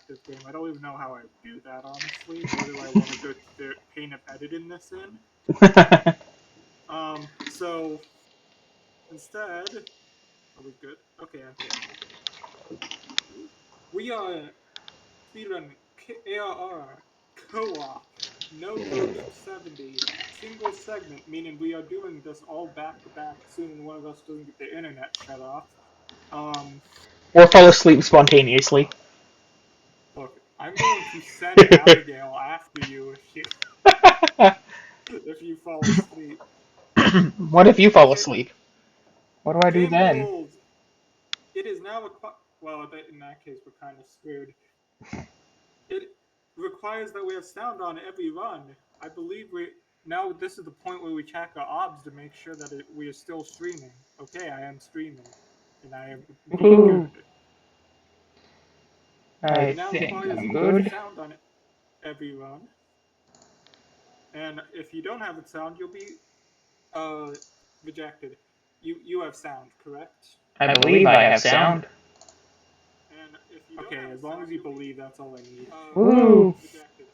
interactive game. I don't even know how I do that, honestly. Nor do I want to go to the pain of editing this in. So instead, are we good? Okay, I'm here. We are speedrun ARR co-op. No vote 70. Single segment, meaning we are doing this all back to back, assuming one of us doesn't get the internet shut off. Or fall asleep spontaneously. Look, I'm going to send Abigail after you if you fall asleep. What if you fall asleep? What do I do Game then? rules. It is now well, in that case, we're kind of screwed. It requires that we have sound on every run. I believe now this is the point where we check our obs to make sure that we are still streaming. Okay, I am streaming, and I am being good. I It now think requires I'm good. sound on every run, and if you don't have the sound, you'll be rejected. You have sound, correct? I believe I have sound. And if you okay, as long as you believe, that's all I need. Woo! Rejected.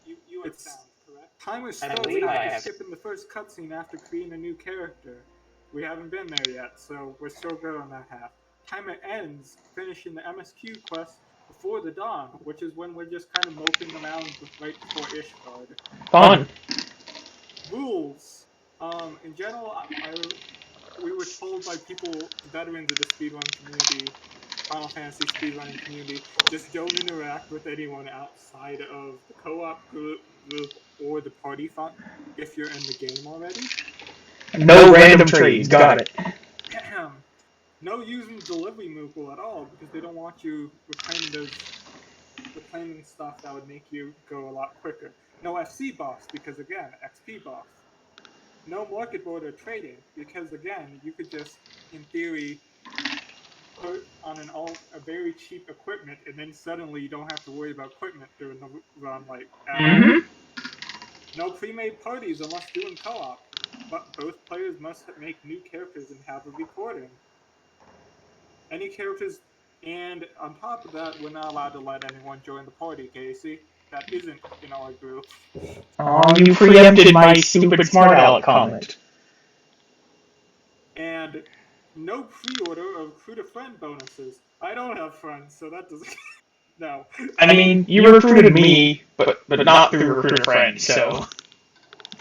You have sound, correct? Timer starts after skipping the first cutscene after creating a new character. We haven't been there yet, so we're still good on that half. Timer ends finishing the MSQ quest before the dawn, which is when we're just kind of moping around right before Ishgard. Fun. Rules. In general, we were told by people, veterans of the speedrun community, Final Fantasy speedrunning community, just don't interact with anyone outside of the co-op group or the party fun if you're in the game already. No random trades. Got it. No using delivery Moogle at all because they don't want you reclaiming stuff that would make you go a lot quicker. No FC buffs because again, XP buff. No market board or trading because again, you could just in theory put on a very cheap equipment, and then suddenly you don't have to worry about equipment during the run, like at all. No pre-made parties unless doing co-op, but both players must make new characters and have a recording. Any characters, and on top of that, we're not allowed to let anyone join the party, Casey. That isn't in our group. Oh, you preempted my stupid smart aleck comment. And no pre-order of recruit-a-friend bonuses. I don't have friends, so that doesn't... No. I mean, you recruited me, but not through recruit a friend, so...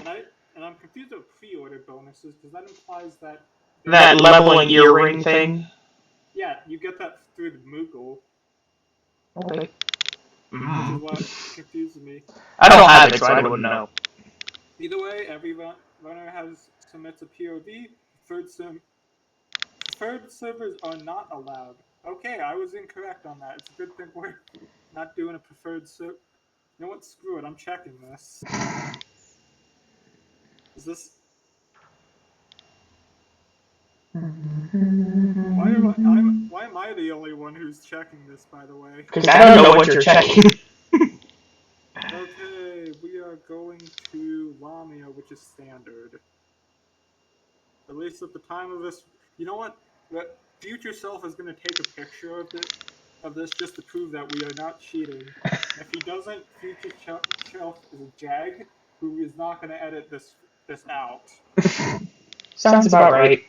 And I'm confused with pre-order bonuses, because that implies that... That leveling earring thing? Yeah, you get that through the Moogle. Okay. Which is what confuses me. I don't have it, so I wouldn't know. Either way, every runner submits a POV. Preferred servers are not allowed. Okay, I was incorrect on that. It's a good thing we're not doing a preferred server. You know what? Screw it. I'm checking this. Is this... Why am I the only one who's checking this, by the way? Because I don't know what you're checking. Okay, we are going to Lamia, which is standard. At least at the time of this... You know what? The future self is going to take a picture of this just to prove that we are not cheating. If he doesn't, future self is a jag who is not going to edit this out. Sounds about right.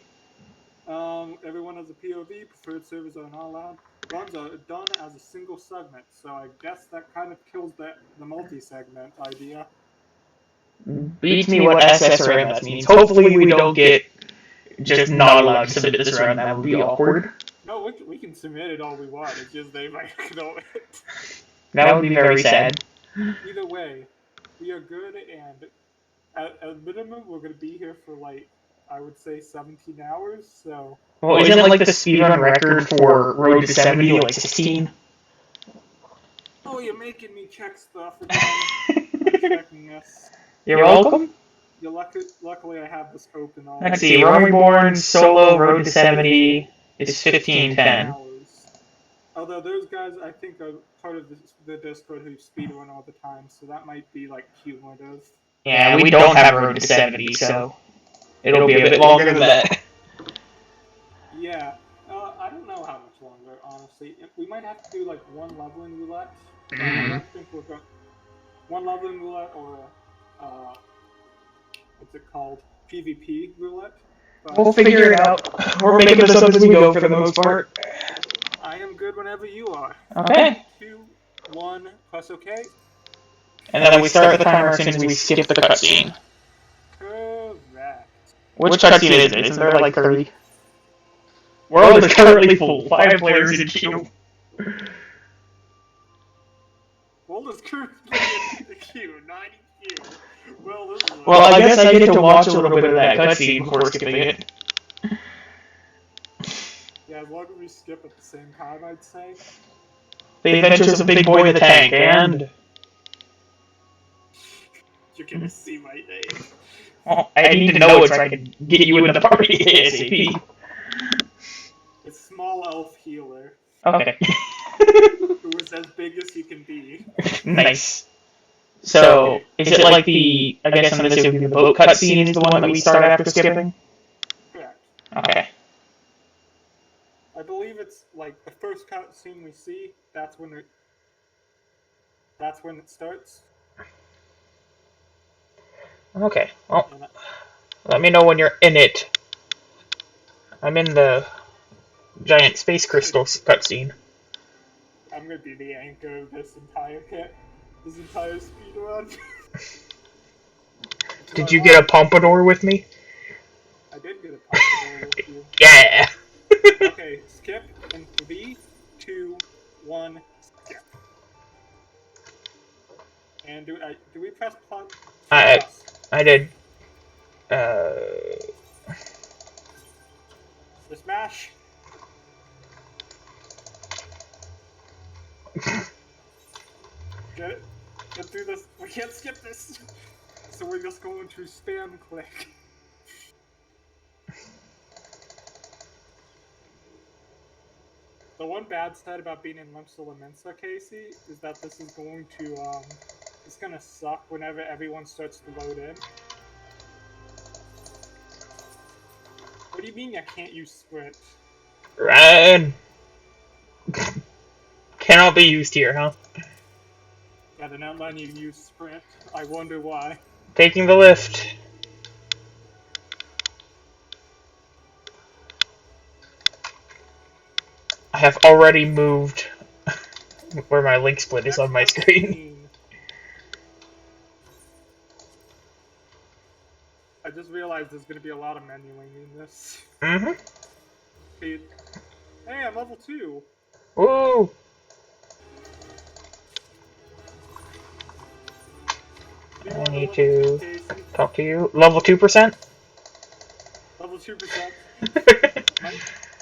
Everyone has a POV. Preferred servers are not allowed. Runs are done as a single segment, so I guess that kind of kills the multi-segment idea. Beats me what SS or MS means. Hopefully we don't get just not allowed to submit this run. That would be awkward. No, we can submit it all we want. It's just they might know it. That would be very sad. Either way, we are good, and at minimum, we're going to be here for, like, I would say 17 hours, so... Well, isn't, like, the speedrun record for Road to 70, like, 16? Oh, you're making me check stuff again. I'm checking this. You're welcome. Luckily, I have this open all. Let's see, Rome Reborn, Solo, Road to 70 is 15:10. Although those guys, I think, are part of the Discord who speedrun all the time, so that might be, like, cumulative. Yeah, we don't have Road to 70, so it'll be a bit longer than that. Yeah, I don't know how much longer, honestly. We might have to do, like, one leveling roulette But I don't think we're going. One leveling roulette or what's it called? PvP roulette. But We'll figure it out. We're making this up as we go for the most part. I am good whenever you are. Okay. 3, 2, 1, press OK. And then we start the timer as soon as we skip the cutscene. Correct. Which cutscene is it? Isn't there like 3? World is currently full. 5 players in queue. World is currently in the queue. 90 queue. Well, I guess I get to watch a little bit of that cutscene before skipping it. Yeah, as long as we skip at the same time, I'd say. The Adventures of Big Boy the Tank and... You're gonna see my name. Well, I need to know it so I can get you in the party ASAP. It's Small Elf Healer. Okay. Who is as big as he can be. Nice. So, is it like the... I guess I'm assuming the boat cutscene is the one that we start after skipping? Correct. Okay. I believe it's like the first cutscene we see, that's when it starts. Okay, well, let me know when you're in it. I'm in the giant space crystal cutscene. I'm gonna be the anchor of this entire speedrun. Did you get a pompadour with me? I did get a pompadour with you. Yeah! Okay, skip in 3, 2, 1, skip. And do we press plus? I did. The smash. Get it? Get through this. We can't skip this. So we're just going to spam click. The one bad side about being in Limsa Mensa, Casey, is that this is going to, it's gonna suck whenever everyone starts to load in. What do you mean I can't use sprint? Run! Cannot be used here, huh? Yeah, they're not letting you use sprint. I wonder why. Taking the lift. I have already moved where my link split is on my screen. I just realized there's gonna be a lot of menuing in this. Mm-hmm. Hey, I'm level 2. Woo! I need to talk to you. Level 2%? Level 2%.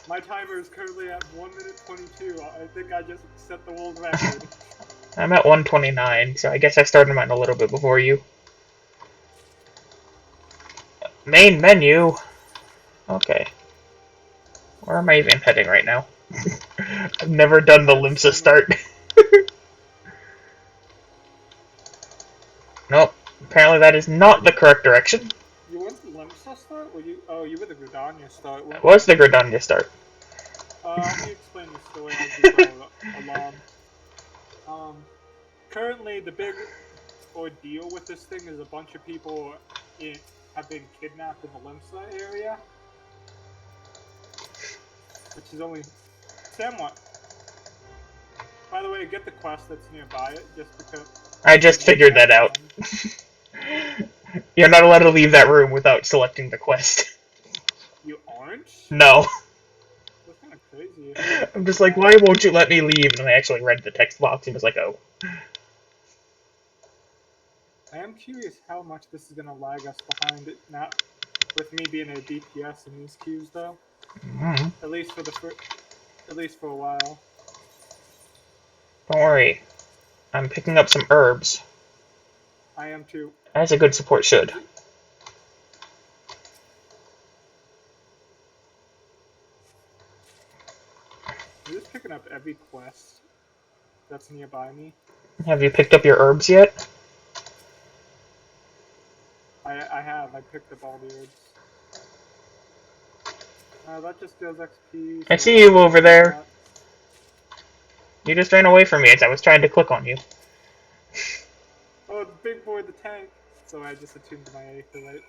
My timer is currently at 1 minute 22. I think I just set the world record. I'm at 129, so I guess I started mine a little bit before you. Main menu. Okay. Where am I even heading right now? I've never done the Limsa start. Nope. Apparently that is not the correct direction. You went the Limsa start? Or you? Oh, you were the Gridania start. It was the Gridania start. Let me explain the story as we go along. Currently, the big ordeal with this thing is a bunch of people have been kidnapped in the Limsa area. Which is only somewhat. By the way, get the quest that's nearby it, just because... I just figured that out. You're not allowed to leave that room without selecting the quest. You aren't? No. That's kind of crazy. I'm just like, why won't you let me leave? And I actually read the text box and was like, oh. I am curious how much this is going to lag us behind it, not with me being a DPS in these queues, though. Mm-hmm. At least for a while. Don't worry. I'm picking up some herbs. I am too. As a good support should. I'm just picking up every quest that's nearby me. Have you picked up your herbs yet? I have. I picked up all the herbs. That just does XP. I see you over there. You just ran away from me as I was trying to click on you. Oh, the big boy, the tank. So I just attuned to my aetherite.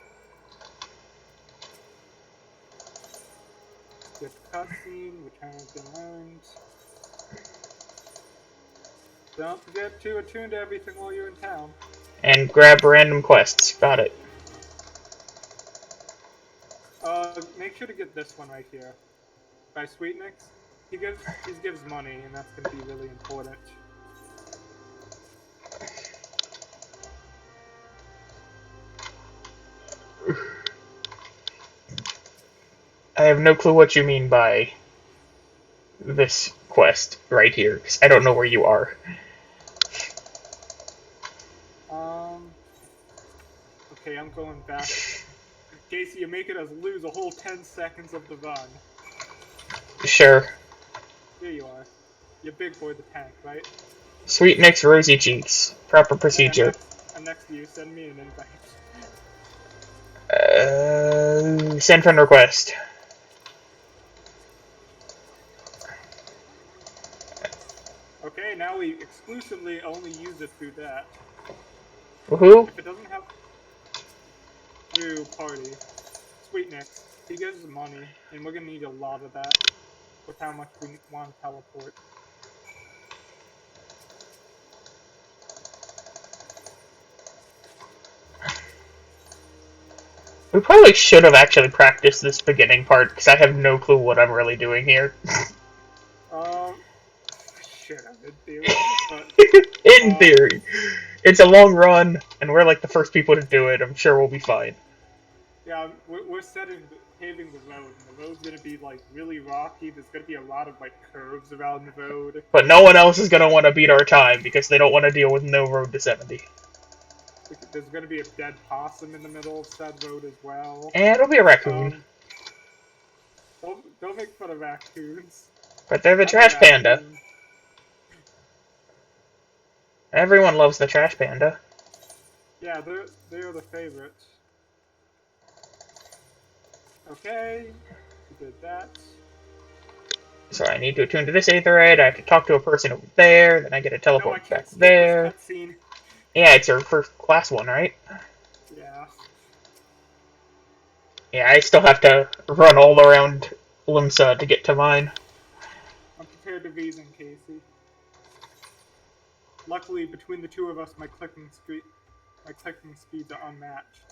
Skip cutscene, which has been learned. Don't forget to attune to everything while you're in town. And grab random quests. Got it. Make sure to get this one right here. By Sweetmix. He gives money, and that's gonna be really important. I have no clue what you mean by this quest right here, because I don't know where you are. Okay, I'm going back. Casey, you're making us lose a whole 10 seconds of the run. Sure. Here you are. You're big boy the tank, right? Sweet Nick's rosy cheeks. Proper procedure. I'm next to you. Send me an invite. Send friend request. Okay, now we exclusively only use it through that. Woohoo? If it doesn't have through party, Sweet Nick, he gives us money, and we're gonna need a lot of that with how much we want to teleport. We probably should have actually practiced this beginning part, because I have no clue what I'm really doing here. Shit, in theory, but... In theory. It's a long run, and we're like the first people to do it. I'm sure we'll be fine. Yeah, we're paving the road, and the road's gonna be, like, really rocky. There's gonna be a lot of, like, curves around the road. But no one else is gonna want to beat our time, because they don't want to deal with no road to 70. There's gonna be a dead possum in the middle of said road as well. And it'll be a raccoon. Don't make fun of raccoons. But they're the trash panda. Everyone loves the trash panda. Yeah, they're the favorite. Okay, we did that. So I need to attune to this aetherite, I have to talk to a person over there, then I get a teleport back there. Yeah, it's your first class one, right? Yeah. Yeah, I still have to run all around Limsa to get to mine. I'm prepared to reason, Casey. Luckily, between the two of us, my clicking speeds are unmatched.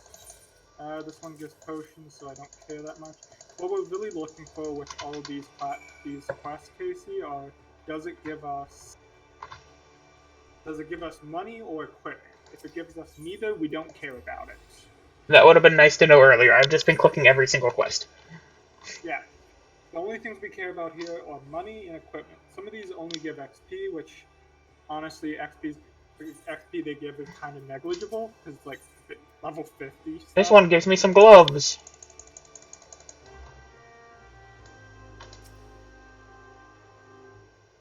This one gives potions, so I don't care that much. What we're really looking for with all of these quests, Casey, are does it give us money or equipment? If it gives us neither, we don't care about it. That would have been nice to know earlier. I've just been clicking every single quest. Yeah. The only things we care about here are money and equipment. Some of these only give XP, which, honestly, XP they give is kind of negligible, because it's like level 50 stuff. This one gives me some gloves.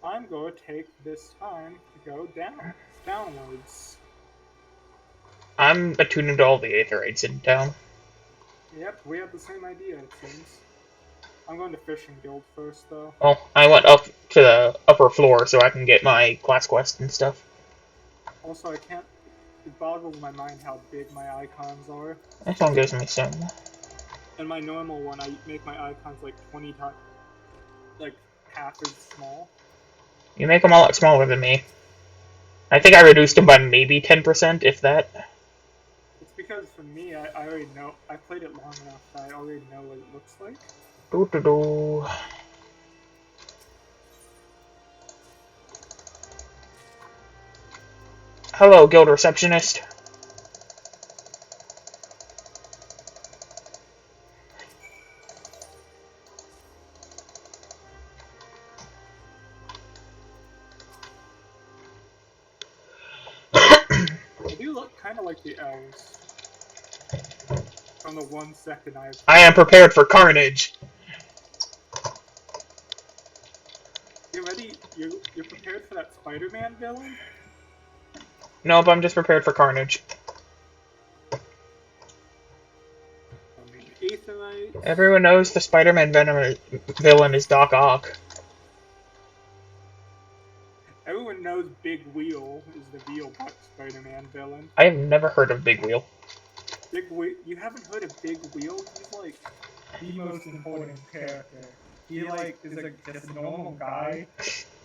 I'm going to take this time to go downwards. I'm attuning to all the aetherites in town. Yep, we have the same idea, it seems. I'm going to Fishing Guild first, though. Well, I went up to the upper floor so I can get my class quest and stuff. Also, it boggles my mind how big my icons are. This one gives me some. In my normal one, I make my icons like 20 times, like half as small. You make them a lot smaller than me. I think I reduced them by maybe 10%, if that. It's because for me, I already know. I played it long enough that I already know what it looks like. Doo-doo-doo. Hello, guild receptionist. They do look kind of like the elves. From the 1 second I am prepared for carnage. You ready? You're prepared for that Spider-Man villain? Nope, I'm just prepared for carnage. Aetherite. Everyone knows the Spider-Man villain is Doc Ock. Everyone knows Big Wheel is the Wheel Spider-Man villain. I have never heard of Big Wheel. Big Wheel? You haven't heard of Big Wheel? He's like the most important character. He like is just a normal guy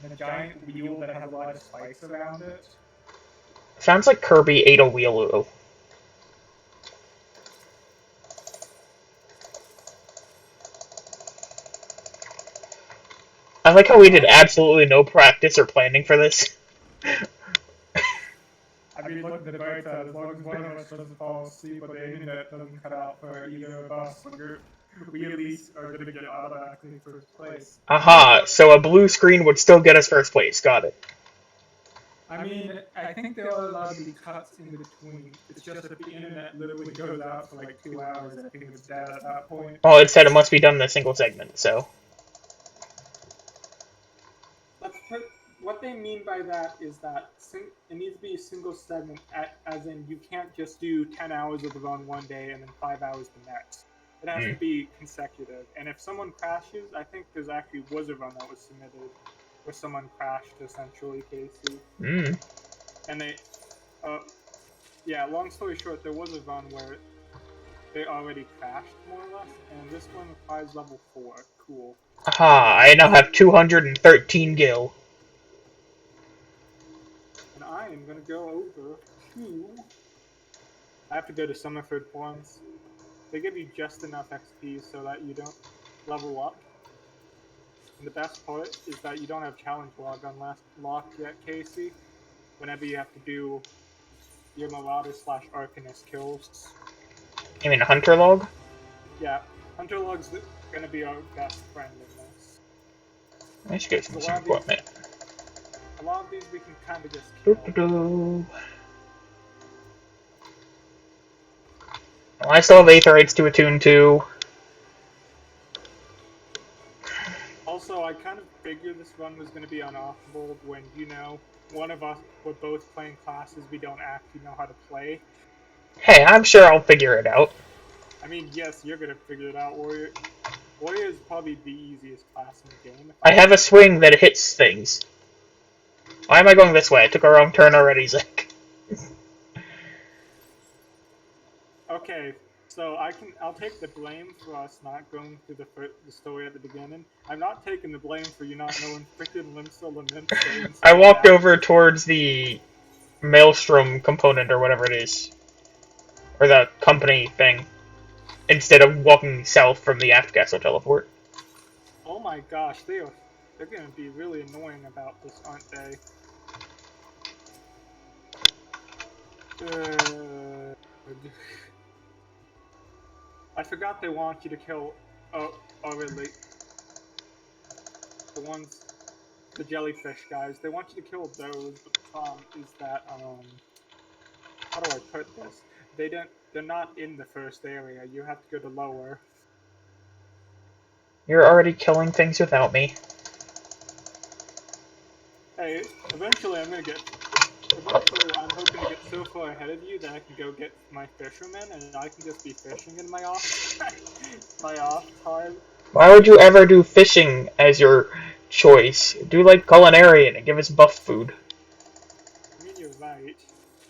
in a giant wheel that has a lot of spikes around it. Sounds like Kirby ate a wheel. I like how we did absolutely no practice or planning for this. I mean, look at the bright side. As long as one of us doesn't fall asleep or the internet doesn't cut out for either of us, we at least are going to get automatically first place. Aha, so a blue screen would still get us first place. Got it. I mean, I think there are allowed to be cuts in between. It's just that the internet literally goes out for like 2 hours. I think it's dead at that point. Well, it said it must be done in a single segment, so. What they mean by that is that it needs to be a single segment, as in you can't just do 10 hours of the run one day and then 5 hours the next. It has to be consecutive. And if someone crashes, I think there's actually was a run that was submitted where someone crashed, essentially, Casey. And they, yeah, long story short, there was a run where they already crashed, more or less, and this one requires level 4. Cool. Aha, I now have 213 gil. And I am going to go over to... I have to go to Summerford once. They give you just enough XP so that you don't level up. And the best part is that you don't have challenge log unlocked yet, Casey. Whenever you have to do your Marauder / Arcanist kills. You mean Hunter Log? Yeah, Hunter Log's gonna be our best friend in this. I should get some equipment. A lot of these we can kind of just kill. Well, I still have Aetherites to attune to. Also, I kind of figured this run was going to be unoffable when, you know, one of us, we're both playing classes we don't actually know how to play. Hey, I'm sure I'll figure it out. I mean, yes, you're going to figure it out, Warrior. Warrior is probably the easiest class in the game. I have a swing that hits things. Why am I going this way? I took a wrong turn already, Zach. Okay, so I'll take the blame for us not going through the story at the beginning. I'm not taking the blame for you not knowing freaking Limsa. I walked over towards the Maelstrom component, or whatever it is. Or the company thing. Instead of walking south from the Aft Castle teleport. Oh my gosh, they're gonna be really annoying about this, aren't they? I forgot they want you to kill. Oh, really? The jellyfish guys. They want you to kill those, but the problem is that how do I put this? They're not in the first area. You have to go to lower. You're already killing things without me. Hey, eventually I'm hoping to get so far ahead of you that I can go get my fishermen and I can just be fishing in my off time. Why would you ever do fishing as your choice? Do like culinarian and give us buff food. I mean, you're right.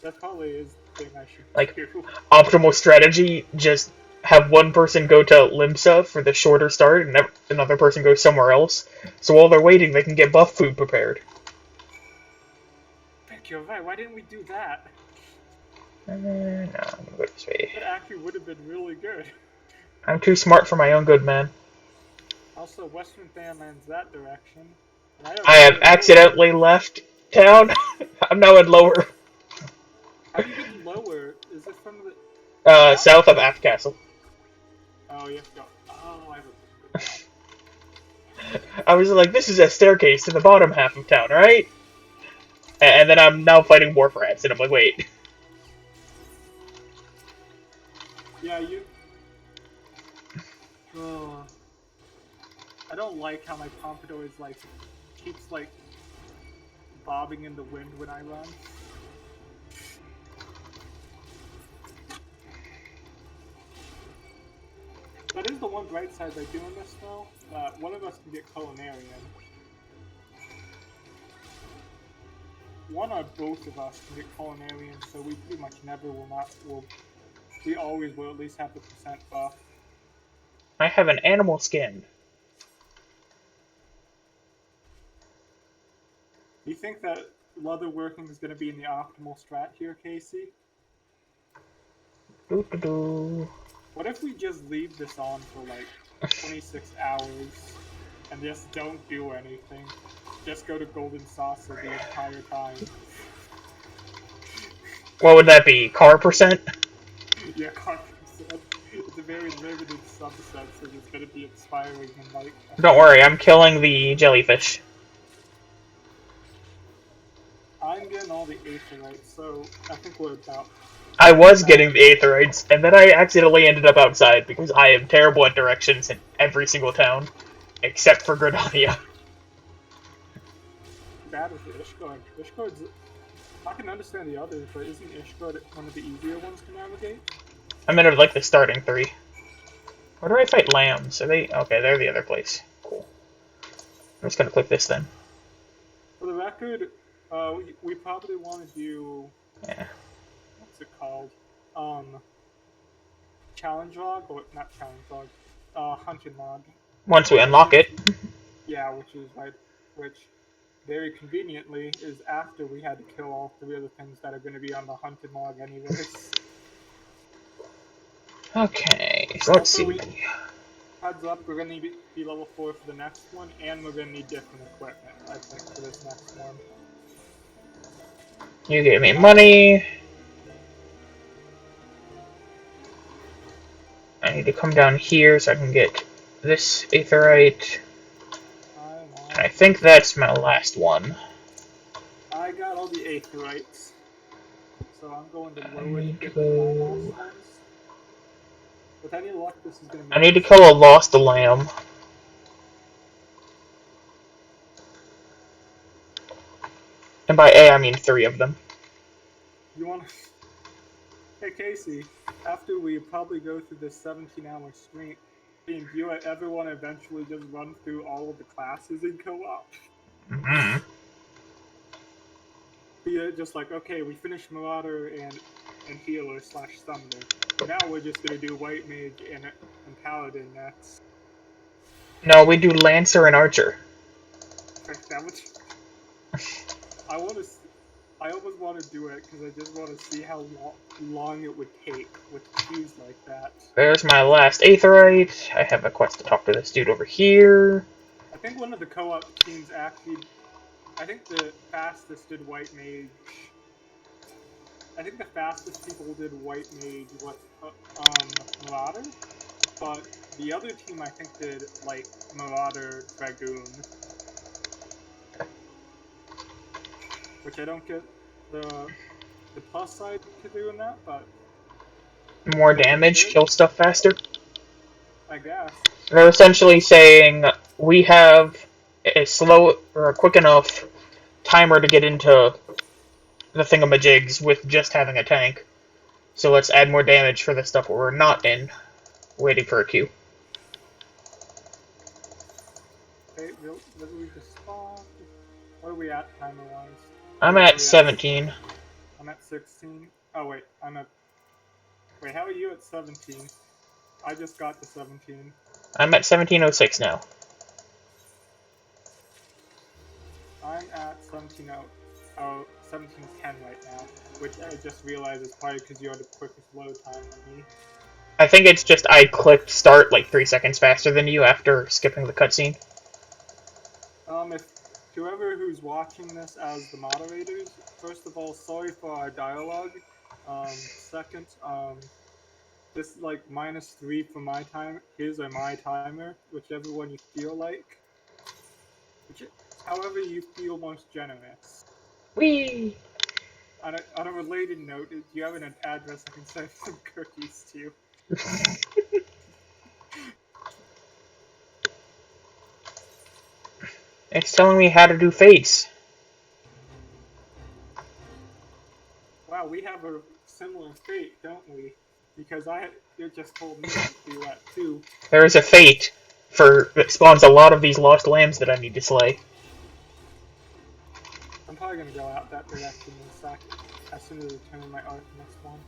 That probably is the thing I should do. Optimal strategy, just have one person go to Limsa for the shorter start and another person go somewhere else. So while they're waiting, they can get buff food prepared. You're right, why didn't we do that? No, I'm gonna go this way. That actually would have been really good. I'm too smart for my own good, man. Also, Western Fanland's that direction. I have accidentally left town. I'm now in lower. How do you get lower? Is it from the... south of Aft Castle. Oh, you have to go... Oh, I was like, this is a staircase to the bottom half of town, right? And then I'm now fighting wharf rats, and I'm like, wait. Yeah, you... Oh. I don't like how my pompadour is, like, keeps, like, bobbing in the wind when I run. That is the one bright side by doing this, though. One of us can get culinarian. one or both of us can get culinarian, so we pretty much never will. We always will at least have the percent buff. I have an animal skin. Do you think that leather working is going to be in the optimal strat here, Casey? Doo-doo-doo. What if we just leave this on for like 26 hours and just don't do anything? Just go to Golden Saucer the entire time. What would that be? Car percent? Yeah, car percent. It's a very limited subset, so it's going to be expiring in like... Don't worry, I'm killing the jellyfish. I'm getting all the aetherites, so I think we're about... I was getting the aetherites, and then I accidentally ended up outside because I am terrible at directions in every single town, except for Gridania. Bad with the Ishgard. Ishgard's... I can understand the others, but isn't Ishgard one of the easier ones to navigate? I'm in like the starting 3. Where do I fight lambs? Are they... Okay, they're the other place. Cool. I'm just gonna click this then. For the record, we probably want to do... Yeah. What's it called? Challenge log? Or not challenge log. Hunting log. Once we unlock it. Yeah, which very conveniently is after we had to kill all 3 of the things that are going to be on the hunting log anyways. Okay, so let's see. Heads up, we're going to be level 4 for the next one, and we're going to need different equipment, I think, for this next one. You gave me money. I need to come down here so I can get this aetherite. And I think that's my last one. I got all the aetherites. So I'm going to lower I need the to go... ones. With any luck, this is going to I need to kill a lost lamb. And by A, I mean 3 of them. You want to... Hey, Casey, after we probably go through this 17-hour stream, do you ever want to eventually just run through all of the classes in co-op? Mm-hmm. Be just like, okay, we finished Marauder and Healer / Summoner. Now we're just going to do White Mage and Paladin next. No, we do Lancer and Archer. That would... I almost want to do it because I just want to see how long it would take with queues like that. There's my last aetherite. I have a quest to talk to this dude over here. I think one of the co-op teams actually... I think the fastest did White Mage... I think the fastest people did White Mage was Marauder, but the other team I think did, like, Marauder Dragoon. Which I don't get the plus side to doing that, but... More damage, kill stuff faster. I guess. They're essentially saying, we have a slow, or a quick enough timer to get into the thingamajigs with just having a tank. So let's add more damage for the stuff where we're not in, waiting for a queue. Okay, did we just spawn? What are we at timer-wise? I'm at 17. I'm at 16. Oh, wait, Wait, how are you at 17? I just got to 17. I'm at 1706 now. I'm at 1710 right now, which I just realized is probably because you had the quickest load time than me. I think it's just I clicked start like 3 seconds faster than you after skipping the cutscene. If whoever who's watching this as the moderators, first of all, sorry for our dialogue. Second, this is like -3 for my time. His or my timer, whichever one you feel like. However you feel most generous. Whee! On a related note, do you have an address I can send some cookies to? It's telling me how to do face. Wow, we have a similar fate, don't we? Because it just told me to do that too. There is a fate that spawns a lot of these lost lambs that I need to slay. I'm probably gonna go out that direction in a sec. As soon as I determine my next one.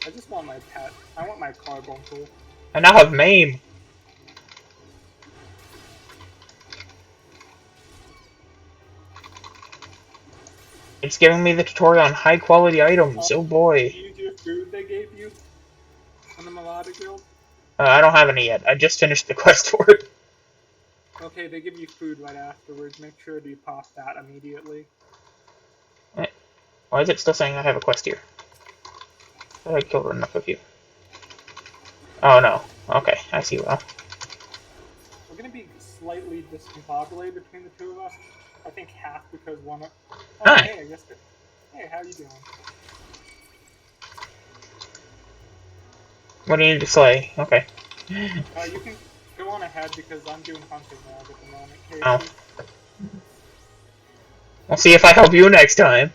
I just want my pet. I want my carbuncle. I now have MAME. It's giving me the tutorial on high quality items. Oh boy. Did you use your food they gave you on the Melodic Guild? I don't have any yet. I just finished the quest for it. Okay, they give you food right afterwards. Make sure you pop that immediately. Why is it still saying I have a quest here? I thought I killed enough of you. Oh no. Okay, I see well. We're gonna be slightly discombobulated between the two of us. I think half because one. Oh, Hi. hey, I guess. Hey, how you doing? What do you need to slay? Okay. You can go on ahead because I'm doing hunting now at the moment. Casey. Oh. We'll see if I help you next time.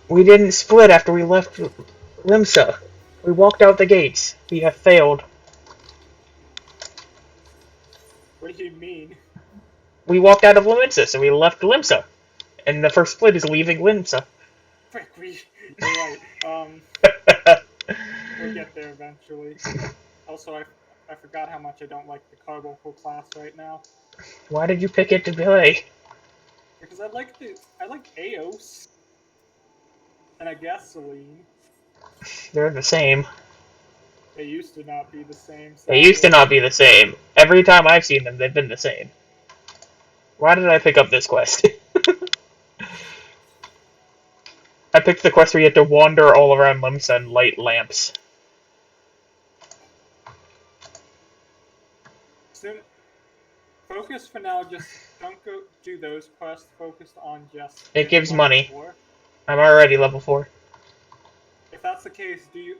We didn't split after we left Limsa. We walked out the gates. We have failed. What do you mean? We walked out of Limsa, so we left Limsa. And the first split is leaving Limsa. Frick, you're right. We'll get there eventually. Also, I forgot how much I don't like the carbuncle class right now. Why did you pick it to play? Because I like Eos. And I guess Celine. They're the same. They used to not be the same. So They used to not be the same. Every time I've seen them, they've been the same. Why did I pick up this quest? I picked the quest where you have to wander all around Limsa and light lamps. Focus for now, just don't go do those quests. Focus on just... It gives money. 4. I'm already level 4. If that's the case, do you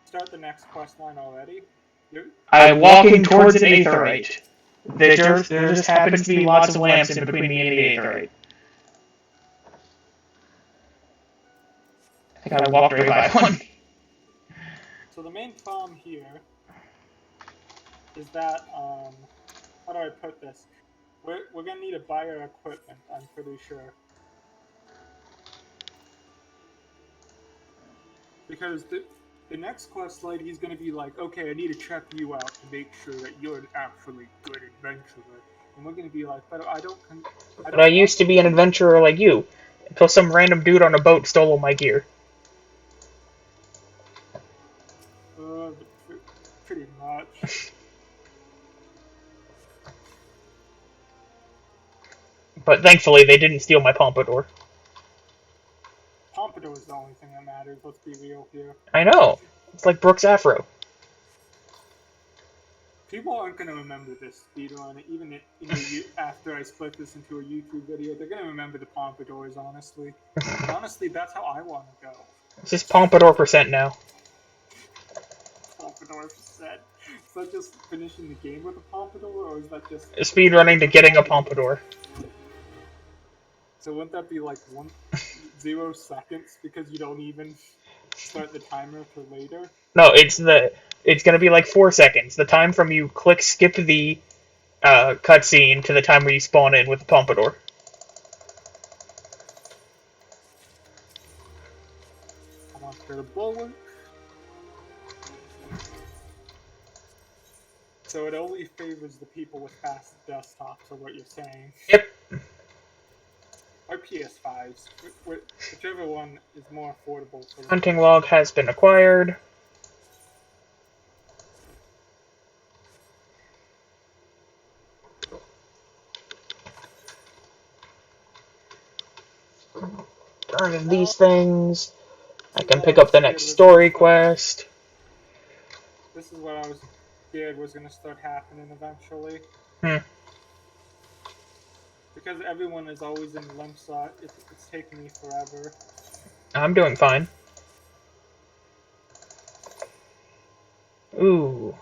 start the next quest line already? I'm walking towards an aetheryte. There just happens to be lots of lamps in between me and the aetheryte. I think I walked right by one. So the main problem here is that, how do I put this? We're gonna need to buy our equipment, I'm pretty sure. Because the next quest line, he's gonna be like, okay, I need to check you out to make sure that you're an actually good adventurer. And we're gonna be like, but I used to be an adventurer like you, until some random dude on a boat stole all my gear. Pretty much. But thankfully, they didn't steal my pompadour. Pompadour is the only thing that matters, let's be real here. I know. It's like Brooks' afro. People aren't going to remember this speedrun, even after I split this into a YouTube video. They're going to remember the pompadours, honestly. And honestly, that's how I want to go. It's just pompadour percent now. Pompadour percent. Is that just finishing the game with a pompadour, or is that just... Speedrunning to getting a pompadour. So wouldn't that be like 0 seconds, because you don't even start the timer for later? No, it's gonna be like 4 seconds. The time from you click skip the cutscene to the time where you spawn in with the pompadour. I want to go to bullet. So it only favors the people with fast desktops, or what you're saying. Yep. Or PS5s, whichever one is more affordable. For Hunting log has been acquired. Earning these things. I can pick up the next story quest. This is what I was scared was going to start happening eventually. Because everyone is always in Limsa, it's taking me forever. I'm doing fine. Ooh.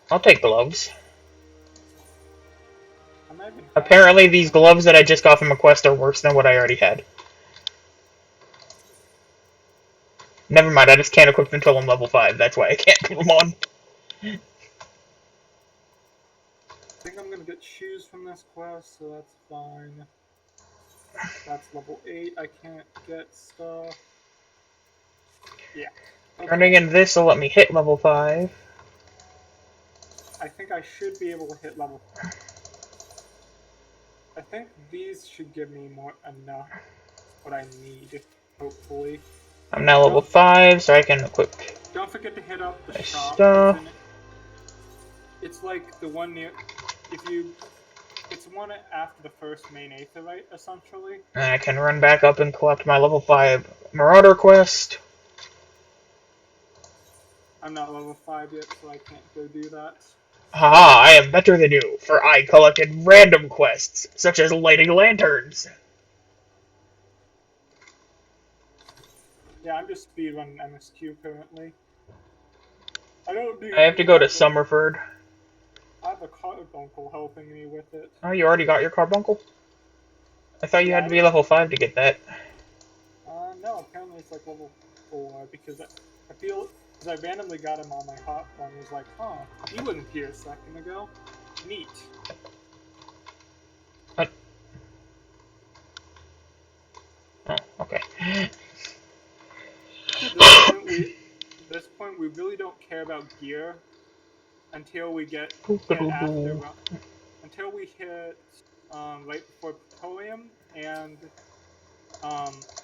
I'll take gloves. Apparently these gloves that I just got from a quest are worse than what I already had. Never mind, I just can't equip until I'm level 5. That's why I can't put them on. I think I'm gonna get shoes from this quest, so that's fine. That's level 8. I can't get stuff. Yeah. Turning Okay. in this will let me hit level 5. I think I should be able to hit level 5. I think these should give me more enough what I need, hopefully. I'm now level Don't 5, so I can equip don't forget to hit up the my shop. It's stuff. in it's like the one near if you it's one after the first main aetherite, essentially. And I can run back up and collect my level 5 Marauder quest. I'm not level 5 yet, so I can't go do that. Haha, I am better than you, for I collected random quests, such as lighting lanterns. Yeah, I'm just speedrunning MSQ currently. I don't need I have any to go to help. Summerford. I have a carbuncle helping me with it. Oh, you already got your carbuncle? I thought you Yeah, had to be level 5 to get that. no, apparently it's like level 4 because I feel because I randomly got him on my hot one. Was like, huh, he wasn't here a second ago. Neat. What? Oh, okay. At this point we really don't care about gear until we get after until we hit right before Petroleum and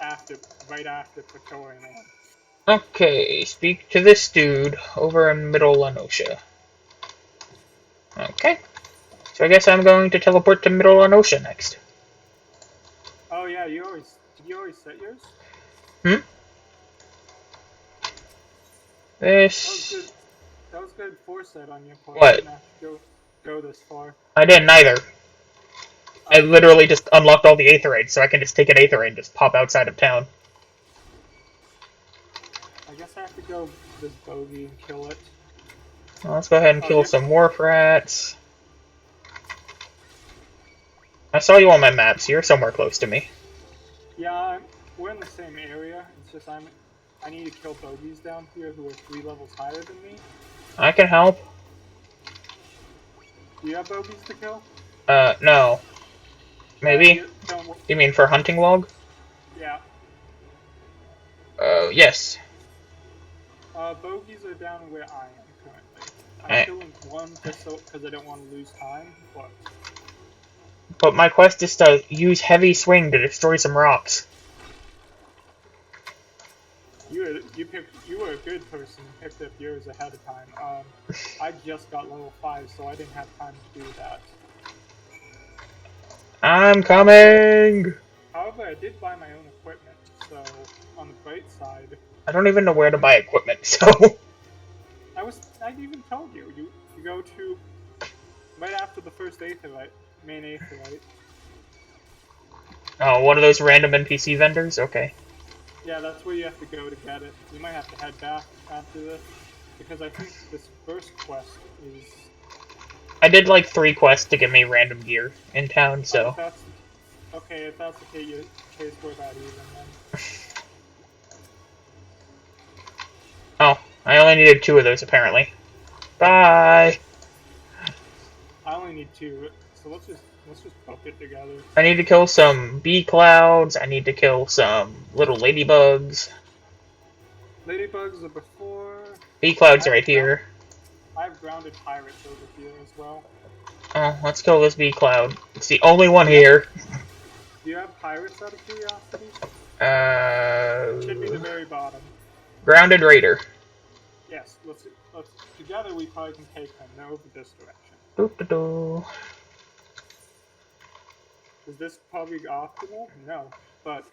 after right after Petroleum. Okay, speak to this dude over in Middle Lanosha. Okay, so I guess I'm going to teleport to Middle Lanosha next. Oh yeah, did you always set yours? Hmm? That was This... good. That was good foresight on your part. You What? didn't have to go this far. I didn't either. I Oh, literally just unlocked all the Aetherites, so I can just take an Aetherite and just pop outside of town. I guess I have to go this bogey and kill it. Well, let's go ahead and Oh, kill yeah, some Wharf Rats. I saw you on my map, so you're somewhere close to me. yeah. We're in the same area. It's just I need to kill bogeys down here who are 3 levels higher than me. I can help. Do you have bogeys to kill? No. Then Maybe? you don't. You mean for hunting log? Yeah. Yes. Bogeys are down where I am currently. I'm I, killing one just so because I don't want to lose time, but but my quest is to use heavy swing to destroy some rocks. you were a good person and picked up yours ahead of time. I just got level 5, so I didn't have time to do that. I'm However, coming! however, I did buy my own equipment, so on the bright side, I don't even know where to buy equipment, so... I even told you, you go to right after the first aetherite, main aetherite. Oh, one of those random NPC vendors? Okay. Yeah, that's where you have to go to get it. We might have to head back after this because I think this first quest is. I did like 3 quests to get me random gear in town, Oh, if so... that's okay. If that's the case, we're about even then. Oh, I only needed 2 of those, apparently. Bye! I only need 2, so let's just book it together. I need to kill some bee clouds, I need to kill some little ladybugs. Ladybugs are before. Bee clouds I have right here. I have grounded pirates over here as well. Oh, let's kill this bee cloud. It's the only one Yeah. here. Do you have pirates out of curiosity? Should be the Uh... very bottom. Grounded Raider. Yes. Let's together we probably can take them. They're over this direction. Doo -doo -doo. Is this probably optimal? No. But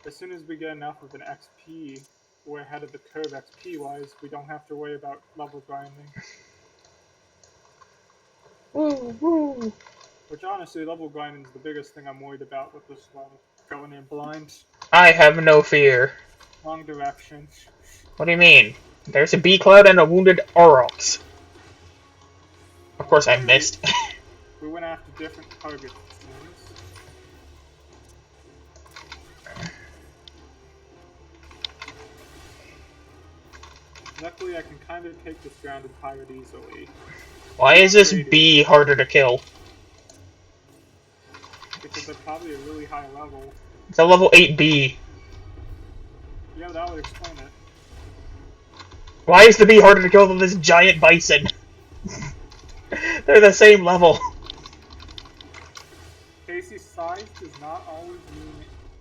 as soon as we get enough of an XP, we're ahead of the curve XP wise. We don't have to worry about level grinding. Woo, woo. Which honestly, level grinding is the biggest thing I'm worried about with this level. Going in blind. I have no fear. Wrong direction. What do you mean? There's a bee cloud and a wounded Aurochs. Of course I Clearly, missed. we went after different targets, it seems. Luckily, I can kind of take this grounded pirate easily. Why is this bee harder to kill? Because they're probably a really high level. It's a level 8 bee. Yeah, that would explain it. Why is the bee harder to kill than this giant bison? They're the same level. Casey's size does not always mean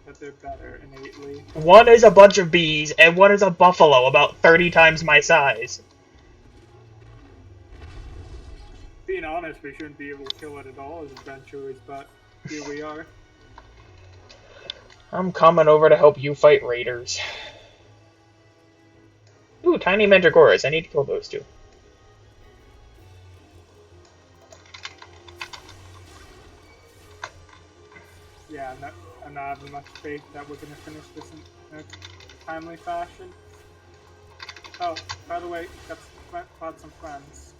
that they're better innately. One is a bunch of bees, and one is a buffalo about 30 times my size. Being honest, we shouldn't be able to kill it at all as adventurers, but here we are. I'm coming over to help you fight raiders. Ooh, tiny mandragoras. I need to kill those two. Yeah, I'm not having much faith that we're going to finish this in a timely fashion. Oh, by the way, got some friends.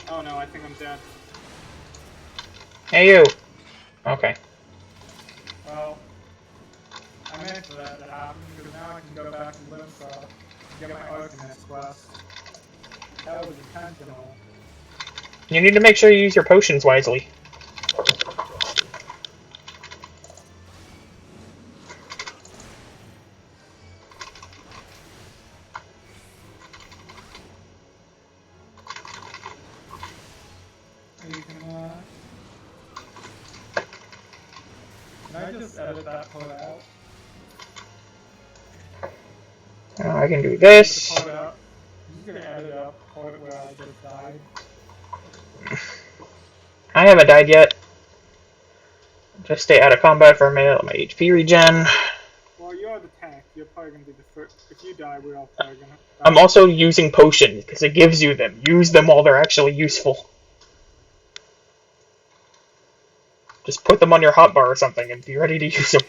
Oh no, I think I'm dead. Hey, you. Okay. Well, I meant for that to happen because now I can go back to Limsa and get my Arcanist quest. That was intentional. You need to make sure you use your potions wisely. You can I just edit that part out? I can do this. I'm just gonna edit out the part where I just died. I haven't died yet. Just stay out of combat for a minute, let my HP regen. Well, you're the tank. You're probably gonna be the first. If you die, we're all probably gonna die. I'm also using potions, because it gives you them. Use them while they're actually useful. Just put them on your hotbar or something and be ready to use them.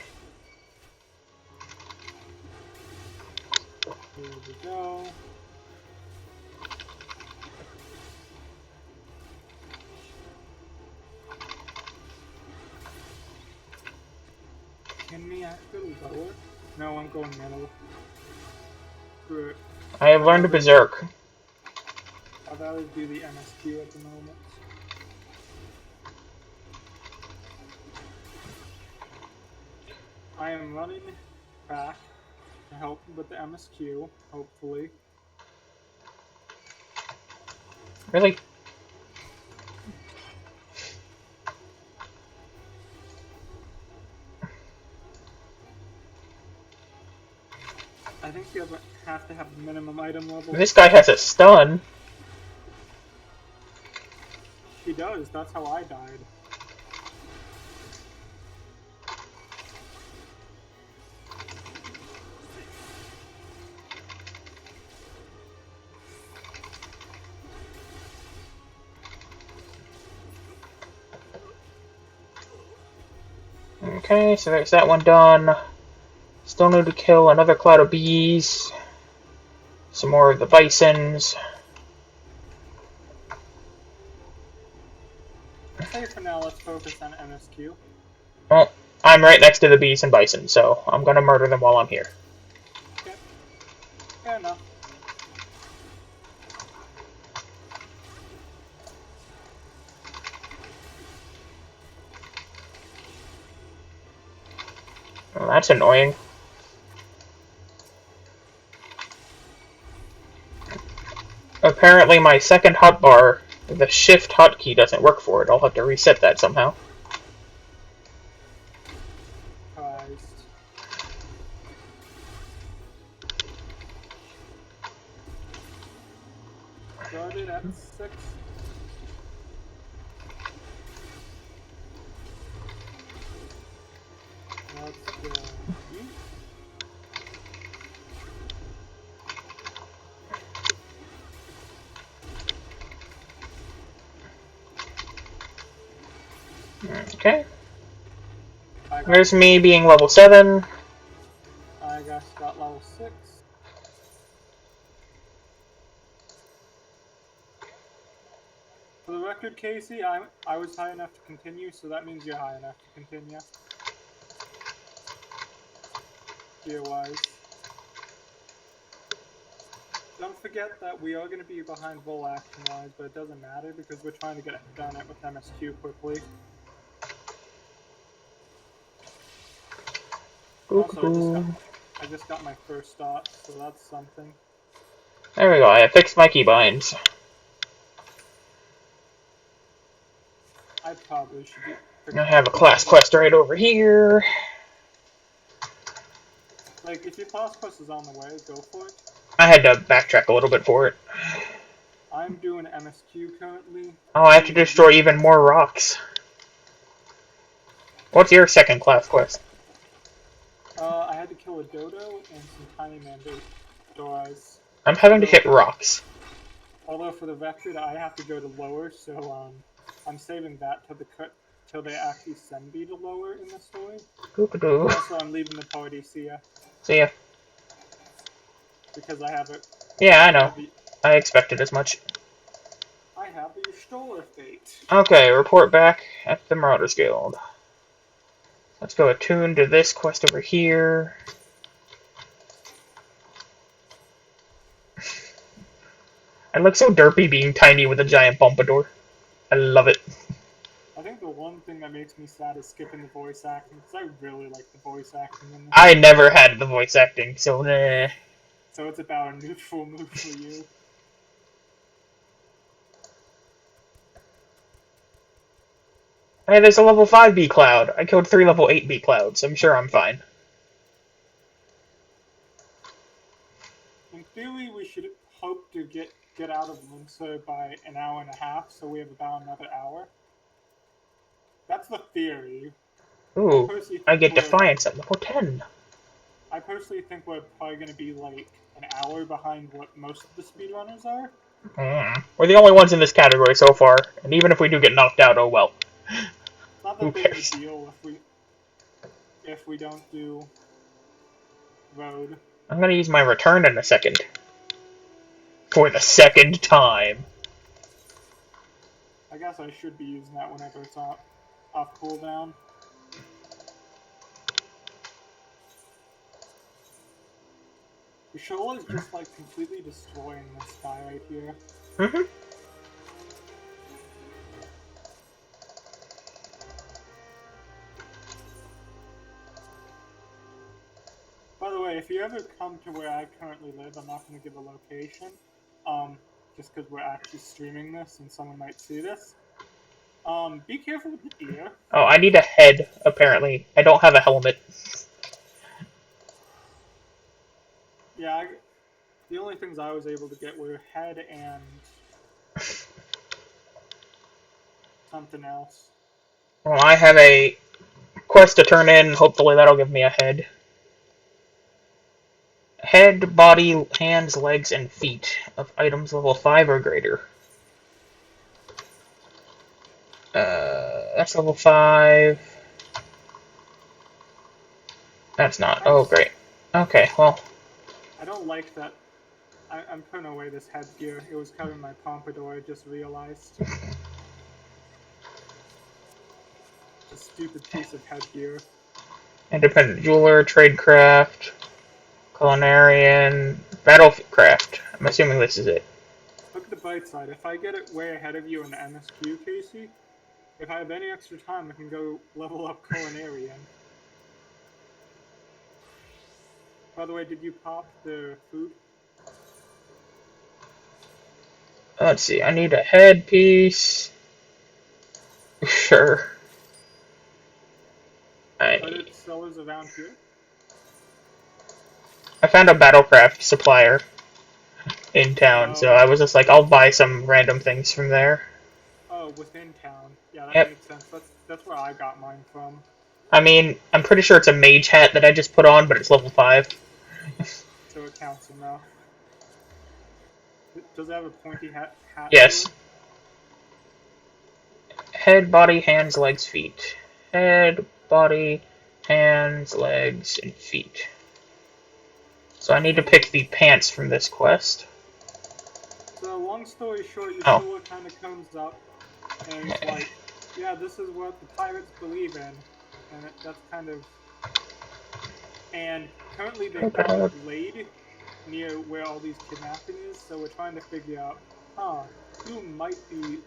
Here we go. Can we actually lower? No, I'm going middle. Screw it. I have learned Berserk. I'd rather do the MSQ at the moment. I am running back to help with the MSQ, hopefully. Really? I think you have to have a minimum item level. This guy has a stun. He does, that's how I died. Okay, so there's that one done. Still need to kill another cloud of bees. Some more of the bisons. I say for now, let's focus on MSQ. Well, I'm right next to the bees and bison, so I'm gonna murder them while I'm here. Okay. Fair enough. Well, that's annoying. Apparently my second hotbar, the shift hotkey doesn't work for it. I'll have to reset that somehow. Surprised. Started at 6. Let's go. Okay. There's me being level 7. I guess got level 6. For the record, Casey, I was high enough to continue, so that means you're high enough to continue. Gear-wise. Don't forget that we are going to be behind Vol action-wise, but it doesn't matter because we're trying to get done it with MSQ quickly. Also, I just got my first stop, so that's something. There we go, I fixed my keybinds. I probably should be... I have a class quest right over here. Like, if your class quest is on the way, go for it. I had to backtrack a little bit for it. I'm doing MSQ currently. Oh, I have to destroy even more rocks. What's your second class quest? I had to kill a dodo and some tiny mandoras. I'm having to hit rocks. Although for the record, I have to go to lower, so I'm saving that till they actually send me to lower in the story. Also, I'm leaving the party. See ya. See ya. Because I have it. Yeah, I know. I expected as much. I have the Stoller fate. Okay, report back at the Marauders Guild. Let's go attune to this quest over here. I look so derpy being tiny with a giant pompadour. I love it. I think the one thing that makes me sad is skipping the voice acting, because I really like the voice acting in this. I never had the voice acting, so nah. So it's about a neutral move for you. Hey, there's a level 5 B Cloud. I killed 3 level 8 B Clouds. I'm sure I'm fine. In theory, we should hope to get out of Linsa by an hour and a half, so we have about another hour. That's the theory. Ooh, I get Defiance at level 10. I personally think we're probably going to be like an hour behind what most of the speedrunners are. We're the only ones in this category so far, and even if we do get knocked out, oh well. It's not that big of a deal if we don't do road. I'm gonna use my return in a second. For the second time. I guess I should be using that whenever it's off cooldown. Bishola is just like completely destroying this guy right here. By the way, if you ever come to where I currently live, I'm not going to give a location, just because we're actually streaming this and someone might see this. Be careful with the ear. Oh, I need a head, apparently. I don't have a helmet. Yeah, the only things I was able to get were head and something else. Well, I have a quest to turn in. Hopefully that'll give me a head. Head, body, hands, legs, and feet of items level 5 or greater. That's level 5. That's not. Oh, great. Okay, well. I don't like that. I'm putting away this headgear. It was covering my pompadour, I just realized. A stupid piece of headgear. Independent jeweler, tradecraft, culinarian, battlecraft. I'm assuming this is it. Look at the bright side. If I get it way ahead of you in the MSQ, Casey, if I have any extra time, I can go level up culinarian. By the way, did you pop the food? Let's see, I need a headpiece. Sure. Are there sellers around here? I found a battlecraft supplier in town, so I was just like, I'll buy some random things from there. Oh, within town. Yeah, that makes sense. That's where I got mine from. I mean, I'm pretty sure it's a mage hat that I just put on, but it's level 5. So it counts enough. Does it have a pointy hat? Yes. Head, body, hands, legs, feet. Head, body, hands, legs, and feet. So I need to pick the pants from this quest. So long story short, your sword kind of comes up, And it's like, yeah, this is what the pirates believe in, and that's kind of. And currently they Oh found a god. glade near where all these kidnapping is, so we're trying to figure out, huh, who might be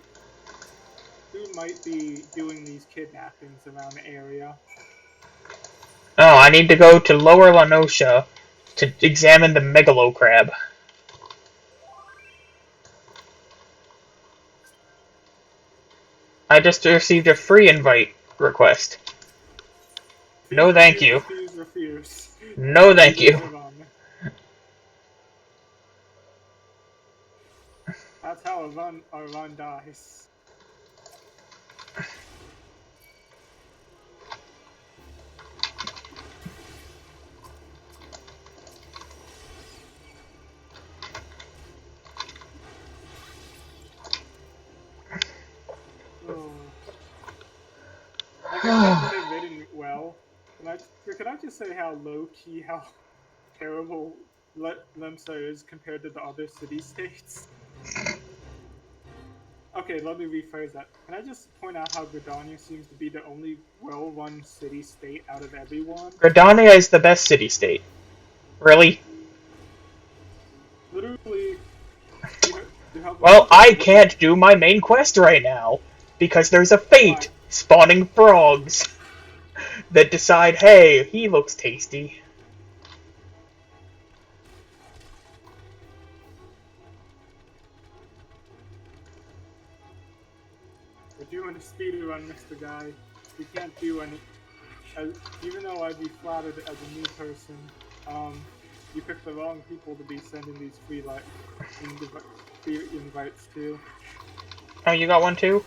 doing these kidnappings around the area. Oh, I need to go to Lower Lanosha to examine the megalo crab. I just received a free invite request. No thank you. Refuse. No You thank need you. to run. That's how a run dies. Oh. Like, I get that they've written well. Can I just say how low-key, how terrible Lemsa is compared to the other city-states? Okay, let me rephrase that. Can I just point out how Gridania seems to be the only well-run city-state out of everyone? Gridania is the best city-state. Really? Literally, you have Well, like I literally can't do my main quest right now, because there's a why? fate spawning frogs that decide, hey, he looks tasty. We're doing a speed run, Mr. Guy. We can't do any. Even though I'd be flattered as a new person, you picked the wrong people to be sending these free invites to. Oh, you got one too?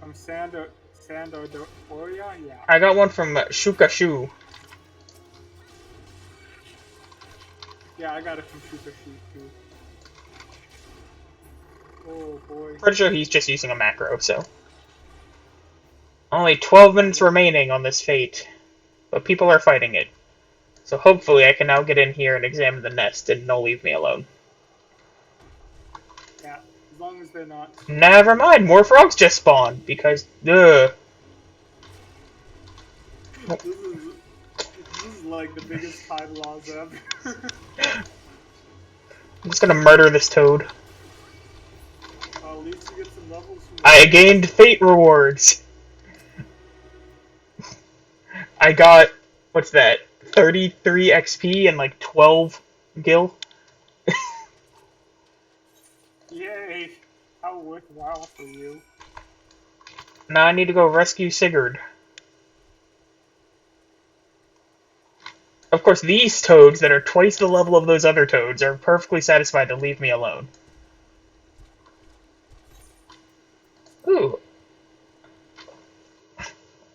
From Sandoria? Yeah. I got one from Shukashu. Yeah, I got it from Shukashi too. Oh boy. Pretty sure he's just using a macro, so. Only 12 minutes remaining on this fate, but people are fighting it. So hopefully I can now get in here and examine the nest and no leave me alone. Yeah, as long as they're not. Never mind, more frogs just spawned, because, ugh. This is like the biggest time loss ever. I'm just gonna murder this toad. At least you get some levels from I gained fate rewards. I got, what's that, 33 XP and like 12 gil? Yay! How worthwhile for you. Now I need to go rescue Sigurd. Of course, these toads that are twice the level of those other toads are perfectly satisfied to leave me alone. Ooh.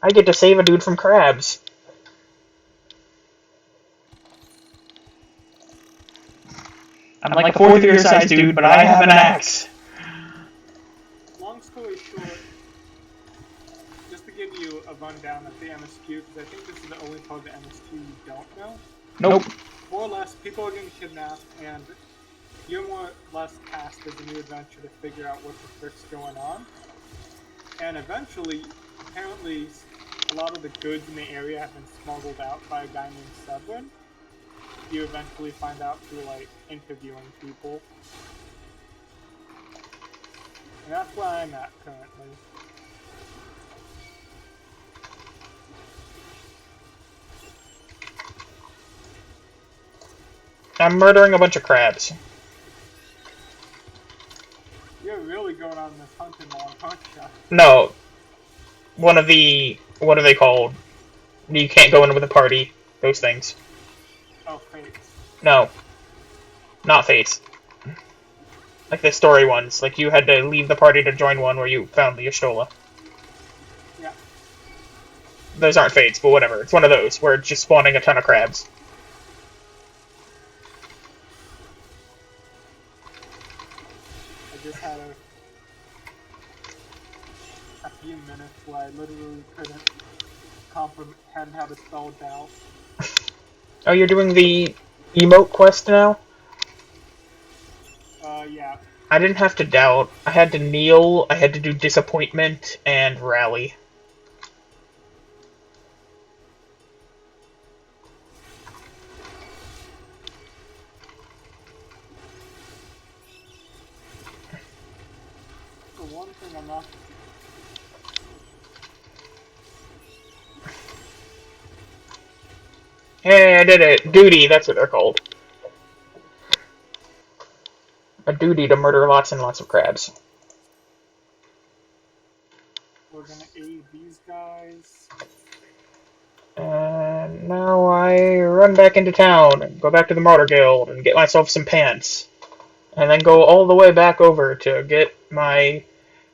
I get to save a dude from crabs. I'm like a fourth year size dude, but I have an axe. Long story short, just to give you a rundown of the MSQ, because I think this is the only part of the MSQ you don't know. Nope. More or less, people are getting kidnapped, and you're more or less tasked as a new adventure to figure out what the frick's going on. And eventually, apparently, a lot of the goods in the area have been smuggled out by a guy named Severin. You eventually find out through, like, interviewing people. And that's where I'm at currently. I'm murdering a bunch of crabs. You're really going on this hunting log, aren't you? No. One of the... what are they called? You can't go in with a party. Those things. Oh, fates. No. Not fates. Like the story ones. Like you had to leave the party to join one where you found the Y'shtola. Yeah. Those aren't fates, but whatever. It's one of those, where it's just spawning a ton of crabs. I just had a few minutes where I literally couldn't comprehend how to spell doubt. Oh, you're doing the emote quest now? Yeah. I didn't have to doubt. I had to kneel, I had to do disappointment, and rally. The one thing I'm not. Hey, I did it. Duty, that's what they're called. A duty to murder lots and lots of crabs. We're gonna aid these guys. And now I run back into town and go back to the Martyr Guild and get myself some pants. And then go all the way back over to get my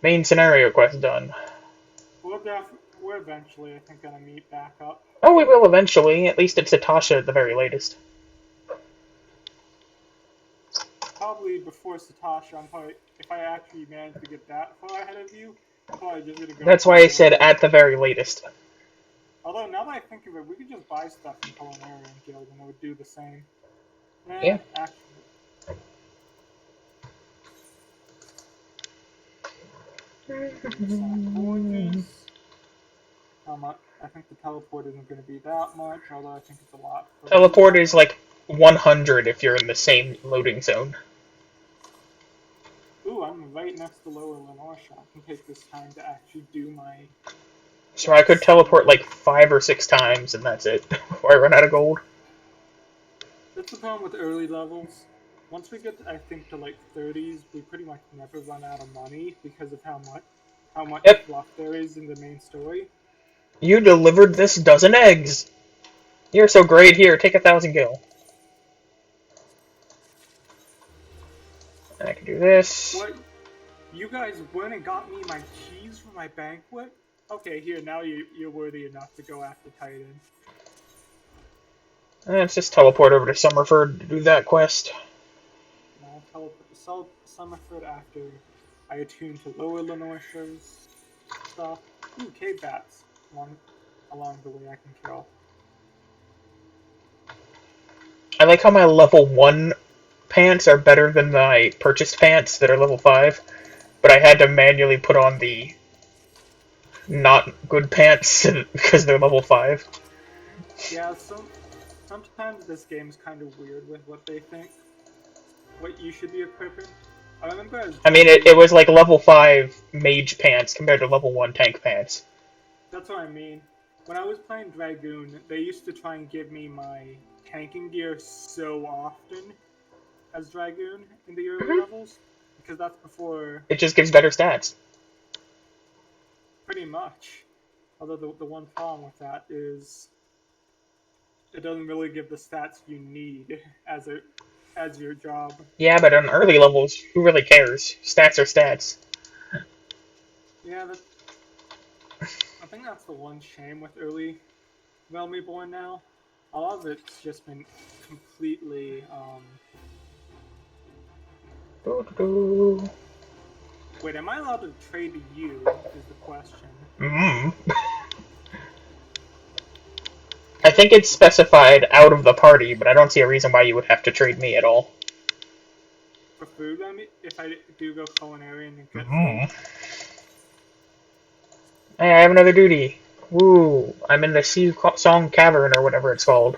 main scenario quest done. We're eventually, I think, gonna meet back up. Oh, we will eventually. At least it's Satasha at the very latest. Probably before Satasha, if I actually manage to get that far ahead of you, I'm probably just gonna go. That's why I said at the very latest. Although, now that I think of it, we could just buy stuff from Culinarian Guild and it would do the same. Yeah. Actually. Gorgeous. How much? I think the teleport isn't going to be that much, although I think it's a lot. Teleport is like 100 if you're in the same loading zone. Ooh, I'm right next to Lower Lenosha. I can take this time to actually do my... So I could teleport like 5 or 6 times and that's it, before I run out of gold. That's the problem with early levels. Once we get, I think, to like 30s, we pretty much never run out of money because of how much Yep. fluff there is in the main story. You delivered this dozen eggs! You're so great, here, take 1,000 gil. And I can do this. What? You guys went and got me my keys for my banquet? Okay, here, now you're worthy enough to go after Titan. Let's just teleport over to Summerford to do that quest. And I'll teleport to Summerford after I attune to Lower Lenosha's stuff. Ooh, cave bats along the way I can kill. I like how my level 1 pants are better than my purchased pants that are level 5, but I had to manually put on the not good pants because they're level 5. Yeah, sometimes this game's kind of weird with what they think, what you should be equipping. I remember I mean, it was like level 5 mage pants compared to level 1 tank pants. That's what I mean. When I was playing Dragoon, they used to try and give me my tanking gear so often as Dragoon in the early levels, because that's before... It just gives better stats. Pretty much. Although the one problem with that is it doesn't really give the stats you need as your job. Yeah, but on early levels, who really cares? Stats are stats. Yeah, I think that's the one shame with early Realm Reborn now. A lot of it's just been completely Wait, am I allowed to trade to you, is the question. I think it's specified out of the party, but I don't see a reason why you would have to trade me at all. For food, I mean, if I do go culinary and get food. Hey, I have another duty. Woo, I'm in the Sea Song Cavern, or whatever it's called.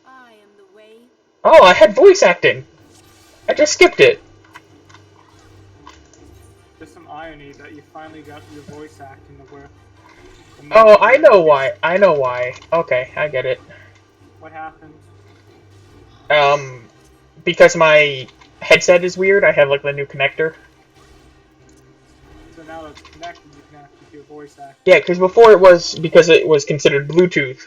I am the way. Oh, I had voice acting! I just skipped it. There's some irony that you finally got your voice acting to work. Oh, I know why. I know why. Okay, I get it. What happened? Because my headset is weird, I have like the new connector. So now that it's connected, you can actually do voice acting. Yeah, because before because it was considered Bluetooth,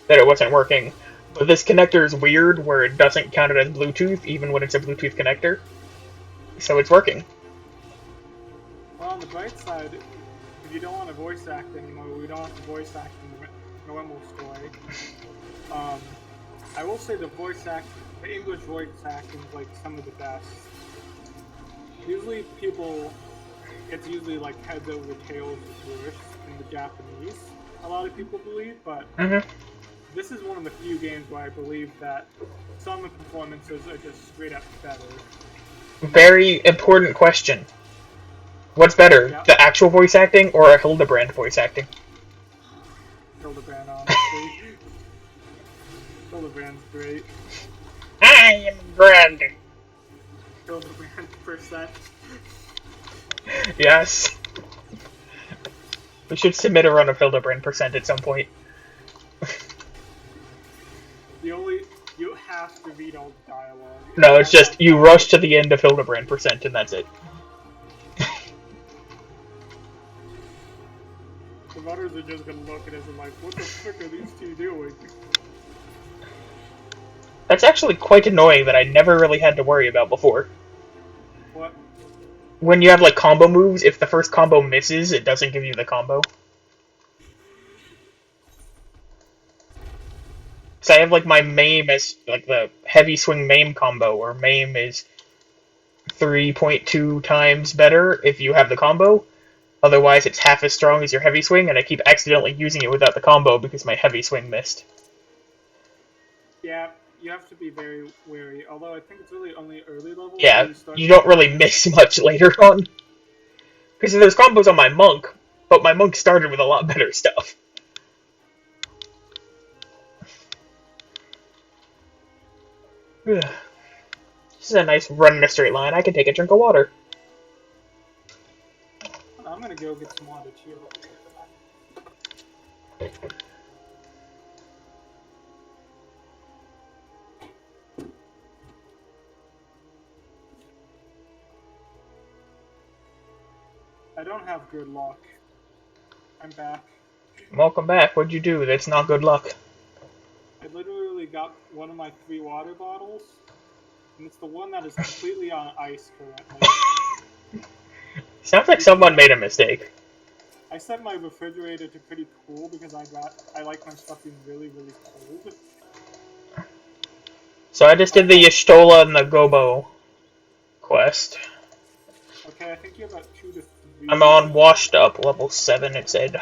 that it wasn't working. But this connector is weird, where it doesn't count it as Bluetooth, even when it's a Bluetooth connector. So it's working. Well, on the bright side, if you don't want to voice act anymore, we don't have to voice act in the normal story. I will say the English voice acting is like some of the best. Usually it's usually like heads over tails worse in the Japanese, a lot of people believe, but This is one of the few games where I believe that some of the performances are just straight up better. Very important question. What's better, Yeah. the actual voice acting or a Hildebrand voice acting? Hildebrand, honestly. Hildebrand's great. I am grand. Hildebrand percent. Yes. We should submit a run of Hildebrand percent at some point. You have to read all the dialogue. No, it's just you rush to the end of Hildebrand percent and that's it. The runners are just gonna look at us and like, what the frick are these two doing? That's actually quite annoying that I never really had to worry about before. What? When you have like combo moves, if the first combo misses, it doesn't give you the combo. So I have like my MAME as like the heavy swing MAME combo, where MAME is 3.2 times better if you have the combo. Otherwise, it's half as strong as your heavy swing, and I keep accidentally using it without the combo because my heavy swing missed. Yeah, you have to be very wary. Although I think it's really only early levels. Yeah, you don't really miss much later on. Because there's combos on my monk, but my monk started with a lot better stuff. This is a nice run in a straight line. I can take a drink of water. I'm gonna go get some water too. I don't have good luck. I'm back. Welcome back. What'd you do? That's not good luck. I literally got one of my 3 water bottles, and it's the one that is completely on ice currently. Sounds like someone made a mistake. I set my refrigerator to pretty cool because I like my stuff being really, really cold. So I just did the Y'shtola and the Gobo quest. Okay, I think you're about 2 to 3. I'm on washed up, level 7, it said.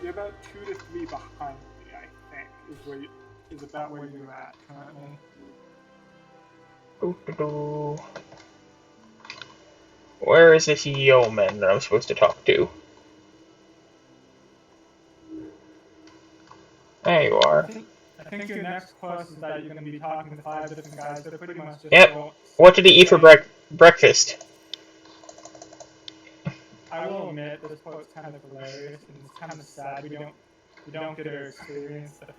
You're about 2 to 3 behind me, I think, is about where you're at currently. Doo-doo-doo. Where is this yeoman that I'm supposed to talk to? There you are. I think your next quest is that you're going to be talking to 5 different guys that pretty much just Yep. don't... What did he eat for breakfast? I will admit, this quote's kind of hilarious, and it's kind of sad we don't get to experience the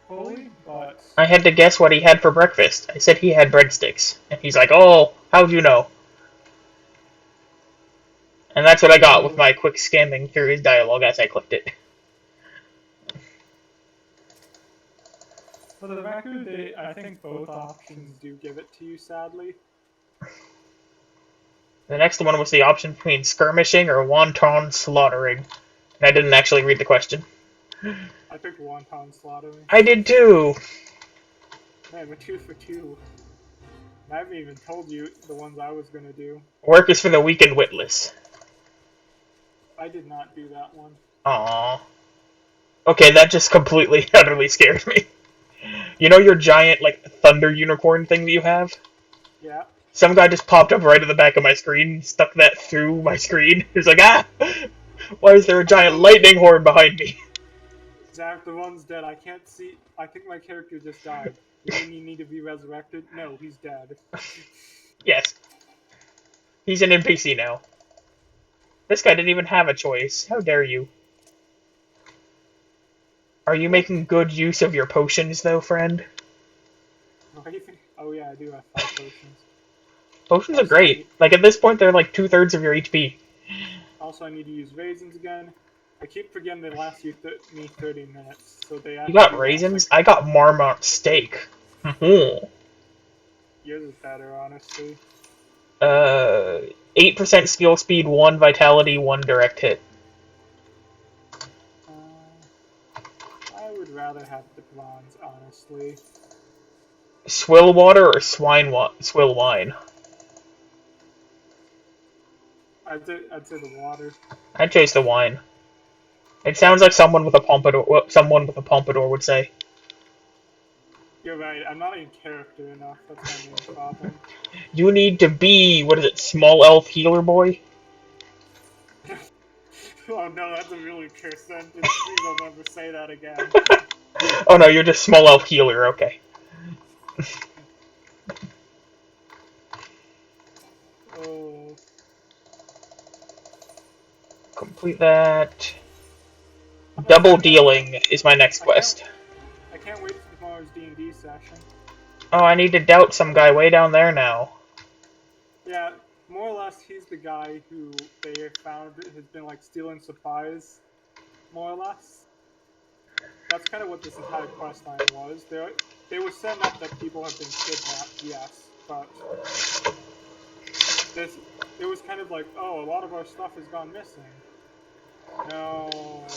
fully, but... I had to guess what he had for breakfast. I said he had breadsticks. And he's like, oh, how'd you know? And that's what I got with my quick scanning through his dialogue as I clicked it. For the record, I think both options do give it to you, sadly. The next one was the option between skirmishing or wanton slaughtering. And I didn't actually read the question. I picked wonton slaughtering. I did too! Man, we're 2 for 2. I haven't even told you the ones I was gonna do. Work is for the weak and witless. I did not do that one. Aww. Okay, that just completely, utterly scared me. You know your giant, like, thunder unicorn thing that you have? Yeah. Some guy just popped up right at the back of my screen, stuck that through my screen. He's like, ah! Why is there a giant lightning horn behind me? Zach, the one's dead. I can't see. I think my character just died. You mean you need to be resurrected? No, he's dead. Yes. He's an NPC now. This guy didn't even have a choice. How dare you? Are you making good use of your potions, though, friend? Oh yeah, I do have 5 potions. Potions are great. Like, at this point, they're like 2/3 of your HP. Also, I need to use raisins again. I keep forgetting they last me 30 minutes, so they You got raisins? I got Marmot steak. Yours is better, honestly. 8% skill speed, 1 vitality, 1 direct hit. I would rather have the bronze, honestly. Swill water or swill wine? I'd say the water. I'd chase the wine. It sounds like someone with a pompadour. What someone with a pompadour would say. You're right, I'm not in character enough. That's my main problem. You need to be, what is it, small elf healer boy? Oh no, that's a really cursed sentence. Please don't ever say that again. Oh no, you're just small elf healer, okay. Oh. Complete that. Oh, Double dealing is my next quest. I can't wait for tomorrow's D&D session. Oh, I need to doubt some guy way down there now. Yeah, more or less, he's the guy who they found has been like stealing supplies, more or less. That's kind of what this entire quest line was. They were setting up that people have been kidnapped, yes, but this it was kind of like, oh, a lot of our stuff has gone missing. No, don't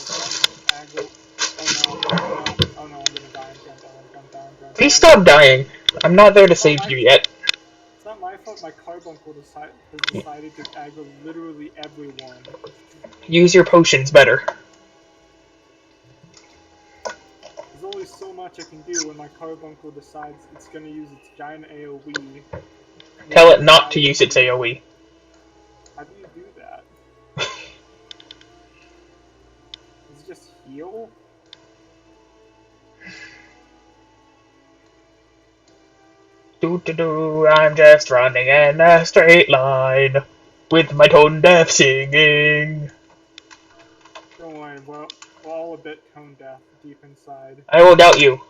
aggro. Oh no, oh no, I'm gonna die. I'm gonna die. I'm gonna die. I'm gonna die. Please stop dying. I'm not there to save you yet. It's not my fault. My carbuncle has decided to aggro literally everyone. Use your potions better. There's only so much I can do when my carbuncle decides it's gonna use its giant AoE. Tell it not to use its AoE. How do you do that? Does it just heal? I'm just running in a straight line with my tone deaf singing. Don't worry, we're all a bit tone deaf deep inside. I will doubt you.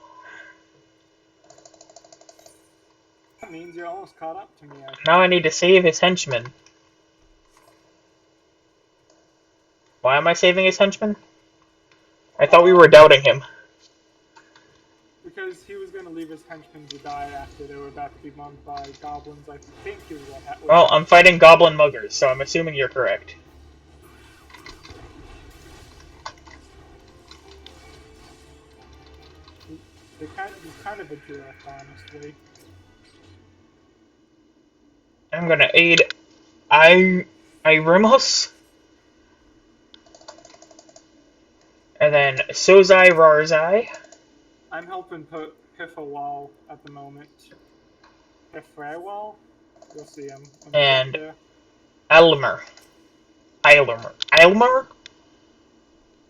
That means you're almost caught up to me. Now I need to save his henchman. Why am I saving his henchman? I thought we were doubting him. Because he was going to leave his henchmen to die after they were about to be mugged by goblins. I think is what happened. Well, I'm fighting goblin muggers, so I'm assuming you're correct. He's kind of a jerk, honestly. I'm gonna aid Irimos. And then Sozai Rarzai. I'm helping put Piffawal at the moment. Piffrawal? You'll see him. And Elmer. Elmer?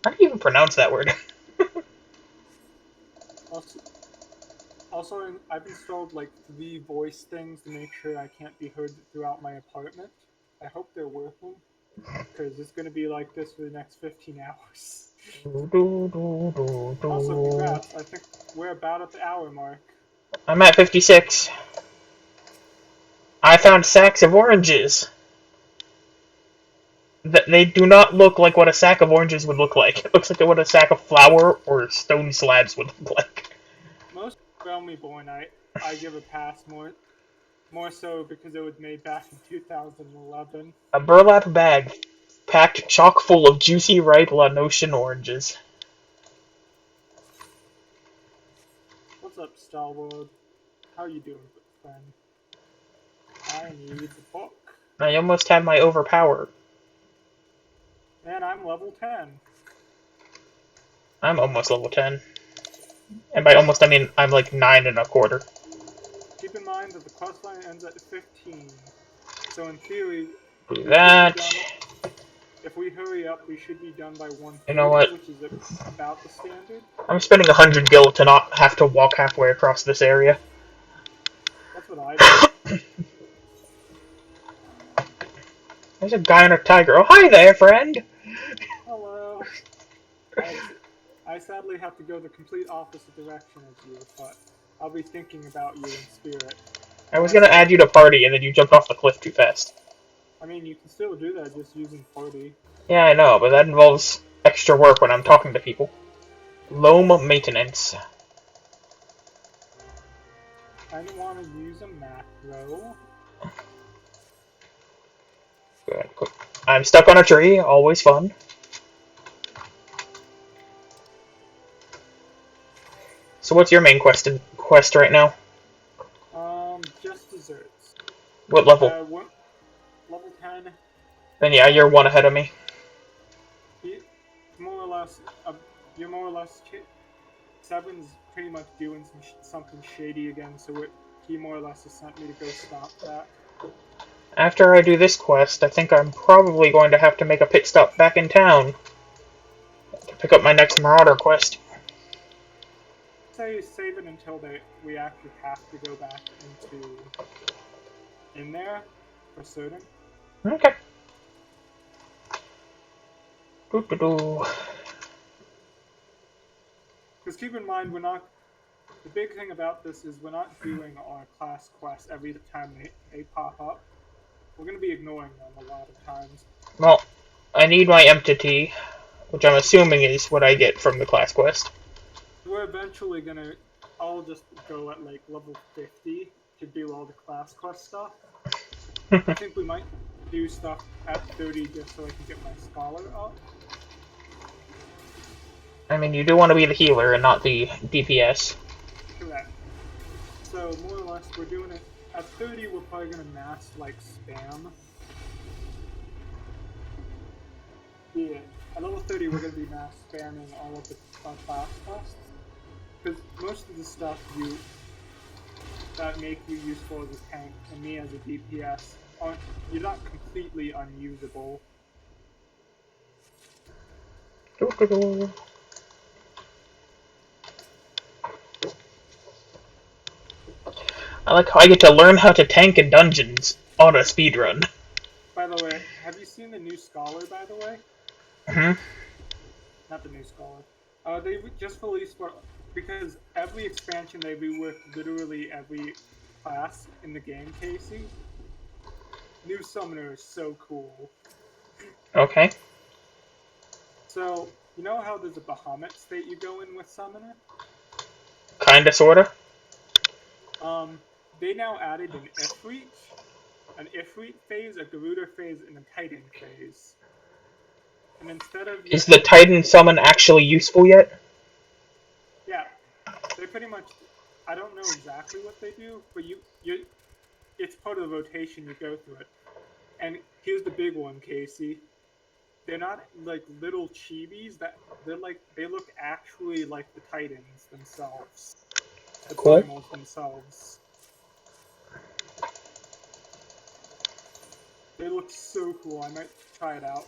How do you even pronounce that word? Also, I've installed like 3 voice things to make sure I can't be heard throughout my apartment. I hope they're working, because it's going to be like this for the next 15 hours. Also, congrats. I think we're about at the hour mark. I'm at 56. I found sacks of oranges. They do not look like what a sack of oranges would look like. It looks like what a sack of flour or stone slabs would look like. Most Realm Reborn, I give a pass more so because it was made back in 2011. A burlap bag packed chock full of juicy ripe La Notion oranges. What's up, Starwood? How you doing, friend? I need the book. I almost have my overpower. And I'm level 10. I'm almost level 10. And by almost, I mean I'm like 9 1/4. Keep in mind that the questline ends at 15. So in theory, Do that. if we hurry up, we should be done by 1:30, You know what? which is about the standard. I'm spending 100 gil to not have to walk halfway across this area. That's what I do. There's a guy on a tiger. Oh, hi there, friend! Hello. I sadly have to go the complete opposite direction as you, but I'll be thinking about you in spirit. I was gonna add you to party, and then you jumped off the cliff too fast. I mean, you can still do that just using party. Yeah, I know, but that involves extra work when I'm talking to people. Loam maintenance. I don't want to use a macro. Good. I'm stuck on a tree, always fun. So what's your main quest right now? Just desserts. What level? Level 10. Then yeah, you're 1 ahead of me. more or less, you're more or less. Seven's pretty much doing something shady again, so he more or less has sent me to go stop that. After I do this quest, I think I'm probably going to have to make a pit stop back in town to pick up my next Marauder quest. Say save it until we actually have to go back in there for certain. Okay. Doo-doo-doo. Because keep in mind, the big thing about this is we're not doing our class quests every time they pop up. We're going to be ignoring them a lot of times. Well, I need my entity, which I'm assuming is what I get from the class quest. We're eventually going to all just go at like level 50 to do all the class quest stuff. I think we might do stuff at 30 just so I can get my scholar up. I mean, you do want to be the healer and not the DPS. Correct. So, more or less, we're doing it. At 30, we're probably going to mass, like, spam. Yeah. At level 30, we're going to be mass spamming all of the class quests. Because most of the stuff that make you useful as a tank, and me as a DPS, you're not completely unusable. Doo-doo-doo. I like how I get to learn how to tank in dungeons on a speedrun. By the way, have you seen the new Scholar, by the way? Mm-hmm. Not the new Scholar. They just released because every expansion they reworked literally every class in the game, Casey. New Summoner is so cool. Okay. So, you know how there's a Bahamut state you go in with Summoner? Kinda, sorta. They now added an Ifrit phase, a Garuda phase, and a Titan phase. And instead of Is the Titan summon actually useful yet? yeah, they pretty much. I don't know exactly what they do, but it's part of the rotation. You go through it. And here's the big one, Casey. They're not like little chibis. They look actually like the Titans themselves, the Cool. primals themselves. They look so cool. I might try it out.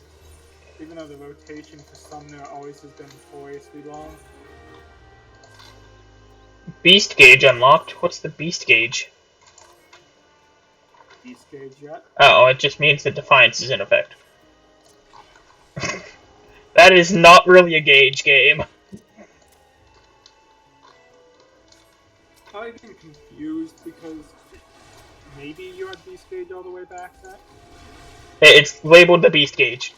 Even though the rotation for Summoner always has been notoriously long. Beast Gauge unlocked? What's the Beast Gauge? Beast Gauge yet. Oh, it just means that Defiance is in effect. That is not really a gauge game. Probably getting confused because maybe you had Beast Gauge all the way back then. It's labeled the Beast Gauge.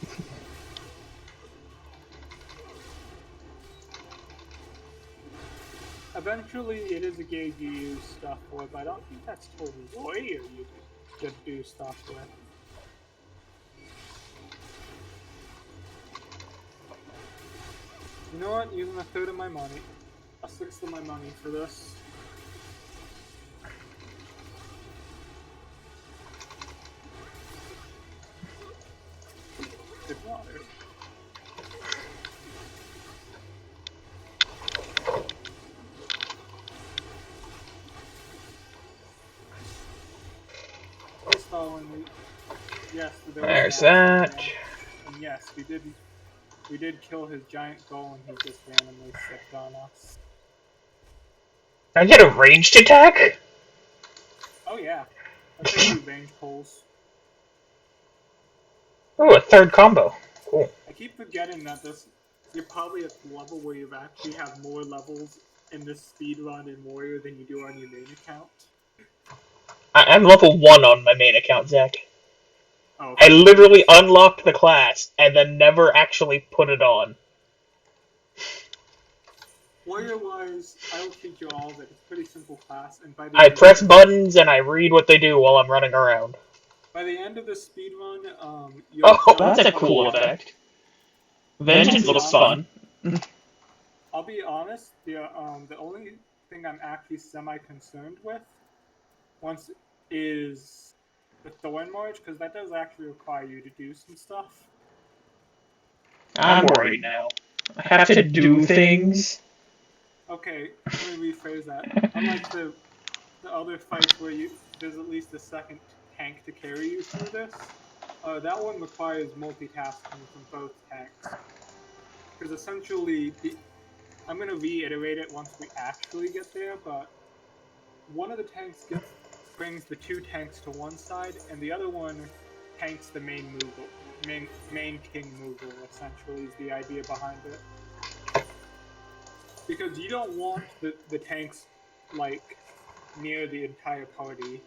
Eventually, it is a gauge you use stuff for, but I don't think that's totally where you should do stuff with. You know what? Using a third of my money, a sixth of my money for this. Good water. Just following me. Yes, There's that. And yes, we did kill his giant golem. He just randomly sicked on us. I get a ranged attack? Oh yeah, let's take 2 range pulls. Oh, a third combo. Cool. I keep forgetting that you're probably at the level where you actually have more levels in this speedrun in Warrior than you do on your main account. I'm level 1 on my main account, Zach. Oh, okay. I literally unlocked the class and then never actually put it on. Warrior-wise, I will teach you all that it's a pretty simple class, and by the I end press buttons and I read what they do while I'm running around. by the end of the speedrun, Oh, that's a cool effect. Vengeance looks fun. I'll be honest, the only thing I'm actually semi-concerned with is the Thorn March, because that does actually require you to do some stuff. I'm worried now. I have to do things. Okay, let me rephrase that. Unlike the other fights where there's at least a second tank to carry you through this, that one requires multitasking from both tanks. Because essentially, I'm going to reiterate it once we actually get there, but one of the tanks brings the two tanks to one side, and the other one tanks the main mover. Main king mover, essentially, is the idea behind it. Because you don't want the tanks, like, near the entire party.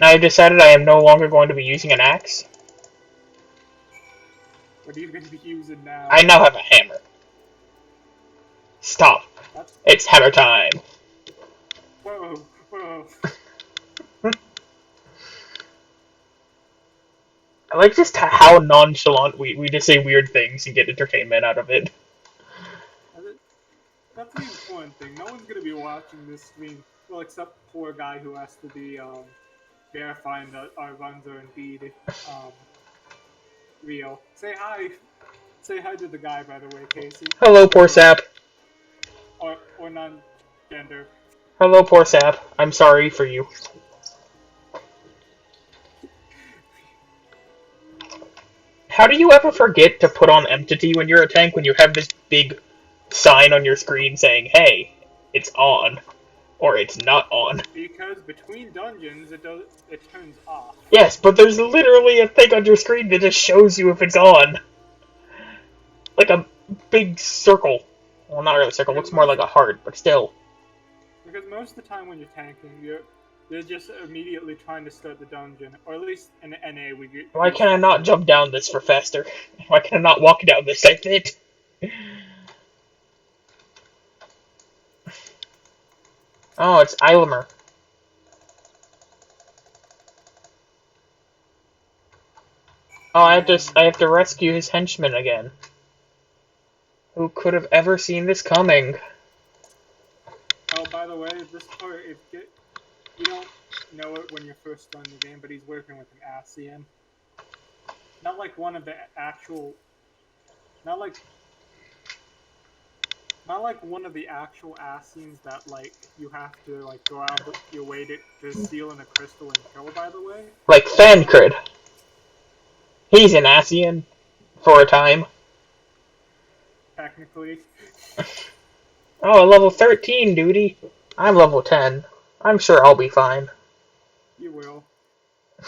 I've decided I am no longer going to be using an axe. What are you going to be using now? I now have a hammer. Stop. That's... It's hammer time. Whoa, whoa. I like just how nonchalant we just say weird things and get entertainment out of it. That's the important thing. No one's going to be watching this stream. Well, except poor guy who has to be verifying that our runs are indeed real. Say hi. Say hi to the guy, by the way, Casey. Hello, poor sap. Or non-gender. Hello, poor sap. I'm sorry for you. How do you ever forget to put on empty when you're a tank when you have this big sign on your screen saying, hey, it's on, or it's not on? Because between dungeons, it turns off. Yes, but there's literally a thing on your screen that just shows you if it's on. Like a big circle. Well, not really a circle, looks more like a heart, but still. Because most of the time when you're tanking, you're just immediately trying to start the dungeon, or at least in NA we get. Why can I not jump down this for faster? Why can I not walk down this like that? Oh, it's Eilimer. Oh, I have to rescue his henchman again. Who could have ever seen this coming? Oh, by the way, this part, you don't know it when you're first starting the game, but he's working with an Asian. Not like one of the actual... Not like one of the actual Asians that, like, you have to, like, go out your way to steal in a crystal and kill, by the way. Like Fancred. He's an Asian. For a time. Technically. Oh, level 13, duty. I'm level 10. I'm sure I'll be fine. You will.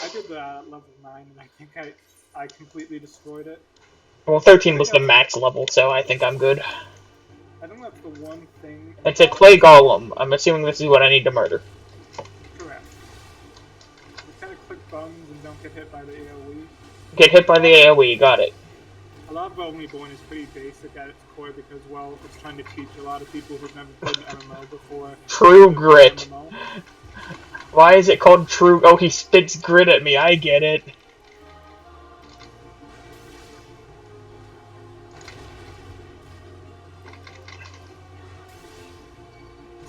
I did that at level 9, and I think I completely destroyed it. Well, 13 was the max level, so I think I'm good. I think that's the one thing... It's a clay golem. I'm assuming this is what I need to murder. Correct. Just kind of click buttons and don't get hit by the AoE. Get hit by the AoE, got it. A lot of Only Born is pretty basic at its core because, well, it's trying to teach a lot of people who've never played an MMO before. True grit. Why is it called true? Oh, he spits grit at me. I get it.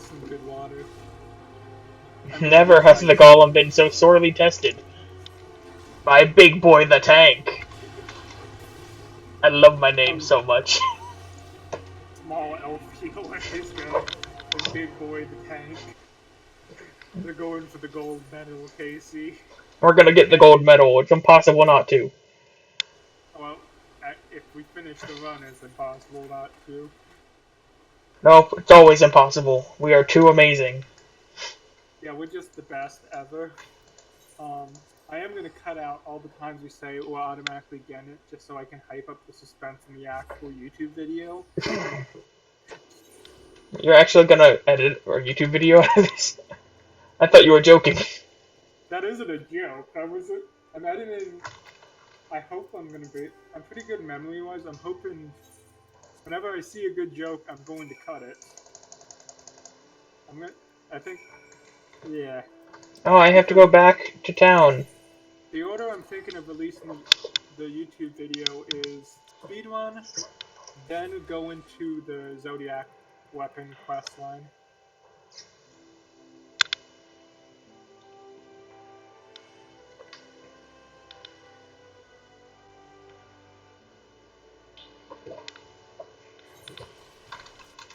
Some good water. Never has the golem been so sorely tested. By Big Boy the Tank. I love my name so much. Small elf healer is go. And Big Boy the Tank. They're going for the gold medal, Casey. We're gonna get the gold medal. It's impossible not to. Well, if we finish the run, it's impossible not to. Nope, it's always impossible. We are too amazing. Yeah, we're just the best ever. I am going to cut out all the times we say we'll automatically get it, just so I can hype up the suspense in the actual YouTube video. You're actually gonna edit our YouTube video out of this? I thought you were joking. That isn't a joke. I'm editing... I hope I'm going to be... I'm pretty good memory-wise. I'm hoping... Whenever I see a good joke, I'm going to cut it. I think... Yeah. Oh, I have to go back to town. The order I'm thinking of releasing the YouTube video is speedrun, then go into the Zodiac weapon quest line.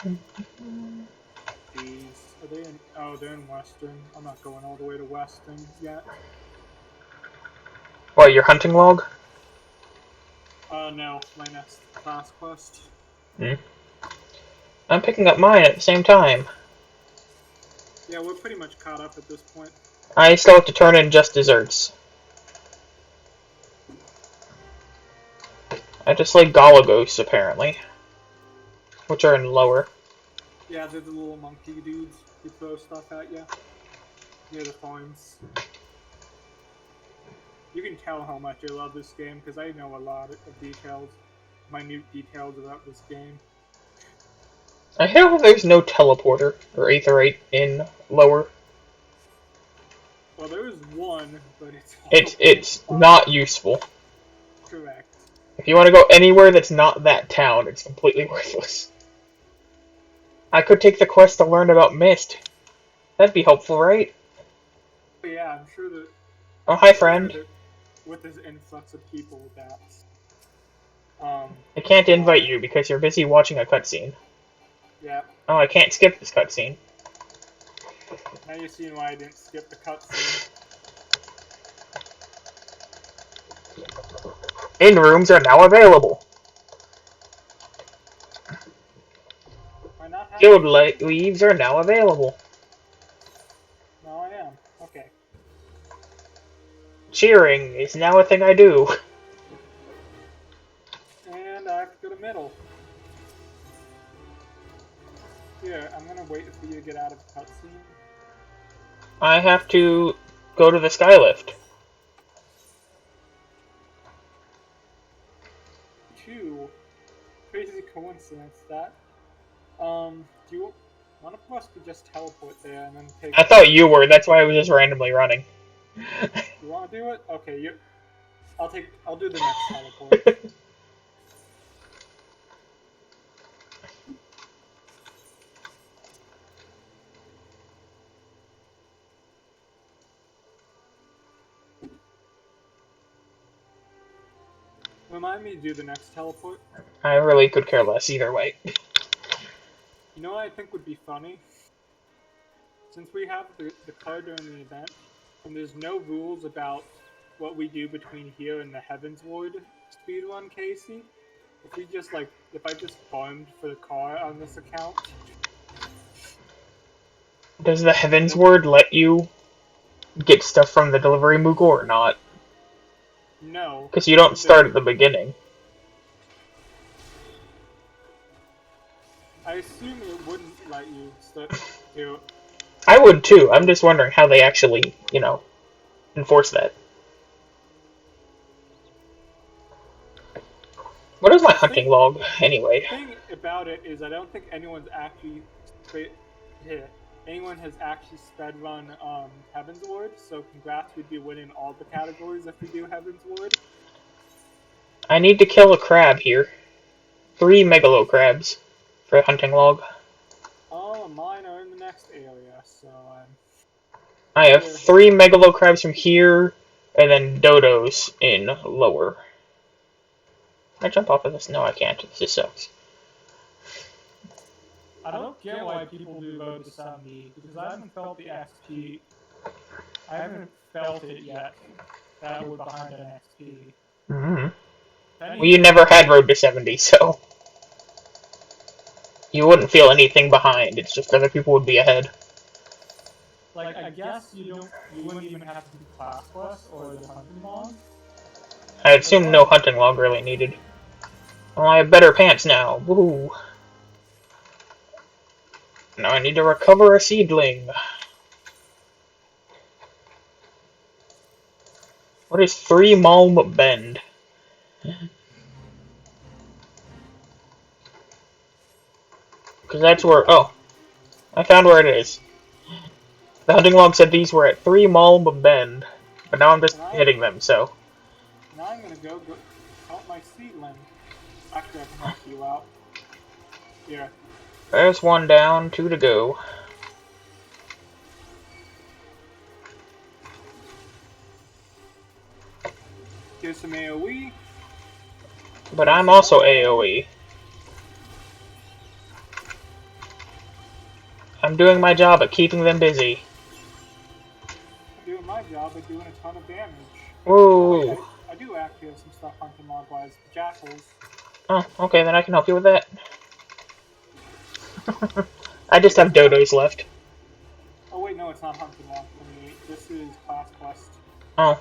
These are they in? Oh, they're in Western. I'm not going all the way to Western yet. What, your hunting log? No, my next class quest. Hmm. I'm picking up mine at the same time. Yeah, we're pretty much caught up at this point. I still have to turn in just desserts. I just like Golagos, apparently. Which are in lower. Yeah, they're the little monkey dudes who throw stuff at you near the farms. You can tell how much I love this game because I know a lot of details, minute details about this game. I hear there's no teleporter or aetherite in lower. Well, there is one, but It's not useful. correct. If you want to go anywhere that's not that town, it's completely worthless. I could take the quest to learn about Mist. That'd be helpful, right? But yeah, I'm sure that. Oh, hi, friend. Sure that with this influx of people, that I can't invite you because you're busy watching a cutscene. Yeah. Oh, I can't skip this cutscene. Now you've seen why I didn't skip the cutscene. Inn rooms are now available. Am I not happy? Guild leaves are now available. No, I am. Okay. Cheering is now a thing I do. And I have to go to middle. Here, I'm gonna wait for you to get out of the cutscene. I have to go to the skylift. Two. Crazy coincidence that. Do you one of us could just teleport there and then take? I thought you were. That's why I was just randomly running. You want to do it? Okay, I'll do the next teleport. Remind me to do the next teleport. I really could care less either way. You know what I think would be funny? Since we have the card during the event, and there's no rules about what we do between here and the Heaven's Ward speedrun, Casey, if I just farmed for the car on this account. Does the Heavens Word let you get stuff from the delivery Moogle or not? No. Because you don't start at the beginning. I assume it wouldn't let you start to. I would too. I'm just wondering how they actually, enforce that. What is my hunting log, anyway? The thing about it is I don't think anyone's actually anyone has actually sped run Heaven's Ward, so congrats, we'd be winning all the categories if we do Heaven's Ward. I need to kill a crab here. 3 megalo crabs for a hunting log. Oh, mine are in the next area, so I have 3 megalo crabs from here, and then dodos in lower. Can I jump off of this? No, I can't. This just sucks. I don't get why people do load to 70, because I haven't felt the XP. I haven't felt it yet. That we're behind an XP. Mm-hmm. Well, you never had Road to 70, so you wouldn't feel anything behind. It's just other people would be ahead. Like, I guess you wouldn't even have to do class quests or the hunting log. I assume no hunting log really needed. Well, I have better pants now. Woohoo! Now I need to recover a seedling. What is 3 Malm Bend? Because that's where... Oh. I found where it is. The hunting log said these were at 3 Malm Bend. But now I'm just hitting them, so... Now I'm gonna go help my seedling. Actually, I can help you out. Here. There's 1 down, 2 to go. Here's some AoE. But I'm also AoE. I'm doing my job at keeping them busy. I'm doing my job at doing a ton of damage. Oh wait, Whoa. I do actually have some stuff hunting mod-wise. Jackals. Oh, okay, then I can help you with that. I just Wait, have isn't that... dodos left. Oh wait, no, it's not hunting mod for me. This is class quest. Oh.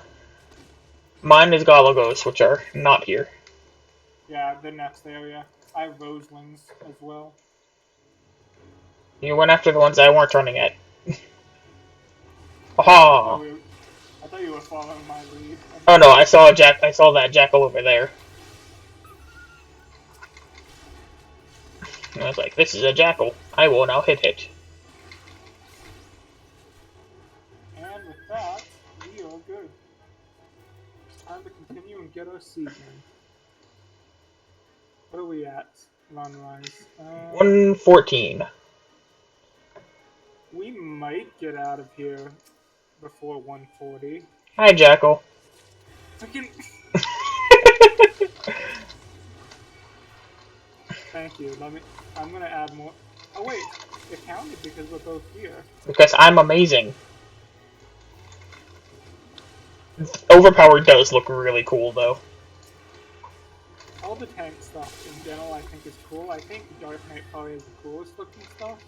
Mine is Galagos, which are not here. Yeah, the next area. I have Roselings as well. You went after the ones I weren't running at. Oh yeah, Aha! I thought you were following my lead. Oh no, I saw that jackal over there. And I was like, this is a jackal. I will now hit it. And with that, we are good. Time to continue and get our seed in. What are we at? Run-wise. 114. We might get out of here before 140. Hi, jackal. Freaking... Thank you. I'm gonna add more... Oh wait, it counted because we're both here. Because I'm amazing. Overpowered does look really cool, though. All the tank stuff in general I think is cool. I think Dark Knight probably has the coolest looking stuff.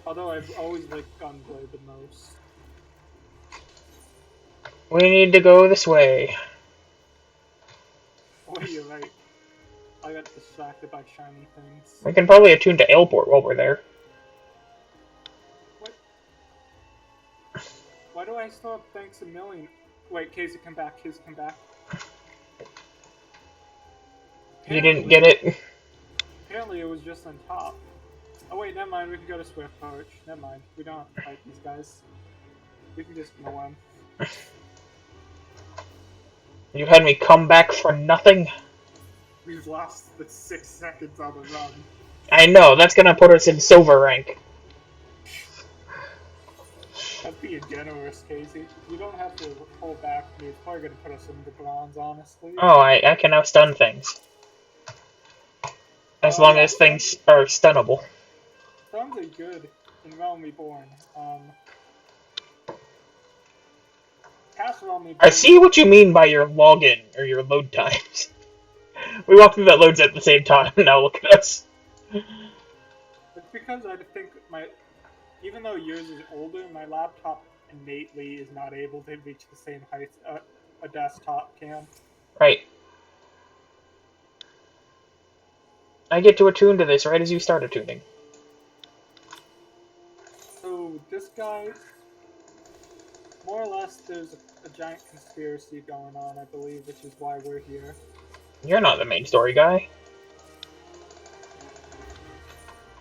Although I've always liked Gunblade the most. We need to go this way. Oh, you're right. I got distracted by shiny things. We can probably attune to Ailport while we're there. What? Why do I still have thanks a million? Wait, Casey, come back. Casey, come back. You didn't get it? Apparently it was just on top. Oh wait, never mind. We can go to Swift Perch. Never mind. We don't have to fight these guys. We can just ignore them. You had me come back for nothing? We've lost the 6 seconds on the run. I know, that's gonna put us in silver rank. That's being generous, Casey. You don't have to hold back me. It's probably going to put us into bronze, honestly. Oh, I can now stun things. As long Yeah, as things are stunnable. stuns are good in Realm Reborn. Past Realm Reborn... I see what you mean by your login, or your load times. We walked through that loads at the same time, now look at us. It's because I think even though yours is older, my laptop innately is not able to reach the same height a desktop can. Right. I get to attune to this right as you start attuning. So this guy, more or less, there's a giant conspiracy going on, I believe, which is why we're here. You're not the main story guy.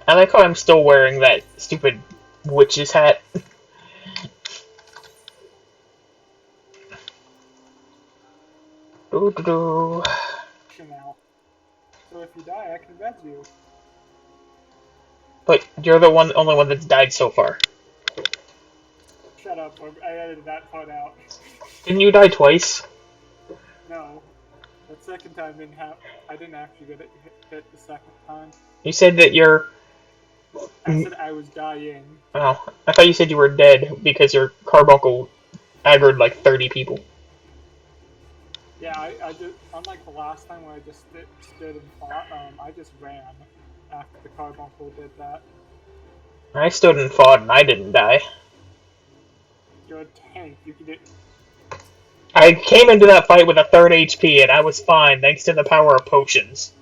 I like how I'm still wearing that stupid witch's hat. Doo-doo-doo. Now. So if you die, I can res you. But you're the only one that's died so far. Shut up, I edited that part out. Didn't you die twice? No. The second time I didn't actually get it hit the second time. You said that you're... I said I was dying. Oh, I thought you said you were dead because your carbuncle aggroed like 30 people. Yeah, I just, unlike the last time where I just stood and fought, I just ran after the carbuncle did that. I stood and fought and I didn't die. You're a tank, you can do... I came into that fight with a 3rd HP and I was fine thanks to the power of potions.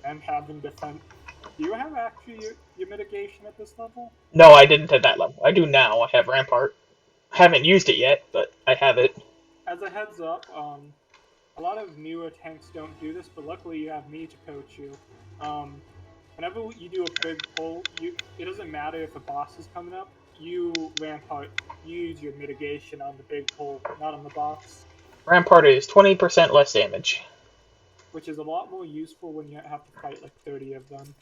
And having defense... Do you have actually your mitigation at this level? No, I didn't at that level. I do now. I have Rampart. I haven't used it yet, but I have it. As a heads up, a lot of newer tanks don't do this, but luckily you have me to coach you. Whenever you do a big pull, it doesn't matter if a boss is coming up, you Rampart, you use your mitigation on the big pull, not on the boss. Rampart is 20% less damage. Which is a lot more useful when you have to fight like 30 of them.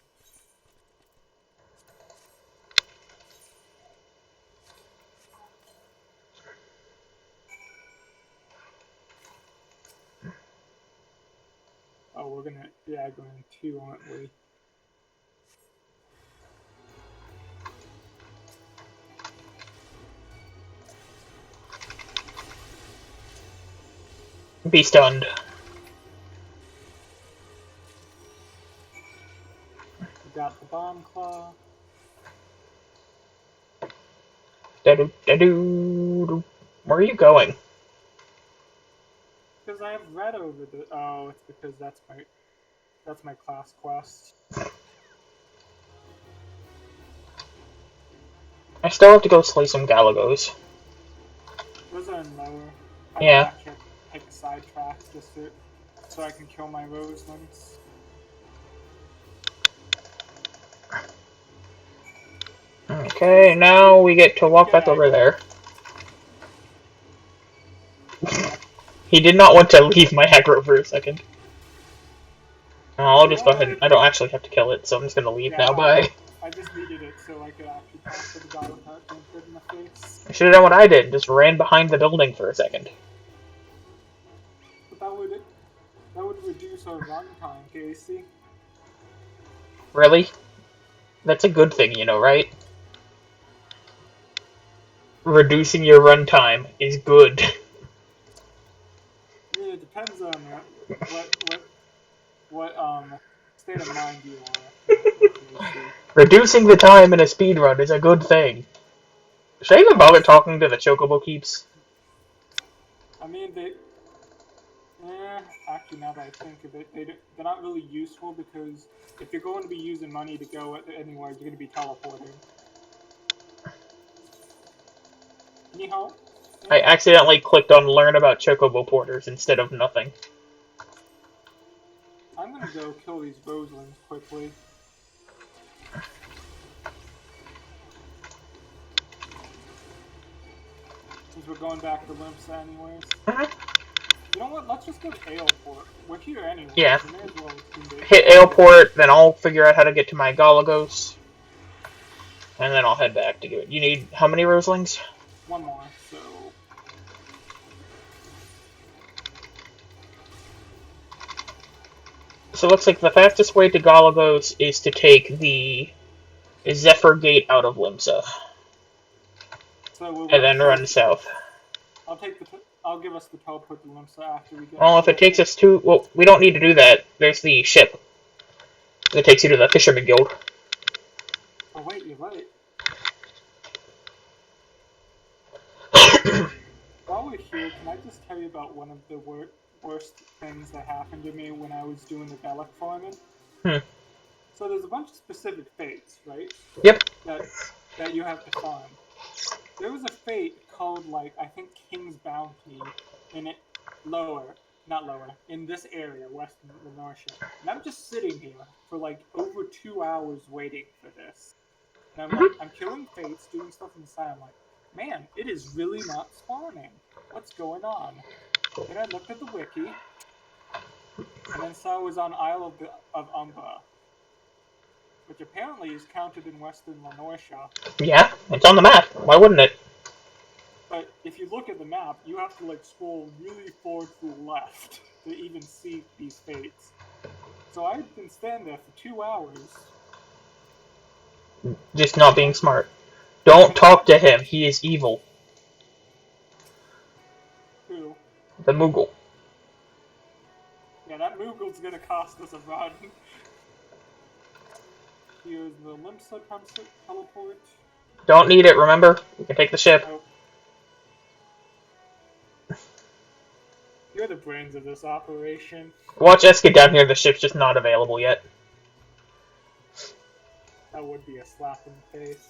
Oh, we're gonna, yeah, going 2, aren't we? Be stunned. We got the bomb claw. Da-do, da-do. Where are you going? Because I have red over the. Oh, it's because that's my class quest. I still have to go slay some Galagos. Those are in lower. I might Yeah. actually have to take a side track just so I can kill my Roselands. Okay, now we get to walk back Okay. over there. Yep. He did not want to leave my aggro for a second. I'll You just know go what ahead and... I don't actually have to kill it, so I'm just gonna leave now, bye. I just needed it so I could actually talk to the guy without getting hit in the face. I should have done what I did, just ran behind the building for a second. But that would reduce our runtime, Casey. Really? That's a good thing, you know, right? Reducing your runtime is good. I mean, it depends on what state of mind you are in, Casey. Reducing the time in a speedrun is a good thing. Should I even bother talking to the Chocobo Keeps? I mean, actually, now that I think of it, they're not really useful because if you're going to be using money to go anywhere, you're going to be teleporting. Any help? I accidentally clicked on Learn About Chocobo Porters instead of nothing. I'm going to go kill these Roselands quickly. Since we're going back to Limsa anyways. You know what? Let's just go to Aleport. We're here anyway. Yeah. So may as well Hit Aleport, then I'll figure out how to get to my Galagos. And then I'll head back to do it. You need how many Roselings? One more, so... So it looks like the fastest way to Galagos is to take the Zephyr Gate out of Limsa. So and then run south. I'll give us the teleport to Limsa after we get... Well, if it takes us to... Well, we don't need to do that. There's the ship that takes you to the Fisherman Guild. Oh wait, you're right. While we're here, can I just tell you about one of the worst things that happened to me when I was doing the relic farming? So there's a bunch of specific fates, right? Yep. That you have to farm. There was a fate called, like, I think King's Bounty in this area, western Lenortia. And I'm just sitting here for like over 2 hours waiting for this. And I'm like, I'm killing fates, doing stuff on the side. I'm like, man, it is really not spawning. What's going on? Then I looked at the wiki, and then saw it was on Isle of Umba, which apparently is counted in western Lenortia. Yeah, it's on the map. Why wouldn't it? But if you look at the map, you have to like scroll really far to the left to even see these fates. So I've been standing there for 2 hours. Just not being smart. Don't talk to him. He is evil. Who? The Moogle. Yeah, that Moogle's gonna cost us a run. Here's the Limsa teleport. Don't need it, remember? We can take the ship. Oh. You're the brains of this operation. Watch us get down here, the ship's just not available yet. That would be a slap in the face.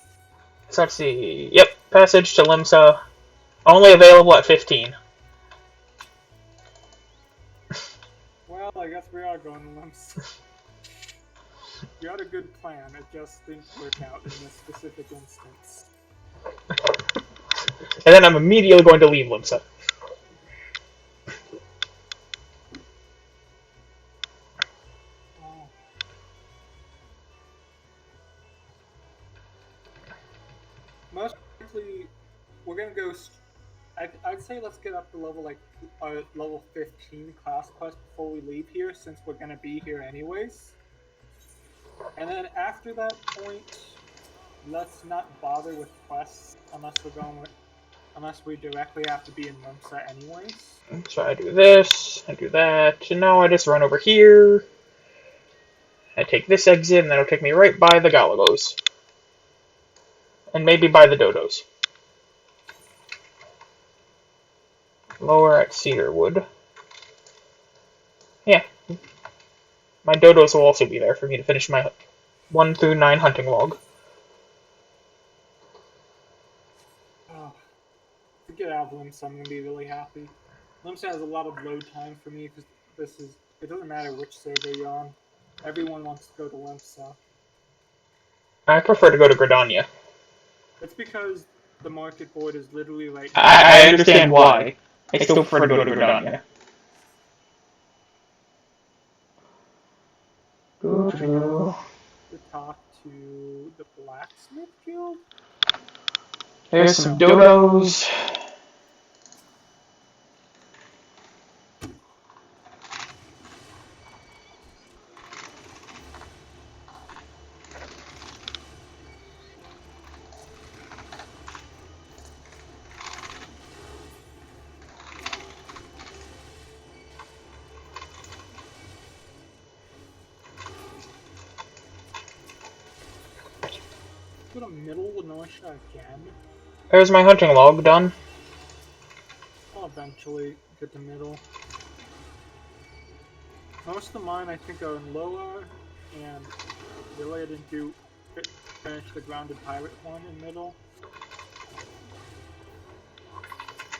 So let's see. Yep, passage to Limsa. Only available at 15. Well, I guess we are going to Limsa. You had a good plan, it just didn't work out in this specific instance. And then I'm immediately going to leave Limsa. Most likely, we're gonna go. I'd say let's get up to level 15 class quest before we leave here, since we're gonna be here anyways. And then after that point, let's not bother with quests unless we're going Unless we directly have to be in Limsa anyways. So I do this, I do that, and now I just run over here. I take this exit, and that'll take me right by the Galagos. And maybe by the Dodos. Lower at Cedarwood. Yeah. My Dodos will also be there for me to finish my 1 through 9 hunting log. Oh, to get out of Limsa, I'm going to be really happy. Limsa has a lot of load time for me because it doesn't matter which server you're on. Everyone wants to go to Limsa. I prefer to go to Gridania. It's because the market board is literally right now. I understand why. I still prefer to go to Gridania. To talk to the blacksmith guild? There's some Dodos. Go to Middle Lenosha again? There's my hunting log done. I'll eventually get to Middle. Most of mine, I think, are in Lower, and really I didn't finish the Grounded Pirate one in Middle.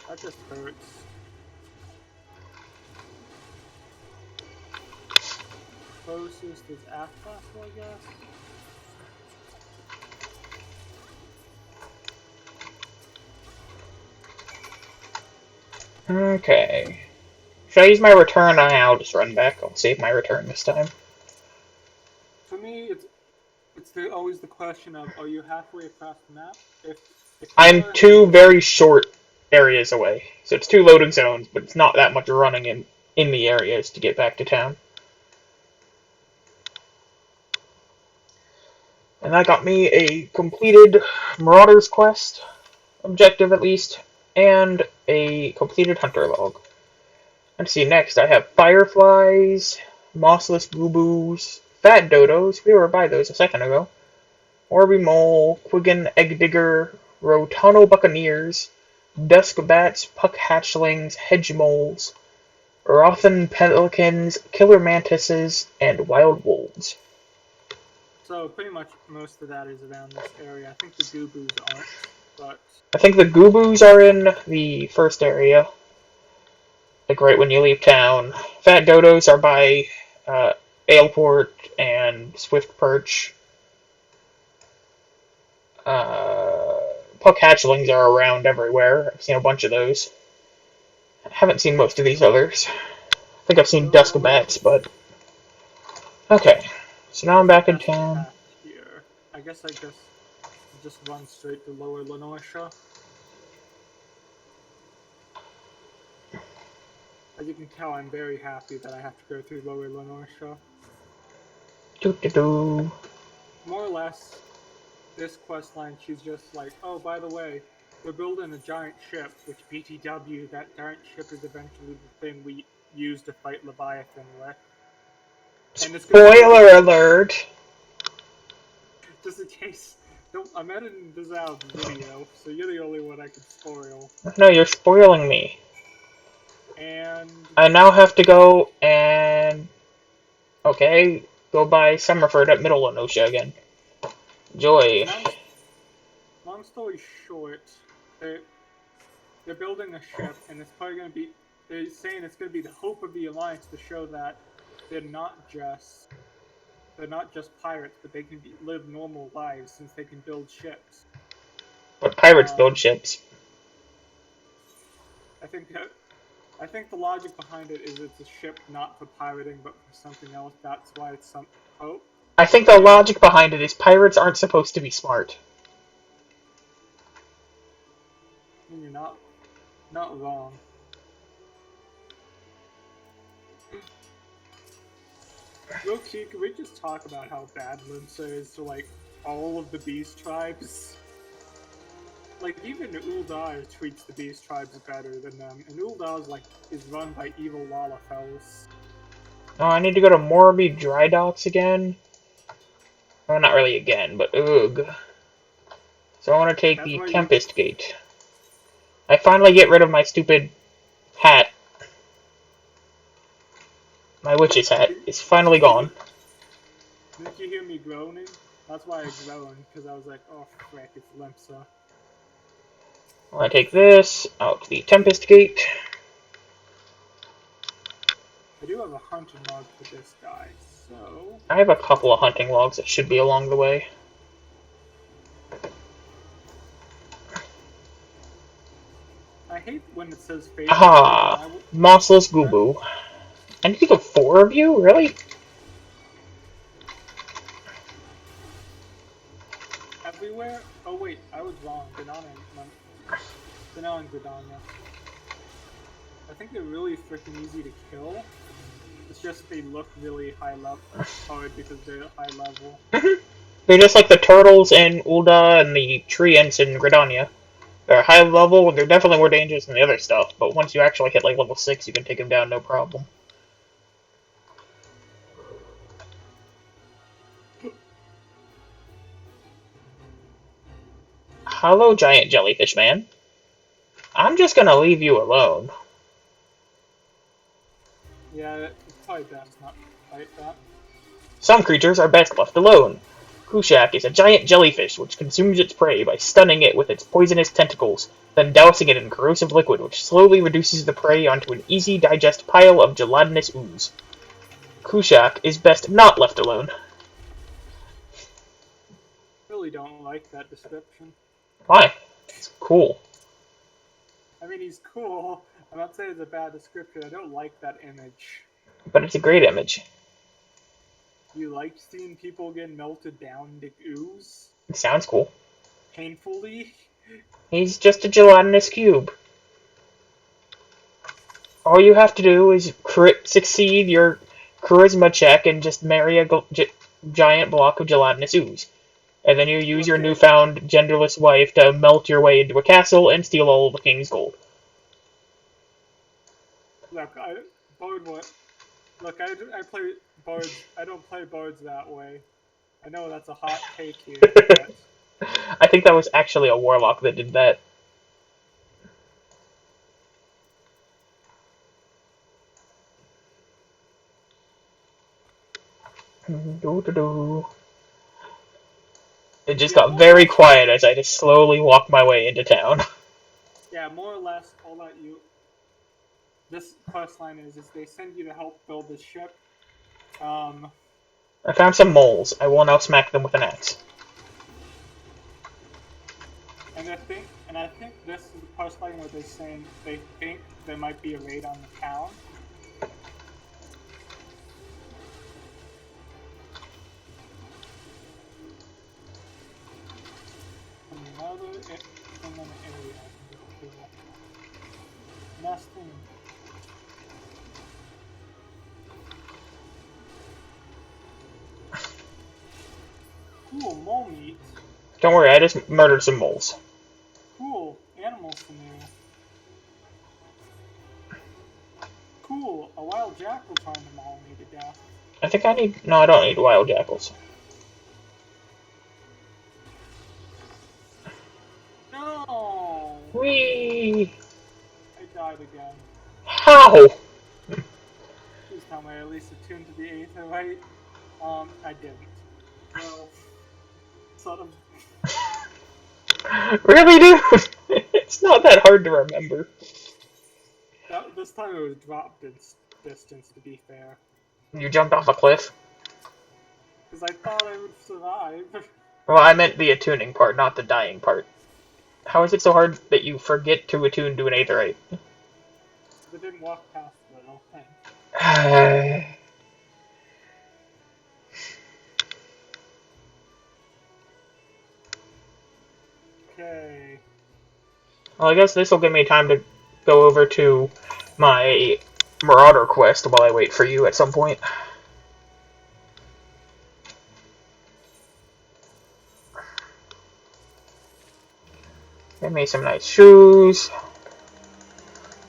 That just hurts. Closest is Athcastle, I guess. Okay. Should I use my return? I'll just run back. I'll save my return this time. For me, it's always the question of, are you halfway across the map? If I'm 2 very short areas away. So it's 2 loading zones, but it's not that much running in the areas to get back to town. And that got me a completed Marauder's Quest, objective at least, and a completed Hunter log. Let's see, next I have Fireflies, Mossless Boo-Boos, Fat Dodos, we were by those a second ago, Orby Mole, Quiggin Egg Digger, Rotano Buccaneers, Dusk Bats, Puck Hatchlings, Hedge Moles, Rothan Pelicans, Killer Mantises, and Wild Wolves. So pretty much most of that is around this area. I think the Gooboos aren't, but I think the Gooboos are in the first area, like right when you leave town. Fat Dodos are by Aleport and Swift Perch. Puck Hatchlings are around everywhere. I've seen a bunch of those. I haven't seen most of these others. I think I've seen Dusk Bats, but... Okay, so now I'm back in town. Here. I guess I just run straight to Lower Lenosha. As you can tell, I'm very happy that I have to go through Lower Lenosha. Doo-doo-doo. More or less, this quest line, she's just like, oh, by the way, we're building a giant ship, which BTW, that giant ship is eventually the thing we use to fight Leviathan with. And it's Spoiler alert! Just in case, I'm editing this out of the video, so you're the only one I can spoil. No, you're spoiling me. And I now have to go and... Okay, go by Summerford at Middle Lenosha again. Joy. Long story short, they're building a ship, and it's probably going to be... They're saying it's going to be the hope of the Alliance to show that they're not just pirates, but they can live normal lives since they can build ships. But pirates build ships. I think the logic behind it is it's a ship not for pirating, but for something else. That's why it's some hope. I think the logic behind it is pirates aren't supposed to be smart. I mean, you're not wrong. Real key, can we just talk about how bad Limsa is to, like, all of the beast tribes? like even Uldar treats the beast tribes better than them, and Uldar's like is run by evil Lalafels. Oh, I need to go to Morby Dry Docks again. Well, not really again, but ugh. So I want to take That's the why Tempest Gate. I finally get rid of my stupid hat. My witch's hat is finally gone. Didn't you hear me groaning? That's why I groaned, because I was like, oh frick, it's Limsa. I want to take this out to the Tempest Gate. I do have a hunting log for this guy, so... I have a couple of hunting logs that should be along the way. I hate when it says favorite. Ah, Mossless Gooboo. I need to go 4 of you? Really? Everywhere? Oh wait, I was wrong. Banana and Gridania. I think they're really freaking easy to kill. It's just they look really hard because they're high level. They're just like the turtles in Ulda and the tree ants in Gridania. They're high level, they're definitely more dangerous than the other stuff, but once you actually hit like level 6, you can take them down no problem. Hello, giant jellyfish man. I'm just gonna leave you alone. Yeah, it's probably best not to fight that. Some creatures are best left alone. Kushak is a giant jellyfish which consumes its prey by stunning it with its poisonous tentacles, then dousing it in corrosive liquid which slowly reduces the prey onto an easy-digest pile of gelatinous ooze. Kushak is best not left alone. Really don't like that description. Why? It's cool. I mean, he's cool. I'm not saying it's a bad description. I don't like that image. But it's a great image. You like seeing people get melted down into ooze? It sounds cool. Painfully? He's just a gelatinous cube. All you have to do is succeed your charisma check and just marry a giant block of gelatinous ooze. And then you use your newfound genderless wife to melt your way into a castle and steal all of the king's gold. Look, I play bards. I don't play bards that way. I know that's a hot take here, but I think that was actually a warlock that did that. It just got very quiet as I just slowly walked my way into town. Yeah, more or less, all that this quest line is they send you to help build this ship. I found some moles. I will now smack them with an axe. And I think this is the quest line where they're saying they think there might be a raid on the town. Another area. Nesting. Cool, mole meat. Don't worry, I just murdered some moles. Cool, animal scenario. Cool, a wild jackal trying to maul me to death. I think I need... No, I don't need wild jackals. No! Whee! I died again. How? Please tell me I at least attuned to the Aether, right? I didn't. Well, sort of. Really, dude? It's not that hard to remember. This time it was drop distance, to be fair. You jumped off a cliff? Because I thought I would survive. Well, I meant the attuning part, not the dying part. How is it so hard that you forget to attune to an aetherite? I didn't walk past the little thing. Okay. Well, I guess this will give me time to go over to my Marauder quest while I wait for you at some point. Give me some nice shoes.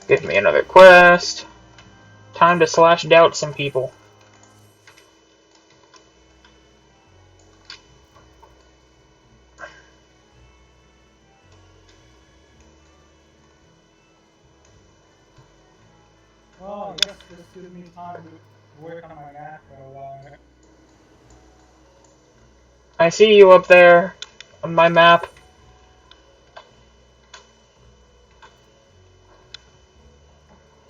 Give me another quest. Time to slash doubt some people. Well, I guess this gives me time to work on my macro while I'm... I see you up there on my map.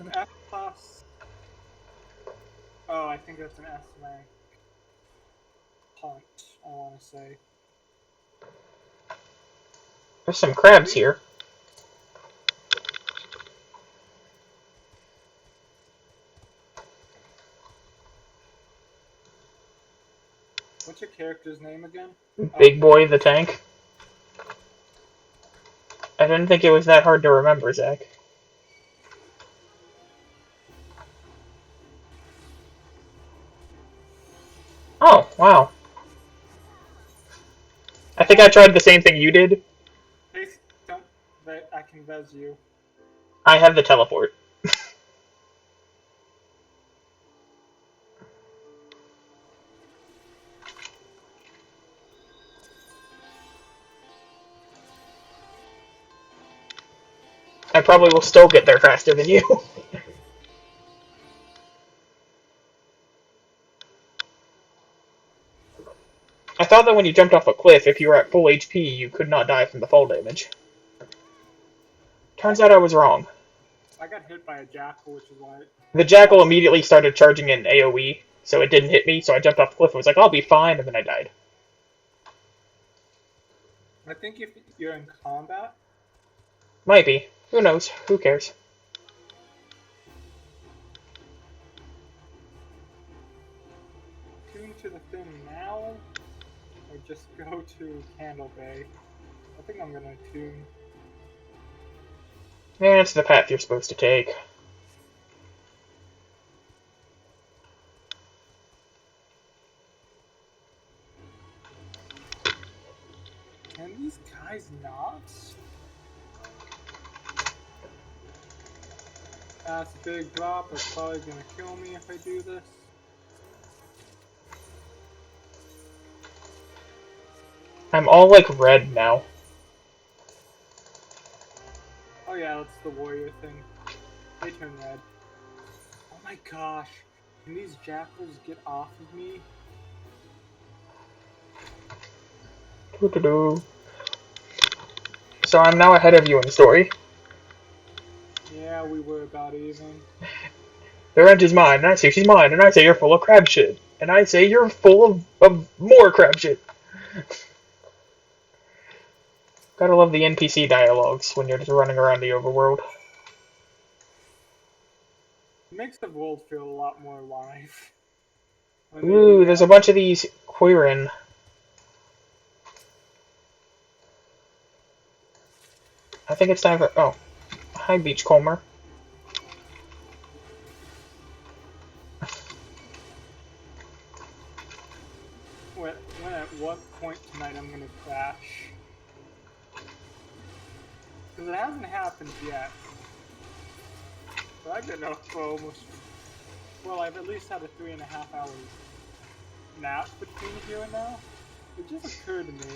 An S plus... Oh, I think that's an S rank hunt, I want to say. There's some crabs here. What's your character's name again? Big Boy the Tank. I didn't think it was that hard to remember, Zach. Oh, wow. I think I tried the same thing you did. Please don't... I can res you. I have the teleport. I probably will still get there faster than you. I thought that when you jumped off a cliff, if you were at full HP, you could not die from the fall damage. Turns out I was wrong. I got hit by a jackal, which is why... The jackal immediately started charging in AoE, so it didn't hit me, so I jumped off the cliff and was like, I'll be fine, and then I died. I think if you're in combat... Might be. Who knows? Who cares? Tune to the thing now, or just go to Candle Bay. I think I'm gonna tune. Yeah, it's the path you're supposed to take. Can these guys not? That's a big drop. It's probably gonna kill me if I do this. I'm all like red now. Oh yeah, that's the warrior thing. They turn red. Oh my gosh. Can these jackals get off of me? Doo-doo-doo. So I'm now ahead of you in the story. Yeah, we were about even. The rent is mine, and I say she's mine, and I say you're full of crab shit. And I say you're full of more crab shit. Gotta love the NPC dialogues when you're just running around the overworld. It makes the world feel a lot more alive. Ooh, there's a bunch of these Quirin. I think it's time for... Oh. Hi, Beachcomber. When at what point tonight I'm gonna crash? Because it hasn't happened yet. But I've been up for almost... Well, I've at least had a 3.5 hours nap between here and now. It just occurred to me,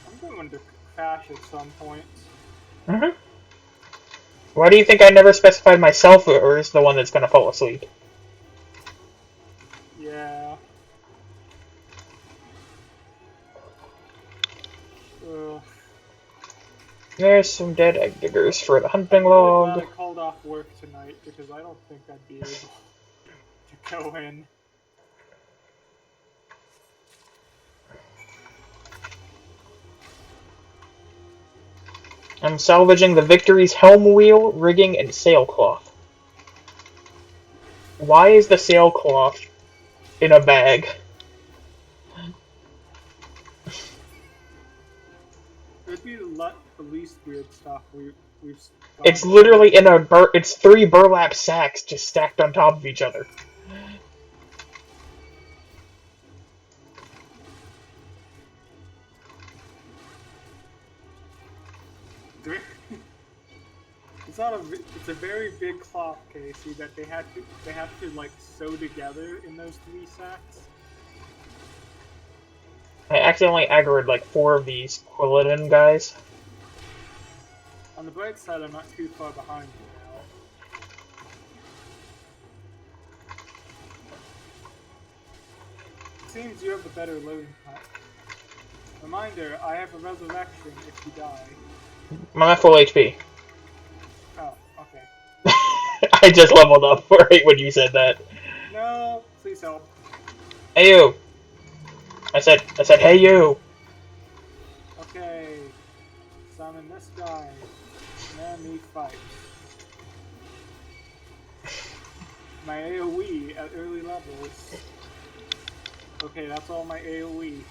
I'm going to crash at some point. Mm-hmm. Why do you think I never specified myself or is the one that's gonna fall asleep? Yeah. Ugh. There's some dead egg diggers for the hunting I'm really log. glad I called off work tonight because I don't think I'd be able to go in. I'm salvaging the Victory's helm wheel, rigging, and sailcloth. Why is the sailcloth in a bag? It would be the least weird stuff we've It's gone literally in a it's 3 burlap sacks just stacked on top of each other. It's not a. It's a very big cloth, Casey, that they have to like sew together in those 3 sacks. I accidentally aggroed like 4 of these Quilladin guys. On the bright side, I'm not too far behind you now. Seems you have a better loading time. Reminder, I have a resurrection if you die. I'm at full HP. Oh, okay. I just leveled up right when you said that. No, please help. Hey you! I said, hey you! Okay. Summon this guy. Let me fight. My AoE at early levels. Okay, that's all my AoE.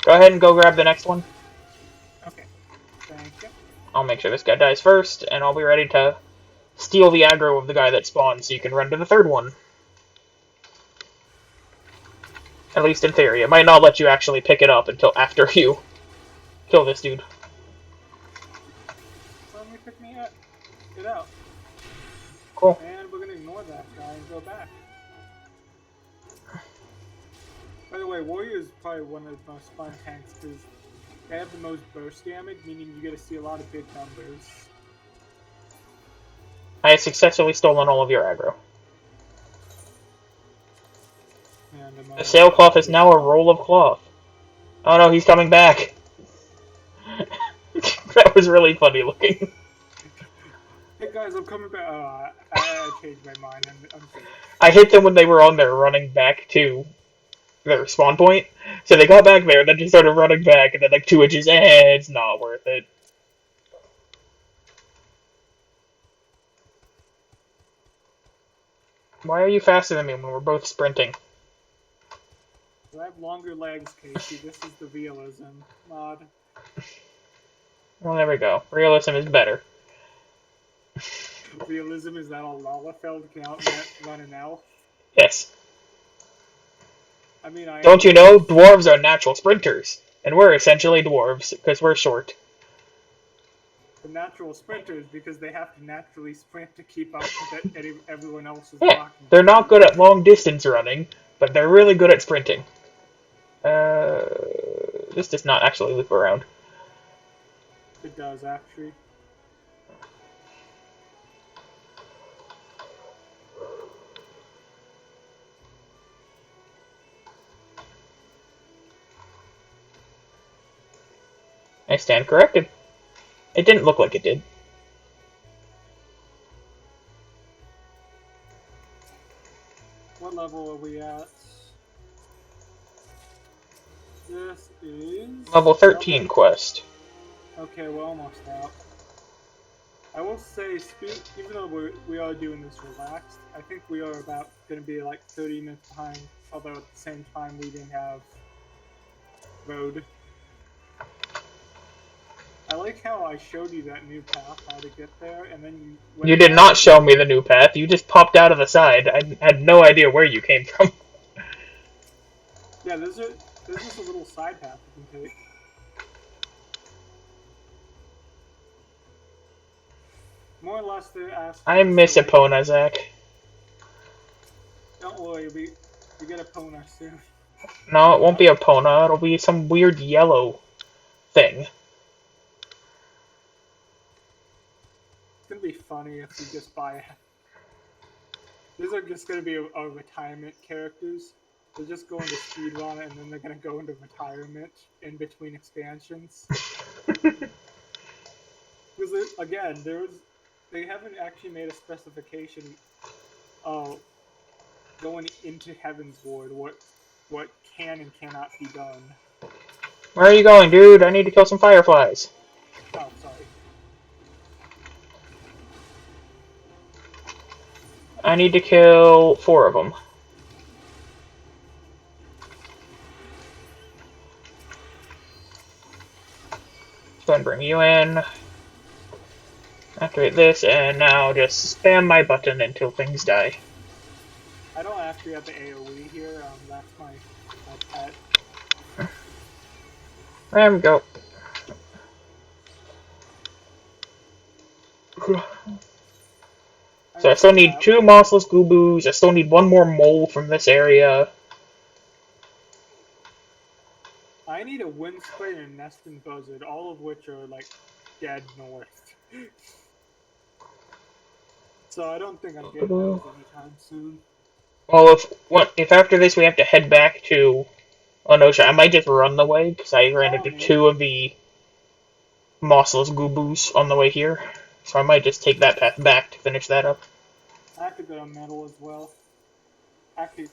Go ahead and go grab the next one. Okay. Thank you. I'll make sure this guy dies first, and I'll be ready to steal the aggro of the guy that spawned so you can run to the third one. At least in theory. It might not let you actually pick it up until after you kill this dude. Let me pick me up. Get out. Cool. And we're gonna ignore that guy and go back. By the way, Warrior is probably one of the most fun tanks because they have the most burst damage, meaning you get to see a lot of big numbers. I have successfully stolen all of your aggro. And The sailcloth is now a roll of cloth. Oh no, he's coming back. That was really funny looking. Hey guys, I'm coming back. I changed my mind. I'm sorry. I hit them when they were on there running back to their spawn point. So they got back there and then just started running back and then like 2 inches, it's not worth it. Why are you faster than me when we're both sprinting? I have longer legs, Casey. This is the realism mod. Well, there we go. Realism is better. Realism is that a Lalafeld can run an elf? Yes. I mean, Don't you know? Dwarves are natural sprinters. And we're essentially dwarves, because we're short. The natural sprinters because they have to naturally sprint to keep up with everyone else is Yeah, blocking. they're not good at long distance running, but they're really good at sprinting. This does not actually loop around. It does, actually. I stand corrected. It didn't look like it did. What level are we at? This is... Level 13 quest. Okay, we're almost out. I will say, even though we are doing this relaxed, I think we are about going to be like 30 minutes behind, although at the same time we didn't have road. I like how I showed you that new path, how to get there, and then You did not show me the new path, you just popped out of the side. I had no idea where you came from. Yeah, there's just a little side path you can take. More or less, they're asking... I miss Epona, Zach. Don't worry, we get Epona soon. No, it won't be Epona, it'll be some weird yellow thing. It's gonna be funny if we just buy it. These are just gonna be our retirement characters. They're just going to speedrun and then they're gonna go into retirement in between expansions. Because again, they haven't actually made a specification of going into Heaven's Ward what can and cannot be done. Where are you going, dude? I need to kill some fireflies. Oh, sorry. I need to kill 4 of them. Go ahead and bring you in. Activate this, and now just spam my button until things die. I don't actually have the AoE here. That's my pet. There we go. So I still need 2 mossless gooboos. I still need 1 more mole from this area. I need a wind spray and a nesting buzzard, all of which are like dead north. So I don't think I'm getting those anytime soon. Well, if after this we have to head back to Onosha, I might just run the way, because I ran into 2 of the mossless gooboos on the way here. So I might just take that path back to finish that up. I have to go to metal as well. Actually,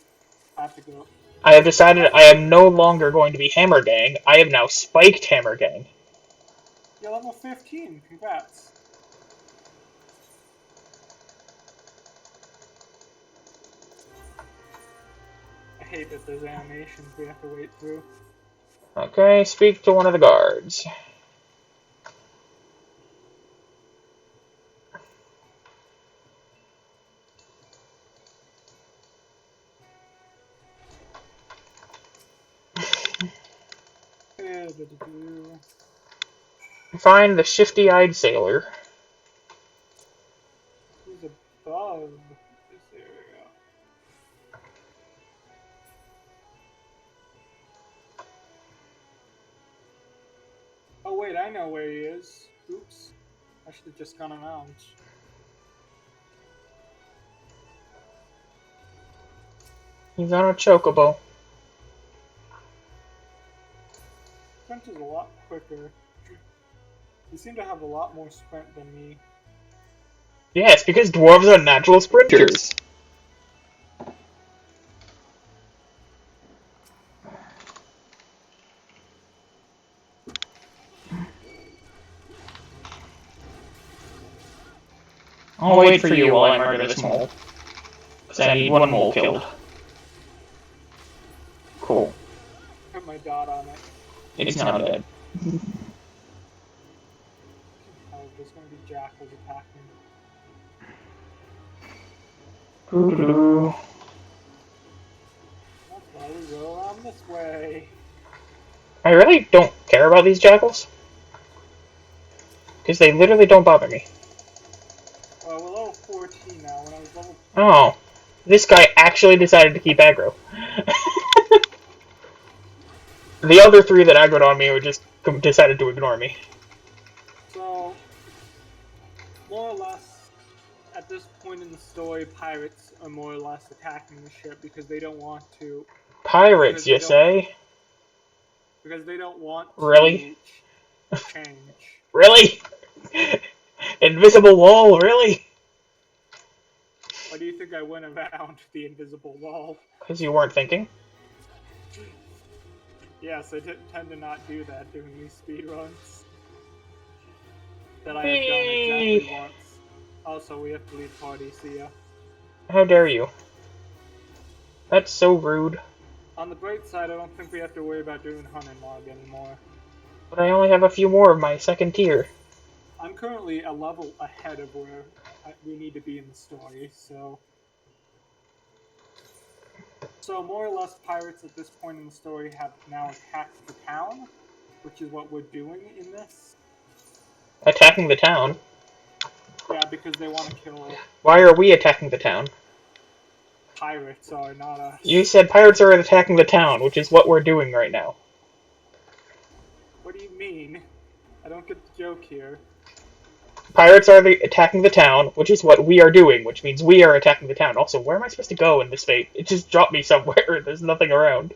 I have to go. I have decided I am no longer going to be Hammer Gang. I am now Spiked Hammer Gang. You're level 15. Congrats. I hate that there's animations we have to wait through. Okay, speak to one of the guards. Find the shifty-eyed sailor. Who's above this area? Oh wait, I know where he is. Oops. I should have just gone around. He's on a chocobo. Sprint is a lot quicker. You seem to have a lot more sprint than me. Yes, because dwarves are natural sprinters. I'll wait for you while I murder this mole. Because I need 1 mole killed. Cool. Put my dot on it. It's not dead. Oh, there's going to be jackals attacking. Doo-doo. That's why we go around this way. I really don't care about these jackals. Because they literally don't bother me. We're level 14 now. When I was level... Oh. This guy actually decided to keep aggro. The other 3 that aggroed on me were just decided to ignore me. So, more or less, at this point in the story, pirates are more or less attacking the ship because they don't want to... Pirates, you say? Because they don't want to Really? change. Really? Invisible wall, really? Why do you think I went around the invisible wall? Because you weren't thinking. Yes, I tend to not do that during these speedruns. That I have done exactly once. Also, we have to leave party, see ya. How dare you? That's so rude. On the bright side, I don't think we have to worry about doing hunt and log anymore. But I only have a few more of my 2nd tier. I'm currently a level ahead of where we need to be in the story, so... So, more or less, pirates at this point in the story have now attacked the town, which is what we're doing in this. Attacking the town? Yeah, because they want to kill... Why are we attacking the town? Pirates are not us. You said pirates are attacking the town, which is what we're doing right now. What do you mean? I don't get the joke here. Pirates are attacking the town, which is what we are doing, which means we are attacking the town. Also, where am I supposed to go in this fate? It just dropped me somewhere. There's nothing around.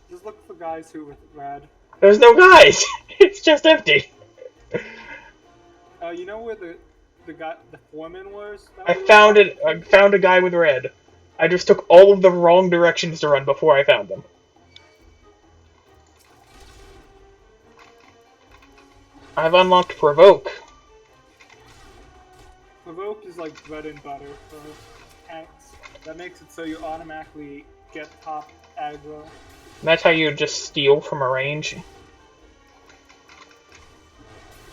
Just look for guys who with red. There's no guys! It's just empty. You know where the foreman was? I found a guy with red. I just took all of the wrong directions to run before I found them. I've unlocked Provoke. Provoke is like bread and butter for tanks. That makes it so you automatically get top aggro. That's how you just steal from a range.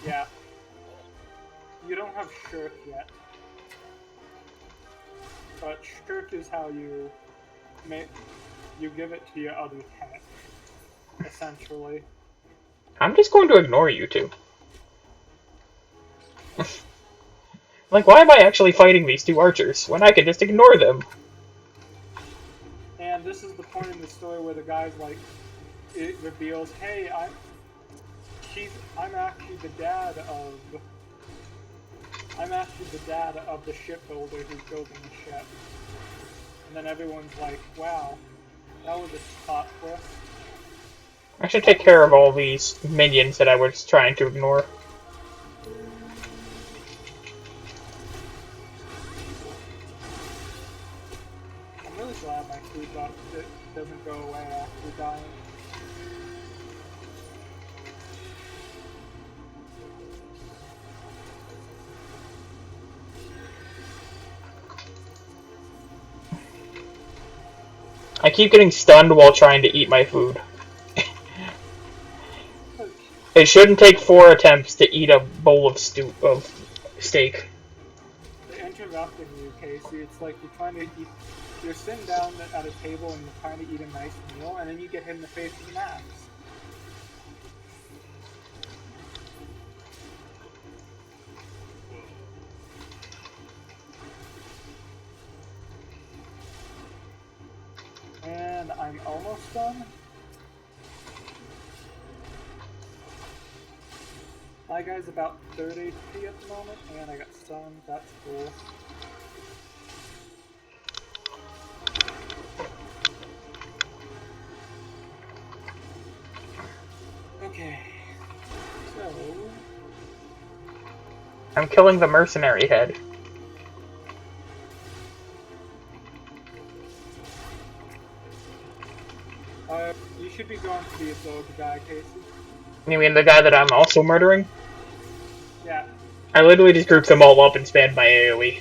Yeah. You don't have Shirk yet. But Shirk is how you you give it to your other tank, essentially. I'm just going to ignore you two. Like, why am I actually fighting these two archers when I could just ignore them? And this is the point in the story where the guy's like, it reveals, hey, I'm actually the dad of the shipbuilder who's building the ship. And then everyone's like, wow, that was a plot twist. I should take care of all these minions that I was trying to ignore. I'm really glad my food buff doesn't go away after dying. I keep getting stunned while trying to eat my food. It shouldn't take 4 attempts to eat a bowl of steak. They're interrupting you, Casey. It's like you're sitting down at a table and you're trying to eat a nice meal, and then you get hit in the face with an axe. And I'm almost done. My guy's about 30 HP at the moment, and I got stunned. That's cool. Okay. So... I'm killing the mercenary head. You should be going to the absorbed guy, Casey. You mean the guy that I'm also murdering? Yeah. I literally just grouped them all up and spammed my AoE.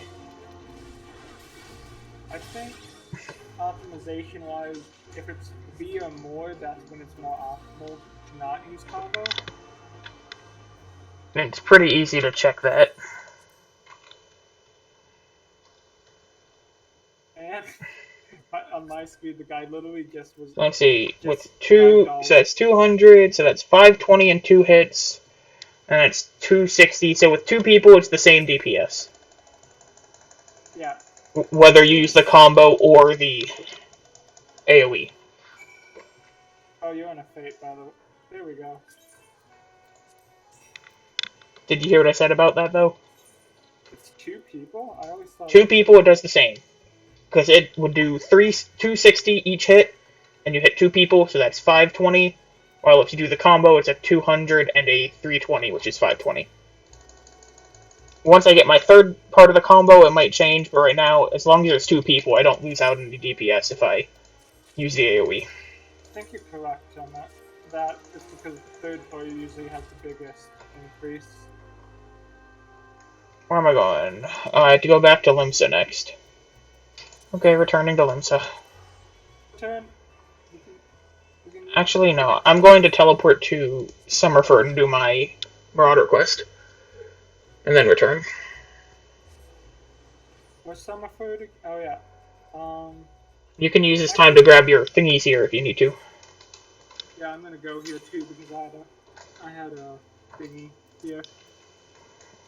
I think, optimization-wise, if it's V or more, that's when it's more optimal to not use combo. It's pretty easy to check that. And on my screen, the guy literally just was... Let's see, with 2, so that's 200, so that's 520 and 2 hits, and that's 260, so with 2 people it's the same DPS. Yeah. Whether you use the combo or the AoE. Oh, you're on a fate, by the way. There we go. Did you hear what I said about that, though? It's 2 people? I always thought... 2 people, it does the same. Because it would do 260 each hit, and you hit 2 people, so that's 520. While if you do the combo, it's a 200 and a 320, which is 520. Once I get my third part of the combo, it might change, but right now, as long as there's 2 people, I don't lose out any DPS if I use the AoE. I think you're correct on that. That is because the third player usually has the biggest increase. Where am I going? I have to go back to Limsa next. Okay, returning to Limsa. Turn. Actually, no. I'm going to teleport to Summerford and do my Marauder quest. And then return. Where's Summerford? Oh, yeah. You can use this time to grab your thingies here if you need to. Yeah, I'm gonna go here too because I had a thingy here.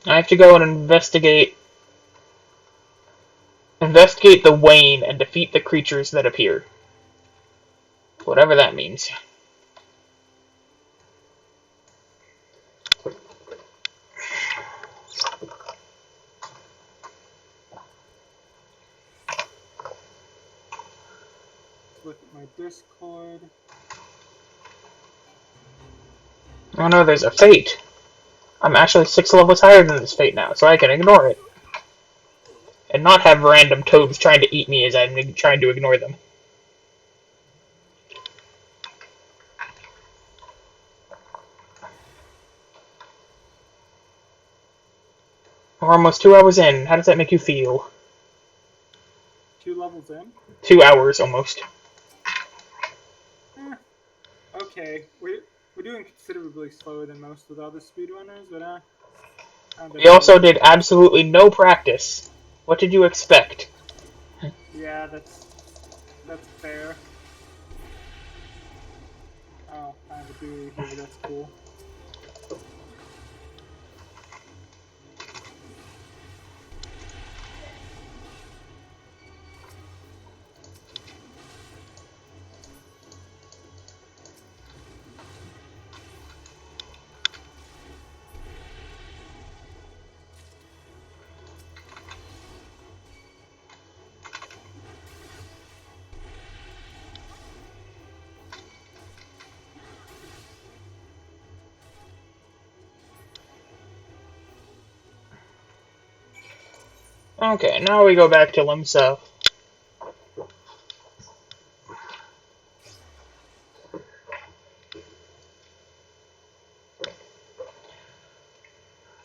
I have to go and investigate the Wane and defeat the creatures that appear. Whatever that means. Look at my Discord. Oh no, there's a fate. I'm actually 6 levels higher than this fate now, so I can ignore it. And not have random toads trying to eat me as I'm trying to ignore them. We're almost 2 hours in. How does that make you feel? 2 levels in? 2 hours, almost. Okay. We're doing considerably slower than most of the other speedrunners, but We also did absolutely no practice. What did you expect? Yeah, that's That's fair. Oh, I have a duty here. That's cool. Okay, now we go back to Limsa.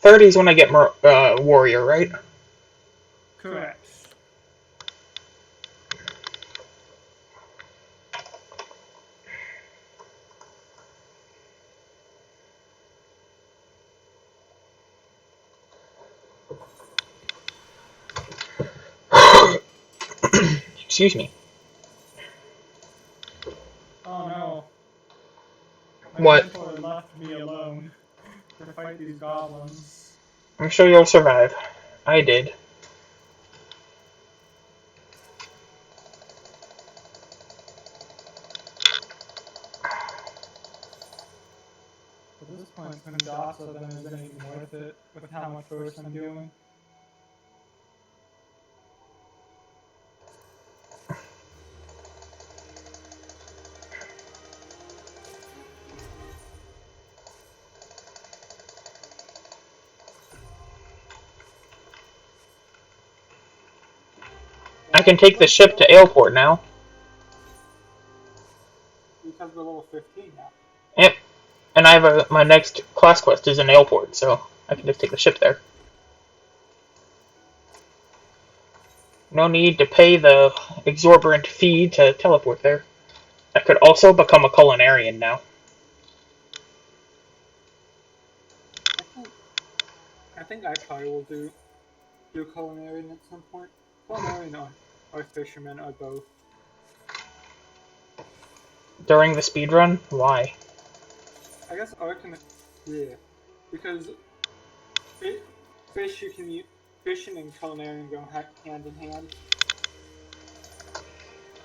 '30s when I get warrior, right? Correct. Excuse me. Oh no. My What? mentor left me alone to fight these goblins. I'm sure you'll survive. I did. At this point, Spinjasa then isn't even worth it with how much worse I'm doing. I can take the ship to Ailport now. Because we're level 15 now. Yep. And I have my next class quest is in Ailport, so I can just take the ship there. No need to pay the exorbitant fee to teleport there. I could also become a culinarian now. I think I probably will do culinarian at some point. Culinarian or fisherman or both. During the speedrun? Why? I guess Arcan, yeah, because fish you can use, fishing and culinarian go hand in hand.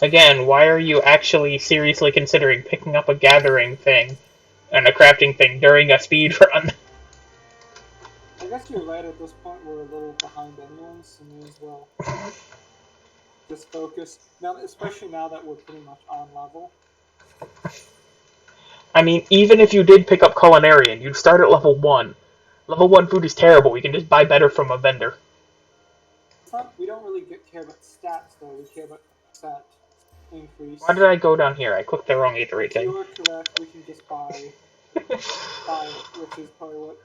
Again, why are you actually seriously considering picking up a gathering thing and a crafting thing during a speedrun? I guess you're right. At this point, we're a little behind anyway, so may as well just focus now, especially now that we're pretty much on level. I mean, even if you did pick up culinarian, you'd start at level 1. Level 1 food is terrible, we can just buy better from a vendor. It's not. We don't really care about stats though. We care about percent increase. Why did I go down here? I clicked the wrong Aether If thing. you are correct, we can just buy it, which is probably what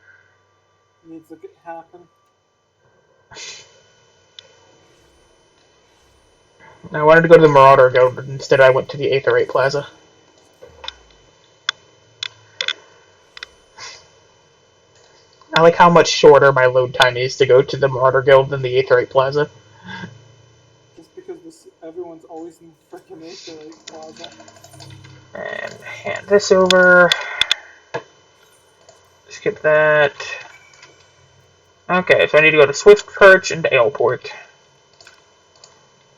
needs to happen. I wanted to go to the Marauder Guild, but instead I went to the Aetherite Plaza. I like how much shorter my load time is to go to the Marauder Guild than the Aetherite Plaza. Just because everyone's always in the freaking Aetherite Plaza. And hand this over. Skip that. Okay, so I need to go to Swift Perch and Ailport.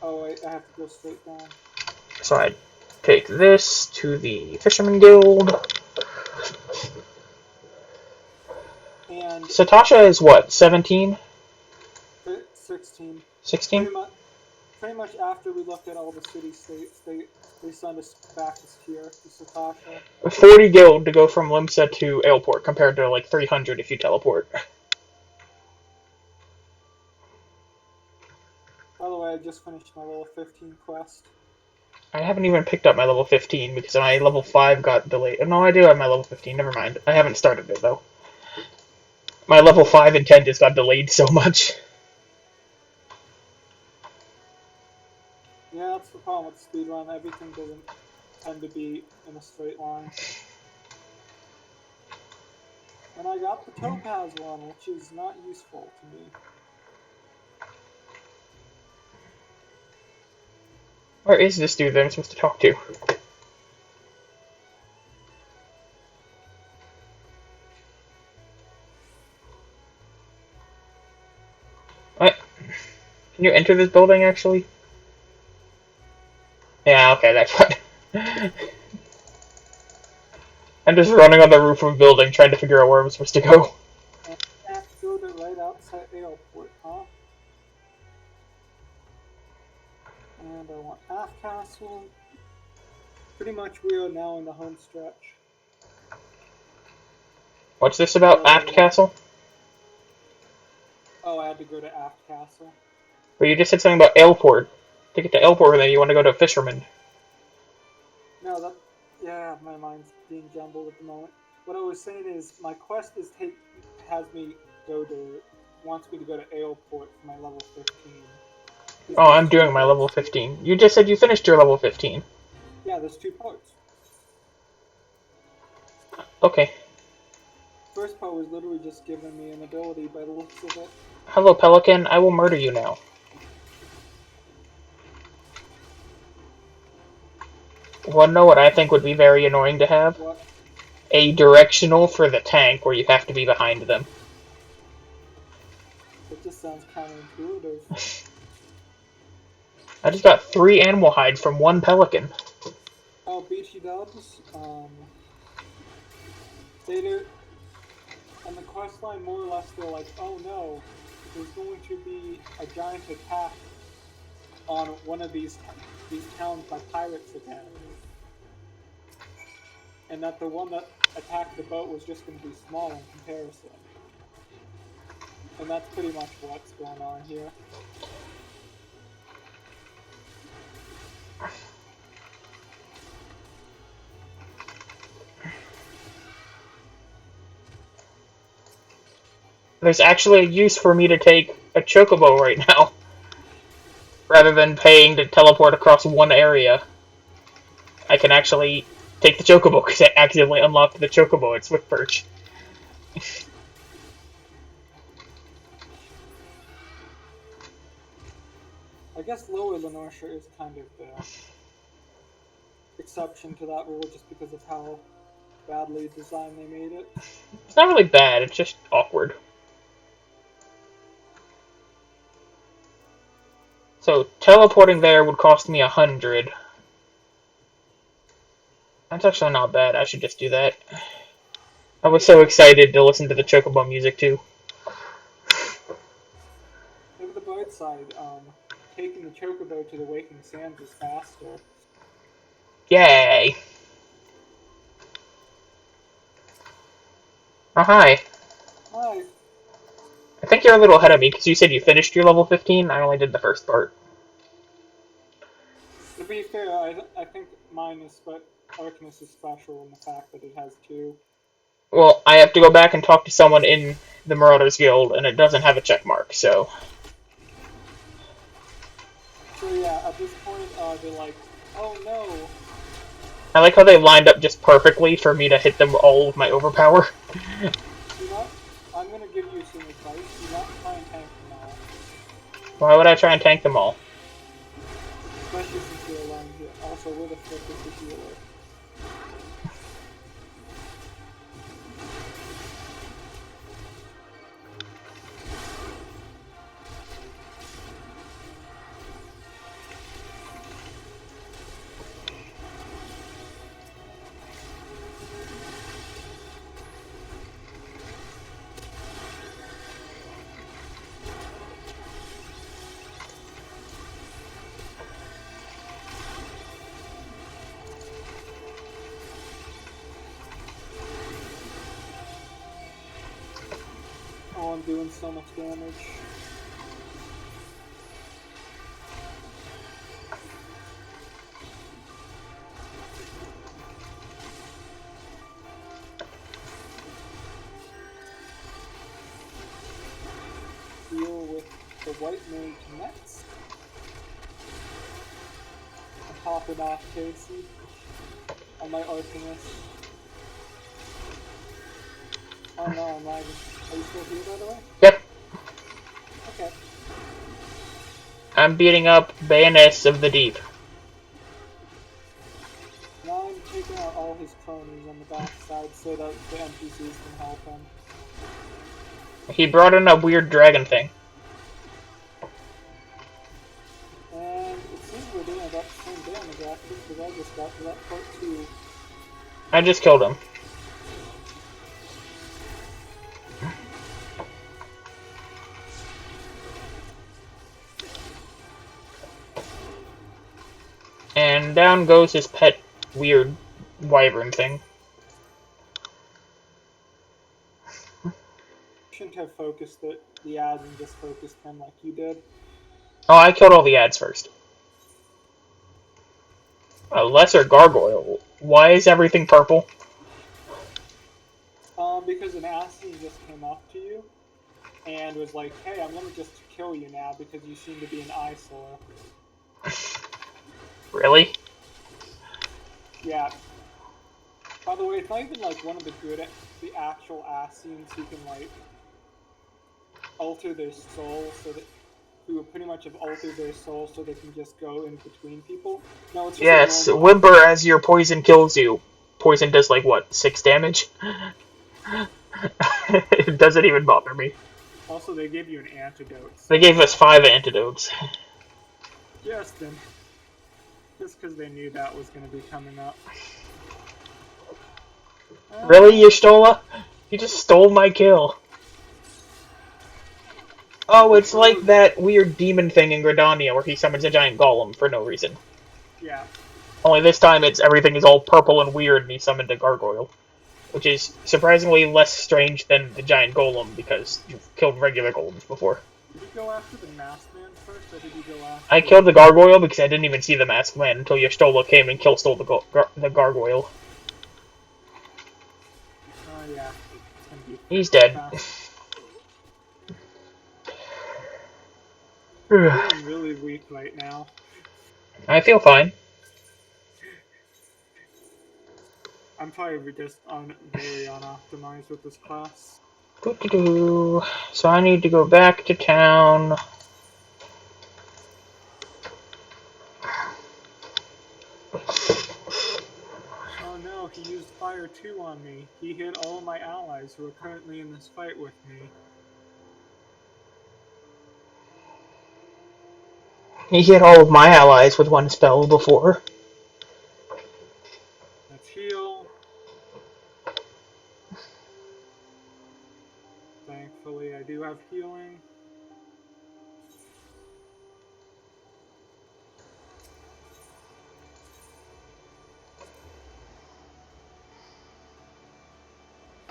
Oh wait, I have to go straight down. So I take this to the Fisherman Guild. And Satasha is what, 17? 16. 16? Pretty much after we looked at all the city-states, they sent us back here to Satasha. 40 guild to go from Limsa to Ailport, compared to like 300 if you teleport. By the way, I just finished my level 15 quest. I haven't even picked up my level 15 because my level 5 got delayed. No, I do have my level 15, never mind. I haven't started it though. My level 5 and 10 just got delayed so much. Yeah, that's the problem with speedrun. Everything doesn't tend to be in a straight line. And I got the Topaz one, which is not useful to me. Where is this dude that I'm supposed to talk to? What? Can you enter this building, actually? Yeah, okay, that's what. I'm just running on the roof of a building trying to figure out where I'm supposed to go. And I have to build it right outside the airport, huh? And I want half castle. Pretty much we are now in the home stretch. What's this about? Aft Castle? Oh, I had to go to Aft Castle. But you just said something about Airport. To get to Airport, then you want to go to Fisherman. No, that... Yeah, my mind's being jumbled at the moment. What I was saying is, my quest is wants me to go to Airport for my level 15. Oh, I'm doing my level 15. You just said you finished your level 15. Yeah, there's 2 parts. Okay. First part was literally just giving me an ability by the looks of it. Hello, Pelican. I will murder you now. Wanna know what I think would be very annoying to have? What? A directional for the tank where you have to be behind them. It just sounds counterintuitive. I just got 3 animal hides from 1 pelican. Oh, BT Dubs, they on the quest line, more or less, they're like, oh no, there's going to be a giant attack on one of these towns by pirates again. And that the one that attacked the boat was just going to be small in comparison. And that's pretty much what's going on here. There's actually a use for me to take a chocobo right now. Rather than paying to teleport across one area. I can actually take the chocobo because I accidentally unlocked the chocobo at Swift Perch. I guess Lower Lenortia is kind of the exception to that rule just because of how badly designed they made it. It's not really bad, it's just awkward. So, teleporting there would cost me 100. That's actually not bad, I should just do that. I was so excited to listen to the chocobo music, too. Look at the bright side, taking the chocobo to the Waking Sands is faster. Yay! Oh, hi. Hi. I think you're a little ahead of me, because you said you finished your level 15. I only did the first part. To be fair, I think mine is, but Arcanus is special in the fact that it has 2. Well, I have to go back and talk to someone in the Marauders Guild, and it doesn't have a check mark, so... So yeah, at this point, they're like, oh no. I like how they lined up just perfectly for me to hit them all with my overpower. I'm gonna give you some advice. Do not try and tank them all. Why would I try and tank them all? Especially since you're alone here. Also, where the frick is the healer? Oh, I'm doing so much damage. Deal with the white mage next. I'm popping off Casey on my Arcanus. Oh no, I'm lagging. Are you still here, by the way? Yep. Okay. I'm beating up Baroness of the Deep. his cronies on the backside so that the NPCs can help him. He brought in a weird dragon thing. And it seems we're doing about the same damage actually, because I just got to that part too. I just killed him. And down goes his pet weird wyvern thing. Shouldn't have focused the ads and just focused him like you did. Oh, I killed all the ads first. A lesser gargoyle. Why is everything purple? Because an assassin just came up to you and was like, hey, I'm gonna just kill you now because you seem to be an eyesore. Really? Yeah. By the way, it's not even like one of the the actual assassins who can like alter their soul so that who pretty much have altered their soul so they can just go in between people. No, it's just Yes, a normal... whimper as your poison kills you. Poison does like what, 6 damage? It doesn't even bother me. Also, they give you an antidote. So They gave us 5 antidotes. just because they knew that was going to be coming up. Really, Y'shtola? You just stole my kill. Oh, it's like that weird demon thing in Gridania where he summons a giant golem for no reason. Yeah. Only this time everything is all purple and weird and he summoned a gargoyle. Which is surprisingly less strange than the giant golem because you've killed regular golems before. Did you go after the masked man first, or did you go after... I killed the gargoyle because I didn't even see the masked man until Y'shtola came and stole the gargoyle. Oh yeah. He's dead. I'm feeling really weak right now. I feel fine. I'm probably just very unoptimized with this class. So I need to go back to town. Oh no, he used Fire 2 on me. He hit all of my allies who are currently in this fight with me. He hit all of my allies with one spell before. Let's heal. Thankfully, I do have healing.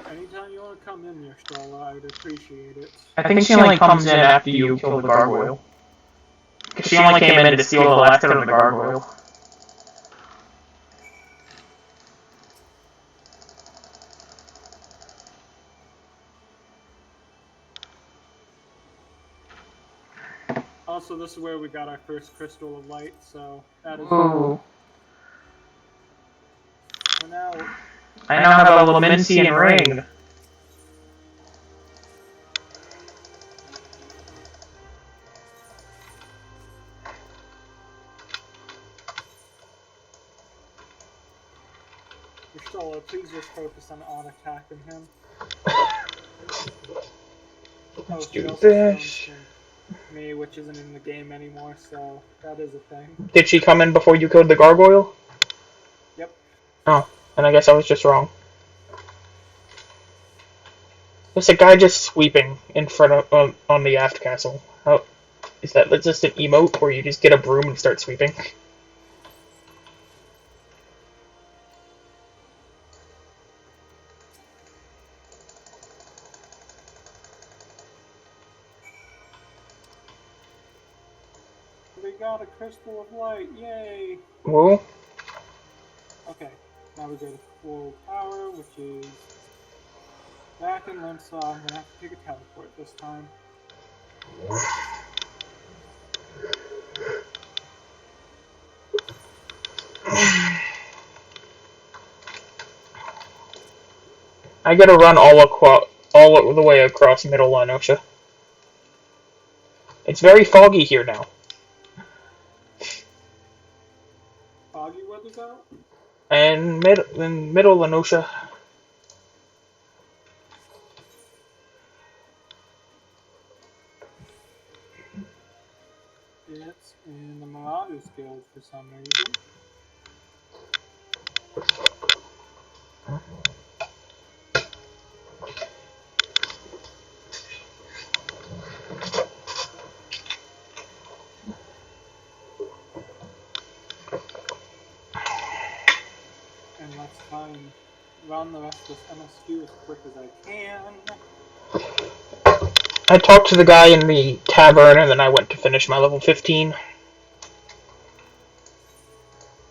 Anytime you want to come in, Y'shtola, I'd appreciate it. I think she only comes in after you kill the gargoyle. Because she only came in to steal the last hit of the gargoyle. Also, this is where we got our first Crystal of Light, so that is... Ooh. So now... I now have a Lamentian ring. Y'shtola, please just focus on attacking him. Let's she do also this. stones me, which isn't in the game anymore, so that is a thing. Did she come in before you killed the gargoyle? Yep. Oh, and I guess I was just wrong. There's a guy just sweeping in front of on the aft castle. How is that? Just an emote where you just get a broom and start sweeping? We got a Crystal of Light, yay! Whoa. Okay, now we go to full power, which is back in Limsaw. I'm gonna have to take a teleport this time. I gotta run all the way across Middle Lanosha. It's very foggy here now. Foggy weather's out? And middle Lenosha. It's in the Marauders Guild for some reason. And let's try and run the rest of this MSQ as quick as I can. I talked to the guy in the tavern, and then I went to finish my level 15.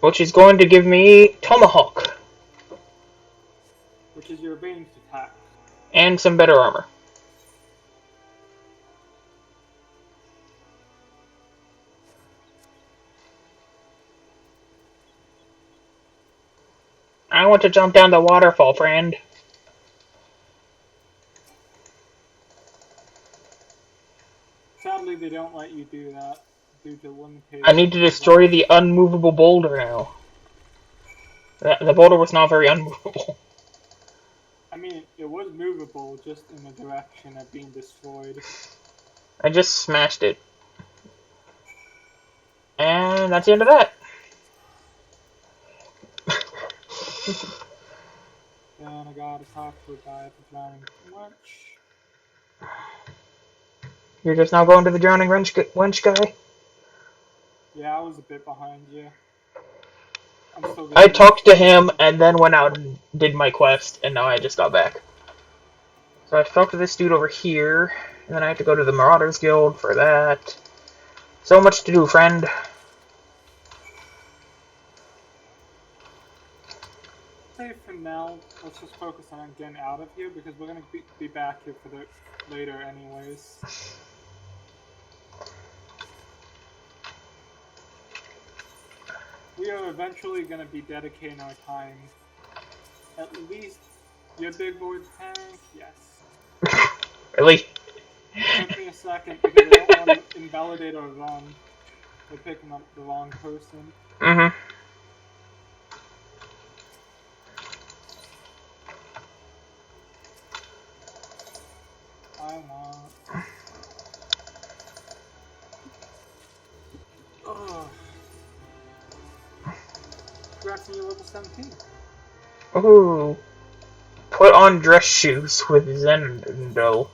Which is going to give me Tomahawk. Which is your ranged attack. And some better armor. I want to jump down the waterfall, friend. Sadly, they don't let you do that due to limitations. I need to destroy the unmovable boulder now. The boulder was not very unmovable. I mean, it was movable, just in the direction of being destroyed. I just smashed it. And that's the end of that. Then I gotta talk to a guy at the Drowning Wench. You're just now going to the Drowning Wench guy? Yeah, I was a bit behind you. I'm still I gonna talked to him and then went out and did my quest, and now I just got back. So I talked to this dude over here, and then I have to go to the Marauders Guild for that. So much to do, friend. say for now, let's just focus on getting out of here because we're gonna be back here for the later anyways. We are eventually gonna be dedicating our time. At least your big board tank, yes. Really? It took me a second because I don't want to invalidate our run by picking up the wrong person. Mm-hmm. I want. Ugh. Congrats on your level 17. Ooh. Put on dress shoes with Zendel.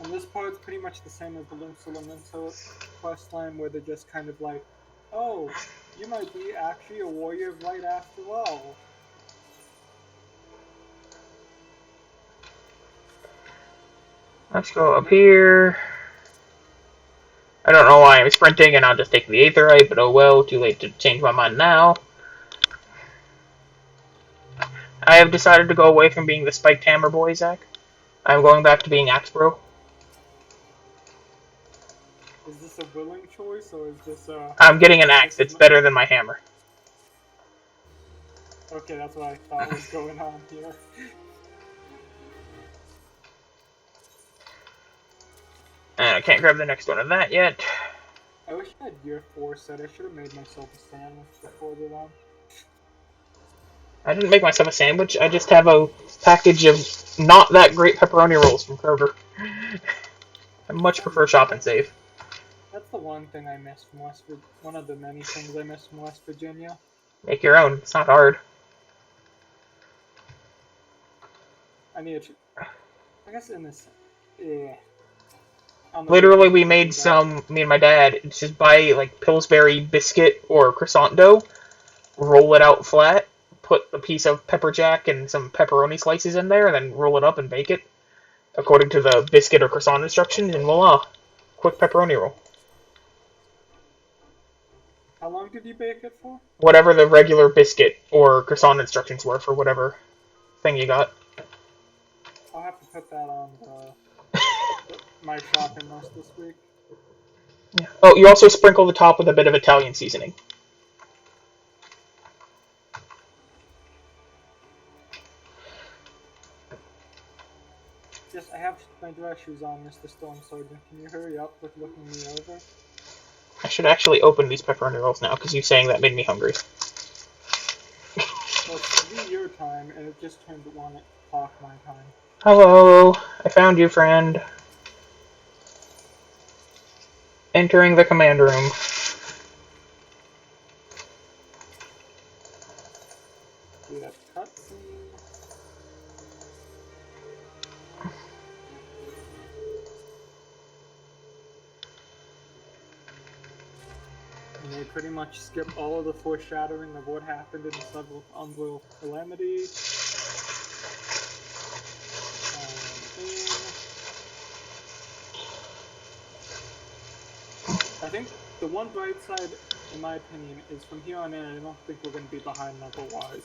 And this part's pretty much the same as the Limsa questline where they're just kind of like, oh, you might be actually a warrior of light after all. Let's go up here. I don't know why I'm sprinting and I'll just take the Aetherite, but oh well, too late to change my mind now. I have decided to go away from being the Spiked Hammer boy, Zach. I'm going back to being Axe Bro. Is this a willing choice or is this I'm getting an axe. It's better than my hammer. Okay, that's what I thought was going on here. And I can't grab the next one of that yet. I wish I had year 4 set. I should have made myself a sandwich before the run. I didn't make myself a sandwich. I just have a package of not that great pepperoni rolls from Kroger. I much prefer Shop and Save. That's the one thing I miss from West Virginia. One of the many things I miss from West Virginia. Make your own. It's not hard. I need to. I guess in this. Yeah. Literally, we made some, me and my dad, just buy, like, Pillsbury biscuit or croissant dough, roll it out flat, put a piece of pepper jack and some pepperoni slices in there, and then roll it up and bake it, according to the biscuit or croissant instructions, and voila. Quick pepperoni roll. How long did you bake it for? Whatever the regular biscuit or croissant instructions were for whatever thing you got. I'll have to put that on my shopping list this week. Yeah. Oh, you also sprinkle the top with a bit of Italian seasoning. Yes, I have my dress shoes on, Mr. Storm Sergeant. Can you hurry up with looking me over? I should actually open these pepperoni rolls now, because you saying that made me hungry. Well, it's 3 your time, and it just turned to 1 o'clock my time. Hello, I found you, friend. Entering the command room. We have cutscene. And they pretty much skip all of the foreshadowing of what happened in the Subunbuil Calamity. I think the one bright side, in my opinion, is from here on in, I don't think we're going to be behind level-wise.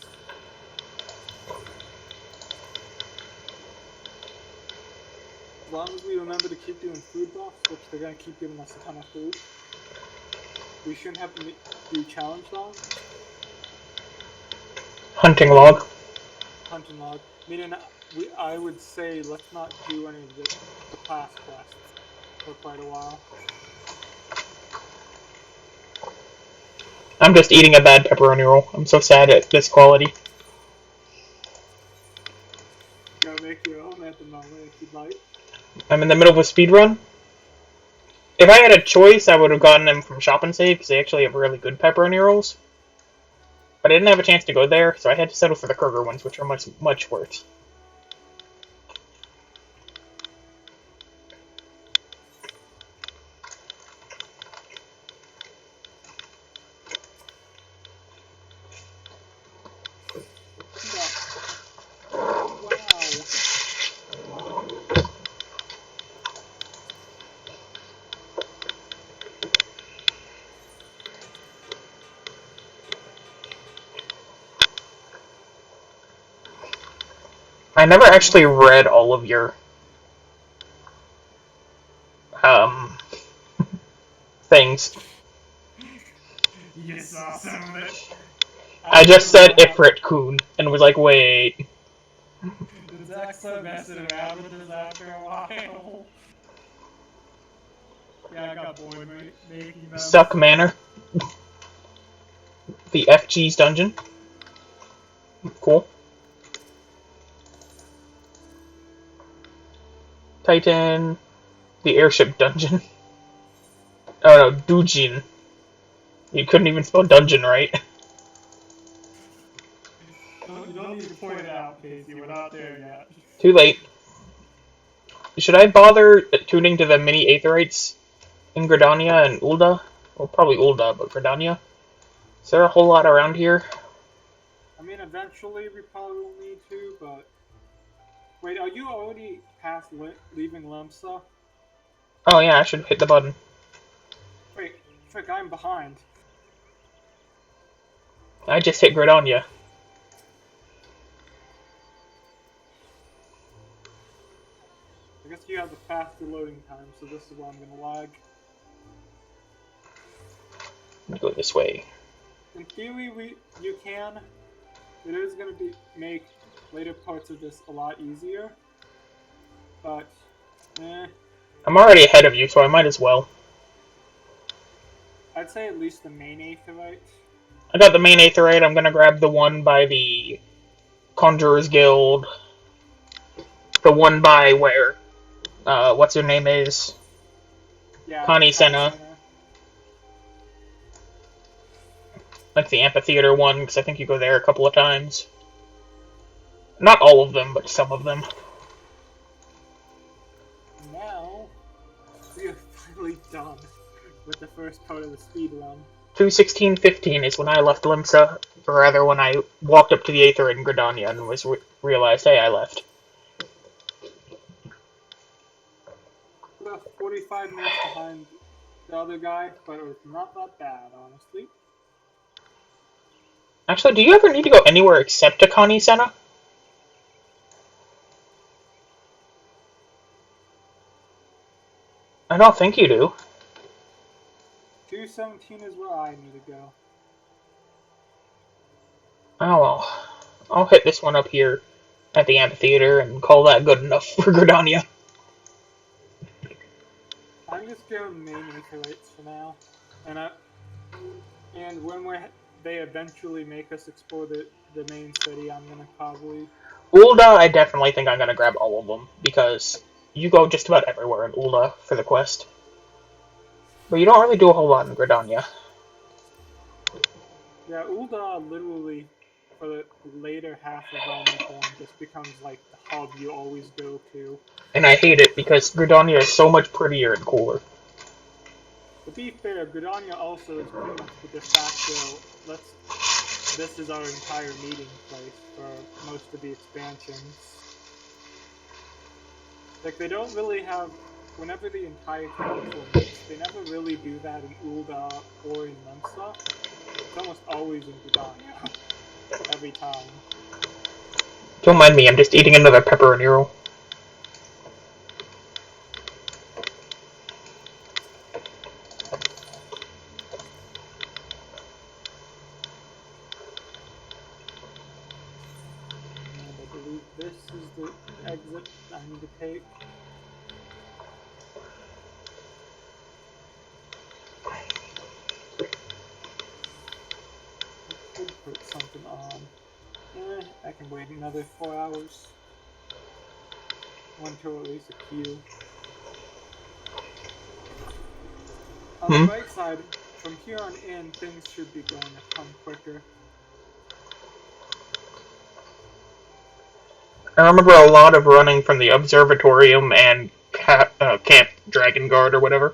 As long as we remember to keep doing food buffs, which they're going to keep giving us a ton of food, we shouldn't have to do challenge log. Hunting log. Hunting log. Meaning, I would say let's not do any of the class quests for quite a while. I'm just eating a bad pepperoni roll. I'm so sad at this quality. Go make your own at the moment if you'd like. I'm in the middle of a speed run. If I had a choice, I would have gotten them from Shop and Save, because they actually have really good pepperoni rolls. But I didn't have a chance to go there, so I had to settle for the Kroger ones, which are much, much worse. I never actually read all of your things. You saw some of it. I just said Ifrit Kun and was like, wait. Zach's so messing around with this after a while. Yeah, I got bored making them. Suck Manor. The FG's dungeon. Cool. Titan. The airship dungeon. Oh no, Dujin. You couldn't even spell dungeon right. You don't need to point it out, Casey. We're not there yet. Too late. Should I bother tuning to the mini Aetherites in Gridania and Ul'dah? Well, probably Ul'dah, but Gridania? Is there a whole lot around here? I mean, eventually we probably will need to, but... Wait, are you already past leaving Limsa? Oh yeah, I should hit the button. Wait, Trick, I'm behind. I just hit Gridania. I guess you have the faster loading time, so this is where I'm gonna lag. Let me go this way. In theory, you can. It is gonna make later parts of this a lot easier. But, I'm already ahead of you, so I might as well. I'd say at least the main Aetherite. I got the main Aetherite. I'm gonna grab the one by the Conjurer's Guild. The one by where, what's her name is? Yeah, Connie Senna. Like the amphitheater one, because I think you go there a couple of times. Not all of them, but some of them. Now, we are finally done with the first part of the speed run. 2:16:15 is when I left Limsa, or rather when I walked up to the Aether in Gridania and realized, hey, I left. About 45 minutes behind the other guy, but it was not that bad, honestly. Actually, do you ever need to go anywhere except to Connie Senna? I don't think you do. 217 is where I need to go. Oh well. I'll hit this one up here at the amphitheater and call that good enough for Gridania. I'm just going main Aetherites for now. And they eventually make us explore the main city, I'm gonna probably. Ulda, I definitely think I'm gonna grab all of them, because you go just about everywhere in Ulda for the quest. But you don't really do a whole lot in Gridania. Yeah, Ul'dah literally for the later half of Realm Reborn just becomes like the hub you always go to. And I hate it, because Gridania is so much prettier and cooler. To be fair, Gridania also is pretty much the de facto. This is our entire meeting place for most of the expansions. Like they don't really have. Whenever the entire council meets, they never really do that in Ul'dah or in Limsa. It's almost always in Gridania. Every time. Don't mind me, I'm just eating another pepperoni roll. And I believe this is the exit I need to take. I could put something on. I can wait another 4 hours. One to at least a queue. On the Hmm? bright side, from here on in, things should be going to come quicker. I remember a lot of running from the Observatorium and Camp Dragon Guard or whatever.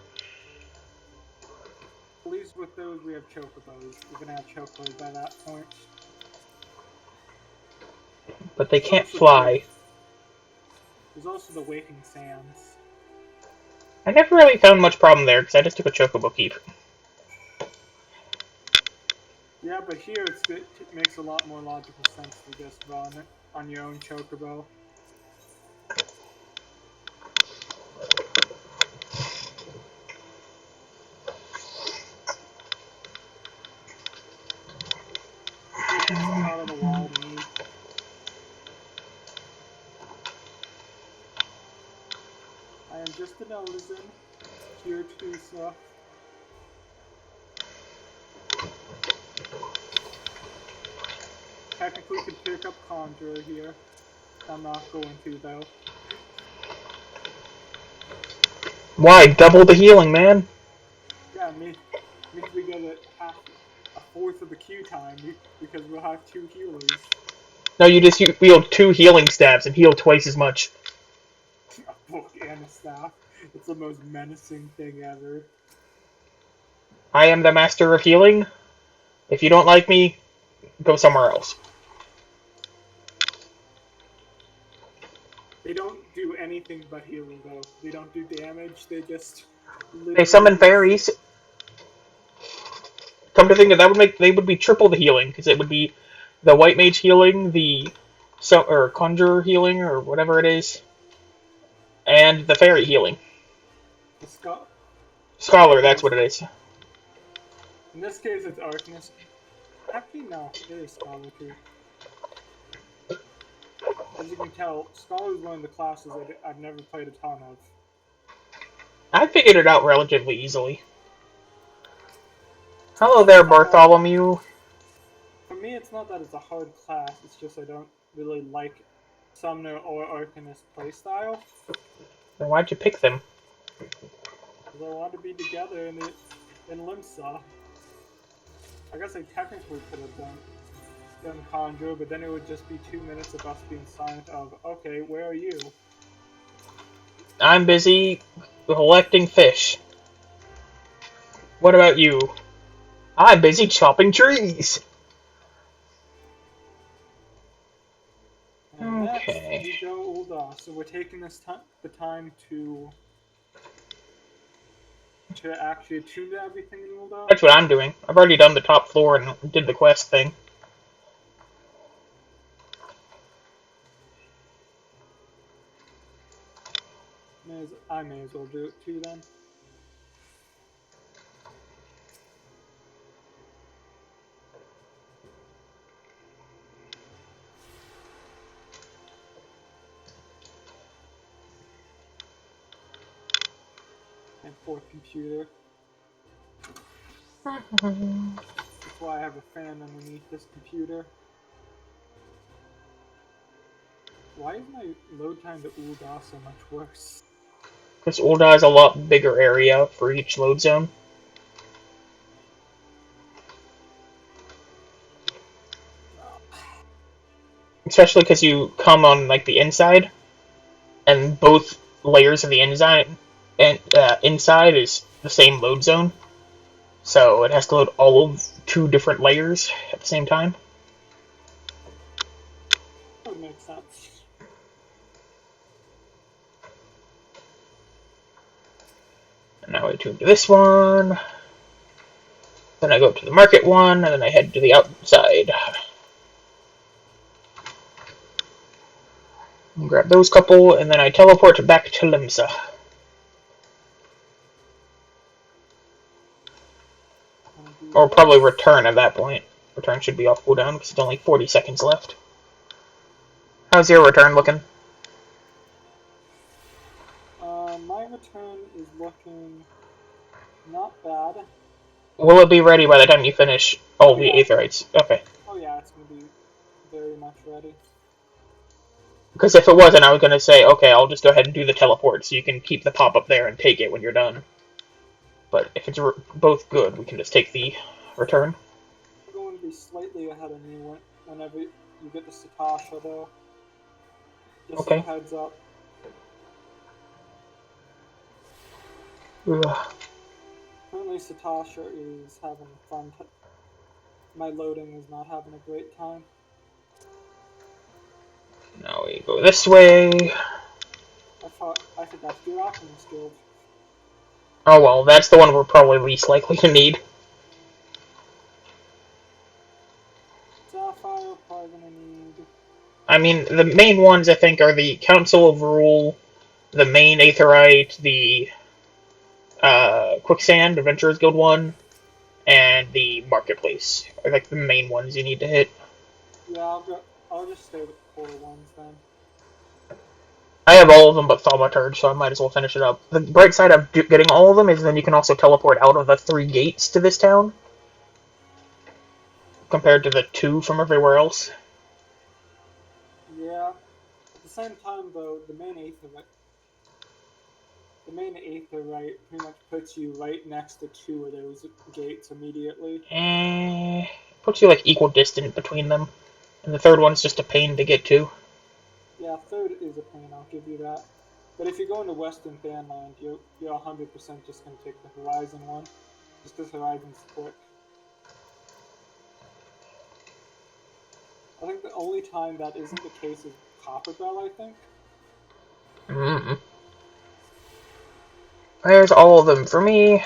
At least with those, we have chocobos. We're gonna have chocobos by that point. But they There's can't also the wake. fly. There's also the Waking Sands. I never really found much problem there, because I just took a Chocobo Keep. Yeah, but here it makes a lot more logical sense to just run on your own chocobo. Get this caught on the wall, me. I am just an artisan. Here to stuff. Technically could pick up Conjurer here. I'm not going to though. Why? Double the healing, man! Yeah, means we get a fourth of the queue time because we'll have two healers. No, you just wield 2 healing stabs and heal twice as much. A book and a staff. It's the most menacing thing ever. I am the master of healing. If you don't like me, go somewhere else. They don't do anything but healing though. They don't do damage. They just They summon literally sit. fairies. Come to think of it, they would be triple the healing, because it would be the white mage healing, or conjurer healing, or whatever it is, and the fairy healing. The Scott. Scholar, that's Yes. what it is. In this case, it's Arcanist. Actually, no. It is Scholar too. As you can tell, Scholar is one of the classes I've never played a ton of. I figured it out relatively easily. It's Hello not that there, it's a hard. Bartholomew. For me, it's not that it's a hard class. It's just I don't really like Summoner or Arcanist playstyle. Then why'd you pick them? Because I want to be together in Limsa. I guess I technically could have done Conjure, but then it would just be 2 minutes of us being silent of, okay, where are you? I'm busy collecting fish. What about you? I'm busy chopping trees. And next, Okay. we go Ul'dah. So we're taking the time to actually attune to everything in Ul'dah. That's what I'm doing. I've already done the top floor and did the quest thing. I may as well do it too then. And fourth computer. That's why I have a fan underneath this computer. Why is my load time to Ulda so much worse? Because Ulda has a lot bigger area for each load zone. Especially because you come on like the inside, and both layers of the inside is the same load zone. So it has to load all of 2 different layers at the same time. That would make sense. And now I tune to this one. Then I go to the market one, and then I head to the outside. Grab those couple, and then I teleport back to Limsa. Or probably return at that point. Return should be off cooldown because it's only 40 seconds left. How's your return looking? My return is looking not bad. Will it be ready by the time you finish all the Aetherites? Okay. Oh yeah, it's gonna be very much ready. Because if it wasn't, I was going to say, okay, I'll just go ahead and do the teleport so you can keep the pop-up there and take it when you're done. But if it's both good, we can just take the return. You're going to be slightly ahead of me whenever you get to Satasha, though. Just Okay. a heads up. Ugh. Currently, Satasha is having a fun time. My loading is not having a great time. Now we go this way. I forgot to do Alchemist Guild. Oh well, that's the one we're probably least likely to need. Sapphire, probably gonna need. I mean, the main ones, I think, are the Council of Rule, the main Aetherite, the Quicksand, Adventurers Guild one, and the Marketplace are like the main ones you need to hit. Yeah, I'll just stay with the core ones then. I have all of them but Thaumaturge, so I might as well finish it up. The bright side of getting all of them is then you can also teleport out of the 3 gates to this town, compared to the 2 from everywhere else. Yeah. At the same time, though, the main Aetherite pretty much puts you right next to 2 of those gates immediately. Puts you like equal distance between them, and the third one's just a pain to get to. Yeah, third is a pain, I'll give you that. But if you go into Western Banland, you're 100% just going to take the Horizon one. Just because Horizon's quick. I think the only time that isn't the case is Copperbell, I think. Mm-hmm. There's all of them for me.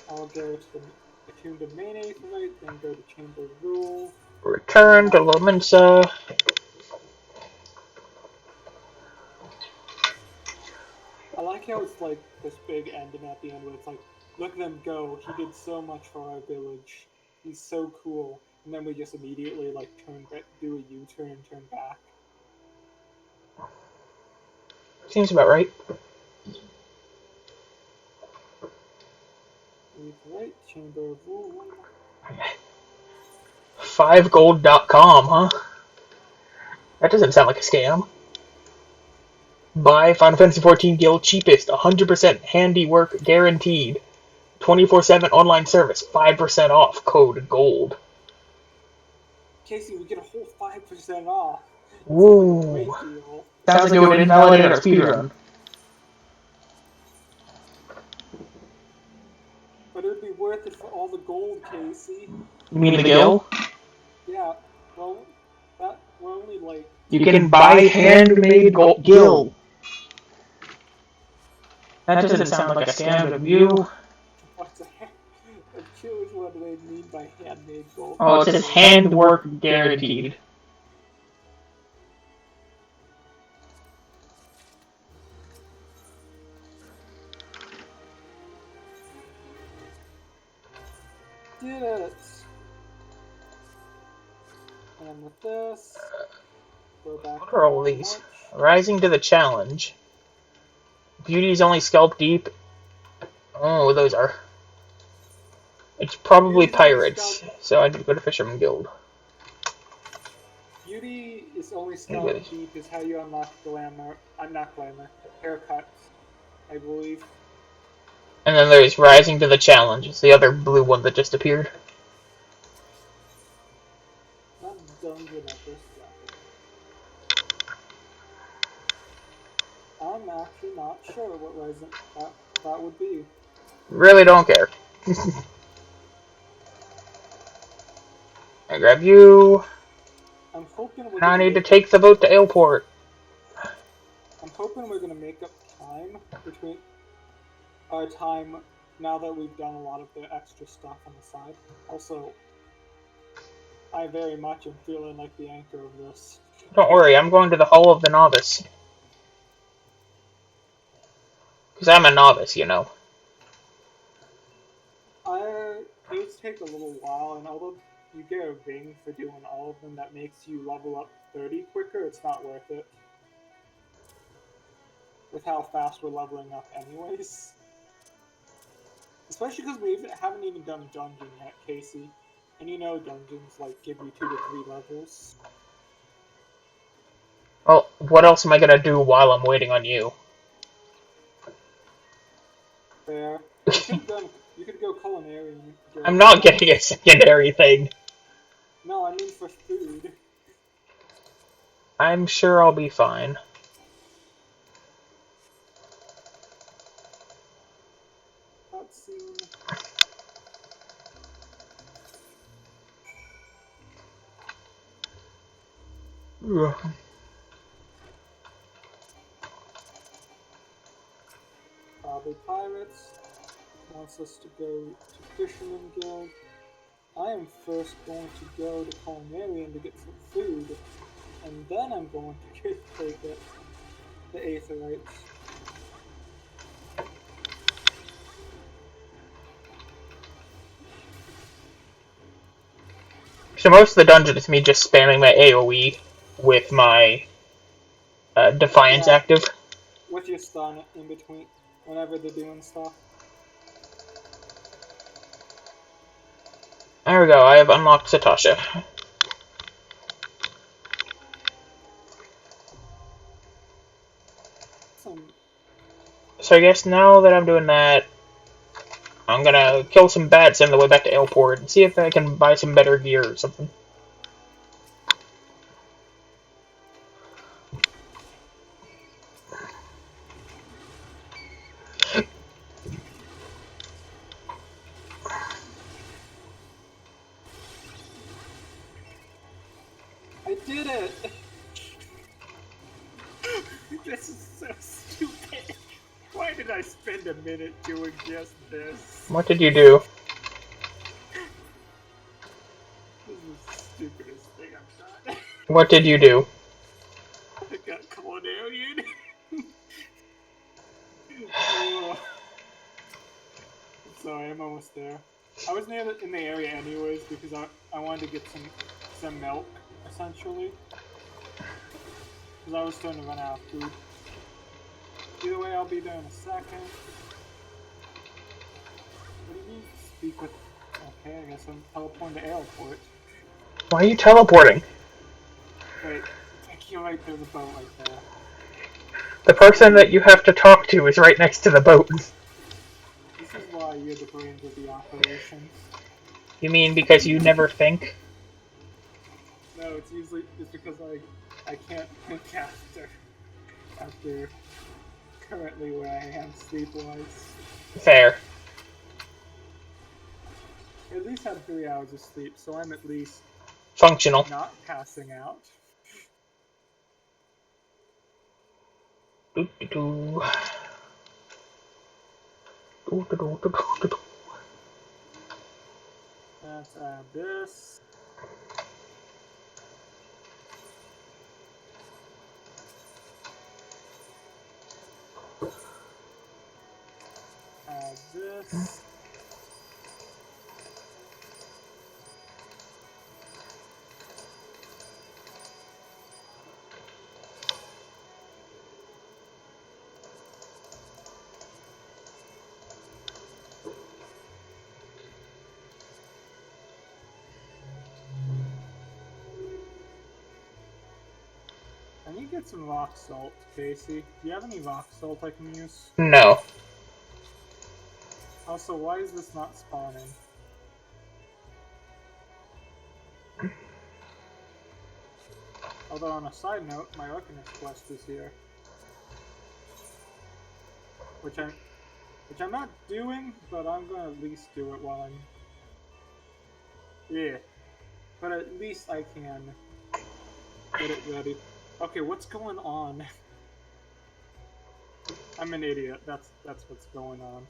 I'll go to attune to main Aetherite, then go to Chamber of Rule. Return to Lominsa. I like how it's like this big ending at the end where it's like, look at them go, he did so much for our village. He's so cool. And then we just immediately like turn back, do a U-turn and turn back. Seems about right. Aetherite, Chamber of Rule. 5gold.com, huh? That doesn't sound like a scam. Buy Final Fantasy XIV Guild cheapest, 100% handiwork guaranteed. 24/7 online service, 5% off, code GOLD. Casey, we get a whole 5% off. Woo! Like a great deal. Sounds like it would invalidate our speedrun. But it would be worth it for all the gold, Casey. You mean the Guild? Yeah, well, we're only like... You can buy handmade Guild. That doesn't sound like a scam to you. What's a I'm curious what they mean by handmade gold. Oh, it says handwork guaranteed. Did it! And with this, go back What are all these? March. Rising to the challenge. Beauty's only scalp deep. Oh, those are. It's probably Beauty's only pirates, scalp- so I need to go to Fisherman Guild. Beauty is only scalp Anyways. deep is how you unlock glamour. Not glamour. Haircuts, I believe. And then there's Rising to the Challenge. It's the other blue one that just appeared. Not dungeon at this level. I'm actually not sure what resin that would be. Really don't care. I grab you. I'm hoping we're Now I gonna need to make take the boat to airport. I'm hoping we're gonna make up time between our time now that we've done a lot of the extra stuff on the side. Also, I very much am feeling like the anchor of this. Don't worry, I'm going to the Hall of the Novice. Because I'm a novice, you know. Those take a little while, and although you get a ring for doing all of them that makes you level up 30 quicker, it's not worth it. With how fast we're leveling up anyways. Especially because haven't even done dungeon yet, Casey. And you know dungeons, like, give you 2 to 3 levels. Well, what else am I gonna do while I'm waiting on you? Fair. You could go culinary. I'm not getting a secondary thing. No, I mean for food. I'm sure I'll be fine. Cutscene. Ugh. Probably pirates. Wants us to go to Fisherman Guild. I am first going to go to Culinarian to get some food, and then I'm going to take it the Aetherites. So most of the dungeon is me just spamming my AoE with my Defiance Yeah, active. with your stun in between whenever they're doing stuff. There we go, I have unlocked Satasha. Some So I guess now that I'm doing that, I'm gonna kill some bats on the way back to airport and see if I can buy some better gear or something. I did it! This is so stupid. Why did I spend a minute doing just this? What did you do? This is the stupidest thing I've done. What did you do? I got Culinarian. Oh. Sorry, I'm almost there. I was in the area anyways because I wanted to get some milk, essentially. Because I was starting to run out of food. Either way, I'll be there in a second. What do you mean, speak with... Okay, I guess I'm teleporting to airport. Why are you teleporting? Wait, take you right through the boat right there. The person that you have to talk to is right next to the boat. This is why you're the brains of the operation. You mean because you never think? No, it's because I can't think after currently where I am sleep-wise. Fair. I at least had 3 hours of sleep, so I'm at least Functional. not passing out. Doo -doo -doo. Doo -doo -doo -doo -doo -doo. Let's add this. Add this. I need to get some rock salt, Casey. Do you have any rock salt I can use? No. Also, why is this not spawning? Although on a side note, my Arcanist quest is here. Which I'm not doing, but I'm gonna at least do it while I'm... Yeah. But at least I can get it ready. Okay, what's going on? I'm an idiot. That's what's going on.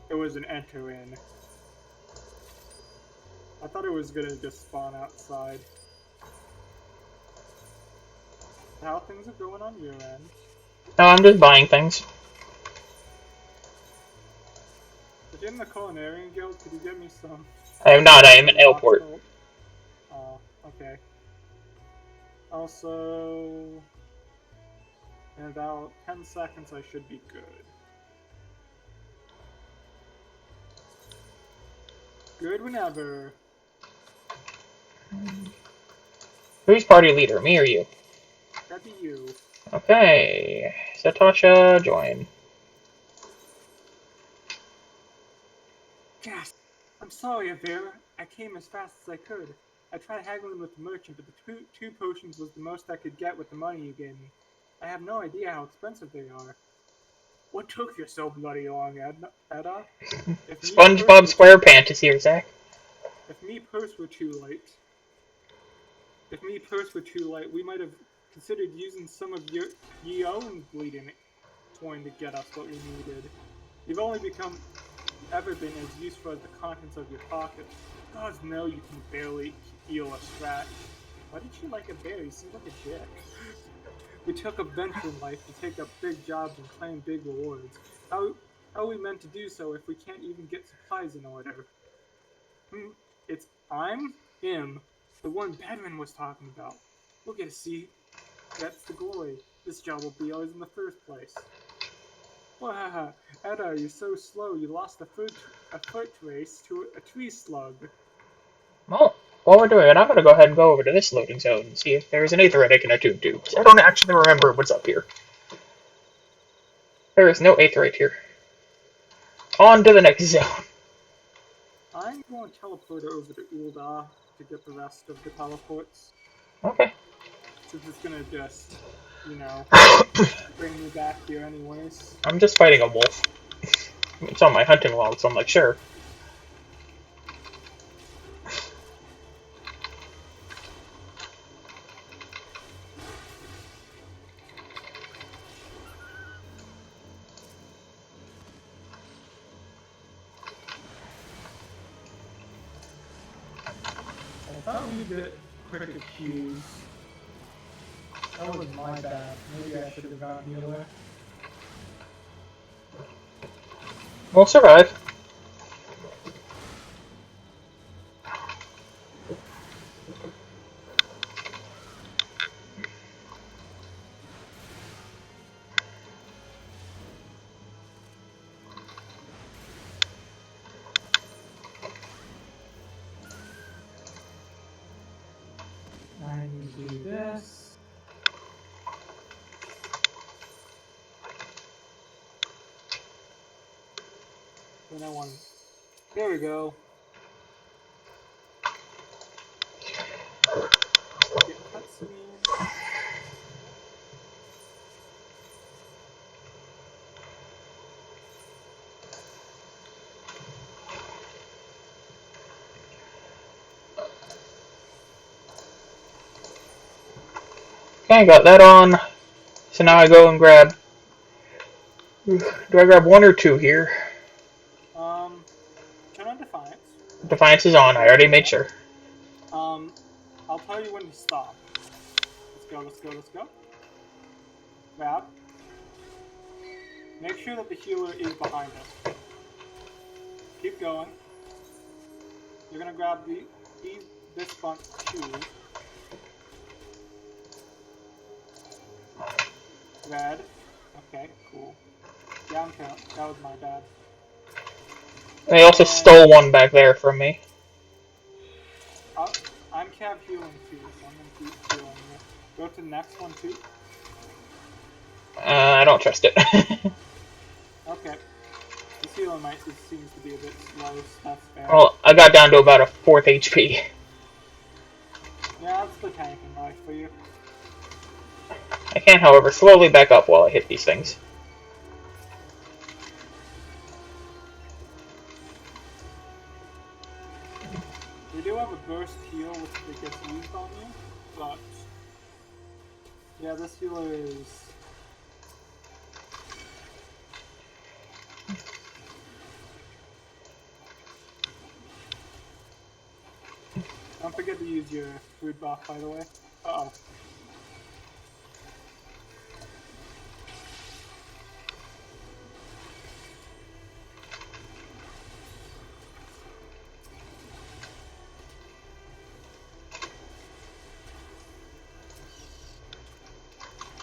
It was an enter in. I thought it was gonna just spawn outside. How things are going on your end? No, I'm just buying things. If you're in the Culinarian Guild, could you get me some? I am not, I am an airport. Oh, okay. Also, in about 10 seconds I should be good. Good whenever. Who's party leader, me or you? That'd be you. Okay. Satasha, join. Yes! I'm sorry, Avera. I came as fast as I could. I tried haggling with the merchant, but the two potions was the most I could get with the money you gave me. I have no idea how expensive they are. What took you so bloody long, Edda? SpongeBob SquarePants is here, Zach. If me purse were too light, we might have considered using some of your own bleeding coin to get us what we needed. You've only ever been as useful as the contents of your pocket. Gods know you can barely heal a scratch. Why did you like a bear? You seem like a dick. We took a venture in life to take up big jobs and claim big rewards. How are we meant to do so if we can't even get supplies in order? It's him, the one Bedman was talking about. We'll get to see. That's the glory. This job will be ours in the first place. Wow, Edda, you're so slow. You lost a foot race to a tree slug. Well, while we're doing it, I'm going to go ahead and go over to this loading zone and see if there's an aetherite I can attune to. I don't actually remember what's up here. There is no aetherite here. On to the next zone. I'm going to teleport over to Ulda to get the rest of the teleports. Okay. Since it's going to just, bring me back here anyways. I'm just fighting a wolf. It's on my hunting log, so I'm like, sure. I thought we did cricket cues. That was my bad. Maybe I should have gotten healer. We'll survive. I need to do this. Then I want. There we go. Get cutscene. Okay, got that on. So now I go and grab... Do I grab one or two here? Turn on Defiance. Defiance is on, I already made sure. I'll tell you when to stop. Let's go. Grab. Make sure that the healer is behind us. Keep going. You're gonna grab this bunch too. Red. Okay, cool. Down count. That was my bad. They also stole one back there from me. I'm Cav healing too, so I'm gonna keep healing you. Go to the next one too. I don't trust it. Okay. This healer might seems to be a bit slow, so that's fair. Well, I got down to about a 4th HP. Yeah, that's the tanking life for you. I can, however, slowly back up while I hit these things. We do have a burst heal, which gets used on you, but yeah, this healer is. Don't forget to use your food buff, by the way. Uh oh.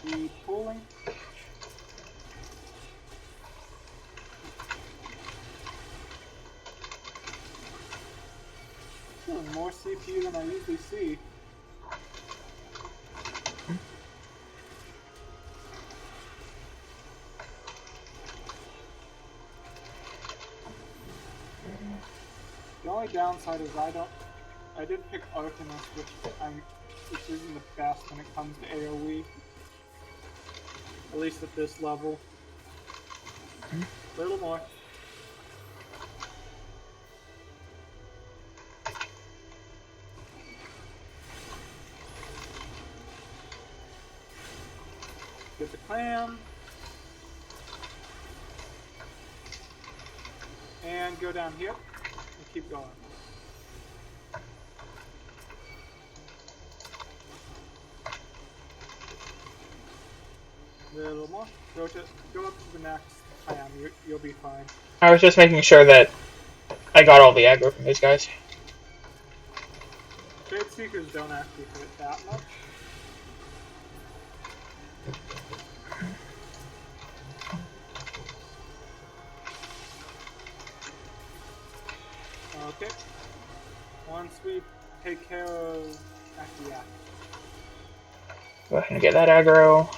Keep pulling. More CPU than I usually see. The only downside is I did pick Artemis, which isn't the best when it comes to AoE. At least at this level. A little more. Get the clam. And go down here. And keep going. A little more. Go up to the next clam. You'll be fine. I was just making sure that I got all the aggro from these guys. Trade Seekers don't actually hurt that much. Okay. Once we take care of... Actually, yeah. Go ahead and get that aggro.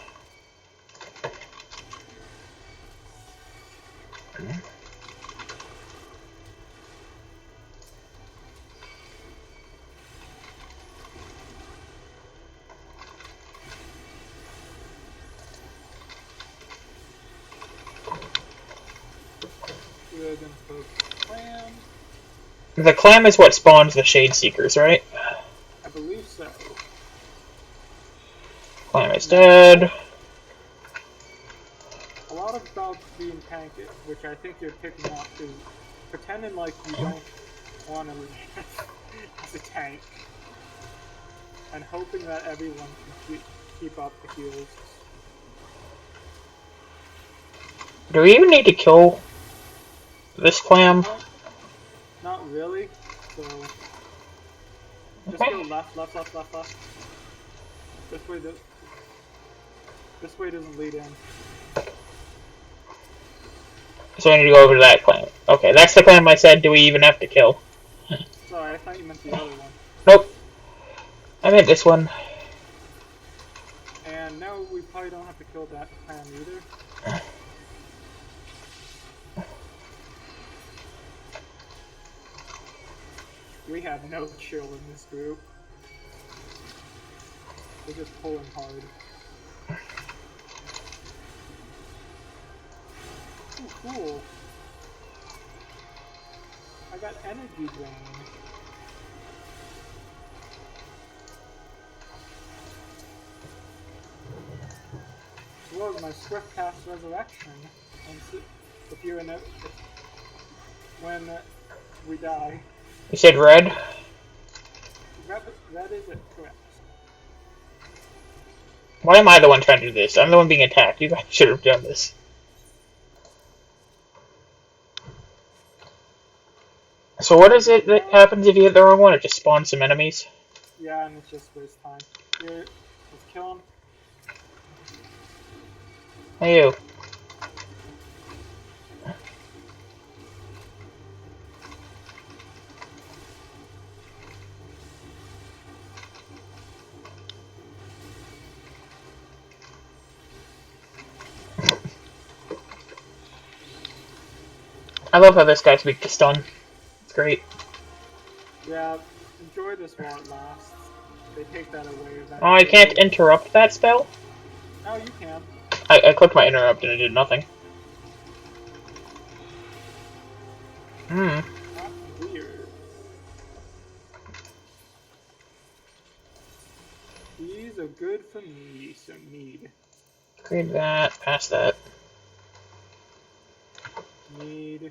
Good info clam. The clam is what spawns the Shade Seekers, right? I believe so. Clam is dead. A lot about being tanked, which I think you're picking up, is pretending like you don't want to live as a tank, and hoping that everyone can keep up the heals. Do we even need to kill this clam? Not really, so just Okay. go left. This way doesn't lead in. So I need to go over to that clam. Okay, that's the clam I said, do we even have to kill? Sorry, I thought you meant the other one. Nope. I meant this one. And no, we probably don't have to kill that clam either. We have no chill in this group. We're just pulling hard. Ooh, cool. I got energy drain. Well, my swift cast resurrection. And if you're in it, when we die. You said red? That is it, correct. Why am I the one trying to do this? I'm the one being attacked. You guys should have done this. So what is it that happens if you hit the wrong one? It just spawns some enemies? Yeah, and it's just waste time. Here, let's kill him. Hey you. I love how this guy speaks to stun. It's great. Yeah, enjoy this while it lasts. They take that away eventually. Oh, I can't interrupt that spell? Oh, you can. I clicked my interrupt and it did nothing. Hmm. That's weird. These are good for me, so need. Grade that, pass that. Need.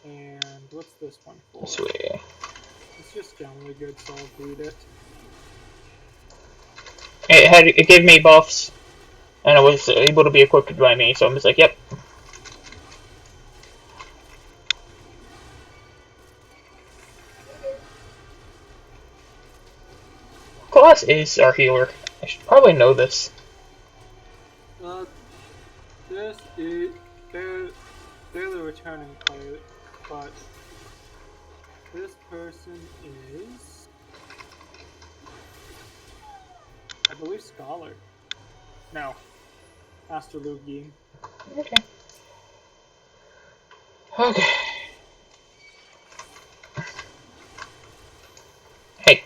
And what's this one for? This way. It's just generally good, so I'll read it. It gave me buffs, and it was able to be equipped by me, so I'm just like, yep. Class is our healer. I should probably know this. This is they're the returning player, but this person is, I believe, Scholar. No, Master Lugin. Okay. Okay. Hey.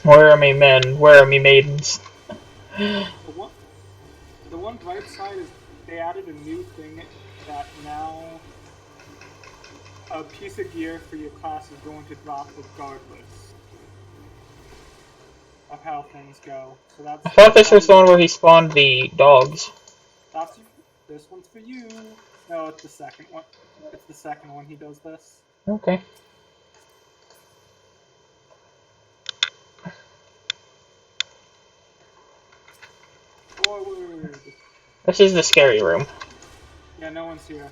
Where are me men? Where are me maidens? The one bright side is they added a new thing that now a piece of gear for your class is going to drop regardless of how things go. So that's. I thought this was the one where he spawned the dogs. That's this one's for you. No, it's the second one. It's the second one he does this. Okay. Forward. This is the scary room. Yeah, no one's here.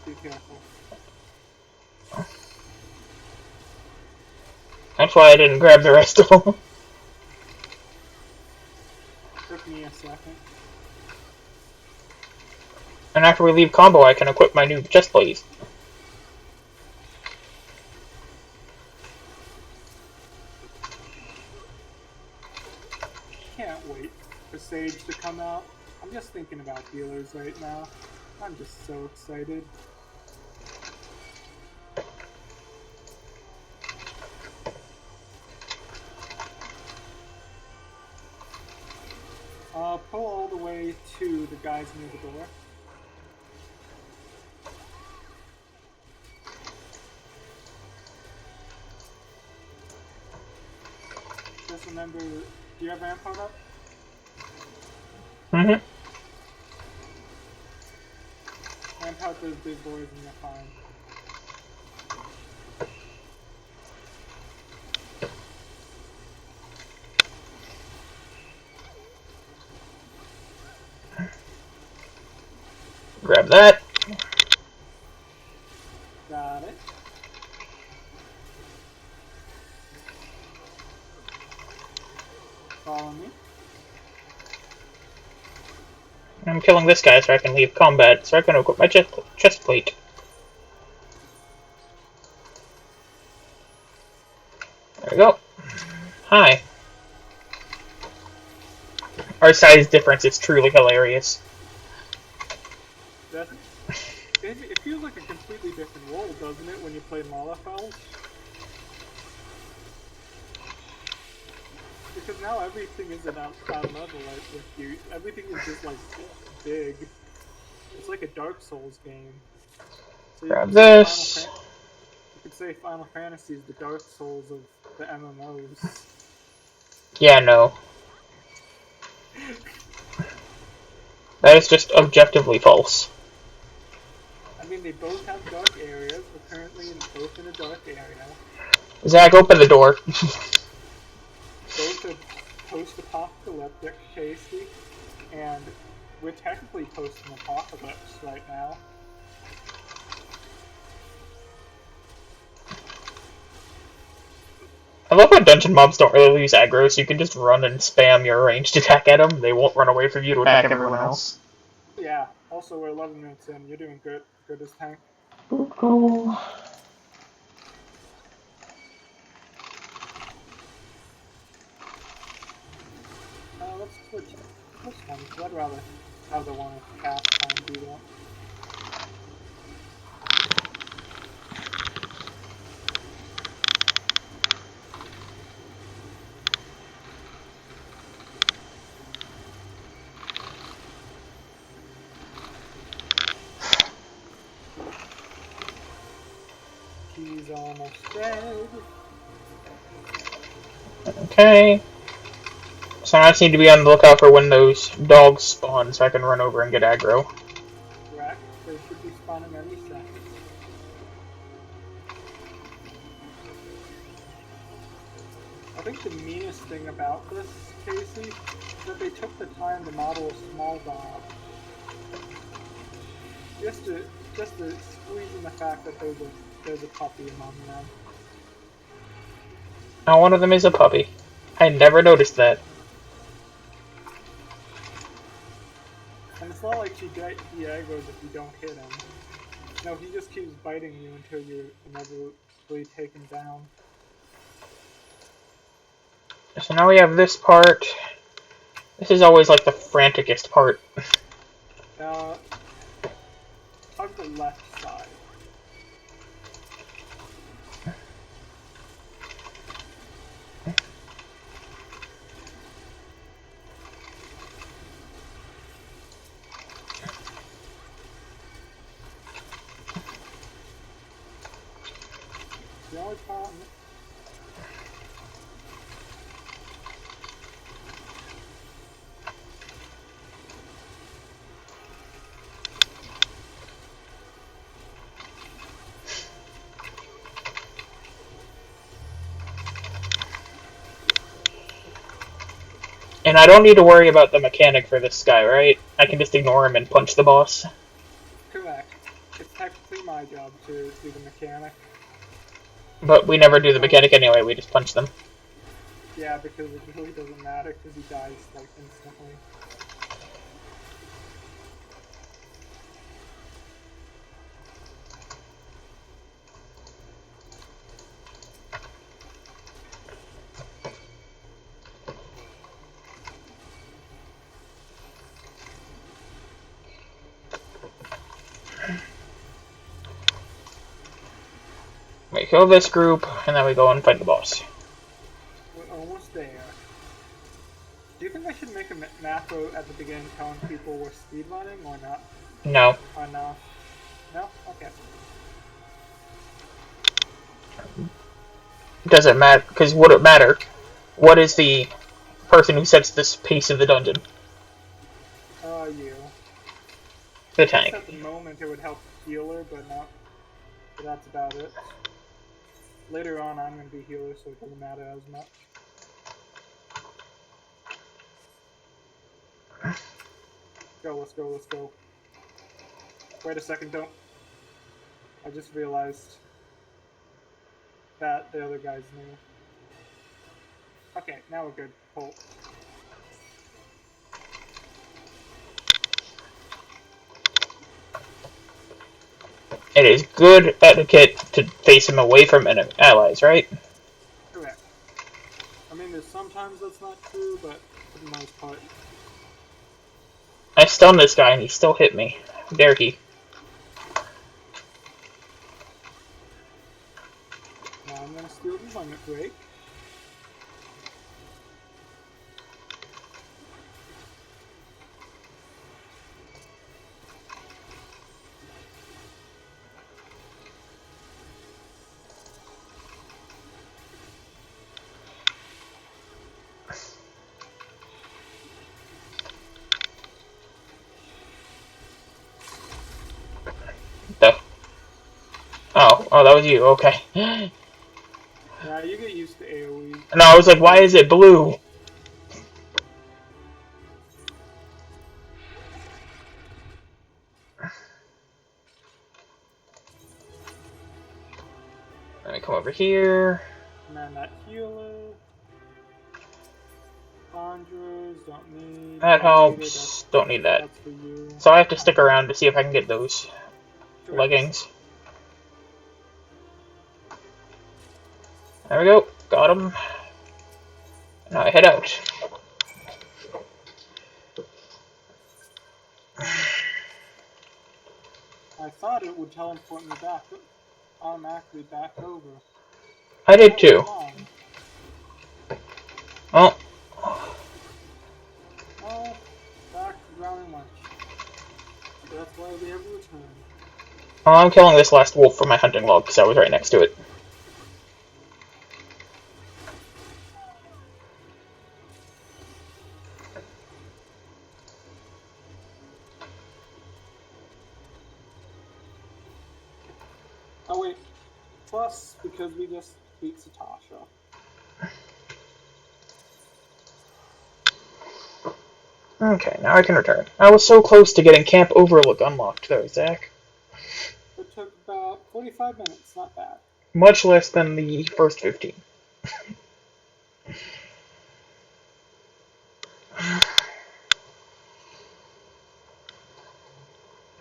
Be careful. That's why I didn't grab the rest of them. Took me a second. And after we leave combo, I can equip my new chest plate. Can't wait for Sage to come out. I'm just thinking about healers right now. I'm just so excited. Pull all the way to the guys near the door. Just remember, do you have Rampart up? Mm-hmm. Rampart those big boys and you're fine. Grab that. Got it. Follow me. I'm killing this guy so I can leave combat, so I can equip my chest plate. There we go. Hi. Our size difference is truly hilarious. It feels like a completely different world, doesn't it, when you play Malafell? Because now everything is at level with you. Everything is just like big. It's like a Dark Souls game. So Grab this. You could say Final Fantasy is the Dark Souls of the MMOs. Yeah, no. That is just objectively false. I mean, they both have dark areas. We're currently both in a dark area. Zach, open the door. Both are post-apocalyptic, Casey, and we're technically post-apocalypse right now. love how dungeon mobs don't really use aggro, so you can just run and spam your ranged attack at them. They won't run away from you to attack everyone else. Yeah. Also, we're 11 minutes in. You're doing good. Good as tank. Cool. Let's switch this one, because I'd rather have the one with cast time do that. He's almost dead. Okay. So I just need to be on the lookout for when those dogs spawn so I can run over and get aggro. Correct. They should be spawning any second. I think the meanest thing about this, Casey, is that they took the time to model a small dog. Just to squeeze in the fact that there's a puppy among them. Now one of them is a puppy. I never noticed that. And it's not like he aggros if you don't hit him. No, he just keeps biting you until you're inevitably taken down. So now we have this part. This is always like the franticest part. Tug the left side. The only problem. And I don't need to worry about the mechanic for this guy, right? I can just ignore him and punch the boss. Correct. It's technically my job to do the mechanic. But we never do the mechanic anyway, we just punch them. Yeah, because it really doesn't matter because he dies like instantly. We kill this group, and then we go and fight the boss. We're almost there. Do you think I should make a macro at the beginning telling people we're speedrunning or not? No. Or no? No? Okay. Doesn't matter, because would it matter? What is the person who sets this pace of the dungeon? You. The tank. At the moment it would help healer, but not. But that's about it. Later on I'm going to be healer, so it doesn't matter as much. Go, let's go, let's go. Wait a second, don't. I just realized that the other guys knew. Okay, now we're good. Pull. It is good etiquette to face him away from allies, right? Correct. I mean, there's sometimes that's not true, but for the most part. I stunned this guy and he still hit me. How dare he? Now I'm gonna steal the limit break. Oh, that was you, okay. Yeah, you get used to AoE. No, I was like, why is it blue? Let me come over here. And then that healer. Conjurers, don't need. That Gladiator, helps. Don't need that. that's for you. So I have to stick around to see if I can get those Correct. leggings. There we go. Got them. Now I head out. I thought it would teleport me back, automatically back over. I did That too. was wrong. Oh, Oh, back to ground and lunch. That's why we have returned. well, I'm killing this last wolf for my hunting log because I was right next to it. Oh wait, plus because we just beat Satasha. Okay, now I can return. I was so close to getting Camp Overlook unlocked though, Zach. It took about 45 minutes, not bad. Much less than the first 15.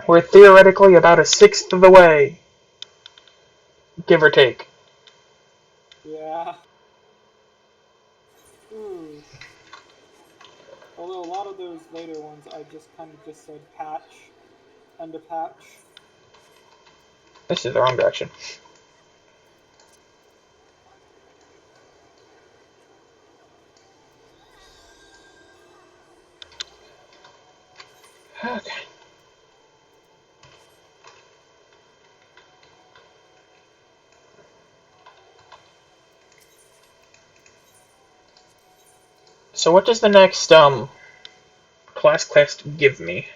We're theoretically about a sixth of the way. Give or take. Yeah. Ooh. Although a lot of those later ones, I just kind of just said patch, end of patch. This is the wrong direction. Okay. So what does the next class quest give me?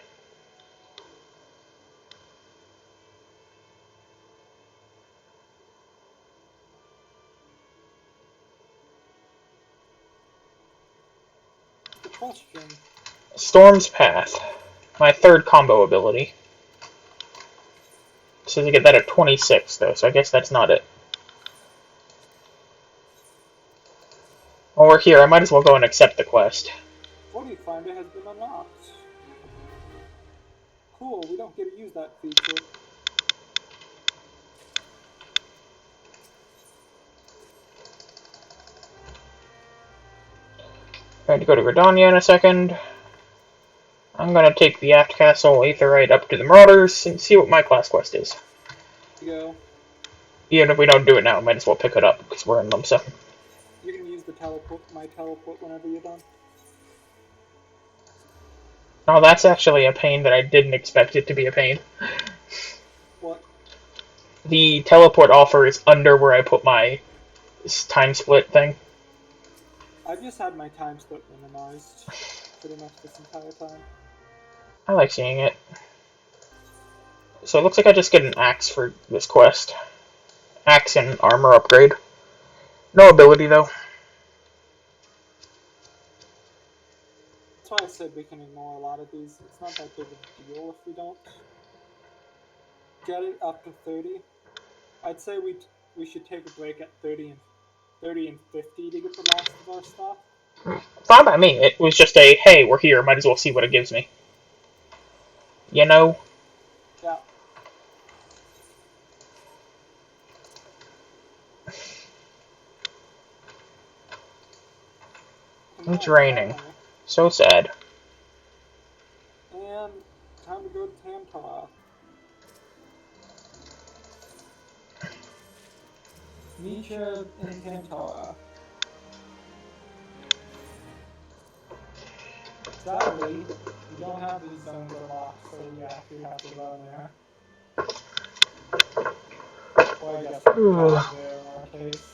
The question. Storm's Path. My third combo ability. So you get that at 26 though, so I guess that's not it. While we're here, I might as well go and accept the quest. Body Finder has been unlocked. Cool, we don't get to use that feature. Going to go to Gridania in a second. I'm gonna take the Aft Castle Aetherite up to the Marauders and see what my class quest is. Here you go. Even if we don't do it now, might as well pick it up because we're in Lumsa. You can use the teleport, my teleport, whenever you're done. Oh, that's actually a pain that I didn't expect it to be a pain. What? The teleport offer is under where I put my time split thing. I just had my time split minimized pretty much this entire time. I like seeing it. So it looks like I just get an axe for this quest. Axe and armor upgrade. No ability though. That's why I said we can ignore a lot of these. It's not that big of a deal if we don't get it up to 30. I'd say we should take a break at 30 and 50 to get the last of our stuff. Fine by me. It was just a, hey, we're here, might as well see what it gives me. You know? Yeah. It's raining. So sad. And time to go to Tantara. Meet you in Tantara. Sadly, we don't have these zones unlocked, so we actually have to run there. Well, I guess drive there in our case.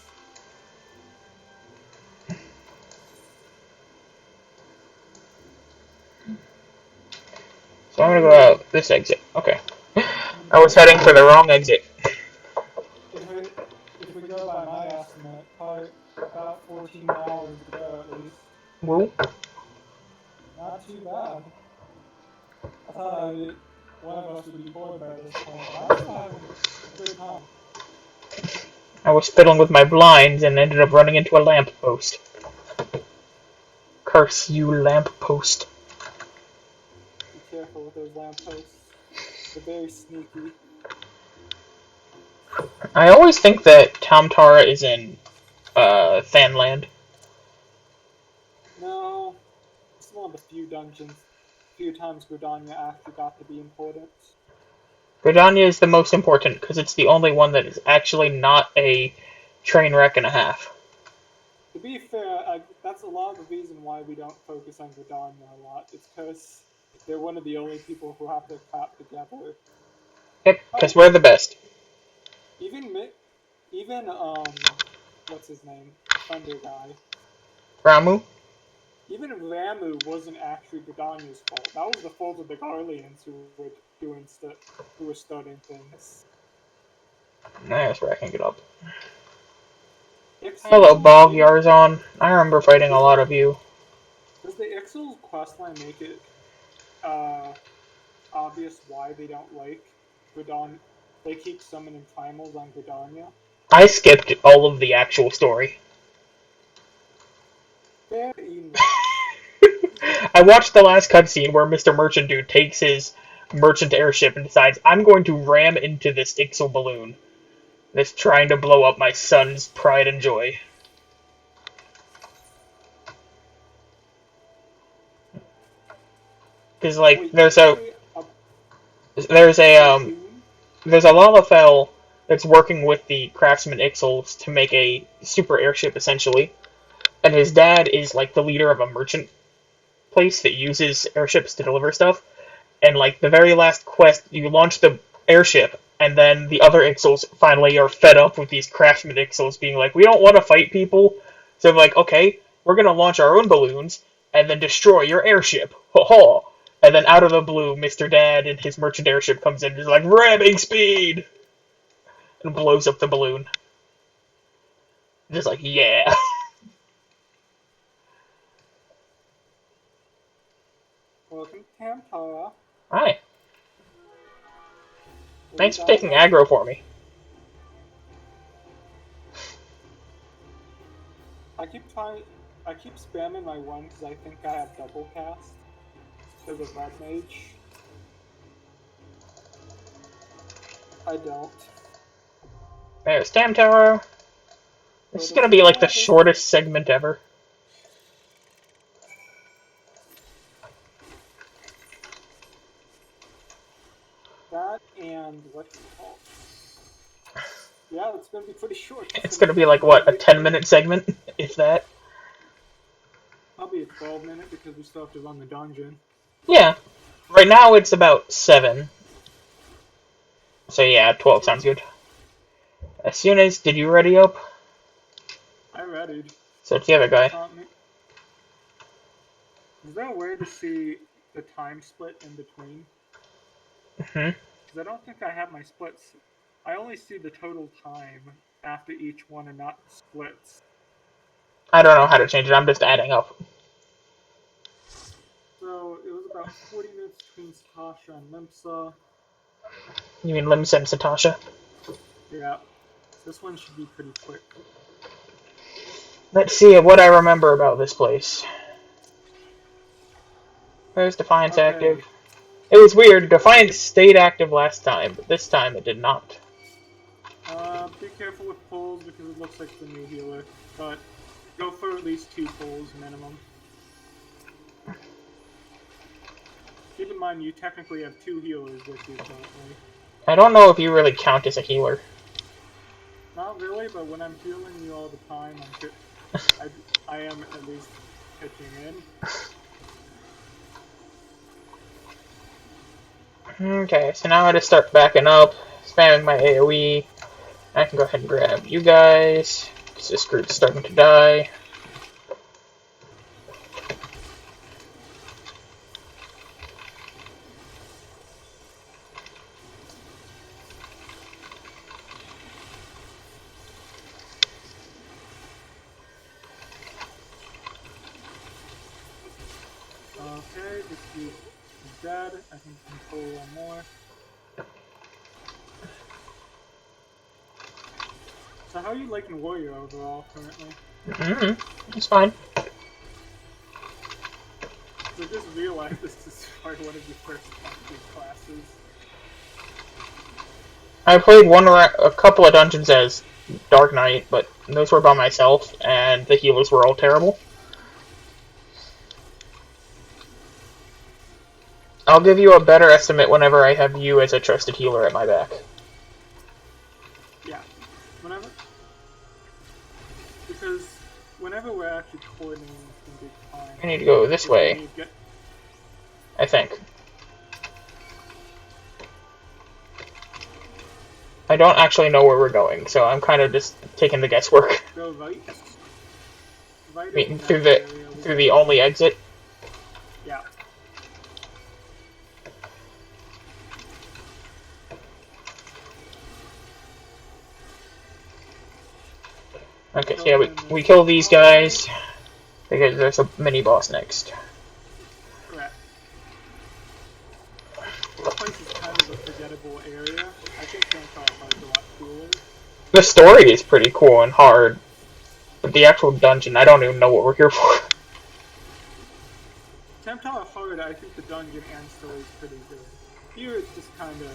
So I'm gonna go out this exit. Okay. I was heading for the wrong exit. If we go by my estimate, probably about 14 hours to go at least. Woo. Not too bad. I thought one of us would be bored by this point, but I'm still having a good time. I was fiddling with my blinds and ended up running into a lamppost. Curse you, lamppost. Be careful with those lampposts. They're very sneaky. I always think that Tamtara is in Thanland. No, it's one of the few times Gridania actually got to be important. Gridania is the most important because it's the only one that is actually not a train wreck and a half. To be fair, that's a lot of the reason why we don't focus on Gridania a lot. It's because they're one of the only people who have their crap together. Yep, because Oh, we're the best. even what's his name? The Thunder guy. Ramu? Even Ramu wasn't actually Gridania's fault. That was the fault of the Garleans who were starting things. I was racking it up. Hello, Ixal, Bog Yarzon. I remember fighting a lot of you. does the Ixal's questline make it obvious why they don't like Gridania? They keep summoning primals on Gridania? I skipped all of the actual story. Fair enough. I watched the last cutscene where Mr. Merchant Dude takes his merchant airship and decides, I'm going to ram into this Ixal balloon that's trying to blow up my son's pride and joy. Because, like, Wait, there's you a say there's a balloon? there's a Lalafell that's working with the craftsman Ixals to make a super airship, essentially. And his dad is, like, the leader of a merchant place that uses airships to deliver stuff. And, like, the very last quest, you launch the airship, and then the other Ixals finally are fed up with these craftsman Ixals being like, we don't want to fight people. So I'm like, okay, we're going to launch our own balloons, and then destroy your airship. Ha ha! And then out of the blue, Mr. Dad and his merchant airship comes in and is like, ramming speed! And blows up the balloon. Just like, yeah. Welcome to Tamtara. Hi. Will you Thanks for die taking now? aggro for me. I keep spamming my one because I think I have double cast because of Red Mage. I don't. There's Tamtara. This is gonna be like the shortest segment ever. That and what's it called? Yeah, it's gonna be pretty short. It's gonna be like, what, a 10-minute segment? If that? Probably a 12-minute because we still have to run the dungeon. Yeah. Right now it's about 7. So yeah, 12 sounds good. As soon as... Did you ready up? I readied. So it's the other guy. Is there a way to see the time split in between? Mm-hmm. Because I don't think I have my splits. I only see the total time after each one and not splits. I don't know how to change it, I'm just adding up. So it was about 40 minutes between Satasha and Limsa. You mean Limsa and Satasha? Yeah. This one should be pretty quick. Let's see what I remember about this place. Where's Defiance active? It was weird, Defiance stayed active last time, but this time it did not. Be careful with pulls because it looks like the new healer, but go for at least 2 pulls minimum. Keep in mind you technically have 2 healers with you currently. I don't know if you really count as a healer. Not really, but when I'm healing you all the time, I am at least pitching in. Okay, so now I just start backing up, spamming my AoE. I can go ahead and grab you guys, because this group's starting to die. Okay, this group is dead. I can control one more. So how are you liking Warrior overall currently? It's fine. So I just realized this is probably one of your first active classes. I played a couple of dungeons as Dark Knight, but those were by myself, and the healers were all terrible. I'll give you a better estimate whenever I have you as a trusted healer at my back. Yeah, whenever. Because whenever we're actually coordinating some big time, I need to go this way, I think. I don't actually know where we're going, so I'm kind of just taking the guesswork. Go right. Right I mean, through the through the only exit. Yeah. Okay, so yeah, we kill these guys because there's a mini boss next. Correct. This place is kind of a forgettable area. I think Campfire is a lot cooler. The story is pretty cool and hard, but the actual dungeon, I don't even know what we're here for. Temp Tower hard, I think the dungeon and story is pretty good. Here it's just kind of,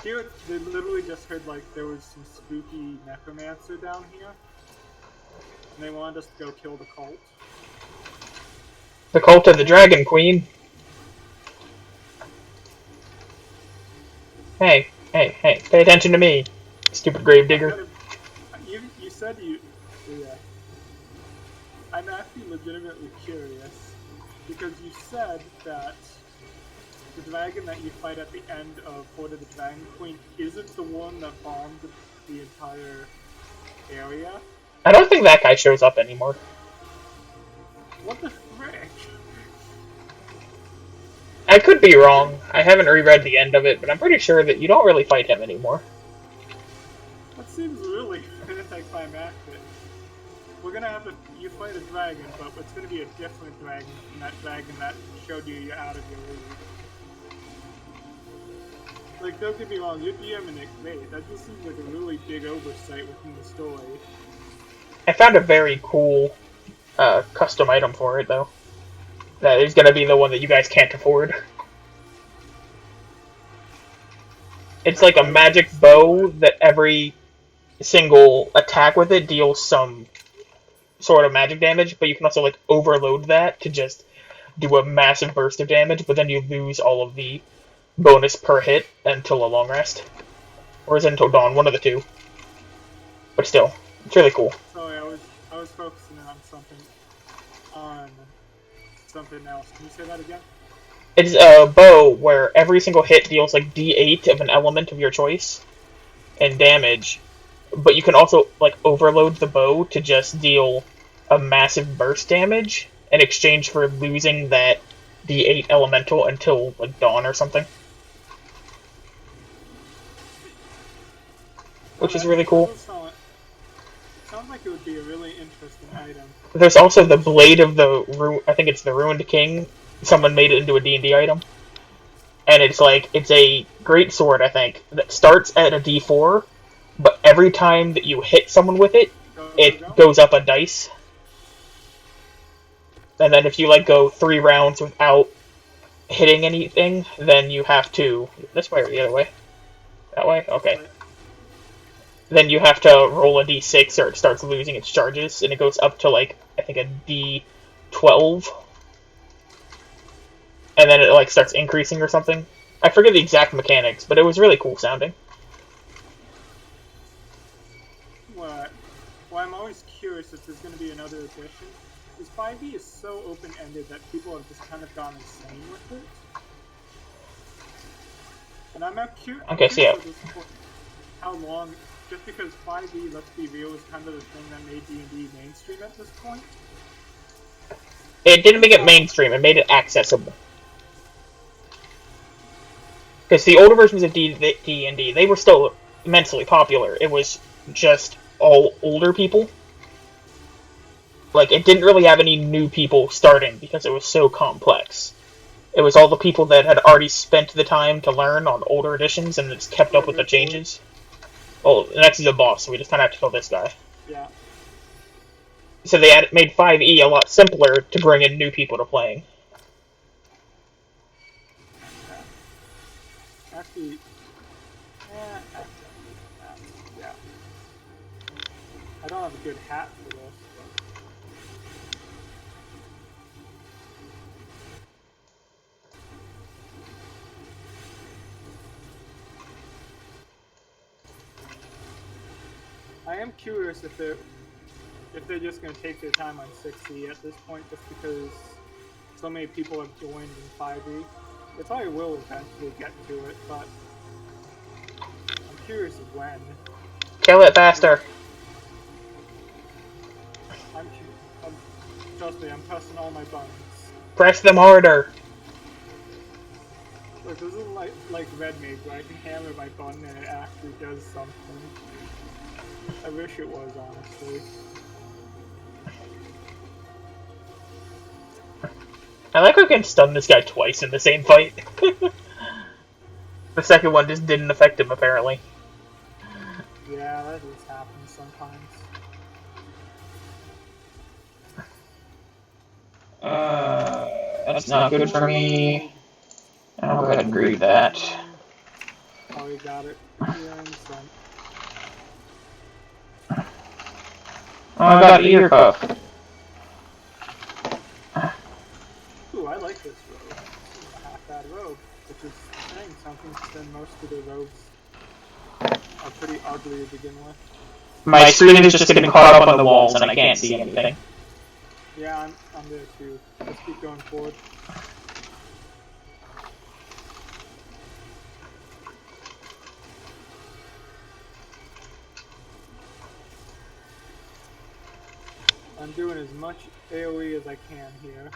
here they literally just heard like there was some spooky necromancer down here, and they wanted us to go kill the cult. The Cult of the Dragon Queen. Hey, pay attention to me, stupid gravedigger. You said you... Yeah. I'm actually legitimately curious, because you said that the dragon that you fight at the end of Court of the Dragon Queen isn't the one that bombed the entire area? I don't think that guy shows up anymore. What the frick? I could be wrong. I haven't reread the end of it, but I'm pretty sure that you don't really fight him anymore. That seems really anticlimactic. We're gonna have to... You fight a dragon, but it's gonna be a different dragon from that dragon that showed you you're out of your league. Like, don't get me wrong, you're DMing it great. That just seems like a really big oversight within the story. I found a very cool custom item for it, though. That is going to be the one that you guys can't afford. It's like a magic bow that every single attack with it deals some sort of magic damage, but you can also like overload that to just do a massive burst of damage, but then you lose all of the bonus per hit until a long rest. Or is it until dawn? One of the two. But still, it's really cool. Sorry, I was focusing on something else. Can you say that again? It's a bow where every single hit deals like D8 of an element of your choice and damage, but you can also like overload the bow to just deal a massive burst damage in exchange for losing that D8 elemental until like dawn or something. Which is really cool. Sounds like it would be a really interesting item. There's also the Blade of the I think it's the Ruined King. Someone made it into a D&D item. And it's like, it's a great sword, I think, that starts at a D4, but every time that you hit someone with it, it goes up a dice. And then if you like go 3 rounds without hitting anything, then you have to... This way or the other way? That way? Okay. Then you have to roll a D6 or it starts losing its charges, and it goes up to like, I think a D12. And then it like starts increasing or something. I forget the exact mechanics, but it was really cool sounding. Well, I'm always curious if there's going to be another edition. Because 5e is so open-ended that people have just kind of gone insane with it. And I'm not curious how long, just because 5e, let's be real, is kind of the thing that made D&D mainstream at this point. It didn't make it mainstream, it made it accessible. Because the older versions of D&D, they were still immensely popular. It was just all older people. Like, it didn't really have any new people starting because it was so complex. It was all the people that had already spent the time to learn on older editions and it's kept up with the changes. Well, the next is a boss, so we just kind of have to kill this guy. Yeah. So they made 5e a lot simpler to bring in new people to playing. Actually, yeah. I don't have a good hat for this. I am curious if they're just going to take their time on 6e at this point, just because so many people have joined in 5e. They probably will eventually get to it, but I'm curious when. Kill it faster. Trust me, I'm pressing all my buttons. Press them harder. Look, this isn't like Red Mage, where I can hammer my button and it actually does something. I wish it was, honestly. I like we can stun this guy twice in the same fight. The second one just didn't affect him, apparently. Yeah, that just happens sometimes. That's not good for me. I'll go ahead and read that. Oh, you got it. Healing sent. Oh, I got ear cuff. Ooh, I like this robe. This is a half-bad robe, which is saying something, because then most of the robes are pretty ugly to begin with. My screen is just getting caught up on the walls and I can't see anything. Yeah, I'm there too. Let's keep going forward. I'm doing as much AoE as I can here.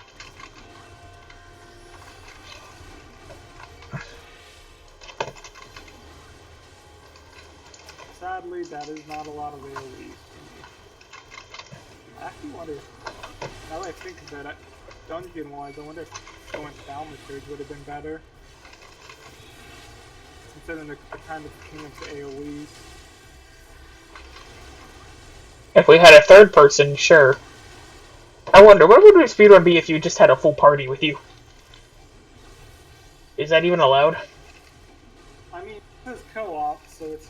Sadly, that is not a lot of AoE for me. I actually wonder, now that I think of it, dungeon-wise, I wonder if going Thaumaturge would have been better. Considering the kind of king of the AoEs. If we had a third person, sure. I wonder, what would a speedrun be if you just had a full party with you? Is that even allowed? I mean, it says co-op, so it's...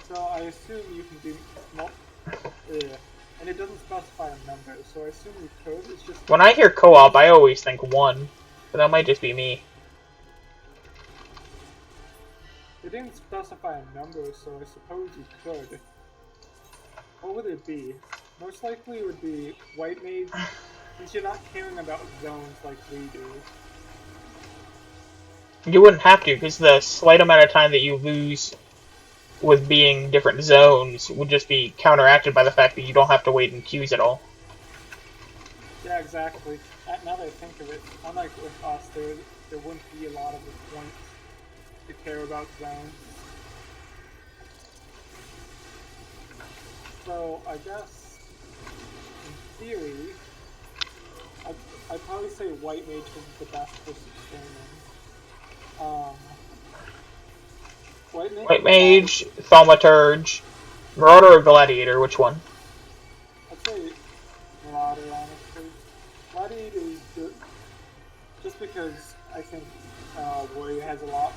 So I assume you can do... and it doesn't specify a number, so I assume you could. It's just... When I hear co-op, I always think 1. But that might just be me. It didn't specify a number, so I suppose you could. What would it be? Most likely it would be White Mage, since you're not caring about zones like we do. You wouldn't have to, because the slight amount of time that you lose with being different zones would just be counteracted by the fact that you don't have to wait in queues at all. Yeah, exactly. Now that I think of it, unlike with us, there wouldn't be a lot of the points to care about zones. So, I guess, in theory, I'd probably say White Mage is the best for sustaining. White Mage, Thaumaturge, Marauder or Gladiator, which one? I'd say Marauder, honestly. Gladiator is good, just because I think Warrior has a lot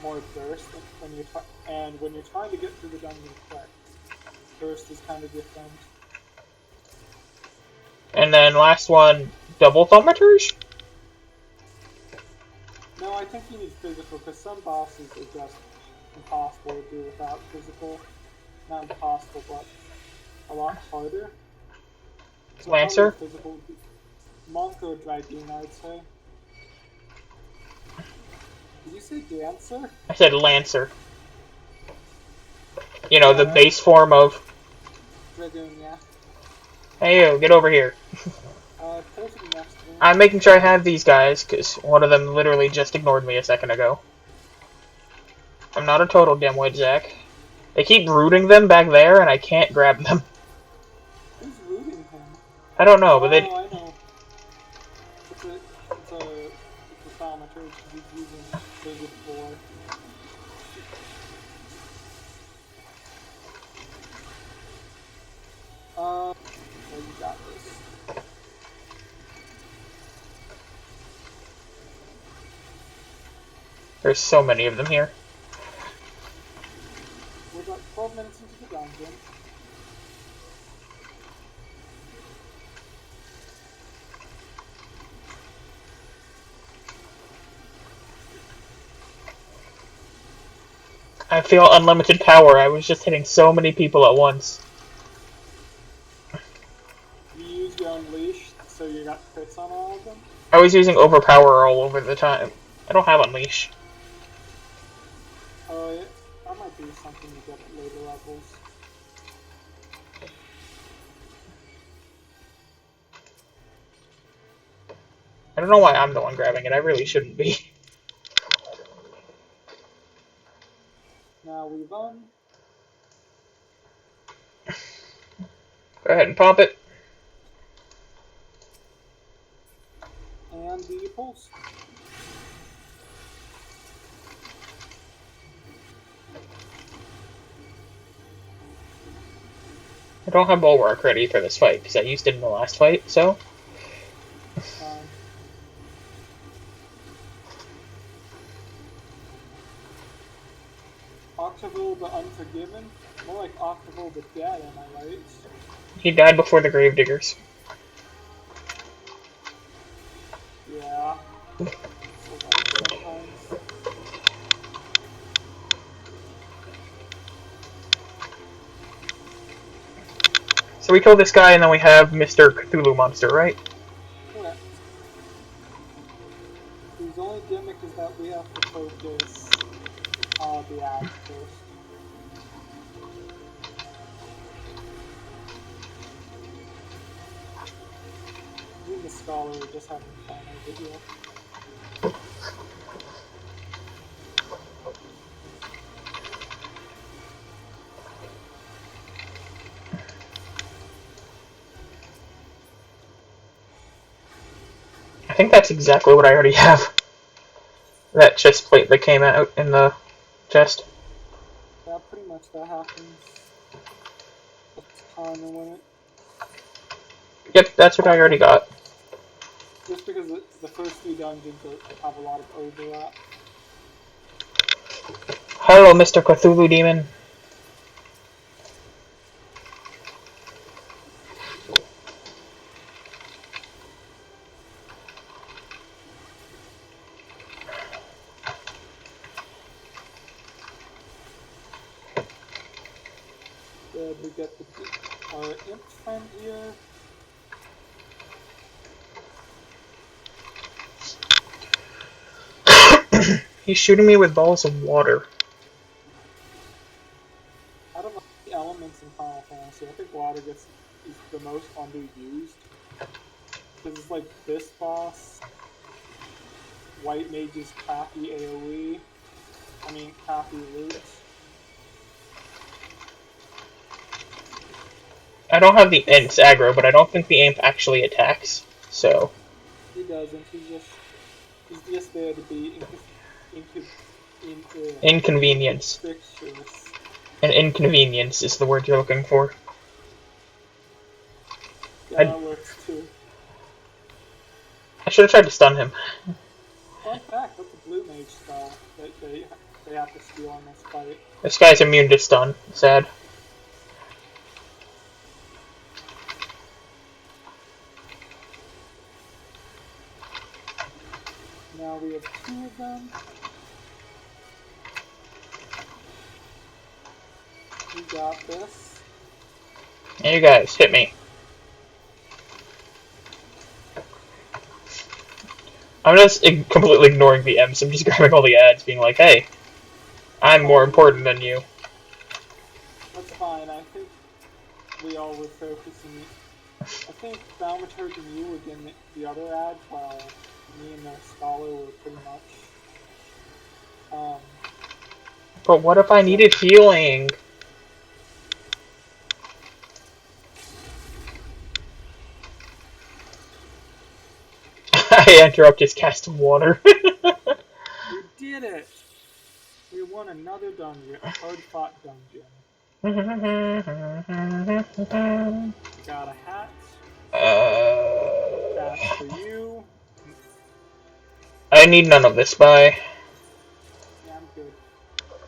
more burst when you're trying to get through the dungeon quick. Burst is kind of different. And then last one, double Thaumaturge? No, I think you need physical, because some bosses are just impossible to do without physical. Not impossible, but a lot harder. So Lancer? physical would be Monk or Dragoon, I'd say. Did you say Dancer? I said Lancer. You know, the base form of... Dragoon, yeah. Hey, you, get over here. Go to the next one. I'm making sure I have these guys, because one of them literally just ignored me a second ago. I'm not a total dimwit, Zach. They keep rooting them back there, and I can't grab them. Who's rooting him? I don't know, but they... Oh, I know. It's a Thaumaturge he's using Vivid for. There's so many of them here. We're about 12 minutes into the dungeon. I feel unlimited power. I was just hitting so many people at once. You use your Unleashed, so you got crits on all of them? I was using overpower all over the time. I don't have unleash. Oh, yeah. That might be something you get at later levels. I don't know why I'm the one grabbing it. I really shouldn't be. Now we run. Go ahead and pop it. And do your pulse. I don't have Bulwark ready for this fight, because I used it in the last fight, so... Octaville the Unforgiven? More like Octaville the Dead, am I right? He died before the Gravediggers. Yeah. So that sometimes. So we kill this guy, and then we have Mr. Cthulhu Monster, right? Correct. His only gimmick is that we have to focus the ads first. Me and the Scholar are just having fun over here. I think that's exactly what I already have. That chest plate that came out in the chest. Yeah, pretty much that happens. It's time to win it. Yep, that's what I already got. Just because the first 3 dungeons have a lot of overlap. Hello, Mr. Cthulhu Demon. Good, we get our imp friend here. He's shooting me with balls of water. Out of the elements in Final Fantasy, I think water is the most underused. Because it's like this boss, White Mage's Kathy AoE, Kathy Roots. I don't have the Imp's aggro, but I don't think the Imp actually attacks, so... He doesn't, he's just there to be Inconvenience. conspicuous. An inconvenience is the word you're looking for. Yeah, that works too. I should have tried to stun him. Fun fact, that's a blue mage spell that they have to steal in this fight. This guy's immune to stun. Sad. Now we have 2 of them. You got this. Hey, you guys, hit me. I'm just completely ignoring the M's. I'm just grabbing all the ads, being like, hey, I'm more important than you. That's fine, I think we all were focusing. I think Thaumaturge and you were getting the other ads, while me and the Scholar were pretty much. But what if I needed healing? I interrupt his cast of water. We did it! We won another dungeon, a hard-fought dungeon. Got a hat. That's for you. I need none of this, bye. I'm good.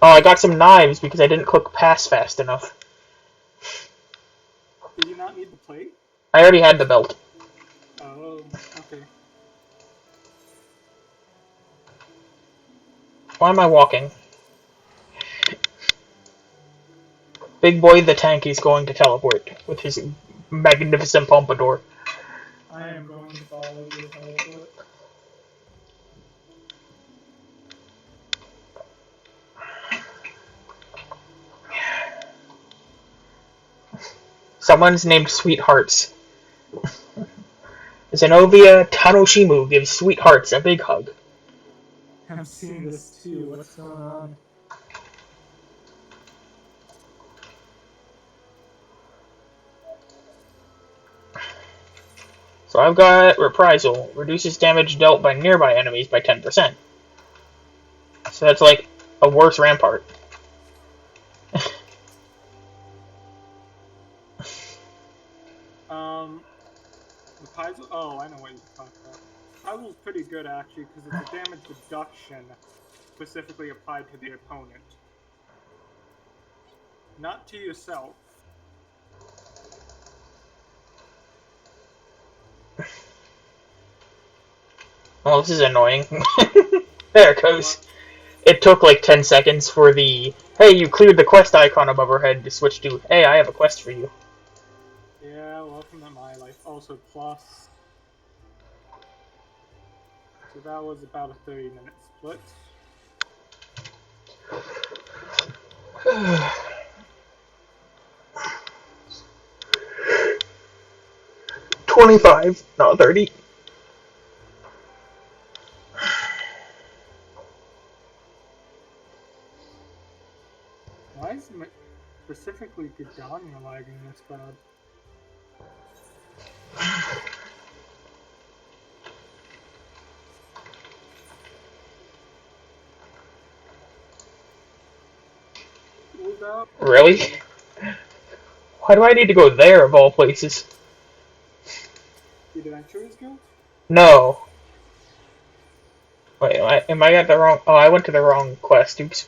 Oh, I got some knives because I didn't click pass fast enough. Did you not need the plate? I already had the belt. Oh, okay. Why am I walking? Big boy the tank is going to teleport with his magnificent pompadour. I am going to follow your teleport. Someone's named Sweethearts. Zenobia Tanoshimu gives Sweethearts a big hug. I'm seeing this too. What's going on? So I've got Reprisal. Reduces damage dealt by nearby enemies by 10%. So that's like a worse Rampart. The Paizo. Oh, I know what you're talking about. Paizo's pretty good actually because it's a damage reduction specifically applied to the opponent, not to yourself. Well, this is annoying. There it goes. What? It took like 10 seconds for the, hey, you cleared the quest icon above our head to switch to, hey, I have a quest for you. Yeah, welcome to my life. Also plus. So that was about a 30-minute split. 25, not 30. Why is specifically Gidania lagging this bad? Without Really? Why do I need to go there of all places? the Adventurers Guild? No. Wait, am I at the wrong... Oh, I went to the wrong quest. Oops.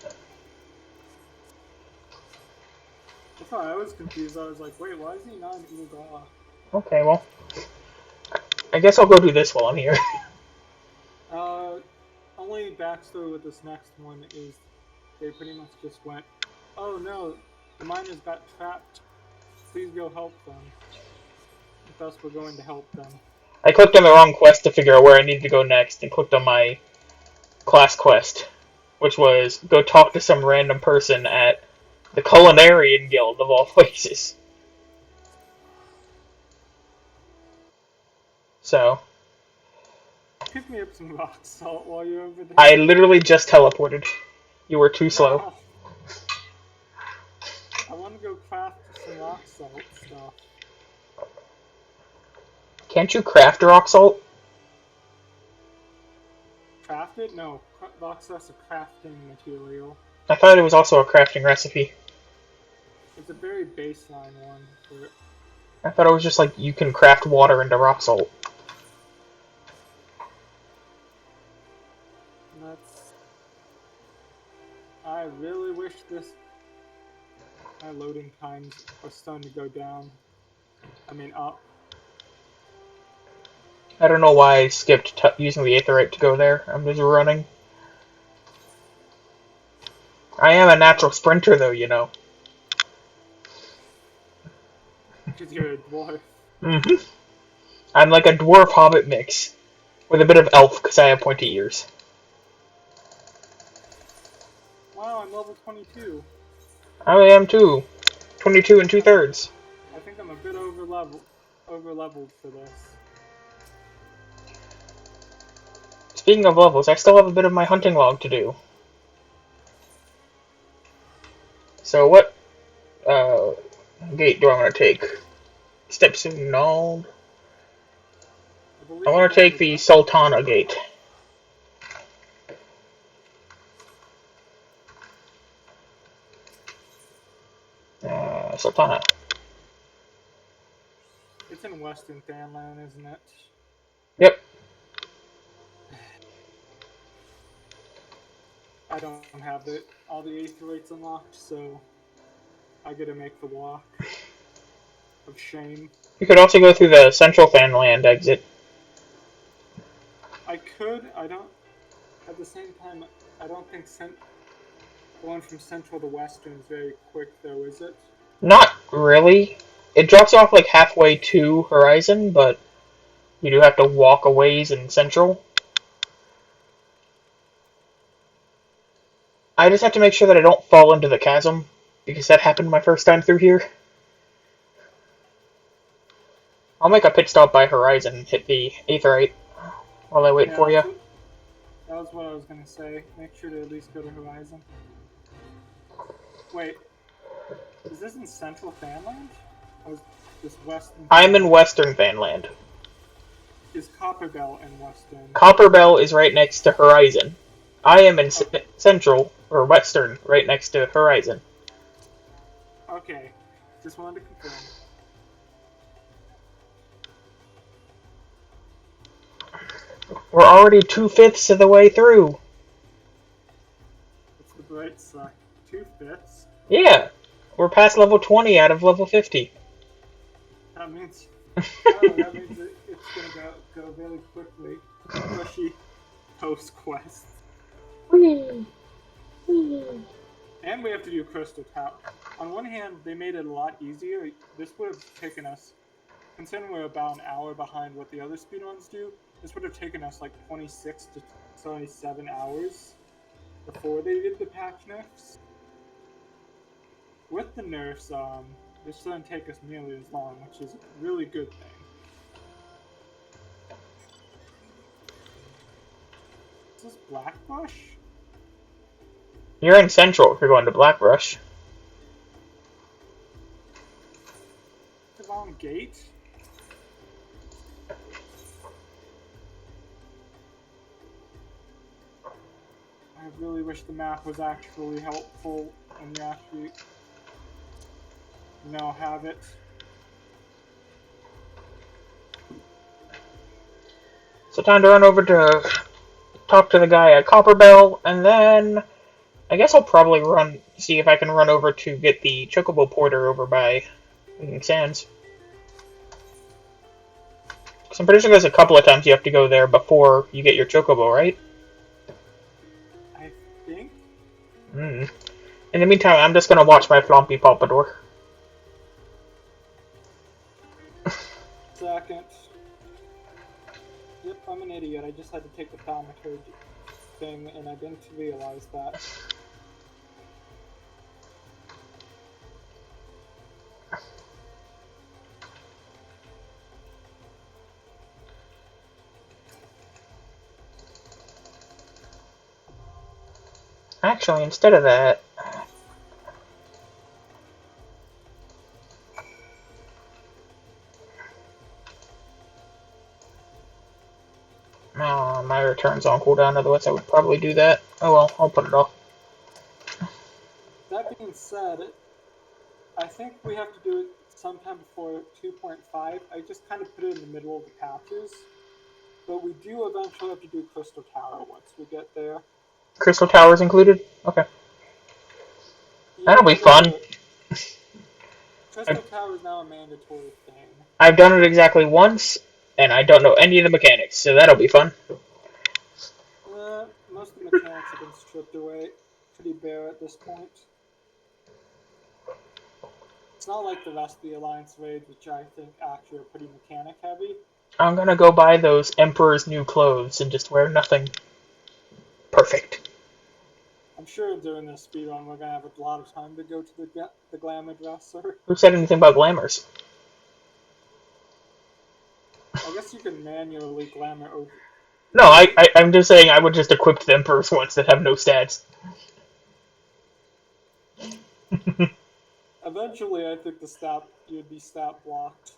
That's why I was confused. I was like, wait, why is he not in Uga? Okay, well. I guess I'll go do this while I'm here. Uh, only backstory with this next one is they pretty much just went, oh no, the miners got trapped. Please go help them. Thus, we're going to help them. I clicked on the wrong quest to figure out where I needed to go next, and clicked on my class quest, which was go talk to some random person at the Culinarian Guild of all places. So, Pick me up some rock salt while you're over there. I literally just teleported. You were too slow. No. I want to go craft some rock salt stuff. Can't you craft rock salt? Craft it? No. Rock salt's a crafting material. I thought it was also a crafting recipe. It's a very baseline one for it. I thought it was just like you can craft water into rock salt. That's... I really wish my loading times are starting to go down. I mean up. I don't know why I skipped using the Aetherite to go there. I'm just running. I am a natural sprinter, though, you know. Because you're a dwarf. Mm-hmm. I'm like a dwarf hobbit mix. With a bit of elf, because I have pointy ears. Wow, I'm level 22. I am too. 22 and 2/3. I think I'm a bit over leveled for this. Speaking of levels, I still have a bit of my hunting log to do. So what gate do I want to take? Steps of Nald. I want to take the Sultana gate. Sultana. It's in Western Thanland, isn't it? Yep. I don't have all the Aether rates unlocked, so I gotta make the walk of shame. You could also go through the Central Fanland exit. I could. I don't. At the same time, I don't think going from Central to Western is very quick, though, is it? Not really. It drops off like halfway to Horizon, but you do have to walk a ways in Central. I just have to make sure that I don't fall into the chasm, because that happened my first time through here. I'll make a pit stop by Horizon and hit the Aetherite while I wait for you. That was what I was going to say. Make sure to at least go to Horizon. Wait. Is this in Central Fanland? Or is this Western? I'm in Western Fanland. Is Copperbell in Western? Copperbell is right next to Horizon. I am in Central, or Western, right next to Horizon. Okay. Just wanted to confirm. We're already 2/5 of the way through. It's the bright side. 2/5? Yeah. We're past level 20 out of level 50. That means... that means it's going to go very quickly. Especially post-quest. Whee! And we have to do Crystal Tower. On one hand, they made it a lot easier. This would have taken us, considering we're about an hour behind what the other speedruns do, this would have taken us like 26 to 27 hours before they did the patch nerfs. With the nerfs, this doesn't take us nearly as long, which is a really good thing. Is this Blackbush? You're in Central if you're going to Blackbrush. The wrong gate? I really wish the map was actually helpful and you actually, have it. So time to run over to talk to the guy at Copperbell, and then I guess I'll probably see if I can run over to get the Chocobo Porter over by Winking Sands. Because I'm pretty sure there's a couple of times you have to go there before you get your Chocobo, right? I think. In the meantime, I'm just going to watch my Flompy Pompadour. Second. Yep, I'm an idiot. I just had to take the thaumaturgy thing, and I didn't realize that. Actually, instead of that... my return's on cooldown, otherwise I would probably do that. Oh well, I'll put it off. That being said, I think we have to do it sometime before 2.5. I just kind of put it in the middle of the patches. But we do eventually have to do Crystal Tower once we get there. Crystal Tower's included? Okay. Yeah, That'll be fun. Crystal Tower is now a mandatory thing. I've done it exactly once, and I don't know any of the mechanics, so that'll be fun. Most of the mechanics have been stripped away pretty bare at this point. It's not like the rest of the Alliance raids, which I think actually are pretty mechanic heavy. I'm gonna go buy those Emperor's New Clothes and just wear nothing. Perfect. I'm sure during this speedrun we're gonna have a lot of time to go to the glamour dresser. Who said anything about glamours? I guess you can manually glamour over. No, I'm just saying I would just equip the Emperor's ones that have no stats. Eventually, I think you'd be stat blocked.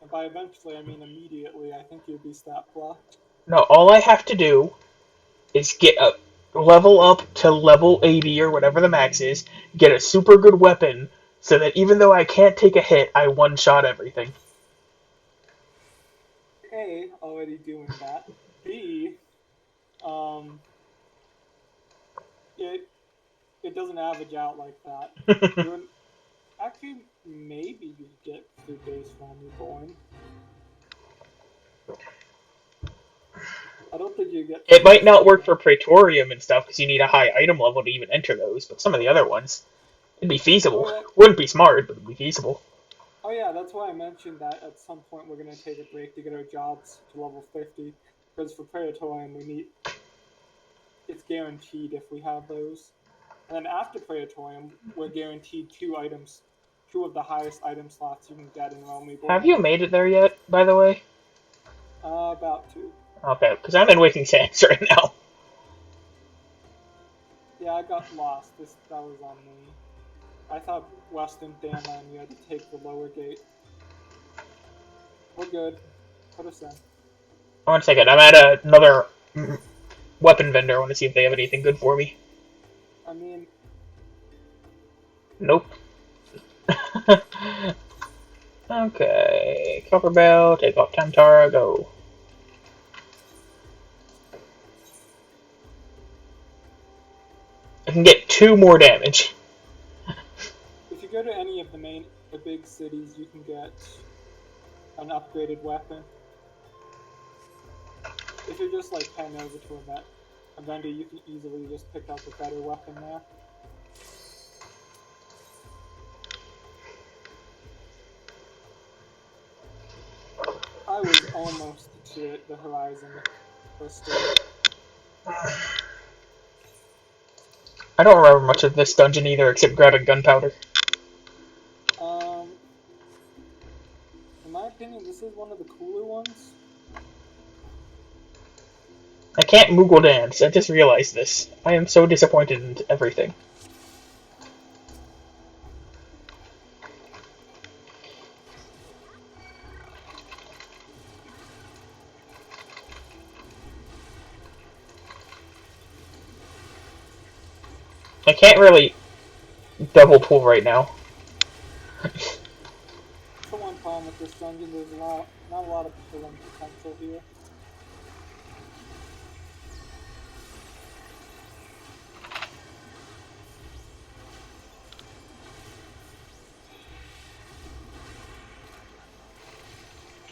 And by eventually, I mean immediately, I think you'd be stat blocked. No, all I have to do is get a level up to level 80 or whatever the max is, get a super good weapon, so that even though I can't take a hit, I one-shot everything. A, already doing that. B, it doesn't average out like that. You're actually maybe you get food base from reborn. I don't think you get. It might not work for Praetorium and stuff because you need a high item level to even enter those, but some of the other ones, it'd be feasible. Oh yeah, Wouldn't be smart, but it'd be feasible. oh yeah. That's why I mentioned that at some point we're gonna take a break to get our jobs to level 50. Because for Praetorium we need it's guaranteed if we have those. And then after Praetorium, we're guaranteed two of the highest item slots you can get in Realm Reborn. Have you made it there yet, by the way? About to. Okay, because I'm in Waking Sands right now. Yeah, I got lost. That was on me. I thought Western Danland you had to take the lower gate. We're good. Put us in. One second, I'm at another weapon vendor. I want to see if they have anything good for me. I mean, Nope. Okay, Copper Bell, take off Tantara, go. I can get 2 more damage. if you go to any of the big cities, you can get an upgraded weapon. If you're just like heading over to a vendor, you can easily just pick up a better weapon there. I was almost to the horizon first day. I don't remember much of this dungeon either, except grabbing gunpowder. In my opinion, this is one of the cooler ones. I can't Moogle dance, I just realized this. I am so disappointed in everything. I can't really double pull right now. That's the one problem with this dungeon, there's not a lot of pulling potential here.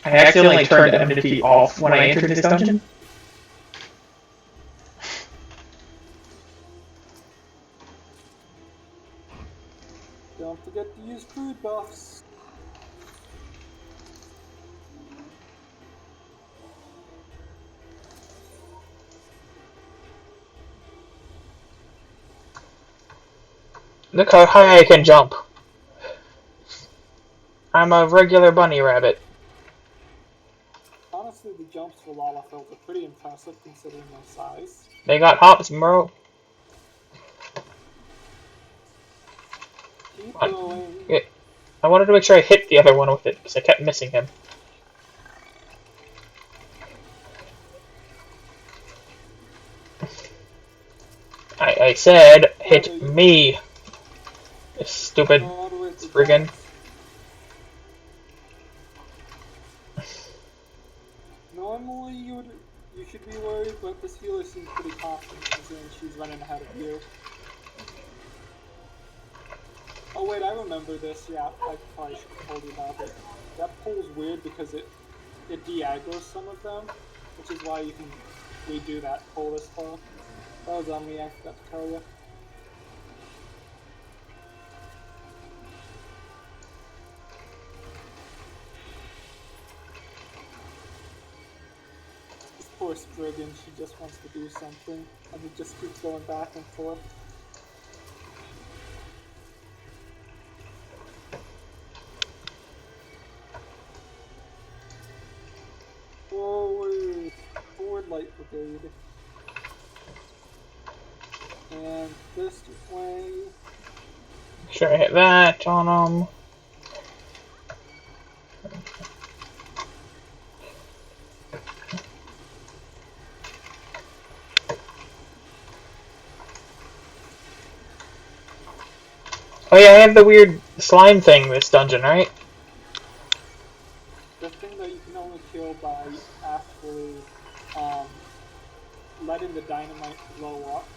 I accidentally turned enmity off when I entered this dungeon. Don't forget to use food buffs. Look how high I can jump. I'm a regular bunny rabbit. Honestly, the jumps for Lalafels are pretty impressive considering their size. They got hops, bro. Keep going. I wanted to make sure I hit the other one with it, because I kept missing him. I said, hit me. You stupid friggin'. Normally you should be worried, but this healer seems pretty confident considering she's running ahead of you. Oh wait, I remember this. Yeah, I probably should have told you about it. That pull's weird because it de-aggros some of them, which is why you can redo that pull this far. That was on me, I forgot to tell you. This poor Spriggan, she just wants to do something, and it just keeps going back and forth. Forward light brigade. And this way. Sure, I hit that on him. Oh yeah, I have the weird slime thing this dungeon, right? The thing that you can only kill by actually letting the dynamite blow up.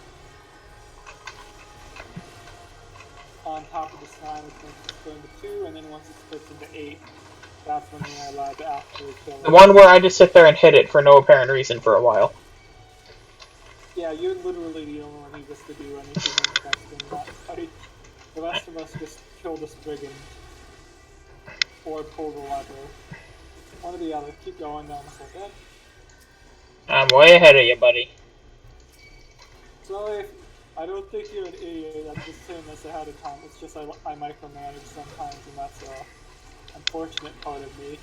on top of the slime, which makes it split into 2, and then once it splits into 8, that's when you're allowed to actually kill The it. one where I just sit there and hit it for no apparent reason for a while. Yeah, you're literally the only one who gets to do anything interesting in that fight. The rest of us just kill the Spriggan. Or pull the lever. One or the other. Keep going down the second. I'm way ahead of you, buddy. Sorry, I don't think you're an idiot. I'm just saying this ahead of time. It's just I micromanage sometimes, and that's a unfortunate part of me.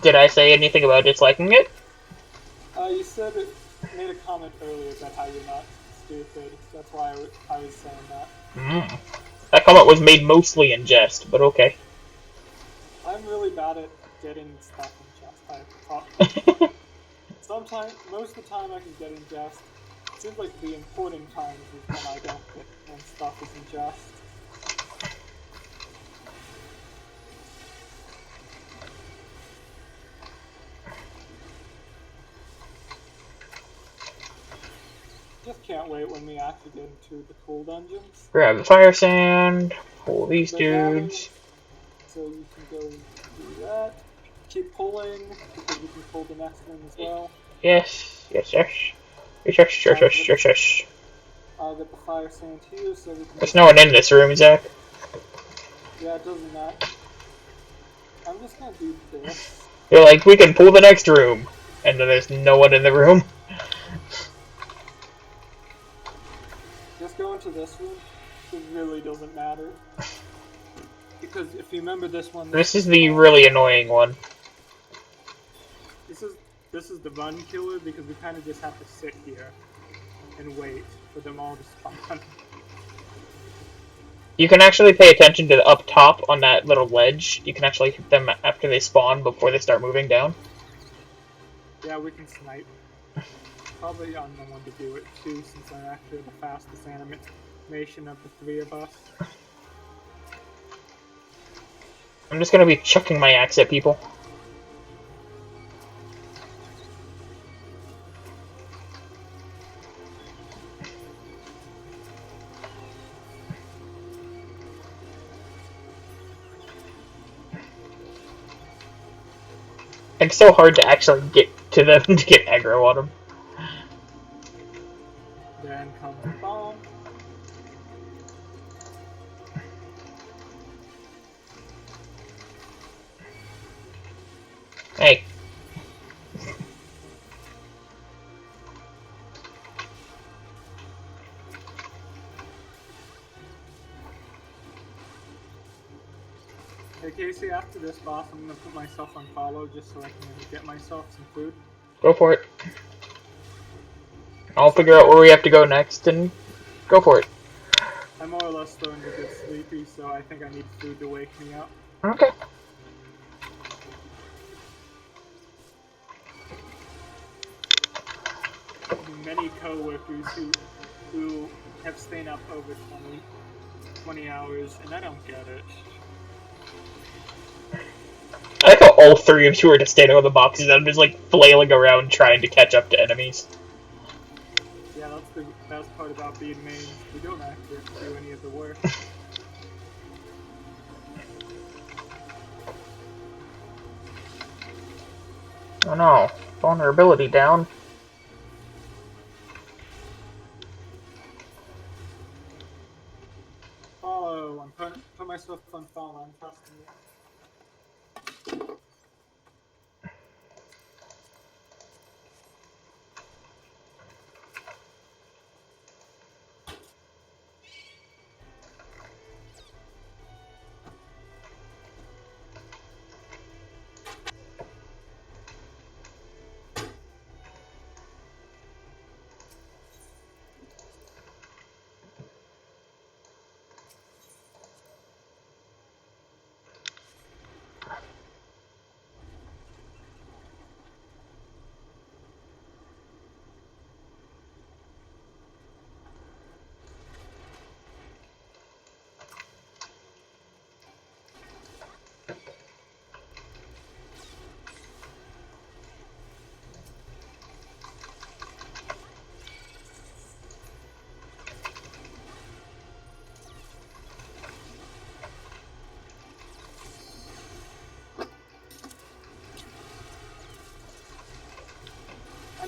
Did I say anything about disliking it? You said it, made a comment earlier about how you're not stupid. That's why I was saying that. That comment was made mostly in jest, but okay. I'm really bad at getting stuff in jest. Sometimes, most of the time I can get in jest. It seems like the important times is when I don't get when stuff is in jest. Just can't wait when we actually get into the cool dungeons. Grab the fire sand, pull these dudes. So you can go do that. Keep pulling, because you can pull the next one as well. Yes. I'll get the fire sand here, so we can... There's no one in this room, Zach. Yeah, it doesn't matter. I'm just gonna do this. You're like, we can pull the next room. And then there's no one in the room. Just go into this room. It really doesn't matter. Because if you remember this one... This is the really annoying one. This is the run killer, because we kind of just have to sit here and wait for them all to spawn. You can actually pay attention to the up top on that little ledge. You can actually hit them after they spawn before they start moving down. Yeah, we can snipe. Probably I'm the one to do it too, since I'm actually the fastest animation of the 3 of us. I'm just gonna be chucking my axe at people. It's so hard to actually get to them to get aggro on them. Then comes the bomb. Hey. Hey Casey, after this boss, I'm gonna put myself on follow just so I can get myself some food. Go for it. I'll figure out where we have to go next and go for it. I'm more or less starting to get sleepy, so I think I need food to wake me up. Okay. Many co-workers who have stayed up over 20 hours, and I don't get it. I like how all 3 of you are just standing on the boxes and I'm just like flailing around trying to catch up to enemies. Yeah, that's the best part about being mains. We don't actually have to do any of the work. Oh no. Vulnerability down. Follow. I'm putting myself on follow. I'm trusting you.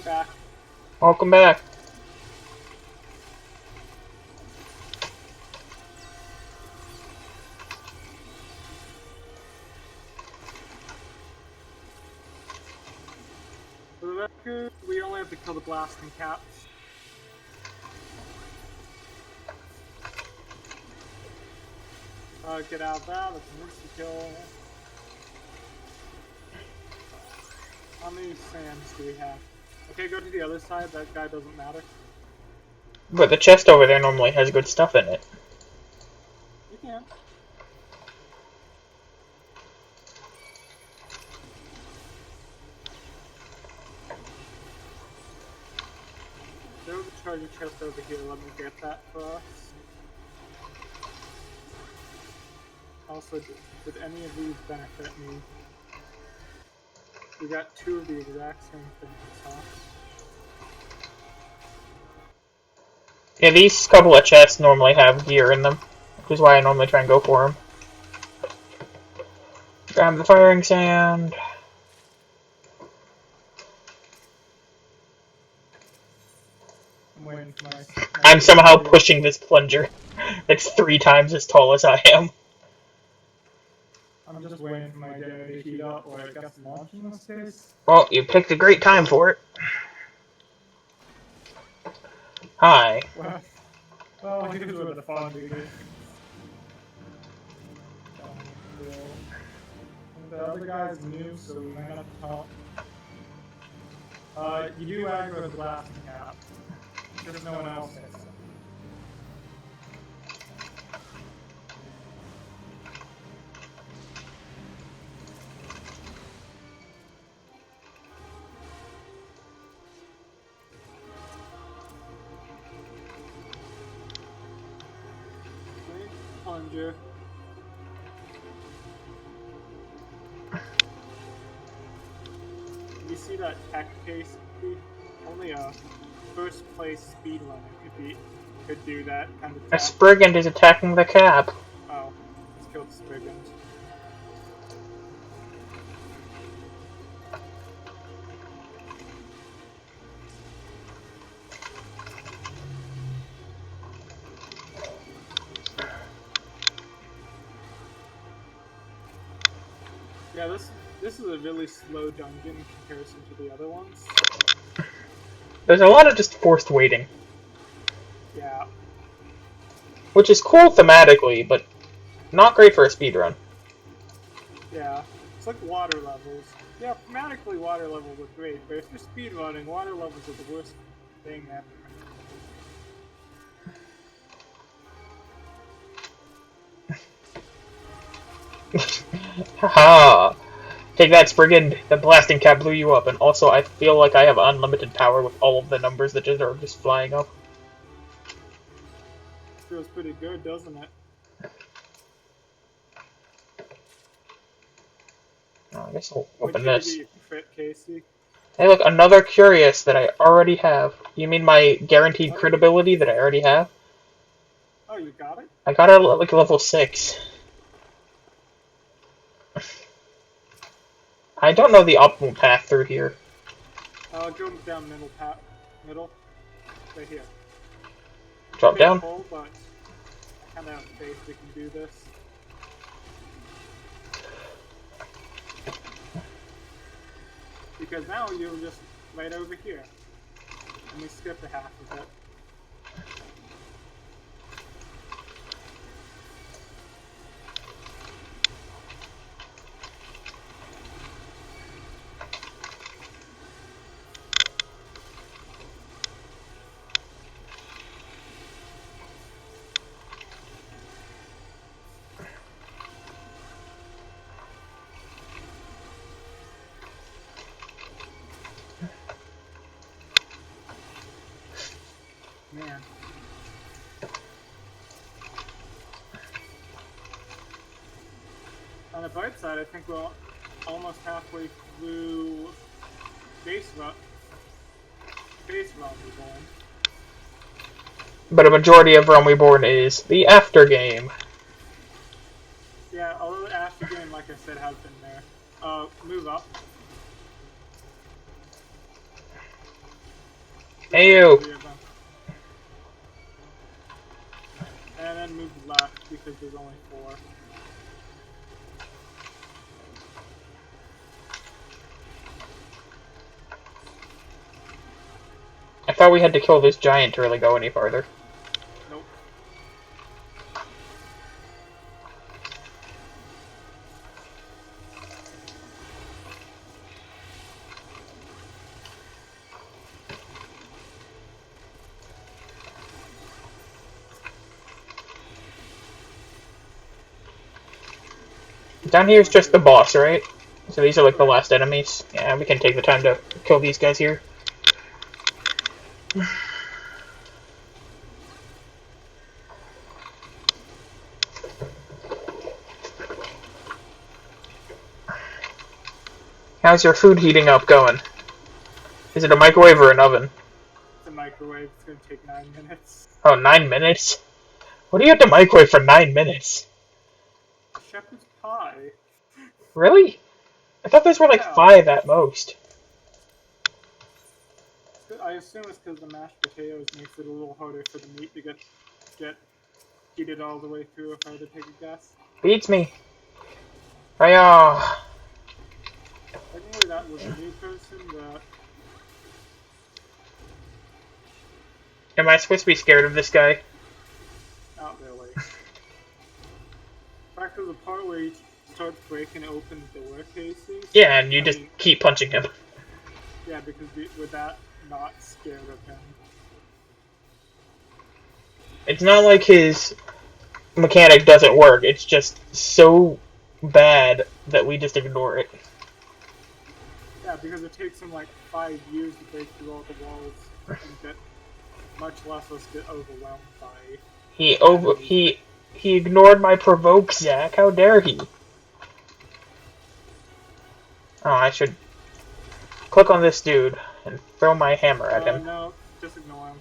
back. Welcome back. For the record, we only have to kill the blasting caps. Get out of that, that's an insta-kill. How many sands do we have? Okay, go to the other side, that guy doesn't matter. But the chest over there normally has good stuff in it. You can. There was a treasure chest over here, let me get that for us. Also, did any of these benefit me? We got two of the exact same things, huh? Yeah, these couple of chests normally have gear in them, which is why I normally try and go for them. Grab the firing sand. I'm waiting for my I'm somehow pushing this plunger. It's 3 times as tall as I am. I'm just waiting for my dinner to heat up, or I guess lunch in this case. Well, you picked a great time for it. Hi. Well, here's where the fun begins. The other guy's new, so we might have to talk. You do aggro the blasting cap. Just no one else hits it. Plunger. You see that tech pace? Only a first place speedrunner could do that kind of A tech. Spriggan is attacking the cap. Oh, let's kill the Spriggan. Yeah, this is a really slow dungeon in comparison to the other ones. There's a lot of just forced waiting. Yeah. Which is cool thematically, but not great for a speedrun. Yeah. It's like water levels. Yeah, thematically water levels are great, but if you're speedrunning, water levels are the worst thing ever. Haha! Take that, Spriggan! The blasting cap blew you up, and also I feel like I have unlimited power with all of the numbers that are just flying up. Feels pretty good, doesn't it? Oh, I guess I'll What'd open you this. get your crit, Casey? Hey look, another Curious that I already have. You mean my guaranteed crit ability that I already have? Oh, you got it? I got it at like level 6. I don't know the optimal path through here. Go down middle. Right here. Drop down? Full, but I kind of have faith we can do this. Because now you're just right over here. And we skipped a half of it. Man. On the bright side, I think we're almost halfway through base run reborn. But a majority of Realm Reborn is the after game. Yeah, although the after game, like I said, has been there. Move up. Hey Alright, you! 3 of them. And then move left because there's only 4. I thought we had to kill this giant to really go any farther. Nope. Down here's just the boss, right? So these are like the Correct. last enemies. Yeah, we can take the time to kill these guys here. How's your food heating up going? Is it a microwave or an oven? It's a microwave. It's gonna take 9 minutes. Oh, 9 minutes? What do you have to microwave for 9 minutes? Shepherd's pie. Really? I thought those were like Yeah. 5 at most. I assume it's because the mashed potatoes makes it a little harder for the meat to get heated all the way through. If I had to take a guess. Beats me. Hiya! Technically, that was a new person, but Am I supposed to be scared of this guy? not really. Back to the part where he starts breaking open door cases. Yeah, and you I just mean, keep punching him. yeah, because with that, not scared of him. It's not like his mechanic doesn't work, it's just so bad that we just ignore it. Yeah, because it takes him like 5 years to break through all the walls and get much less us get overwhelmed by. He ignored my provoke, Zach. How dare he? Oh, I should click on this dude and throw my hammer at him. No, just ignore him.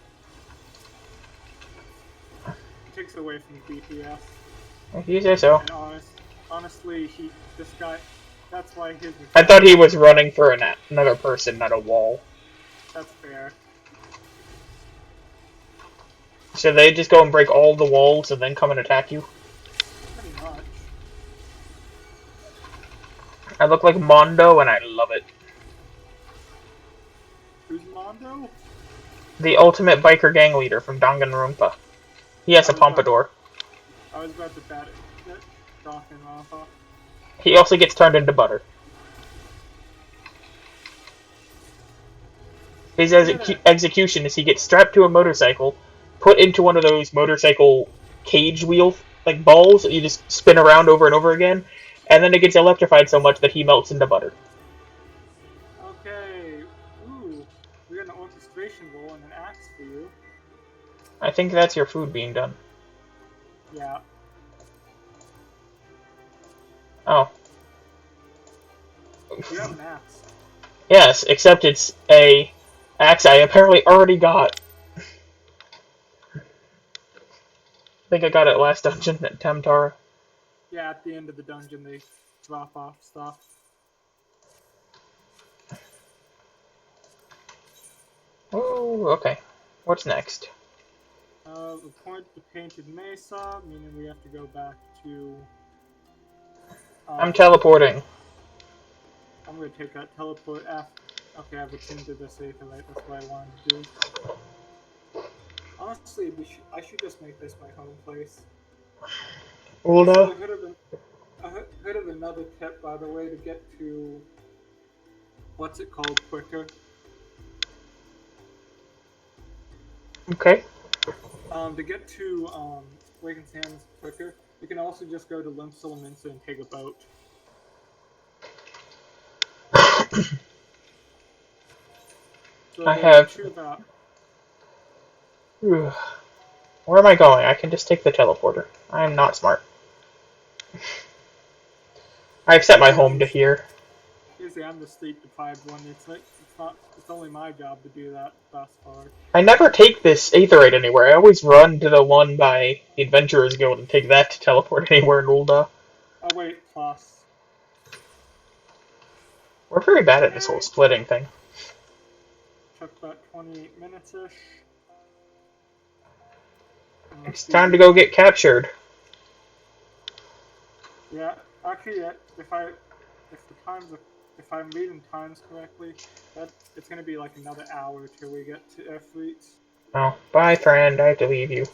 It takes away from the DPS. If you say so. And honestly, this guy, that's why his. I thought he was running for another person, not a wall. That's fair. So they just go and break all the walls and then come and attack you? Pretty much. I look like Mondo and I love it. Who's Mondo? The ultimate biker gang leader from Danganronpa. He has a pompadour. I was about to bat it. Danganronpa. He also gets turned into butter. His execution is he gets strapped to a motorcycle, put into one of those motorcycle cage wheel like balls that you just spin around over and over again, and then it gets electrified so much that he melts into butter. Okay. Ooh. We got an orchestration roll and an axe for you. I think that's your food being done. Yeah. Oh. You have an axe. Yes, except it's a axe I apparently already got. I think I got it last dungeon at Tamtara. Yeah, at the end of the dungeon they drop off stuff. Oh, okay. What's next? We point the painted mesa, meaning we have to go back to. I'm teleporting. I'm gonna take that teleport after. Okay, I've attended the save tonight. That's what I wanted to do. Honestly, I should just make this my home place. Ulda? I heard of another tip, by the way, to get to what's it called quicker. Okay. To get to Waken's Hands quicker, you can also just go to Limsel Minsa and take a boat. So I have. about. Where am I going? I can just take the teleporter. I am not smart. I've set my home to here. Usually I'm the sleep deprived one. It's only my job to do that thus far. I never take this Aetherite anywhere. I always run to the one by the Adventurers Guild and take that to teleport anywhere in Ulda. Oh wait, plus. We're very bad at this whole splitting thing. Chuck that 28 minutes-ish. It's time to go get captured. Yeah, actually, if I'm reading times correctly, it's gonna be like another hour till we get to Air Fleet. Oh, bye, friend. I have to leave you.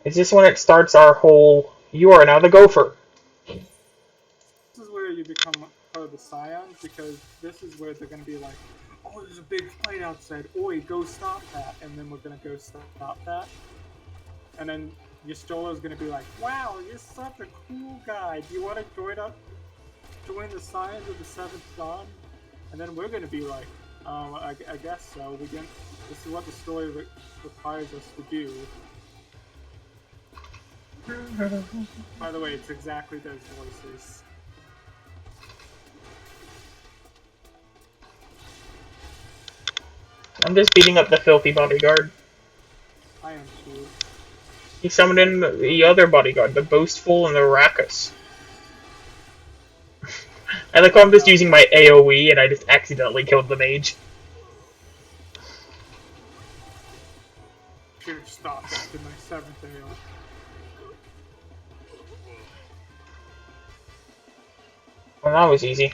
Is this when it starts our whole, you are now the gopher? This is where you become part of the Scions, because this is where they're gonna be like, oh, there's a big fight outside. Oi, go stop that. And then we're gonna go stop that. And then Yastola's gonna be like, wow, you're such a cool guy. Do you want to join the Scions of the Seventh Dawn? And then we're gonna be like, I guess so. This is what the story requires us to do. By the way, it's exactly those voices. I'm just beating up the filthy bodyguard. I am too. He summoned in the other bodyguard, the boastful and the raucous. I like how I'm just using my AoE and I just accidentally killed the mage. Should have stopped after my 7th AO. Well, that was easy.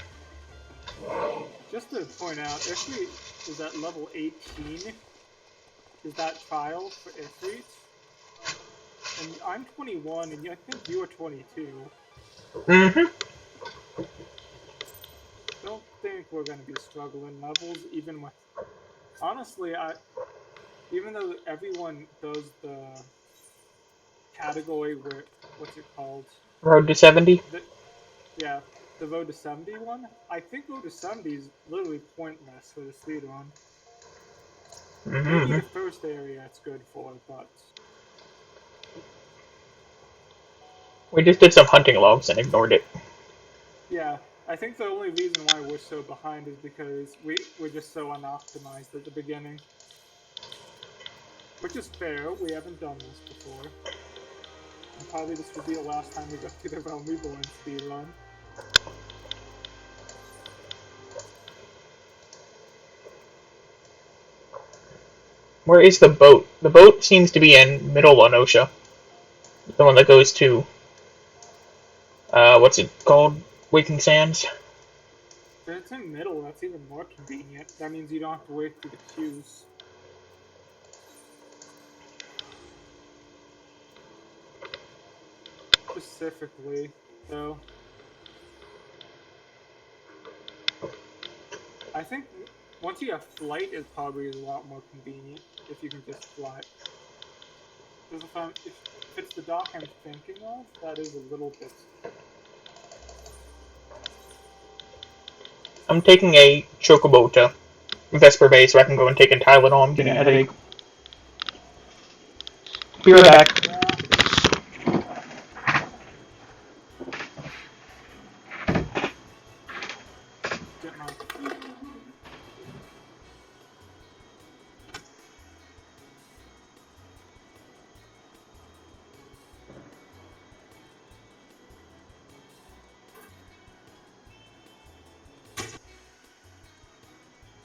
Just to point out, Ifrit is at level 18. Is that trial for Ifrit? And I'm 21, and I think you are 22. Mm-hmm. Don't think we're going to be struggling levels, even with... Honestly, even though everyone does the category where... What's it called? Road to 70? Yeah, the Road to 70 one. I think Road to 70 is literally pointless for the speed run. Maybe the first area it's good for, but... We just did some hunting logs and ignored it. Yeah, I think the only reason why we're so behind is because we're just so unoptimized at the beginning. Which is fair, we haven't done this before. And probably this will be the last time we go through the Realm Reborn speedrun. Where is the boat? The boat seems to be in Middle Lenosha. The one that goes to... what's it called? Waking Sands? If it's in middle, that's even more convenient. That means you don't have to wait through the queues. Specifically, though. I think once you have flight, it probably is a lot more convenient if you can just fly. Because if it's the dock I'm thinking of, that is a little bit... I'm taking a chocobo to Vesper Bay so I can go and take a Tylenol. I'm getting a headache. Be right back. Yeah. Get my...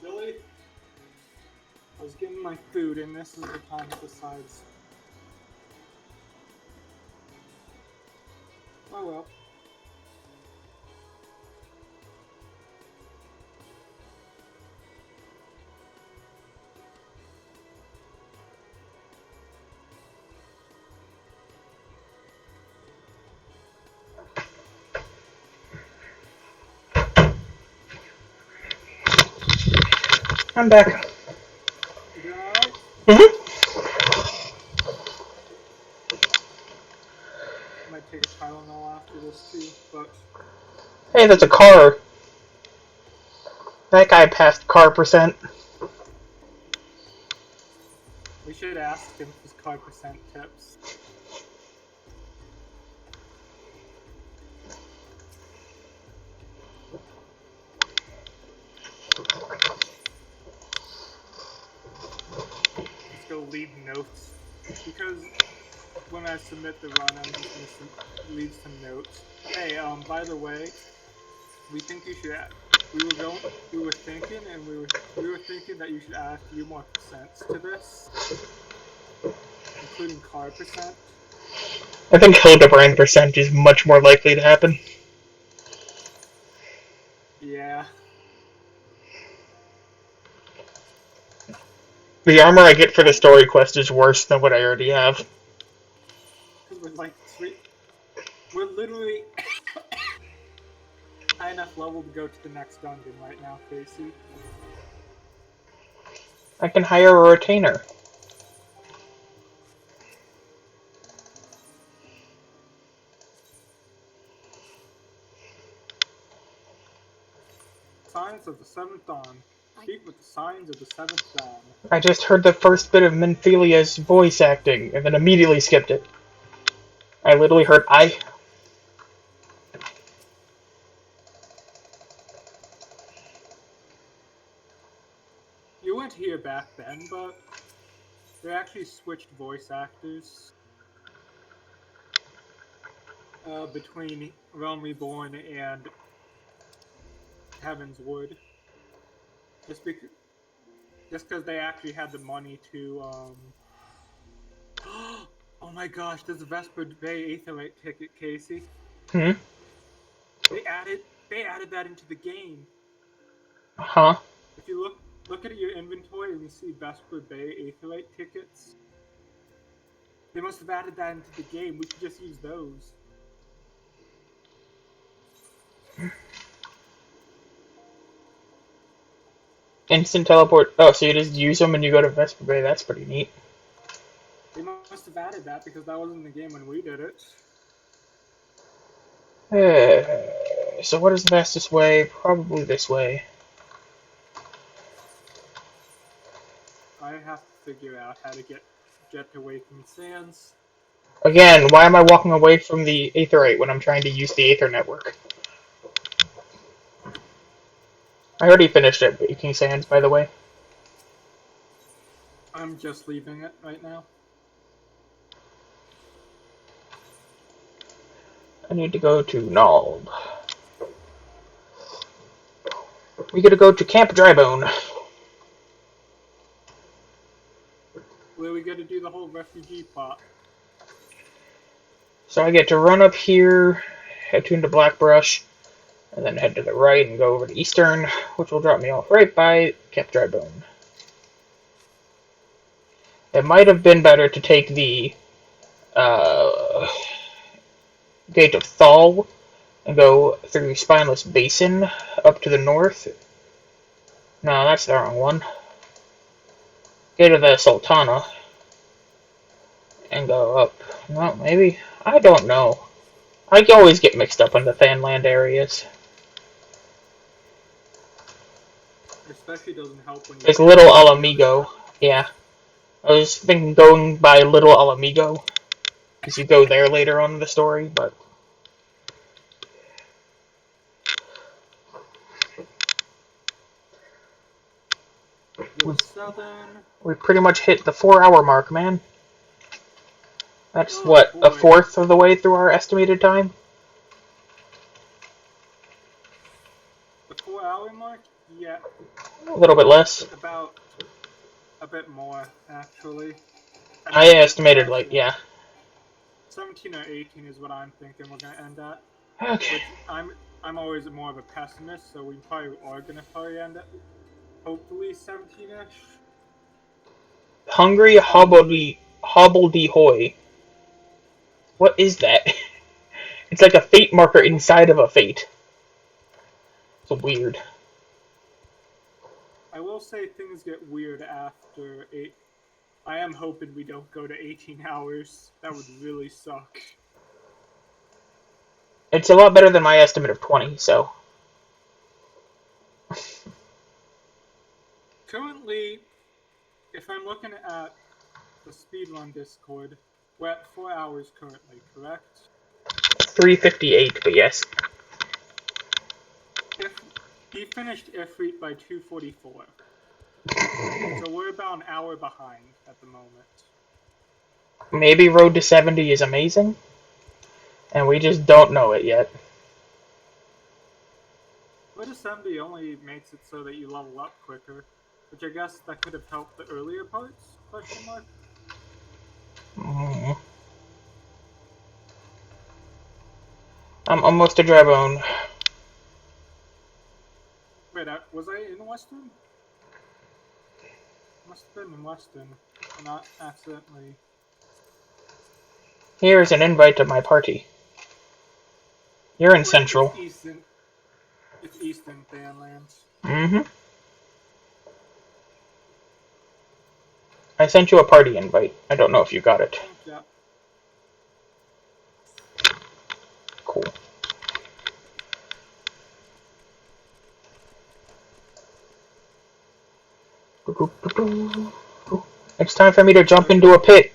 Really? I was getting my food, and this is the time it decides. Oh well. I'm back. You doing alright? Might take a Tylenol after this too, but... Hey, that's a car. That guy passed car percent. We should ask him his car percent tips. Let's go leave notes. Because when I submit the run, I'm just going to leave some notes. Hey, by the way, we think you should we were thinking, and we were thinking that you should add a few more percents to this, including car percent. I think Hildebrand percent is much more likely to happen. Yeah. The armor I get for the story quest is worse than what I already have. Because we're literally high enough level to go to the next dungeon right now, Casey. I can hire a retainer. Signs of the Seventh Dawn. Speak with the signs of the Seventh Dawn. I just heard the first bit of Menphelia's voice acting, and then immediately skipped it. I literally heard I. You weren't here back then, but they actually switched voice actors between Realm Reborn and Heaven's Wood. Just because they actually had the money to oh my gosh, there's a Vesper Bay Aetherite ticket, Casey. Hmm? They added that into the game. Huh? If you look at your inventory and you see Vesper Bay Aetherite tickets, they must have added that into the game. We could just use those. Instant teleport. Oh, so you just use them and you go to Vesper Bay. That's pretty neat. They must have added that because that wasn't in the game when we did it. So what is the fastest way? Probably this way. I have to figure out how to get to Waking Sands. Again, why am I walking away from the Aetherite when I'm trying to use the Aether network? I already finished it, Waking Sands, by the way. I'm just leaving it right now. I need to go to Nald. We gotta go to Camp Drybone. Where we get to do the whole refugee plot. So I get to run up here, head into Blackbrush, and then head to the right and go over to Eastern, which will drop me off right by Camp Drybone. It might have been better to take the Gate of Thal and go through Spineless Basin up to the north. No, that's the wrong one. Gate of the Sultana and go up. Well, maybe. I don't know. I always get mixed up in the Fanland areas. Especially doesn't help when you. There's Little Alamigo. Yeah. I was thinking going by Little Alamigo, because you go there later on in the story, but... We pretty much hit the 4-hour mark, man. That's, what, a fourth of the way through our estimated time? The 4-hour mark? Yeah. A little bit less. About a bit more, actually. I estimated, like, yeah. 17 or 18 is what I'm thinking we're gonna end at. Okay. Which I'm always more of a pessimist, so we probably are gonna end at hopefully 17-ish. Hungry Hobbledehoy. What is that? It's like a fate marker inside of a fate. It's weird. I will say things get weird after 8. I am hoping we don't go to 18 hours. That would really suck. It's a lot better than my estimate of 20, so... Currently, if I'm looking at the speedrun Discord, we're at 4 hours currently, correct? 3:58, but yes. He finished Ifrit by 2:44. So we're about an hour behind at the moment. Maybe Road to 70 is amazing, and we just don't know it yet. But assembly only makes it so that you level up quicker, which I guess that could have helped the earlier parts? Question mark. Mm. I'm almost to Drabone. Wait, was I in Western? Must have been in Western, and not accidentally. Here is an invite to my party. You're in Wait, Central. it's Eastern. It's Eastern Fanlands. Mm-hmm. I sent you a party invite. I don't know if you got it. Yeah. Cool. It's time for me to jump into a pit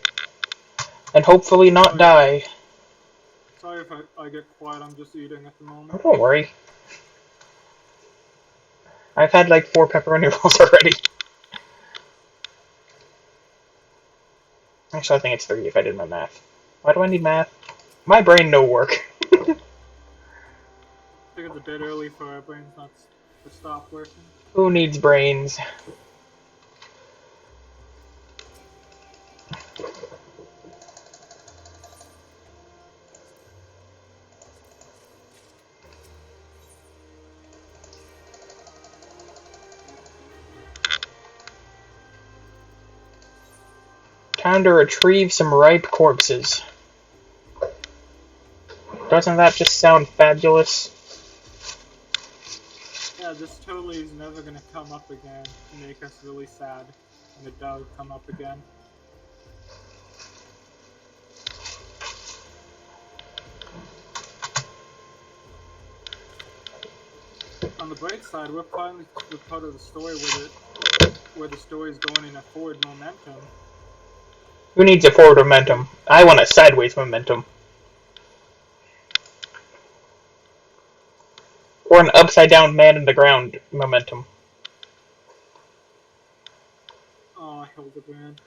and hopefully not die. Sorry if I get quiet, I'm just eating at the Oh, moment. don't worry. I've had like 4 pepperoni rolls already. Actually, I think it's 3 if I did my math. Why do I need math? My brain no work. I think it's a bit early for our brains not to stop working. Who needs brains? Time to retrieve some ripe corpses. Doesn't that just sound fabulous? Yeah, this totally is never gonna come up again and make us really sad when it does come up again. On the bright side, we're finally part of the story where the story is going in a forward momentum. Who needs a forward momentum? I want a sideways momentum. Or an upside down man in the ground momentum. Oh, Hildebrand.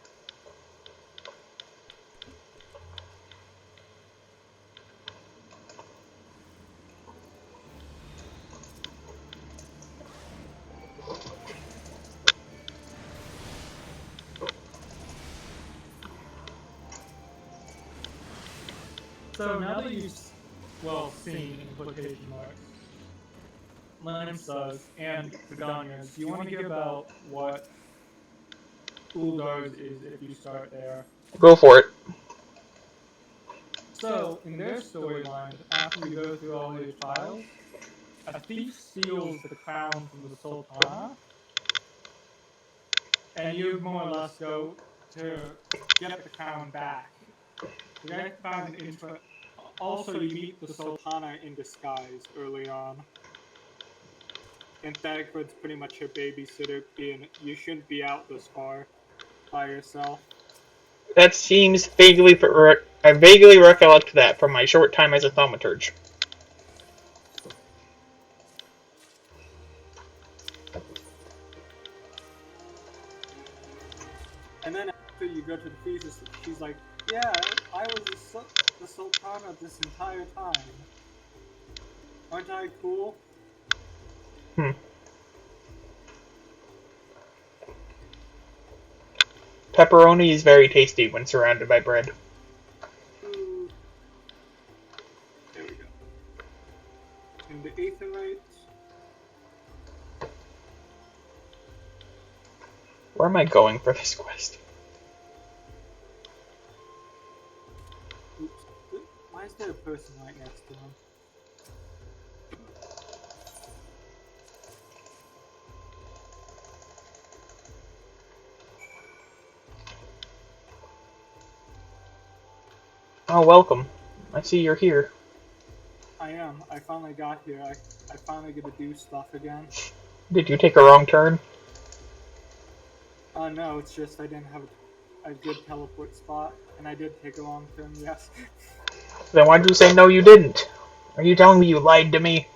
So now that you've, seen, in quotation marks, Limsas and Begonias, do you want to hear about what Uldars is if you start there? Go for it. So, in their storyline, after you go through all these trials, a thief steals the crown from the Sultana, and you more or less go to get the crown back. Which I found an Also, you meet the Sultana in disguise early on. And Thagford's pretty much her babysitter, being you shouldn't be out this far by yourself. That seems vaguely... I vaguely recollect that from my short time as a thaumaturge. And then after you go to the feast, she's like, yeah, I was the Sultana this entire time. Aren't I cool? Pepperoni is very tasty when surrounded by bread. Ooh. There we go. And the Aetherite. Where am I going for this quest? Oops. Why is there a person right next to him? Oh, welcome. I see you're here. I am. I finally got here. I finally get to do stuff again. Did you take a wrong turn? No, it's just I didn't have a good teleport spot, and I did take a long turn, yes. Then why'd you say no you didn't? Are you telling me you lied to me?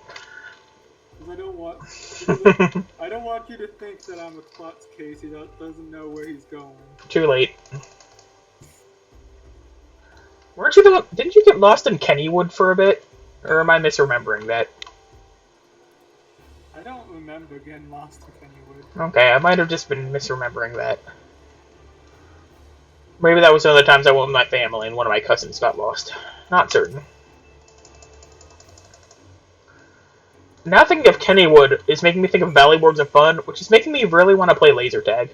I don't want you to think that I'm a klutz case. He doesn't know where he's going. Too late. Didn't you get lost in Kennywood for a bit? Or am I misremembering that? I remember getting lost in Kennywood. Okay, I might have just been misremembering that. Maybe that was one of the times I went with my family and one of my cousins got lost. Not certain. Now thinking of Kennywood is making me think of Valley Boards of Fun, which is making me really want to play laser tag.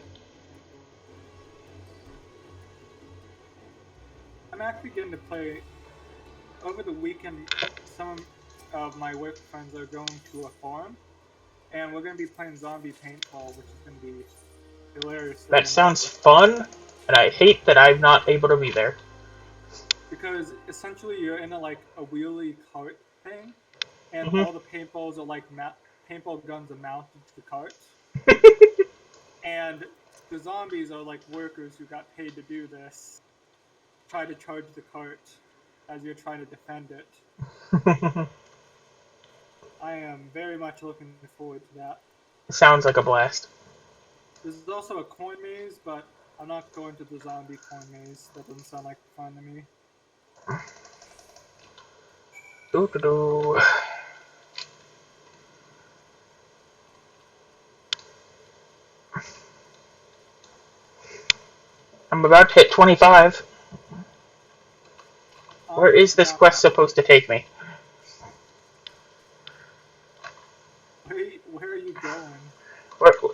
I'm actually getting to play over the weekend. Some of my work friends are going to a farm, and we're going to be playing zombie paintball, which is going to be hilarious. That sounds fun, and I hate that I'm not able to be there. Because essentially you're in a wheelie cart thing, and Mhm. all the paintballs are paintball guns are mounted to the cart, and the zombies are like workers who got paid to do this. Try to charge the cart as you're trying to defend it. I am very much looking forward to that. Sounds like a blast. There's also a coin maze, but I'm not going to the zombie coin maze. That doesn't sound like fun to me. Doo-doo-doo. I'm about to hit 25. Where is this quest supposed to take me? Where are you going?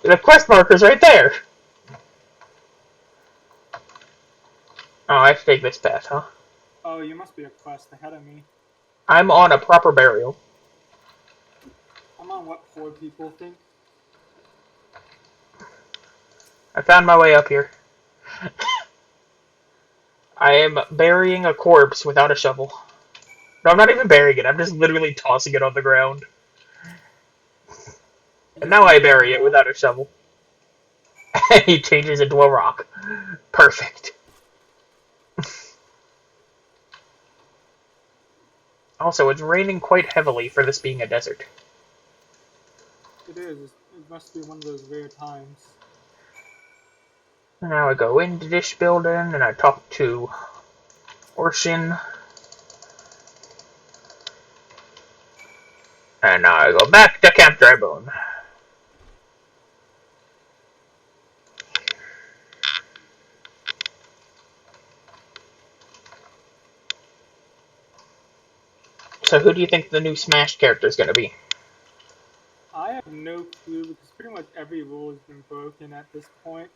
The quest marker's right there! Oh, I have to take this path, huh? Oh, you must be a quest ahead of me. I'm on a proper burial. I'm on what poor people think. I found my way up here. I am burying a corpse without a shovel. No, I'm not even burying it, I'm just literally tossing it on the ground. And now I bury it without a shovel. He changes into a rock. Perfect. Also, it's raining quite heavily for this being a desert. It is. It must be one of those rare times. Now I go into this building and I talk to Orshin. And now I go back to Camp Drybone. So who do you think the new Smash character is going to be? I have no clue because pretty much every rule has been broken at this point.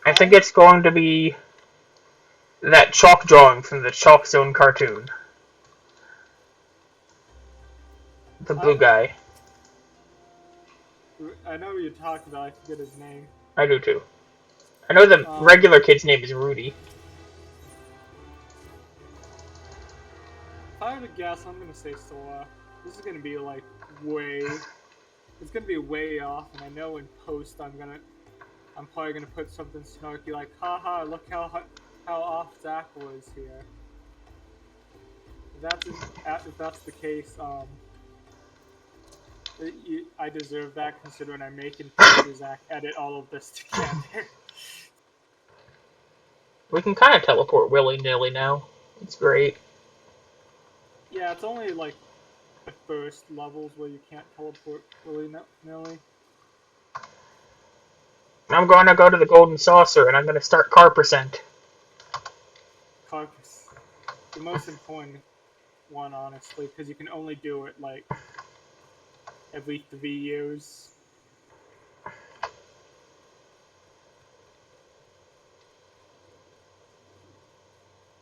I think it's going to be that chalk drawing from the Chalk Zone cartoon. The blue guy. I know who you're talking about. I forget his name. I do too. I know the regular kid's name is Rudy. If I were to guess, I'm gonna say Sora. This is gonna be like way. It's gonna be way off, and I know in post I'm probably gonna put something snarky like, "Haha! Look how off Zach was here." If that's the case, I deserve that considering I'm making Zach edit all of this together. We can kind of teleport willy-nilly now. It's great. Yeah, it's only like the first levels where you can't teleport willy-nilly. I'm going to go to the Golden Saucer and I'm going to start car percent. Carcass. The most important one, honestly, because you can only do it like every 3 years.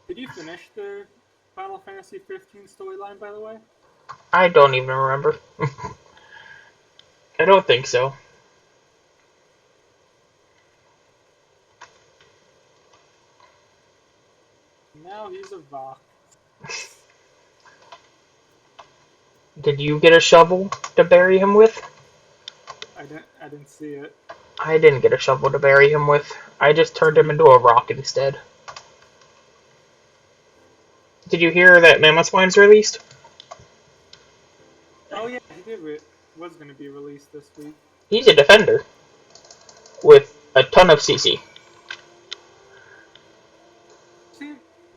Did you finish the Final Fantasy 15 storyline, by the way? I don't even remember. I don't think so. Now he's a Vok. Did you get a shovel to bury him with? I didn't see it. I didn't get a shovel to bury him with. I just turned him into a rock instead. Did you hear that Mammoth Swine's released? Oh yeah, he was going to be released this week. He's a defender. With a ton of CC. See, I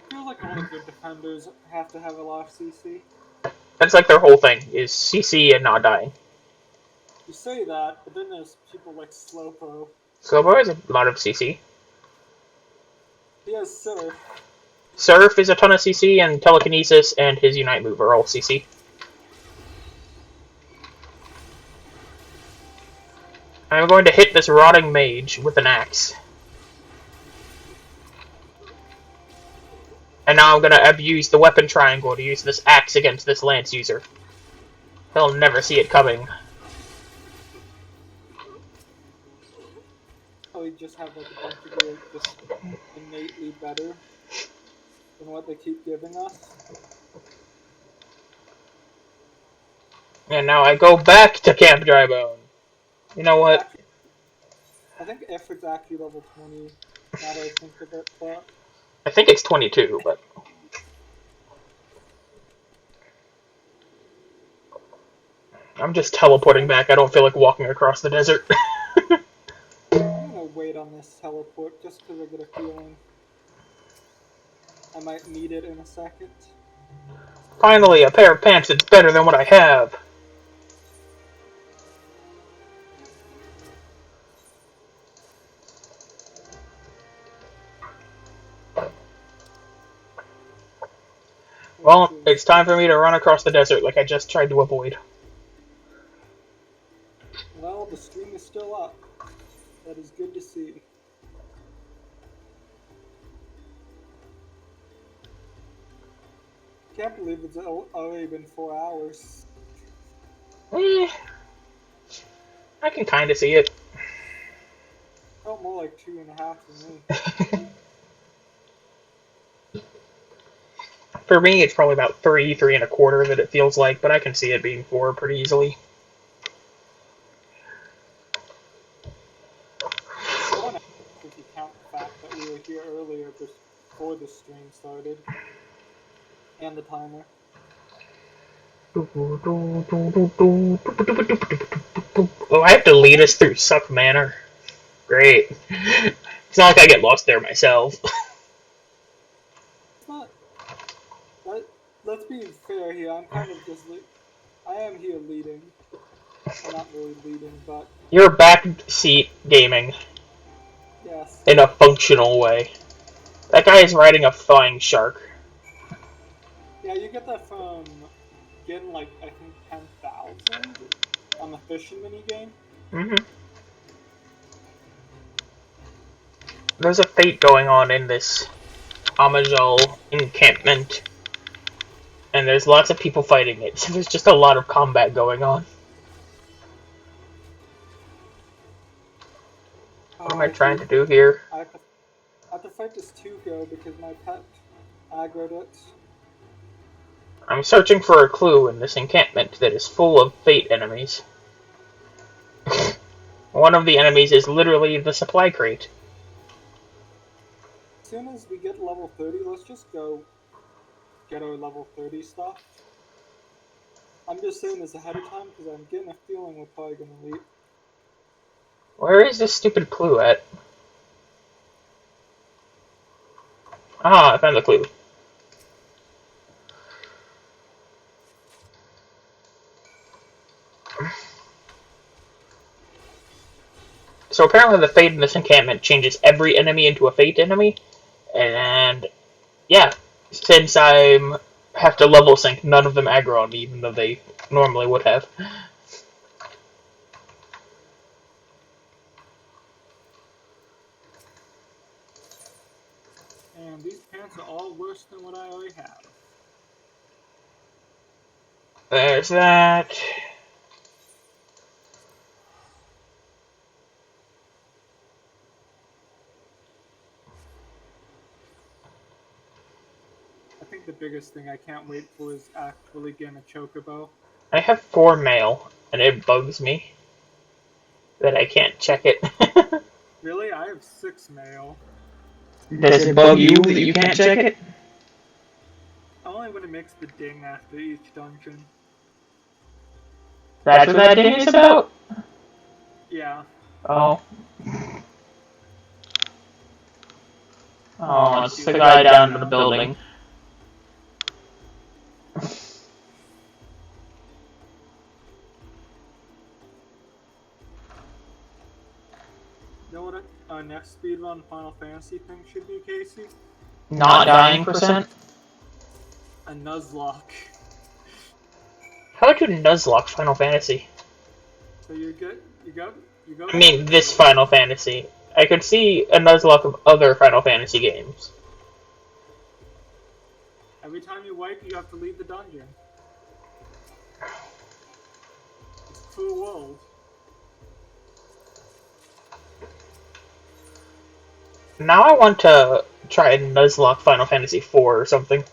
feel like all the good defenders have to have a lot of CC. That's like their whole thing, is CC and not dying. You say that, but then there's people like Slowpo. Slowbo has a lot of CC. He has Surf. Surf is a ton of CC, and Telekinesis and his Unite move are all CC. I'm going to hit this Rotting Mage with an axe. And now I'm going to abuse the weapon triangle to use this axe against this lance user. He'll never see it coming. Oh, we just have like a bunch of gear just innately better than what they keep giving us. And now I go back to Camp Drybone. You know what? Actually, I think Effort's actually level 20, now that I think of it, but... I think it's 22, but... I'm just teleporting back. I don't feel like walking across the desert. I'm gonna wait on this teleport just because I get a feeling I might need it in a second. Finally, a pair of pants that's better than what I have. Well, it's time for me to run across the desert like I just tried to avoid. Well, the stream is still up. That is good to see. Can't believe it's already been 4 hours. I can kind of see it. Felt more like 2.5 for me. For me, it's probably about 3.25 that it feels like, but I can see it being 4 pretty easily. If you count the fact that we were here earlier before the stream started. And the timer. Oh, I have to lead us through Suck Manor. Great. It's not like I get lost there myself. It's not... Let's be fair here, I'm kind of just... I am here leading. Well, not really leading, but... You're backseat gaming. Yes. In a functional way. That guy is riding a flying shark. Yeah, you get that from getting, like, I think 10,000 on the fishing minigame. Mm-hmm. There's a fate going on in this Amajal encampment. And there's lots of people fighting it, so there's just a lot of combat going on. What am I trying to do here? I have to fight this Tugo because my pet aggroed it. I'm searching for a clue in this encampment that is full of fate enemies. One of the enemies is literally the supply crate. As soon as we get level 30, let's just go get our level 30 stuff. I'm just saying this ahead of time because I'm getting a feeling we're probably going to leave. Where is this stupid clue at? Ah, I found the clue. So apparently the fate in this encampment changes every enemy into a fate enemy, and yeah, since I have to level sync, none of them aggro on me, even though they normally would have. And these pants are all worse than what I already have. There's that. I think the biggest thing I can't wait for is actually getting a chocobo. I have 4 mail, and it bugs me that I can't check it. Really? I have 6 mail. Does it bug you that you can't check it? Only when it makes the ding after each dungeon. That's what that ding is about? Yeah. Oh. Oh, it's the guy down in the building. know what our next speedrun Final Fantasy thing should be, Casey? Not dying %? A Nuzlocke. How would you Nuzlocke Final Fantasy? So you go I mean, this Final Fantasy. I could see a Nuzlocke of other Final Fantasy games. Every time you wipe, you have to leave the dungeon. It's a cool world. Now I want to try and Nuzlocke Final Fantasy IV or something.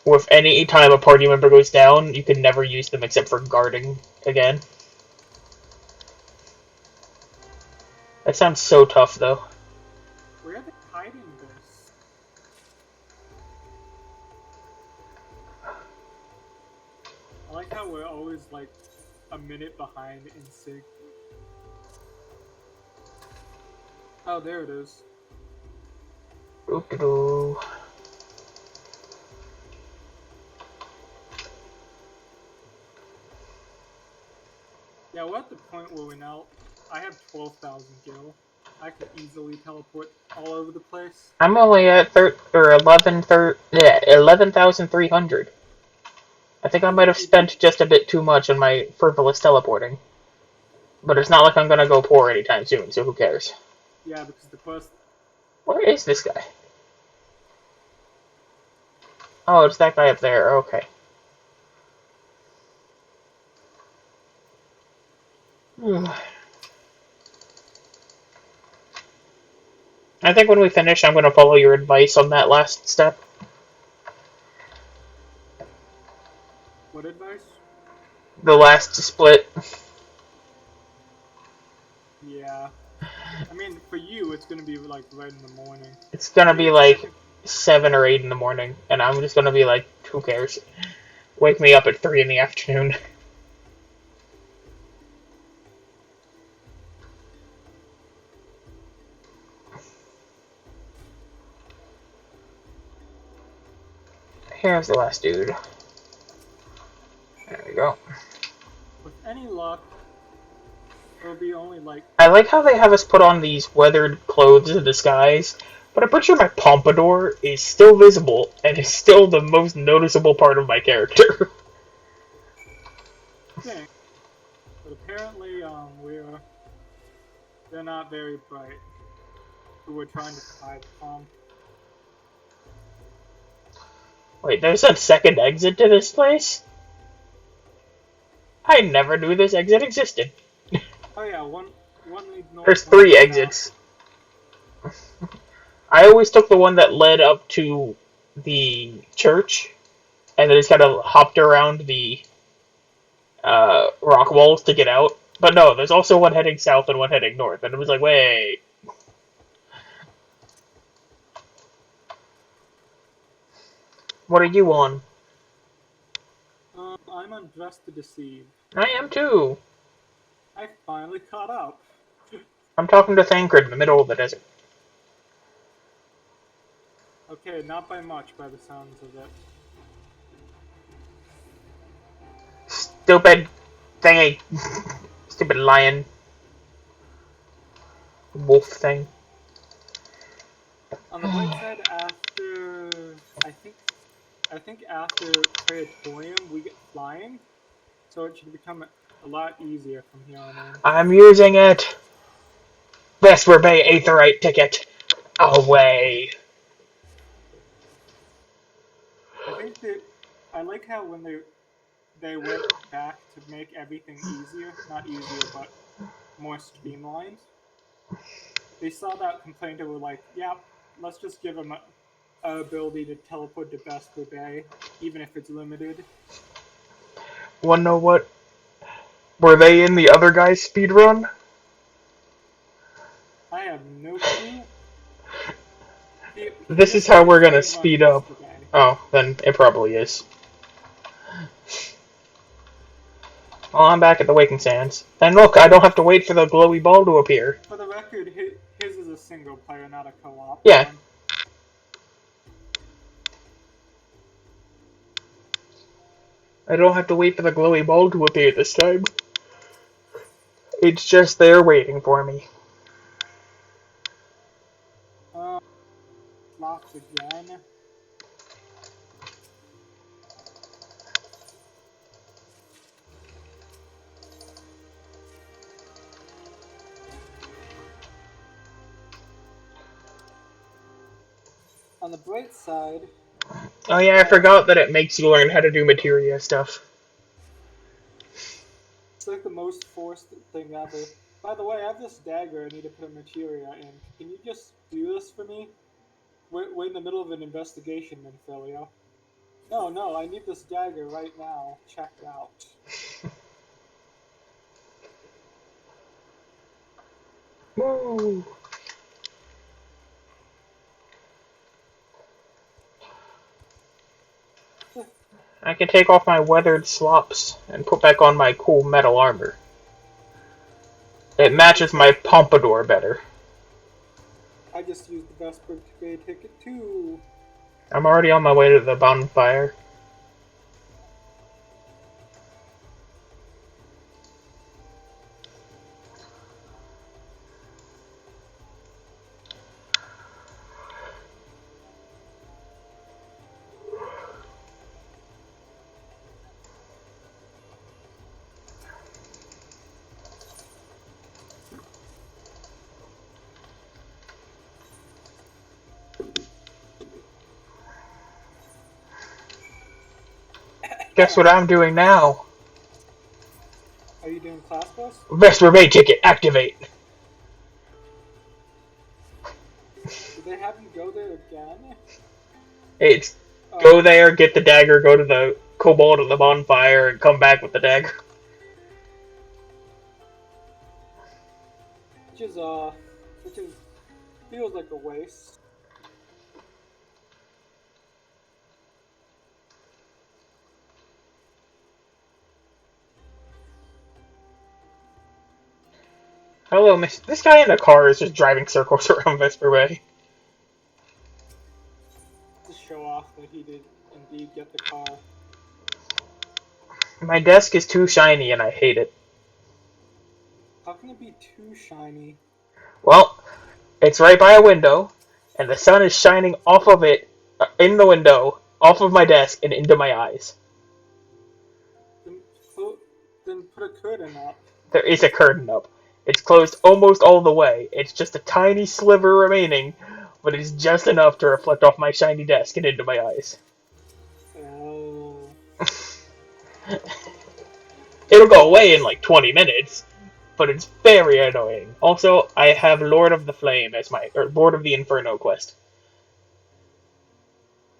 With any time a party member goes down, you can never use them except for guarding again. That sounds so tough, though. Where are they hiding this? I like how we're always like a minute behind in sync. Oh, there it is. Oop-a-doo. Yeah, we're at the point where I have 12,000 gil. I could easily teleport all over the place. I'm only at 11,300. I think I might have spent just a bit too much on my frivolous teleporting. But it's not like I'm gonna go poor anytime soon, so who cares? Yeah, because the quest... Where is this guy? Oh, it's that guy up there. Okay. I think when we finish, I'm going to follow your advice on that last step. What advice? The last split. Yeah. I mean, for you, it's gonna be like right in the morning. It's going to be like 7 or 8 in the morning, and I'm just going to be like, who cares? Wake me up at 3 in the afternoon. Here's the last dude. There we go. With any luck, it'll be only like... I like how they have us put on these weathered clothes in disguise, but I'm pretty sure my pompadour is still visible, and is still the most noticeable part of my character. thing. But apparently, they're not very bright. So we're trying to hide from. Wait, there's a second exit to this place? I never knew this exit existed. Oh yeah, one leads north. There's one 3 leads exits. I always took the one that led up to the church, and then just kind of hopped around the rock walls to get out. But no, there's also one heading south and one heading north, and it was like, wait. What are you on? I'm on Dressed to Deceive. I am too. I finally caught up. I'm talking to Thancred in the middle of the desert. Okay, not by much by the sounds of it. Stupid thingy. Stupid lion. Wolf thing. On the bright side, I think after Praetorium we get flying, so it should become a lot easier from here on in. I'm using it. Vesper Bay Aetherite ticket. Away. I think that I like how when they went back to make everything easier, not easier, but more streamlined. They saw that complaint and were like, "Yeah, let's just give them a ability to teleport to Vesper Bay, even if it's limited." Wanna know what? Were they in the other guy's speedrun? I have no clue. This is how we're gonna speed up. Oh, then it probably is. Well, I'm back at the Waking Sands. And look, I don't have to wait for the glowy ball to appear. For the record, his is a single player, not a co-op. Yeah. one. I don't have to wait for the glowy ball to appear this time. It's just there waiting for me. slots again. On the bright side... Oh yeah, I forgot that it makes you learn how to do materia stuff. It's like the most forced thing ever. By the way, I have this dagger I need to put a materia in. Can you just do this for me? We're in the middle of an investigation, Minfilia. No, I need this dagger right now. Checked out. Woo! I can take off my weathered slops and put back on my cool metal armor. It matches my pompadour better. I just used the best brigade ticket too. I'm already on my way to the bonfire. Guess what I'm doing now? Are you doing class bus? Vesper Bay ticket, activate! Did they have you go there again? It's go there, get the dagger, go to the kobold at the bonfire, and come back with the dagger. Which feels like a waste. Hello, miss. This guy in a car is just driving circles around Vesper Bay. To show off that he did indeed get the car. My desk is too shiny and I hate it. How can it be too shiny? Well, it's right by a window, and the sun is shining off of it, in the window, off of my desk, and into my eyes. Then put a curtain up. There is a curtain up. It's closed almost all the way. It's just a tiny sliver remaining, but it's just enough to reflect off my shiny desk and into my eyes. Oh. It'll go away in like 20 minutes, but it's very annoying. Also, I have Lord of the Flame as my, or Lord of the Inferno quest.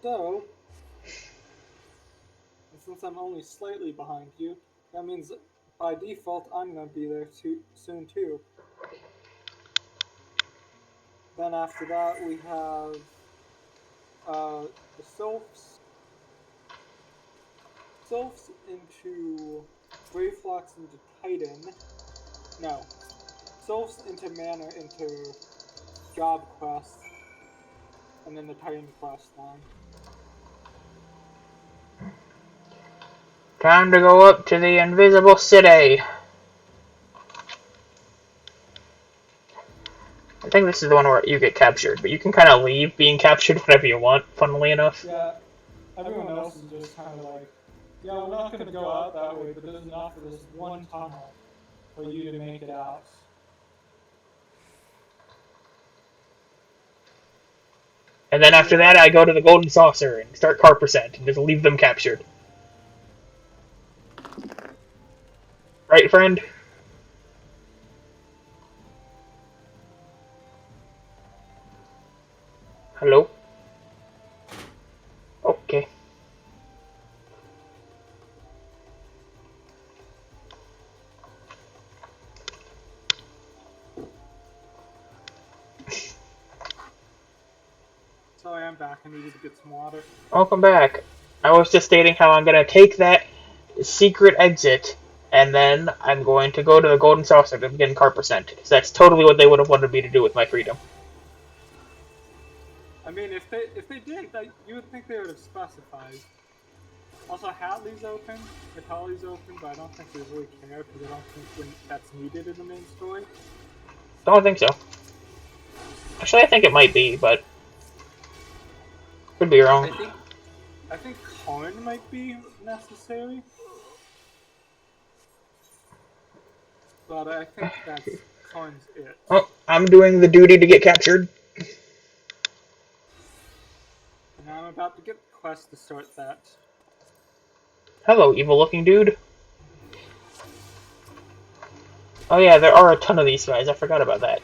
So, since I'm only slightly behind you, that means by default I'm going to be there soon too. Then after that we have the Sylphs into Graveflux into Titan. No. Sylphs into Manor into Job Quest. And then the Titan quest line. Time to go up to the Invisible City. I think this is the one where you get captured, but you can kind of leave being captured whenever you want, funnily enough. Yeah, everyone else is just kind of like, yeah, we're not going to go out that way, but there's enough of this one tunnel for you to make it out. And then after that, I go to the Golden Saucer and start Carpercent and just leave them captured. Right, friend? Hello? Okay. So I am back. I needed to get some water. Welcome back. I was just stating how I'm going to take that secret exit, and then I'm going to go to the Golden Saucer to begin Carpercent, because that's totally what they would have wanted me to do with my freedom. I mean, if they did, you would think they would have specified. Also, Hatley's open, Natali's open, but I don't think they really care because I don't think that's needed in the main story. Don't think so. Actually, I think it might be, but Could be wrong. I think Karn might be necessary. But I think that's Karn's it. Oh, I'm doing the duty to get captured. And I'm about to get the quest to start that. Hello, evil-looking dude. Oh yeah, there are a ton of these guys. I forgot about that.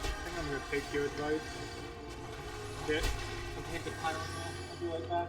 I think I'm gonna take your advice. Okay. I'll take the Tylenol. I'll be right back.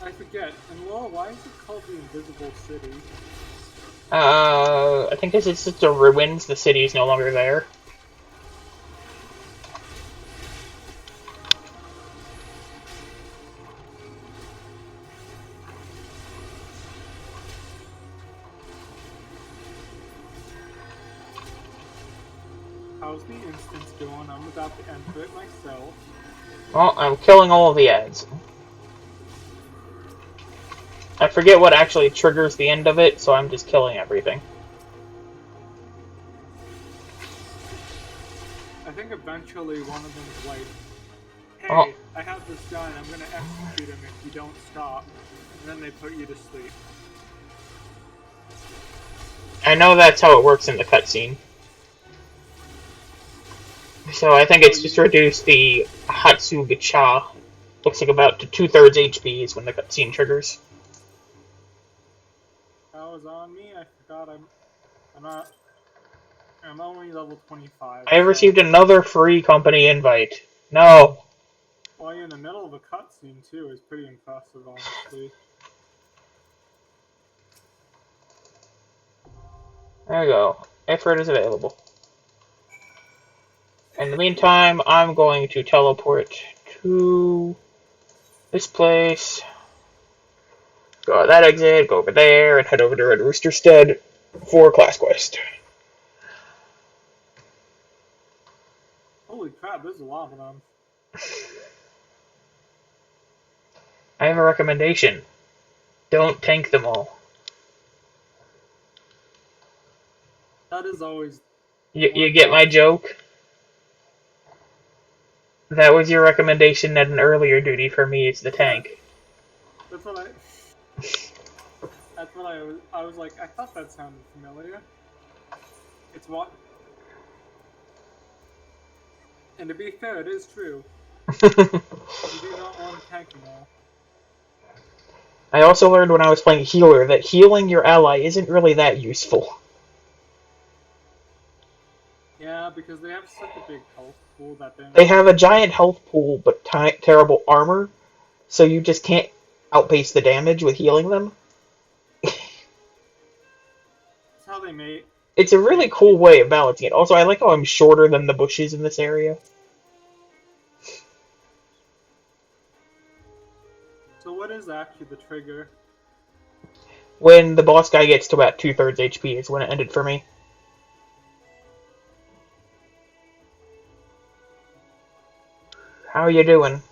I forget. And Laura, why is it called the Invisible City? I think this is just the ruins. The city is no longer there. How's the instance going? I'm about to enter it myself. Well, I'm killing all of the ads. I forget what actually triggers the end of it, so I'm just killing everything. I think eventually one of them's like, hey, Oh. I have this guy and I'm gonna execute him if you don't stop. And then they put you to sleep. I know that's how it works in the cutscene. So I think it's just reduced the Hatsugacha. Looks like about to 2/3 HP is when the cutscene triggers. That was on me. I forgot I'm only level 25. I received another free company invite. No. While you're in the middle of a cutscene too is pretty impressive, honestly. There you go. Effort is available. In the meantime, I'm going to teleport to this place. Go out that exit, go over there, and head over to Red Rooster Stead for class quest. Holy crap, there's a lot of them. I have a recommendation. Don't tank them all. That is always... You get my joke? That was your recommendation at an earlier duty for me, it's the tank. That's what I... That's what I was like, I thought that sounded familiar. It's what... And to be fair, it is true. You do not want tanking all. I also learned when I was playing healer that healing your ally isn't really that useful. Yeah, because they have such a big health pool that They have a giant health pool, but terrible armor, so you just can't outpace the damage with healing them. That's how they made... It's a really cool way of balancing it. Also, I like how I'm shorter than the bushes in this area. So what is actually the trigger? When the boss guy gets to about 2/3 HP is when it ended for me. How are you doing?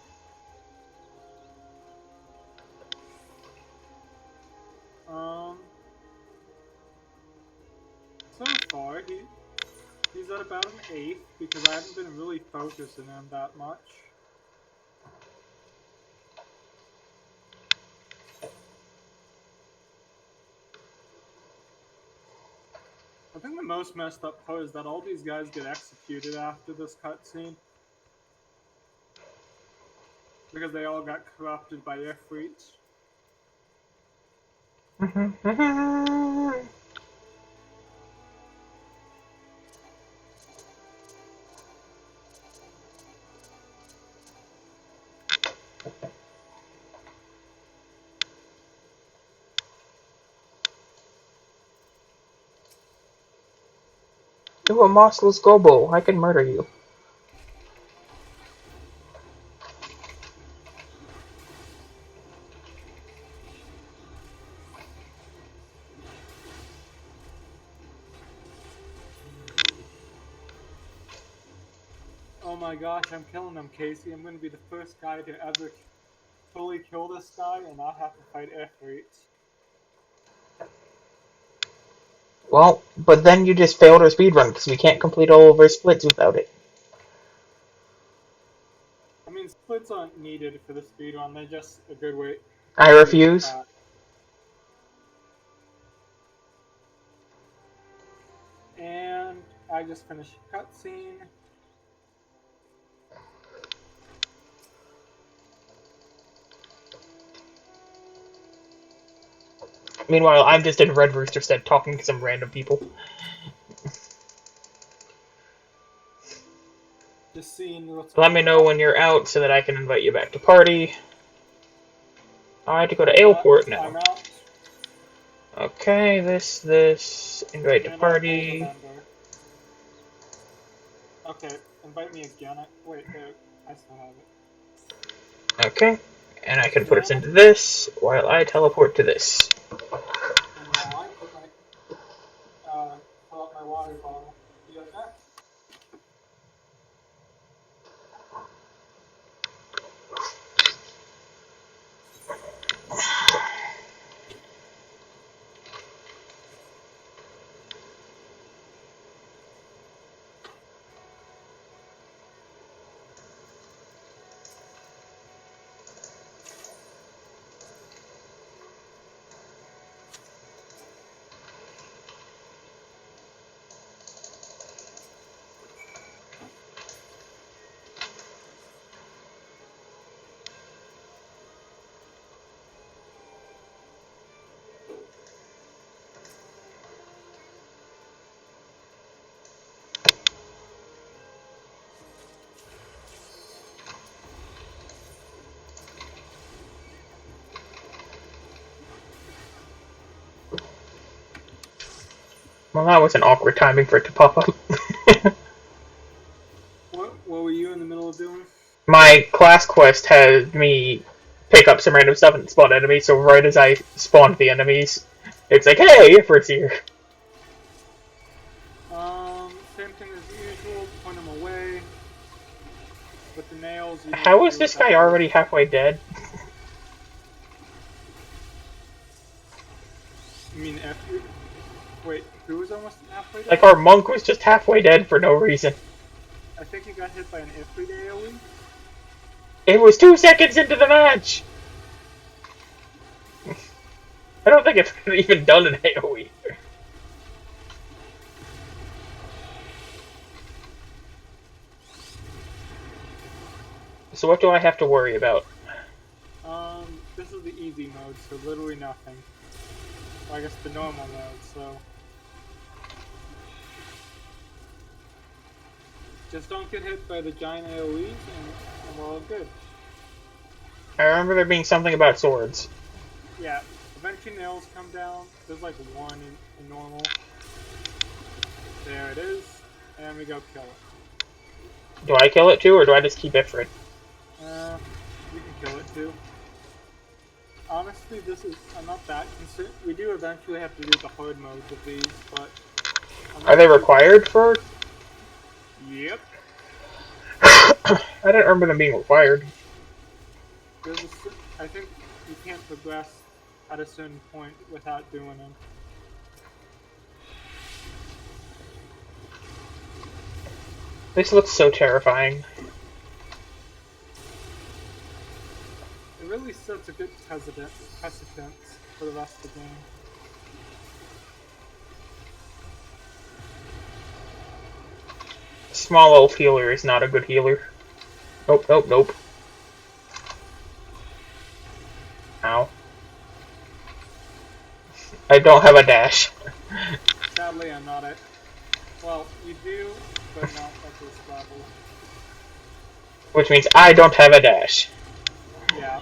So far, he's at about an 8 because I haven't been really focusing on that much. think the most messed up part is that all these guys get executed after this cutscene. Because they all got corrupted by Ifrit. Ooh, a mossless gobo. I can murder you. Oh my gosh, I'm killing them, Casey. I'm gonna be the first guy to ever fully kill this guy and not have to fight Ifrit. Well, but then you just failed our speedrun because we can't complete all of our splits without it. I mean, splits aren't needed for the speedrun, they're just a good way I to refuse. And I just finished a cutscene. Meanwhile, I'm just in Red Rooster Stead talking to some random people. Just seeing what's Let me know when you're out so that I can invite you back to party. I have to go to Aleport now. I'm out. Okay, this, invite to And party. Okay, invite me again. Wait, there, I still have it. Okay, and I can put us into this while I teleport to this. And now I put my, fill up my water bottle. You okay? Well, that was an awkward timing for it to pop up. What were you in the middle of doing? My class quest had me pick up some random stuff and spawn enemies, so right as I spawned the enemies, it's like, hey, Ifrit's here. Same thing as usual, point them away. With the nails, How is this guy already halfway dead? You mean after? Wait, who was almost halfway dead? Like, our monk was just halfway dead for no reason. I think he got hit by an Ifrit AoE. It was 2 seconds into the match! I don't think it's even done an AoE. So what do I have to worry about? This is the easy mode, so literally nothing. Well, I guess the normal mode, so... Just don't get hit by the giant AoEs, and we're all good. I remember there being something about swords. Yeah, eventually nails come down. There's like one in normal. There it is. And we go kill it. Do I kill it too, or do I just keep Ifrit? You can kill it too. Honestly, I'm not that concerned. We do eventually have to do the hard modes of these, but... Are they required for... Yep. I didn't remember them being required. I think you can't progress at a certain point without doing them. This looks so terrifying. It really sets a good precedent for the rest of the game. small elf healer is not a good healer. Nope, nope, nope. Ow. I don't have a dash. Sadly, I'm not it. Well, you do, but not at this level. Which means I don't have a dash. Yeah.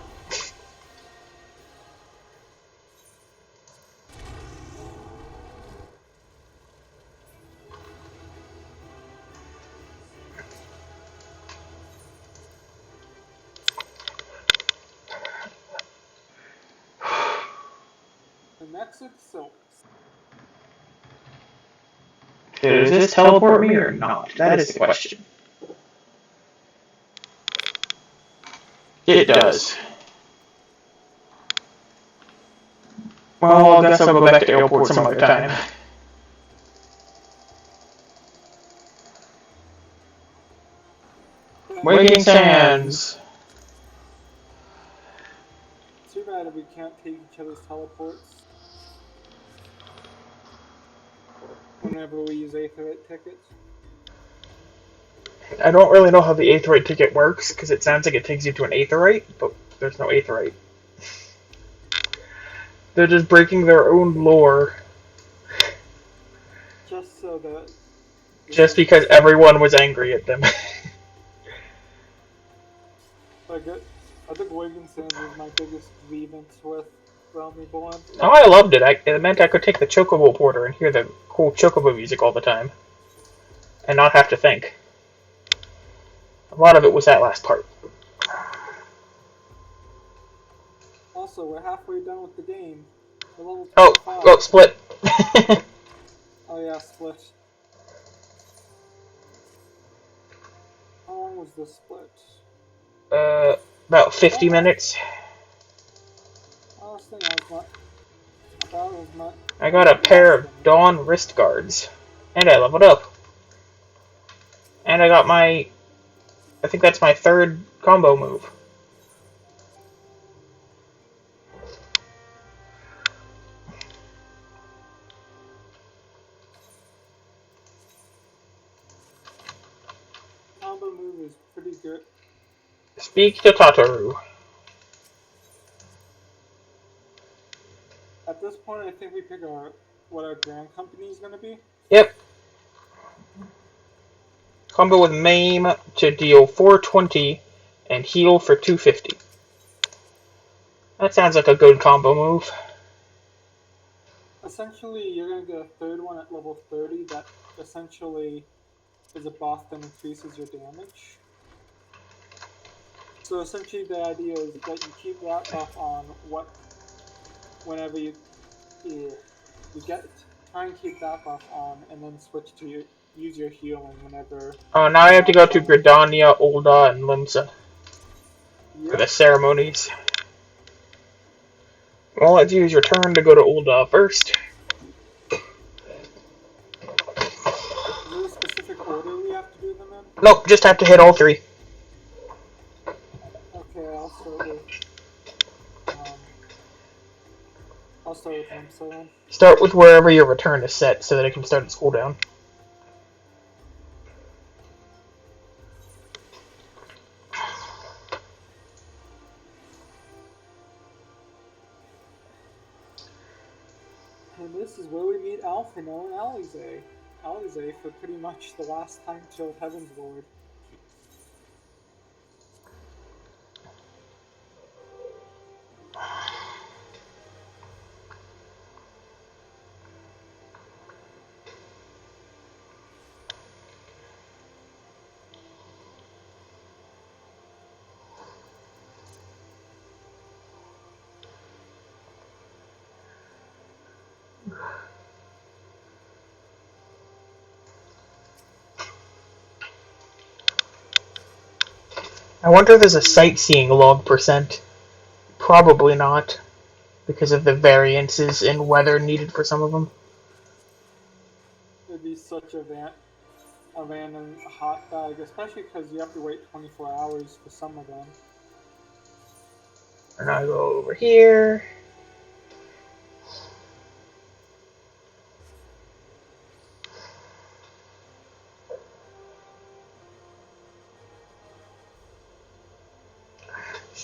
The next is Silks. Does this teleport me or not? That is the question. It does. Well, I guess I'll go back to airport some other time. Waking Sands. Too bad we can't take each other's teleports whenever we use Aetherite tickets. I don't really know how the Aetherite ticket works, because it sounds like it takes you to an Aetherite, but there's no Aetherite. They're just breaking their own lore. Just so that... Just because everyone was angry at them. I think Waking Sands was my biggest grievance with Realm Reborn. Oh, I loved it. It meant I could take the Chocobo Porter and hear the cool Chocobo music all the time. And not have to think. A lot of it was that last part. Also, we're halfway done with the game. We're level 25. Oh, split. Oh yeah, split. How long was the split? About 50 minutes. I thought it was not. I got a pair of Dawn wrist guards. And I leveled up. And I got I think that's my third combo move. Combo move is pretty good. Speak to Tataru. At this point, I think we pick what our grand company is going to be. Yep. Combo with Maim to deal 420 and heal for 250. That sounds like a good combo move. Essentially, you're going to get a third one at level 30 that essentially is a buff that increases your damage. So essentially the idea is that you keep that buff on whenever you get it. Try and keep that buff on and then switch to use your healing whenever... Oh, now I have to go to Gridania, Ul'dah, and Limsa for the ceremonies. Well, let's use your turn to go to Ul'dah first. Is there a specific order we have to do them in? Nope, just have to hit all three. Okay, I'll start with Limsa then. Start with wherever your return is set so that it can start its cooldown. And this is where we meet Alphinaud and Alisaie. Alisaie for pretty much the last time till Heaven's Lord. I wonder if there's a sightseeing log percent. Probably not, because of the variances in weather needed for some of them. It'd be such a random hot bag, especially because you have to wait 24 hours for some of them. And I go over here.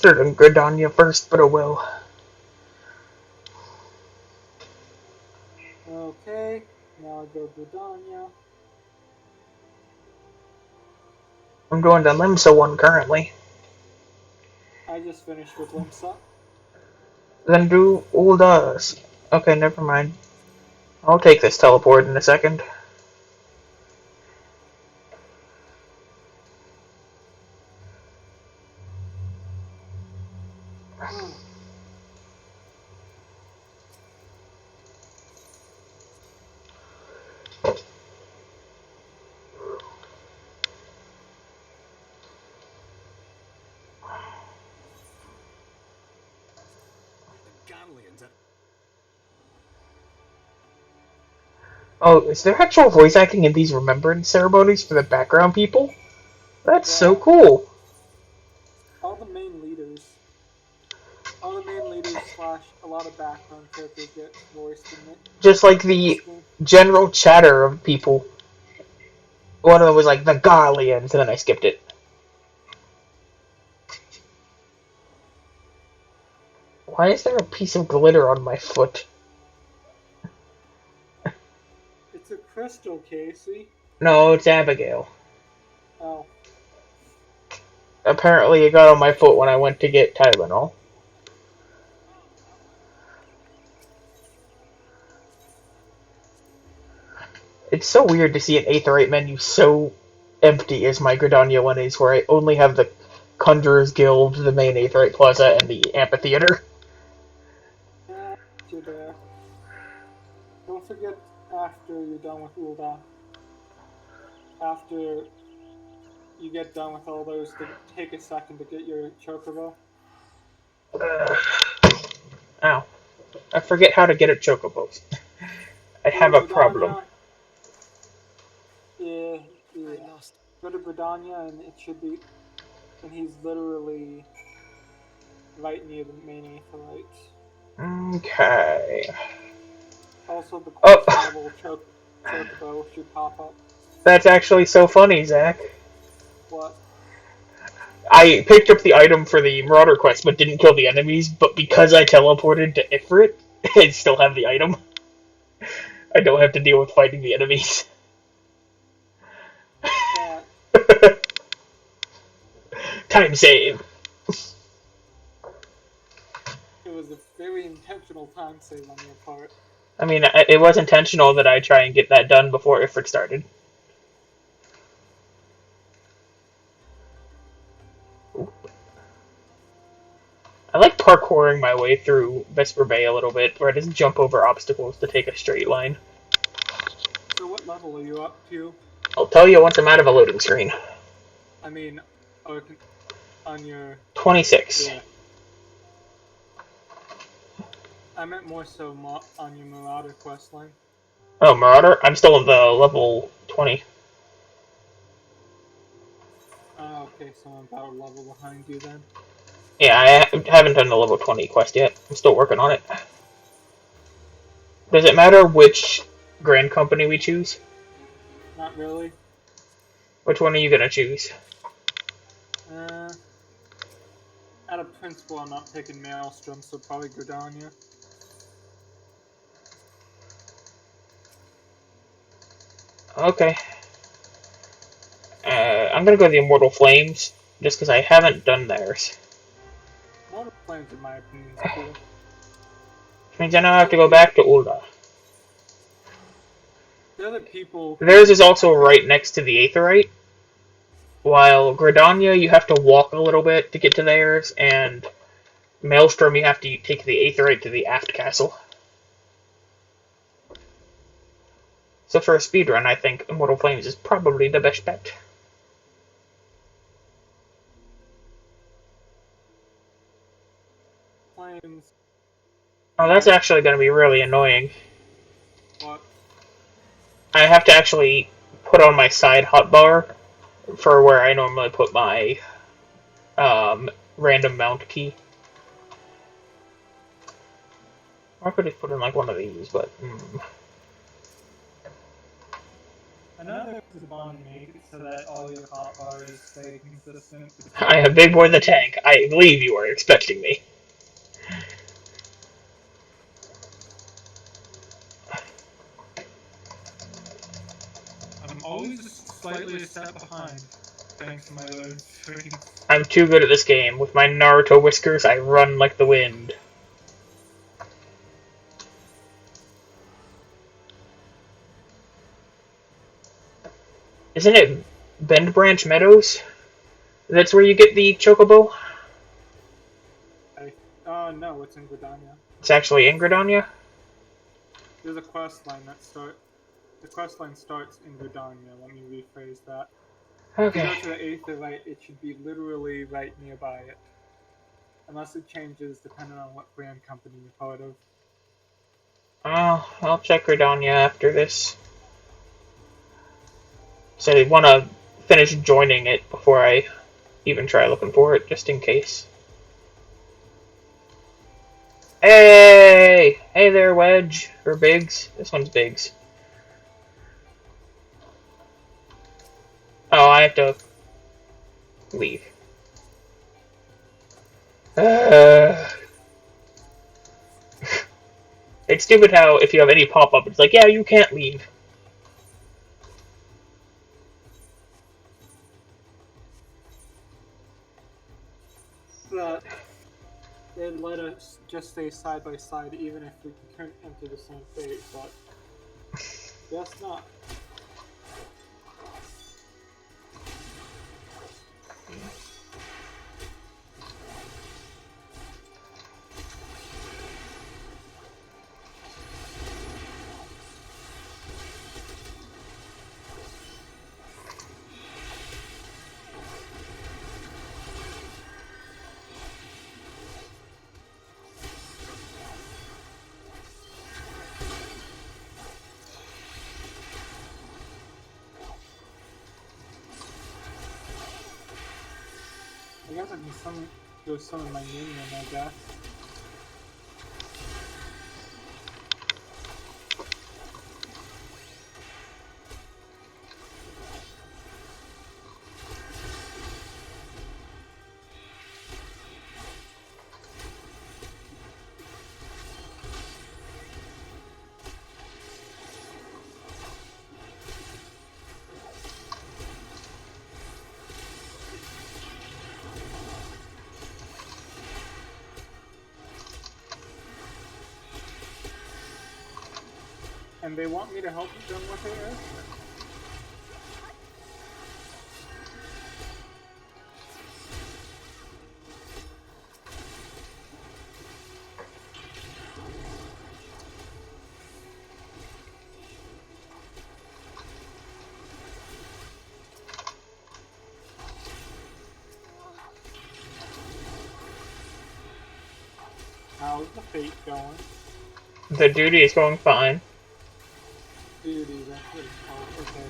Should have done Gridania first, but oh well. Okay, now I go Gridania. I'm going to Limsa 1 currently. I just finished with Limsa. Then do Uldas. Okay, never mind. I'll take this teleport in a second. Oh, is there actual voice acting in these remembrance ceremonies for the background people? That's so Yeah, cool. all the main leaders slash a lot of background characters get voiced Just like in this the game. general chatter of people. One of them was like, the Garleans, and then I skipped it. Why is there a piece of glitter on my foot? It's a crystal, Casey. No, it's Abigail. Oh, Apparently it got on my foot when I went to get Tylenol. It's so weird to see an Aetheryte menu so empty as my Gridania one is, where I only have the Conjurer's Guild, the main Aetheryte Plaza, and the Amphitheater. yeah, you're there. Don't forget after you're done with Ulda. After you get done with all those, to take a second to get your Chocobo. Ow. I forget how to get a Chocobo. I Go have to a problem. Gridania. Yeah, yeah. Go to Gridania and it should be, and he's literally right near the main Aetheryte. Okay. Also, the Oh, question level Chocobo should pop up. that's actually so funny, Zach. What? I picked up the item for the Marauder quest, but didn't kill the enemies, but because I teleported to Ifrit, I still have the item. I don't have to deal with fighting the enemies. That Time save. it was a very intentional time save on your part. I mean, it was intentional that I try and get that done before Ifrit started. I like parkouring my way through Vesper Bay a little bit, where I just jump over obstacles to take a straight line. So what level are you up to? I'll tell you once I'm out of a loading screen. I mean, on your 26. yeah. I meant more so on your Marauder quest line. Oh, Marauder? I'm still at the level 20. Okay, so I'm about a level behind you then. Yeah, I haven't done the level 20 quest yet. I'm still working on it. Does it matter which Grand Company we choose? Not really. Which one are you gonna choose? Out of principle, I'm not picking Maelstrom, so probably Gridania. Okay. I'm gonna go to the Immortal Flames, just because I haven't done theirs. Mortal Flames, in my opinion, is cool. Which means I now have to go back to Ulda. The other people. Theirs is also right next to the Aetheryte, while Gridania you have to walk a little bit to get to theirs, and Maelstrom you have to take the Aetheryte to the Aft Castle. So for a speedrun, I think Immortal Flames is probably the best bet. Flames. Oh, that's actually going to be really annoying. What? I have to actually put on my side hotbar for where I normally put my random mount key. Or I could just put in like one of these, but Another is a bond to make it so that all your hot bars stay consistent. I am Big Boy the Tank. I believe you are expecting me. I'm always just slightly a step behind, thanks to my load screens. I'm too good at this game. With my Naruto whiskers, I run like the wind. Isn't it Bend Branch Meadows? That's where you get the chocobo? No, it's in Gridania. It's actually in Gridania? There's a quest line the quest line starts in Gridania. Let me rephrase that. If you Okay. go to the Aether Light, it should be literally right nearby it. Unless it changes depending on what brand company you're part of. I'll check Gridania after this. So I want to finish joining it before I even try looking for it, just in case. Hey! Hey there, Wedge. Or Biggs. This one's Biggs. Oh, I have to leave. It's stupid how if you have any pop-up, it's like, yeah, you can't leave. But they'd let us just stay side by side even if we couldn't enter the same fate, but guess not. I guess I can go summon my minion, I guess. And they want me to help them with their airship. How's the fate going? The duty is going fine. Duty, that's what it's called. Okay.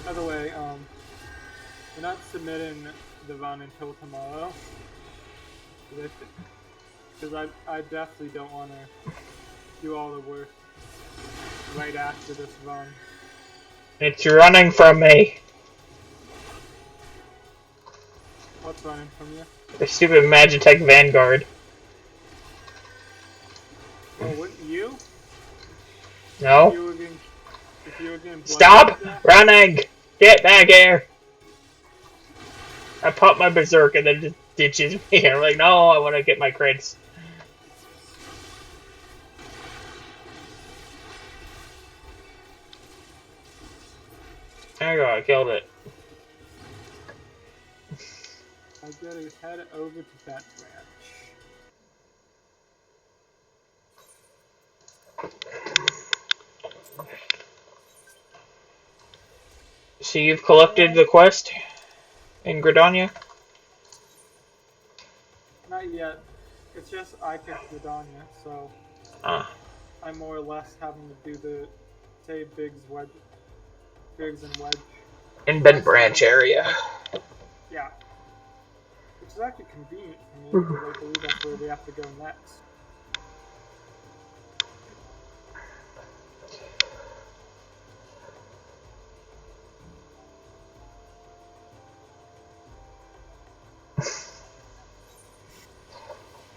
By the way, we're not submitting the run until tomorrow. Because I definitely don't want to do all the work right after this run. It's running from me. What's running from you? The stupid Magitech Vanguard. Oh, wouldn't you? No? If you were getting Stop running! Get back here! I pop my berserk and then just ditches me. I'm like, no, I want to get my crits. There you go, I killed it. I gotta head over to that branch. So you've collected the quest in Gridania? Yeah, it's just I picked Vidania, so Ah. I'm more or less having to do the say Biggs and Wedge. In Bent Branch area. Yeah, which is actually convenient for me because I believe that's where we have to go next.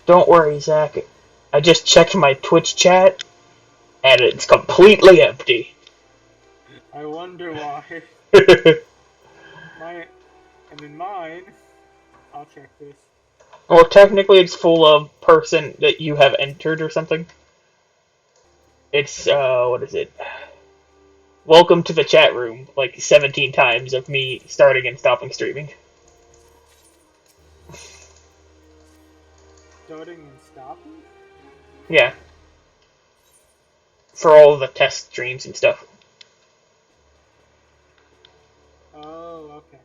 Don't worry, Zach. I just checked my Twitch chat, and it's completely empty. I wonder why. And in mine, I'll check this. Well, technically, it's full of person that you have entered or something. It's what is it? Welcome to the chat room, like 17 times of me starting and stopping streaming. Starting and stopping? Yeah. For all the test streams and stuff. Oh, okay.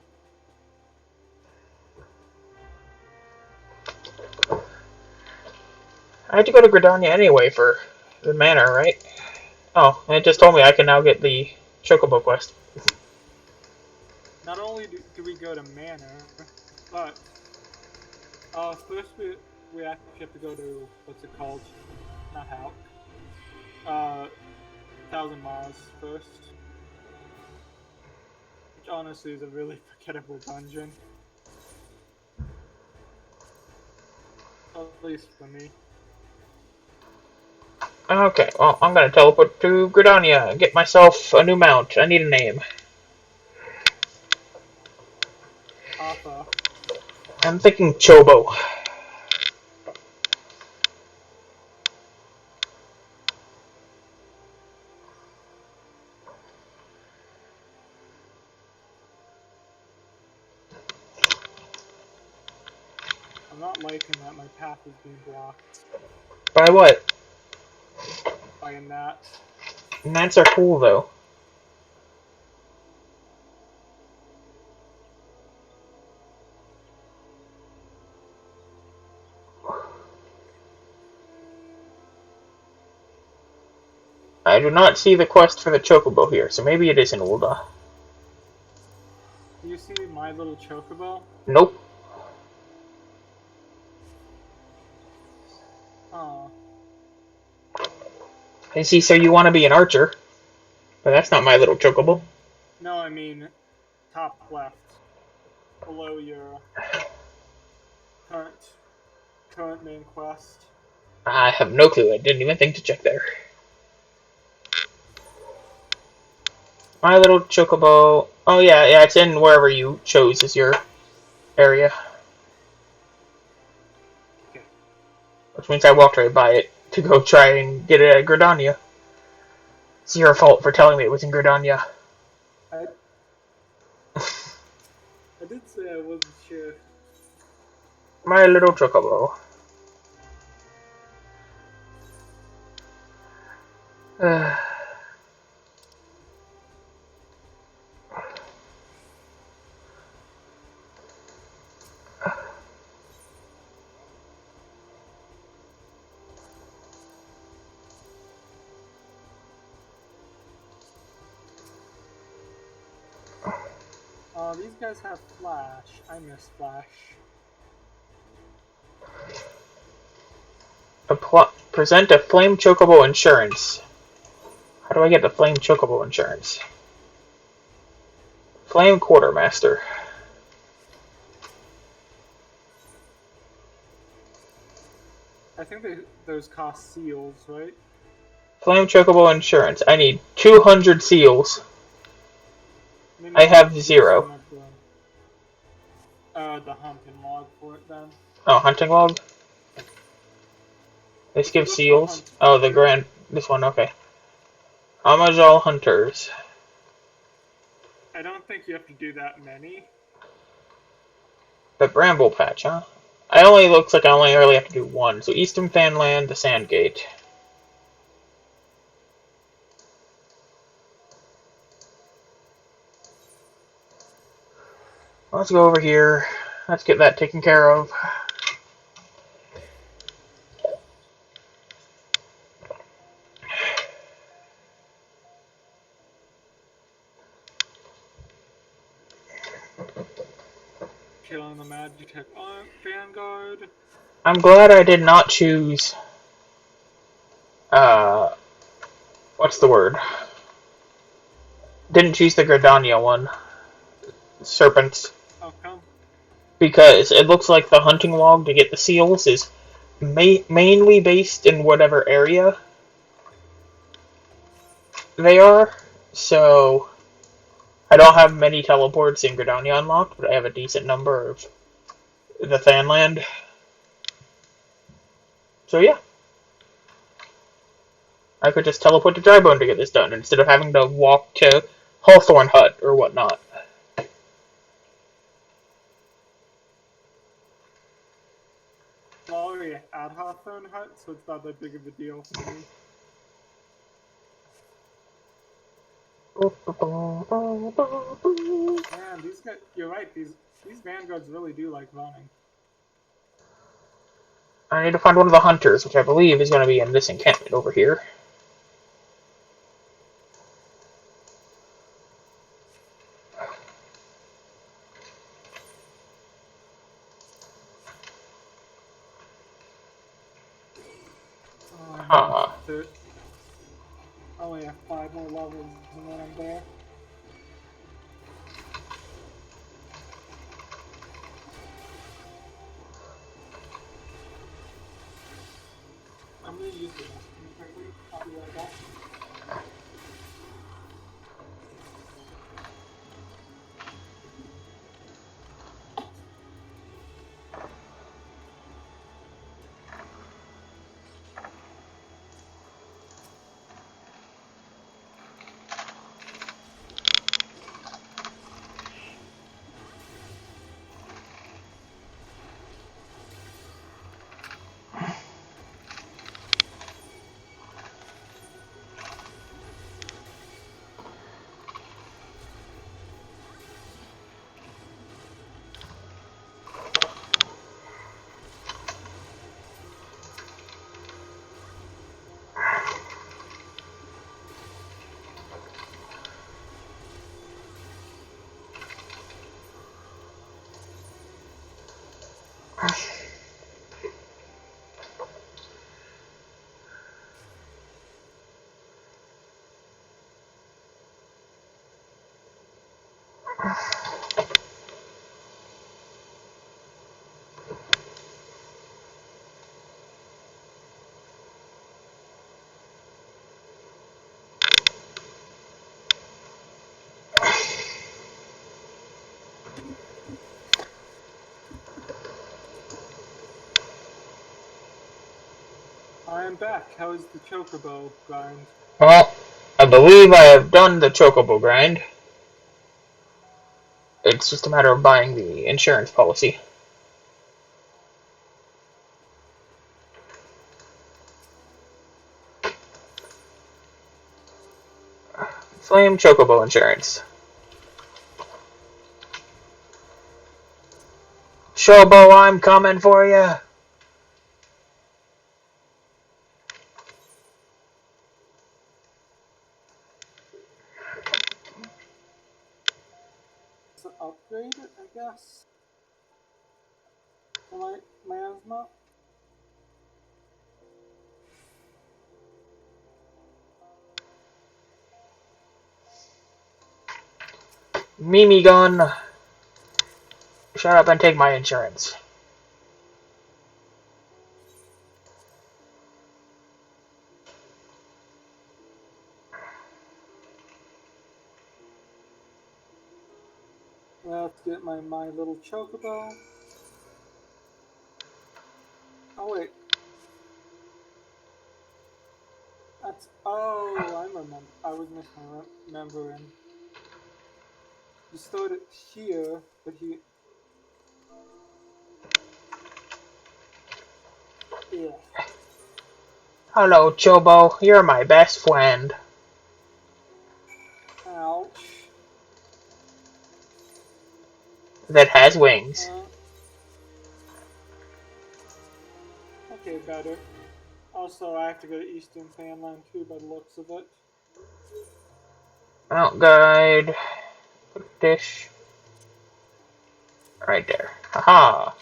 I had to go to Gridania anyway for the manor, right? Oh, and it just told me I can now get the Chocobo quest. Not only do we go to Manor, but first we actually have to go to what's it called? Not Halk. 1,000 Miles first, which honestly is a really forgettable dungeon, at least for me. Okay, well, I'm gonna teleport to Gridania and get myself a new mount. I need a name. Arthur. I'm thinking Chobo. I'm not liking that my path is being blocked By what? by a gnat. Gnats are cool, though. I do not see the quest for the Chocobo here, so maybe it is in Ulda. Do you see my little chocobo? Nope. Oh, I see, so you want to be an archer. But that's not my little Chocobo. no, I mean top left, below your current main quest. I have no clue. I didn't even think to check there. My little Chocobo. Oh, yeah, it's in wherever you chose as your area. Okay. Which means I walked right by it to go try and get it at Gridania. It's your fault for telling me it was in Gridania. I did say I wasn't sure. My little Chocobo. These guys have Flash. I miss Flash. Present a Flame Chocobo insurance. How do I get the Flame Chocobo insurance? Flame Quartermaster. I think those cost seals, right? Flame Chocobo insurance. I need 200 seals. Maybe I have use 0. some of the hunting log for it then. Oh, hunting log? This gives seals. Oh, the grand. This one, okay. Amazal Hunters. I don't think you have to do that many. The Bramble Patch, huh? Looks like I only really have to do one. So Eastern Fanland, the Sandgate. Let's go over here. Let's get that taken care of. killing the Magitech Vanguard. I'm glad I did not choose, what's the word? Didn't choose the Gridania one. Serpents. How come? Because it looks like the hunting log to get the seals is mainly based in whatever area they are. So, I don't have many teleports in Gridania unlocked, but I have a decent number of the Thanland. So yeah. I could just teleport to Drybone to get this done, instead of having to walk to Hawthorne Hut or whatnot. I'm already at Hawthorne Hut, so it's not that big of a deal for me. Man, these guys, you're right, these Vanguards really do like running. I need to find one of the hunters, which I believe is going to be in this encampment over here. Oh, man, I only have 5 more levels and then I'm there. I'm gonna use the restroom quickly. I'll be right back. I am back. How is the Chocobo grind? Well, I believe I have done the Chocobo grind. It's just a matter of buying the insurance policy. Flame Chocobo insurance. Chobo, I'm coming for you. To upgrade it, I guess. For my Miasma. Mimi gun. Shut up and take my insurance. Let's get my little Chocobo. Oh wait. That's I remember. I was misremembering. You stored it here, but yeah. Hello, Chobo. You're my best friend. Ouch. That has wings. Okay, better. Also, I have to go to Eastern Fanland too, by the looks of it. Mount guide. Dish. Right there. Haha.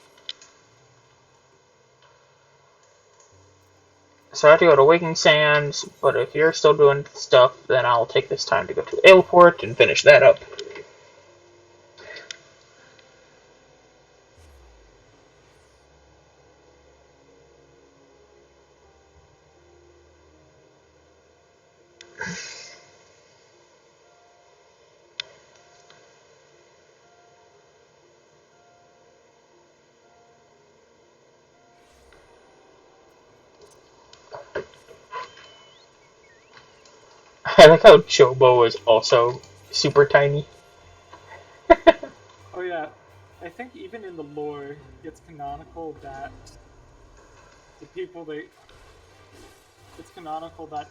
So I have to go to Waking Sands, but if you're still doing stuff, then I'll take this time to go to Aleport and finish that up. I like how Chobo is also super tiny. Oh yeah, I think even in the lore, it's canonical that the people they it's canonical that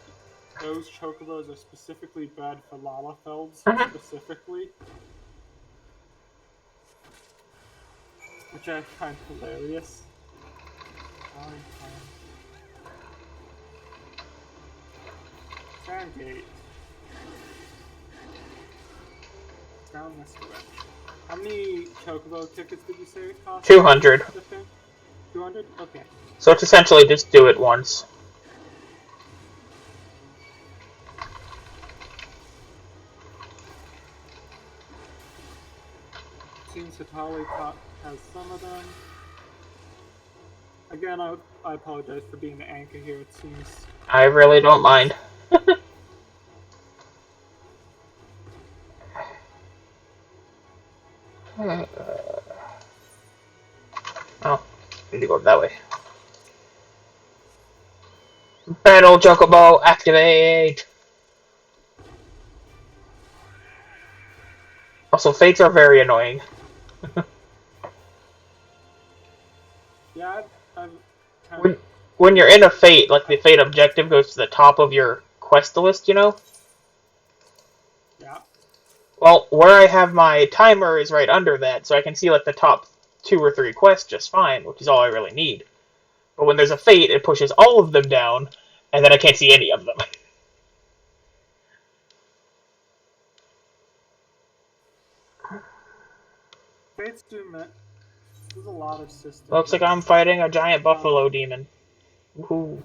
those chocobos are specifically bred for Lalafelds, Mhm. specifically, which I find hilarious. Sandgate. Down this direction. How many chocobo tickets did you say it cost? 200. The thing? 200? Okay. So it's essentially just do it once. Seems Hitali has some of them. Again, I apologize for being the anchor here. It seems I really don't mind. Oh, need to go that way. Battle Chocobo, activate! Also, fates are very annoying. yeah. I've kind When, of when you're in a fate, like the fate objective goes to the top of your quest list, you know? yeah. Well, where I have my timer is right under that, so I can see like the top 2 or 3 quests just fine, which is all I really need. But when there's a fate, it pushes all of them down, and then I can't see any of them. Fates do there's a lot of systems Looks like in I'm this. fighting a giant buffalo demon. Woohoo.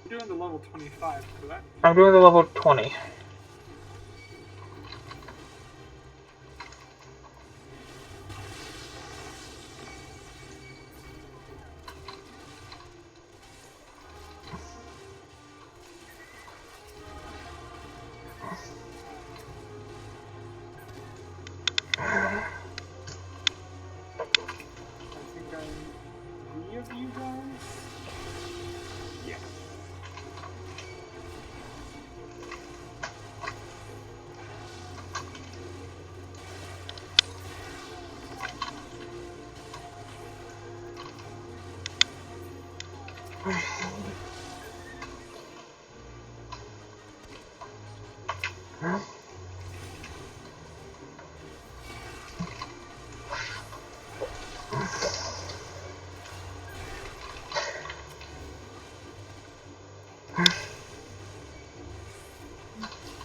You're doing the level 25, correct? I'm doing the level 20. I think I'm 3 of you guys. Yeah.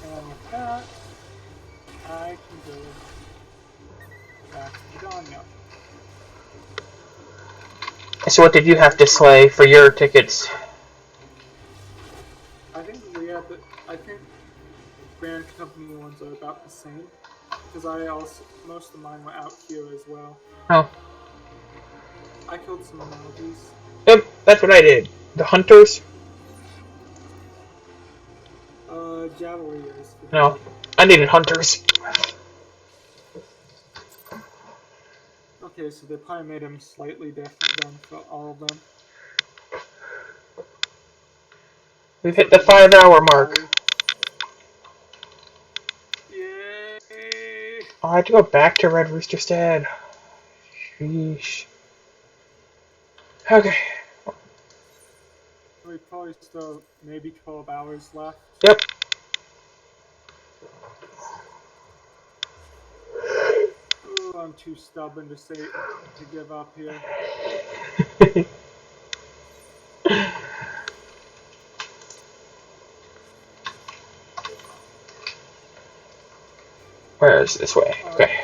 And with that, I can go back to Danya. So what did you have to slay for your tickets? I think I think Grand Company ones are about the same. Because most of mine were out here as well. Oh. I killed some Maldies. Yep, that's what I did. The hunters? Javeliers. No, I needed hunters. Okay, so they probably made them slightly different then for all of them. We've hit Except the for this 5-hour mark. Hitali. Yay! Oh, I have to go back to Red Roosterstead. Sheesh. Okay. We probably still have maybe 12 hours left. Yep. Ooh, I'm too stubborn to give up here. Where is this way? Okay.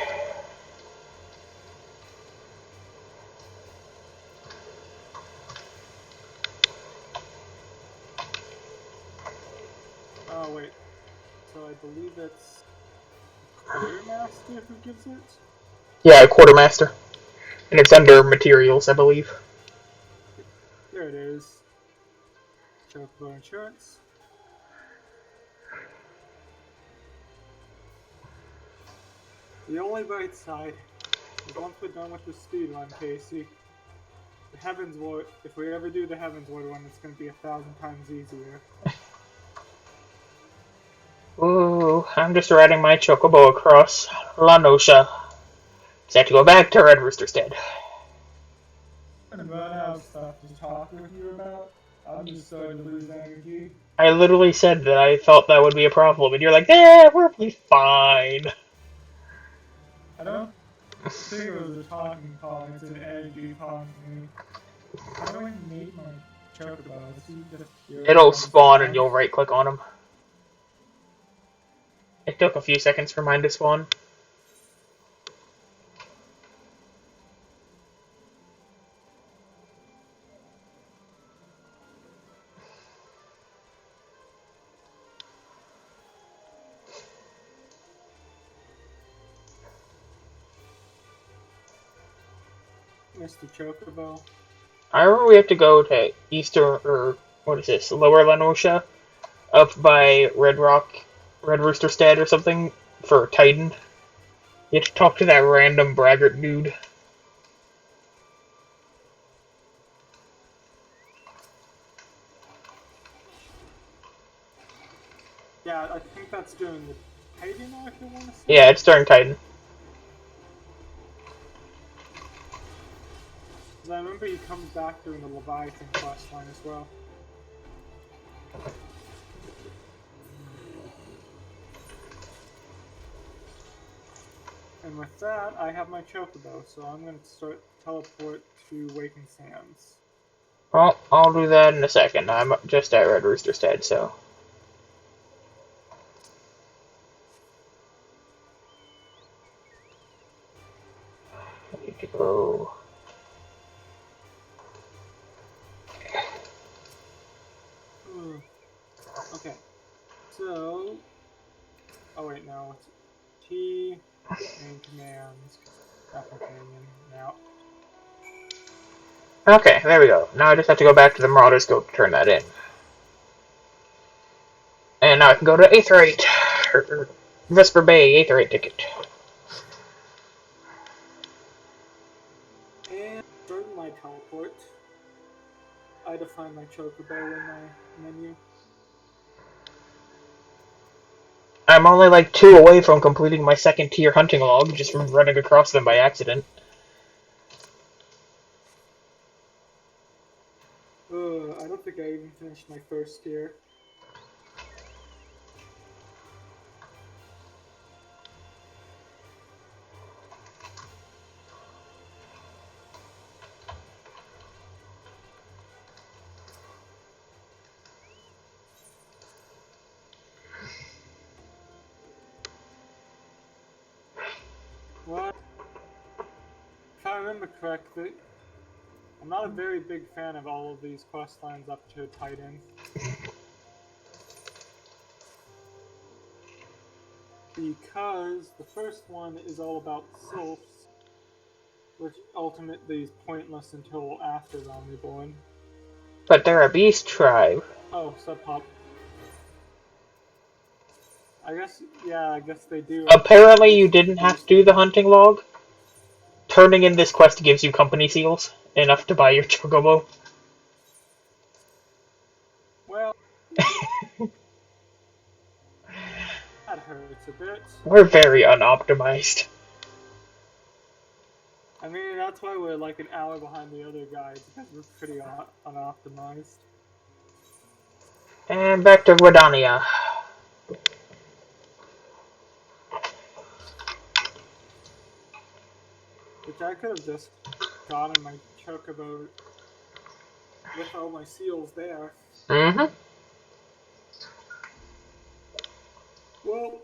Oh wait. So I believe it's quartermaster who gives it. Yeah, quartermaster. And it's under materials, I believe. There it is. Chocobo insurance. The only bright side is once we're done with the speed run, Casey, the Heavens Ward. If we ever do the Heavens Ward one, it's going to be 1,000 times easier. Ooh, I'm just riding my chocobo across La Nosha. Just have to go back to Red Rooster Stead. I'm run out of stuff to talk with you about. I'm just starting to lose energy. I literally said that I thought that would be a problem, and you're like, we'll be fine. I don't think it was a talking problem, it's an energy problem for me. How do I make my chocobo? Is he just here It'll by spawn and himself? you'll right-click on him. It took a few seconds for mine to spawn. Mr. Chocobo. I remember we have to go to Eastern, or what is this, Lower Lenosha, up by Red Rooster Stead or something, for Titan. You have to talk to that random braggart dude. Yeah, I think that's during the Titan arc, I want to say. Yeah, it's during Titan. Because I remember he comes back during the Leviathan quest line as well. And with that, I have my Chocobo, so I'm going to start teleport to Waking Sands. Well, I'll do that in a second. I'm just at Red Rooster Stead, so... I need to go... Okay, so... Oh wait, no, it's T, main commands, not companion, now. Okay, there we go. Now I just have to go back to the Marauder Scope to turn that in. And now I can go to Aetheryte, or Vesper Bay Aetheryte ticket. And starting my teleport, I define my Chocobo in my menu. I'm only like 2 away from completing my second tier hunting log, just from running across them by accident. I don't think I even finished my first tier. Well, if I remember correctly, I'm not a very big fan of all of these quest lines up to Titan. Because the first one is all about sylphs, which ultimately is pointless until after the Omniborn. But they're a beast tribe. Oh, Sub Pop. I guess they do. Apparently you didn't have to do the hunting log. Turning in this quest gives you company seals, enough to buy your chocobo. Well, that hurts a bit. We're very unoptimized. I mean, that's why we're like an hour behind the other guys, because we're pretty unoptimized. And back to Gridania. Which I could have just gotten my chocobo with all my seals there. Mm-hmm. Well,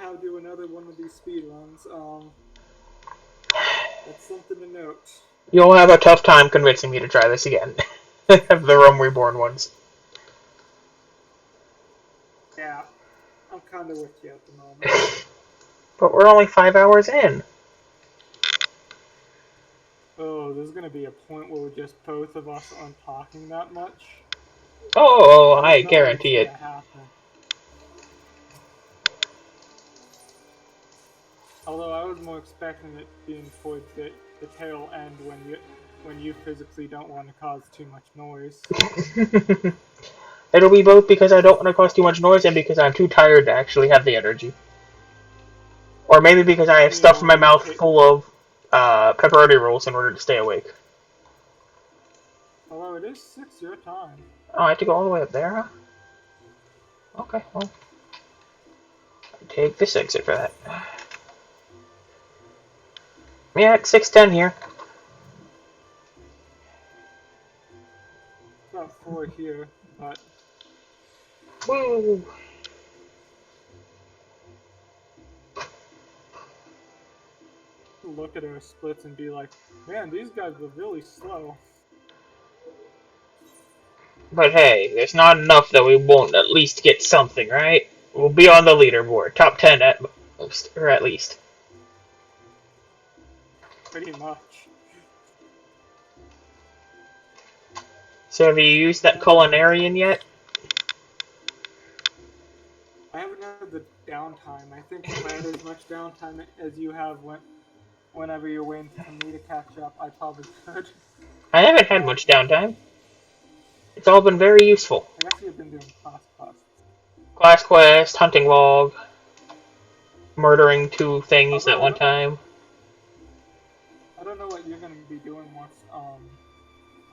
somehow do another one of these speed runs. That's something to note. You'll have a tough time convincing me to try this again. The Rome Reborn ones. Yeah, I'm kind of with you at the moment. But we're only 5 hours in. Oh, there's gonna be a point where we're just both of us aren't talking that much. Oh, I You know guarantee it's it. gonna happen. Although I was more expecting it being towards the tail end when you physically don't want to cause too much noise. It'll be both because I don't want to cause too much noise and because I'm too tired to actually have the energy. Or maybe because I have stuffed my mouth full of pepperoni rolls in order to stay awake. Although it is 6 your time. Oh, I have to go all the way up there, huh? Okay, well. Take this exit for that. Yeah, it's 6:10 here. About 4 here, but Woo! look at our splits and be like, man, these guys were really slow. But hey, there's not enough that we won't at least get something, right? We'll be on the leaderboard. Top 10 at most, or at least. Pretty much. So have you used that culinarian yet? I haven't had the downtime. I think if I had as much downtime as you have whenever you're waiting for me to catch up, I probably could. I haven't had much downtime. It's all been very useful. I guess you've been doing class quests. Class quest, hunting log, murdering 2 things Although at one time. I don't know what you're going to be doing once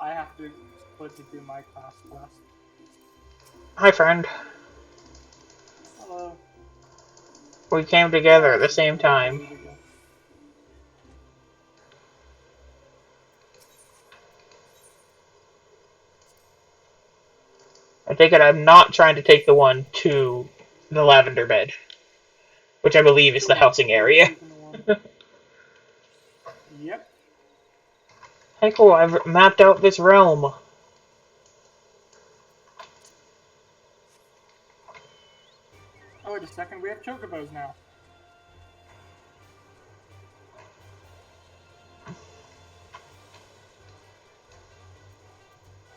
I have to split to do my class quest. Hi, friend. Hello. We came together at the same time. I take it I'm not trying to take the one to the lavender bed, which I believe is the housing area. Yep. Hey, cool, I've mapped out this realm. Oh, wait a second, we have chocobos now.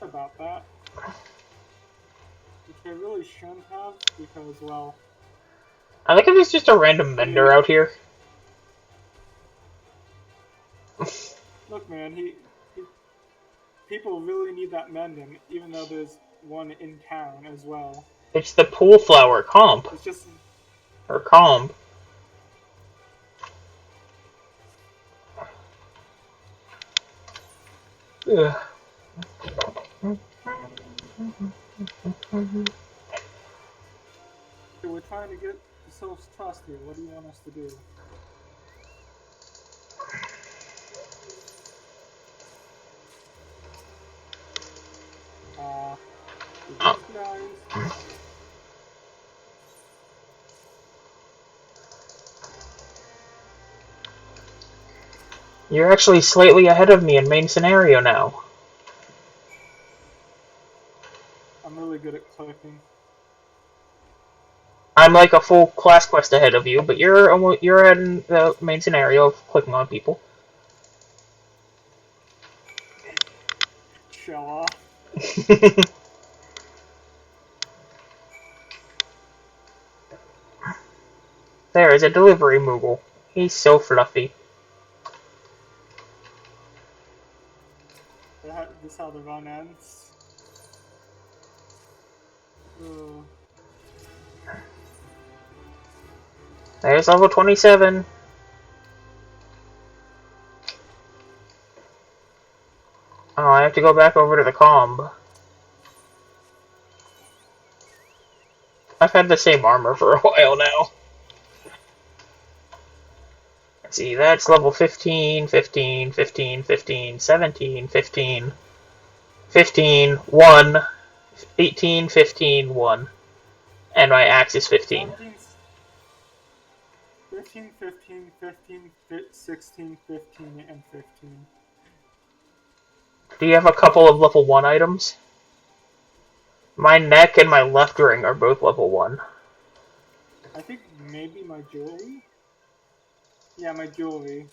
About that. Which I really shouldn't have, because, well... I think there's just a random vendor out here. Look, man, people really need that mending, even though there's one in town as well. It's the pool flower comp. It's just... Or comb. Ugh. We're trying to get the Sylph's trust here. What do you want us to do? These guys... You're actually slightly ahead of me in main scenario now. I'm really good at clicking. I'm like a full class quest ahead of you, but you're in the main scenario of clicking on people. Show off. There is a delivery Moogle. He's so fluffy. This is how the run ends. Ugh. There's level 27. Oh, I have to go back over to the comb. I've had the same armor for a while now. Let's see, that's level 15, 15, 15, 15, 17, 15, 15, 1, 18, 15, 1. And my axe is 15. 13, 15, 15, 16, 15, and 15. Do you have a couple of level 1 items? My neck and my left ring are both level 1. I think maybe my jewelry? Yeah, my jewelry.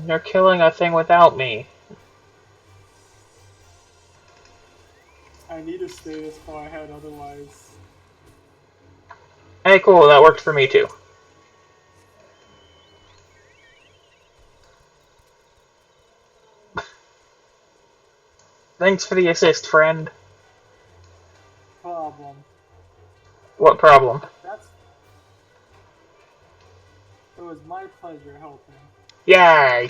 You're killing a thing without me. I need to stay this far ahead, otherwise... Hey, cool, that worked for me too. Thanks for the assist, friend. problem. What problem? It was my pleasure helping. Yay!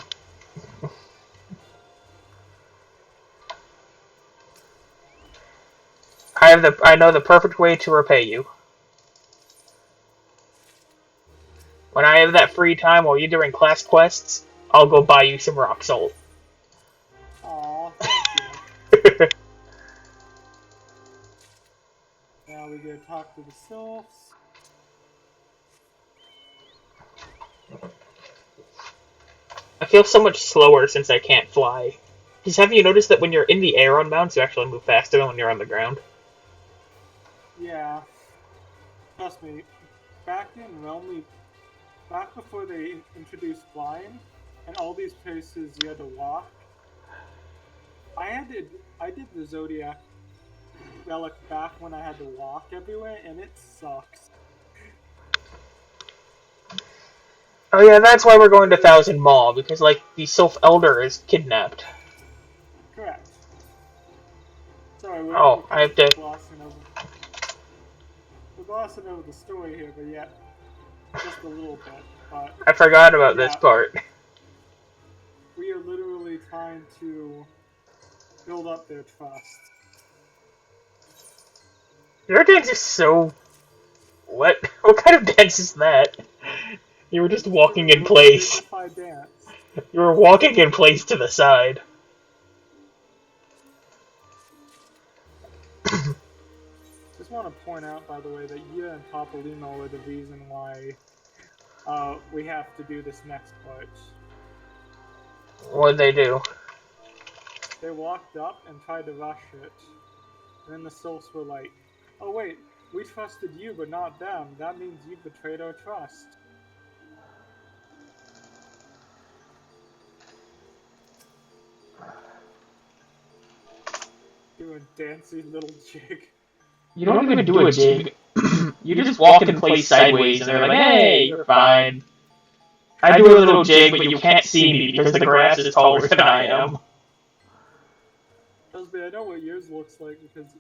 I know the perfect way to repay you. When I have that free time while you're doing class quests, I'll go buy you some rock salt. Aw, thank you. Now we go talk to the sylphs. I feel so much slower since I can't fly. Because have you noticed that when you're in the air on mounts, you actually move faster than when you're on the ground? Yeah. Trust me, back in Realm, back before they introduced flying, and all these places you had to walk, I did the Zodiac Relic back when I had to walk everywhere, and it sucks. Oh yeah, that's why we're going to Thousand Maw, because, like, the Sylph Elder is kidnapped. Correct. Sorry, we're Oh, I kind have of to... we're glossing over the story here, but yeah, just a little bit. But I forgot about this yeah, part. we are literally trying to build up their trust. Your dance is so... What? What kind of dance is that? You were just walking in place. Dignified dance. You were walking in place to the side. Just want to point out, by the way, that Yia and Papalymo are the reason why we have to do this next part. What'd they do? They walked up and tried to rush it. And then the Sylphs were like, oh wait, we trusted you but not them. That means you betrayed our trust. Do a dancy little jig. You don't even do a jig. You just walk in place sideways and they're like, hey, you're fine. I do a little jig, but you can't see me because the grass is taller than I am. Trust me, I know what yours looks like because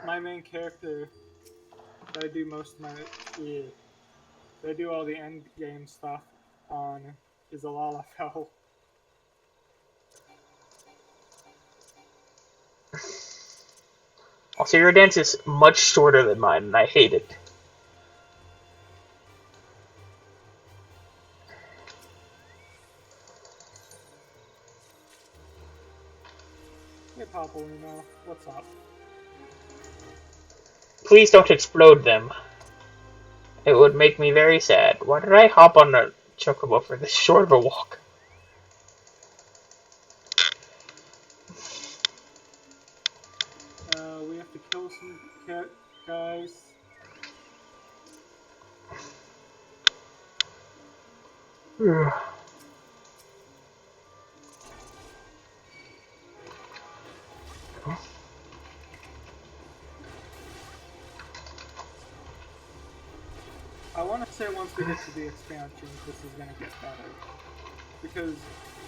my main character that I do most of my that I do all the end game stuff on is a Lalafell. Also, your dance is much shorter than mine, and I hate it. Hey Papalymo, what's up? Please don't explode them. It would make me very sad. Why did I hop on a chocobo for this short of a walk? We have to kill some cat guys. I want to say once we get to the expansions, this is going to get better. Because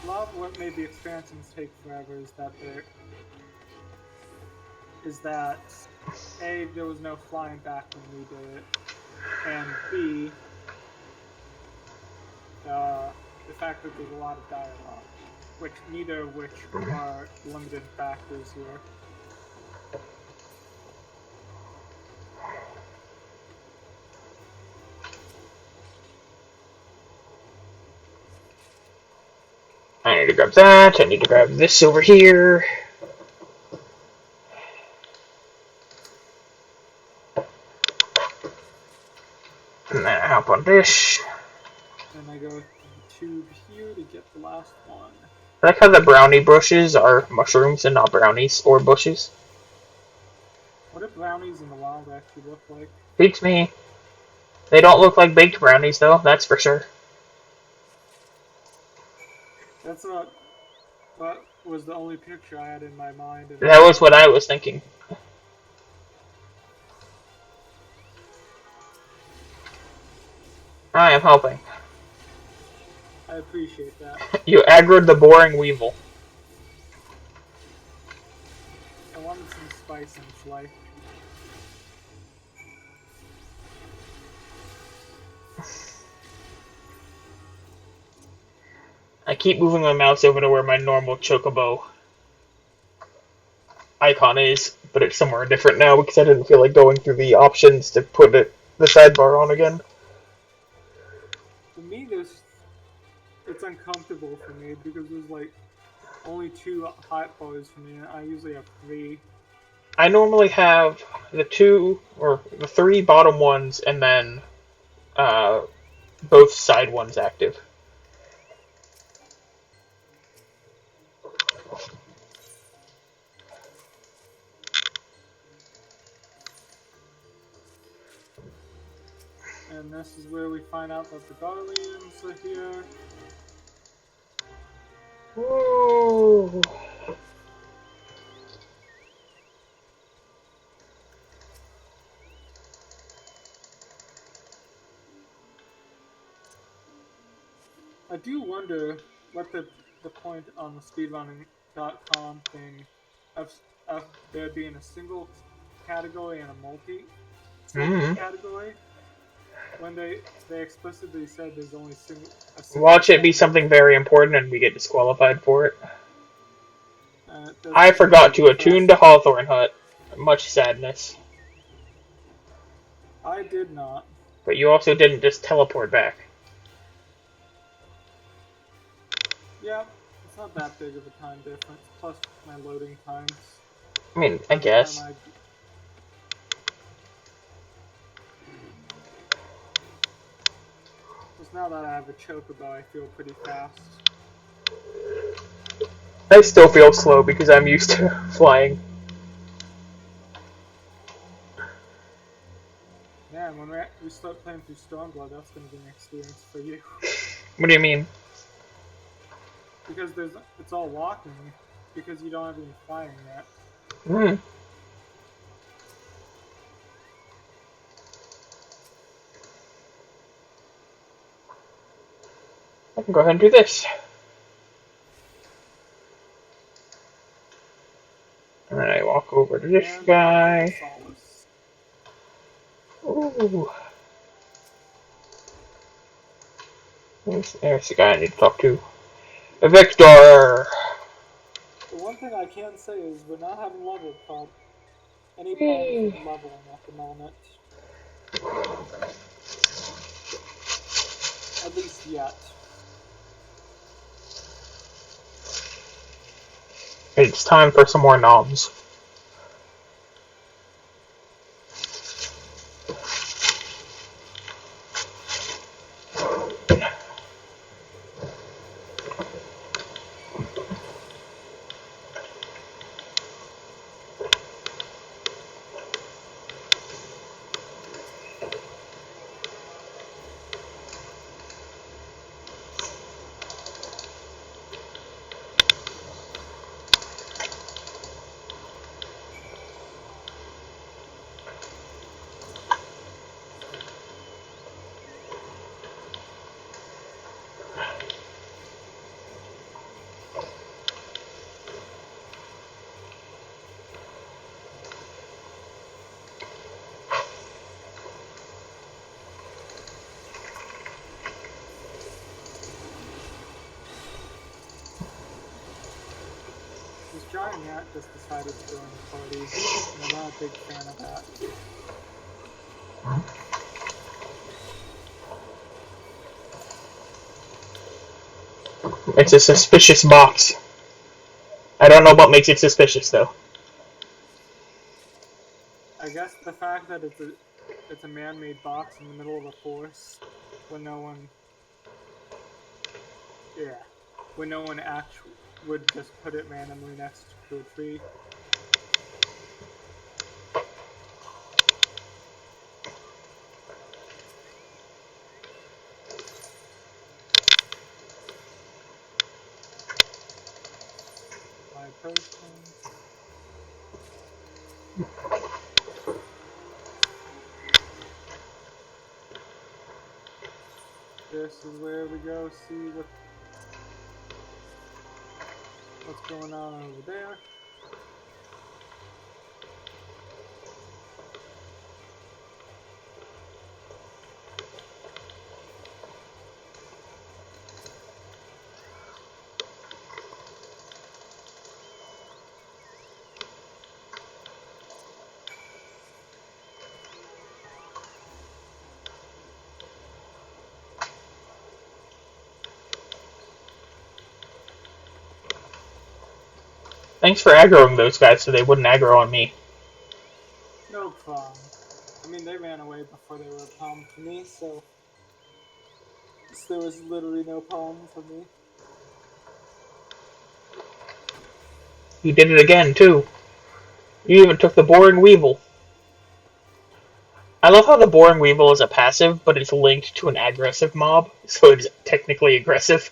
a lot of what made the expansions take forever is that A, there was no flying back when we did it, and B, the fact that there's a lot of dialogue, which neither of which are limited factors here. I need to grab that. I need to grab this over here. And then I hop on this. Then I go to the tube here to get the last one. I like how the brownie bushes are mushrooms and not brownies or bushes. What do brownies in the wild actually look like? Beats me. They don't look like baked brownies, though, that's for sure. That's not. That was the only picture I had in my mind. And That was what I was thinking. I am helping. I appreciate that. You aggroed the boring weevil. I wanted some spice in its life. I keep moving my mouse over to where my normal chocobo icon is, but it's somewhere different now because I didn't feel like going through the options to put the sidebar on again. For me, it's uncomfortable for me because there's like only 2 hot bars for me, and I usually have 3. I normally have the 2 or the 3 bottom ones and then both side ones active. And this is where we find out that the Guardians are here. Ooh. I do wonder what the point on the speedrunning.com thing of there being a single category and a multi category when they explicitly said there's only a single Watch it be something very important and we get disqualified for it. it I forgot to attune to Hawthorne Hut. Much sadness. I did not. But you also didn't just teleport back. Yeah, it's not that big of a time difference, plus my loading times. I mean, I guess. Just now that I have a chocobo, I feel pretty fast. I still feel slow because I'm used to flying. Man, when we start playing through Stormblood, that's going to be an experience for you. What do you mean? Because it's all walking, because you don't have any flying yet. Hmm. I can go ahead and do this. And then I walk over to this guy. Ooh. There's the guy I need to talk to. Victor! The one thing I can say is we're not having any problems with leveling at the moment. At least yet. It's time for some more knobs. This giant gnat just decided to join the party, and I'm not a big fan of that. It's a suspicious box. I don't know what makes it suspicious, though. I guess the fact that it's a man-made box in the middle of a forest when no one, yeah, when no one actually would just put it randomly next to a tree. My potions. This is where we go see what's going on over there. Thanks for aggroing those guys so they wouldn't aggro on me. No problem. I mean, they ran away before they were a problem to me, so there was literally no problem for me. You did it again, too. You even took the Boring Weevil. I love how the Boring Weevil is a passive, but it's linked to an aggressive mob, so it's technically aggressive.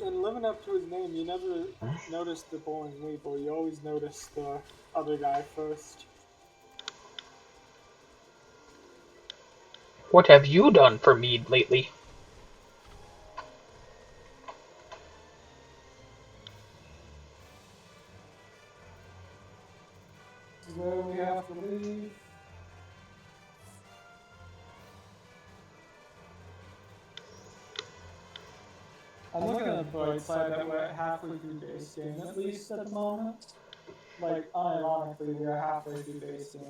And living up to his name, you never noticed the Boring Weevil. You always noticed the other guy first. What have you done for me lately? This is where we have to leave. I'm looking at the bright side that we're halfway through base game, at least at the moment. Like, unironically, we're halfway through base game.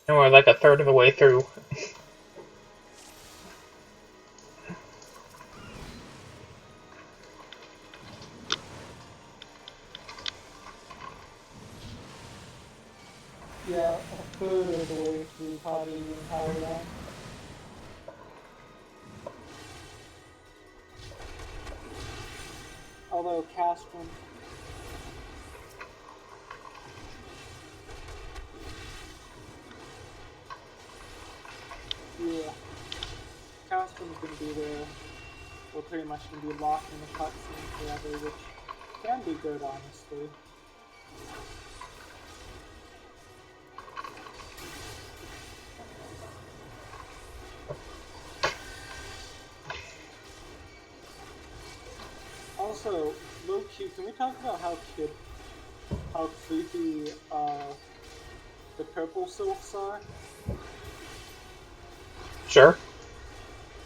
And we're like a third of the way through. Yeah, a third of the way through probably the entire run. Although Castrum, yeah, Castrum's gonna be there. We're pretty much gonna be locked in the cutscene forever, which can be good, honestly. Also, low key, can we talk about how creepy the purple sylphs are? Sure.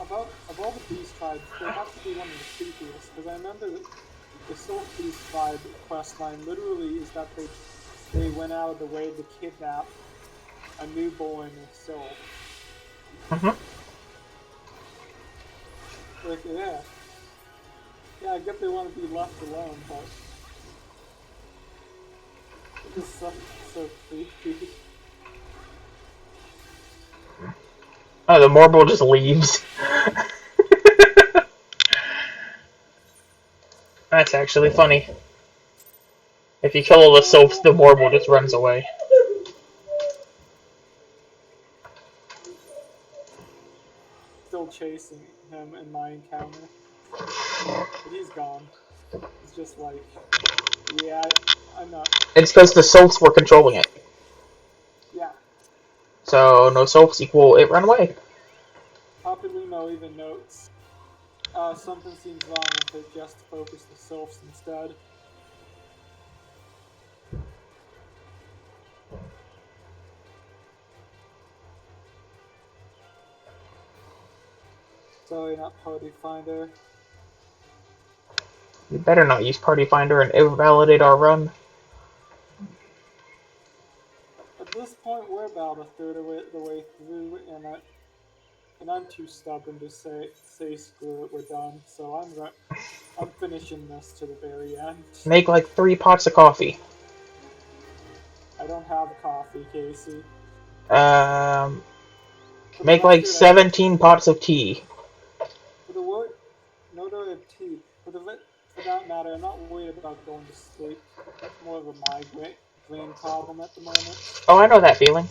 Of all the beast tribes, they have to be one of the creepiest, because I remember the Sylph Beast tribe questline literally is that they went out of the way to kidnap a newborn Sylph. Mm-hmm. Like, yeah. Yeah, I get they want to be left alone, but it's just so creepy. Oh, the Morble just leaves. That's actually funny. If you kill all the soaps, the Morble just runs away. Still chasing him in my encounter. But he's gone. He's just like, yeah, I'm not. It's because the soaps were controlling it. Yeah. So, no soaps equal it run away. Papa Limo even notes, something seems wrong if they just focus the sylphs instead. Sorry, not Party Finder. You better not use Party Finder and invalidate our run. At this point, we're about a third of the way through, And I'm too stubborn to say screw it, we're done. So I'm finishing this to the very end. Make like 3 pots of coffee. I don't have coffee, Casey. Um, For the make like record, 17 pots of tea. for the word, no tea. For that matter, I'm not worried about going to sleep. It's more of a migraine problem at the moment. Oh, I know that feeling.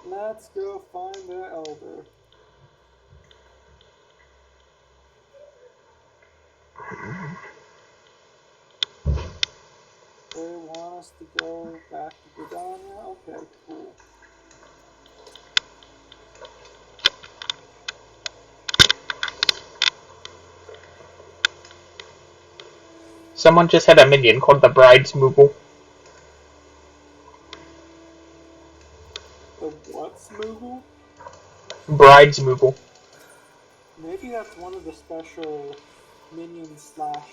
Let's go find their elder. They want us to go back to Gridania? Okay, cool. Someone just had a minion called the Bride's Moogle. The what, Smoogle? Bride's Moogle. Maybe that's one of the special minions slash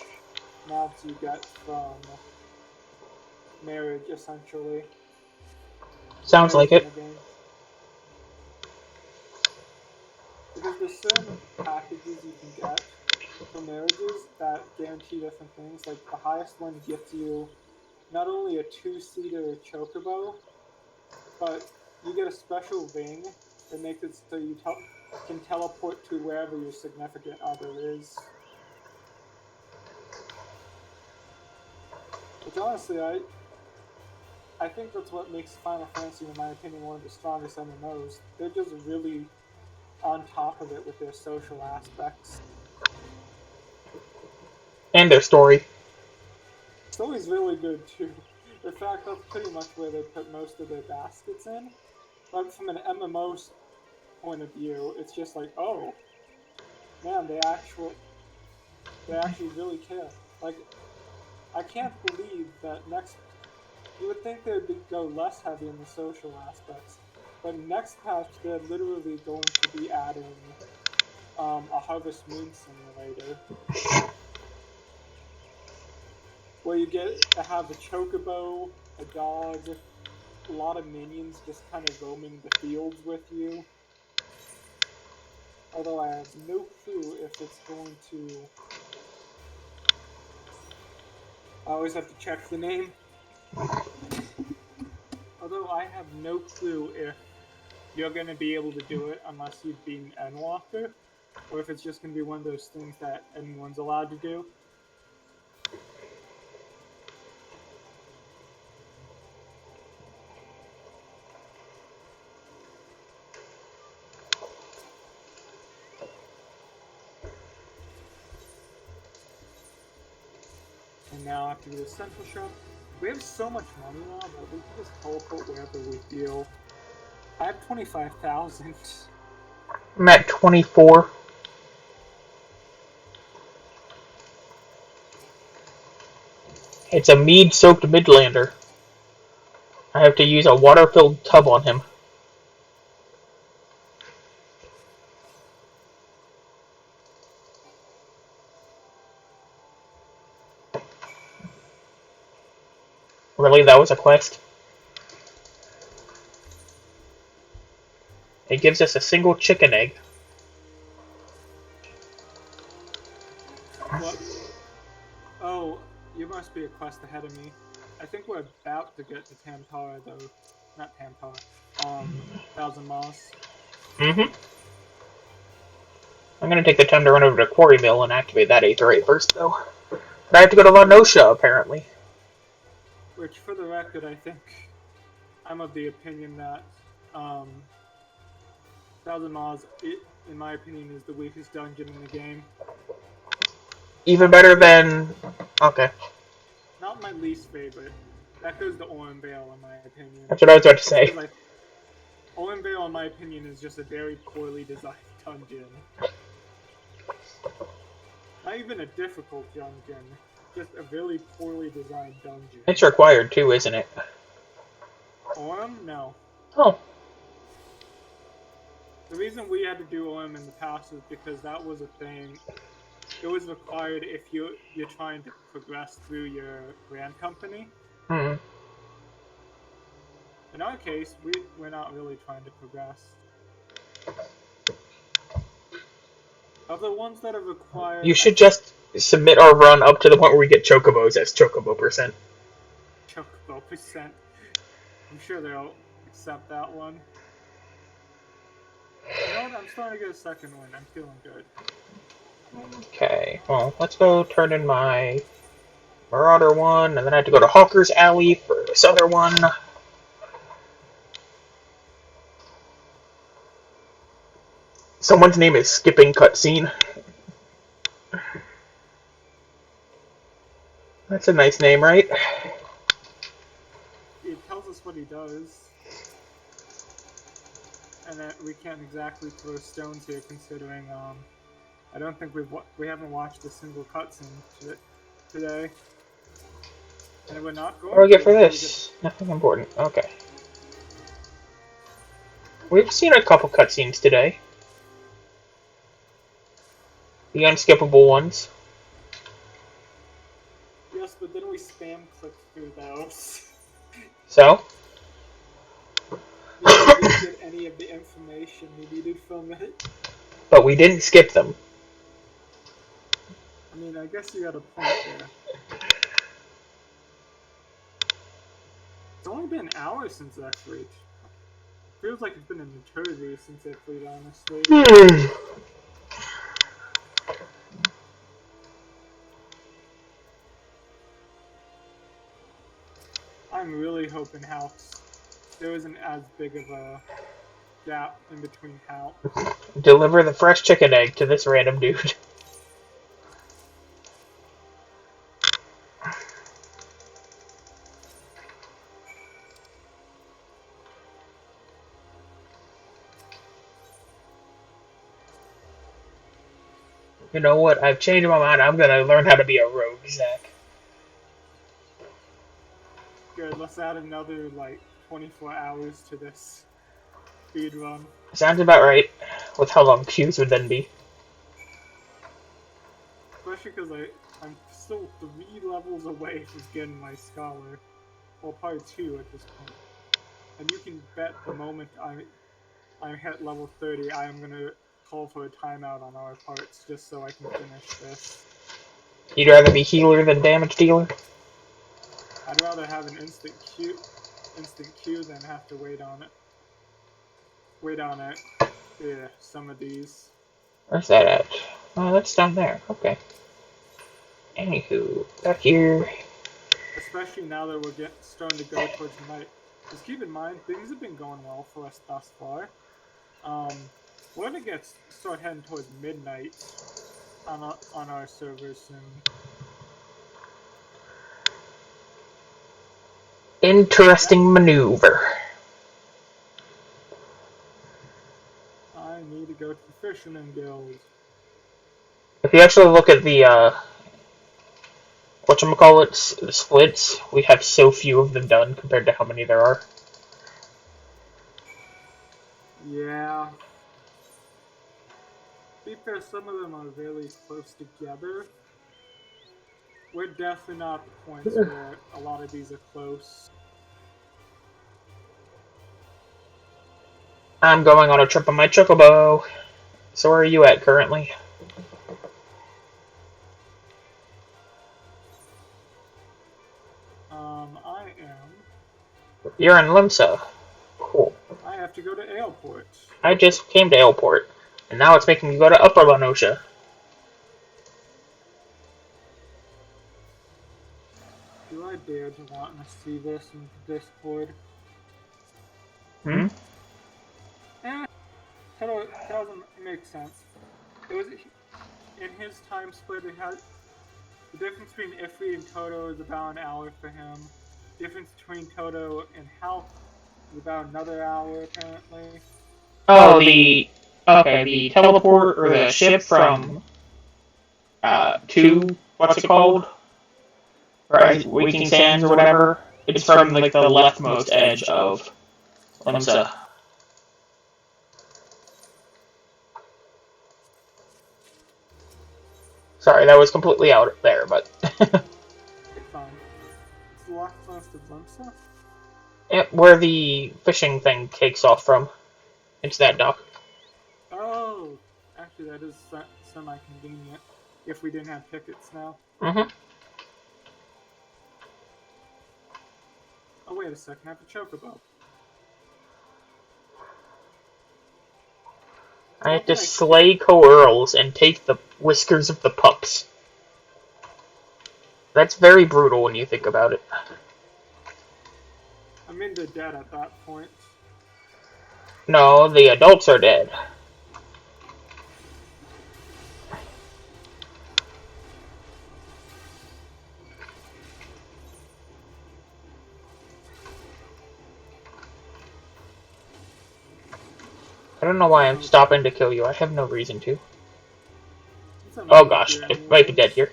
mobs you get from marriage, essentially. Sounds like Marriage in it. the game. Because there's certain packages you can get for marriages that guarantee different things. Like the highest one gets you not only a 2-seater chocobo, but you get a special ring that makes it so you can teleport to wherever your significant other is. Which honestly, I think that's what makes Final Fantasy, in my opinion, one of the strongest MMOs. They're just really on top of it with their social aspects. And their story. Story's really good too. In fact, that's pretty much where they put most of their baskets in. But from an MMO point of view, it's just like, oh, man, they actually really care. Like, I can't believe that next. You would think they would go less heavy in the social aspects, but next patch they're literally going to be adding a Harvest Moon simulator, where you get to have a chocobo, a dog, a lot of minions just kind of roaming the fields with you. Although I have no clue if it's going to. I always have to check the name. Although I have no clue if you're going to be able to do it unless you've been Endwalker, or if it's just going to be one of those things that anyone's allowed to do. And now after the central shop, we have so much money now that we can just teleport wherever we feel. I have 25,000. I'm at 24. It's a mead-soaked Midlander. I have to use a water-filled tub on him. Really, that was a quest? It gives us a single chicken egg. What? Oh, you must be a quest ahead of me. I think we're about to get to Tamtara, though. Not Tamtara. Thousand Moss. Mm-hmm. I'm gonna take the time to run over to Quarry Mill and activate that Aether Ray first, though. But I have to go to La Noscia, apparently. Which, for the record, I think I'm of the opinion that Thousand Moss, in my opinion, is the weakest dungeon in the game. Even better than... Okay. Not my least favorite. That goes to Oren Vale, in my opinion. That's what I was about to say. Oren Vale, in my opinion, is just a very poorly designed dungeon. Not even a difficult dungeon, just a really poorly designed dungeon. It's required, too, isn't it? Orem? No. Oh. The reason we had to do Orem in the past is because that was a thing. It was required if you're trying to progress through your brand company. Hmm. In our case, we're not really trying to progress. Of the ones that are required, You should just submit our run up to the point where we get chocobos as chocobo percent. Chocobo percent. I'm sure they'll accept that one. You know what? I'm starting to get a second one. I'm feeling good. Okay, well, let's go turn in my Marauder one, and then I have to go to Hawker's Alley for this other one. Someone's name is Skipping Cutscene. That's a nice name, right? It tells us what he does. And that we can't exactly throw stones here, considering I don't think we haven't watched a single cutscene today, and we're not going. What do I get for until we this? Nothing important. Okay. We've seen a couple cutscenes today. The unskippable ones. Yes, but then we spam click through those. So? We didn't get any of the information we needed from it. But we didn't skip them. I mean, I guess you got a point there. It's only been hours since X Reach. Feels like it's been an eternity since X Reach, honestly. I'm really hoping there isn't as big of a gap in between Deliver the fresh chicken egg to this random dude. You know what? I've changed my mind. I'm gonna learn how to be a rogue, Zach. Good, let's add another, 24 hours to this speed run. Sounds about right. With how long queues would then be. Especially because I'm still 3 levels away from getting my Scholar. Well, probably 2 at this point. And you can bet the moment I hit level 30, I am going to call for a timeout on our parts just so I can finish this. You'd rather be healer than damage dealer? I'd rather have an instant queue than have to wait on it. Yeah, some of these. Where's that at? Oh, that's down there. Okay. Anywho, back here. Especially now that we're starting to go towards night. Just keep in mind, things have been going well for us thus far. We're gonna start heading towards midnight on our servers soon. Interesting maneuver. I need to go to the Fisherman Guild. If you actually look at the, whatchamacallit, the splits, we have so few of them done compared to how many there are. Yeah. To be fair, some of them are really close together. We're definitely not at the points where a lot of these are close. I'm going on a trip on my chocobo. So where are you at currently? I am. You're in Limsa. Cool. I have to go to Airport. I just came to Airport, and now it's making me go to Upper Lenosha. Do I dare to want to see this in Discord? Hmm? That doesn't make sense. It was in his time split. It had the difference between Ifri and Toto is about an hour for him. The difference between Toto and Half is about another hour apparently. Oh, the teleport or the ship from to what's it called? Right, Waking Sands or whatever. It's from like the leftmost edge of Limsa. Sorry, that was completely out there, but It's fine. It's the leftmost of Limsa? Yep, where the fishing thing takes off from. It's that dock. Oh, actually, that is semi-convenient if we didn't have tickets now. Mm-hmm. Oh, wait a second, I have a chocobo. I have What to did I slay coeurls and take the whiskers of the pups. That's very brutal when you think about it. I'm into dead at that point. No, the adults are dead. I don't know why I'm stopping to kill you. I have no reason to. Since I'm Oh over gosh, here it might be dead anyways, here.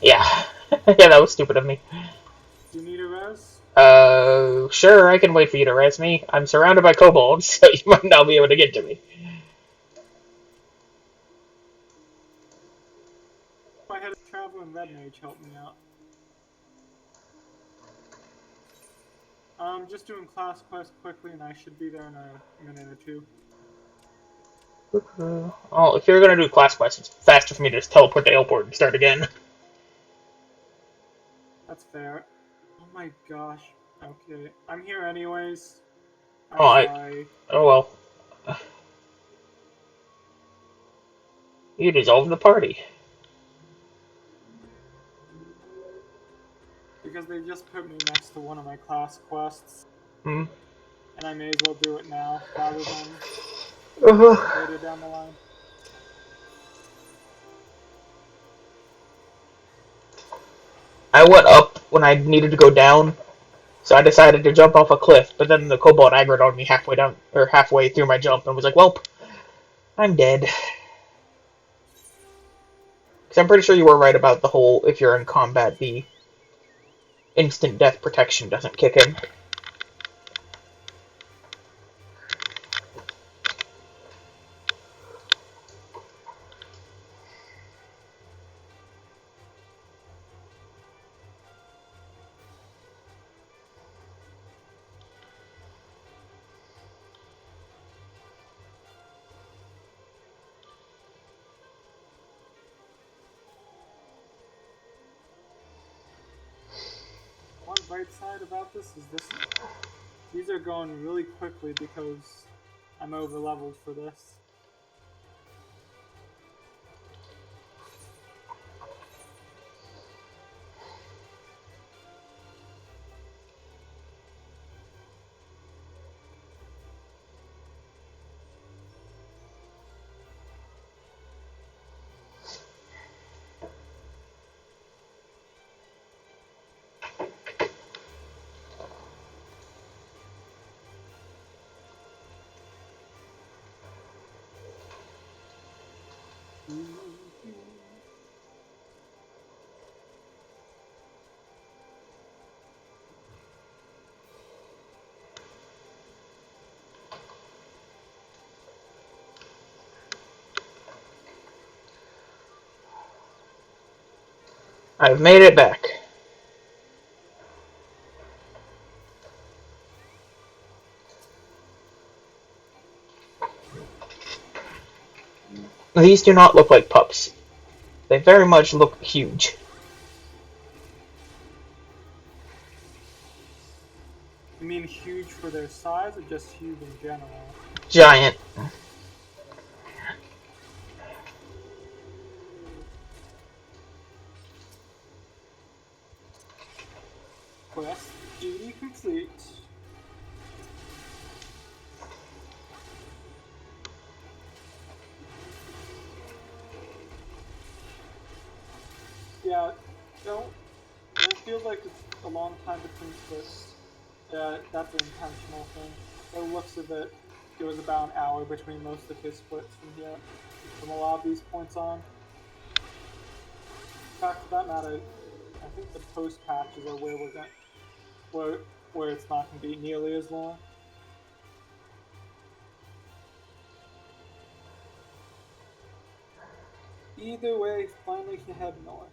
Yeah. Yeah, that was stupid of me. do you need a res? Sure, I can wait for you to res me. I'm surrounded by kobolds, so you might not be able to get to me. If I had a traveling red mage help me out. Just doing class quest quickly, and I should be there in a minute or two. Oh, if you're gonna do class quests, it's faster for me to just teleport to airport and start again. That's fair. Oh my gosh. Okay, I'm here anyways. I'm Oh, sorry. oh well. You dissolved the party. Because they just put me next to one of my class quests, Hmm. and I may as well do it now rather than Uh-huh. later down the line. I went up when I needed to go down, so I decided to jump off a cliff, but then the kobold aggroed on me halfway down, or halfway through my jump, and was like, "Welp, I'm dead." Because I'm pretty sure you were right about the whole, if you're in combat, the instant death protection doesn't kick in. One bright side about this is these are going really quickly because I'm over leveled for this. I've made it back. These do not look like pups. They very much look huge. You mean huge for their size or just huge in general? Giant. Quest duty complete. Yeah, don't. When it feels like it's a long time between splits, that's an intentional thing. The looks of it, it was about an hour between most of his splits from here, from a lot of these points on. In fact, for that matter, I think the post patches are where we're going, where it's not going to be nearly as long. Either way, finally to head north.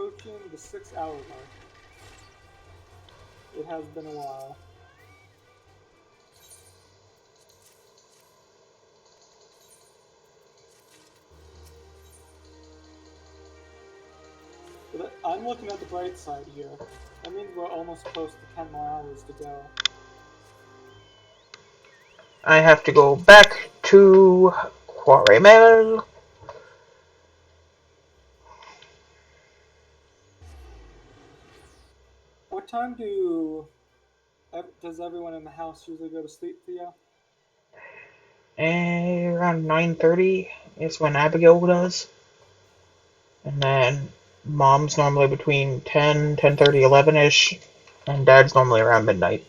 approaching the 6-hour mark. It has been a while. But I'm looking at the bright side here. That means we're almost close to 10 more hours to go. I have to go back to Quarry. What time does everyone in the house usually go to sleep, Theo? Around 9:30 is when Abigail does. And then Mom's normally between 10, 10:30, 11-ish. And Dad's normally around midnight.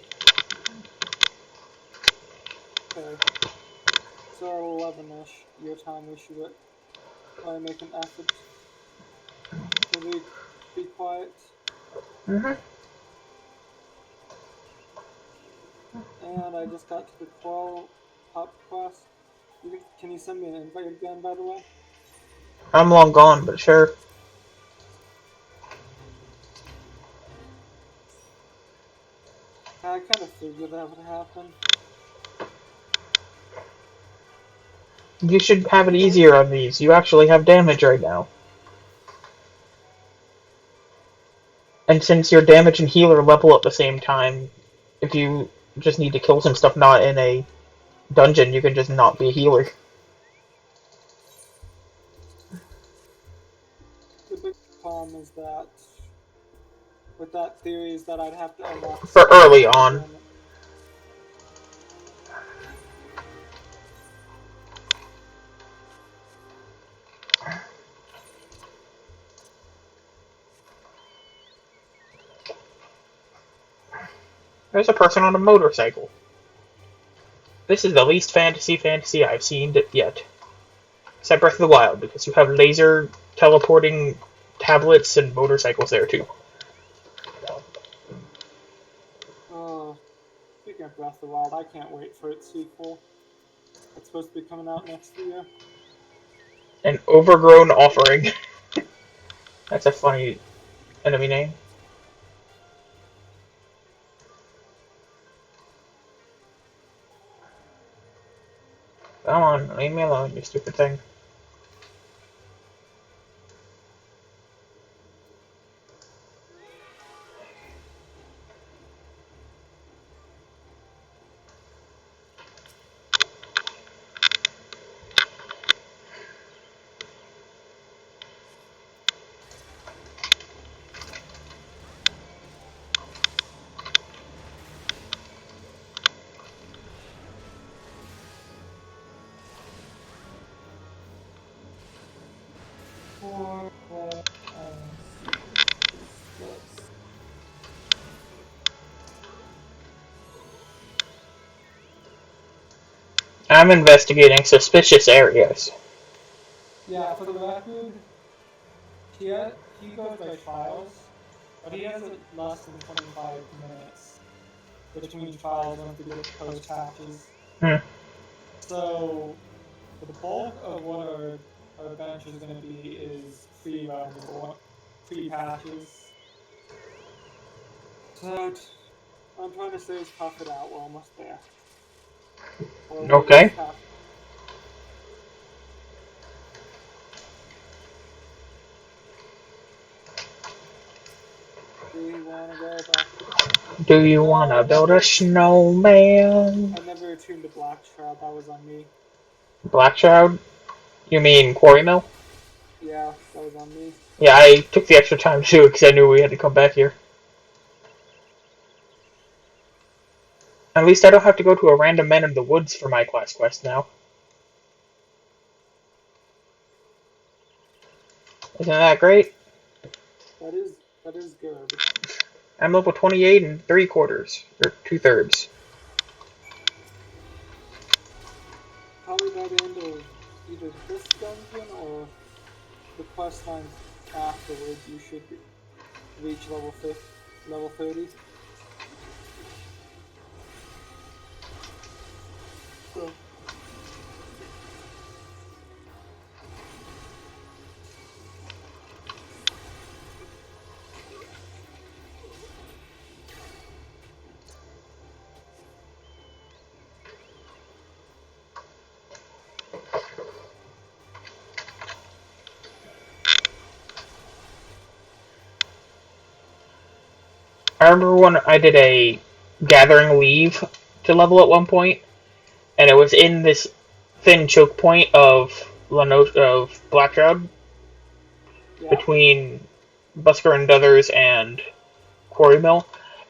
Okay. So 11-ish, your time, we should try and make an effort to be quiet. Mm-hmm. And I just got to the Quell Pop quest. Can you send me an invite again, by the way? I'm long gone, but sure. I kind of figured that would happen. You should have it You know, easier on these. You actually have damage right now. And since your damage and healer level at the same time, if you just need to kill some stuff not in a dungeon, you can just not be a healer. the big problem is that with that theory is that I'd have to unlock For skills early to do on. damage. There's a person on a motorcycle. This is the least fantasy I've seen yet. Except Breath of the Wild, because you have laser teleporting tablets and motorcycles there too. Oh, speaking of Breath of the Wild, I can't wait for its sequel. It's supposed to be coming out next year. An overgrown offering. That's a funny enemy name. Come on, leave me alone, you stupid thing. For what is this? I'm investigating suspicious areas. Yeah, for the record, he goes by trials, but he has less than 25 minutes between trials once we get to post patches. Hmm. So the bulk of what our bench is going to be is pre-runs, pre-patches. So what I'm trying to say is tough it out. We're almost there, or we at Okay. least have. Do you want to go back? Do you No, wanna build a snowman? I never attuned to Black Shroud. That was on me. Black Shroud? You mean Quarry Mill? Yeah, that was on me. Yeah, I took the extra time to do it because I knew we had to come back here. At least I don't have to go to a random man in the woods for my class quest now. Isn't that great? That is good. I'm level 28 and 3/4, or 2/3. Probably by the end of either this dungeon or the quest lines afterwards, you should reach level 30. So, I remember when I did a gathering leave to level at one point, and it was in this thin choke point of Blackshroud Yeah. between Busker and Others and Quarry Mill.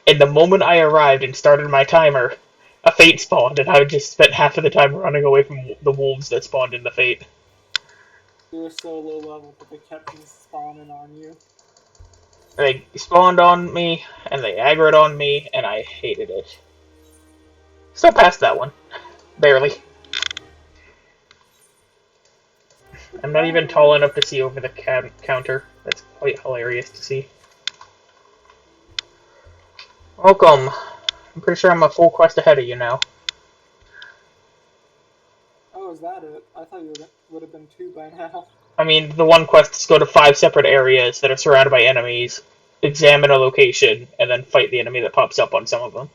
And the moment I arrived and started my timer, a Fate spawned, and I just spent half of the time running away from the wolves that spawned in the Fate. You were so low level, but they kept just spawning on you. They spawned on me, and they aggroed on me, and I hated it. Still passed that one. Barely. I'm not even tall enough to see over the counter. That's quite hilarious to see. Welcome. I'm pretty sure I'm a full quest ahead of you now. Oh, is that it? I thought you would have been 2 by now. I mean, the one quest is go to 5 separate areas that are surrounded by enemies, examine a location, and then fight the enemy that pops up on some of them.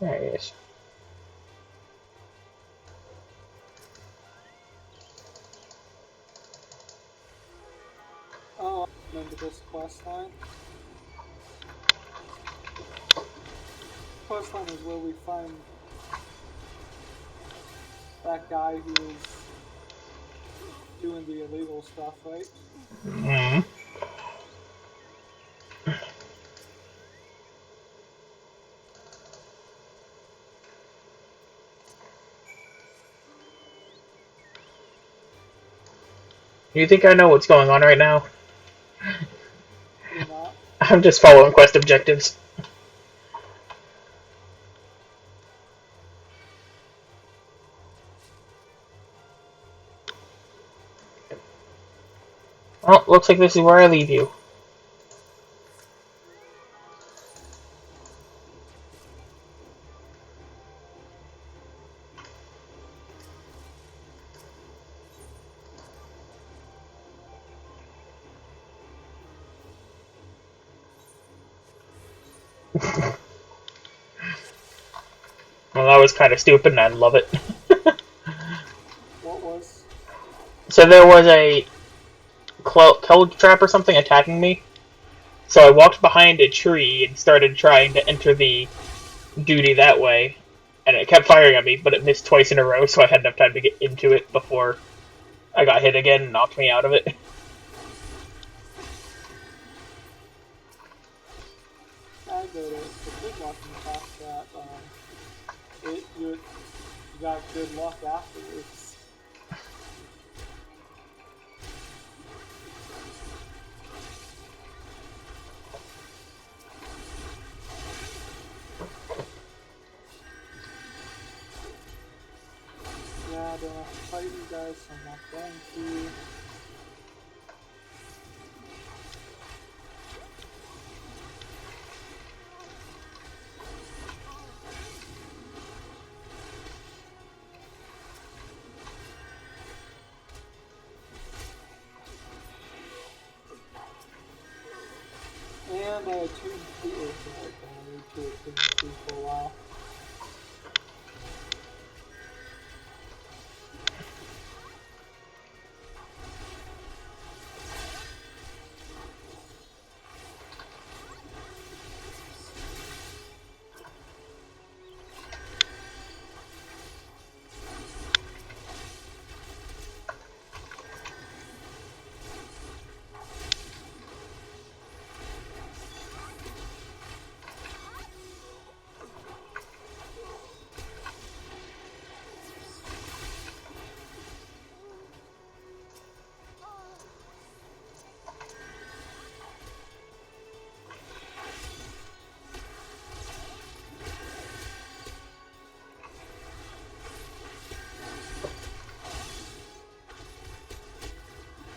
There he is. Oh, I remember this quest line. Quest line is where we find that guy who was doing the illegal stuff, right? Mm-hmm. You think I know what's going on right now? You're not? I'm just following quest objectives. Well, looks like this is where I leave you. Well, that was kind of stupid, and I love it. What was? So there was a cloud trap or something attacking me. So I walked behind a tree and started trying to enter the duty that way. And it kept firing at me, but it missed twice in a row, so I had enough time to get into it before I got hit again and knocked me out of it. I go to the good walking past that, you got good luck afterwards. Yeah, I don't have to fight you guys, so I'm not going to. And I attuned to the ocean right now. I need to attune to for a while.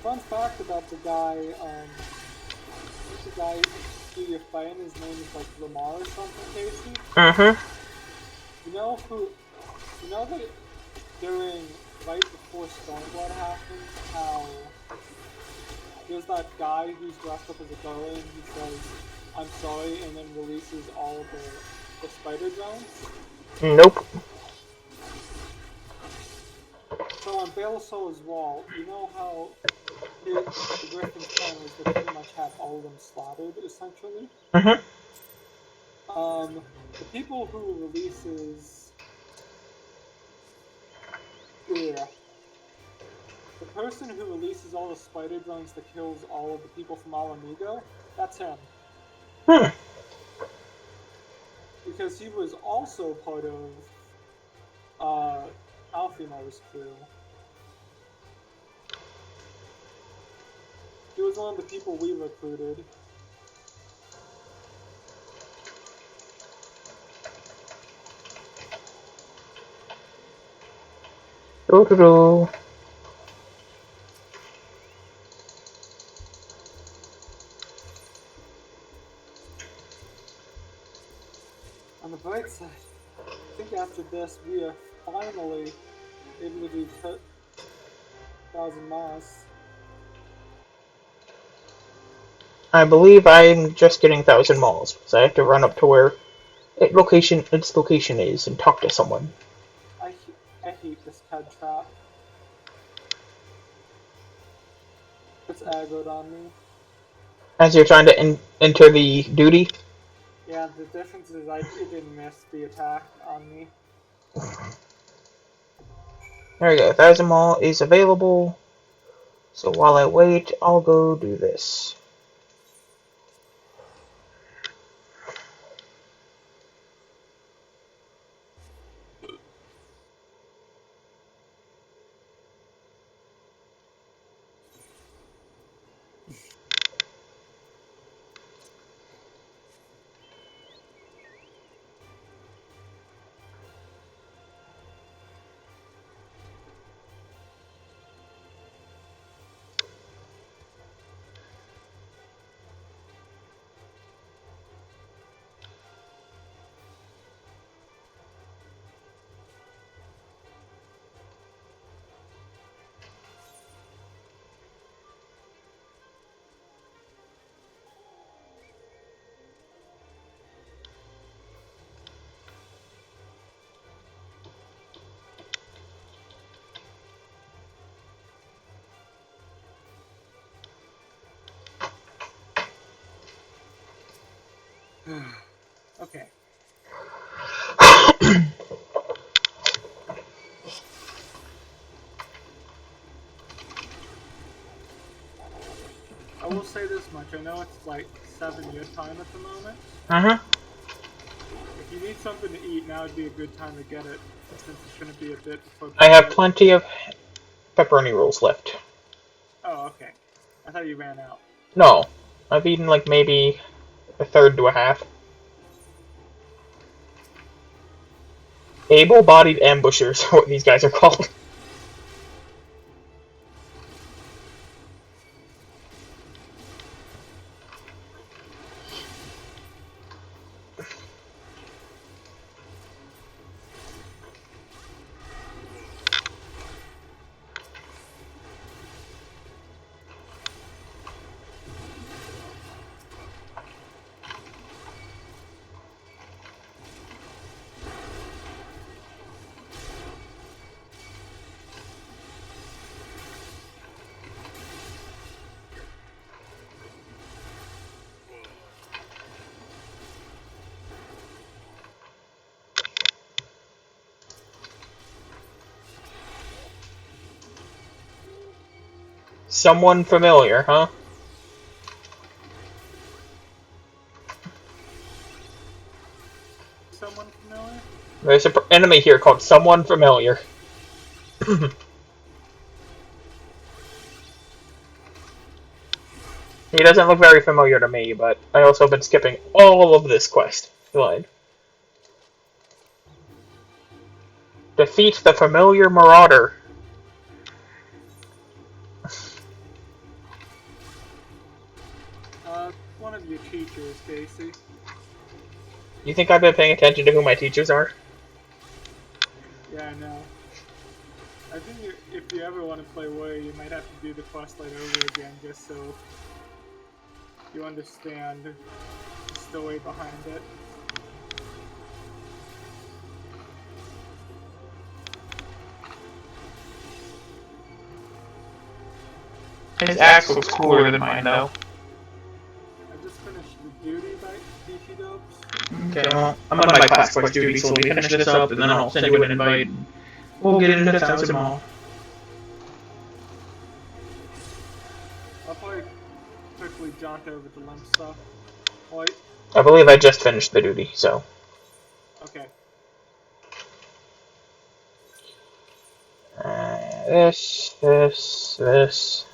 Fun fact about the guy, who's the guy who you're fighting, his name is like Lamar or something, Casey? Mm-hmm. You know that right before Stormblood happened, how there's there's that guy who's dressed up as a girl and he says, "I'm sorry," and then releases all the spider drones. Nope. So on Bailsoul's wall, you know how the Griffin's plan was to pretty much have all of them slaughtered, essentially? Mm-hmm. The people who releases... Yeah. The person who releases all the spider drones that kills all of the people from Alamigo, that's him. Hmm. Because he was also part of Alfino's crew. He was one of the people we recruited. Doo-doo-doo. On the bright side, I think after this we are finally able to do 1,000 miles. I believe I'm just getting 1,000 malls, so I have to run up to where its location is and talk to someone. I hate this cud trap. It's aggroed on me. As you're trying to enter the duty. Yeah, the difference is it didn't miss the attack on me. There we go. 1,000 mall is available. So while I wait, I'll go do this. Okay. I will say this much. I know it's like 7 your time at the moment. Uh-huh. If you need something to eat, now would be a good time to get it, since it's going to be a bit before... I have plenty of pepperoni rolls left. Oh, okay. I thought you ran out. No. I've eaten like maybe a third to a half. Able-bodied ambushers are what these guys are called. Someone familiar, huh? Someone familiar? There's an enemy here called Someone Familiar. He doesn't look very familiar to me, but I also have been skipping all of this quest line. Defeat the familiar marauder. One of your teachers, Casey. You think I've been paying attention to who my teachers are? Yeah, I know. I think if you ever want to play Warrior, you might have to do the quest line over again just so you understand the story behind it. His axe looks cooler than mine, though. I just finished the duty by DP Dubs. Okay, well, I'm on my class quest duty, so let me finish this up, and then I'll send you an invite. We'll get into Thousand Mall. I'll probably quickly jaunt over to Limsa. Wait, I believe I just finished the duty, so. okay. This.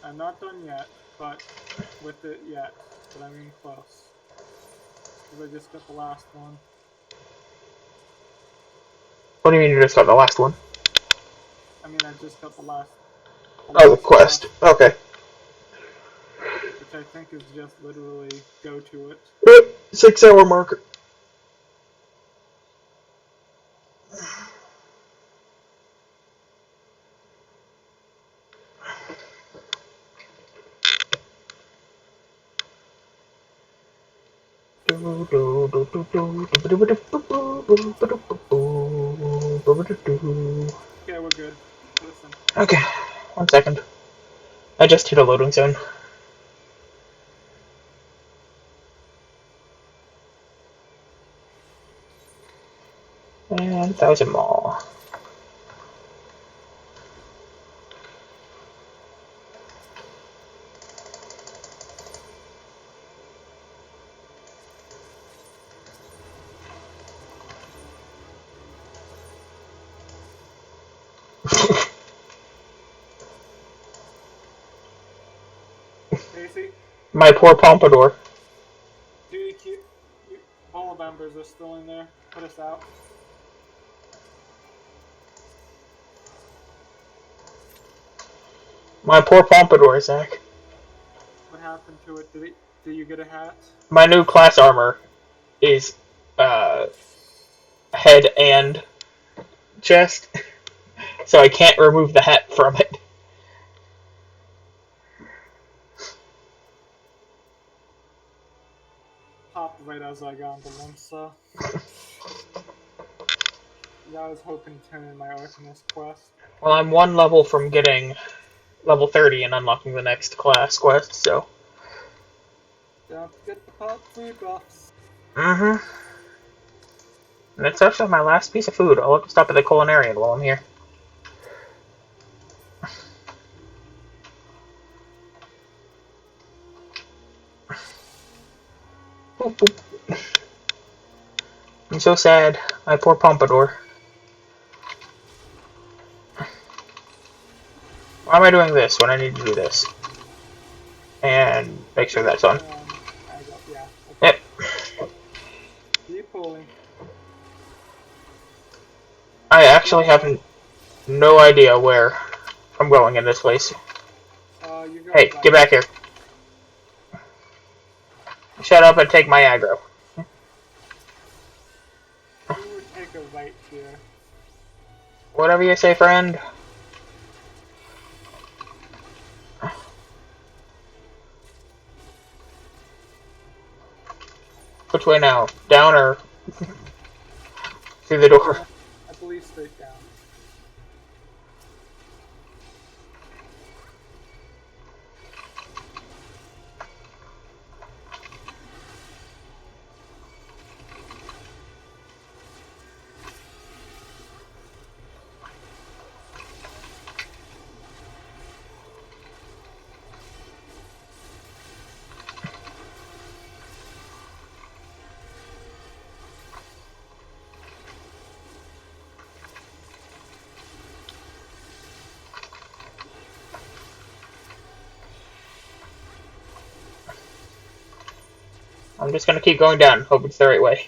I'm not done yet, but with it yet. But I'm getting close. Because I just got the last one. What do you mean you just got the last one? I mean, I just got the last. Oh, the quest. Okay. Which I think is just literally go to it. 6 hour marker. Okay, we're good. Listen. Okay, 1 second. I just hit a loading zone. And 1,000 more. Casey, My poor pompadour. duty queue. All members are still in there. Put us out. My poor pompadour, Zach. What happened to it? Did you get a hat? My new class armor is head and chest, so I can't remove the hat from it. Popped right as I got into Limsa. Yeah, I was hoping to turn in my Arcanist quest. Well, I'm 1 level from getting level 30 and unlocking the next class quest, so. Don't forget the pop food buffs. And it's actually my last piece of food. I'll have to stop at the culinarian while I'm here. Boop, boop. I'm so sad. My poor pompadour. Why am I doing this when I need to do this? And make sure that's on. Yeah. Yep. Keep pulling. I actually have no idea where I'm going in this place. Hey, get back here. Shut up and take my aggro. You would take a right here. Whatever you say, friend. Which way now? Down or through the door? I believe straight down. I'm just gonna keep going down, hope it's the right way.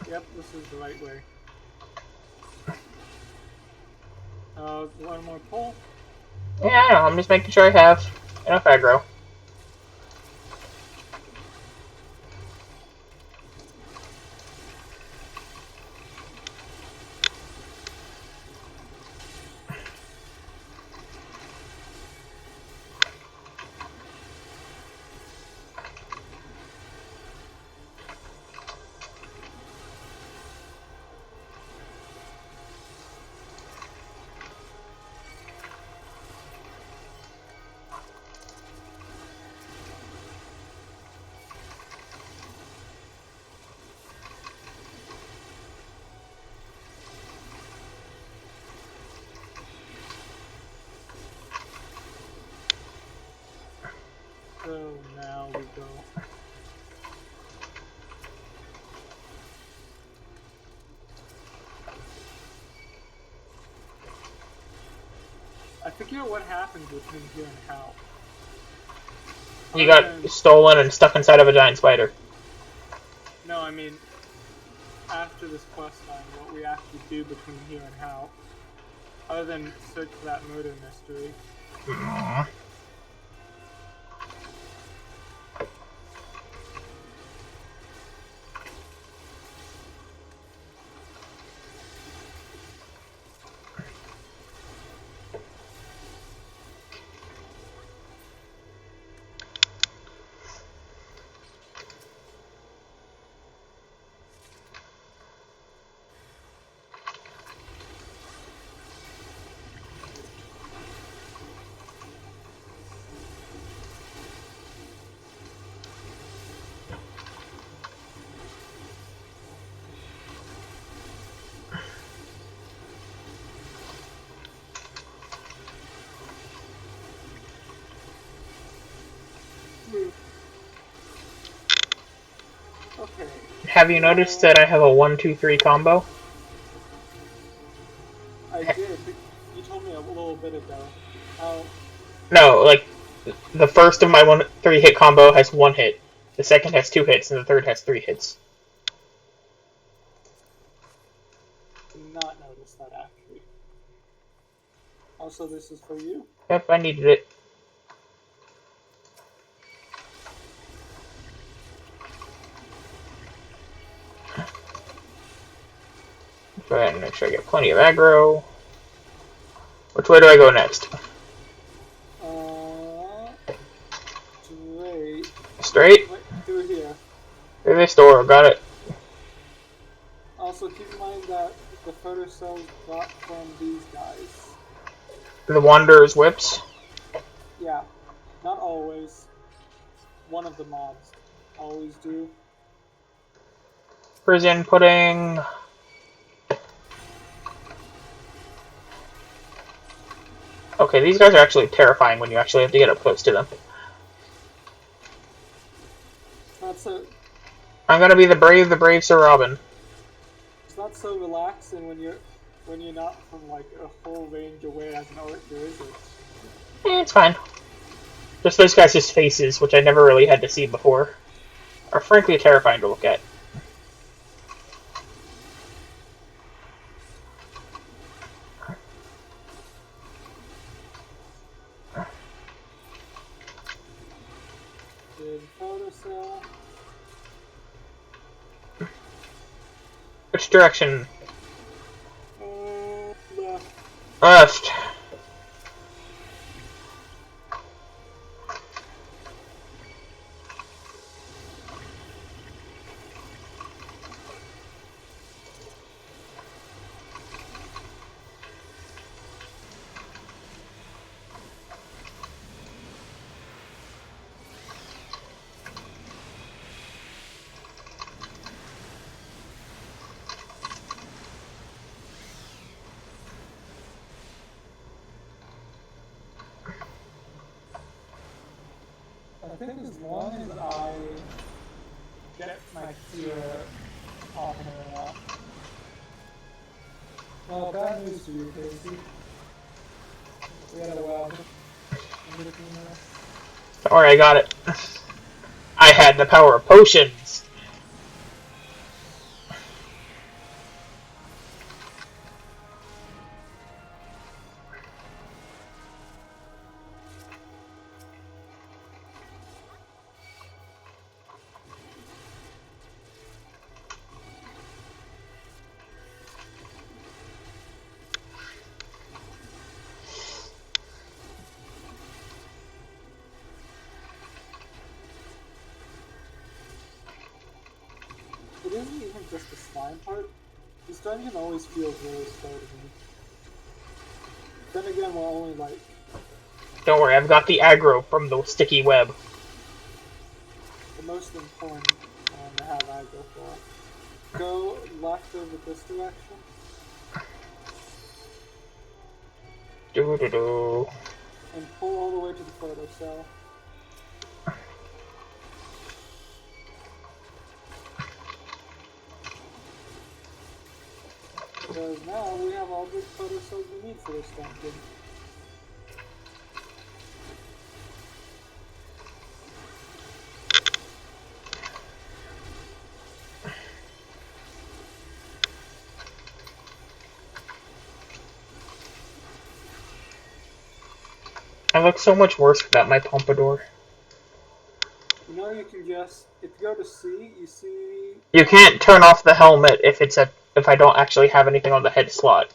Yep, this is the right way. One more pull. Yeah, I know, I'm just making sure I have enough aggro. we go. I forget what happened between here and how. You got stolen and stuck inside of a giant spider. No, I mean, after this quest line, what we actually do between here and how. Other than search for that murder mystery. Aww. Okay. Have you noticed that I have a 1-2-3 combo? I did. You told me a little bit ago. How? No, like, the first of my 1-3 hit combo has 1 hit, the second has 2 hits, and the third has 3 hits. Did not notice that actually. Also, this is for you. Yep, I needed it. Go ahead and make sure I get plenty of aggro. Which way do I go next? Straight. Straight? Wait, through here. Through this door, got it. Also, keep in mind that the photo cells got from these guys. The Wanderer's Whips. Yeah, not always. One of the mobs always do. Prison pudding. Okay, these guys are actually terrifying when you actually have to get up close to them. Not so. I'm gonna be the brave Sir Robin. It's not so relaxing when you're not from like a full range away as an archer, is it? It's fine. Just those guys' faces, which I never really had to see before, are frankly terrifying to look at. Good photo cell. Which direction? Left. Left. I think as long as I get my clear off and off. Well, bad news for you, Casey. We had a web. Don't worry, I got it. I had the power of potions. It isn't even just the slime part. This dungeon always feels really slow to me. Then again, we're only like... Don't worry, I've got the aggro from the sticky web. the most important to have aggro for. Go left over this direction. Do-do-do. And pull all the way to the photo cell. Because now we have all the photo cells we need for this dungeon. I look so much worse without my pompadour. You know, you can just, if you go to C, you see... You can't turn off the helmet if I don't actually have anything on the head slot.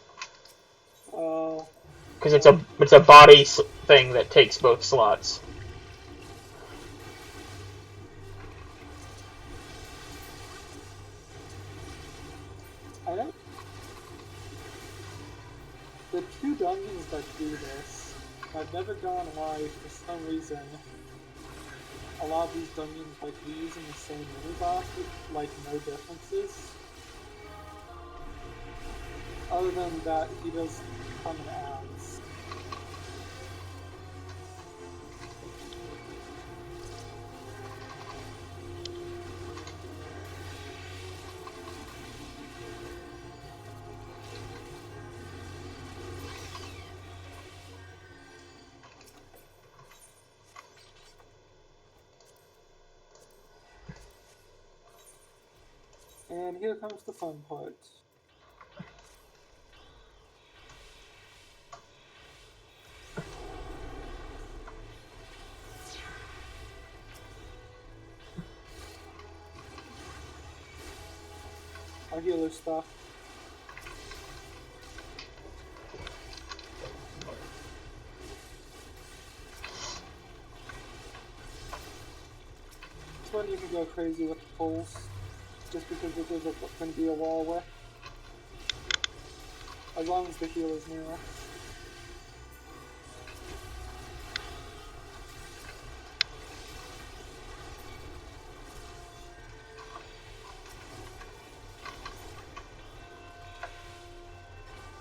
Oh. Because it's a body thing that takes both slots. I don't... The 2 dungeons that do this, I've never gone why, for some reason, a lot of these dungeons like reusing the same mini-boss with, like, no differences. Other than that, he does come in ads. And here comes the fun part. Our healer stuff. This one you can go crazy with the pulls, just because there's going to be a wall with. As long as the healer's near us.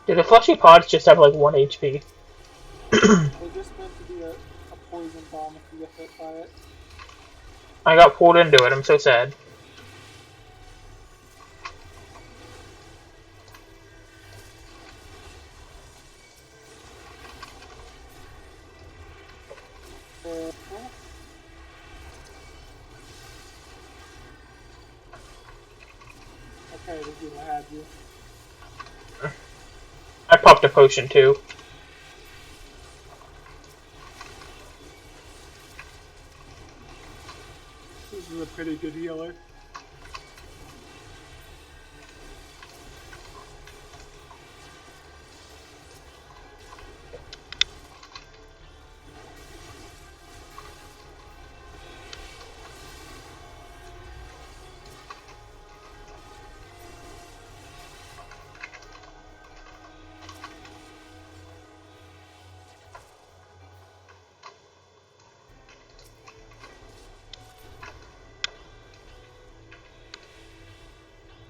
Do the fleshy pods just have like 1 HP? They're just meant to be a poison bomb if you get hit by it. I got pulled into it, I'm so sad. Okay, the healer had you. I popped a potion too. This is a pretty good healer.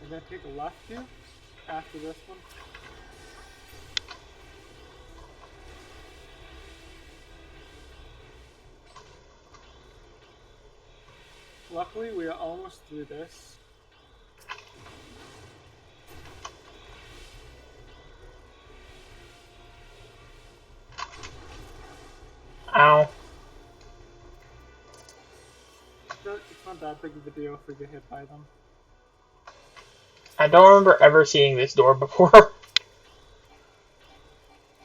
We're gonna take a left here after this one. Luckily, we are almost through this. Ow. It's not that big of a deal if we get hit by them. I don't remember ever seeing this door before.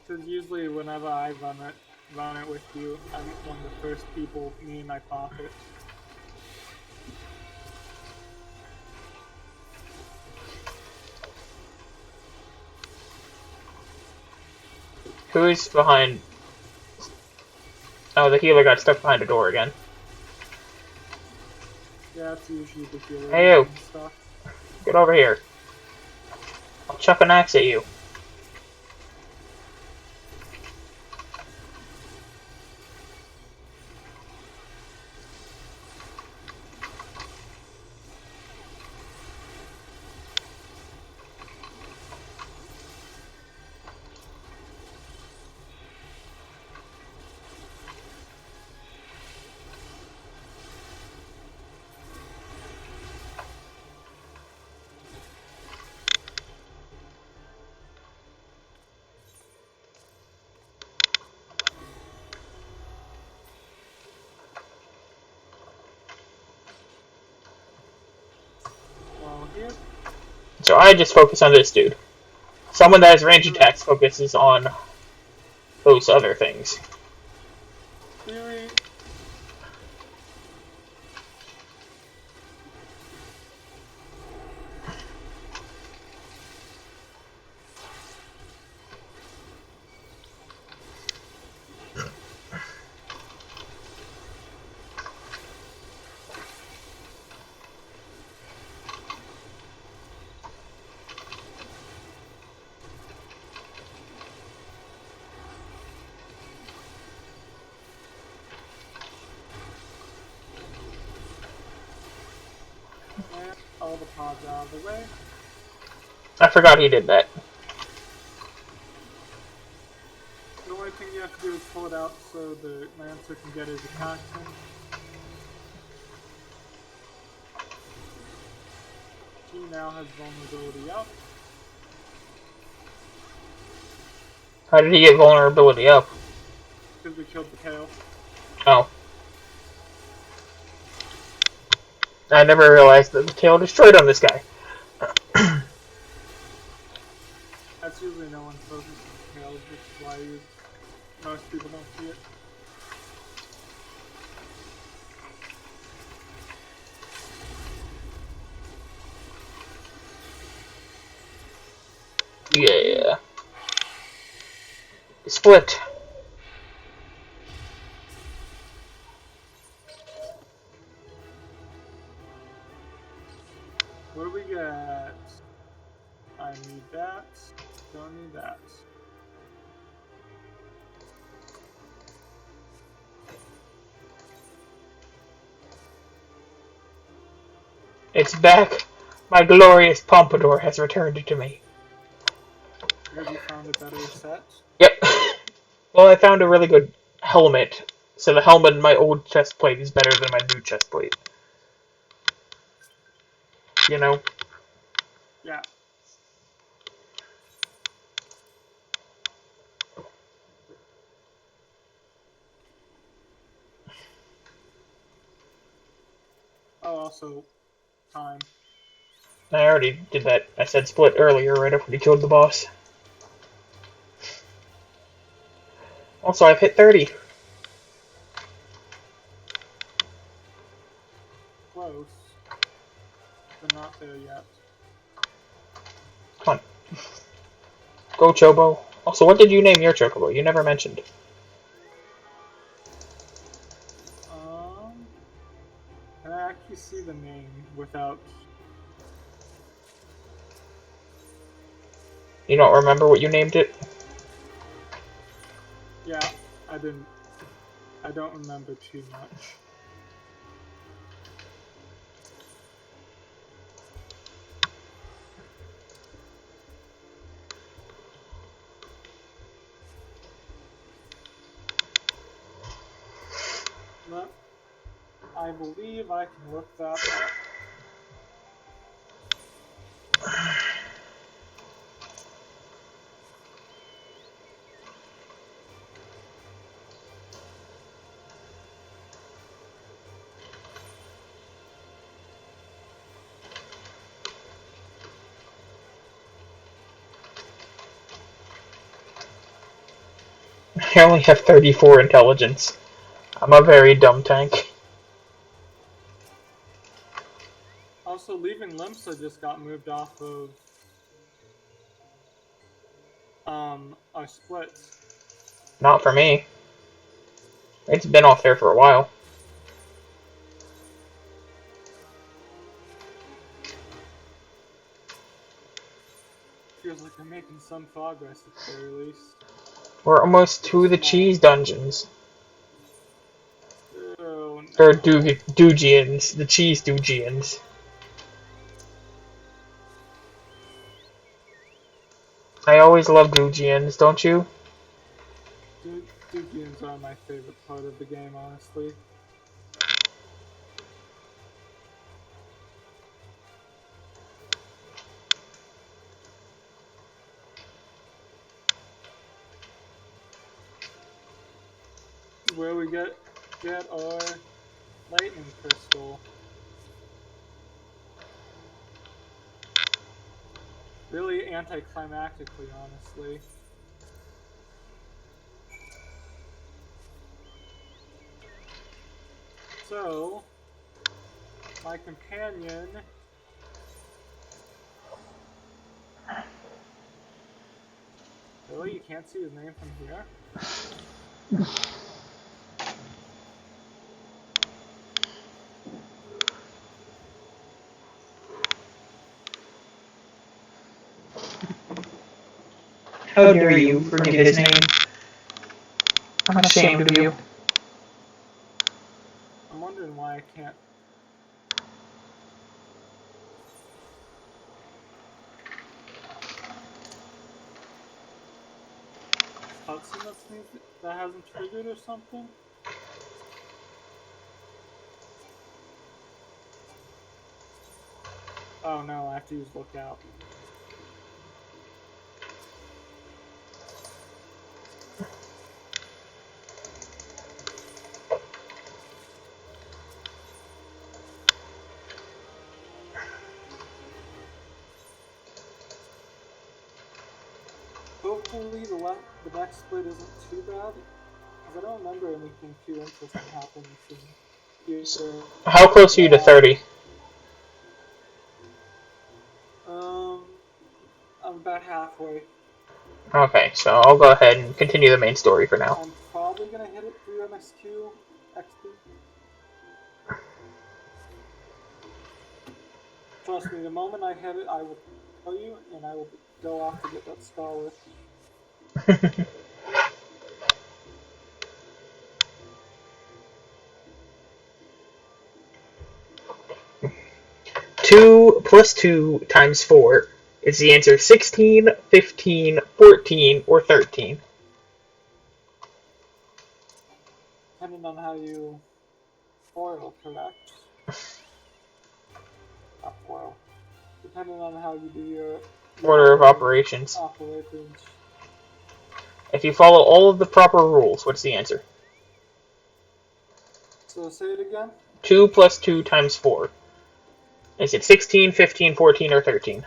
Because usually whenever I run it with you, I'm one of the first people, me in my pocket. Who's behind? Oh, the healer got stuck behind a door again. Yeah, it's usually the healer Hey, you. and stuff. Get over here. I'll chuck an axe at you. I just focus on this dude. Someone that has range attacks focuses on those other things. Theory. And all the pods out of the way. I forgot he did that. The only thing you have to do is pull it out so the Lancer can get his attacks in. He now has vulnerability up. How did he get vulnerability up? Because we killed the tail. Oh. I never realized that the tail destroyed on this guy. That's usually no one focuses on tails, which is why most people don't see it. Yeah. Split. What do we get? I need that. Don't need that. It's back. My glorious pompadour has returned to me. Have you found a better set? Yep. Well, I found a really good helmet. So the helmet in my old chest plate is better than my new chest plate. You know? Yeah. Oh, also, time. I already did that. I said split earlier, right after he killed the boss. Also, I've hit 30. Close. But not there yet. Come on. Go, Chobo. Also, what did you name your chocobo? You never mentioned. Can I actually see the name without... You don't remember what you named it? Yeah, I didn't. I don't remember too much. But I believe I can look that up. I only have 34 intelligence. I'm a very dumb tank. Also, leaving Limsa just got moved off of our splits. Not for me. It's been off there for a while. Feels like I'm making some progress at the very least. We're almost to the cheese dungeons. Oh, Or no. Doogians. The cheese Doogians. I always love Doogians, don't you? Dugians are my favorite part of the game, honestly. Where we get our lightning crystal. Really anticlimactically, honestly. So, my companion... Really? You can't see his name from here? How dare you forget his name? I'm ashamed of you. I'm wondering why I can't... Cutscene that hasn't triggered or something? Oh no, I have to use lookout. Hopefully the next split isn't too bad, because I don't remember anything too interesting happening soon. How close are you to 30? I'm about halfway. Okay, so I'll go ahead and continue the main story for now. I'm probably gonna hit it through MSQ XP. Trust me, the moment I hit it, I will tell you, and I will go off to get that scholar. 2 plus 2 times 4 is the answer 16, 15, 14, or 13. Depending on how you foil, correct? Not foil. Depending on how you do your Order of operations. operations. If you follow all of the proper rules, what's the answer? So say it again. 2 plus 2 times 4. Is it 16, 15, 14, or 13?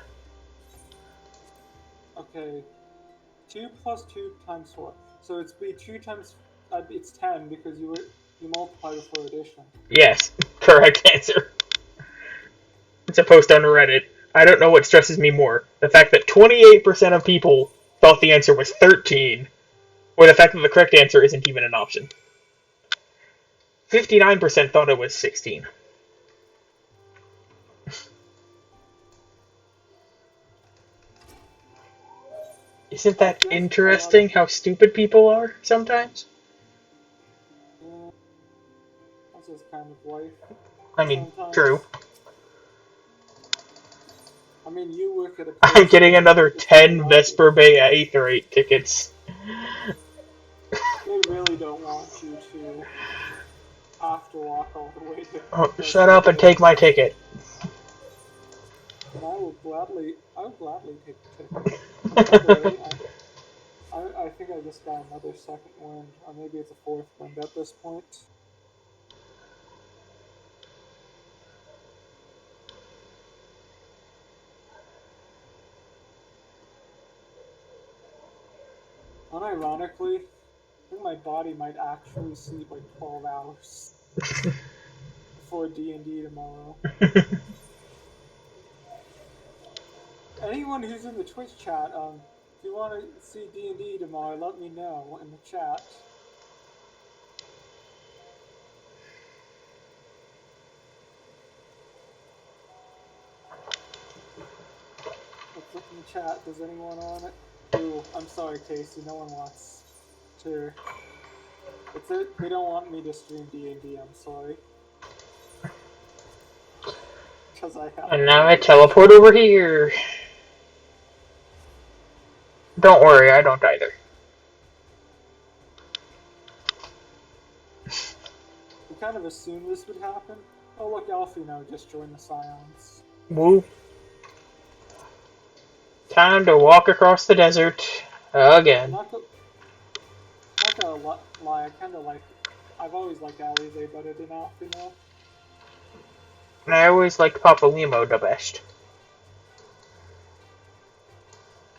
Okay. 2 plus 2 times 4. So it's be 2 times... it's 10 because you multiply before addition. Yes, correct answer. It's a post on Reddit. I don't know what stresses me more. The fact that 28% of people thought the answer was 13, or the fact that the correct answer isn't even an option. 59% thought it was 16. Isn't that interesting how stupid people are sometimes? Yeah, that's just kind of life. I mean, Sometimes. true. I mean, you work at a I'm place getting another it's 10 not Vesper Bay Aether 8 tickets. They really don't want you to have to walk all the way to... Oh, shut up and take my ticket. And I will gladly take the ticket. By the way, I think I just got another second wind, or maybe it's a fourth wind at this point. Unironically, I think my body might actually sleep like 12 hours before D&D tomorrow. Anyone who's in the Twitch chat, if you want to see D&D tomorrow, let me know in the chat. Let's look in the chat. Does anyone on it? Ooh, I'm sorry, Casey. No one wants to. It's it. They don't want me to stream D&D. I'm sorry. Because I have. And now I teleport over here. Don't worry, I don't either. We kind of assumed this would happen. Oh look, Alfino just joined the Scions. Woo. Time to walk across the desert again. I'm not gonna lie, I kind of like. I've always liked Alize better than Alfino. And I always liked Papa Limo the best.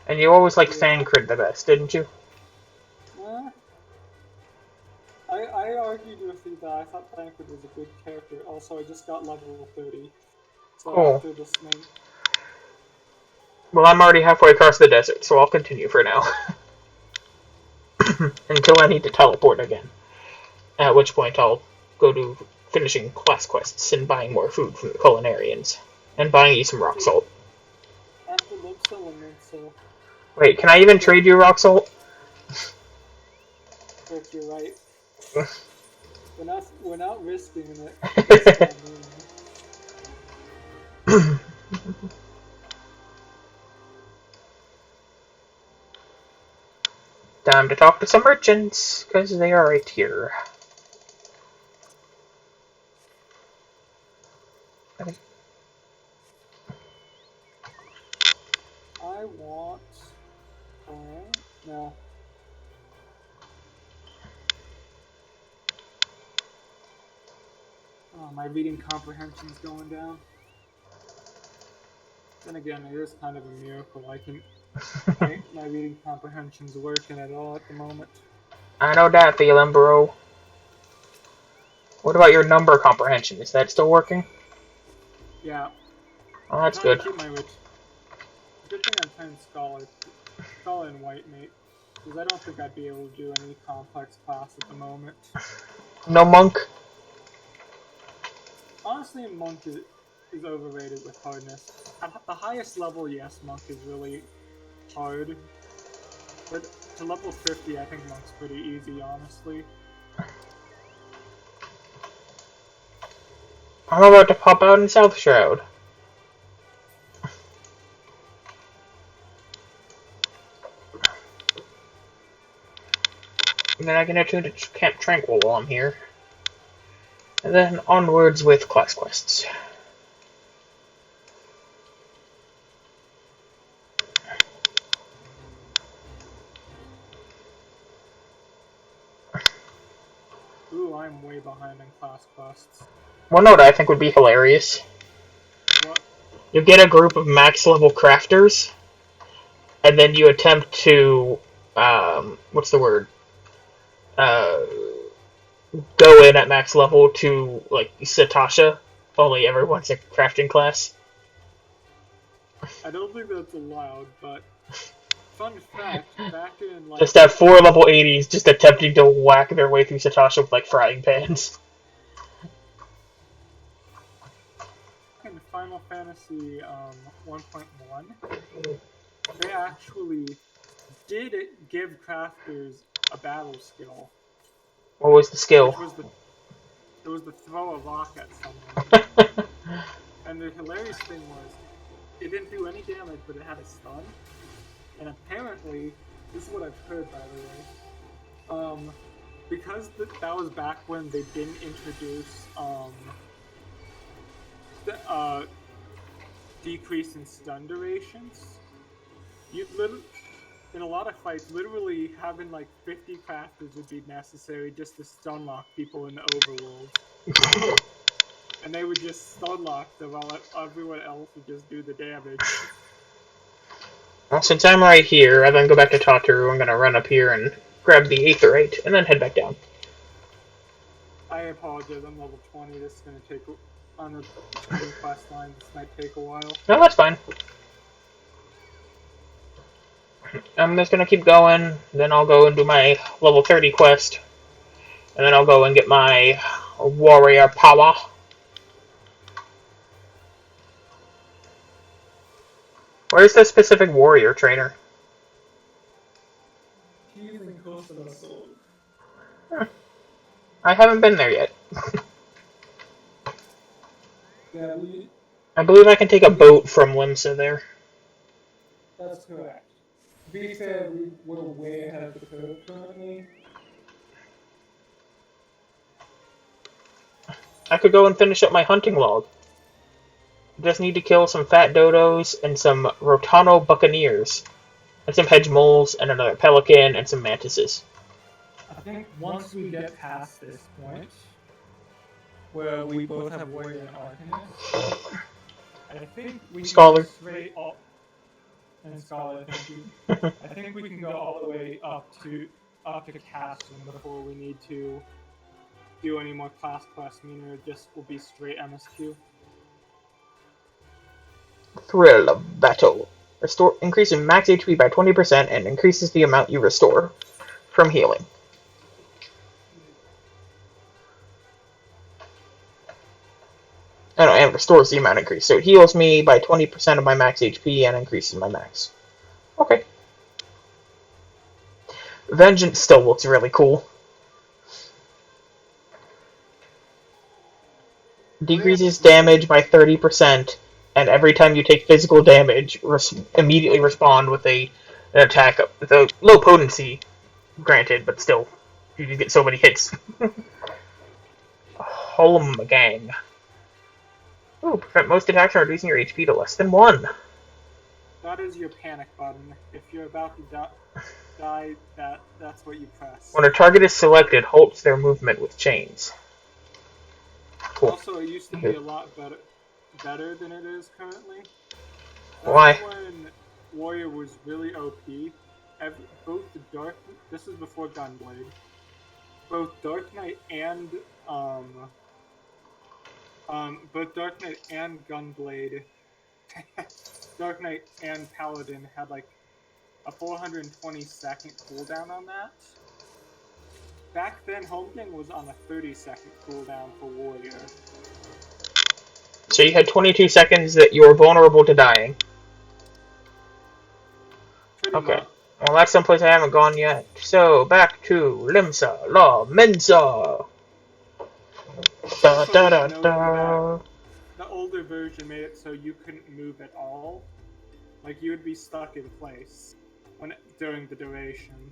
And you always liked Yeah. Thancred the best, didn't you? I argued with you that I thought Thancred was a good character. Also, I just got level 30. So Cool. after this main... Well, I'm already halfway across the desert, so I'll continue for now. Until I need to teleport again. At which point I'll go to finishing class quests and buying more food from the culinarians. And buying you some rock salt. After Lip Settlement, so... Wait, can I even trade you rock salt? Frick, you're right. We're not risking it. It's not moving. Time to talk to some merchants, because they are right here. I want... no. Oh, my reading comprehension's going down. Then again, it is kind of a miracle. My reading comprehension's working at all at the moment. I know that feeling, bro. What about your number comprehension? Is that still working? Yeah. Oh, that's I'm trying good. to keep my good thing I'm playing Scholar and White Mate, because I don't think I'd be able to do any complex class at the moment. No monk? Honestly, Monk is overrated with hardness. At the highest level, yes, Monk is really hard. But to level 50, I think Monk's pretty easy, honestly. I'm about to pop out in South Shroud. And then I can attune to Camp Tranquil while I'm here. And then onwards with class quests. Ooh, I'm way behind in class quests. One note I think would be hilarious. What? You get a group of max level crafters, and then you attempt to, what's the word? Go in at max level to, like, Satasha, only everyone's a crafting class. I don't think that's allowed, but fun fact, back in like Just have 4 level 80s just attempting to whack their way through Satasha with, like, frying pans. in Final Fantasy 1.1, they actually did give crafters a battle skill. What was the skill? It was to throw a rock at someone. And the hilarious thing was, it didn't do any damage, but it had a stun. And apparently, this is what I've heard, by the way. Because that was back when they didn't introduce decrease in stun durations. In a lot of fights, literally having like 50 crafters would be necessary just to stun lock people in the overworld. And they would just stun lock them while everyone else would just do the damage. Well, since I'm right here, I then go back to Tataru. I'm gonna run up here and grab the Aetherite, and then head back down. I apologize, I'm level 20. This is going to take, on the 20 quest line, this might take a while. No, that's fine. I'm just gonna keep going, then I'll go and do my level 30 quest, and then I'll go and get my warrior power. Where's the specific warrior trainer? He's in Coast of the Soul. I haven't been there yet. Yeah, I believe I can take a boat from Limsa there. that's correct. To be fair, we're way ahead of the curve currently. I could go and finish up my hunting log. Just need to kill some fat dodos and some Rotano buccaneers. And some hedge moles and another pelican and some mantises. I think once we get past this point, where we both have warrior and arcanist, I think we Scholar. can straight up. And Scarlet, thank you. I think we can go all the way up to casting before we need to do any more class quests, meaning it just will be straight MSQ. Thrill of battle. Restore increases max HP by 20% and increases the amount you restore from healing. And restores the amount increase. So it heals me by 20% of my max HP and increases my max. Okay. Vengeance still looks really cool. Decreases damage by 30%, and every time you take physical damage, immediately respond with an attack with a low potency, granted, but still, you just get so many hits. Holmgang. Ooh, prevent most attacks from reducing your HP to less than 1. That is your panic button. If you're about to die, that's what you press. When a target is selected, halts their movement with chains. Cool. Also, it used to be a lot better than it is currently. Why? When Warrior was really OP, both the this is before Gunblade. Both Dark Knight and Gunblade, Dark Knight and Paladin had like a 420-second cooldown on that. Back then, Holmgang was on a 30-second cooldown for Warrior. So you had 22 seconds that you were vulnerable to dying. Pretty much. Well, that's someplace I haven't gone yet. So, back to Limsa La Mensa. Da da da da. The older version made it so you couldn't move at all. Like, you would be stuck in place during the duration.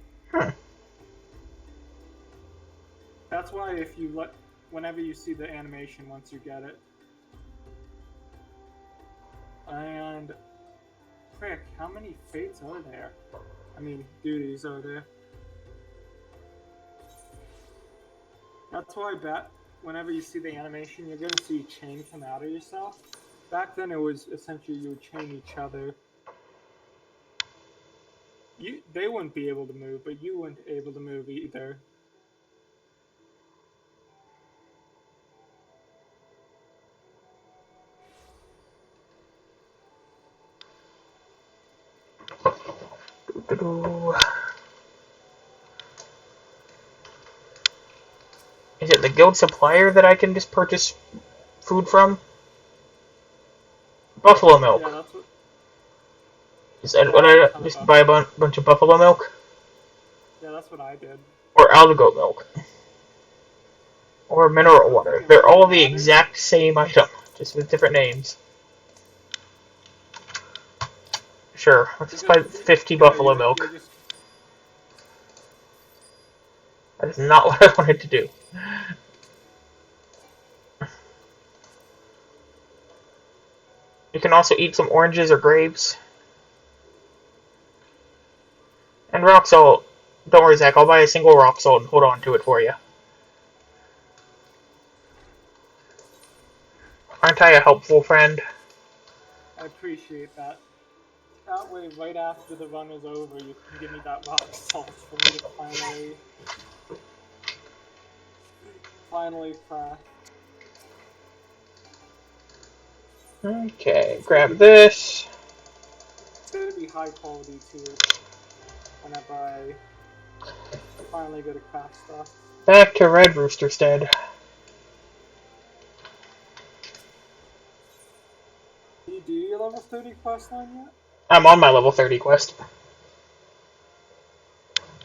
That's why whenever you see the animation once you get it. And frick, how many fates are there? I mean, duties are there. That's why whenever you see the animation, you're gonna see chain come out of yourself. Back then, it was essentially you would chain each other. They wouldn't be able to move, but you wouldn't be able to move either. Is it the guild supplier that I can just purchase food from? Buffalo milk. Yeah, that's what. Is that what I just buy a bunch of buffalo milk? Yeah, that's what I did. Or algo milk? Or mineral water? They're all the exact same item, just with different names. Sure, let's just buy 50 buffalo milk. That is not what I wanted to do. You can also eat some oranges or grapes. And rock salt. Don't worry, Zach, I'll buy a single rock salt and hold on to it for you. Aren't I a helpful friend? I appreciate that. That way, right after the run is over, you can give me that rock salt for me to finally craft. Okay, grab this. It's gonna be high quality too. Whenever I finally go to craft stuff. Back to Red Roosterstead. Did you do your level 30 quest line yet? I'm on my level 30 quest.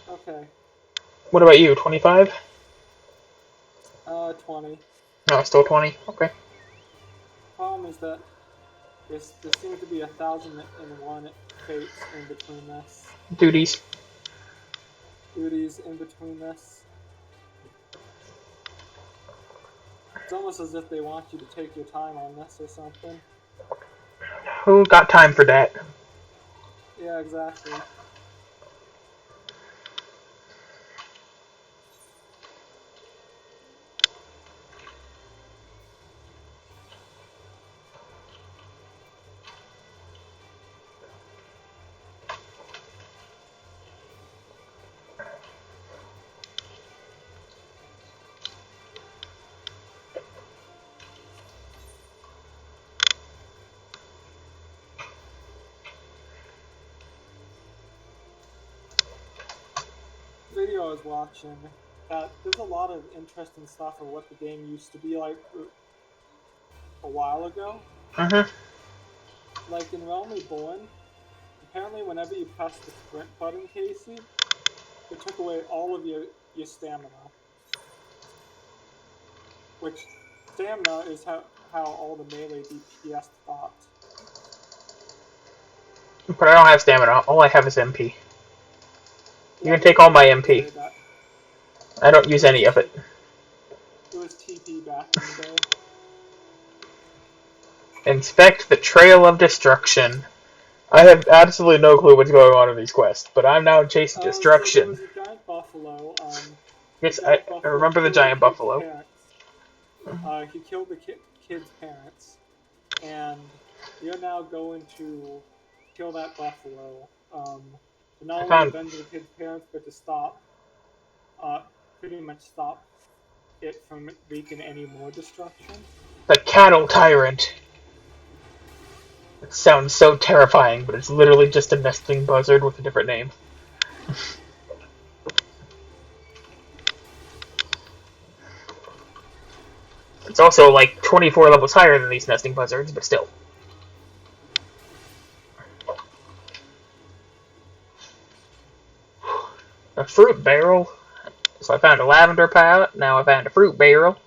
Okay. What about you, 25? 20. No, still 20. Okay. Problem is that there seems to be 1,001 fates in between this. Duties in between this. It's almost as if they want you to take your time on this or something. Who got time for that? Yeah, exactly. video I was watching that there's a lot of interesting stuff of what the game used to be like a while ago. Like in Realm Reborn, apparently whenever you press the sprint button, Casey, it took away all of your stamina. Which stamina is how all the melee DPS thought. But I don't have stamina. All I have is MP. You Yeah, can take all my MP. that. I don't use any of it. It was TP back in the day. Inspect the Trail of Destruction. I have absolutely no clue what's going on in these quests, but I'm now chasing So there destruction. was a giant buffalo. Yes, I remember the giant buffalo. He killed the kid's parents, and you're now going to kill that buffalo. To not only avenge the kid's parents, but to stop, pretty much stop it from wreaking any more destruction. The Cattle Tyrant. It sounds so terrifying, but it's literally just a nesting buzzard with a different name. It's also like 24 levels higher than these nesting buzzards, but still. A fruit barrel. So I found a lavender pot, now I found a fruit barrel.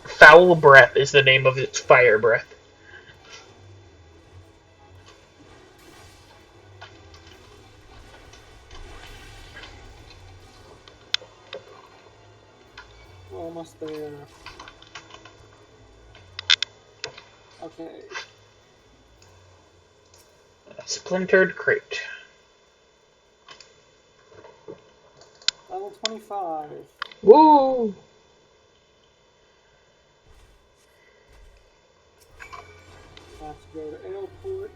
Foul Breath is the name of its fire breath. We're almost there. Okay. A splintered crate. Level 25. Woo! Have to go to airport.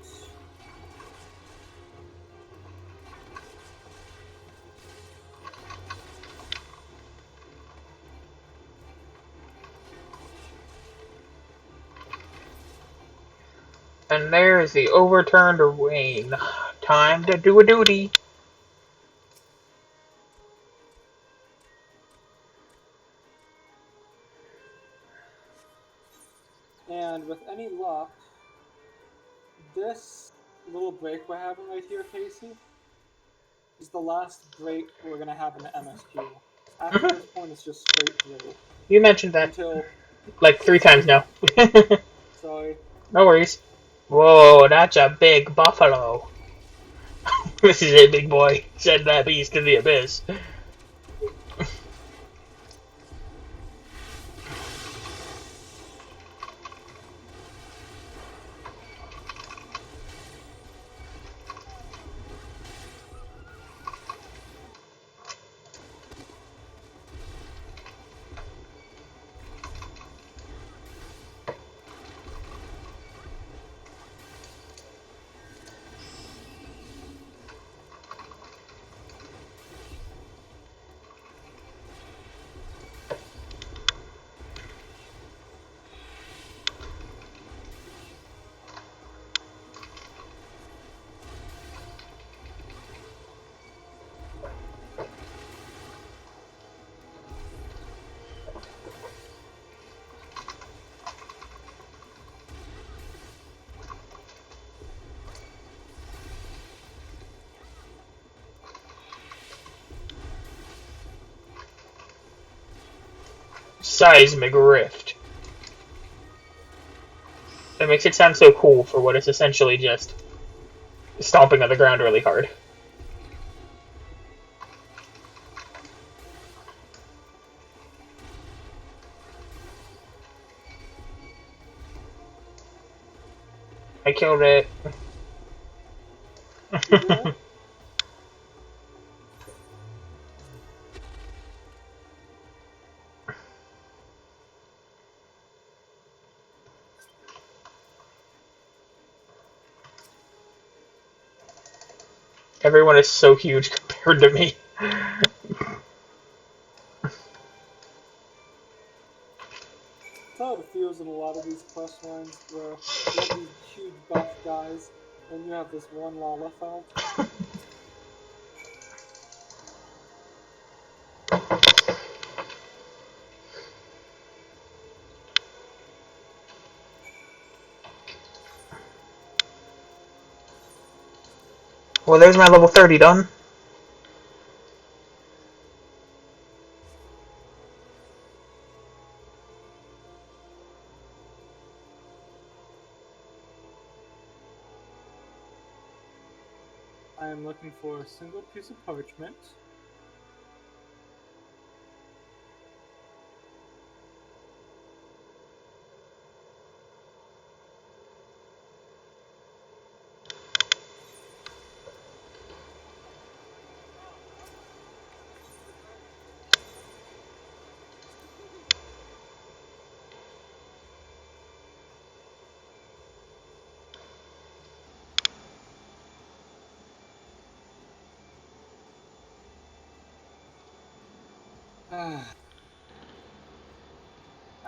And there's the overturned rain. Time to do a duty. And with any luck, this little break we're having right here, Casey, is the last break we're going to have in the MSQ. After this point, it's just straight through. You mentioned that Until... like 3 times now. Sorry. No worries. Whoa, that's a big buffalo. This is a big boy. Send that beast in the abyss. Seismic rift. That makes it sound so cool for what is essentially just stomping on the ground really hard. I killed it. Everyone is so huge compared to me. how it feels in a lot of these quest lines where you have these huge buff guys, and you have this one Lalafeld. Well, there's my level 30 done. I am looking for a single piece of parchment.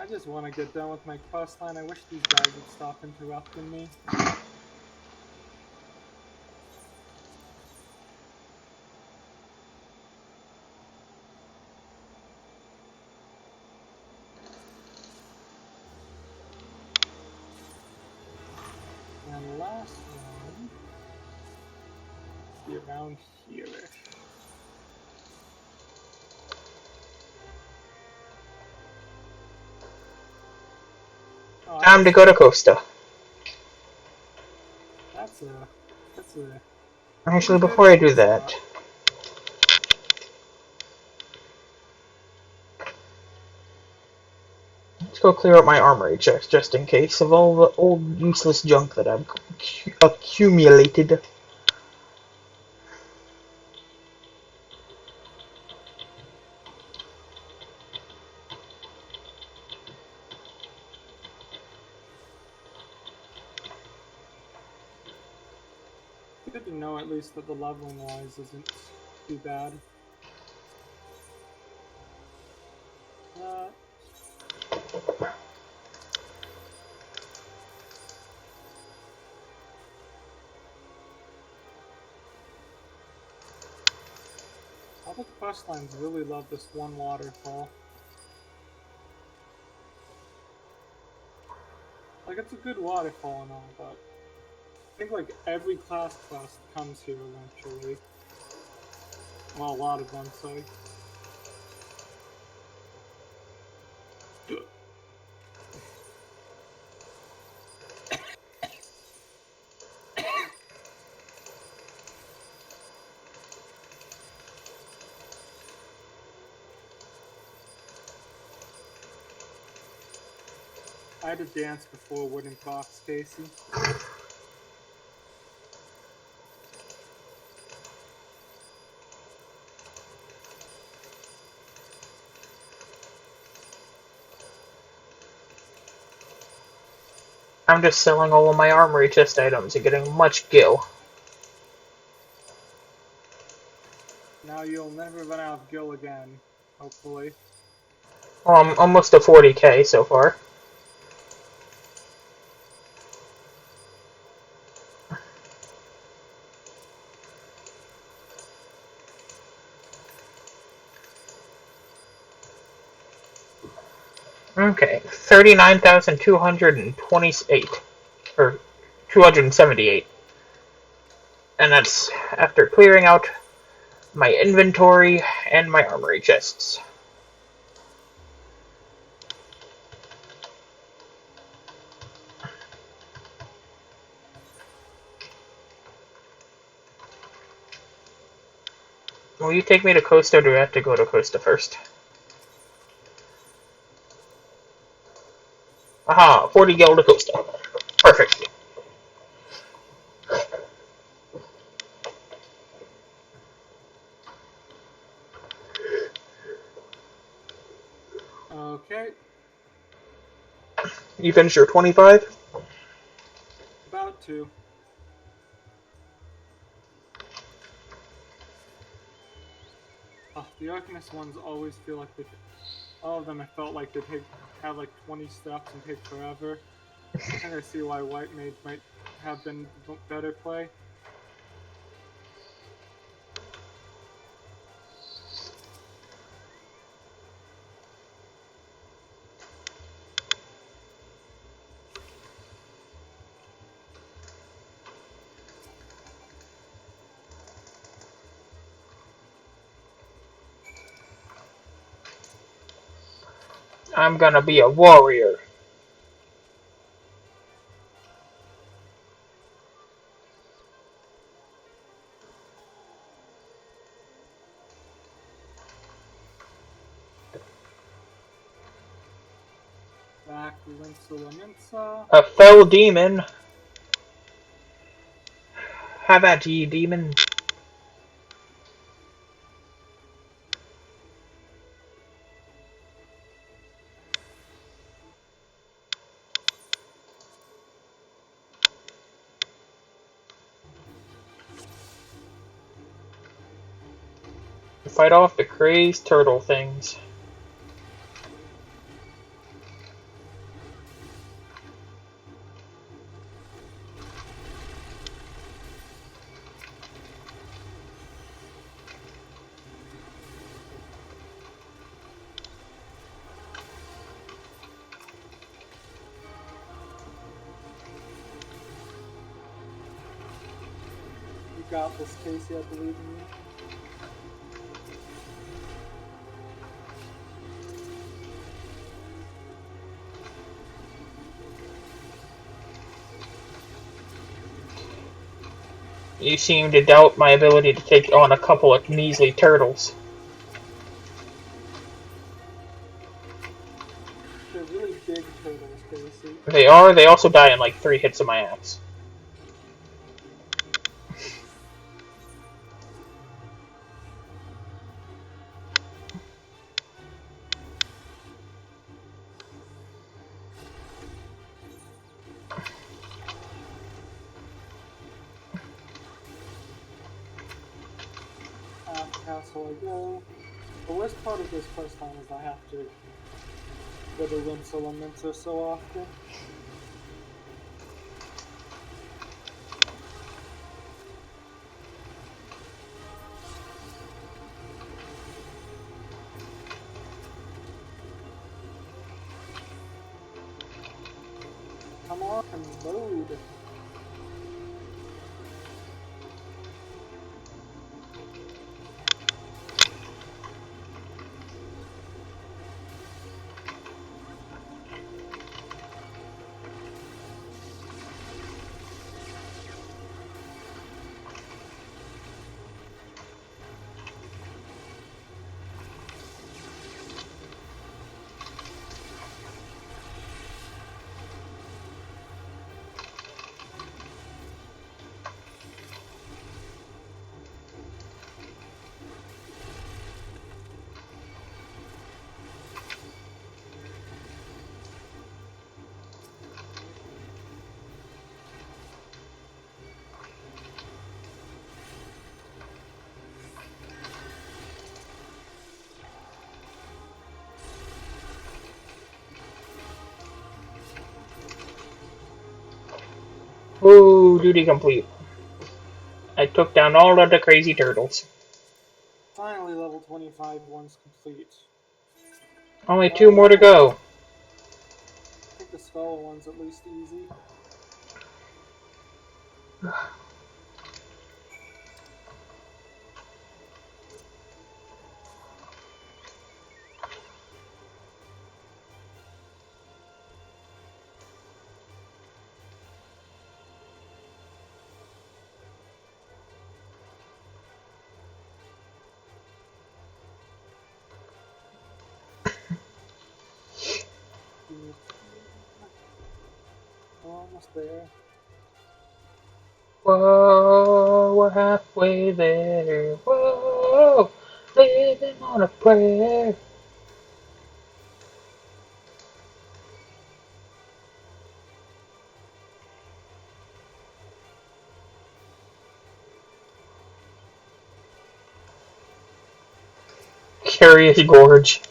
I just want to get done with my quest line. I wish these guys would stop interrupting me. And the last one be around here-ish. Oh, Time to go to Costa. That's a Actually, pretty good before I do hiding that, spot. let's go clear out my armory chest just in case of all the old useless junk that I've accumulated. Good to know at least that the leveling wise isn't too bad. Uh, all the quest lines really love this one waterfall. Like, it's a good waterfall and all, but I think like every class quest comes here eventually. Well, a lot of them, sorry. I had to dance before winning Fox, Casey. I'm just selling all of my armory chest items and getting much gil. Now you'll never run out of gil again, hopefully. Well, I'm almost to 40k so far. Okay, 39,228. Or 278. And that's after clearing out my inventory and my armory chests. Will you take me to Costa, or do I have to go to Costa first? Aha, 40 gil to Costa. Perfect. Okay, You finished your 25? about to. Oh, the Arcanist ones always feel like they all of them I felt like they have like 20 steps and take forever. I think I see why White Mage might have been better play. I'm gonna be a warrior. Back Linsa. A fell demon. How about you, demon? Fight off the crazed turtle things. You got this, Casey. I believe in you. You seem to doubt my ability to take on a couple of measly turtles. They're really big turtles, Casey. They are. They also die in like 3 hits of my axe. Castle I go. The worst part of this quest line is I have to go to Linsa so often. Come on, load. Ooh, duty complete. I took down all of the crazy turtles. Finally, level 25 one's complete. Only 2 more to go. I think the skull one's at least easy. Almost there. Whoa, we're halfway there. Whoa, living on a prayer. Curious Gorge.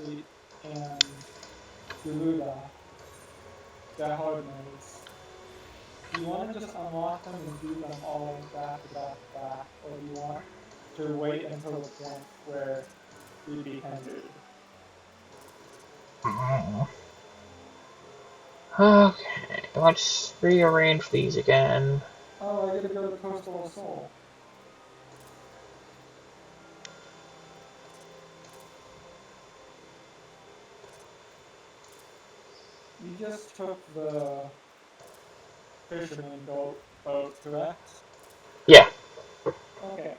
Complete and Garuda, they're hard modes. Do you want to just unlock them and do them all back to back to back, or do you want to wait until the point where you'd be hindered? Okay, let's rearrange these again. Oh, I gotta go to Coastal Soul. You just took the fisherman boat, correct? Yeah. Okay.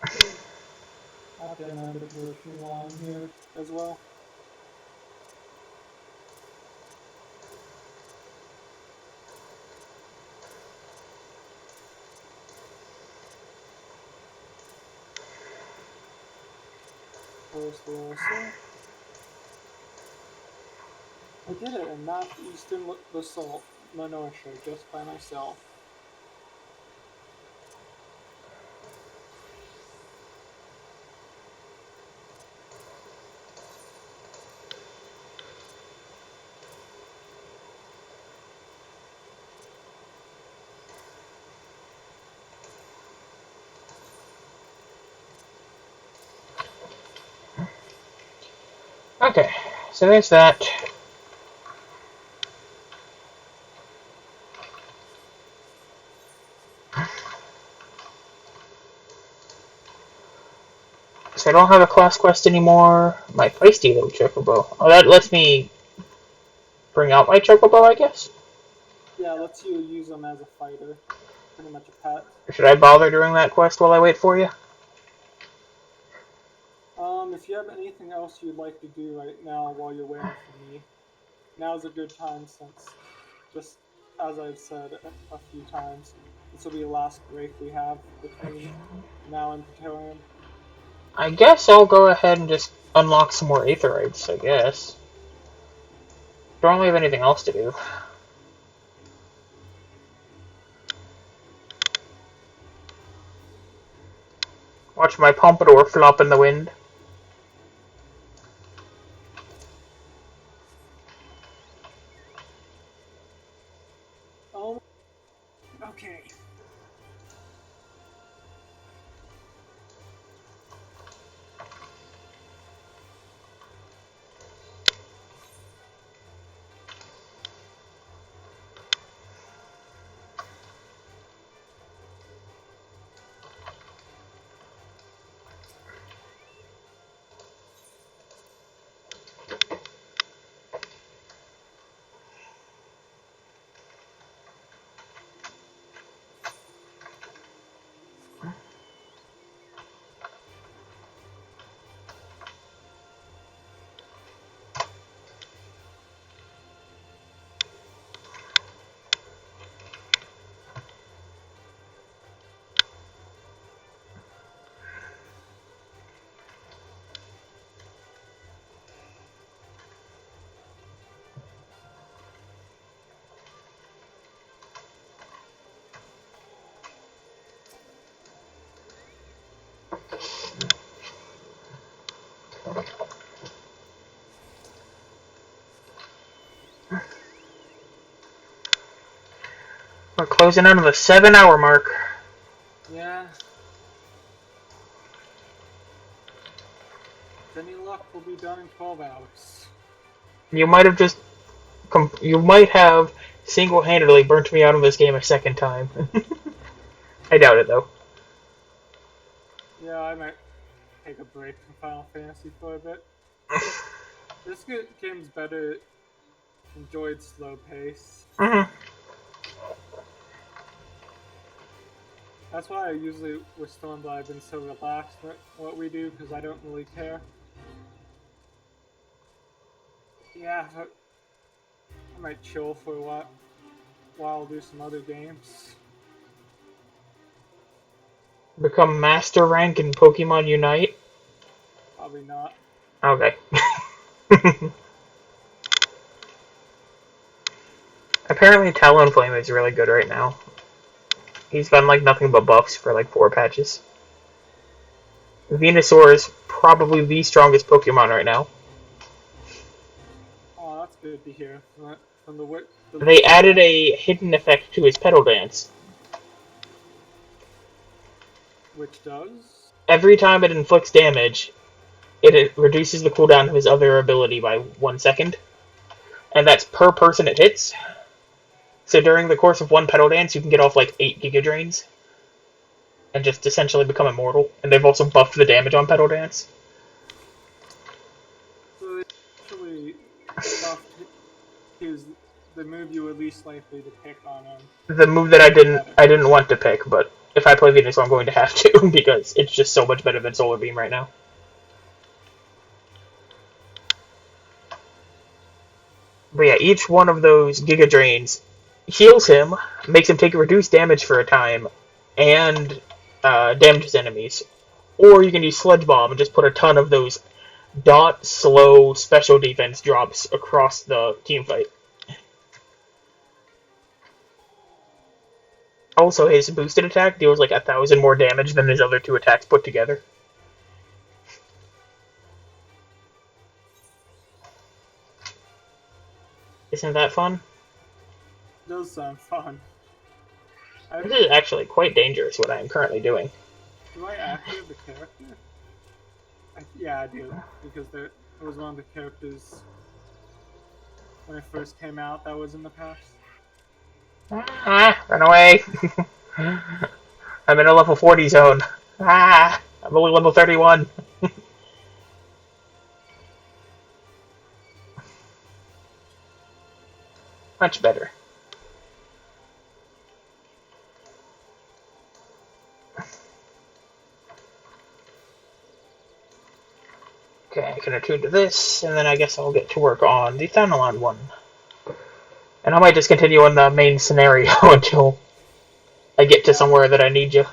I have to remember to do a true line here as well. Coastal Soul. I did it in northeastern basalt Minotia just by myself. Okay, so there's that. So I don't have a class quest anymore. My feisty little chocobo. Oh, that lets me bring out my chocobo, I guess? Yeah, it lets you use them as a fighter. Pretty much a pet. Should I bother doing that quest while I wait for you? If you have anything else you'd like to do right now while you're waiting for me, now's a good time since, just as I've said a few times, this will be the last break we have between now and Praetorium. I guess I'll go ahead and just unlock some more Aetherites, I guess. Don't really have anything else to do. Watch my pompadour flop in the wind. Oh, okay. We're closing in on the 7-hour mark. Yeah. With any luck, we'll be done in 12 hours. You might have just... you might have single-handedly burnt me out of this game a second time. I doubt it, though. Yeah, I might take a break from Final Fantasy for a bit. This game's better enjoyed slow pace. That's why I usually with Storm I've been so relaxed with what we do because I don't really care. Yeah, I might chill for a while, do some other games. Become Master Rank in Pokemon Unite? Probably not. Okay. Apparently Talonflame is really good right now. He's gotten like nothing but buffs for like 4 patches. Venusaur is probably the strongest Pokemon right now. Oh, that's good to hear. From the They added a hidden effect to his Petal Dance. which does. Every time it inflicts damage, it reduces the cooldown of his other ability by 1 second. And that's per person it hits. So during the course of one Petal Dance, you can get off like 8 Giga Drains. And just essentially become immortal. And they've also buffed the damage on Petal Dance. So they actually buffed the move you were least likely to pick on him. The move that I didn't want to pick, but if I play Venusaur, I'm going to have to, because it's just so much better than Solar Beam right now. But yeah, each one of those Giga Drains heals him, makes him take reduced damage for a time, and damages enemies. Or you can use Sludge Bomb and just put a ton of those slow special defense drops across the team fight. Also, his boosted attack deals like 1,000 more damage than his other 2 attacks put together. Isn't that fun? Does sound fun. This is actually quite dangerous, what I am currently doing. Do I actually have the character? Yeah, I do. Because it was one of the characters when it first came out that was in the past. Ah, run away! I'm in a level 40 zone. Ah, I'm only level 31. Much better. Okay, I can attune to this, and then I guess I'll get to work on the Thanalan one. And I might just continue on the main scenario until I get to somewhere that I need you.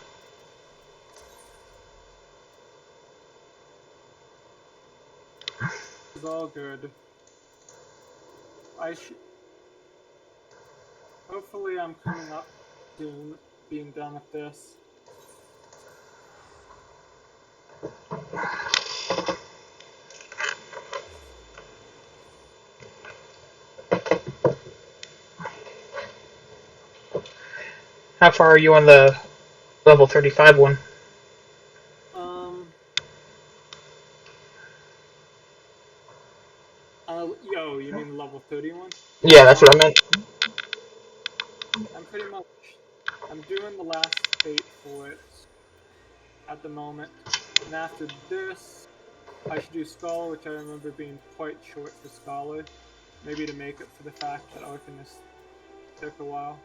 It's all good. Hopefully I'm coming up soon, being done with this. How far are you on the level 35 one? Yo, you mean level 31? Yeah, that's what I meant. I'm doing the last fate for it at the moment. And after this, I should do Scholar, which I remember being quite short for Scholar. Maybe to make up for the fact that Arcanist took a while.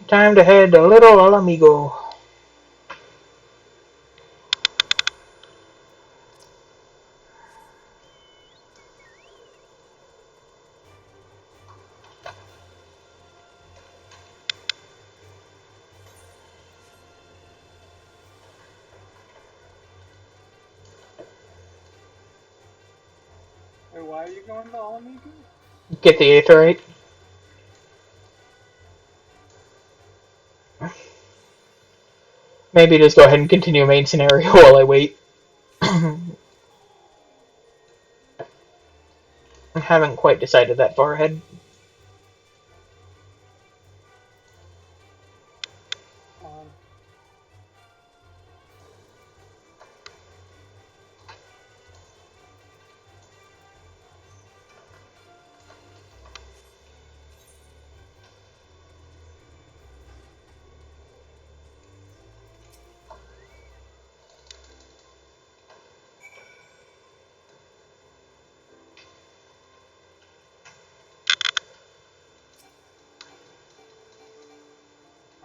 Time to head a little al amigo. Wait, why are you going to Alamigo? Get the Aetherite. Maybe just go ahead and continue main scenario while I wait. I haven't quite decided that far ahead.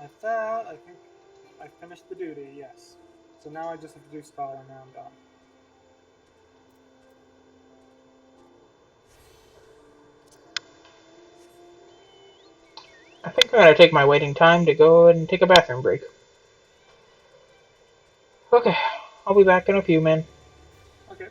At that, I think I finished the duty, yes. So now I just have to do Scholar, and now I'm done. I think I'm going to take my waiting time to go and take a bathroom break. Okay, I'll be back in a few, man. Okay.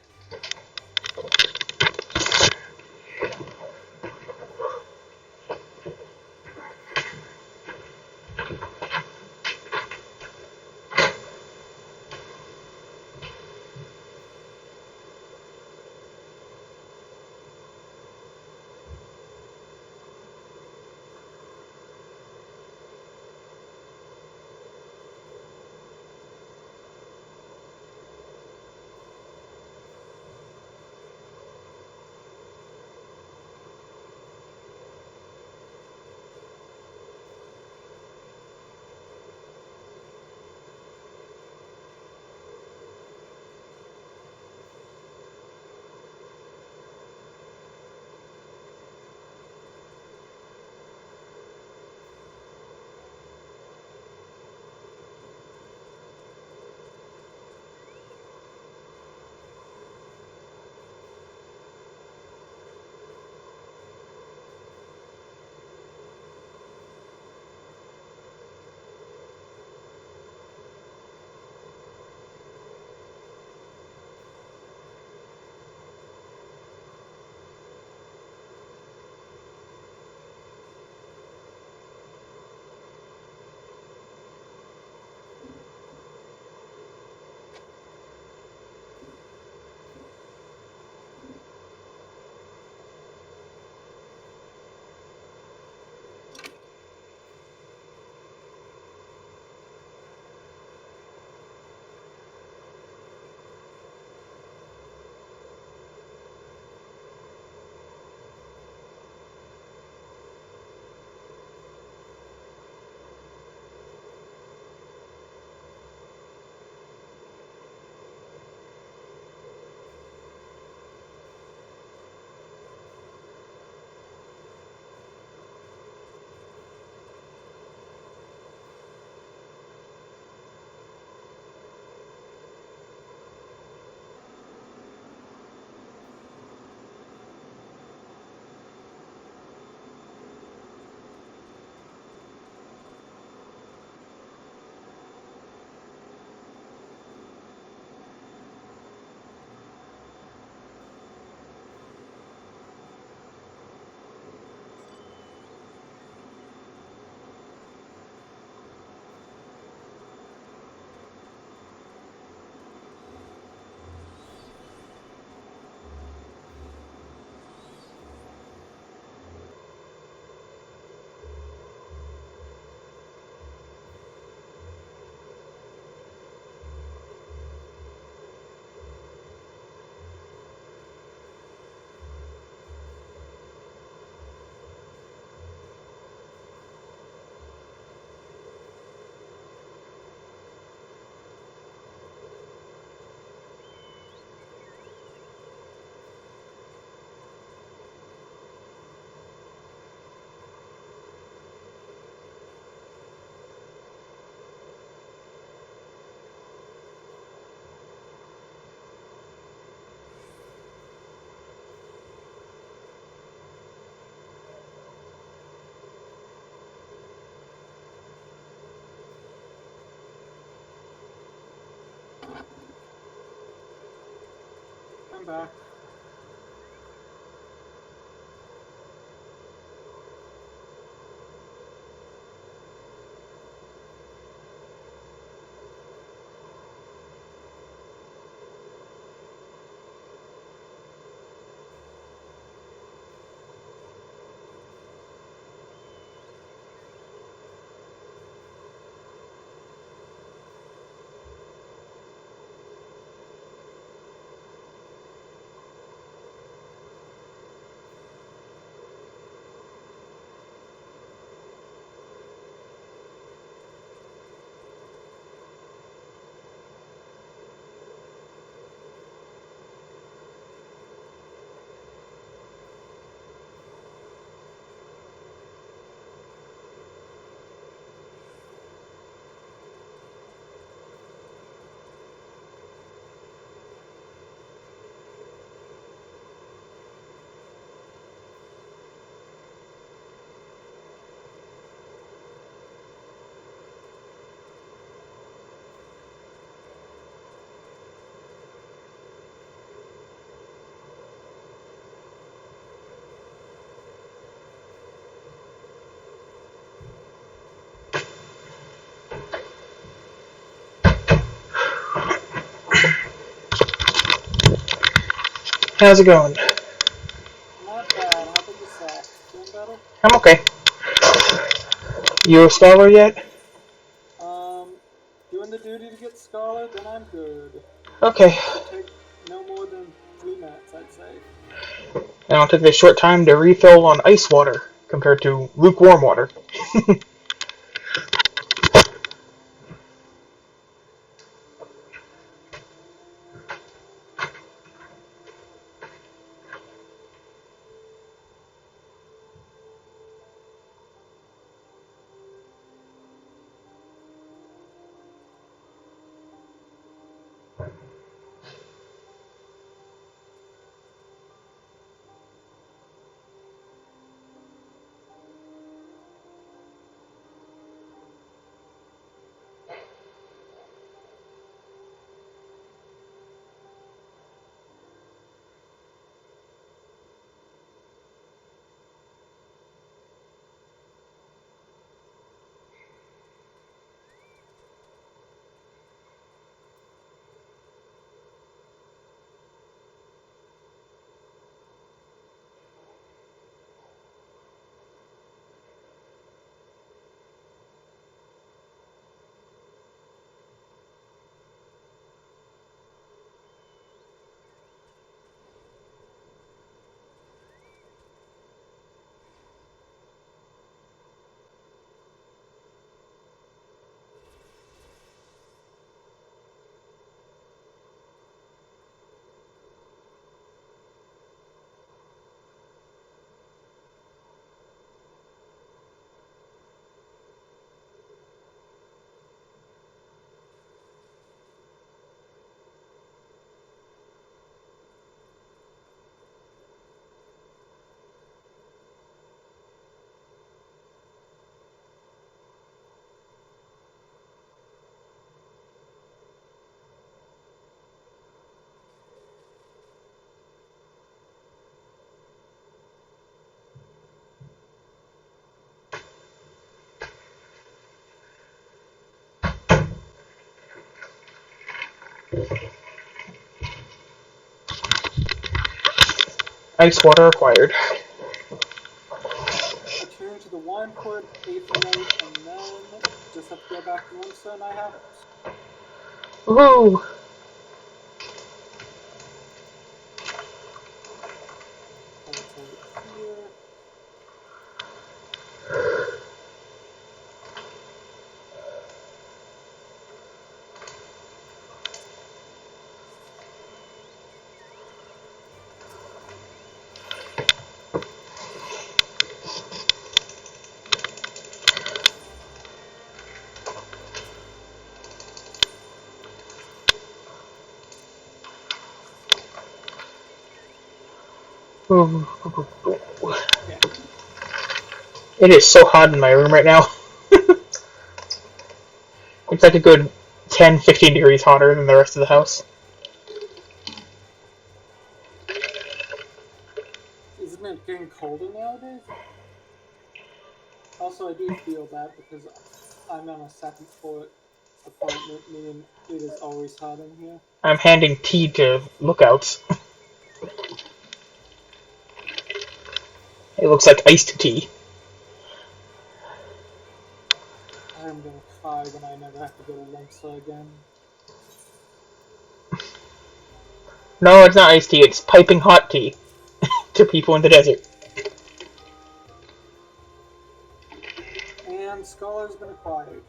I'm back. How's it going? Not bad. How about yourself? Doing better? I'm okay. You a scholar yet? Doing the duty to get Scholar, then I'm good. Okay. Should take no more than 3 minutes, I'd say. And I'll take this short time to refill on ice water compared to lukewarm water. Ice water acquired. Attune to the wine port, aetherite, and then just have to go back to Limestone I have. Woohoo! Teleport here. Yeah. It is so hot in my room right now. It's like a good 10-15 degrees hotter than the rest of the house. Isn't it getting colder nowadays? Also, I do feel that because I'm on a second floor apartment, meaning it is always hot in here. I'm handing tea to lookouts. It looks like iced tea. I'm gonna cry when I never have to go to Limsa again. No, it's not iced tea, it's piping hot tea to people in the desert. And Scholar's been acquired.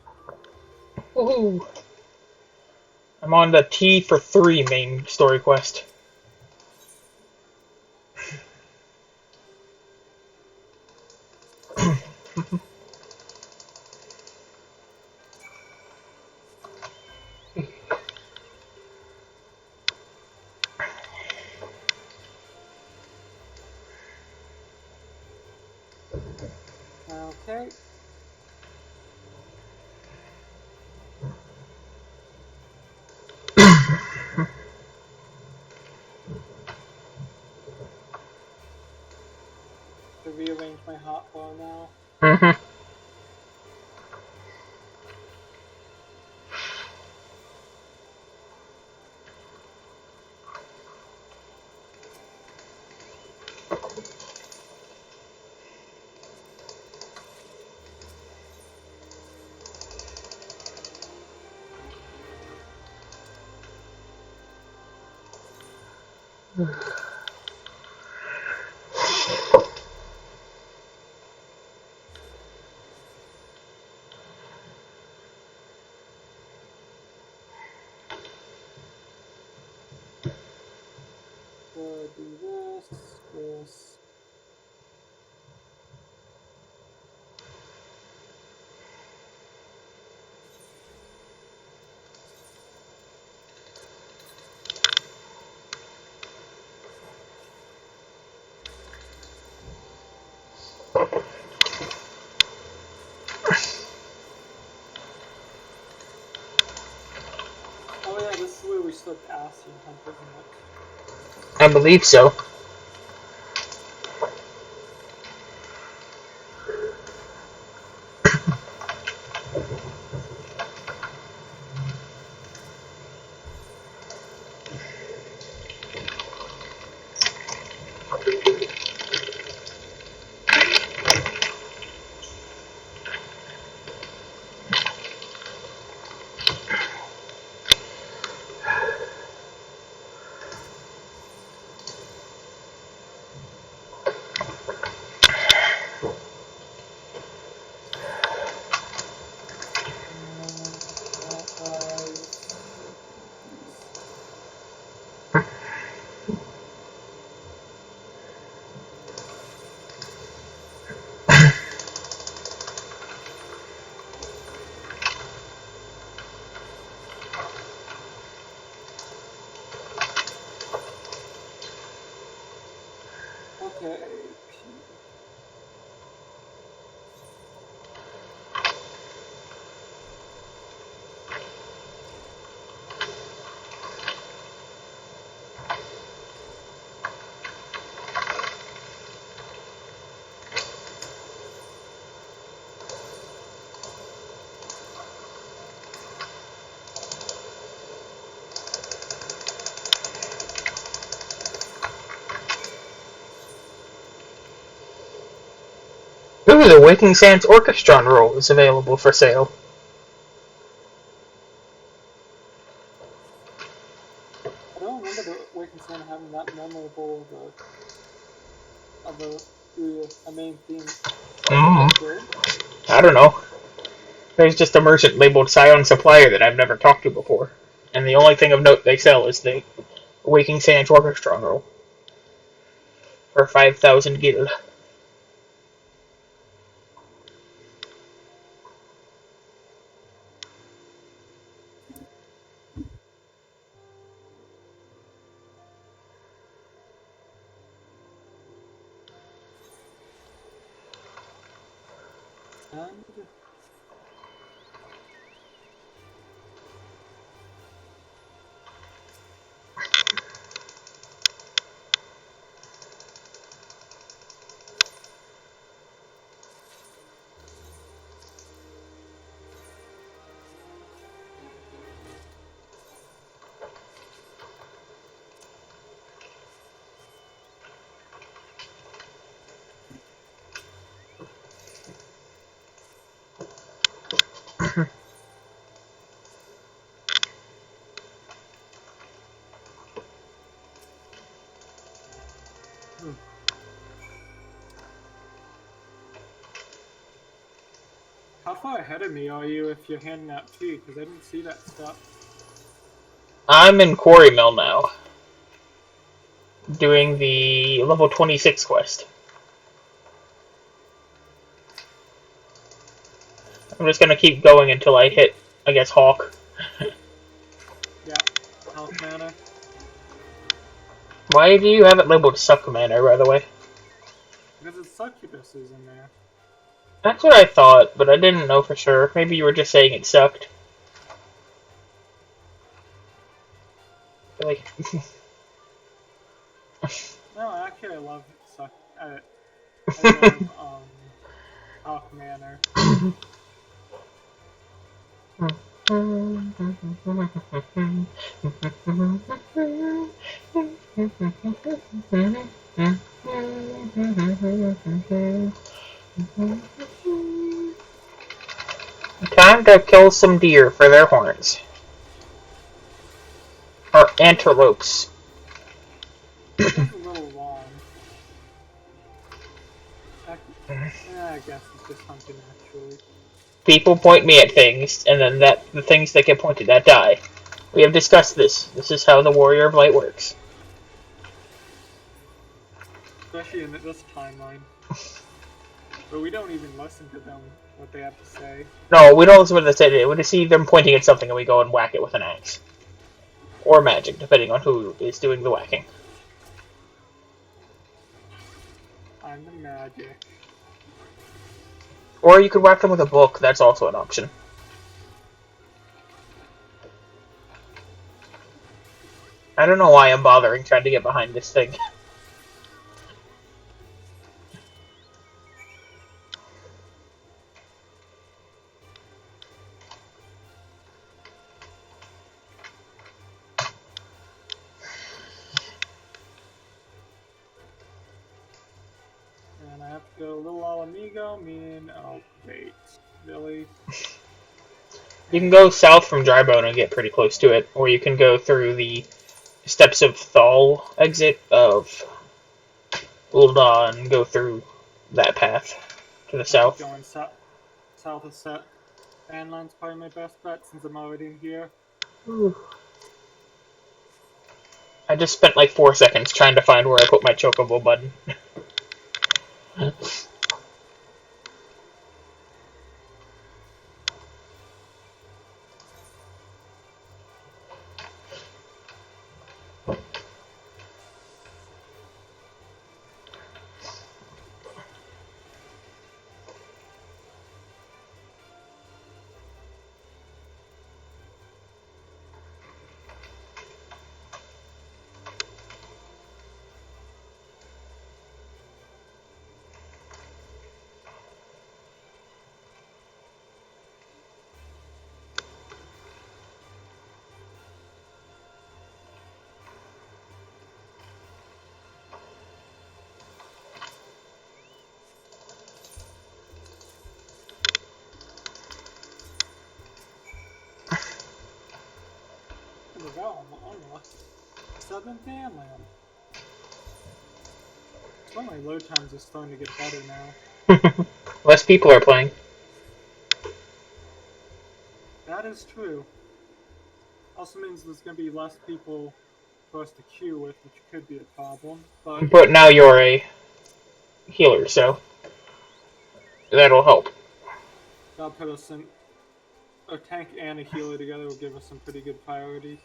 Woohoo! I'm on the Tea for 3 main story quest. Okay. To rearrange my hotbar now. Mm-hmm. So do this. Oh yeah, this is where we slipped Ascian Hunt, isn't it? I believe so. Okay. Ooh, the Waking Sands Orchestron roll is available for sale. I don't remember the Waking Sand having that memorable of a main theme. Mm, Good. I don't know. There's just a merchant labeled Scion Supplier that I've never talked to before. And the only thing of note they sell is the Waking Sands Orchestron roll. For 5,000 gil. And how far ahead of me are you if you're handing out tea? Because I didn't see that stuff. I'm in Quarry Mill now. Doing the level 26 quest. I'm just gonna keep going until I hit, I guess, Hawk. Yeah, health mana. Why do you have it labeled Suck Manor, by the way? Because it's succubuses in there. That's what I thought, but I didn't know for sure. Maybe you were just saying it sucked. Like, No, actually, I love I love Hawk Manor. time to kill some deer for their horns. Or antelopes. It is a little long. I guess it's just hunting naturally. People point me at things, and then the things that get pointed at die. We have discussed this. This is how the Warrior of Light works. Especially in this timeline. But we don't even listen to them, what they have to say. No, we don't listen to what they say. We just see them pointing at something, and we go and whack it with an axe. Or magic, depending on who is doing the whacking. I'm the magic. Or you could whack them with a book, that's also an option. I don't know why I'm bothering trying to get behind this thing. And I have to go a little al amigo, oh wait, really? You can go south from Drybone and get pretty close to it, or you can go through the Steps of Thal exit of Ul'dah and go through that path to the south. Going south of set. Bandline's probably my best bet since I'm already in here. I just spent like 4 seconds trying to find where I put my chocobo button. The realm on the southern Bandland. Well, my load times are starting to get better now. Less people are playing. That is true. Also means there's going to be less people for us to queue with, which could be a problem. But now you're a healer, so that'll help. That'll put us in. A tank and a healer together will give us some pretty good priority.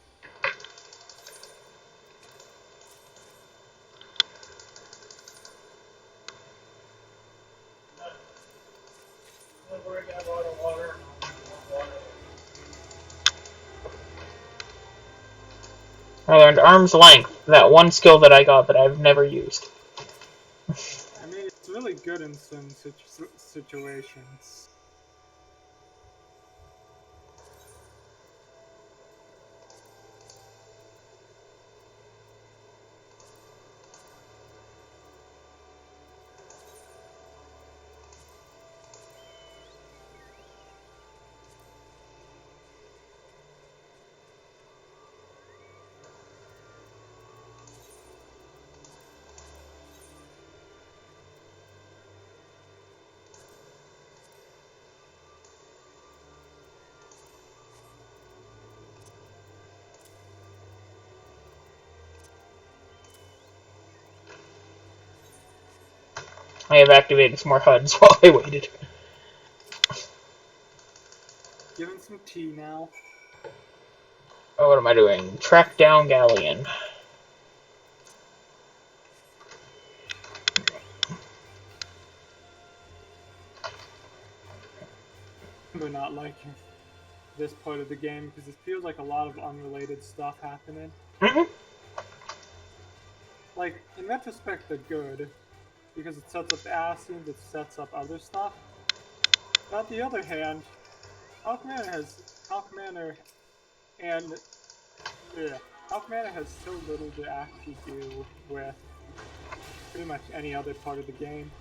I learned Arm's Length, that one skill that I got that I've never used. I mean, it's really good in some situations. I have activated some more HUDs while I waited. Giving some tea now. Oh, what am I doing? Track down Galleon. We're not liking this part of the game because it feels like a lot of unrelated stuff happening. Like, in retrospect, they're good because it sets up Ascians, it sets up other stuff. But on the other hand, Hawk Manor has so little to actually do with pretty much any other part of the game.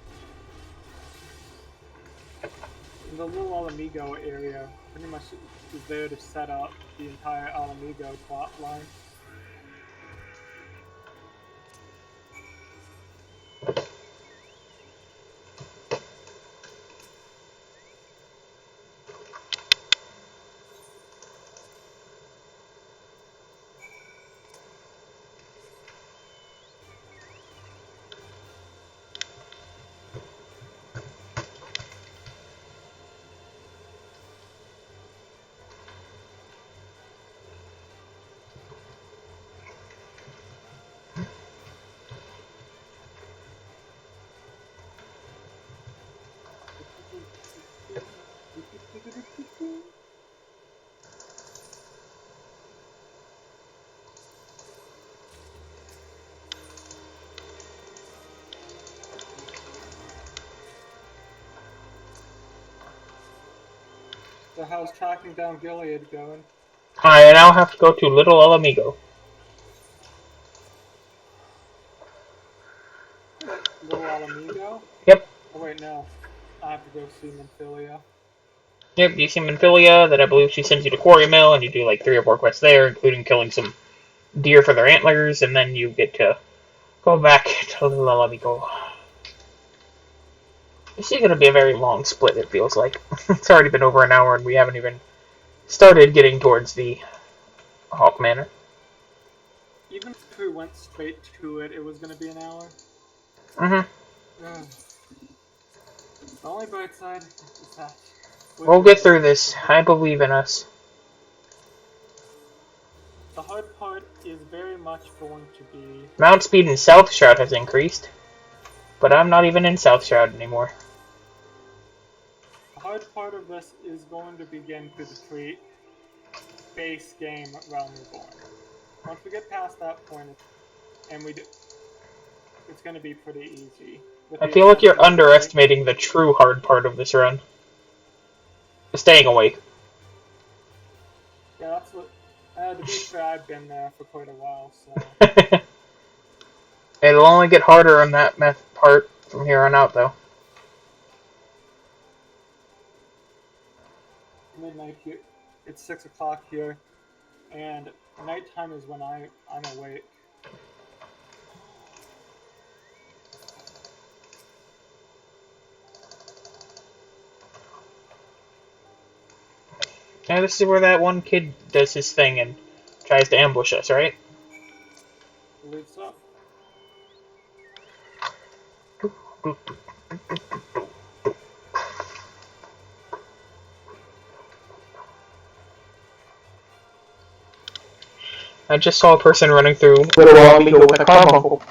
And the little Alamigo area pretty much is there to set up the entire Alamigo plot line. So how's tracking down Gilead going? I now have to go to Little El Amigo. Little Alamigo? Yep. Oh wait, no. I have to go see Minfilia. Yep, you see Minfilia, then I believe she sends you to Quarry Mill, and you do like 3 or 4 quests there, including killing some deer for their antlers, and then you get to go back to Little El Amigo. This is going to be a very long split, it feels like. It's already been over an hour, and we haven't even started getting towards the Hawk Manor. Even if we went straight to it, it was going to be an hour. Mm-hmm. Ugh. The only bright side is that We'll get through this. I believe in us. the hard part is very much going to be Mount speed in South Shroud has increased, but I'm not even in South Shroud anymore. the hard part of this is going to begin to the base game Realm Reborn. Once we get past that point, and it's going to be pretty easy. I feel like you're underestimating the true hard part of this run. Staying awake. Yeah, that's what. To be fair, I've been there for quite a while, so. It'll only get harder on that part from here on out, though. Midnight here. It's 6 o'clock here, and nighttime is when I'm awake. Yeah, this is where that one kid does his thing and tries to ambush us, right? I believe so. I just saw a person running through Little Amigo with a carbuncle.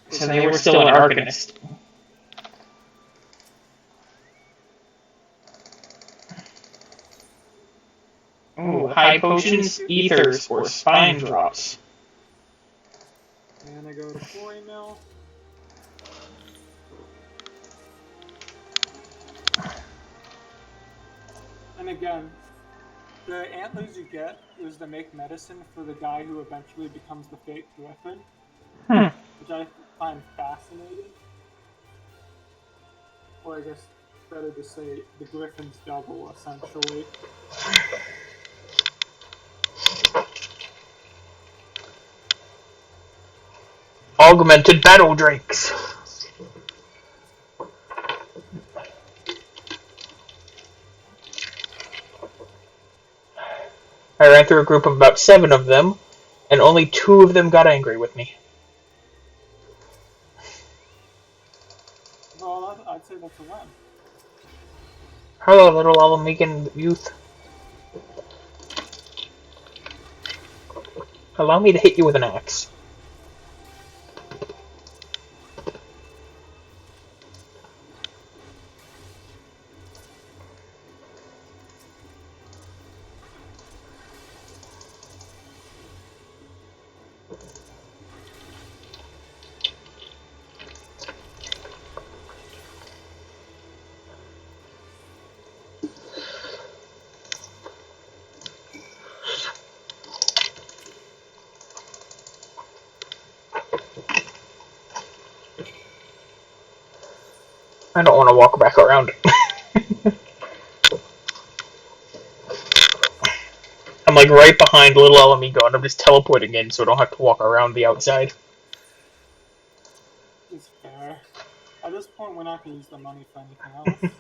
So they were still an Arcanist. Ooh, high potions, ethers, or spine drops. And I go to Quarry Mill. And again, the antlers you get is to make medicine for the guy who eventually becomes the Fate Griffin, which I find fascinating. Or I guess better to say the Griffin's double, essentially. Augmented battle drakes. I ran through a group of about 7 of them, and only 2 of them got angry with me. Well, I'd say that's a win. Hello, little Alamegan youth. Allow me to hit you with an axe. I don't want to walk back around. I'm like right behind little Alamigo, and I'm just teleporting in so I don't have to walk around the outside. It's fair. At this point, we're not going to use the money for anything else.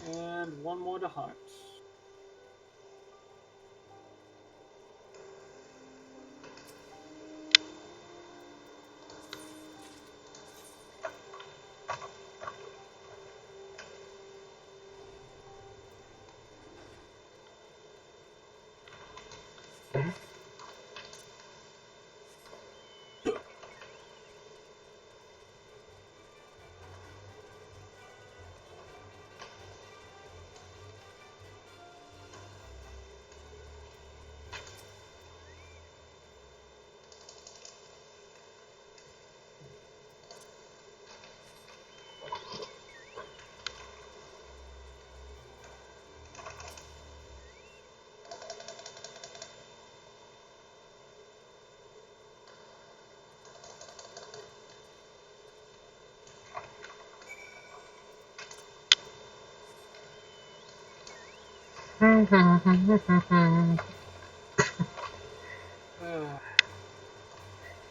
And one more to hunt.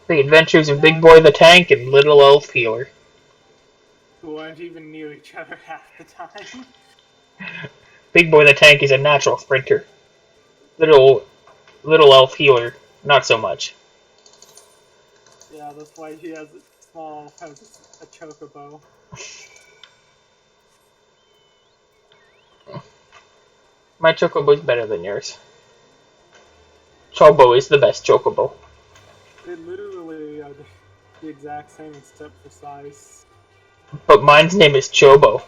The Adventures of Big Boy the Tank and Little Elf Healer. Who aren't even near each other half the time. Big Boy the Tank is a natural sprinter. Little Elf Healer, not so much. Yeah, that's why he has a chocobo. My Chocobo's better than yours. Chobo is the best Chocobo. They literally are the exact same except for size. But mine's name is Chobo.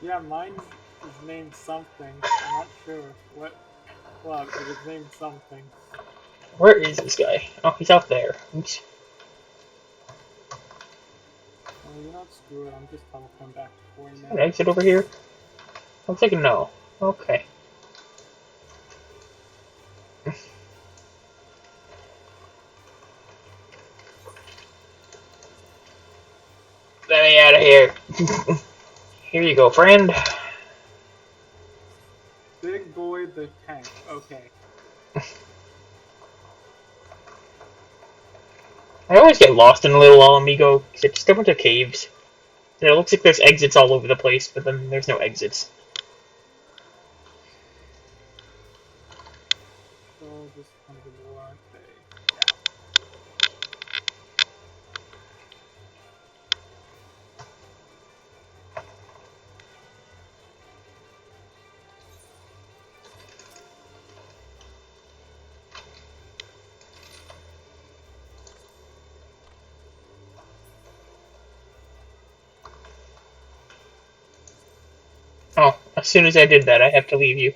Yeah, mine is named something. I'm not sure what. Well, it was named something. Where is this guy? Oh, he's out there. Oops. Oh, you know what? Screw it. I'm just teleporting back to 40 An minutes. exit over here? I'm thinking no. Okay. Let me out of here. Here you go, friend. Big Boy the Tank. Okay. I always get lost in Little El Amigo, because it's just a bunch of caves. And it looks like there's exits all over the place, but then there's no exits. So just kind of ignore, aren't they? Oh, as soon as I did that, I have to leave you.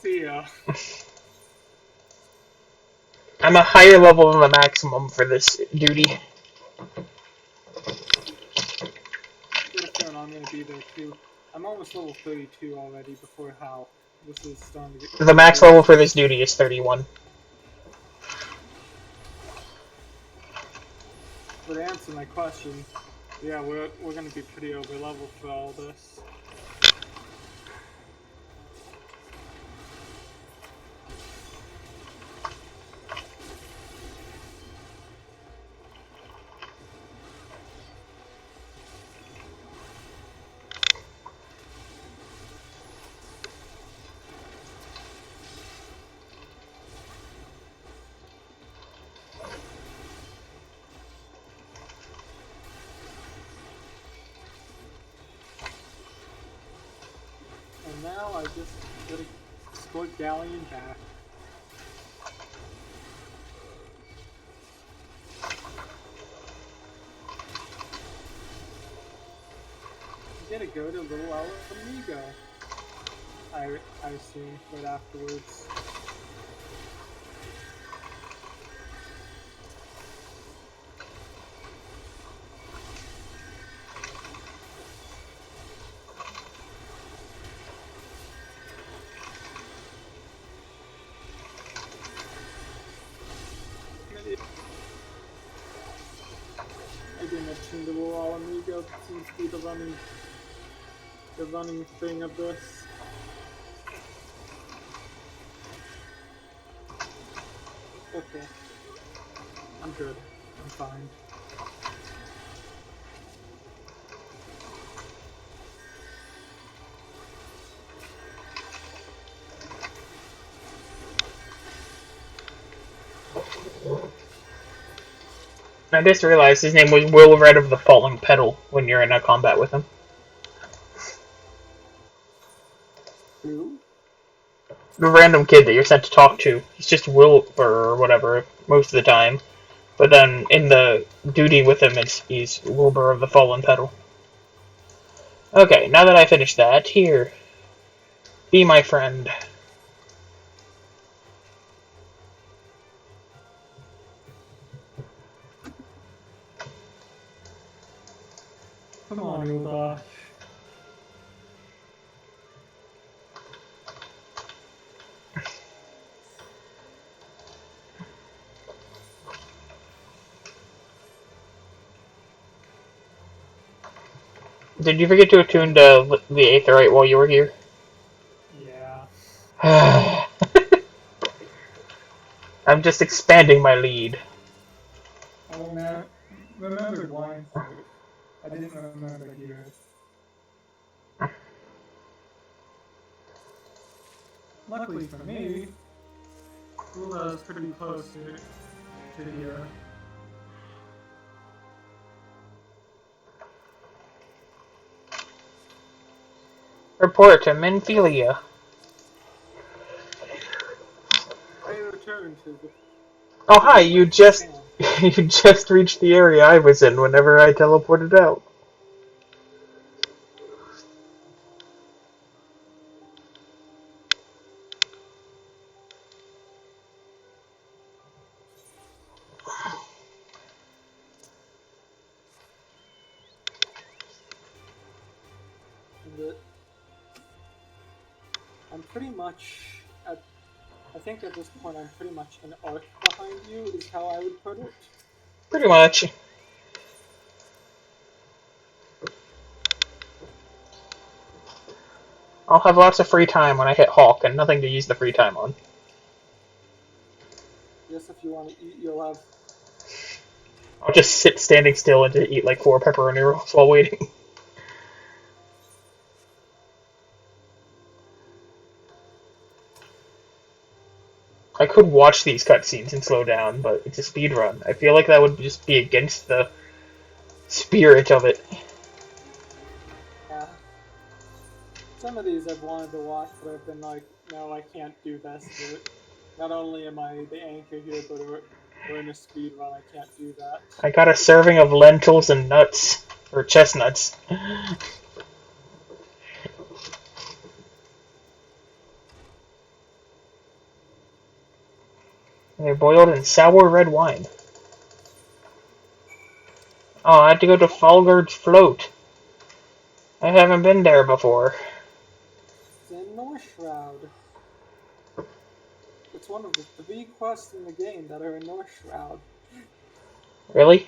See ya. I'm a higher level than the maximum for this duty. Get a feeling I'm gonna be there too. I'm almost level 32 already before how this is starting to get The pretty max level for risky. this duty is 31. But to answer my question, yeah, we're gonna be pretty over level for all this. And now I just gotta escort Galleon back. I'm gonna go to Little Amigo. I assume right afterwards. I didn't mention the Little Amigo seems to be the running thing of this. Okay. I'm good. I'm fine. I just realized his name was Will Red of the Falling Petal when you're in a combat with him. Who? The random kid that you're sent to talk to. He's just Will or whatever most of the time. But then in the duty with him, he's Wilbur of the Fallen Petal. Okay, now that I finished that, here. Be my friend. Come on, Uba. Did you forget to attune to the Aetherite while you were here? Yeah. I'm just expanding my lead. I remembered wine fruit. I didn't remember here. Luckily for me, Uba is pretty close to here. Report to Minphilia. I returned to the. Oh hi, you just you just reached the area I was in whenever I teleported out. I'm pretty much at. I think at this point I'm pretty much an arc behind you, is how I would put it. Pretty much. I'll have lots of free time when I hit Hawk and nothing to use the free time on. Yes, if you want to eat, you'll have. I'll just sit standing still and just eat like 4 pepperoni rolls while waiting. I could watch these cutscenes and slow down, but it's a speed run. I feel like that would just be against the spirit of it. Yeah. Some of these I've wanted to watch, but I've been like, no, I can't do this. Not only am I the anchor here, but we're in a speed run. I can't do that. I got a serving of lentils and nuts. Or chestnuts. They're boiled in sour red wine. Oh, I had to go to Falgard's Float. I haven't been there before. It's in North Shroud. It's one of the 3 quests in the game that are in North Shroud. Really?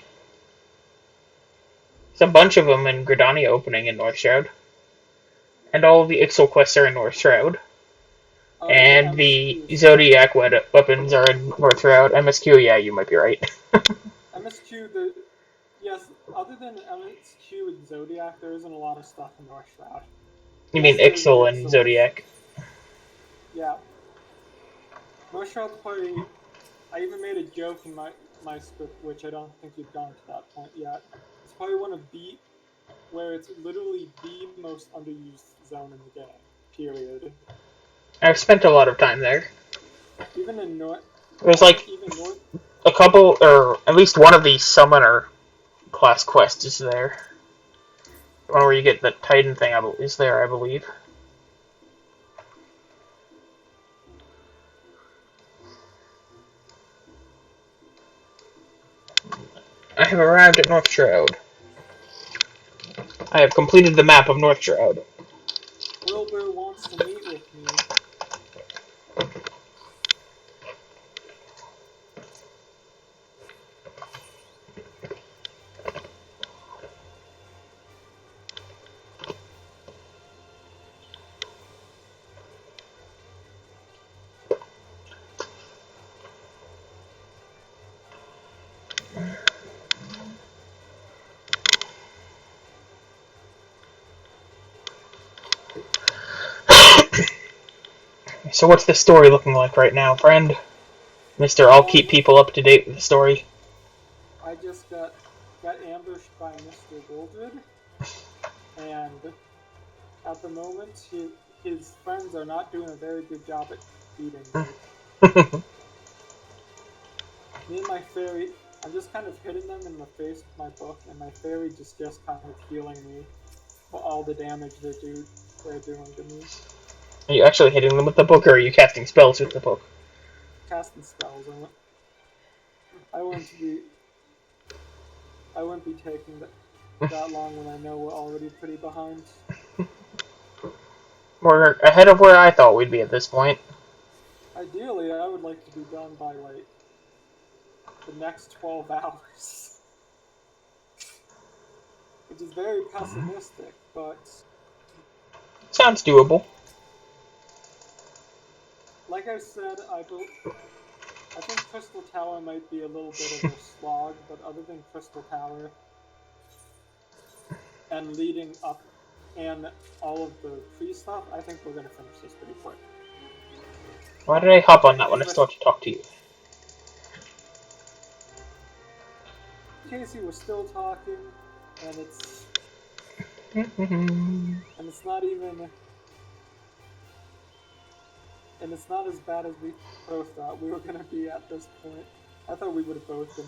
There's a bunch of them in Gridania opening in North Shroud. And all of the Ixal quests are in North Shroud. And the Zodiac weapons are in North Shroud. MSQ, yeah, you might be right. MSQ, yes, other than MSQ and Zodiac, there isn't a lot of stuff in North Shroud. You mean Ixal and Zodiac? Yeah. North Shroud's probably. I even made a joke in my script, which I don't think you've gone to that point yet. It's probably one of the. Where it's literally the most underused zone in the game. Period. I've spent a lot of time there. Even in North. There's like a couple, or at least one of the summoner class quests is there. The one where you get the Titan thing is there, I believe. I have arrived at North Shroud. I have completed the map of North Shroud. Wilbur wants to meet with me. So what's the story looking like right now, friend? Mister, I'll keep people up to date with the story. I I just got ambushed by Mr. Wildred, and at the moment, his friends are not doing a very good job at beating me. Me and my fairy, I'm just kind of hitting them in the face with my book, and my fairy just kind of healing me for all the damage they're doing to me. Are you actually hitting them with the book, or are you casting spells with the book? Casting spells. I wouldn't be taking that long when I know we're already pretty behind. We're ahead of where I thought we'd be at this point. Ideally, I would like to be done by like the next 12 hours. Which is very pessimistic, but Sounds doable. like I said, I think Crystal Tower might be a little bit of a slog, but other than Crystal Tower and leading up and all of the free stuff, I think we're gonna finish this pretty quick. Why did I hop on that when I still have to talk to you? Casey, we're still talking, and it's not as bad as we both thought we were gonna be at this point. I thought we would have both been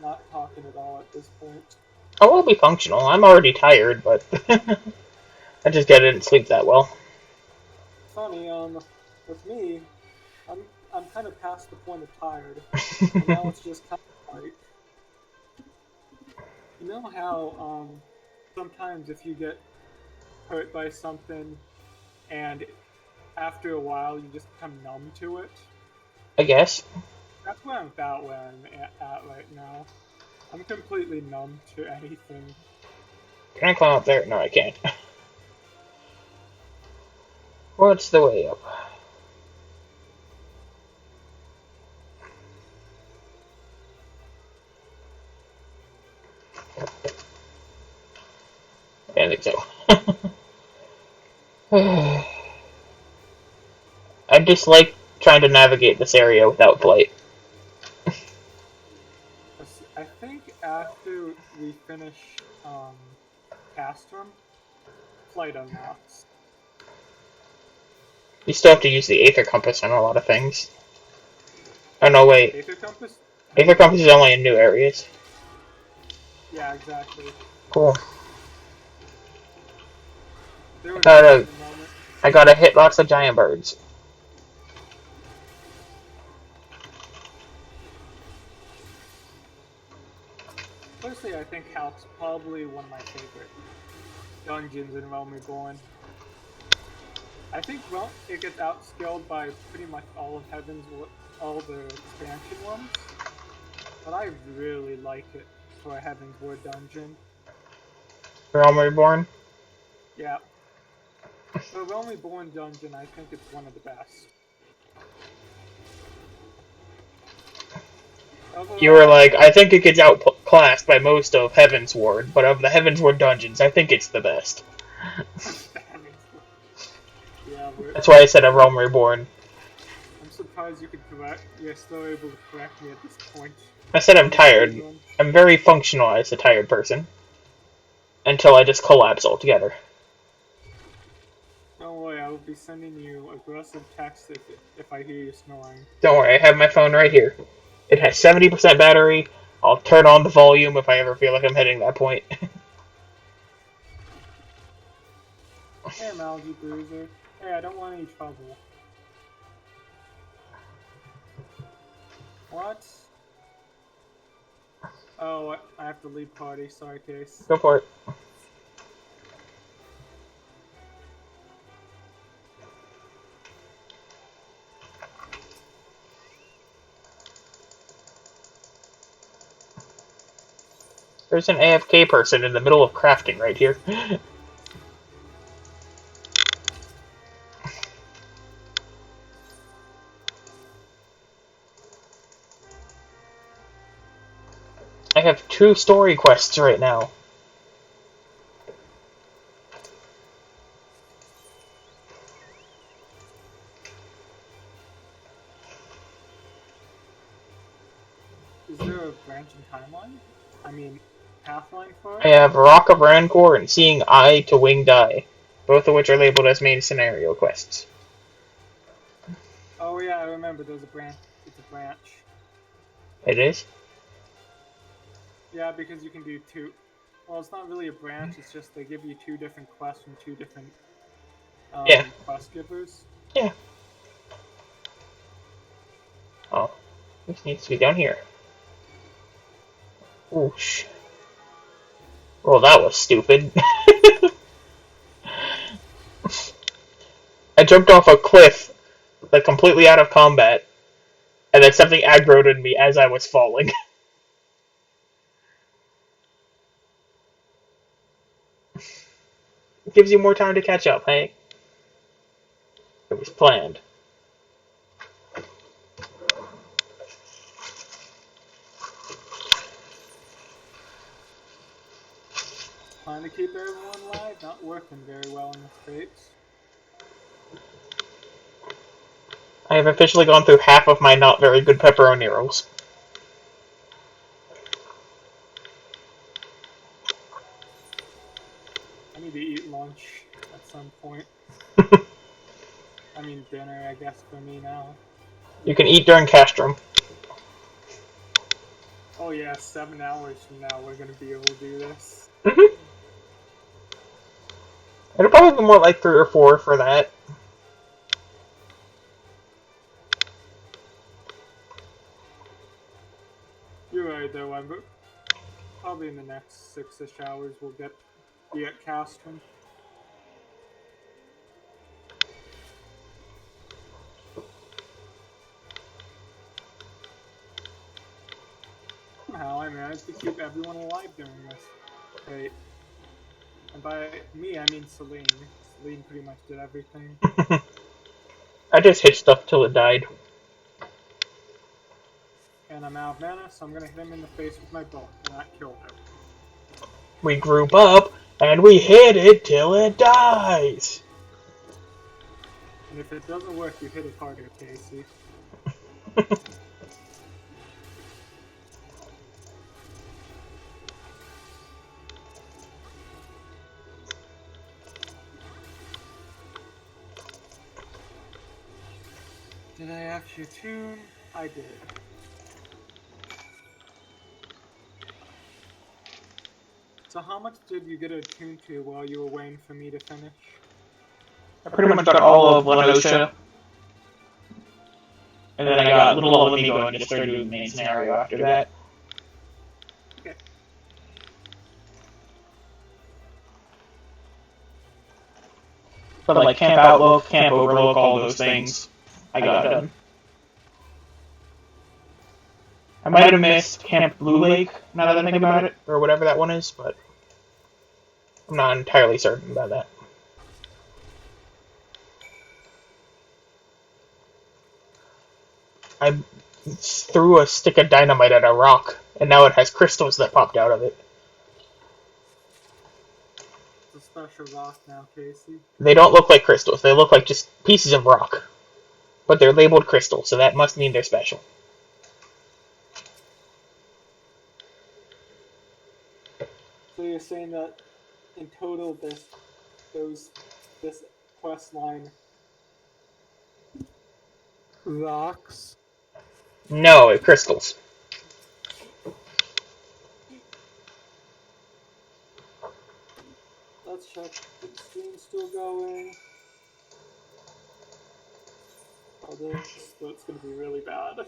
not talking at all at this point. I will be functional. I'm already tired, but I just didn't sleep that well. Funny, with me, I'm kind of past the point of tired, and now it's just kind of like, you know how sometimes if you get hurt by something, and after a while you just become numb to it. I guess. That's where I'm at right now. I'm completely numb to anything. Can I climb up there? No, I can't. What's the way up? I think so. I dislike trying to navigate this area without Blight. I think after we finish Castrum, Flight unlocks. You still have to use the Aether Compass on a lot of things. Oh no, wait. Aether Compass? Aether Compass is only in new areas. Yeah, exactly. Cool. I gotta hit lots of giant birds. Personally, I think Halk's probably one of my favorite dungeons in Realm Reborn. I think it gets outskilled by pretty much all the expansion ones, but I really like it for a Heaven's Word dungeon. Realm Reborn? Yeah. For a Realm Reborn dungeon, I think it's one of the best. Overall, You were like, I think it gets outclassed by most of Heaven's Ward, but of the Heaven's Ward dungeons, I think it's the best. Yeah, that's why I said a Realm Reborn. I'm surprised you're still able to correct me at this point. I said I'm tired. I'm very functional as a tired person. Until I just collapse altogether. Don't worry, I will be sending you aggressive text if I hear you snoring. Don't worry, I have my phone right here. It has 70% battery. I'll turn on the volume if I ever feel like I'm hitting that point. Hey, Malgy Bruiser. Hey, I don't want any trouble. What? Oh, I have to leave party. Sorry, Case. Go for it. There's an AFK person in the middle of crafting right here. I have 2 story quests right now. Is there a branching timeline? I mean, pathline for I it? have Rock of Rancor and Seeing Eye to Winged Eye, both of which are labeled as main scenario quests. Oh yeah, I remember. There's a branch. It's a branch. It is? Yeah, because you can do two. Well, it's not really a branch. It's just they give you two different quests from two different Yeah. quest givers. Yeah. Oh, this needs to be down here. Oosh. Well, that was stupid. I jumped off a cliff, like completely out of combat, and then something aggroed at me as I was falling. It gives you more time to catch up, hey? It was planned. Trying to keep everyone alive, not working very well in the States. I have officially gone through half of my not very good pepperoni rolls. I need to eat lunch at some point. I mean dinner, I guess, for me now. You can eat during Castrum. Oh yeah, 7 hours from now we're gonna be able to do this. It'll probably be more like 3 or 4 for that. You're right though, probably in the next 6-ish hours we'll be at Castrum. Somehow I managed to keep everyone alive during this. Wait. And by me, I mean Celine. Celine pretty much did everything. I just hit stuff till it died. And I'm out of mana, so I'm gonna hit him in the face with my bow, and that killed him. We group up, and we hit it till it dies! And if it doesn't work, you hit it harder, Casey. Did I actually tune? I did. So how much did you get attuned to while you were waiting for me to finish? I pretty much got all of Lenosha. And then I got Little Old Amigo and just started doing the main scenario after that. Okay. But like Camp Outlook, Camp Overlook, all those things, I got done. I might have missed Camp Blue Lake, now that I think about it, or whatever that one is, but I'm not entirely certain about that. I threw a stick of dynamite at a rock, and now it has crystals that popped out of it. It's a special rock now, Casey. They don't look like crystals, they look like just pieces of rock. But they're labeled crystal, so that must mean they're special. So you're saying that in total this quest line rocks? No, crystals. Let's check. The stream's still going. Oh, this it's gonna be really bad.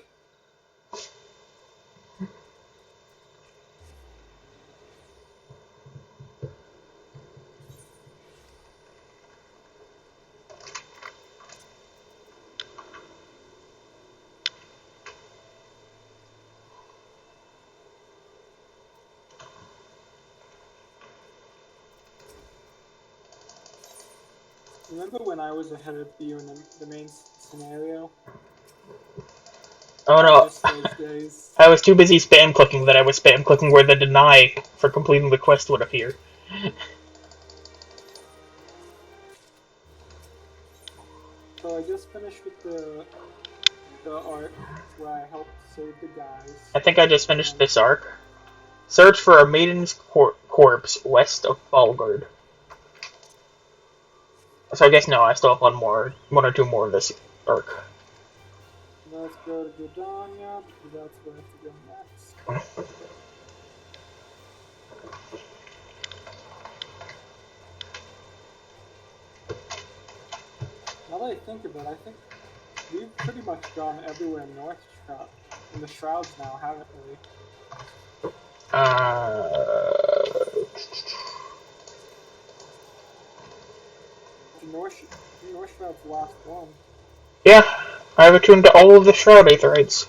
Remember when I was ahead of you in the main scenario? Oh I no, miss those days. I was too busy spam clicking that I was spam clicking where the deny for completing the quest would appear. So I just finished with the the arc where I helped save the guys. I think I just finished this arc. Search for a maiden's corpse west of Falgard. So I guess no, I still have one or two more of this arc. Let's go to Gridania, because that's where I have to go next. Now that I think of it, I think we've pretty much gone everywhere in the Shrouds now, haven't we? The North Shroud's the last one. Yeah, I have attuned to all of the Shroud Aetherites.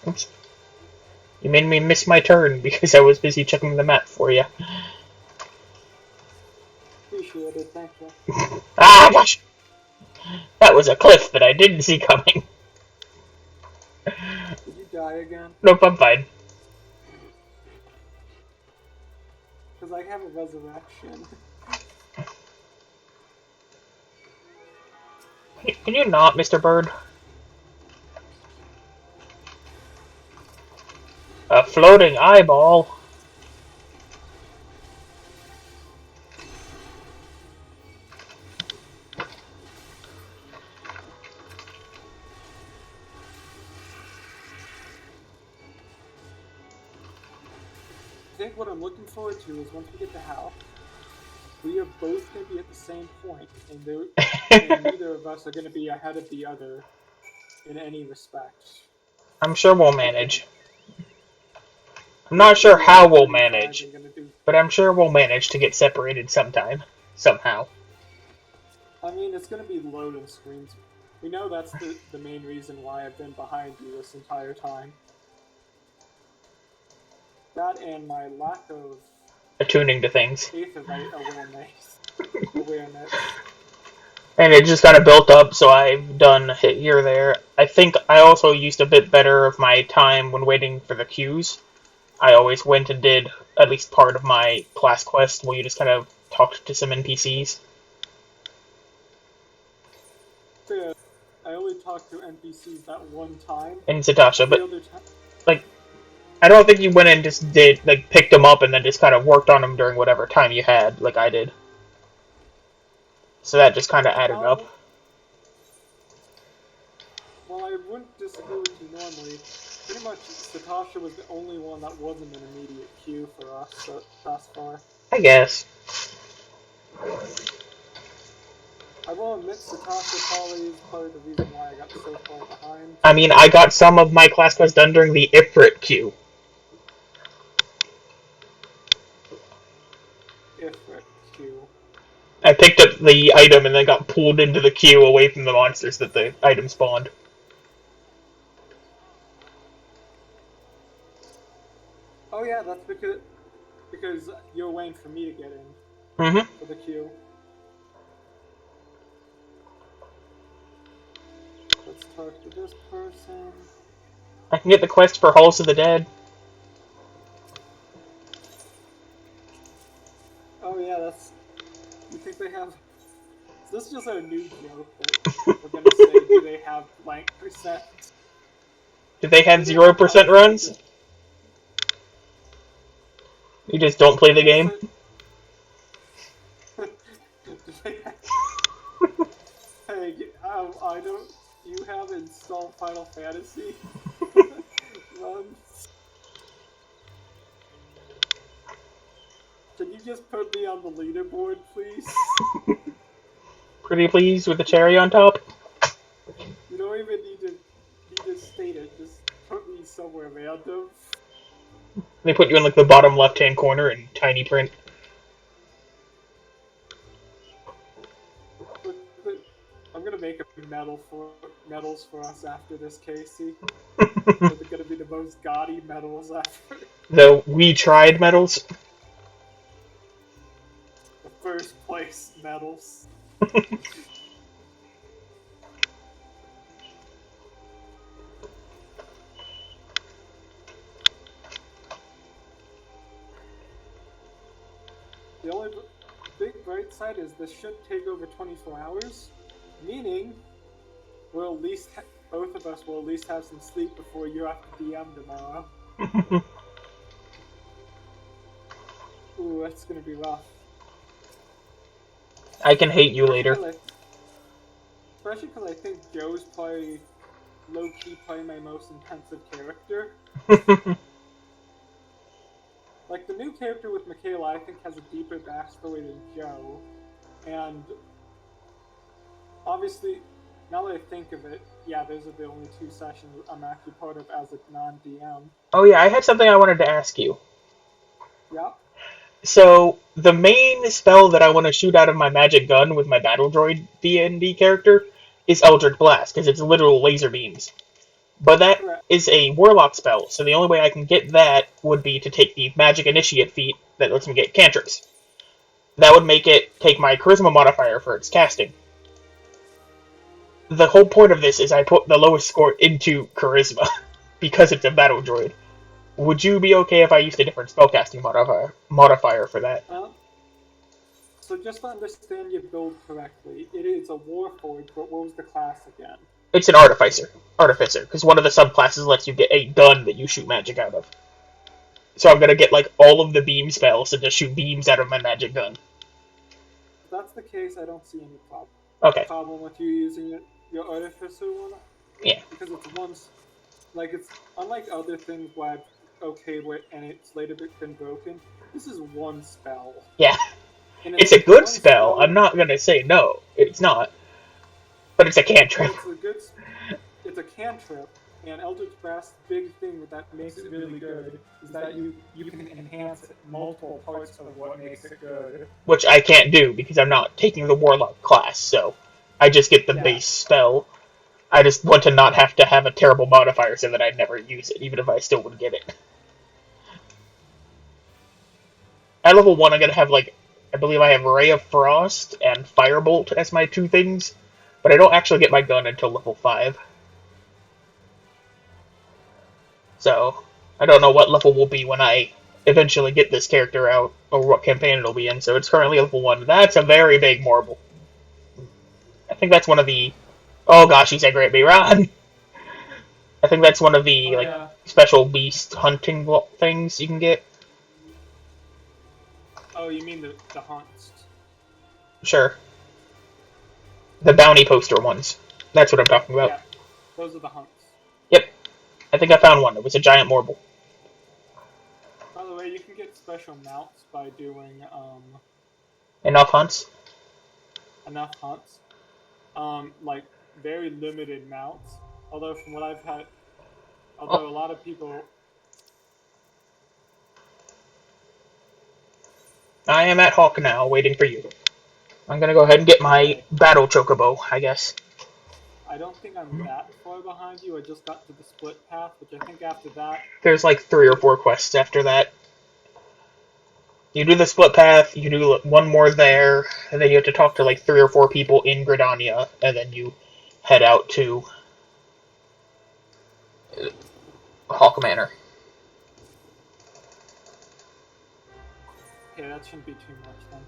Oops. You made me miss my turn because I was busy checking the map for you. Appreciate it, thank you. Ah, gosh! That was a cliff that I didn't see coming. Did you die again? Nope, I'm fine. Because I have a resurrection. Can you not, Mr. Bird? A floating eyeball. I think what I'm looking forward to is once we get to Hal, we are both going to be at the same point, and neither of us are going to be ahead of the other in any respect. I'm sure we'll manage. I'm not sure how we'll manage, but I'm sure we'll manage to get separated sometime. Somehow. I mean, it's going to be loading screens. We know that's the main reason why I've been behind you this entire time. That and my lack of Attuning to things. awareness. And it just kind of built up, so I've done hit here or there. I think I also used a bit better of my time when waiting for the queues. I always went and did at least part of my class quest where you just kind of talked to some NPCs. Yeah, I only talked to NPCs that one time. And Zatasha, but The other time, like, I don't think you went and just did, like, picked them up and then just kind of worked on them during whatever time you had, like I did. So that just kind of added up. Well, I wouldn't disagree with you normally. Pretty much, Zatasha was the only one that wasn't an immediate queue for us thus far. I guess. I will admit, Zatasha probably is part of the reason why I got so far behind. I mean, I got some of my class quests done during the Ifrit queue. Ifrit queue. I picked up the item and then got pulled into the queue away from the monsters that the item spawned. Oh yeah, that's because you're waiting for me to get in for the queue. Let's talk to this person. I can get the quest for Halls of the Dead. Oh yeah, that's... You think they have... So this is just a new joke that we're gonna say, do they have blank percent? Do they have 0% runs? You just don't play the game? Hey, I don't... You have installed Final Fantasy? Can you just put me on the leaderboard, please? Pretty pleased with the cherry on top? You don't even need to state it, just put me somewhere random. They put you in like the bottom left-hand corner in tiny print. I'm gonna make a medals for us after this, Casey. They're gonna be the most gaudy medals after. The We Tried medals? The first place medals. The only big bright side is this should take over 24 hours, meaning we'll at least both of us will at least have some sleep before you have to DM tomorrow. Ooh, that's gonna be rough. I can hate you later. Especially because I think Joe's probably low-key probably my most intensive character. Like, the new character with Michaela, I think, has a deeper backstory than Joe. And obviously, now that I think of it, yeah, those are the only 2 sessions I'm actually part of as a non-DM. Oh yeah, I had something I wanted to ask you. Yeah. So, the main spell that I want to shoot out of my magic gun with my battle droid D&D character is Eldritch Blast, because it's literal laser beams. But that Correct. is a warlock spell, so the only way I can get that would be to take the magic initiate feat that lets me get cantrips. That would make it take my charisma modifier for its casting. The whole point of this is I put the lowest score into charisma, because it's a battle droid. Would you be okay if I used a different spellcasting modifier for that? So just to understand your build correctly, it is a Warforged, but what was the class again? It's an artificer, because one of the subclasses lets you get a gun that you shoot magic out of. So I'm gonna get like all of the beam spells and just shoot beams out of my magic gun. If that's the case, I don't see any problem. Okay. Problem with you using your artificer one? Yeah. Because it's once, like, it's unlike other things where I've okayed with and it's later been broken. This is one spell. Yeah. It's a good spell. I'm not gonna say no. It's not. But it's a cantrip. It's a cantrip, and Eldritch Blast, big thing that makes it really good is that you can enhance multiple parts of what makes it good. Which I can't do because I'm not taking the Warlock class, so I just get the base spell. I just want to not have to have a terrible modifier so that I'd never use it, even if I still would get it. At level 1, I'm gonna have, like, I believe I have Ray of Frost and Firebolt as my 2 things, but I don't actually get my gun until level 5. So, I don't know what level will be when I eventually get this character out, or what campaign it'll be in, so it's currently level 1. That's a very big marble. I think that's one of the... Oh gosh, he said Great Bee Run! I think that's one of the, special beast hunting things you can get. Oh, you mean the hunts? Sure. The bounty poster ones. That's what I'm talking about. Yeah, those are the hunts. Yep. I think I found one. It was a giant marble. By the way, you can get special mounts by doing, Enough hunts? Enough hunts. Like, very limited mounts. Although, from what I've had... Although a lot of people... I am at Hawk now, waiting for you. I'm gonna go ahead and get my battle chocobo, I guess. I don't think I'm that far behind you. I just got to the split path, which I think after that... There's like 3 or 4 quests after that. You do the split path, you do one more there, and then you have to talk to like 3 or 4 people in Gridania, and then you head out to Hawk Manor. Okay, that shouldn't be too much then.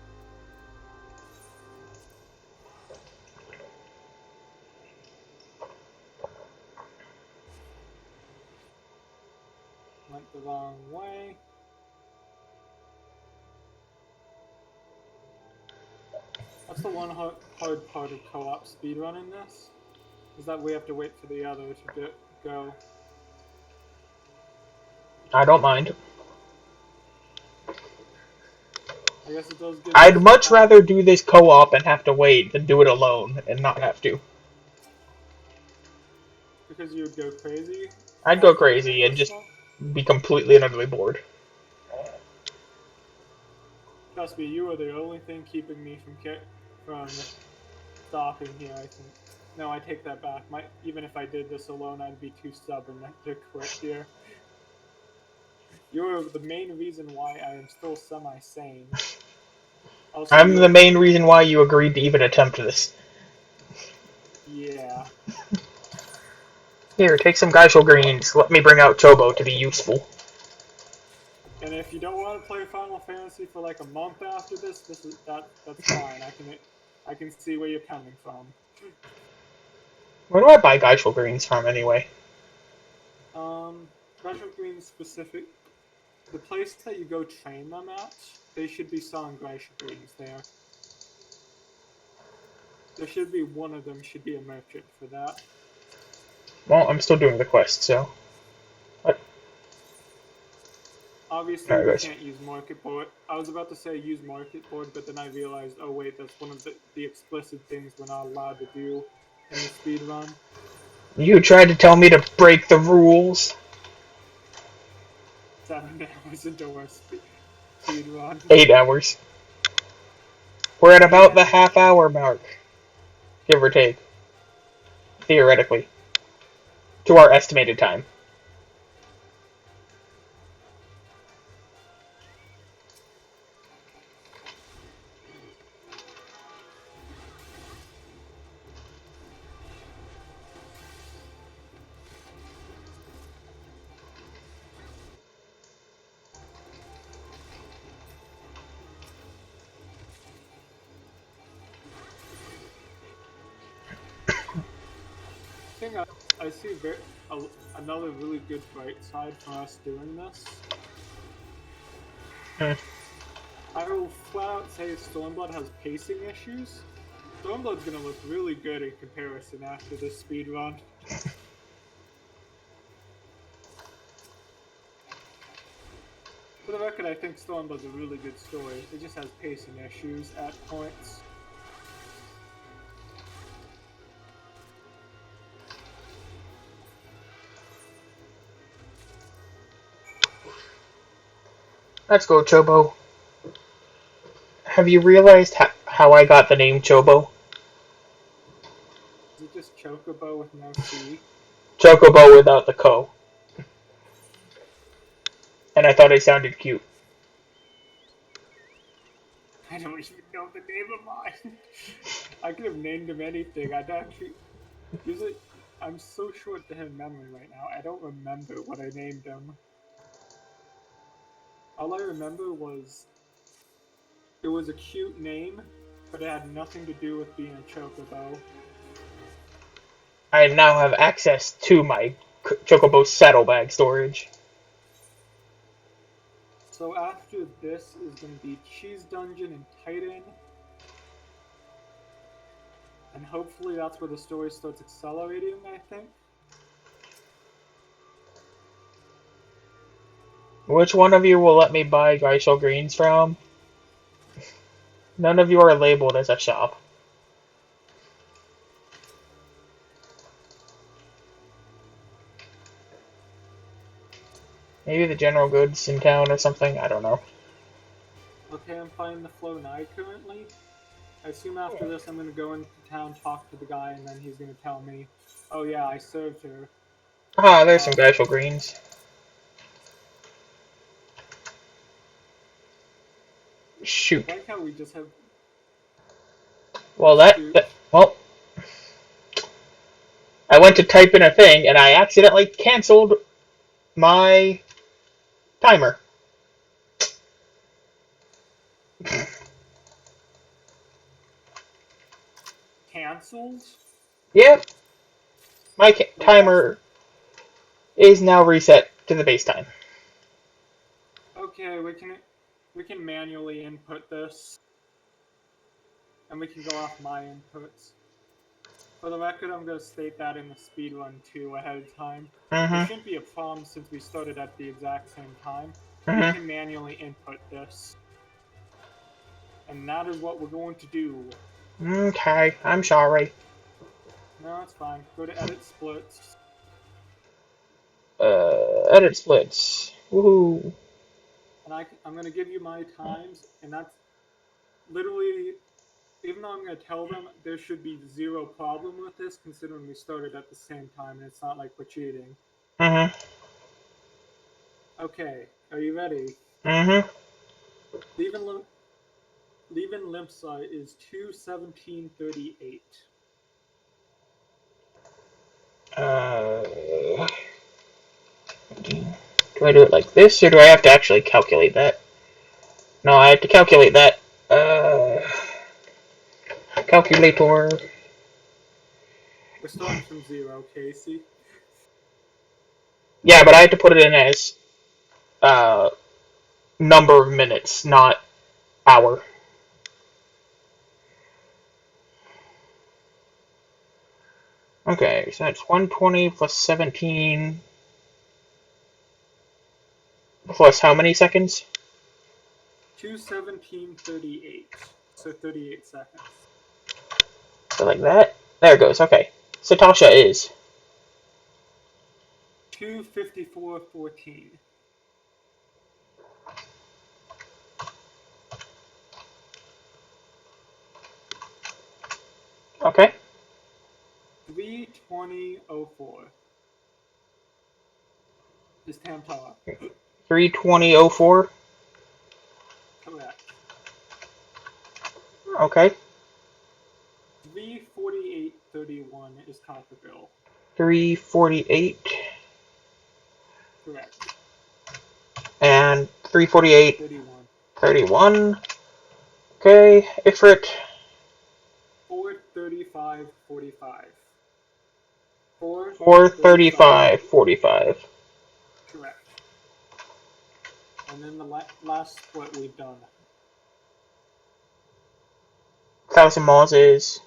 Went the wrong way. That's the one hard part of co-op speedrunning this, is that we have to wait for the other to go. I don't mind. I guess it does give I'd much rather do this co-op and have to wait than do it alone and not have to. Because you would go crazy? I'd go crazy and just be completely and utterly bored. Trust me, you are the only thing keeping me from stopping here, I think. No, I take that back. Even if I did this alone, I'd be too stubborn to quit here. You're the main reason why I am still semi-sane. I'm the main reason why you agreed to even attempt this. Yeah. Here, take some Geishel greens. Let me bring out Chobo to be useful. And if you don't want to play Final Fantasy for like a month after that's fine. I can see where you're coming from. Where do I buy Geishel greens from anyway? Graduate Green specific. The place that you go train them at, they should be selling Glacier Greens there. There should be one of them should be a merchant for that. Well, I'm still doing the quest, so. What? Obviously, Alright, we guys. can't use Market Board. I was about to say use Market Board, but then I realized, oh wait, that's one of the explicit things we're not allowed to do in the speed run. You tried to tell me to break the rules. 7 hours into our speed run. 8 hours. We're at about the Yeah. half-hour mark, give or take. Theoretically. To our estimated time. Thing I see another really good bright side for us doing this. Hmm. I will flat out say Stormblood has pacing issues. Stormblood's gonna look really good in comparison after this speed run. For the record, I think Stormblood's a really good story. It just has pacing issues at points. Let's go, Chobo. Have you realized how I got the name Chobo? Is it just Chocobo with no C? Chocobo without the ko. And I thought it sounded cute. I don't even know the name of mine. I could have named him anything. I'd actually use it. I'm so short to him memory right now. I don't remember what I named him. All I remember was it was a cute name, but it had nothing to do with being a chocobo. I now have access to my Chocobo saddlebag storage. So after this is going to be Cheese Dungeon and Titan. And hopefully that's where the story starts accelerating, I think. Which one of you will let me buy Geishel greens from? None of you are labeled as a shop. Maybe the general goods in town or something? I don't know. Okay, I'm playing the Flow 9 currently. I assume after this I'm going to go into town, talk to the guy, and then he's going to tell me, oh yeah, I served her. Ah, there's some Geishel greens. Shoot. I like how we just have... Well, well, I went to type in a thing, and I accidentally canceled my timer. Cancelled? Yep. My timer is now reset to the base time. Okay, we can manually input this. And we can go off my inputs. For the record, I'm going to state that in the speedrun too ahead of time. There shouldn't be a problem since we started at the exact same time. We can manually input this. And that is what we're going to do. Okay, I'm sorry. No, it's fine. Go to edit splits. Edit splits. Woohoo. And I'm going to give you my times, and that's literally, even though I'm going to tell them there should be zero problem with this, considering we started at the same time, and it's not like we're cheating. Okay, are you ready? Leaving Limpside is 2:17:38. Do I do it like this, or do I have to actually calculate that? No, I have to calculate that. Calculator. We're starting from 0, Casey. Yeah, but I had to put it in as number of minutes, not hour. Okay, so that's 120 plus 17 plus how many seconds? 2:17:38. So 38 seconds. So like that. There it goes. Okay. So Tasha is 2:54:14. okay. 3:20:04 is Tamtara. 3:20:04. Correct. Okay. 3:48:31 is Copperville. 3:48 Correct. and 3:48. 31. 31. Okay. Ifrit. 4:35:45. 4:35. 45. Correct. And then the last split we've done. 1,000 miles is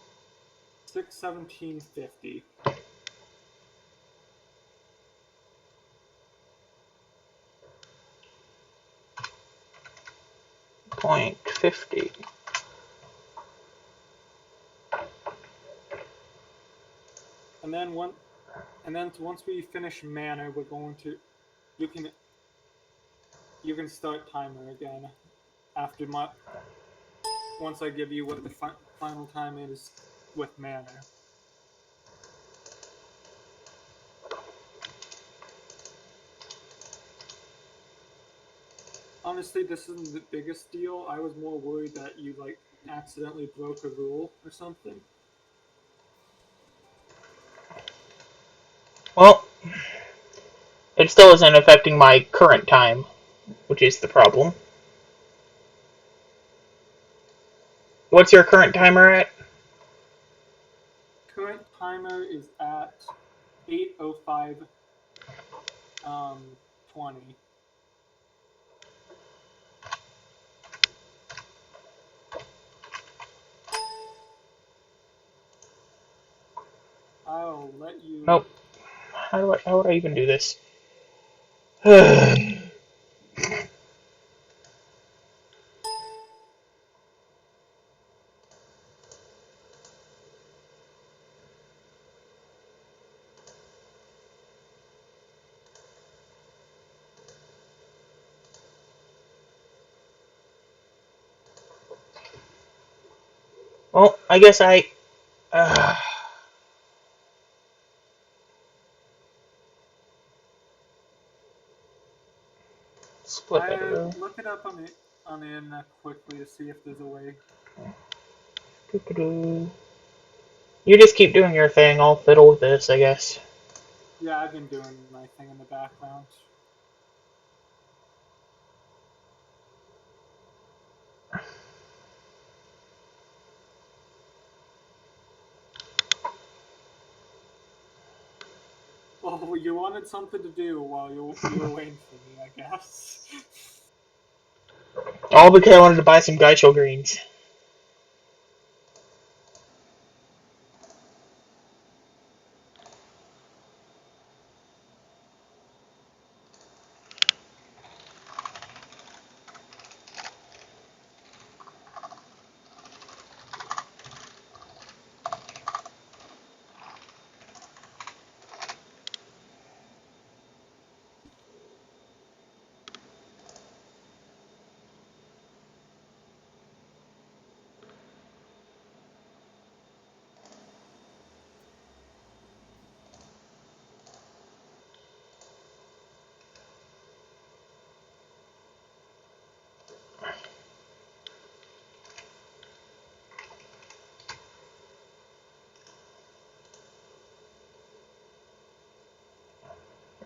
6:17:50. 0.50. And then once we finish mana, we're going to you can start timer again after once I give you what the final time is with mana. Honestly, this isn't the biggest deal. I was more worried that you like accidentally broke a rule or something. Well, it still isn't affecting my current time, which is the problem. What's your current timer at? Current timer is at 8:05 20. I'll let you. Nope. How would I even do this? Well, I guess I. Split I that. look it up on the internet quickly to see if there's a way. You just keep doing your thing. I'll fiddle with this, I guess. Yeah, I've been doing my thing in the background. Well, you wanted something to do while you were waiting for me, I guess. All because I wanted to buy some Geishel greens.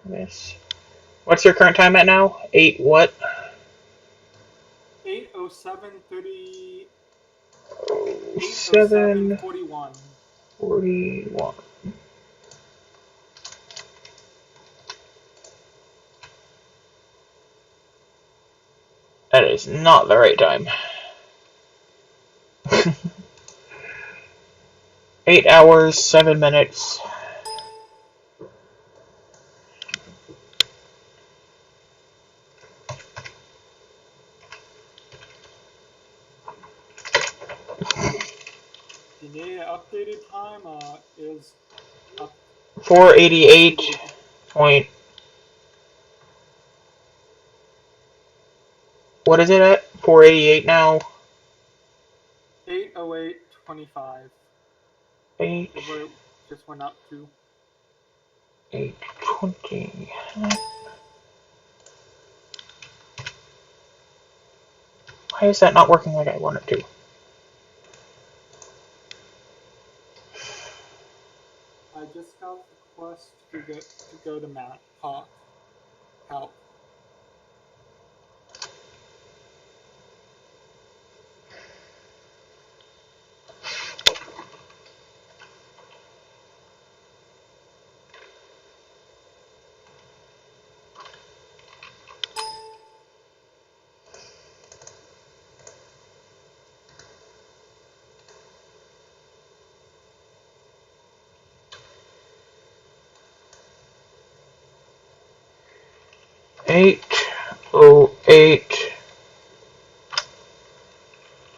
This. What's your current time at now? 8 what? 8:07:30. 7:41. 8:07:41. is not the right time. 8 hours, 7 minutes. You need an updated time, is up 488 point. What is it at? 488 now. 8:08:25 8, is what it just went up to. 8:20. Why is that not working like I want it to? I just got the quest to go to Mount Hawk. Help. Eight oh eight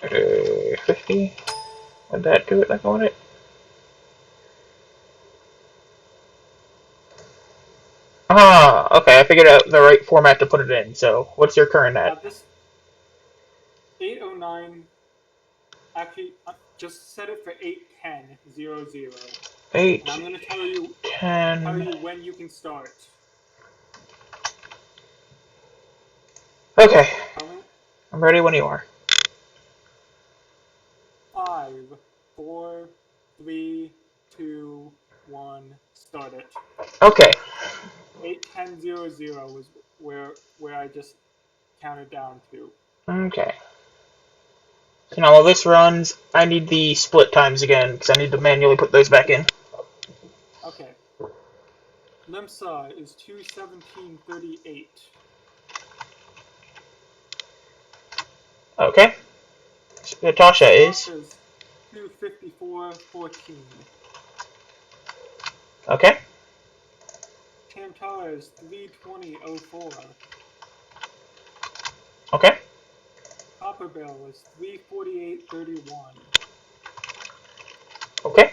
50. Would that do it like I want it? Ah, okay, I figured out the right format to put it in. So, what's your current at? This 8:09. Actually, just set it for 8:10:00. 8, And I'm gonna tell you 10. when you can start. Okay, Tell me. I'm ready when you are. 5, 4, 3, 2, 1. Start it. Okay, 8:10:00 was where I just counted down to. okay. So now while this runs, I need the split times again, because I need to manually put those back in. Okay. Limsa is 2:17:38. Okay. Natasha is. Sasha's 2:54:14. Okay. Tamtara is 3:20:04. Okay. Copperbell is 3:48:31. Okay.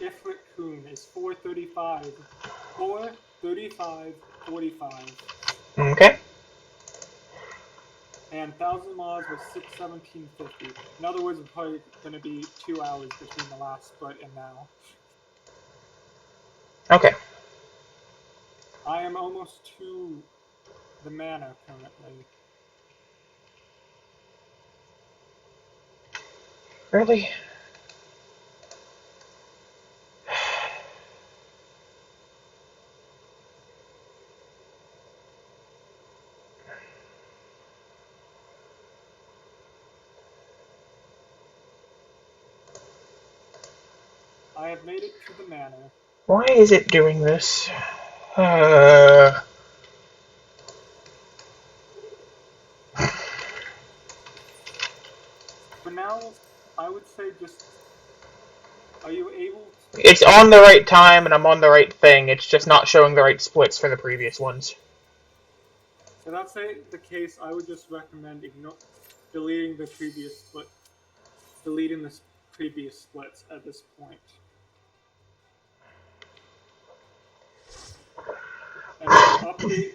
Ifrit Kuhn is 4:35. 4:35:45. Okay. And Thousand Miles was 6:17:50. In other words, it's probably going to be 2 hours between the last split and now. Okay. I am almost to the manor currently. Really? I have made it to the manor. Why is it doing this? Uh, For now, I would say just. Are you able to. it's on the right time and I'm on the right thing. It's just not showing the right splits for the previous ones. So that's the case. I would just recommend deleting the previous split, deleting the previous splits at this point, and then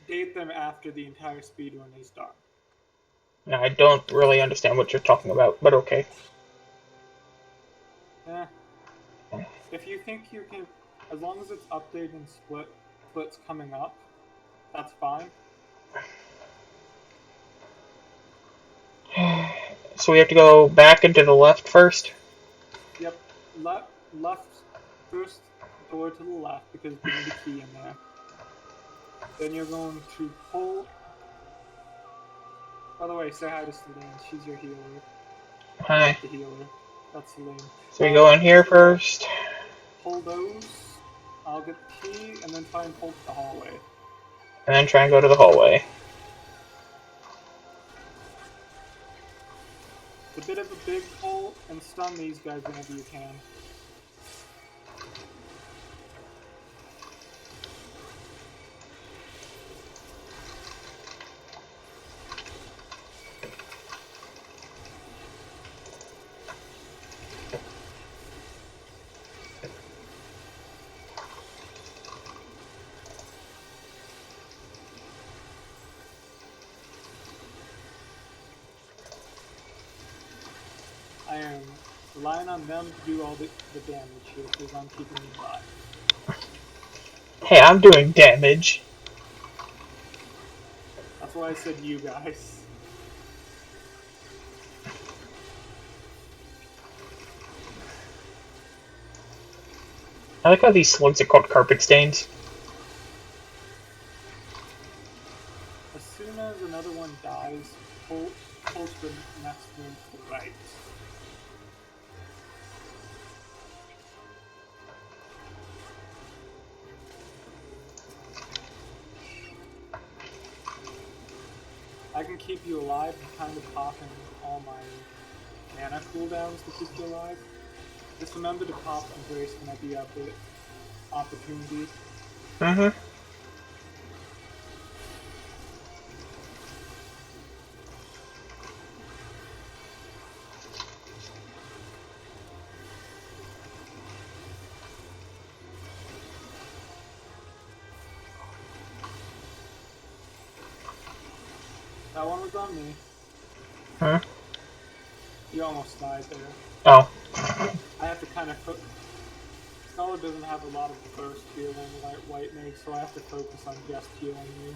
update them after the entire speedrun is done. Now, I don't really understand what you're talking about, but okay. Eh. If you think you can, as long as it's updated and splits coming up, that's fine. So we have to go back into the left first? Yep, left first door to the left because we need a key in there. Then you're going to pull. By the way, say hi to Celine. She's your healer. Hi. Not the healer. That's Celine. So we go in here first. Pull those. I'll get the key and then try and pull to the hallway. And then try and go to the hallway. bit of a big hole and stun these guys whenever you can. I am relying on them to do all the damage here because I'm keeping them alive. Hey, I'm doing damage. That's why I said you guys. I like how these slugs are called carpet stains. As soon as another one dies, pull to the next one to the right. I can keep you alive and kind of popping all my mana cooldowns to keep you alive. Just remember to pop Embrace whenever you have the opportunity. Mm-hmm. That one was on me. Huh? You almost died there. Oh. I have to kind of cook. Scholar doesn't have a lot of burst healing like White Mage, so I have to focus on just healing you.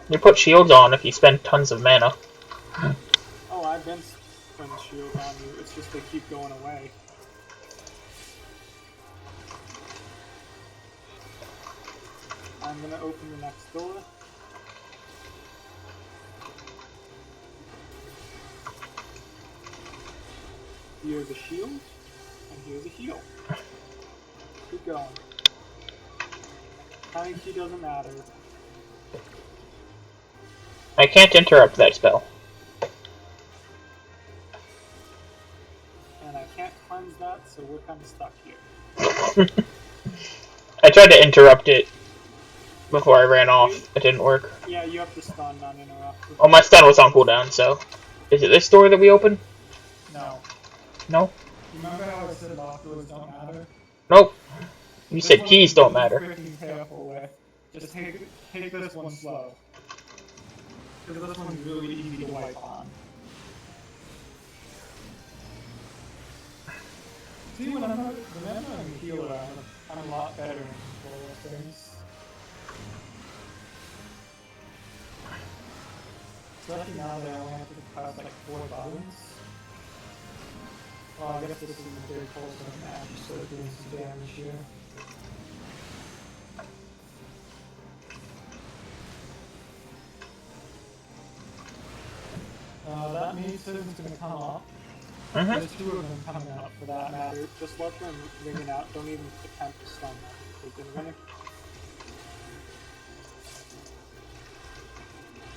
You put shields on if you spend tons of mana. Oh, I've been putting shields on you. It's just they keep going away. I'm gonna open the next door. Here's a shield, and here's a heal. Keep going. Tiny key doesn't matter. I can't interrupt that spell. And I can't cleanse that, so we're kind of stuck here. I tried to interrupt it before I ran off. It didn't work. Yeah, you have to stun, not interrupt. Oh, my stun was on cooldown, so... Is it this door that we opened? No. No? Remember how I said lock doors don't matter? Nope. You This said one keys is don't really matter. freaking careful with. Just take this one slow. Because this one's really easy to wipe on. See, when I'm a healer, I'm a lot better in control of things. Especially now that I only have to press like 4 buttons. Well, I guess this is a big hole for the match, so it's doing some damage here. That means Citizen's gonna come up. Mm-hmm. There's 2 of them coming up for that matter. Just let them ring it out. Don't even attempt to stun them. They've been ringing.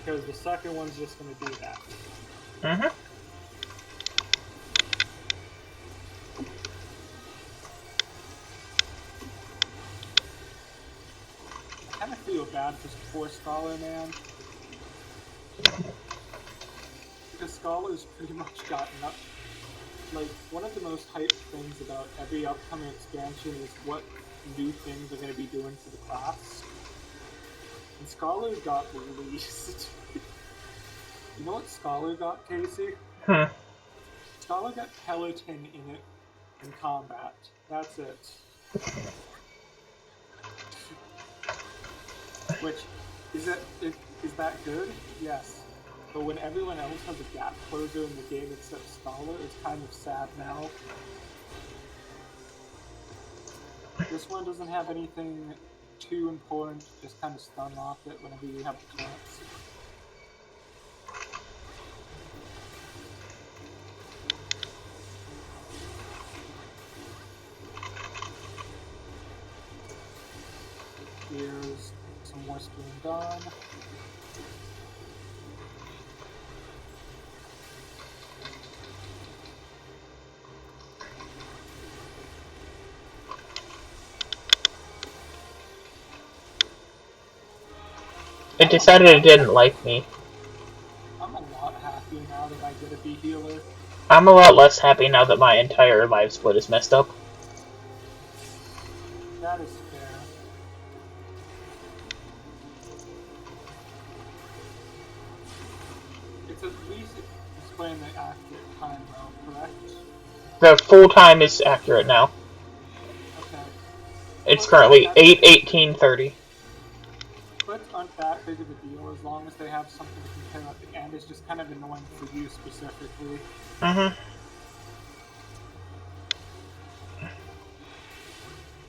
Because the second one's just going to do that. Mm-hmm. I kind of feel bad for poor Scholar, man. Because Scholar's pretty much gotten up. Like, one of the most hyped things about every upcoming expansion is what new things are going to be doing to the class. And Scholar got released. You know what Scholar got, Casey? Hmm. Scholar got Peloton in it in combat. That's it. Which, is that good? Yes. But when everyone else has a gap closer in the game except Scholar, it's kind of sad now. This one doesn't have anything too important, just kind of stun off it whenever you have a chance. Here's some more stream done. It decided it didn't like me. I'm a lot happier now that I get to be healer. I'm a lot less happy now that my entire life split is messed up. That is fair. It's at least explain the accurate time though, correct? The full time is accurate now. Okay. It's Splits aren't currently that big 8:18:30. Splits aren't that big of a deal as long as they have something to compare at the end. It's just kind of annoying for you specifically.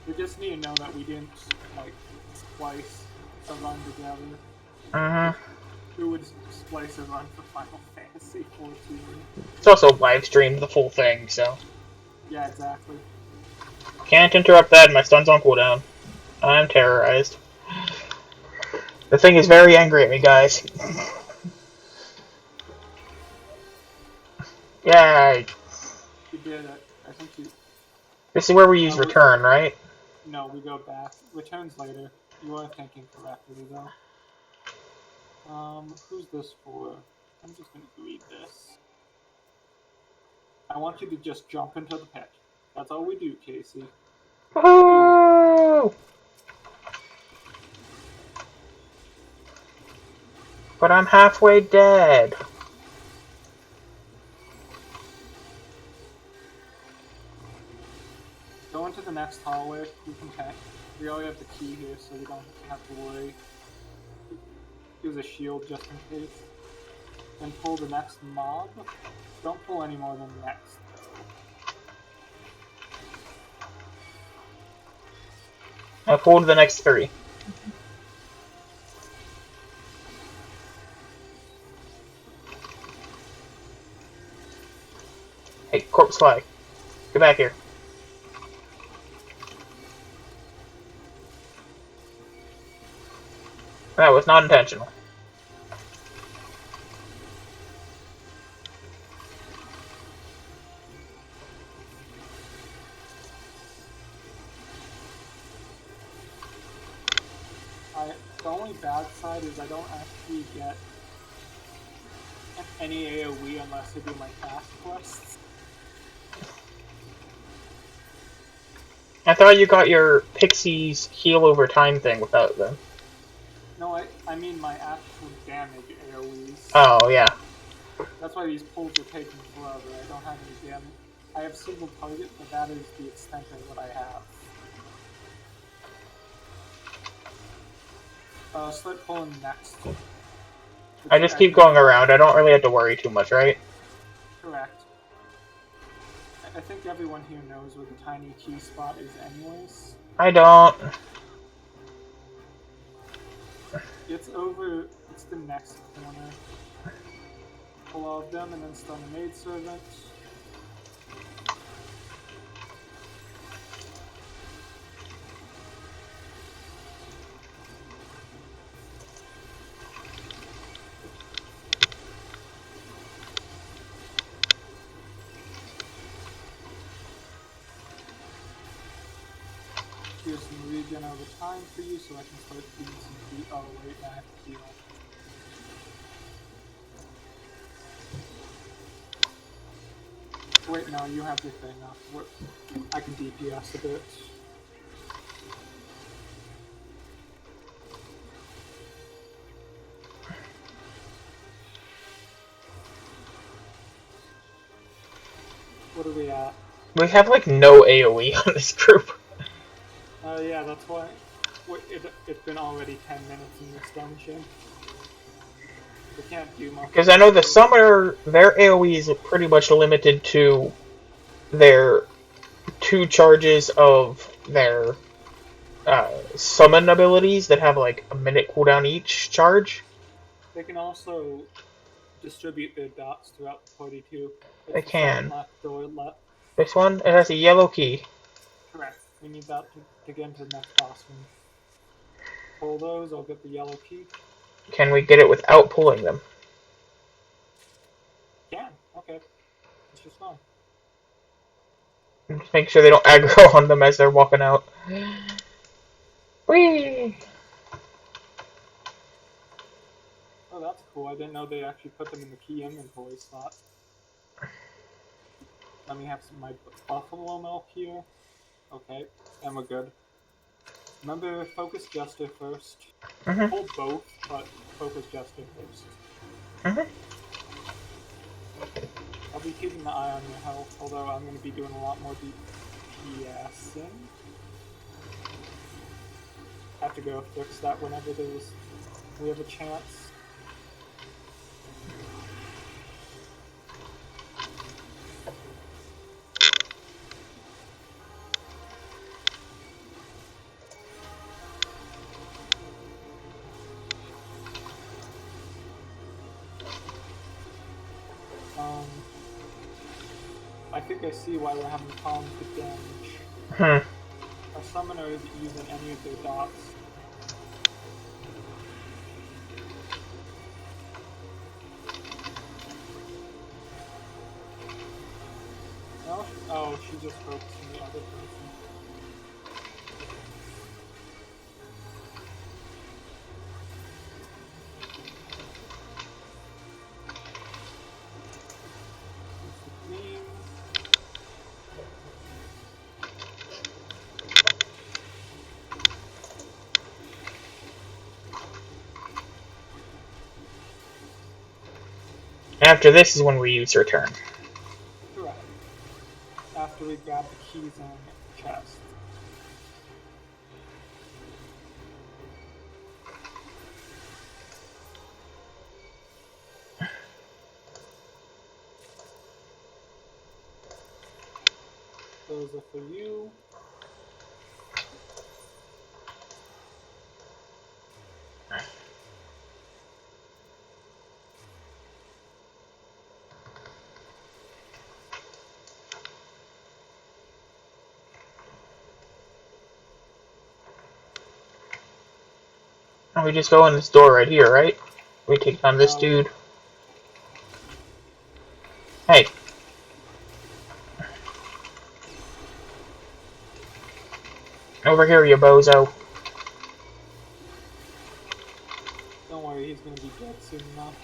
We just need to know that we didn't like splice a run together. Who would splice a run for Final Fantasy 14? It's also live streamed the full thing, so Yeah, exactly. can't interrupt that. My stun's on cooldown. I'm terrorized. The thing is very angry at me, guys. Yay! You did it. I think you. This is where we use return, right? No, we go back. Returns later. You are thinking correctly, though. Who's this for? I'm just gonna read this. I want you to just jump into the pit. That's all we do, Casey. Woohoo! But I'm halfway dead. Go into the next hallway. You can tank. We already have the key here, so we don't have to worry. Use a shield just in case. Then pull the next mob. Don't pull any more than the next, though. I pulled the next 3. Hey, corpse fly. Get back here. That was not intentional. The only bad side is I don't actually get any AoE unless I do my task quests. I thought you got your Pixie's heal over time thing without them. No, I mean my actual damage AoEs. Oh, yeah. That's why these pulls are taking forever. I don't have any damage. I have single target, but that is the extent of what I have. Start pulling next. I just keep going around. I don't really have to worry too much, right? Correct. I think everyone here knows where the tiny key spot is anyways. I don't. It's the next corner. Pull all of them and then stun the maidservant. Here's some regen over time for you so I can start doing some heat. Oh wait, I have to heal. Wait, no, you have your thing up. I can DPS a bit. What are we at? We have, like, no AoE on this group. Yeah, that's why. It's been already 10 minutes in this dungeon. We can't do much. Because I know the summoner, their AoE is pretty much limited to their 2 charges of their summon abilities that have like a minute cooldown each charge. They can also distribute their dots throughout the party too. They can. Left door left. This one, it has a yellow key. Correct. We need that to get into the next boss room. Pull those, I'll get the yellow key. Can we get it without pulling them? Yeah, okay. It's just fine. Just make sure they don't aggro on them as they're walking out. Whee! that's cool. I didn't know they actually put them in the key inventory slot. Let me have my buffalo milk here. Okay, and we're good. Remember, focus Jester first. Mhm. Hold both, but focus Jester first. Mhm. I'll be keeping an eye on your health, although I'm going to be doing a lot more DPSing. Have to go fix that whenever we have a chance. I think I see why we're having problems with damage. Hmm. Our summoner isn't using any of their dots. No? Oh, she's just focusing the other person. Supreme. After this is when we use return. Correct. After we grab the keys and chest. Those are for you. And we just go in this door right here, right? We take on this dude. Hey. Over here, you bozo. Don't worry, he's gonna be dead soon enough.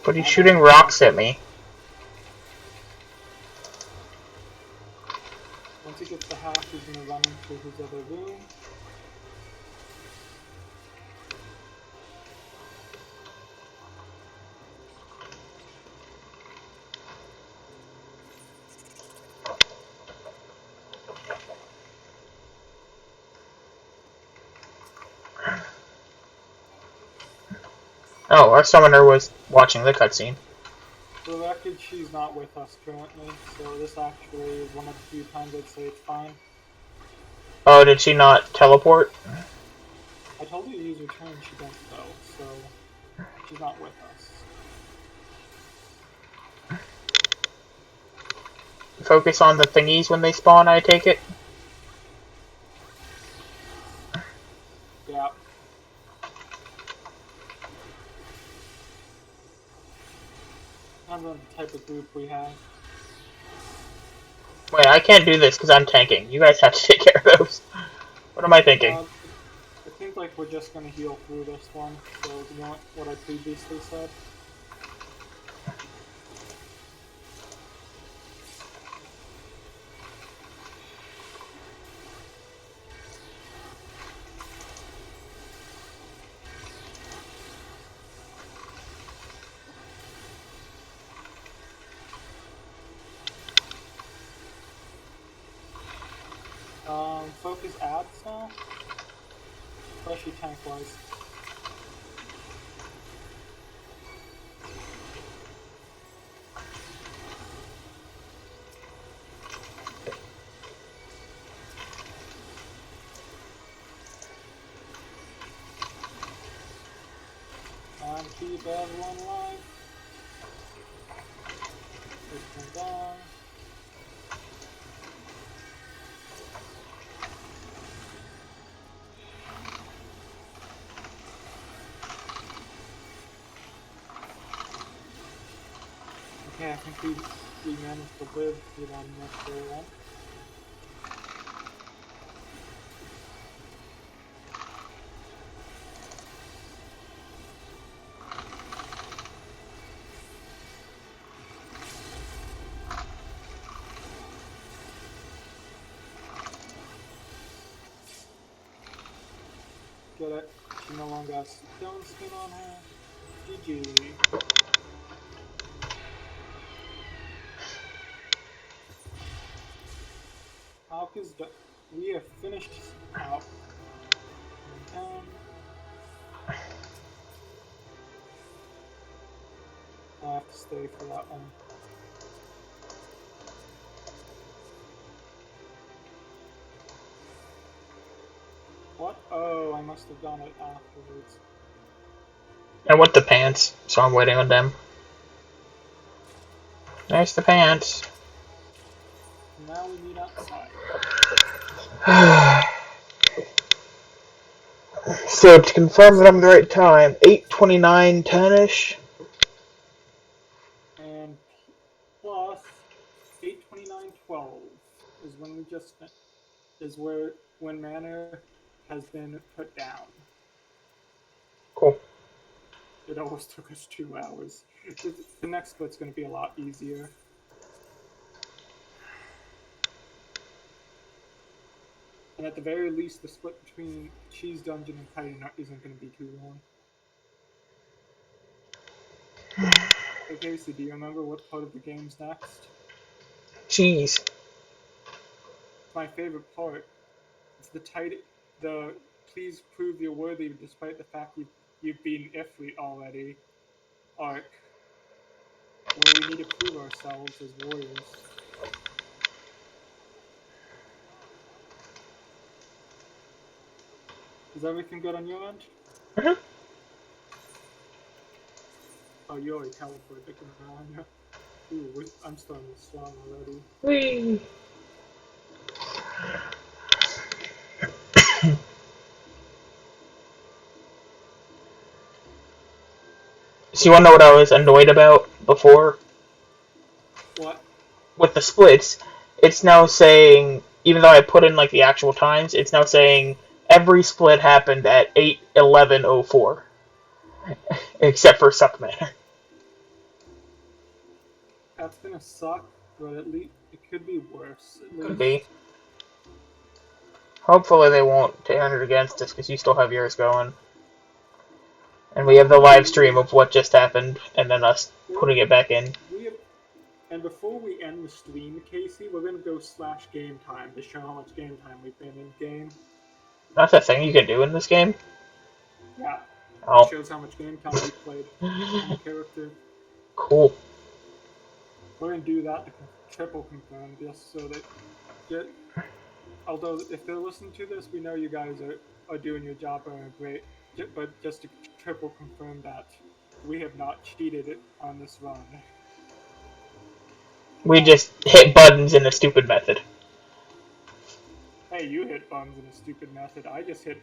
But he's shooting rocks at me. Once he gets the half, he's gonna run into his other room. Oh, our summoner was watching the cutscene. For the record, she's not with us currently, so this actually is one of the few times I'd say it's fine. Oh, did she not teleport? I told her to use return, she didn't though, so she's not with us. Focus on the thingies when they spawn, I take it? Yeah. Depends on the type of group we have. Wait, I can't do this because I'm tanking. You guys have to take care of those. What am I thinking? It seems like we're just gonna heal through this one, so you know what I previously said? Focus ads now, especially tank-wise. And keep everyone alive. This one down. Okay, I think we managed to live through that initial one. Get it? She no longer has stone skin on her. GG. Alk is done. We have finished Alk. I have to stay for that one. What? Oh, I must have done it afterwards. I want the pants, so I'm waiting on them. There's the pants. Now we meet outside. So to confirm that I'm the right time, 8:29:10ish. And plus 8:29:12 is when we just is where when mana has been put down. Cool. It almost took us 2 hours. The next split's going to be a lot easier. And at the very least, the split between Cheese Dungeon and Titan isn't going to be too long. Hey Casey, do you remember what part of the game's next? Cheese. It's my favorite part. It's the Titan. The please prove you're worthy despite the fact you've been Ifrit already arc, where we need to prove ourselves as warriors. Is everything good on your end? Mhm. Oh, you already teleported around. Ooh, I'm starting to strong already. Whee. So you wanna know what I was annoyed about before? What? With the splits, it's now saying, even though I put in like the actual times, it's now saying every split happened at 8:11:04, except for Suck Manor. That's gonna suck, but at least it could be worse. At Could least. be. Hopefully they won't turn it against us because you still have yours going. And we have the live stream of what just happened, and then us putting it back in. We have, and before we end the stream, Casey, we're gonna go / game time to show how much game time we've been in game. That's a thing you can do in this game? Yeah. Oh. It shows how much game time we played on the character. Cool. We're gonna do that to triple confirm, just so that. Although if they're listening to this, we know you guys are doing your job and are great. But just to triple confirm that we have not cheated it on this run. We just hit buttons in a stupid method. Hey, you hit buttons in a stupid method. I just hit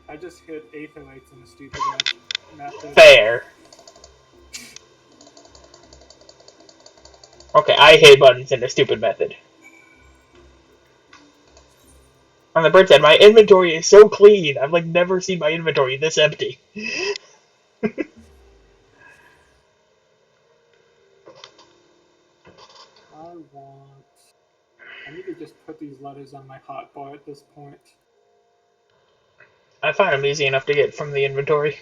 aetherites in a stupid method. Fair. Okay, I hit buttons in a stupid method. On the bright side, my inventory is so clean. I've like never seen my inventory this empty. I need to just put these letters on my hotbar at this point. I find them easy enough to get from the inventory.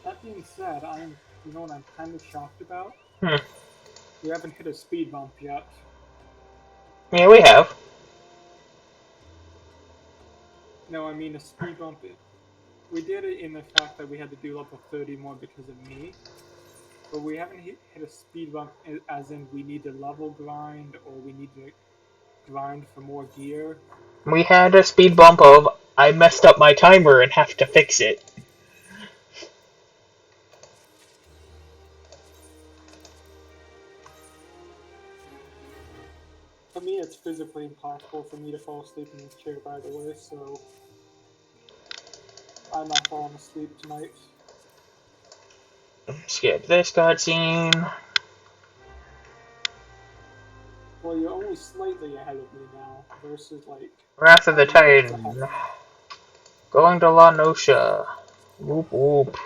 That being said, you know what I'm kind of shocked about? Hmm. We haven't hit a speed bump yet. Yeah, we have. No, I mean a speed bump. We did it in the fact that we had to do level 30 more because of me. But we haven't hit a speed bump as in we need to level grind or we need to grind for more gear. We had a speed bump of I messed up my timer and have to fix it. For me, it's physically impossible for me to fall asleep in this chair, by the way, so I'm not falling asleep tonight. Skip this cutscene. Well, you're only slightly ahead of me now, versus like Wrath of the 10 minutes ahead. Titan. Going to La Noscia. Whoop whoop.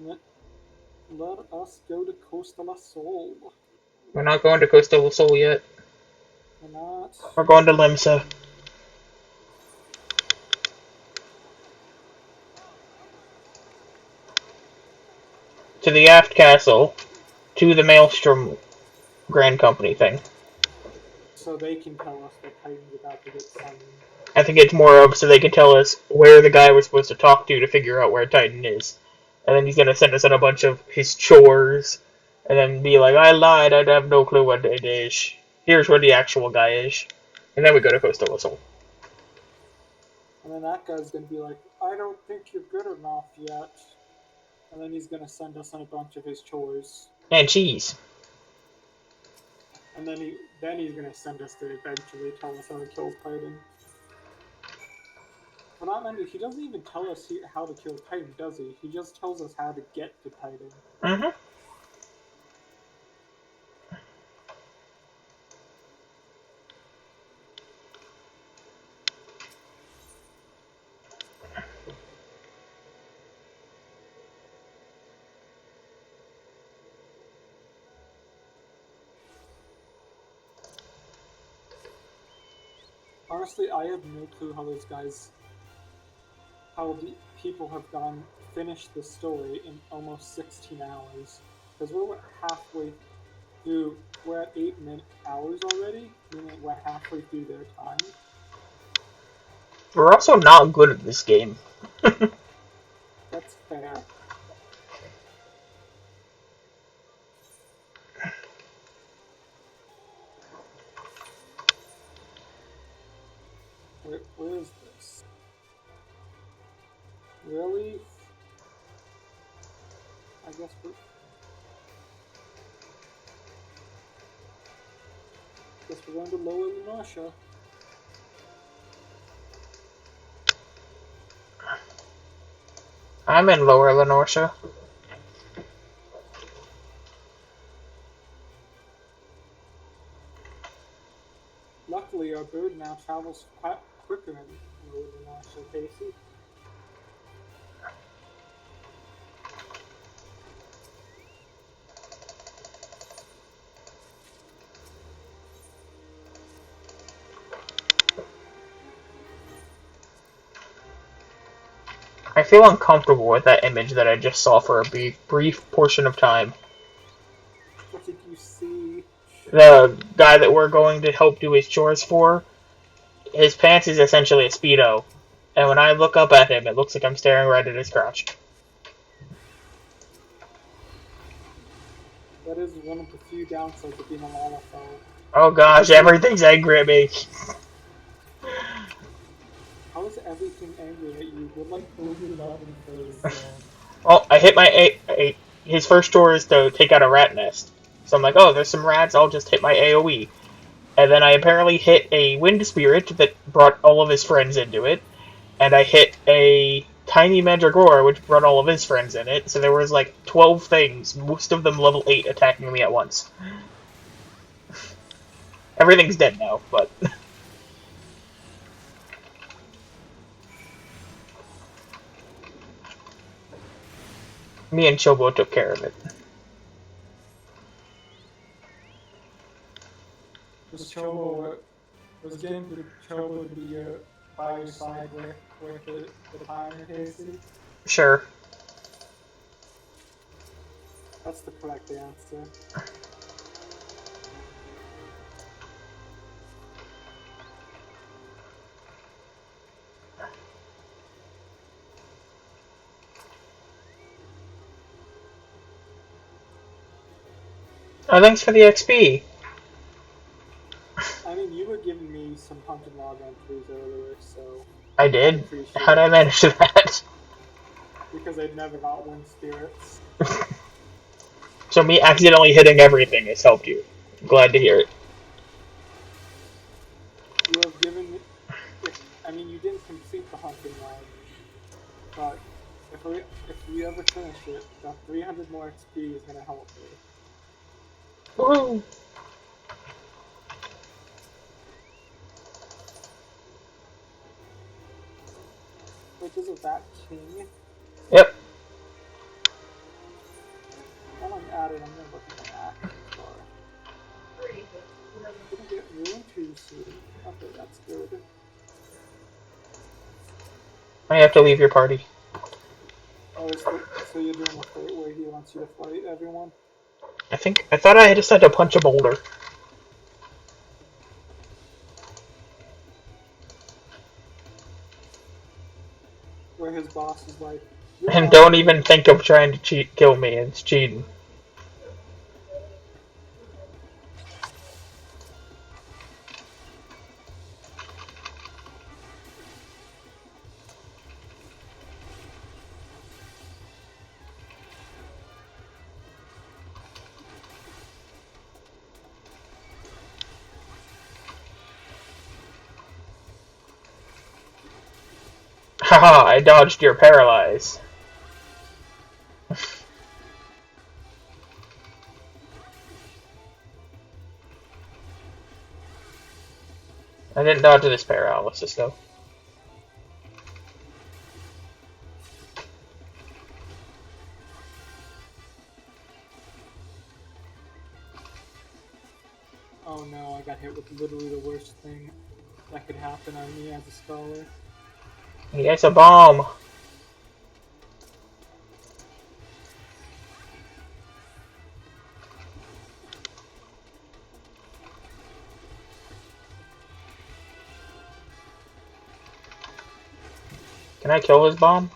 Let us go to Costa La Sol. We're not going to Coastal Sol yet. We're not. We're going to Limsa. To the Aft Castle. To the Maelstrom Grand Company thing. So they can tell us that Titan's about to get summoned. I think it's more of so they can tell us where the guy we're supposed to talk to figure out where Titan is. And then he's going to send us on a bunch of his chores. And then be like, I lied, I have no clue what it is. Here's where the actual guy is. And then we go to Coastal Sol. And then that guy's gonna be like, I don't think you're good enough yet. And then he's gonna send us on a bunch of his chores. And cheese. And then he's gonna send us to eventually tell us how to kill Titan. But not only, he doesn't even tell us how to kill Titan, does he? He just tells us how to get to Titan. Mm-hmm. Honestly, I have no clue how how the people have finished the story in almost 16 hours. Because we're halfway through, we're at 8 hours already, meaning we're halfway through their time. We're also not good at this game. That's fair. Where is this? Really? I guess we're going to lower Lunacia. I'm in Lower Lenorcia. Luckily, our bird now travels quite quicker than lower Lunacia, Casey. I feel uncomfortable with that image that I just saw for a brief portion of time. What did you see? The guy that we're going to help do his chores for, his pants is essentially a Speedo. And when I look up at him, it looks like I'm staring right at his crotch. That is one of the few downsides of being a monophone. Oh gosh, everything's angry at me. How is everything angry at you? We're like overloving face. Well, I hit my his first chore is to take out a rat nest. So I'm like, oh, there's some rats, I'll just hit my AoE. And then I apparently hit a wind spirit that brought all of his friends into it. And I hit a tiny mandragora, which brought all of his friends in it. So there was like 12 things, most of them level 8, attacking me at once. Everything's dead now, but... me and Chobo took care of it. Was getting the Chobo to be by your side with the timer, Casey? Sure. That's the correct answer. Oh, thanks for the XP. I mean, you were giving me some hunting log entries earlier, so... I did? How'd I manage that? Because I'd never got wind spirits. So me accidentally hitting everything has helped you. Glad to hear it. You have given me... I mean, you didn't complete the hunting log, but if we ever finish it, that 300 more XP is gonna help me. Woo! Which is a Vat King. Yep. wait, I'm gonna look at my actions bar. Didn't get ruined too soon. Okay, that's good. I have to leave your party. Oh, so you're doing a fight where he wants you to fight everyone? I thought I just had to punch a boulder. Where his boss is like, you're And not don't ready. even think of trying to kill me. It's cheating. Haha, I dodged your paralyze. I didn't dodge this paralysis though. Oh no, I got hit with literally the worst thing that could happen on me as a scholar. He has a bomb. Can I kill his bomb?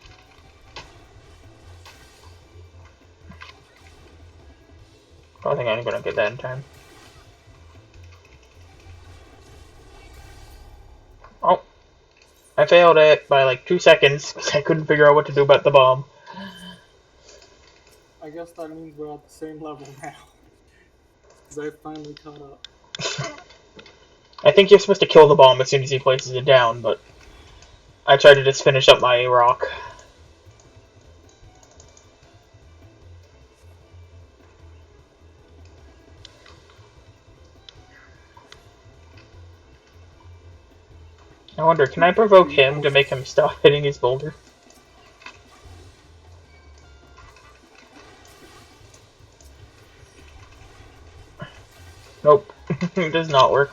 I don't think I'm gonna get that in time. Oh, I failed it by like 2 seconds because I couldn't figure out what to do about the bomb. I guess that means we're at the same level now. Because I finally caught up. I think you're supposed to kill the bomb as soon as he places it down, but I tried to just finish up my rock. I wonder, can I provoke him to make him stop hitting his boulder? Nope. It does not work.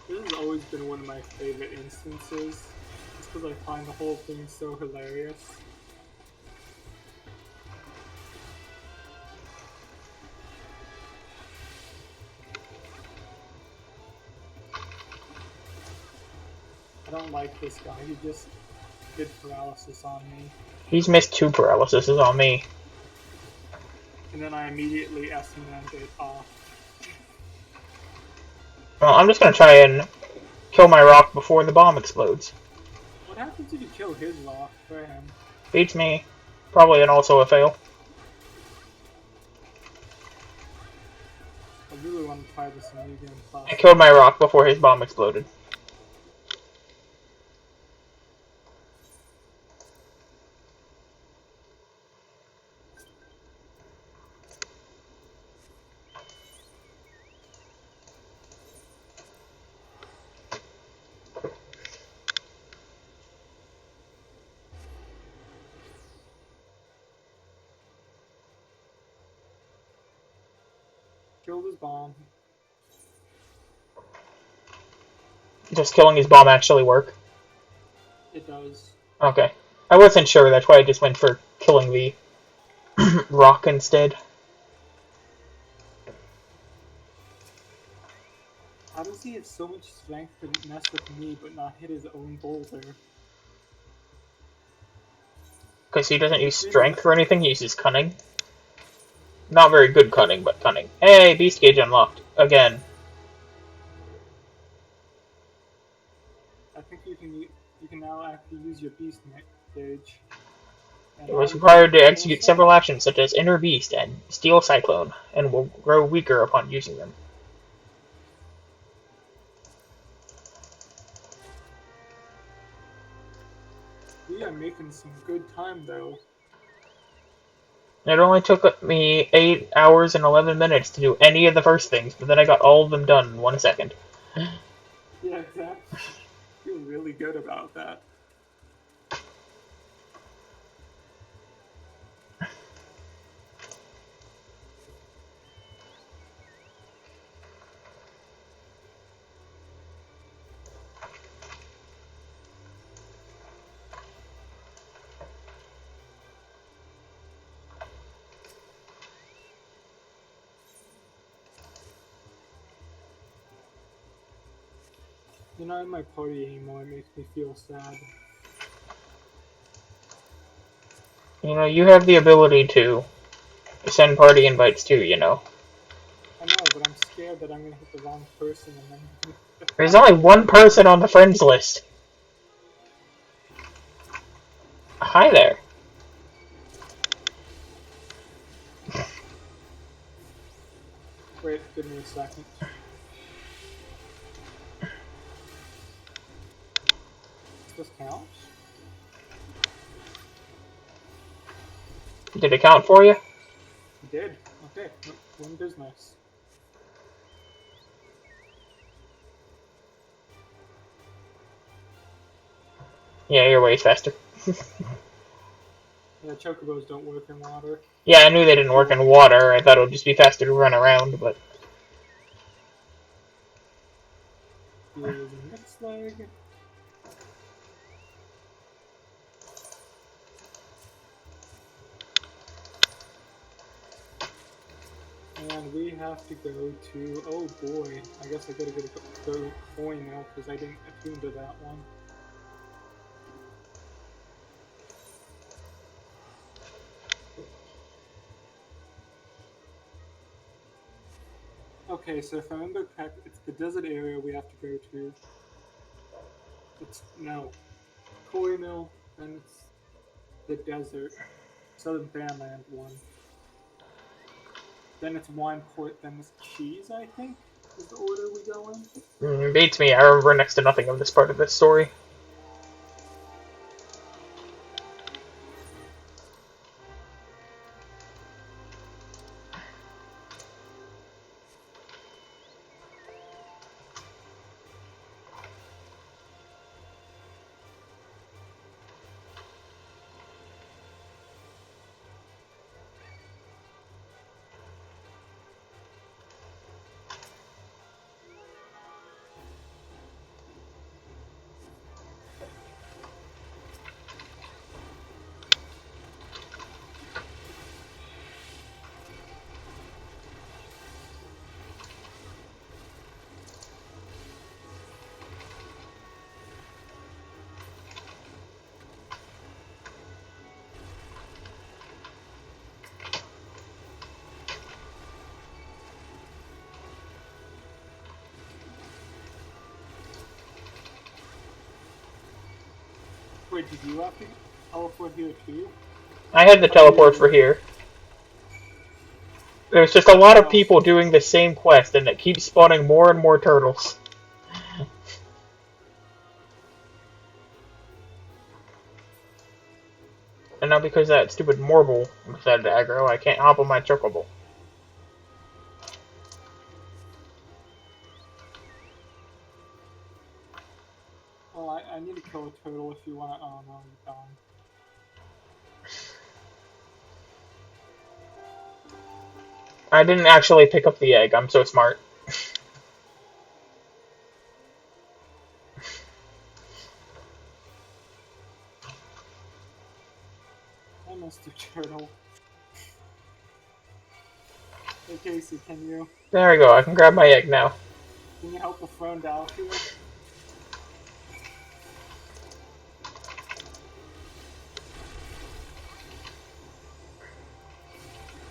This has always been one of my favorite instances. Just because I find the whole thing so hilarious. I don't like this guy. He just did paralysis on me. He's missed 2 paralyses on me. And then I immediately SMM'd it off. Well, I'm just gonna try and kill my rock before the bomb explodes. What happens if you kill his rock for him? Beats me. Probably and also a fail. I really want to try this in New Game Plus. I killed my rock before his bomb exploded. Killed his bomb. Does killing his bomb actually work? It does. Okay. I wasn't sure, that's why I just went for killing the rock instead. How does he have so much strength to mess with me but not hit his own boulder? Because he doesn't use strength for anything, he uses cunning. Not very good cunning, but cunning. Hey, beast gauge unlocked. Again. I think you can now actually use your beast gauge. And It was required to execute several actions such as Inner Beast and Steel Cyclone, and will grow weaker upon using them. We are making some good time though. It only took me 8 hours and 11 minutes to do any of the first things, but then I got all of them done in 1 second. Yeah, exactly. Feel really good about that. You're not in my party anymore. It makes me feel sad. You know, you have the ability to send party invites too, you know. I know, but I'm scared that I'm gonna hit the wrong person and then I'm gonna There's only one person on the friends list. Hi there. Wait, give me a second. Does this count? Did it count for you? It did. Okay, we're in business. Yeah, you're way faster. Yeah, chocobos don't work in water. Yeah, I knew they didn't work in water. I thought it would just be faster to run around, but... Here is a mixed leg. And we have to go to, oh boy, I guess I gotta go to coin now because I didn't attune to that one. Okay, so if I remember correct, it's the desert area we have to go to. It's, no, Koi Mill, then it's the desert, Southern Fanland one. Then it's Wine Port, then it's Cheese, I think, is the order we go in. Beats me. I remember next to nothing of this part of this story. Wait, did you have to teleport here too? I had the teleport for here. There's just a lot of people doing the same quest, and it keeps spawning more and more turtles. And now because that stupid Morble decided to aggro, I can't hop on my chocobo. Well, I need to kill a turtle if you want to. Oh no, you're gone. I didn't actually pick up the egg, I'm so smart. I missed your turtle. Hey Casey, can you There we go, I can grab my egg now. help a friend out here?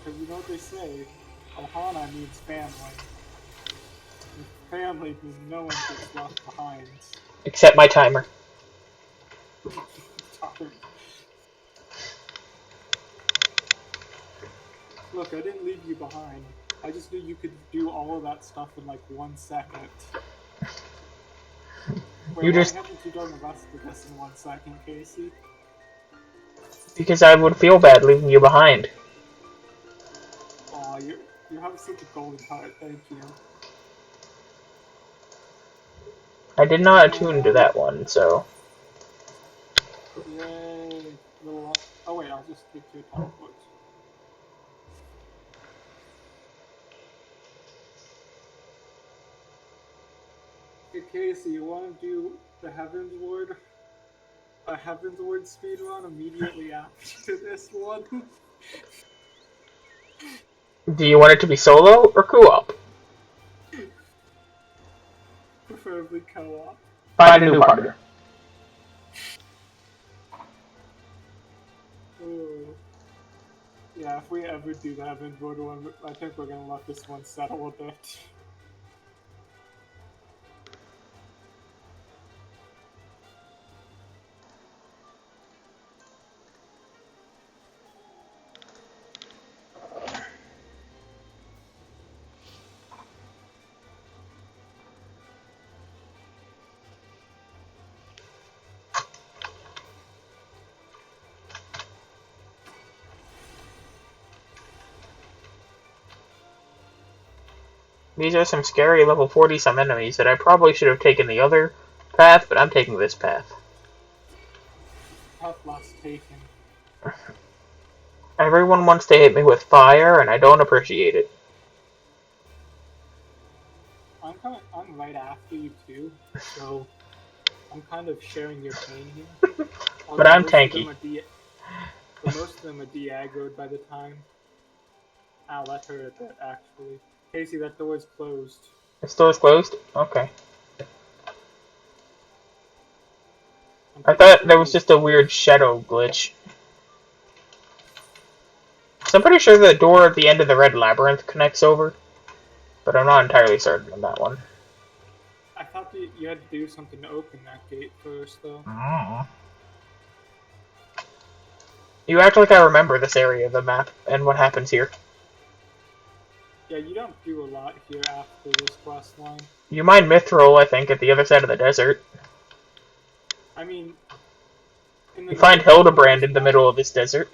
Because you know what they say, Ohana means family. And family means no one gets left behind. Except my timer. Look, I didn't leave you behind. I just knew you could do all of that stuff in like 1 second. Wait, You why just... haven't you done the rest of this in 1 second, Casey? Because I would feel bad leaving you behind. Aw, you have such a golden heart, thank you. I did not attune to that one, so... Yay! Oh wait, I'll just take your teleport. Hey Casey, you want to do the Heaven's Ward? A Heaven's Ward speedrun immediately after this one? Do you want it to be solo or co-op? Preferably co-op. Find a new partner. Ooh. Yeah, if we ever do that in Void 1, I think we're gonna let this one settle a bit. These are some scary level 40-some enemies that I probably should have taken the other path, but I'm taking this path. Path last taken. Everyone wants to hit me with fire, and I don't appreciate it. I'm right after you too, so I'm kind of sharing your pain here. But I'm tanky. But most of them are de-aggroed by the time. Ow, that hurt a bit, actually. Casey, that door's closed. The store's closed? Okay. I thought there was just a weird shadow glitch. So I'm pretty sure the door at the end of the red labyrinth connects over, but I'm not entirely certain on that one. I thought you had to do something to open that gate first, though. You act like I remember this area of the map and what happens here. Yeah, you don't do a lot here after this quest line. You mine Mithril, I think, at the other side of the desert. I mean... You find Hildebrand in the middle of this desert.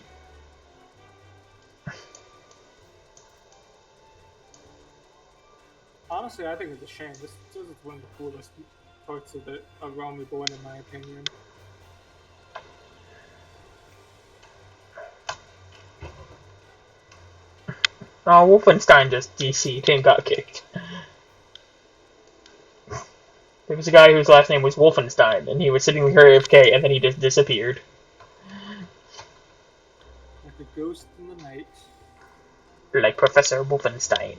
Honestly, I think it's a shame. This is one of the coolest parts of Realm Reborn, in my opinion. Oh, Wolfenstein just DC'd and got kicked. There was a guy whose last name was Wolfenstein, and he was sitting here AFK, and then he just disappeared. Like a ghost in the night. Like Professor Wolfenstein.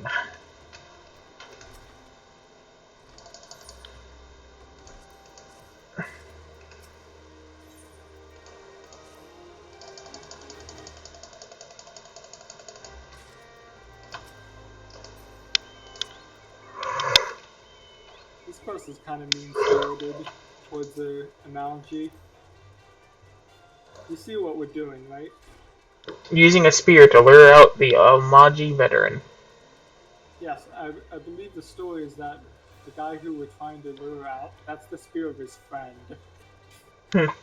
This quest is kind of mean-spirited towards the analogy. You see what we're doing, right? Using a spear to lure out the Almaji veteran. Yes, I believe the story is that the guy who we're trying to lure out, that's the spear of his friend. That's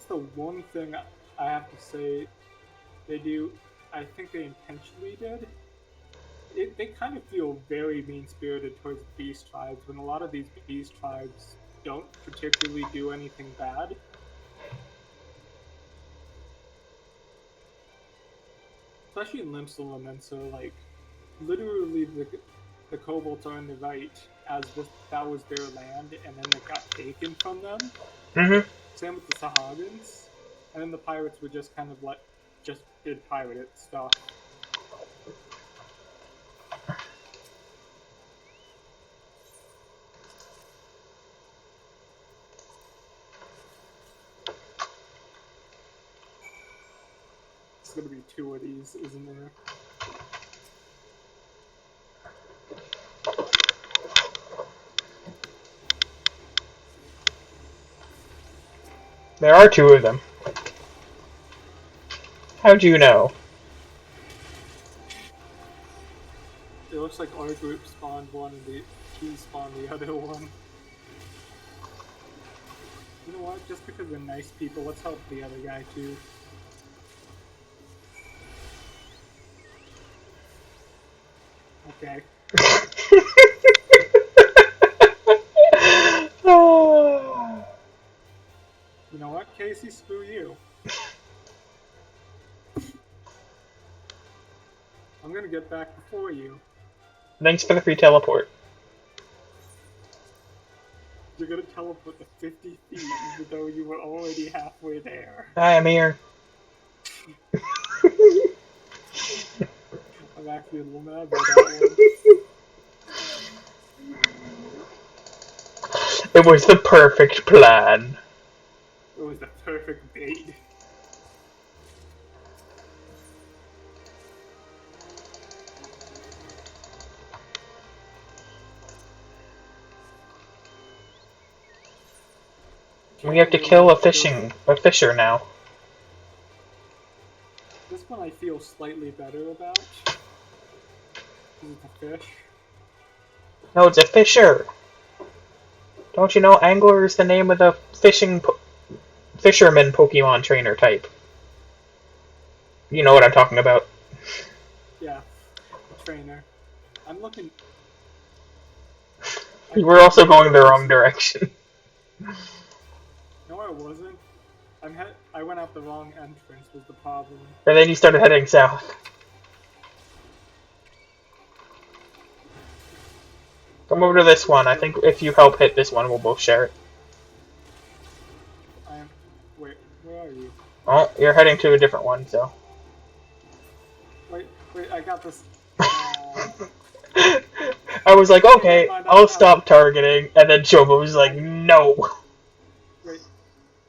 the one thing I have to say they do. I think they intentionally did. They kind of feel very mean-spirited towards beast tribes when a lot of these beast tribes don't particularly do anything bad. Especially in Limsel and so like literally the kobolds are in the right as that was their land and then it got taken from them. Same with the Sahagins. And then the pirates were just kind of like just did pirate stuff. There's gonna be 2 of these, isn't there? There are 2 of them. How'd you know? It looks like our group spawned one and he spawned the other one. You know what? Just because they're nice people, let's help the other guy too. Okay. You know what, Casey? Screw you. I'm gonna get back before you. Thanks for the free teleport. You're gonna teleport to 50 feet even though you were already halfway there. Hi, I'm here. I'm actually a little mad about that one. It was the perfect plan. It was the perfect bait. We have to kill a fisher now. This one I feel slightly better about. Because it's a fish. No, it's a fisher. Don't you know Angler is the name of the fisherman Pokemon trainer type? You know what I'm talking about. Yeah, a trainer. I'm looking. We're also going the wrong direction. No, I wasn't. I went out the wrong entrance was the problem. And then you started heading south. Come over to this one. I think if you help hit this one, we'll both share it. Wait, where are you? Oh, you're heading to a different one, so. Wait, I got this. I was like, okay, I'll stop targeting, and then Chobo was like, no. Wait,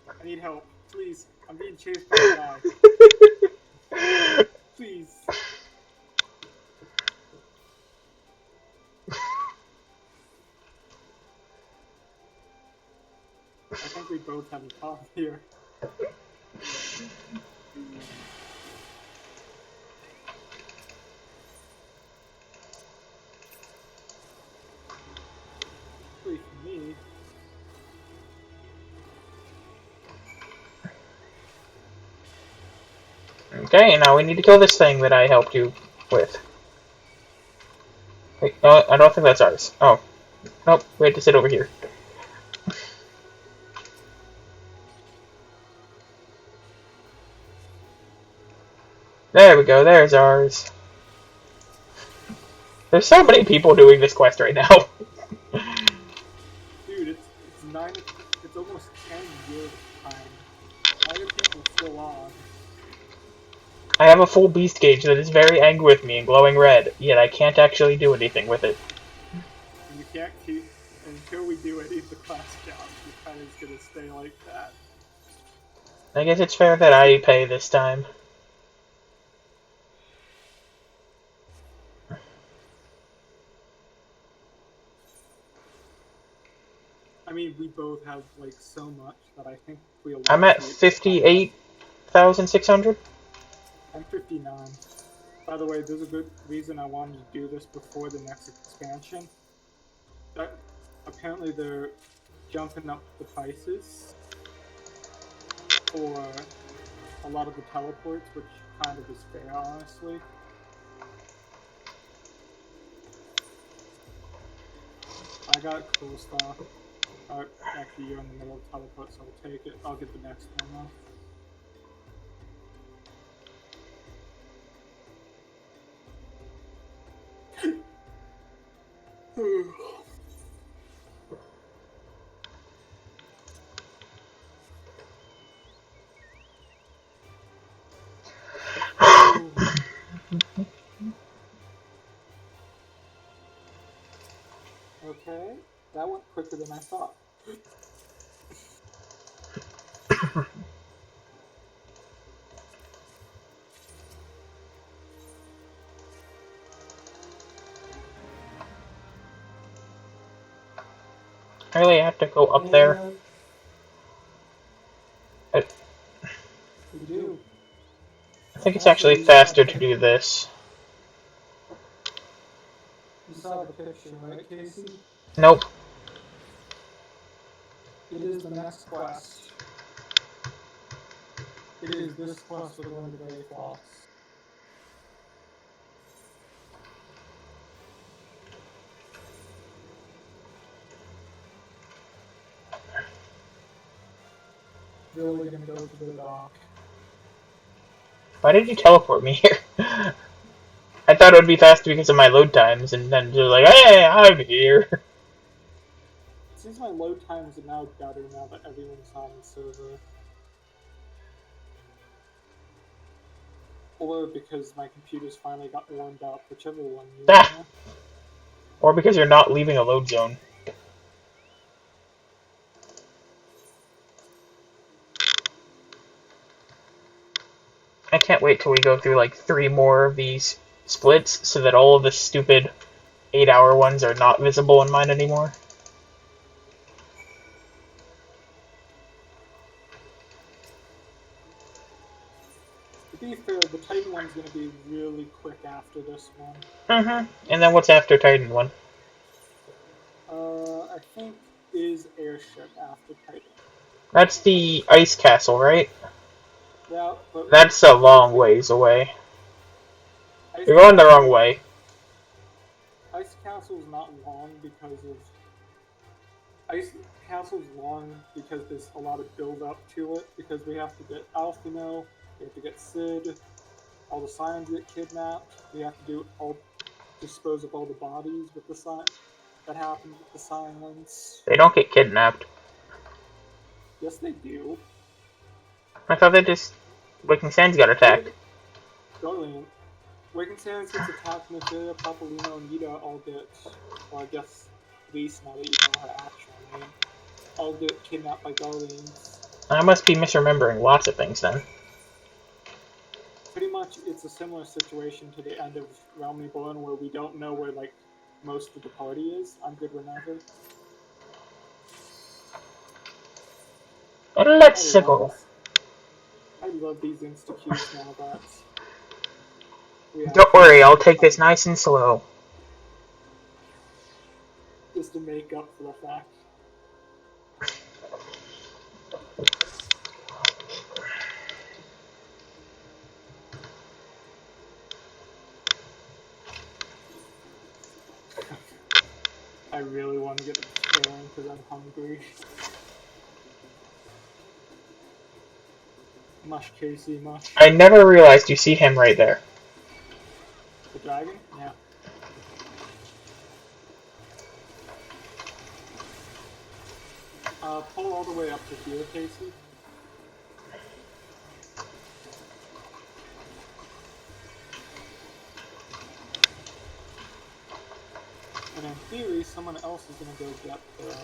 I need help. Please, I'm being chased by a guy. Please. I think we both have a problem here. Wait for me. Okay, now we need to kill this thing that I helped you with. Wait, I don't think that's ours. Oh. Nope, we had to sit over here. There we go, there's ours. There's so many people doing this quest right now. Dude, it's almost 10 years time. Why are people still on? I have a full beast gauge that is very angry with me and glowing red, yet I can't actually do anything with it. And you can't keep, until we do any of the class jobs, your kind of gonna stay like that. I guess it's fair that I pay this time. I mean, we both have, like, so much that I think we'll... I'm at 58,600. I'm 59. By the way, there's a good reason I wanted to do this before the next expansion. Apparently they're jumping up the prices for a lot of the teleports, which kind of is fair, honestly. I got cool stuff. Actually, you're in the middle of teleport, so I'll take it. I'll get the next one off. Okay, that went quicker than I thought. I really have to go up there. We do. I think it's actually faster to do this. You saw the picture, right, Casey? Nope. It is the next quest. It is this quest we're going to Bay Fox. Really gonna go to the dock. Why did you teleport me here? I thought it would be faster because of my load times, and then you're like, hey, I'm here. It seems my load times are now better now that everyone's on the server. Or because my computer's finally got warmed up, whichever one you Or because you're not leaving a load zone. I can't wait till we go through like 3 more of these splits so that all of the stupid 8-hour ones are not visible in mine anymore. To be fair, the Titan one's going to be really quick after this one. Mm-hmm. And then what's after Titan 1? I think is Airship after Titan. That's the Ice Castle, right? Yeah, but That's a long ways away. Ice You're going the Castle- wrong way. Ice Castle's not long because of Ice Castle's long because there's a lot of build up to it. Because we have to get Alphino, we have to get Sid, all the Scions get kidnapped. We have to dispose of all the bodies with the Scion that happened with the Scions. They don't get kidnapped. Yes, they do. I thought they just... Waking Sands got attacked. Darling, Waking Sands gets attacked, Nefera, Papolino, and Nita all get, well, I guess, Lise, now that you know her actual name, all get kidnapped by Guardians. I must be misremembering lots of things then. Pretty much, it's a similar situation to the end of Realm Reborn, where we don't know where, like, most of the party is. I'm good whenever. And let's go. I love these insta-queues now that... Don't worry, I'll take this nice and slow. Just to make up for the fact. I really want to get the Terran because I'm hungry. Mush, Casey, mush. I never realized you see him right there. The dragon? Yeah. Pull all the way up to here, Casey. And in theory, someone else is gonna go get the...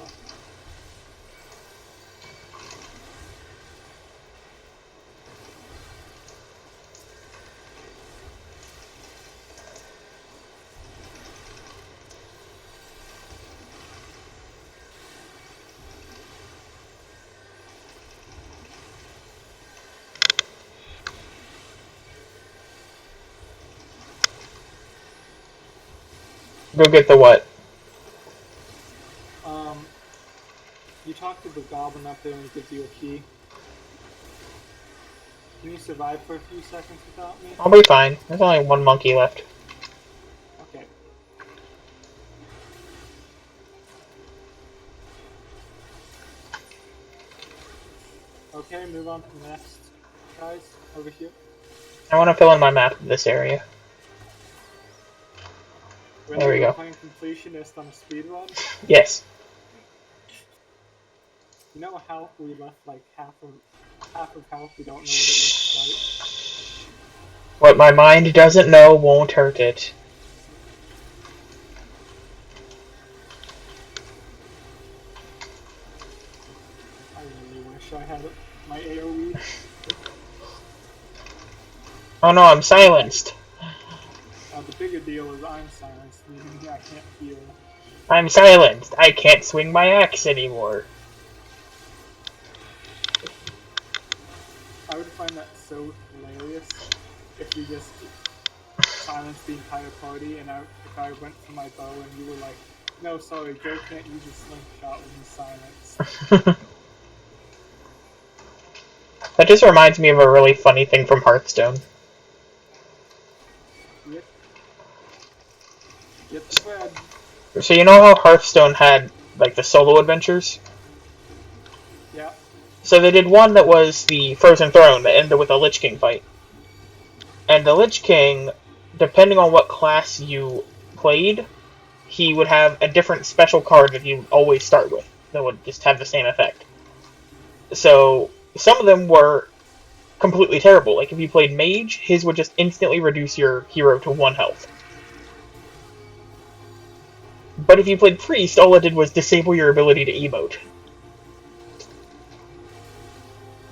Go get the what? You talk to the goblin up there and he gives you a key. Can you survive for a few seconds without me? I'll be fine. There's only 1 monkey left. Okay. Okay, move on to the next guys over here. I want to fill in my map of this area. There we go. Playing completionist on a speedrun. Yes. You know how we left like half of health? We don't know what it looks What my mind doesn't know won't hurt it. like. I really wish I had my AoE. Oh no, I'm silenced. The bigger deal is I'm silenced, meaning I can't heal. I'm silenced. I can't swing my axe anymore. I would find that so hilarious if you just silenced the entire party and if I went for my bow and you were like, no, sorry, Joe can't use a slingshot when he's silenced. That just reminds me of a really funny thing from Hearthstone. Yep. Get the bread. So you know how Hearthstone had, like, the solo adventures? Yeah. So they did one that was the Frozen Throne that ended with a Lich King fight. And the Lich King, depending on what class you played, he would have a different special card that you always start with that would just have the same effect. So some of them were completely terrible. Like if you played Mage, his would just instantly reduce your hero to 1 health. But if you played Priest, all it did was disable your ability to emote.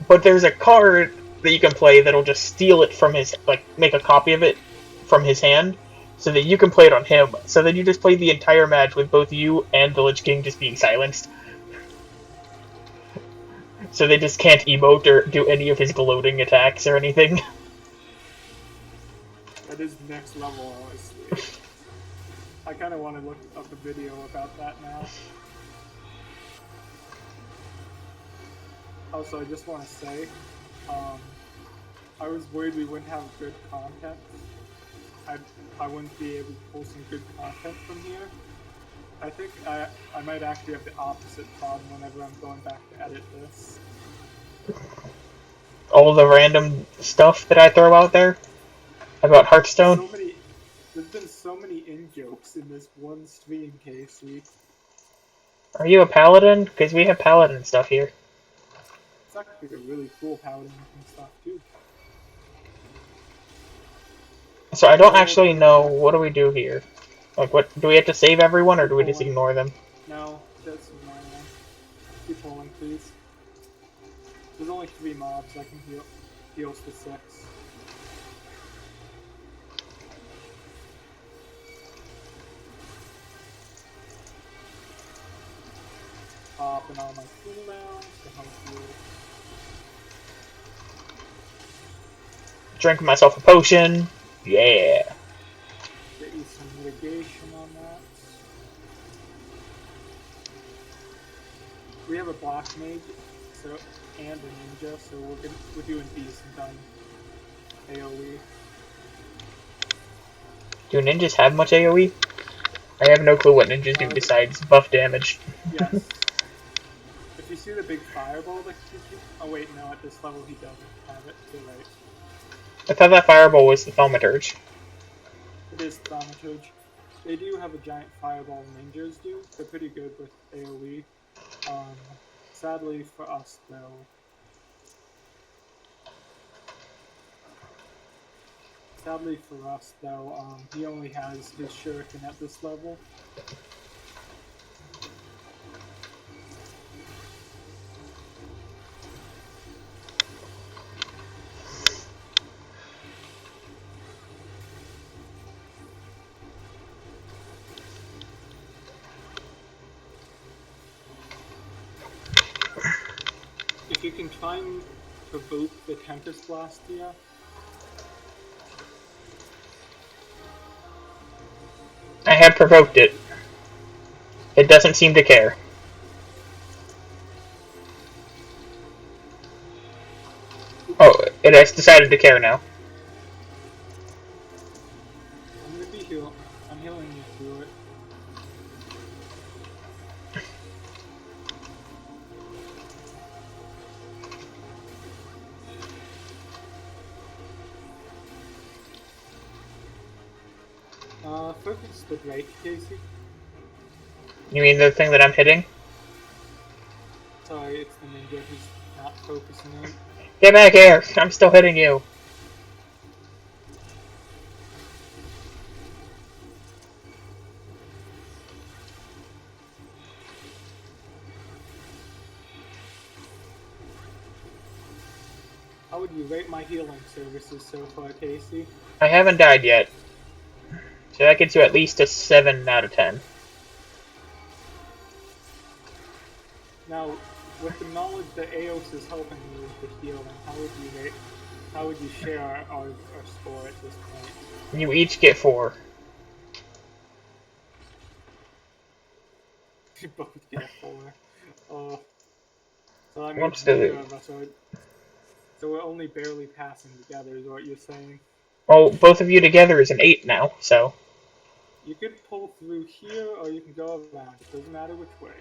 But there's a card that you can play that'll just steal it from his, like, make a copy of it from his hand, so that you can play it on him. So then you just play the entire match with both you and the Lich King just being silenced. So they just can't emote or do any of his gloating attacks or anything. That is next level, honestly. I kind of want to look up a video about that now. Also, I just want to say, I was worried we wouldn't have good content. I wouldn't be able to pull some good content from here. I think I might actually have the opposite problem whenever I'm going back to edit this. All the random stuff that I throw out there about Hearthstone. There's been so many in-jokes in this one stream, Casey. Are you a paladin? Because we have paladin stuff here. It's actually a really cool paladin looking stuff, too. So I don't actually know, what do we do here? Like, what, do we have to save everyone, or do we just ignore them? No, just ignore them. Keep pulling, please. There's only 3 mobs, I can heal to 6. Popping all my cooldowns to help you. Drink myself a potion. Yeah. Get you some mitigation on that. We have a black mage, and a ninja, so we're doing decent on AoE. Do ninjas have much AoE? I have no clue what ninjas do besides buff damage. Yes. If you see the big fireball that oh wait, no, at this level he doesn't have it. You're right. I thought that fireball was the thaumaturge. It is thaumaturge. They do have a giant fireball, ninjas do. They're pretty good with AoE. Sadly for us, though, he only has his shuriken at this level. If you can try and provoke the Tempest Blast here. I have provoked it. It doesn't seem to care. Oh, it has decided to care now. I'm healing you through it. Focus the break, Casey. You mean the thing that I'm hitting? Sorry, it's the ninja who's not focusing on. Get back here! I'm still hitting you. How would you rate my healing services so far, Casey? I haven't died yet. So that gets you at least a 7 out of 10. Now, with the knowledge that Eos is helping you with the healing, how would you share our score at this point? You each get 4. We both get 4. So that What's means the... neither of us are... So we're only barely passing together is what you're saying? Well, both of you together is an 8 now, so... You could pull through here, or you can go around. It doesn't matter which way.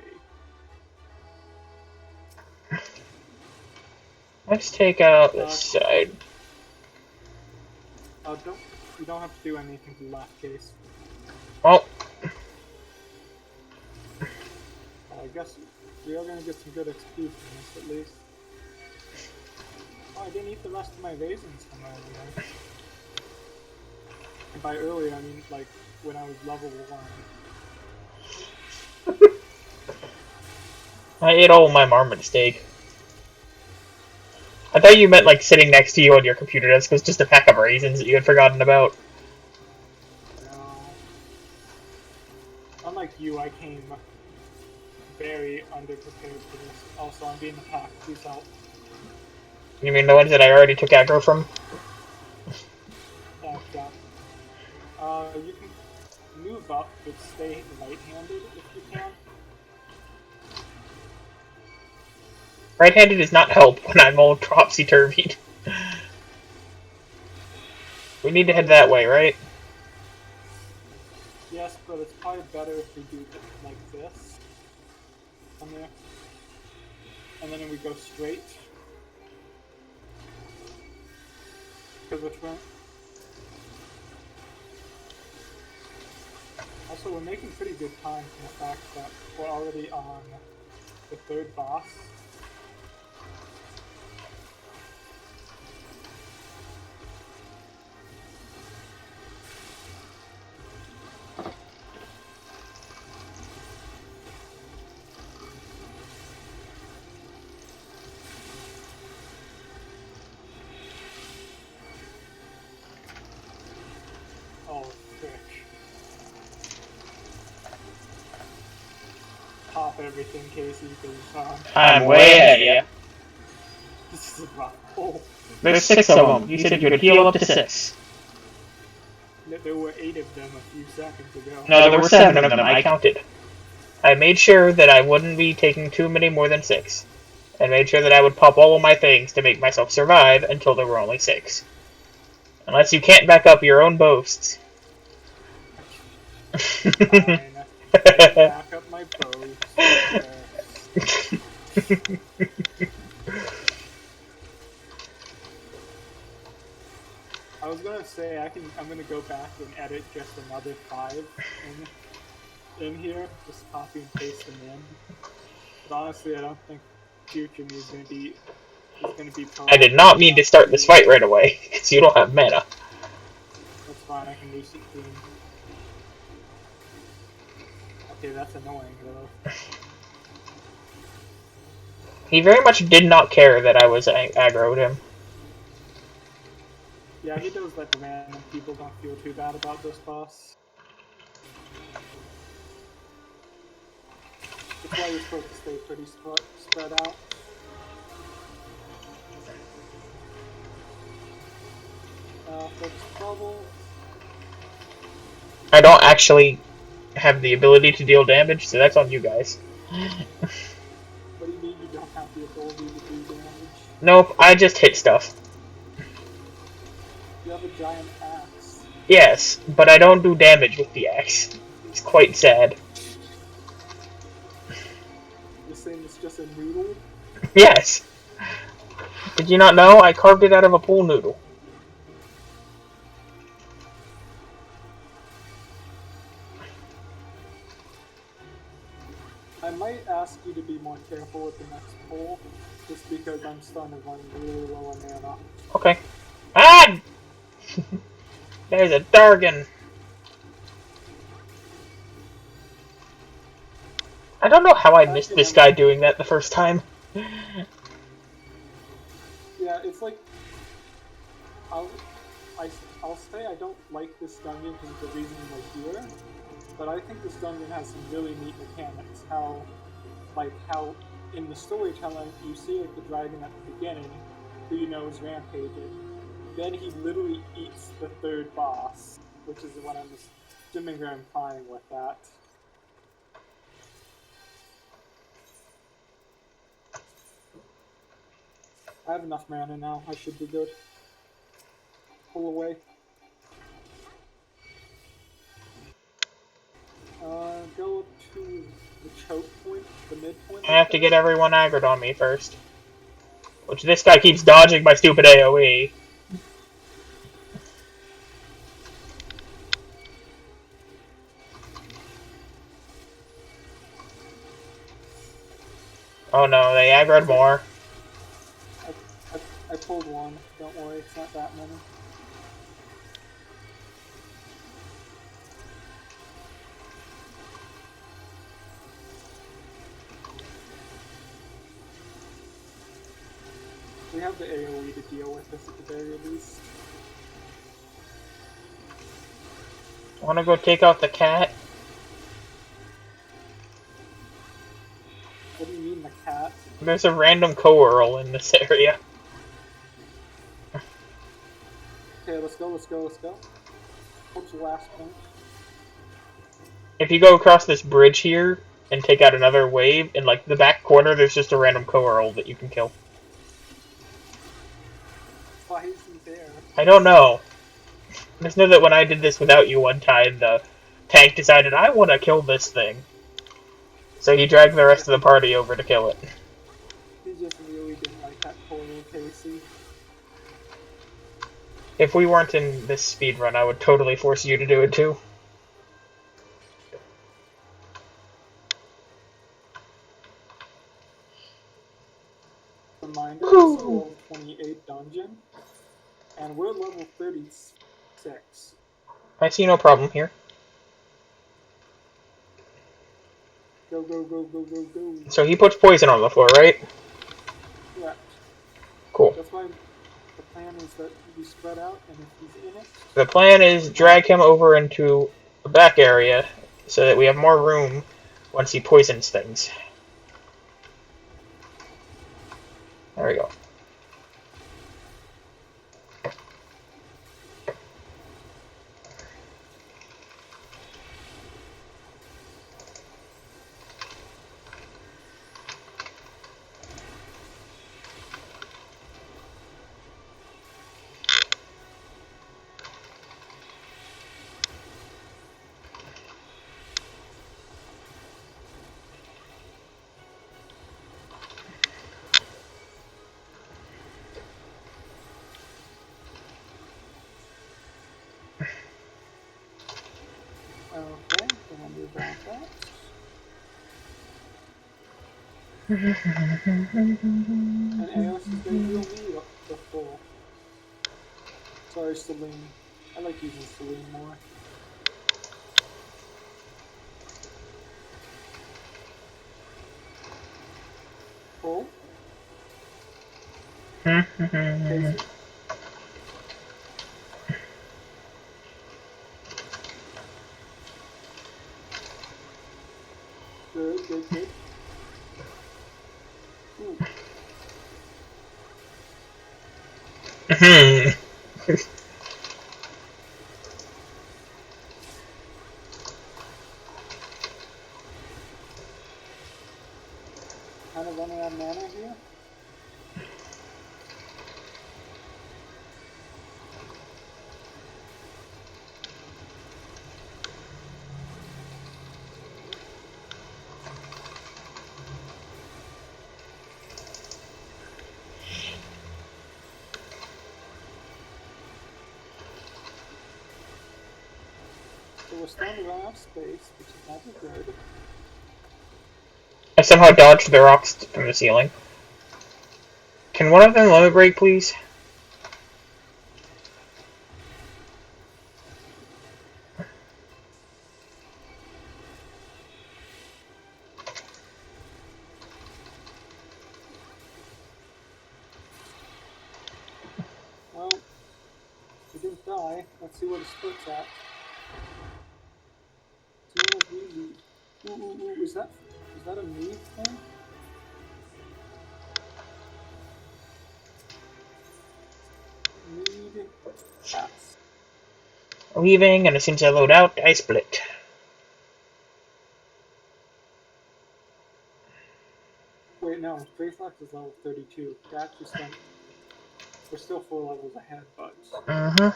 Let's take out this side. You don't have to do anything to the left, case. Well... I guess we are going to get some good XP from this, at least. Oh, I didn't eat the rest of my raisins from earlier. And by earlier, I mean, like, when I was level 1. I ate all my marmot steak. I thought you meant like sitting next to you on your computer desk was just a pack of raisins that you had forgotten about. No. Unlike you, I came very underprepared for this. Also, I'm being attacked. Please help. You mean the ones that I already took aggro from? Yeah. You can move up, but stay right-handed if you can. Right-handed does not help when I'm all topsy-turvy. We need to head that way, right? Yes, but it's probably better if we do it like this. Come there. And then we go straight. Because which way? Also, we're making pretty good time from the fact that we're already on the third boss. Oh, frick. Pop everything, Casey, because I'm way ahead of you. this is a rough hole. There's 6 of them. You said you could heal up to 6. There were 8 of them a few seconds ago. No, there were 7 of them. I counted. I made sure that I wouldn't be taking too many more than 6. I made sure that I would pop all of my things to make myself survive until there were only 6. Unless you can't back up your own boasts. Fine. Back up my bows. I was gonna say I'm gonna go back and edit just another 5 in here, just copy and paste them in. But honestly, I don't think future me is gonna be I did not mean to start this fight right away, because you don't have mana. That's fine, I can reset theme. Okay, that's annoying though. He very much did not care that I was aggroed him. Yeah, he does let the random people don't feel too bad about this boss. That's why you're supposed to stay pretty spread out. Focus bubble. I don't actually have the ability to deal damage, so that's on you guys. What do you mean you don't have the ability to do damage? Nope, I just hit stuff. You have a giant axe. Yes, but I don't do damage with the axe. It's quite sad. You're saying it's just a noodle? Yes! Did you not know? I carved it out of a pool noodle. I might ask you to be more careful with the next pull, just because I'm starting to run really low on mana. Okay. Ah! There's a Dargan! I don't know how I missed this guy doing that the first time. Yeah, it's like I'll say I don't like this dungeon because of the reason we're here, but I think this dungeon has some really neat mechanics. How in the storytelling you see like the dragon at the beginning, who you know is rampaging. Then he literally eats the third boss, which is what I'm assuming you're implying with that. I have enough mana now. I should be good. Pull away. Go to the choke point, the midpoint. I have to get everyone aggroed on me first. Which this guy keeps dodging my stupid AoE. Oh no, they aggroed more. I pulled one. Don't worry, it's not that many. We have the AoE to deal with this at the very least. Wanna go take out the cat? What do you mean, the cat? There's a random co-earl in this area. Okay, let's go, let's go, let's go. What's the last point? If you go across this bridge here and take out another wave, in like the back corner, there's just a random co-earl that you can kill. Why is he there? I don't know. Just know that when I did this without you one time, the tank decided, I want to kill this thing. So he dragged the rest of the party over to kill it. He just really didn't like that coral Casey. If we weren't in this speed run, I would totally force you to do it too. Reminder, this is a level 28 dungeon, and we're level 36. I see no problem here. Go, go, go, go, go, go. So he puts poison on the floor, right? Correct. Cool. That's why the plan is that we spread out, and if he's in it... The plan is drag him over into the back area so that we have more room once he poisons things. There we go. Okay, then I'll move back that. And Eos is going to heal me up the full. Sorry, Celine. I like using Celine more. Full. Casey. Good, good, good. Ooh. Kind of running out of mana here. So we're starting to run out of space, which is never good. I somehow dodged the rocks from the ceiling. Can one of them limit break, please? Well, we didn't die. Let's see where the split's at. Ooh, ooh, ooh, is that a me thing? Need pass. Leaving, and as soon as I load out, I split. Wait, no, Greyflex is level 32. We're actually spent. We're still 4 levels ahead, but.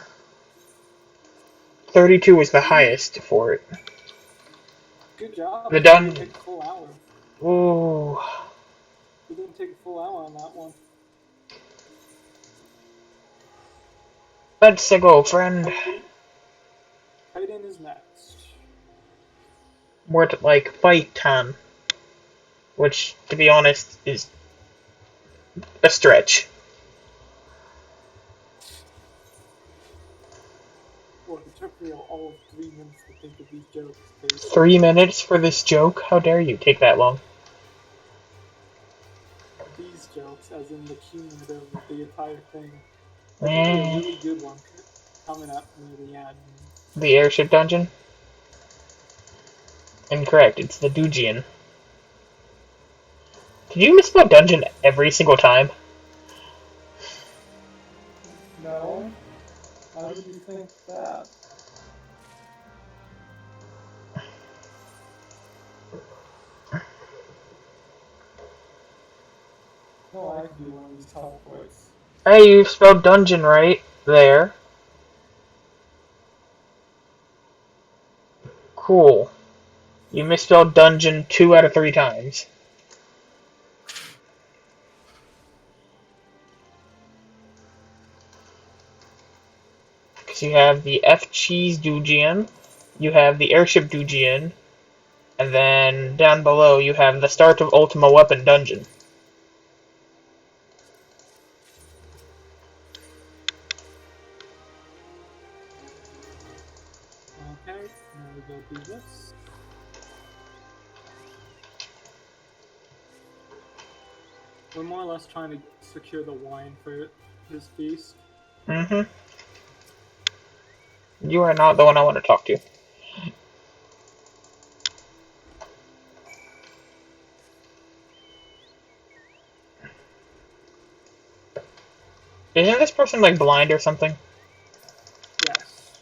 32 is the highest for it. Good job. The We done. didn't take a full hour. Ooh. We didn't take a full hour on that one. Let's go, friend. Titan is next. More to, like, fight time. Which, to be honest, is a stretch. Well, it took me all of 3 minutes to think of these jokes. Casey. 3 minutes for this joke? How dare you take that long? These jokes, as in the cumulative of the entire thing. There could be a really good one coming up near the end. The airship dungeon? Incorrect, it's the Dujian. Did you misspell dungeon every single time? No? How did you think that? No, I could do one of these teleports. Hey, you spelled dungeon right there. Cool. You misspelled dungeon 2 out of 3 times. Because you have the F-Cheese Dujian, you have the Airship Dujian, and then down below you have the Start of Ultima Weapon Dungeon. Okay, now we go do this. We're more or less trying to secure the wine for his feast. Mm-hmm. You are not the one I want to talk to. Isn't this person, like, blind or something? Yes.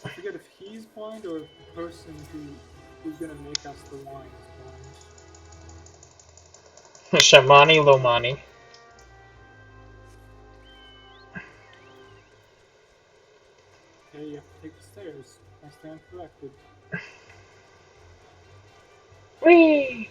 I forget if he's blind or if the person who's gonna make us the wine is blind. Shamani Lomani. Okay, you have to take the stairs. I stand corrected. Whee!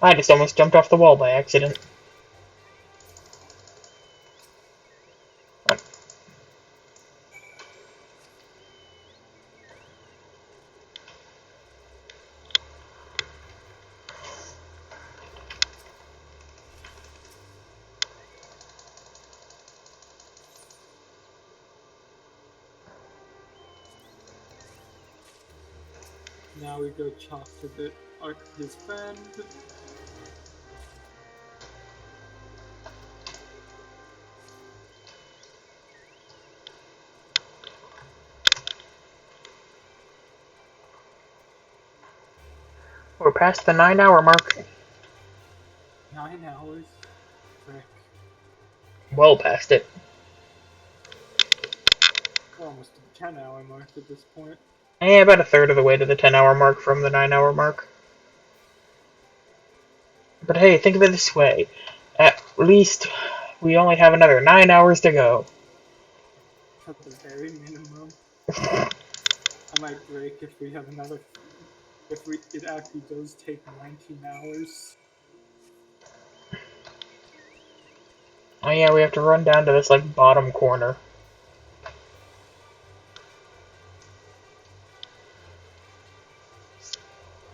I just almost jumped off the wall by accident. Now we go talk to his friend. We're past the 9-hour mark. 9 hours? Frick. Well past it. We're almost to the 10-hour mark at this point. About a third of the way to the 10-hour mark from the 9-hour mark. But hey, think of it this way. At least we only have another 9 hours to go. At the very minimum. I might break if we have another. It actually does take 19 hours. Oh yeah, we have to run down to this, like, bottom corner.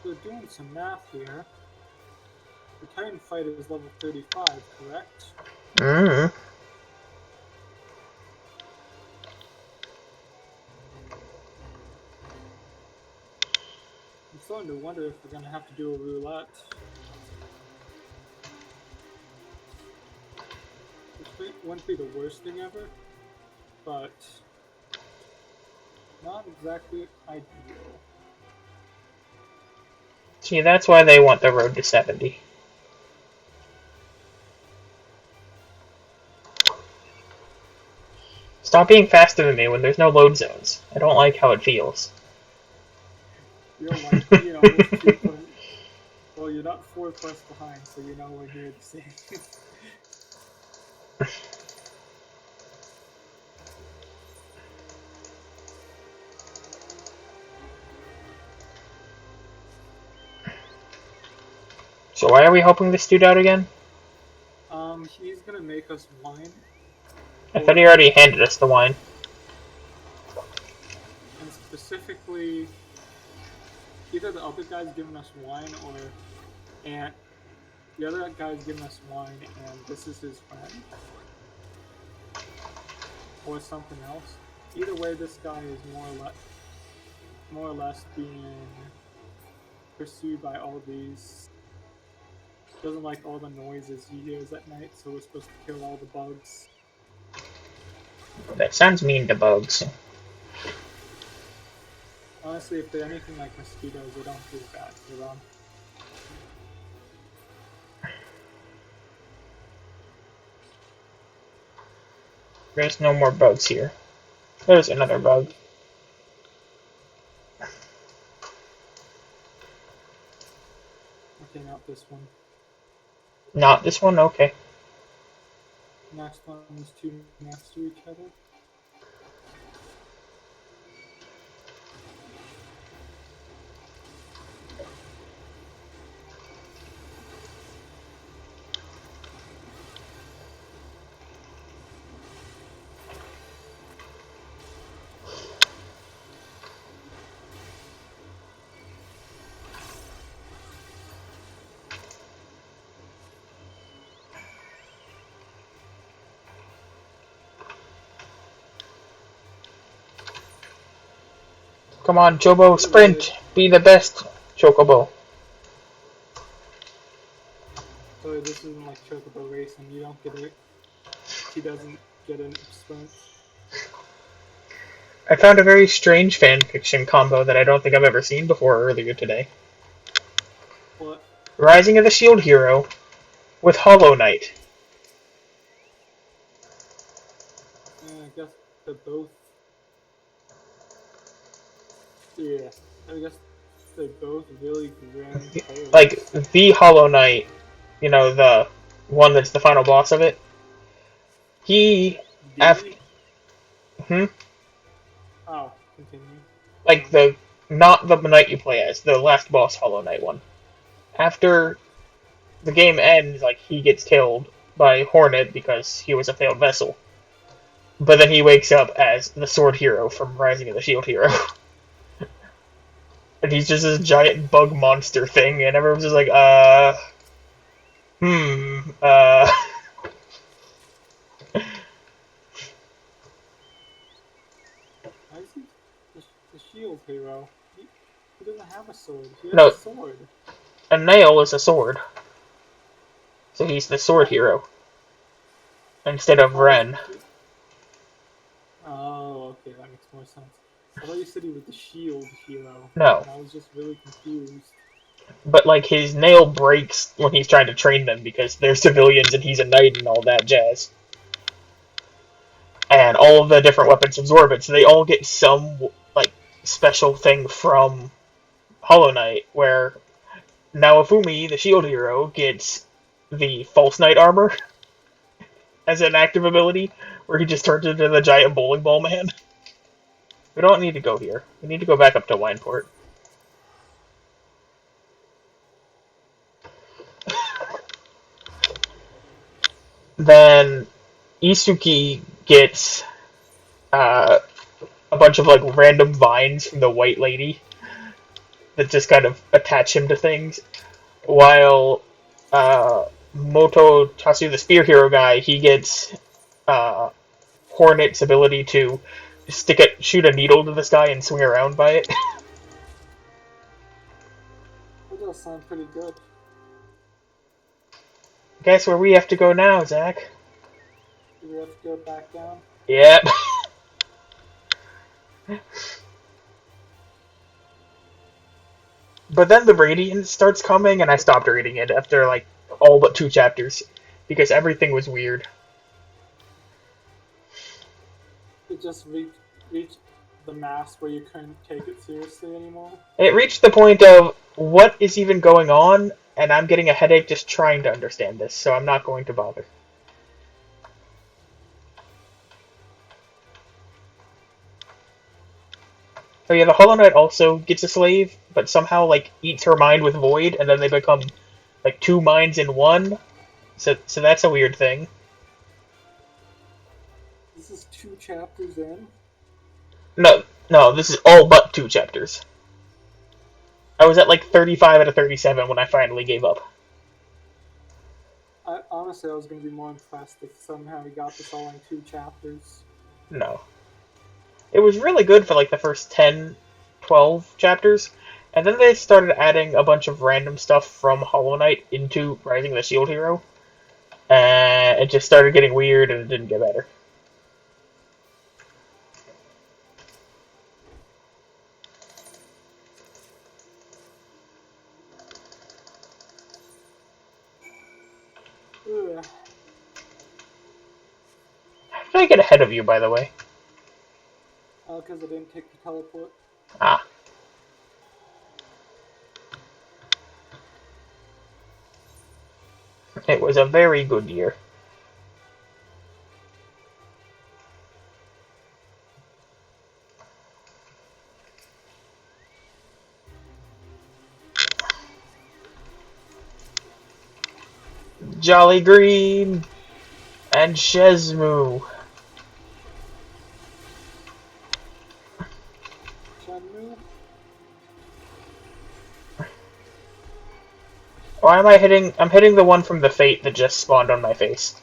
So doing some math here. The Titan fighter is level 35, correct? Mm-hmm. I'm starting to wonder if we're gonna have to do a roulette. Which wouldn't be the worst thing ever, but not exactly ideal. See, that's why they want the road to 70. Stop being faster than me when there's no load zones. I don't like how it feels. You're like, almost 2 points. Well, you're not 4 quests behind, so you're nowhere near the same. So why are we helping this dude out again? He's gonna make us wine. I thought he already handed us the wine. And specifically, either the other guy's giving us wine and the other guy's giving us wine and this is his friend or something else. Either way, this guy is more or less being pursued by all these. Doesn't like all the noises he hears at night, so we're supposed to kill all the bugs. That sounds mean to bugs. Honestly, if they're anything like mosquitoes, they don't do bad to them. There's no more bugs here. There's another bug. Okay, not this one. Not this one? Okay. Next one is two next to each other. Come on, Chobo, sprint! Be the best, Chocobo. So this isn't like Chocobo racing. You don't get it. He doesn't get a sprint. I found a very strange fanfiction combo that I don't think I've ever seen before earlier today. What? Rising of the Shield Hero with Hollow Knight. I guess they're both. Yeah, I guess they're both really grim players. Like, the Hollow Knight, you know, the one that's the final boss of it. He, after, Oh, continue. like not the knight you play as, the last boss Hollow Knight one. After the game ends, like, he gets killed by Hornet because he was a failed vessel. But then he wakes up as the Sword Hero from Rising of the Shield Hero. And he's just this giant bug monster thing, and everyone's just like, Why is he the shield hero? He doesn't have a sword. He has No. a sword. A nail is a sword. So he's the Sword Hero. Instead of Ren. Oh, okay, that makes more sense. I thought you said he was the shield hero. No. And I was just really confused. But, like, his nail breaks when he's trying to train them because they're civilians and he's a knight and all that jazz. And all of the different weapons absorb it, so they all get some, like, special thing from Hollow Knight, where Naofumi, the shield hero, gets the False Knight armor as an active ability, where he just turns into the giant bowling ball man. We don't need to go here. We need to go back up to Wineport. Then Isuki gets a bunch of like random vines from the White Lady that just kind of attach him to things, while Moto Tatsu, the Spear Hero guy, he gets Hornet's ability to shoot a needle to the sky and swing around by it. That does sound pretty good. Guess where we have to go now, Zach? Do we have to go back down? Yep. But then the Radiant starts coming, and I stopped reading it after, like, all but 2 chapters. Because everything was weird. It just reached the mass where you couldn't take it seriously anymore? It reached the point of, what is even going on? And I'm getting a headache just trying to understand this, so I'm not going to bother. So yeah, the Hollow Knight also gets a slave, but somehow, like, eats her mind with Void, and then they become, like, 2 minds in one. So that's a weird thing. This is 2 chapters in? No, this is all but 2 chapters. I was at like 35 out of 37 when I finally gave up. Honestly, I was going to be more impressed if somehow we got this all in 2 chapters. No. It was really good for like the first 10, 12 chapters, and then they started adding a bunch of random stuff from Hollow Knight into Rising of the Shield Hero, and it just started getting weird and it didn't get better. Ugh. How did I get ahead of you, by the way? Because I didn't take the teleport. Ah. It was a very good year. Jolly Green and Shezmu. Shenmue? Why am I hitting? I'm hitting the one from the Fate that just spawned on my face.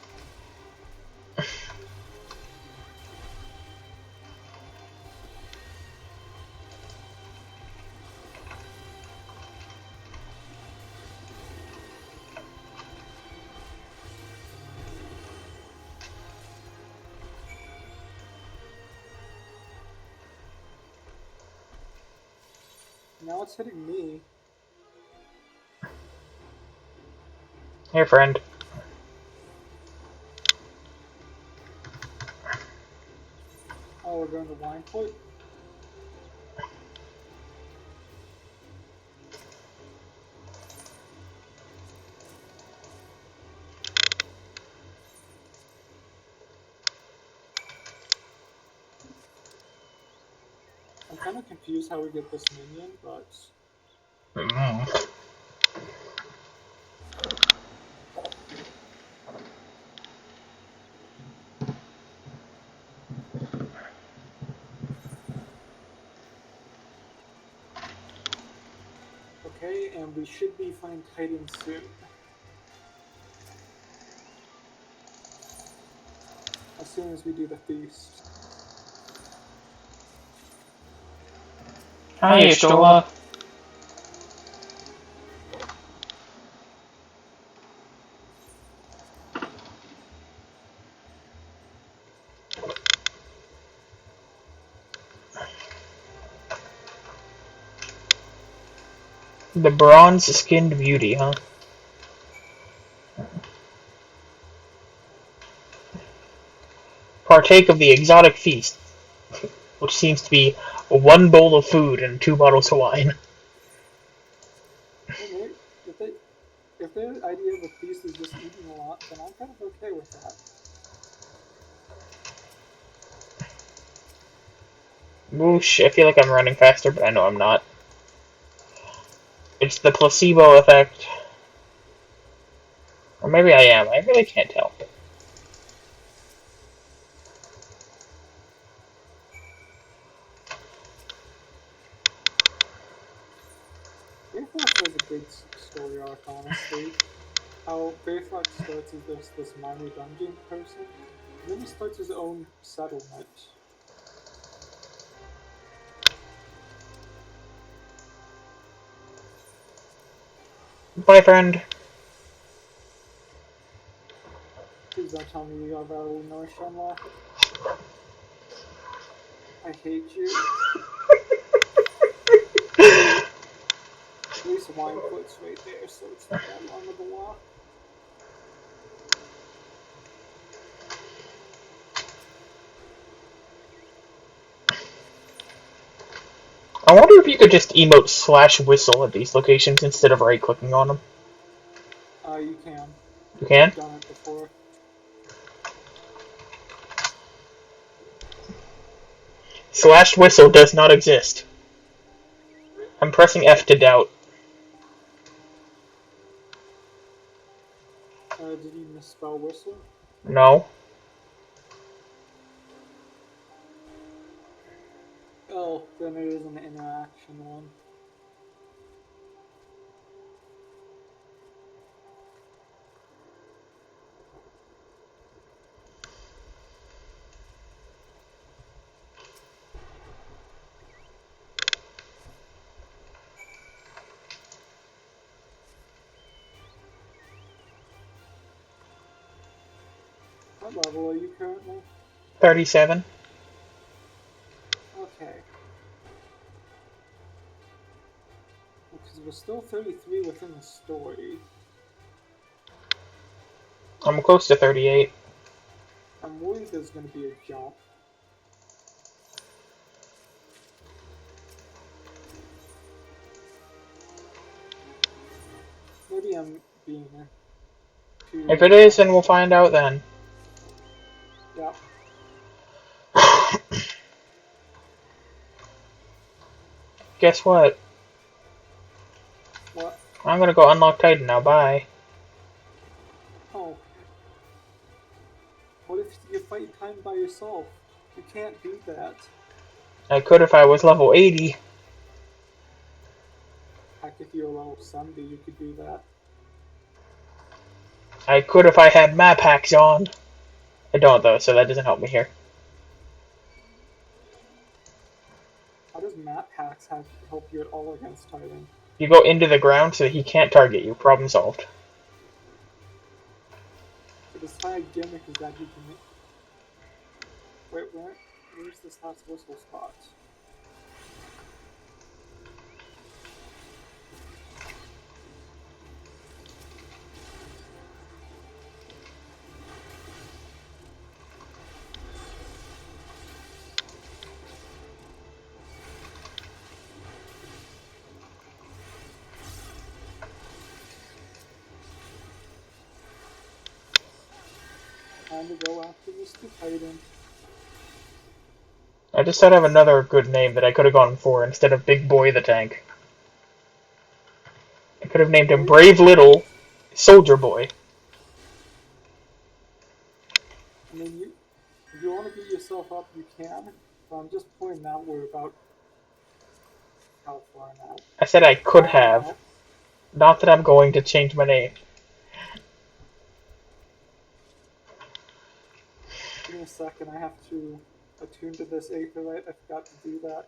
Now it's hitting me. Here, friend. Oh, we're going to Wine Point? I'm kind of confused how we get this minion, but... Mm. Okay, and we should be fighting Titans soon. As soon as we do the feast. Hi, Stola. The bronze-skinned beauty, huh? Partake of the exotic feast, which seems to be 1 bowl of food and 2 bottles of wine. Hey, mate, if their idea of a feast is just eating a lot, then I'm kind of okay with that. Whoosh, I feel like I'm running faster, but I know I'm not. It's the placebo effect. Or maybe I am. I really can't tell. Bayflox has a good story arc, honestly. How Bayflox starts as this minor dungeon person, and then he starts his own settlement. Bye, friend. Please don't tell me you have Raoul North unlocked. I hate you. At least Winefoot's right there, so it's not that long of a walk. I wonder if you could just emote /whistle at these locations instead of right-clicking on them. You can. You can? I've done it before. /whistle does not exist. I'm pressing F to doubt. Did you misspell whistle? No. Oh, then it is an interaction one. What level are you currently? 37. Okay. Because we're still 33 within the story. I'm close to 38. I'm worried there's going to be a jump. Maybe I'm being too... If it is, then we'll find out then. Yep. Guess what? What? I'm gonna go unlock Titan now, bye. Oh. What if you fight time by yourself? You can't do that. I could if I was level 80. Heck, if you're level 70, you could do that. I could if I had map hacks on. I don't though, so that doesn't help me here. How does map hacks help you at all against Titan? You go into the ground so that he can't target you. Problem solved. But his side gimmick is that he can... Wait, where's this last whistle spot? Time to go after Mr. Titan. I just thought of another good name that I could have gone for instead of Big Boy the Tank. I could have named him Brave Little Soldier Boy. I mean, if you want to beat yourself up, you can. But I'm just pointing out we're about how far now. I said I could have. Not that I'm going to change my name. Give me a second, I have to attune to this Aetherite. I forgot to do that.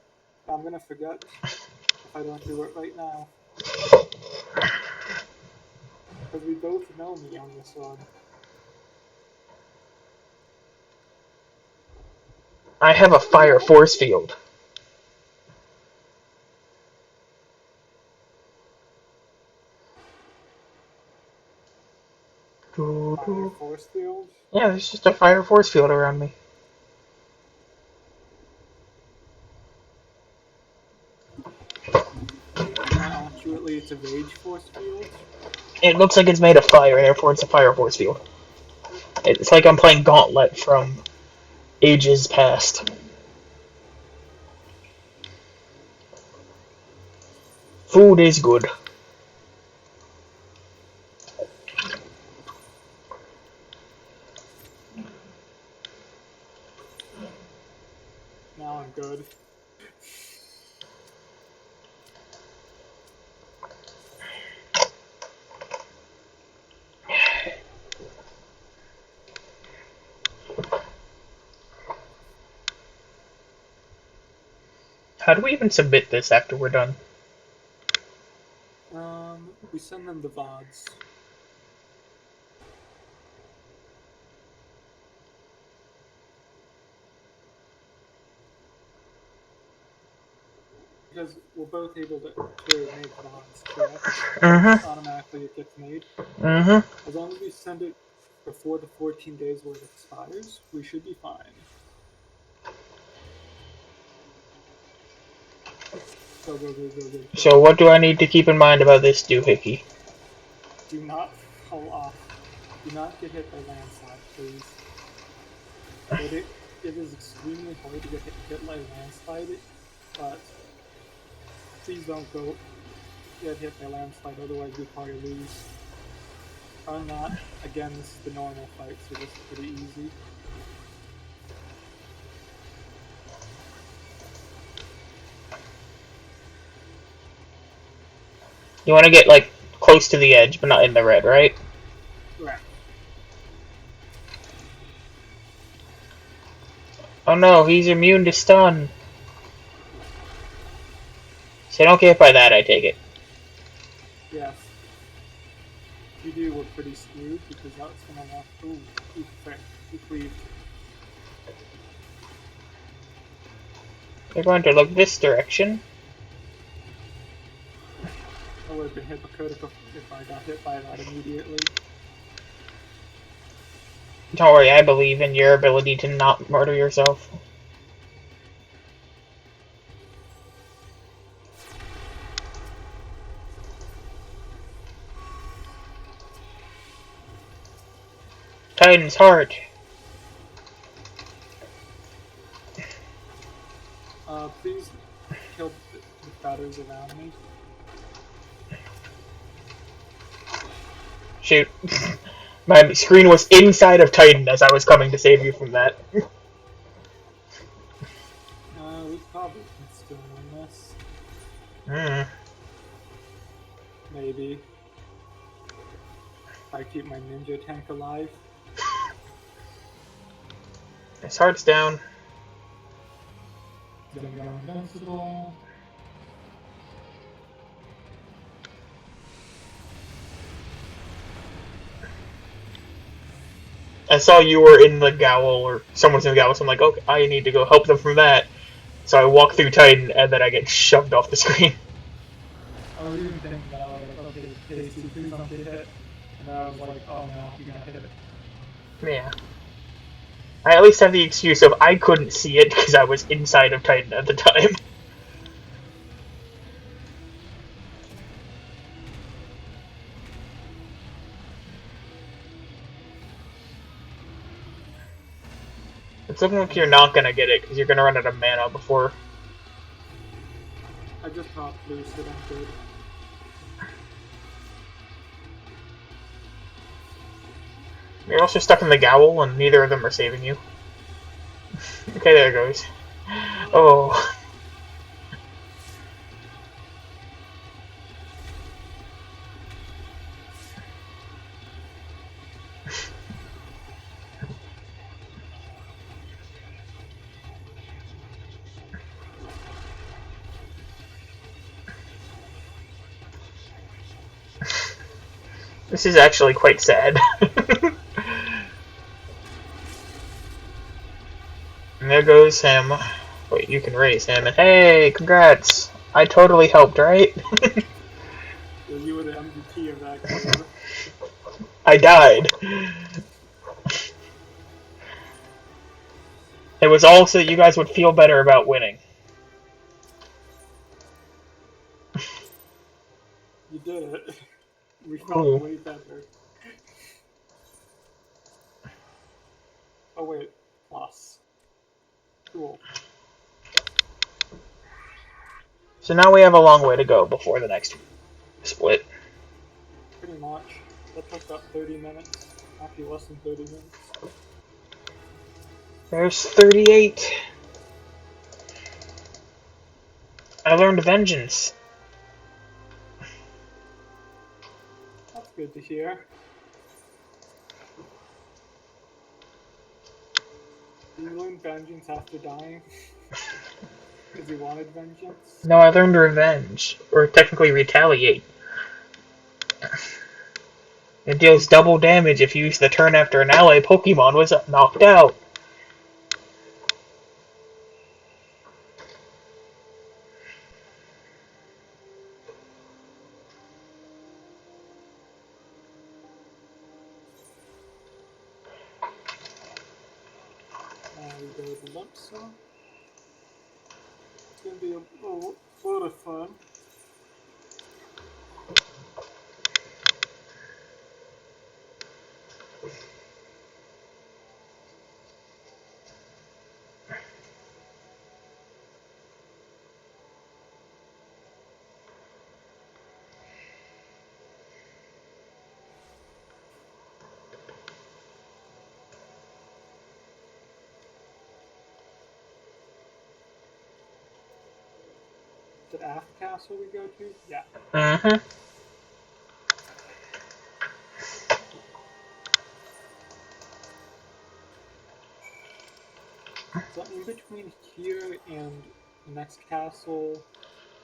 I'm gonna forget if I don't do it right now. Because we both know me on this one. I have a fire force field. Fire force field? Yeah, there's just a fire force field around me. More accurately, it's a rage force field. It looks like it's made of fire, therefore it's a fire force field. It's like I'm playing Gauntlet from ages past. Food is good. Now I'm good. How do we even submit this after we're done? We send them the VODs. Because we're both able to make VODs, correct? Mm-hmm. Automatically it gets made. Mm-hmm. As long as we send it before the 14 days where it expires, we should be fine. Go. So what do I need to keep in mind about this doohickey? Do not fall off. Do not get hit by landslide, please. But it is extremely hard to get hit by landslide, but please don't get hit by landslide, otherwise you'll probably lose. Or not. Again, this is the normal fight, so this is pretty easy. You want to get, like, close to the edge, but not in the red, right? Right. Oh no, he's immune to stun. So don't get hit by that, I take it. Yes. You do, we're pretty screwed because that's gonna have. Ooh, you think. You cleaved. They're going to look this direction. I would have been hypocritical if I got hit by that immediately. Don't worry, I believe in your ability to not murder yourself. Titan's heart. Please kill the batters around me. Shoot. My screen was inside of Titan as I was coming to save you from that. We probably can still win this. Hmm. Maybe. If I keep my ninja tank alive. His heart's down. Gonna go invincible. I saw you were in the Gowl, or someone's in the Gowl, so I'm like, okay, I need to go help them from that. So I walk through Titan, and then I get shoved off the screen. I was even thinking about like, okay, Casey, please don't get hit. And then I was like, oh no, you're gonna hit it. Yeah. I at least have the excuse of I couldn't see it because I was inside of Titan at the time. It's looking like you're not gonna get it because you're gonna run out of mana before. I just popped boosted, I'm good. You're also stuck in the Gowl, and neither of them are saving you. Okay, there it goes. Oh. This is actually quite sad. And there goes him. Wait, you can raise him, and hey, congrats! I totally helped, right? So you were the MVP of that game. I died. It was all so that you guys would feel better about winning. You did it. We felt Cool. way better. Oh wait, plus. Cool. So now we have a long way to go before the next split. Pretty much. That took about 30 minutes. Actually less than 30 minutes. There's 38. I learned vengeance. That's good to hear. Did you learn vengeance after dying? Because you wanted vengeance? No, I learned revenge. Or technically retaliate. It deals double damage if you use the turn after an ally Pokemon was knocked out. Now we go to lump sum. It's gonna be a lot of fun. Is it Aft Castle we go to? Yeah. Mm-hmm. So in between here and the next castle,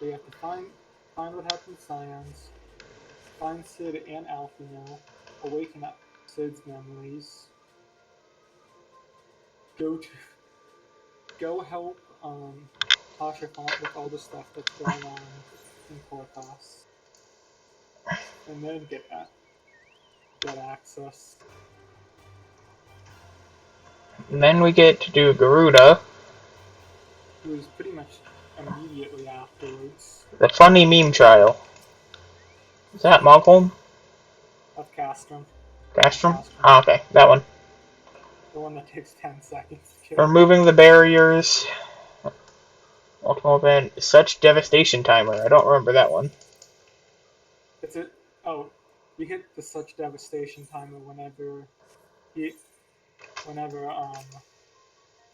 we have to find what happened to Scions, Find Sid and Alfie now. Awaken up Sid's memories. Go help Tasha Font with all the stuff that's going on in Porthos. And then get access. And then we get to do Garuda, It was pretty much immediately afterwards the funny meme trial. Is that Malcolm? of Castrum. Castrum? Ah, okay, that one. The one that takes 10 seconds to kill. Removing the barriers. Ultimate event. Such devastation timer. I don't remember that one. It's a oh, you hit the such devastation timer whenever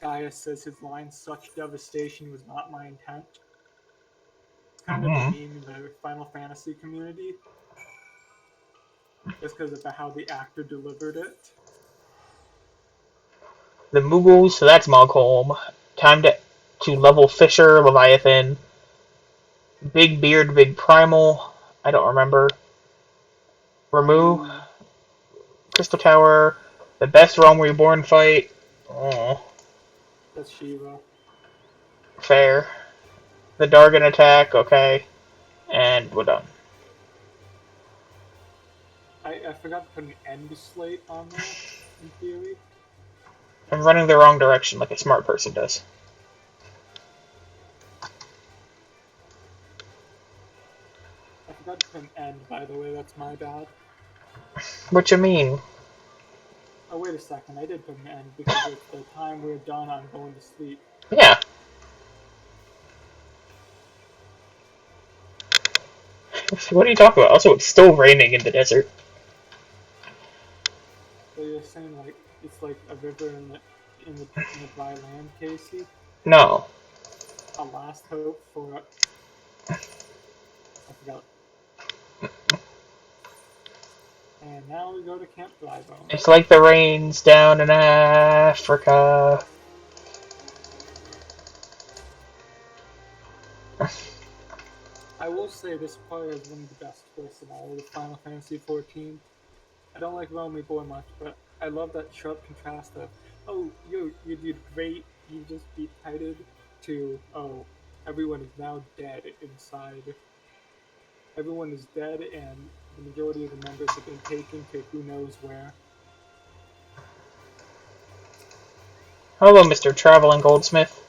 Gaius says his line, "Such devastation was not my intent." It's kind of a meme in the Final Fantasy community, just because of how the actor delivered it. The Moogles, so that's Malcolm. Time to level Fisher, Leviathan. Big Beard, Big Primal. I don't remember. Remove. Crystal Tower. The best Realm Reborn fight. Oh, That's Shiva. fair. The Dargon attack, okay. And we're done. I forgot to put an end slate on there, in theory. I'm running the wrong direction like a smart person does. I forgot to put an end, by the way, that's my bad. What you mean? Oh, wait a second, I did put an end because it's the time we're done, I'm going to sleep. Yeah. What are you talking about? Also, it's still raining in the desert. So you're saying, like, it's like a river in the dry land, Casey? No. A last hope for... I forgot. And now we go to Camp Drybone. It's like the rains down in Africa. I will say this probably has one of the best twists in all of Final Fantasy XIV. I don't like Realm Reborn much, but I love that sharp contrast of, oh, you did great, you just beat Tided, to, oh, everyone is now dead inside. Everyone is dead, and the majority of the members have been taken to who knows where. Hello, Mr. Traveling Goldsmith.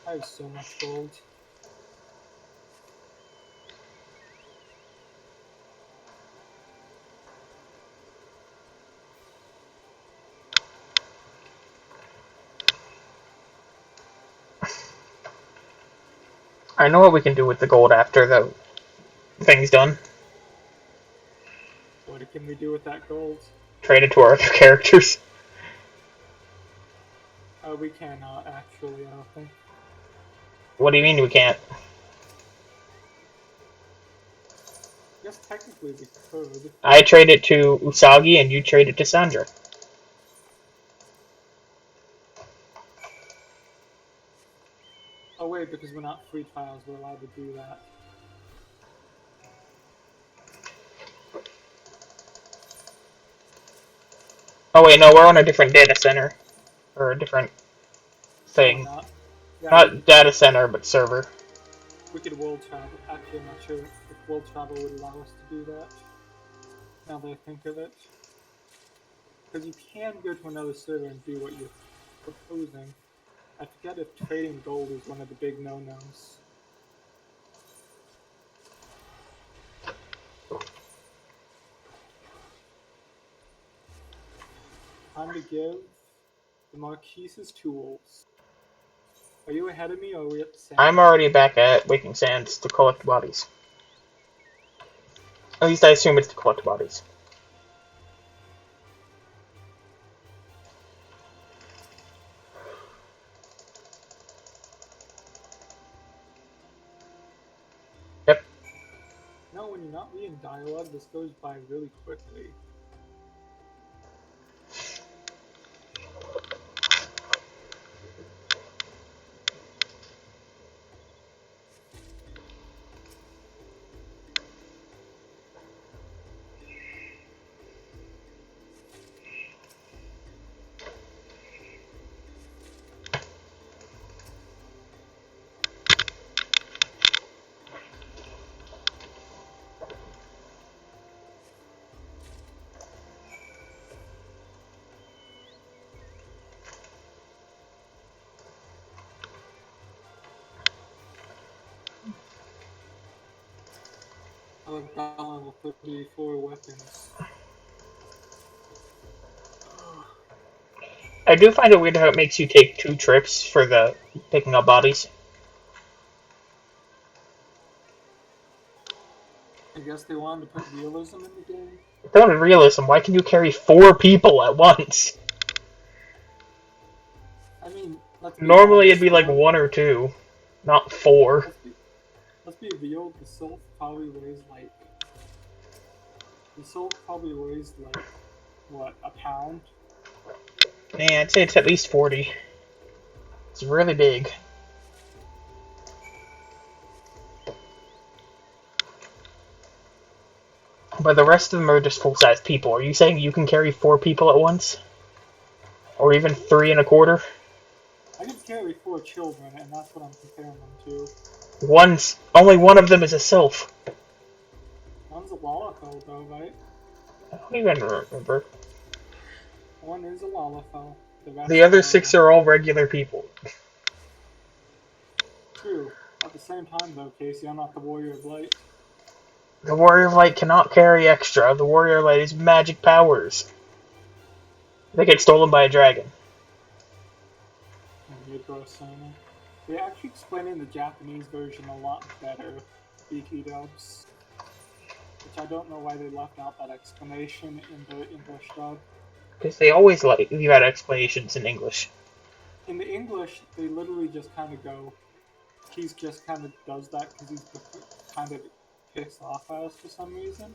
I have so much gold. I know what we can do with the gold after the thing's done. What can we do with that gold? Trade it to our other characters. We cannot, actually, I don't think. What do you mean we can't? Yes, technically we could. I trade it to Usagi and you trade it to Sandra. Oh wait, because we're not free trials, we're allowed to do that. Oh wait, no, we're on a different data center. Or a different thing. Not. Yeah, Not data center, but server. we could world travel. Actually, I'm not sure if world travel would allow us to do that. Now that I think of it. Because you can go to another server and do what you're proposing. I forget if trading gold is one of the big no-nos. Time to give the Marquise's tools. Are you ahead of me, or are we at the same? I'm already back at Waking Sands to collect bodies. At least I assume it's to collect bodies. Yep. No, when you're not reading dialogue, this goes by really quickly. like Bell with 34 weapons. I do find it weird how it makes you take 2 trips for the picking up bodies. I guess they wanted to put realism in the game. If they wanted realism, why can you carry 4 people at once? I mean, let's be Normally it'd honest, be like 1 or 2, not 4. Let's be real. The Sylph probably weighs like what, a pound? Yeah, I'd say it's at least 40. It's really big. But the rest of them are just full-size people. Are you saying you can carry 4 people at once? Or even 3 and a quarter? I can carry 4 children, and that's what I'm comparing them to. Only one of them is a sylph. One's a Lalafell, though, right? I don't even remember. One is a Lalafell. The other 6 are all regular people. True. At the same time, though, Casey, I'm not the Warrior of Light. The Warrior of Light cannot carry extra. The Warrior of Light is magic powers. They get stolen by a dragon. They actually explain in the Japanese version a lot better, BT dubs. Which I don't know why they left out that explanation in the English dub. Because they always leave out explanations in English. In the English, they literally just kind of go, he's just kind of does that because he's kind of pissed off at us for some reason.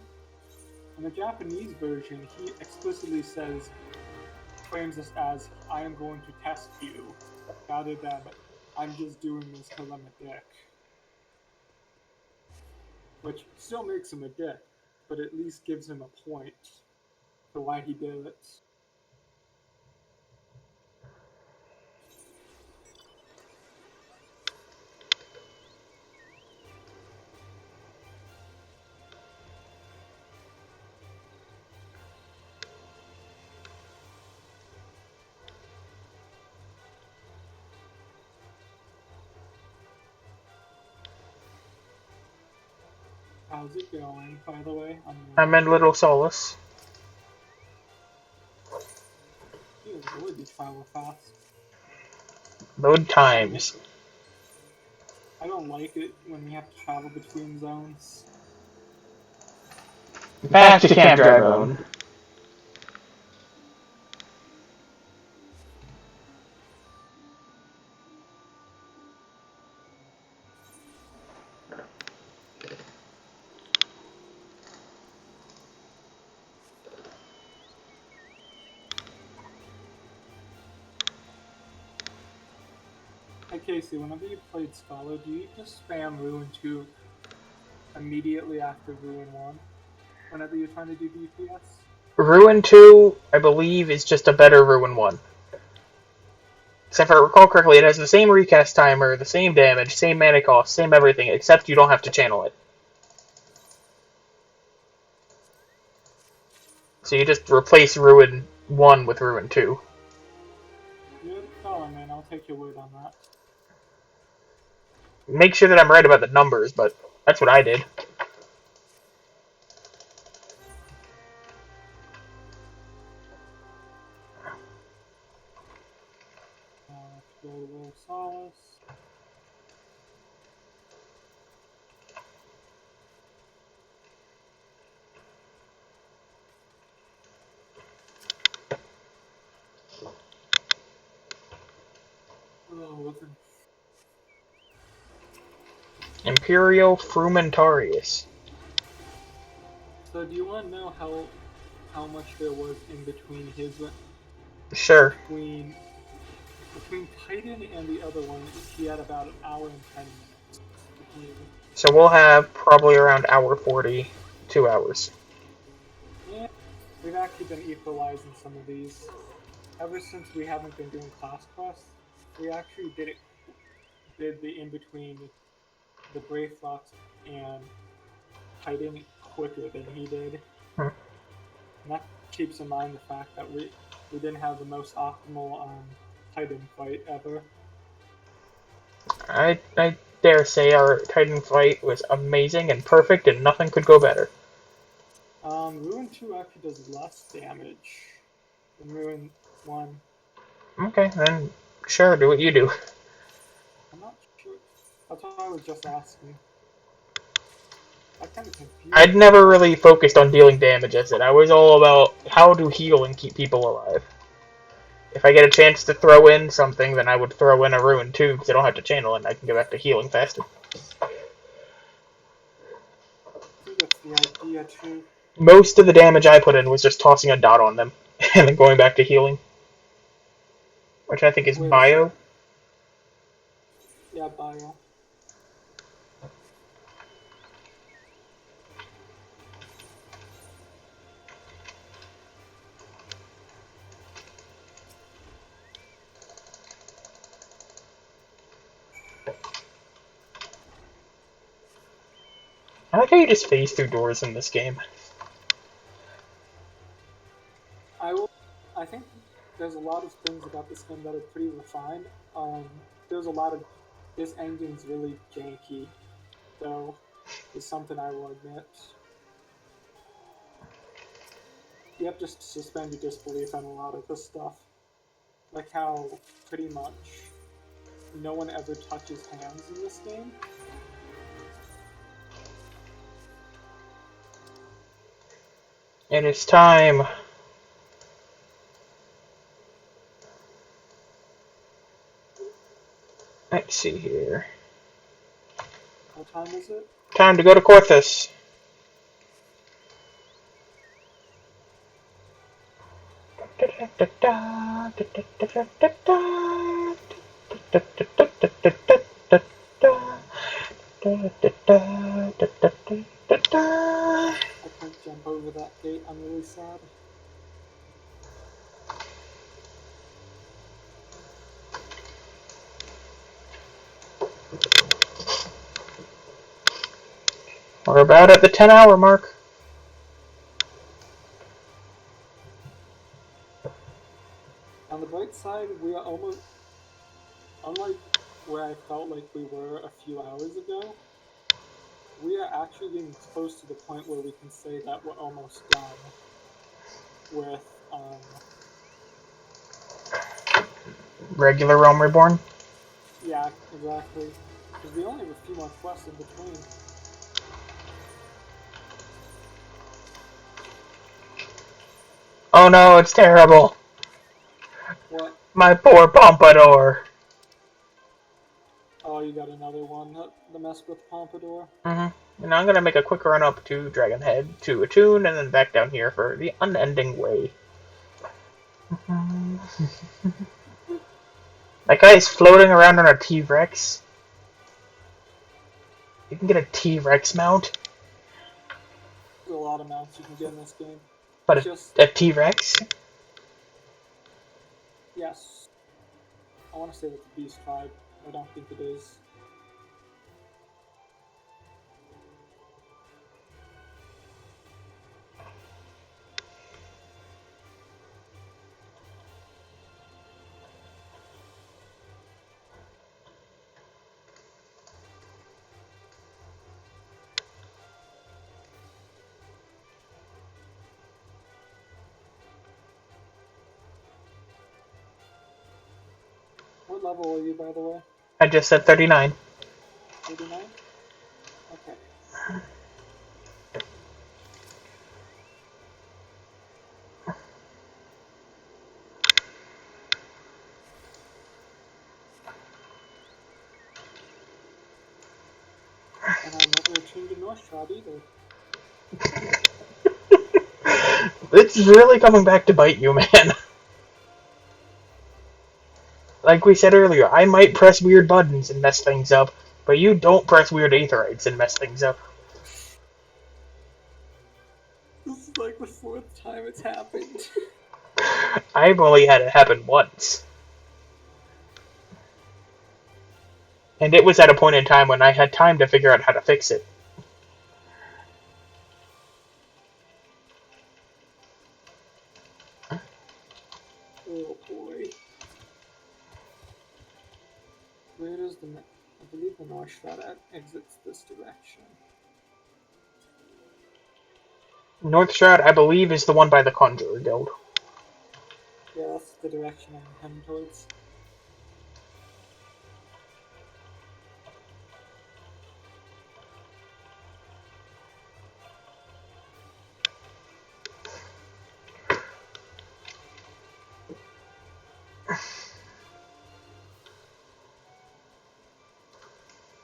In the Japanese version, he explicitly frames this as, I am going to test you, rather than, I'm just doing this because I'm a dick. Which still makes him a dick, but at least gives him a point for why he did it. How's it going, by the way? I'm in Little Solace. You really travel fast. Load times. I don't like it when we have to travel between zones. Back to Camp Drybone. Hey Casey, whenever you played Scholar, do you just spam Ruin 2 immediately after Ruin 1? Whenever you're trying to do DPS? Ruin 2, I believe, is just a better Ruin 1. Except if I recall correctly, it has the same recast timer, the same damage, same mana cost, same everything, except you don't have to channel it. So you just replace Ruin 1 with Ruin 2. You're the fella, man. I'll take your word on that. Make sure that I'm right about the numbers, but that's what I did. Let's go to Little Solace. Imperial Frumentarius. So do you want to know how much there was in between Sure. between Titan and the other one? He had about an hour and 10 minutes between. So we'll have probably around hour 40, 2 hours. Yeah, we've actually been equalizing some of these. Ever since we haven't been doing class quests, we actually did the in between the Brayflox and Titan quicker than he did. And that keeps in mind the fact that we didn't have the most optimal Titan fight ever. I dare say our Titan fight was amazing and perfect, and nothing could go better. Ruin 2 actually does less damage than Ruin 1. Okay, then sure, do what you do. I'm not sure. That's what I was just asking. I kind of confused. I'd never really focused on dealing damage as it. I was all about how to heal and keep people alive. If I get a chance to throw in something, then I would throw in a Ruin too, because I don't have to channel and I can get back to healing faster. I think that's the idea too. Most of the damage I put in was just tossing a dot on them, and then going back to healing. Which I think is Wait a second. bio. Yeah, bio. I like how you just phase through doors in this game. I think there's a lot of things about this game that are pretty refined. There's a lot of this engine's really janky, though. Is something I will admit. You have to suspend your disbelief on a lot of this stuff, like how pretty much no one ever touches hands in this game. And it's time. Let's see here. What time is it? Time to go to Corthus. I can't jump over that gate. I'm really sad. We're about at the 10-hour mark. On the bright side, we are almost, unlike where I felt like we were a few hours ago, we are actually getting close to the point where we can say that we're almost done with, Regular Realm Reborn. yeah, exactly. Because we only have a few more quests in between. Oh no, it's terrible. What? My poor Pompadour. Oh, you got another one to mess with Pompadour? And I'm gonna make a quick run up to Dragonhead to attune, and then back down here for the unending way. That guy is floating around on a T-Rex. You can get a T-Rex mount, There's a lot of mounts you can get in this game. but It's just, a T-Rex? yes. I want to say that's Beast 5. I don't think it is. What level are you, by the way? I just said 39. 39? Okay. And I never tuned to North Shroud either. It's really coming back to bite you, man. Like we said earlier, I might press weird buttons and mess things up, but you don't press weird aetherites and mess things up. This is like the 4th time it's happened. I've only had it happen once. And it was at a point in time when I had time to figure out how to fix it. Oh boy. Where is the believe the North Shroud exits this direction. North Shroud, I believe, is the one by the Conjurer Guild. Yeah, that's the direction I'm heading towards.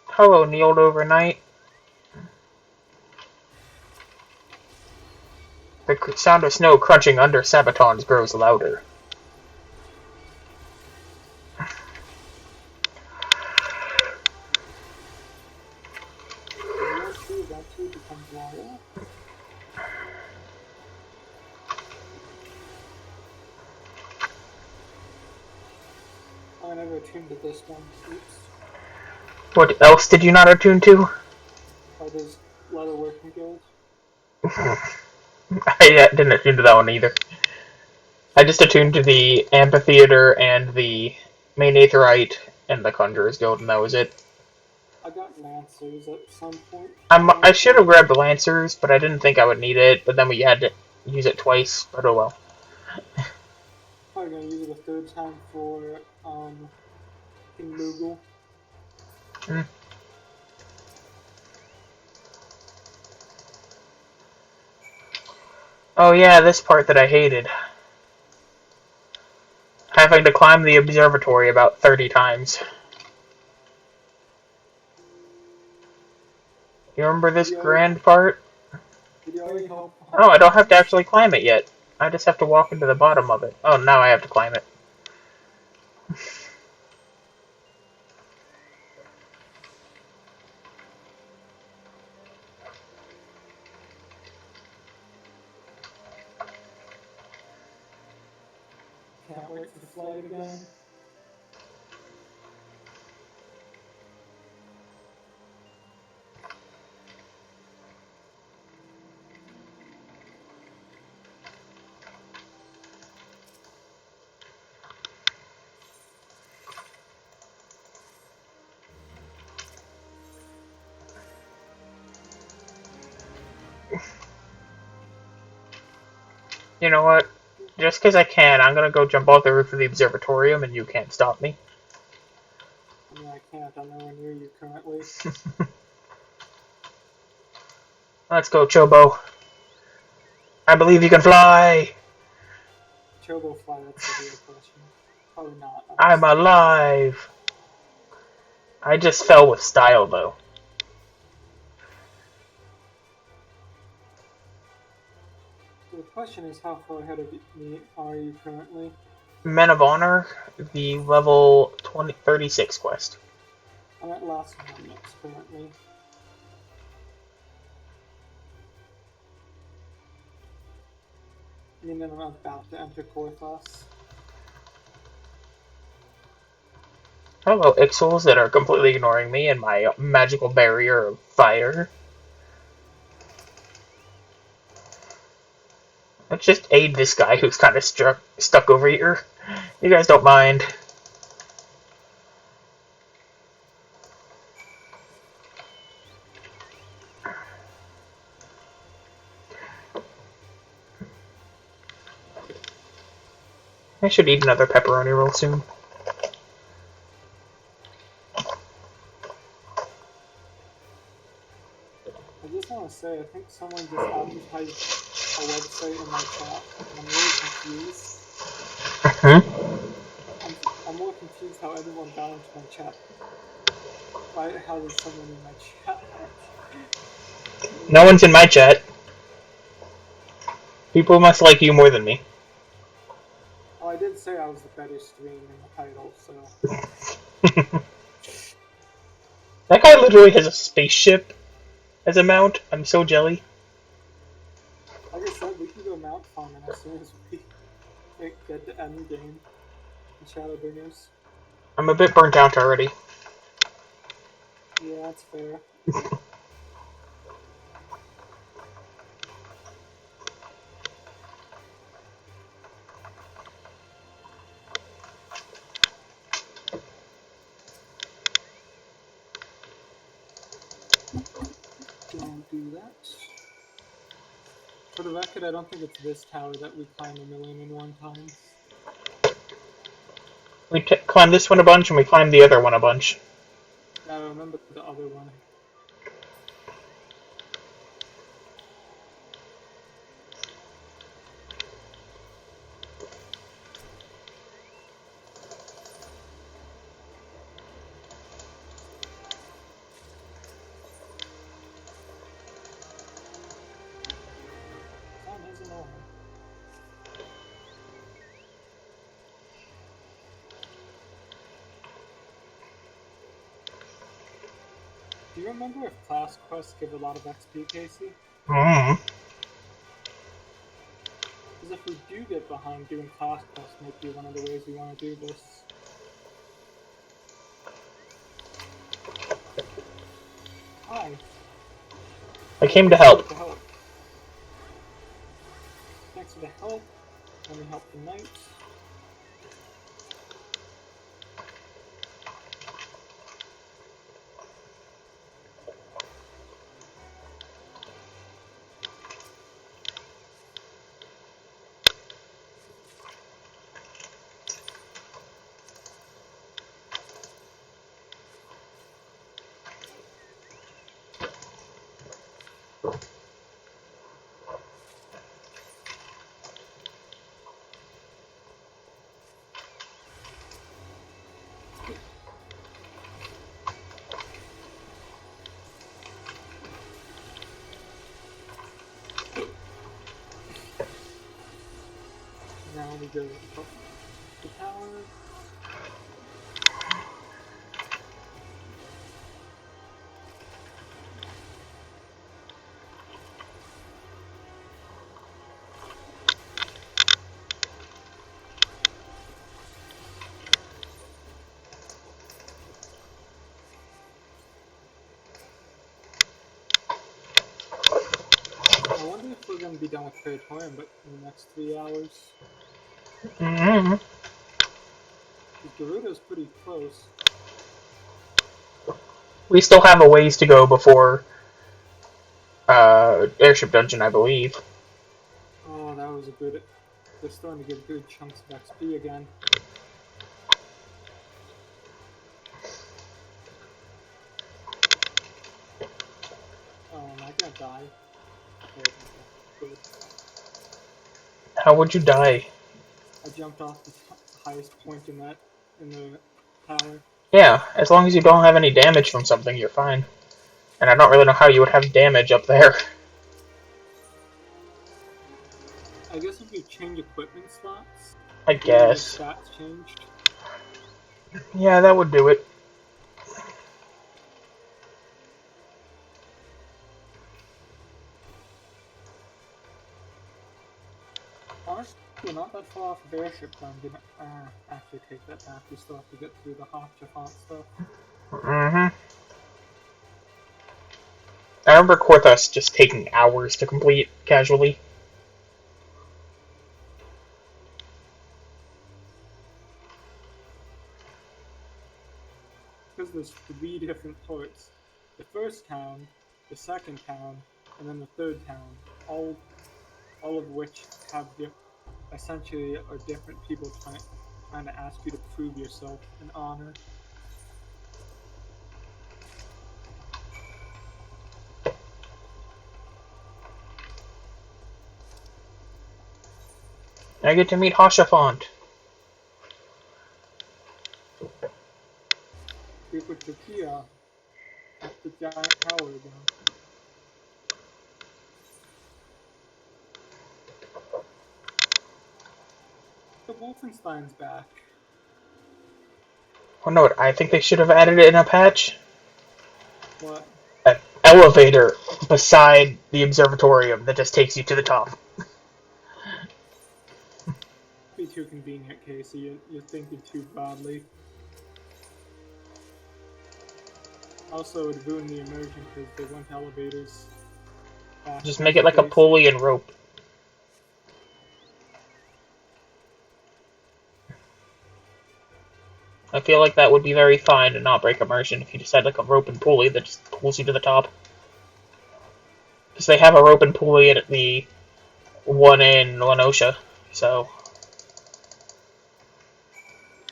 Hello, Kneeled Overnight. The sound of snow crunching under sabatons grows louder. The real tree eventually becomes loyal. Oh, I never attuned to this one. Oops. What else did you not attune to? Oh, there's Leatherworking Guild. I didn't attune to that one either. I just attuned to the Amphitheater and the Main Aetherite and the Conjurer's Guild, and that was it. I got Lancers at some point. I should have grabbed the Lancers, but I didn't think I would need it, but then we had to use it twice, but oh well. Probably gonna use it a third time for King Moogle. Hmm. Oh yeah, this part that I hated. Having to climb the observatory about 30 times. You remember this grand part? Did you already help? Oh, I don't have to actually climb it yet. I just have to walk into the bottom of it. Oh, now I have to climb it. Can't wait for the flight again. You know what? Just because I can, I'm gonna go jump off the roof of the observatorium and you can't stop me. I mean, I can't. I'm nowhere near you currently. Let's go, Chobo. I believe you can fly! Chobo fly, that's the real question. Probably not. I'm honestly. alive! I just fell with style, though. So the question is, how far ahead of me are you currently? Men of Honor, the level 36 quest. I'm at last moments currently. I mean, I'm about to enter Korthos. Hello, Ixels that are completely ignoring me and my magical barrier of fire. Let's just aid this guy who's kind of stuck over here. You guys don't mind. I should eat another pepperoni roll soon. I just want to say, I think someone just advertised a website in my chat, and I'm really confused. I'm more confused how everyone got into my chat. How did someone in my chat? No one's in my chat. People must like you more than me. Oh, I did say I was the better stream in the title, so. That guy literally has a spaceship as a mount. I'm so jelly. Like I said, we can go mount farming as soon as we get the end game in Shadowbringers. I'm a bit burnt out already. Yeah, that's fair. For the record, I don't think it's this tower that we climb 1,000,001 times. We climbed this one a bunch, and we climbed the other one a bunch. I remember the other one. That is annoying. Do you remember if class quests give a lot of XP, Casey? Mm. Because if we do get behind, doing class quests might be one of the ways we want to do this. Hi. I came to help. Thanks for the help. Let me help the knights. Now we go up the tower. I wonder if we're going to be done with Praetorium, but in the next 3 hours. Mm-hmm. Gerudo's pretty close. We still have a ways to go before Airship Dungeon, I believe. Oh, that was a good... They're starting to give good chunks of XP again. Oh, am I gonna die? Good. How would you die? I jumped off the highest point in the tower. Yeah, as long as you don't have any damage from something, you're fine. And I don't really know how you would have damage up there. I guess if you change equipment slots, I guess. your stats changed. Yeah, that would do it. Honestly, we're not that far off of Airship Dungeon. Actually, take that back. We still have to get through the Hotchafont stuff. Mm-hmm. I remember Korthos just taking hours to complete, casually. Because there's 3 different ports. The first town, the second town, and then the third town. All of which have essentially are different people trying to ask you to prove yourself and honor. I get to meet Hashafont. We put the Kia at the giant tower again. The Wolfenstein's back. Oh no, I think they should have added it in a patch. What? An elevator beside the observatorium that just takes you to the top. Be too convenient, Casey. You're thinking too broadly. Also, it would ruin the immersion because they want elevators. Just make it like a pulley and rope. I feel like that would be very fine and not break immersion if you just had like a rope and pulley that just pulls you to the top. Because they have a rope and pulley at the one in Lenosha, so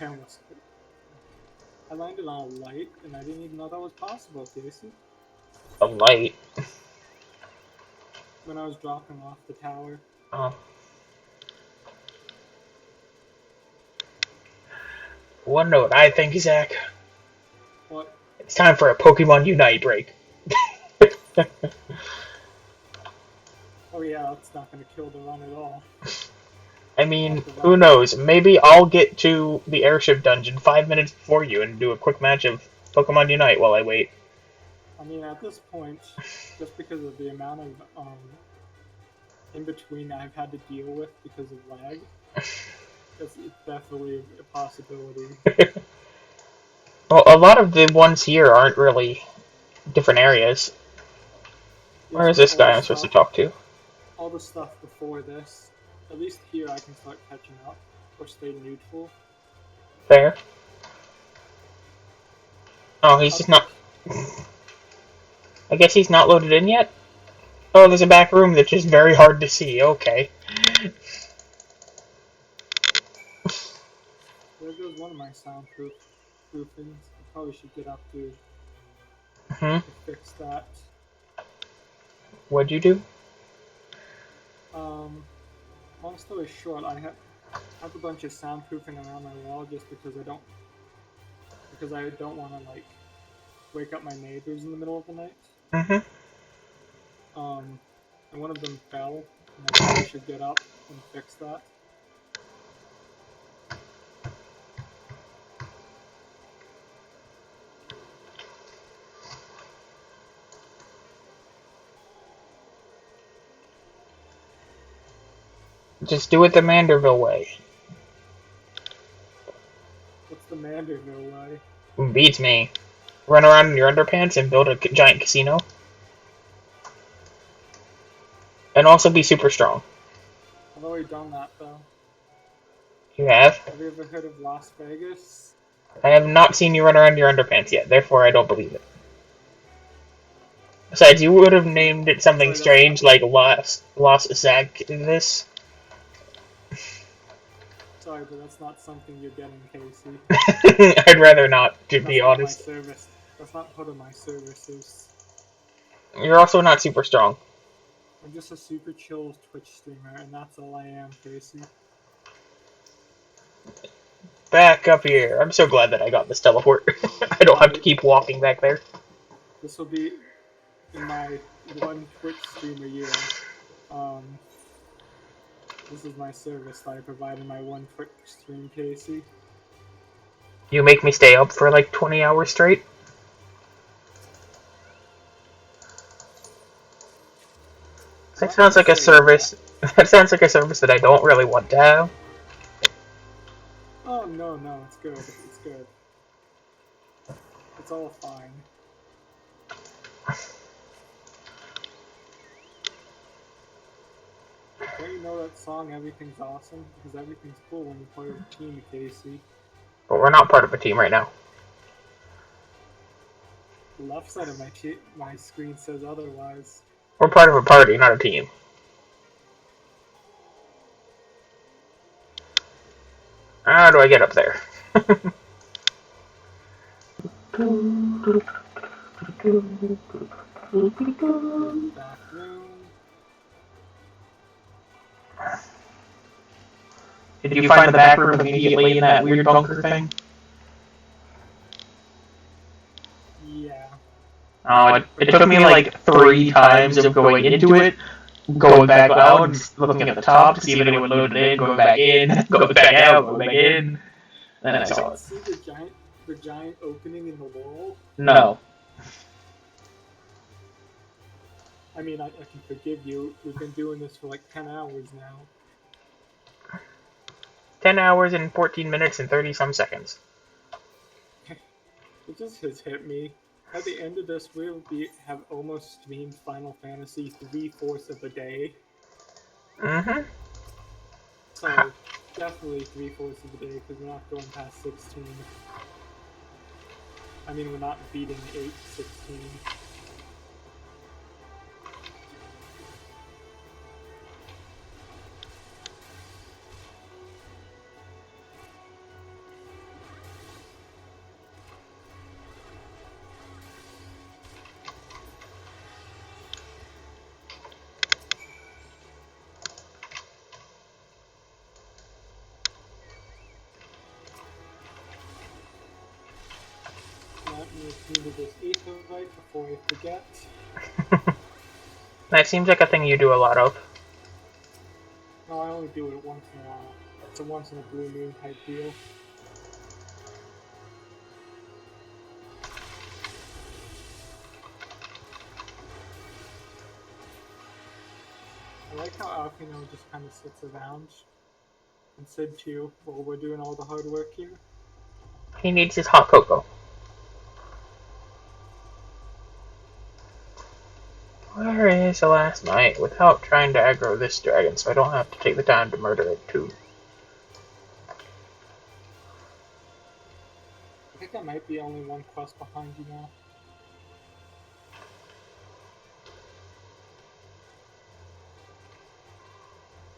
I almost. I landed on a light, and I didn't even know that was possible, Casey. a light. When I was dropping off the tower. Oh. One note, I think, Zach. What? It's time for a Pokemon Unite break. Oh yeah, that's not gonna kill the run at all. I mean, who knows? Maybe I'll get to the airship dungeon 5 minutes before you and do a quick match of Pokemon Unite while I wait. I mean, at this point, just because of the amount of in between I've had to deal with because of lag, it's definitely a possibility. Well, a lot of the ones here aren't really different areas. Where is this guy I'm supposed to talk to? All the stuff before this, at least here I can start catching up or stay neutral. Fair. Oh, he's just not... I guess he's not loaded in yet? Oh, there's a back room that's just very hard to see. Okay. There goes one of my soundproof things. I probably should get up to fix that. What'd you do? Long story short, I have a bunch of soundproofing around my wall just because I don't want to like wake up my neighbors in the middle of the night. And one of them fell, and I probably should get up and fix that. Just do it the Manderville way. What's the Manderville way? Beats me. Run around in your underpants and build a giant casino. And also be super strong. I've already done that, though. You have? Have you ever heard of Las Vegas? I have not seen you run around in your underpants yet, therefore I don't believe it. Besides, you would have named it something strange like Las Zagvis. Sorry, but that's not something you're getting, Casey. I'd rather not, to be honest. That's not part of my services. You're also not super strong. I'm just a super chill Twitch streamer, and that's all I am, Casey. Back up here. I'm so glad that I got this teleport. I don't have to keep walking back there. This will be in my one Twitch streamer year. This is my service that I provide in my one Twitch stream, Casey. You make me stay up for like 20 hours straight? That sounds like a service. That sounds like a service that I don't really want to have. Oh no, it's good. It's good. It's all fine. Don't you know that song, Everything's Awesome? Because everything's cool when you're part of a team, Casey. But we're not part of a team right now. The left side of my screen says otherwise. We're part of a party, not a team. How do I get up there? Back room. Did you find the back room immediately in that weird bunker thing? Yeah. Oh, it took me like 3 times of going into it, going back out, and looking at the top to see if anyone loaded in, going back in, going back out, going back in. Then I saw it. See the giant opening in the wall? No. I mean, I can forgive you. We've been doing this for like 10 hours now. 10 hours and 14 minutes and 30-some seconds. It just has hit me. At the end of this, we'll have almost streamed Final Fantasy 3/4 of a day. So, definitely 3/4 of a day, because we're not going past 16. I mean, we're not beating 8/16. Needed this etherite before I forget. That seems like a thing you do a lot of. No, I only do it once in a while. It's a once in a blue moon type deal. I like how Alpino just kind of sits around and said to you while we're doing all the hard work here. He needs his hot cocoa. Where is the last night without trying to aggro this dragon so I don't have to take the time to murder it too? I think I might be only one quest behind you now.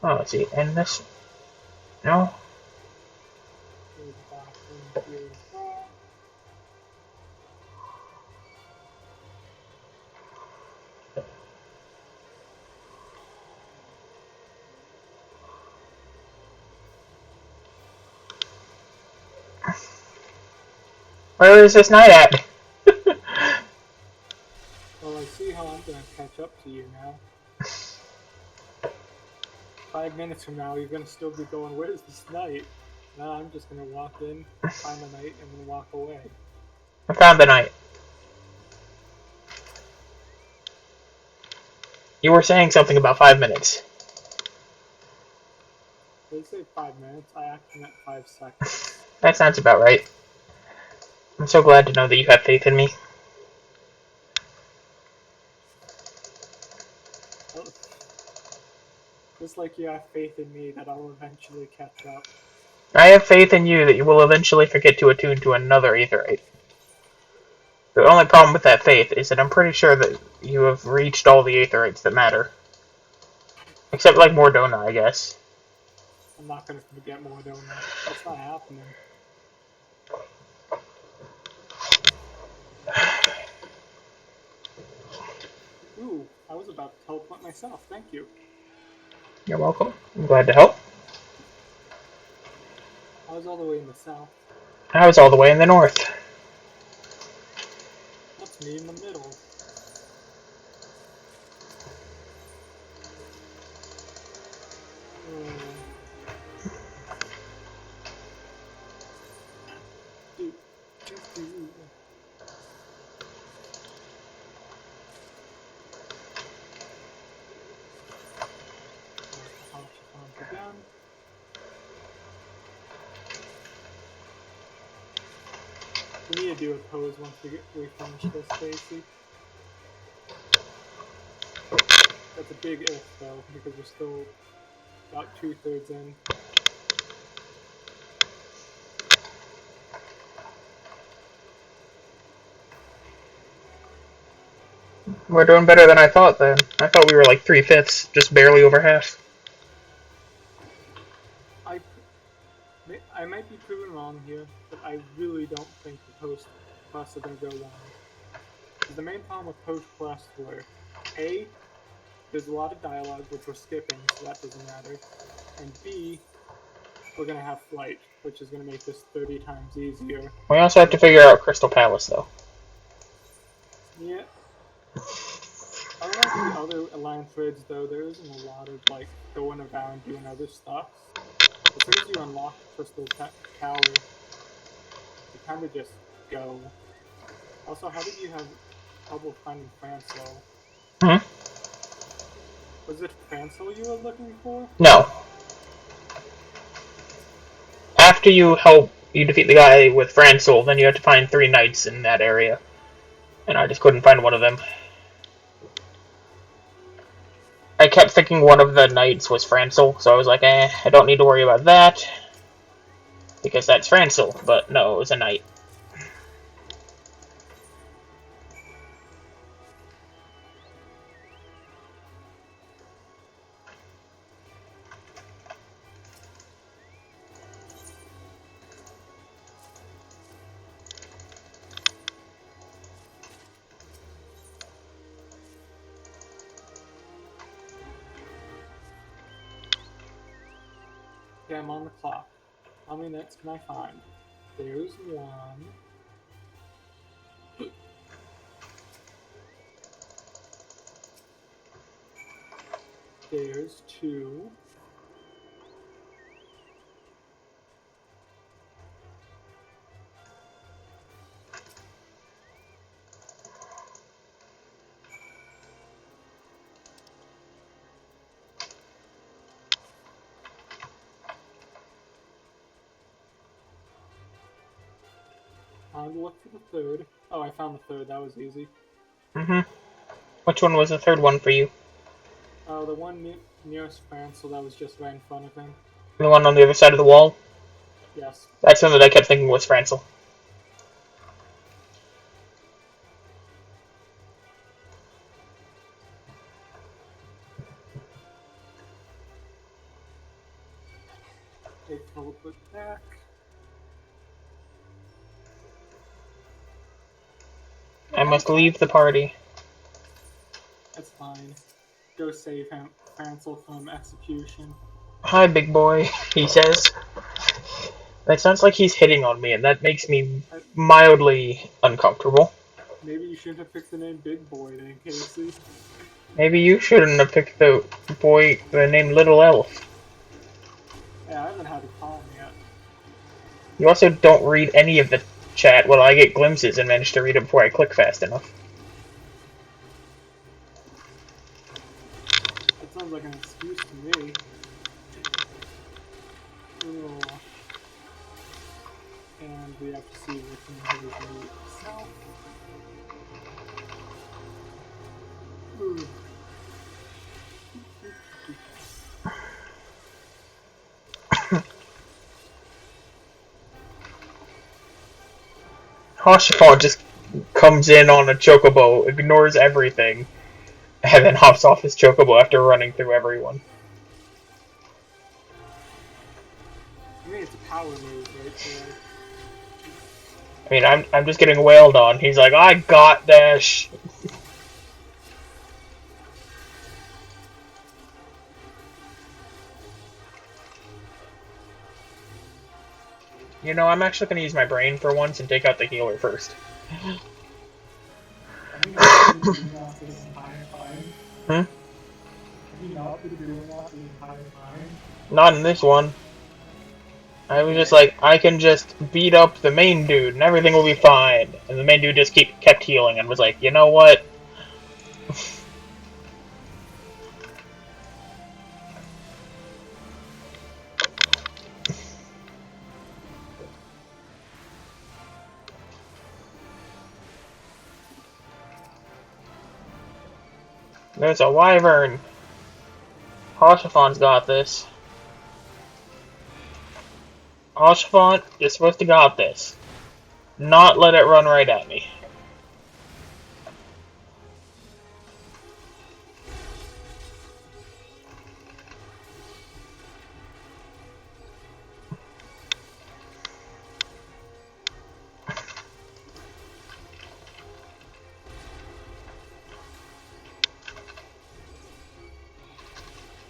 Oh, let's see. And this. No? Here's the bathroom, here's that. Where is this knight at? Well, I see how I'm gonna catch up to you now. 5 minutes from now, you're gonna still be going, where's this knight? Now I'm just gonna walk in, find the knight, and then walk away. I found the knight. You were saying something about 5 minutes. They say 5 minutes, I actually meant 5 seconds. That sounds about right. I'm so glad to know that you have faith in me. Oh. Just like you have faith in me that I'll eventually catch up. I have faith in you that you will eventually forget to attune to another aetherite. The only problem with that faith is that I'm pretty sure that you have reached all the aetherites that matter. Except, like, Mordona, I guess. I'm not gonna forget Mordona. That's not happening. Ooh, I was about to teleport myself, thank you. You're welcome. I'm glad to help. I was all the way in the south. I was all the way in the north. That's me in the middle. Dude, dude. Again. We need to do a pose once we finish this, Stacy. That's a big if, though, because we're still about 2/3 in. We're doing better than I thought, then. I thought we were like 3/5, just barely over half. I might be proven wrong here, but I really don't think the post quests are going to go long. The main problem with post quests were, A, there's a lot of dialogue, which we're skipping, so that doesn't matter, and B, we're going to have flight, which is going to make this 30 times easier. We also have to figure out Crystal Palace, though. Yeah. Unlike the other Alliance raids, though, there isn't a lot of, like, going around doing other stuff. As soon as you unlock Crystal Tower, you kind of just go. Also, how did you have trouble finding Francel? Hmm? Was it Francel you were looking for? No. After you defeat the guy with Francel, then you have to find 3 knights in that area. And I just couldn't find one of them. I kept thinking one of the knights was Francel, so I was like, I don't need to worry about that. Because that's Francel, but no, it was a knight. Okay, I'm on the clock. How many knights can I find? There's one. upstairs to... Time to look for the third. Oh, I found the third. That was easy. Which one was the third one for you? The one nearest Francel that was just right in front of him. The one on the other side of the wall? Yes. That's one that I kept thinking was Francel. Take a look back. I must leave the party. That's fine. Go save him, Francel from execution. Hi, big boy, he says. That sounds like he's hitting on me, and that makes me mildly uncomfortable. Maybe you shouldn't have picked the name Big Boy then, Casey. Maybe you shouldn't have picked the boy named Little Elf. Yeah, I haven't had a call yet. You also don't read any of the chat while I get glimpses and manage to read it before I click fast enough. That sounds like an excuse to me. Ugh. And we have to see which one he was made himself. Ugh. Hoshifon just comes in on a chocobo, ignores everything, and then hops off his chocobo after running through everyone. I mean, it's a power move right there. I mean, I'm just getting wailed on. He's like, I got this. You know, I'm actually going to use my brain for once and take out the healer first. I think I've been doing that this entire time. Have you not been doing that the entire time? Not in this one. I was just like, I can just beat up the main dude and everything will be fine. And the main dude just kept healing and was like, you know what? There's a wyvern. Hoshifon's got this. Hoshifon, you're supposed to got this. Not let it run right at me.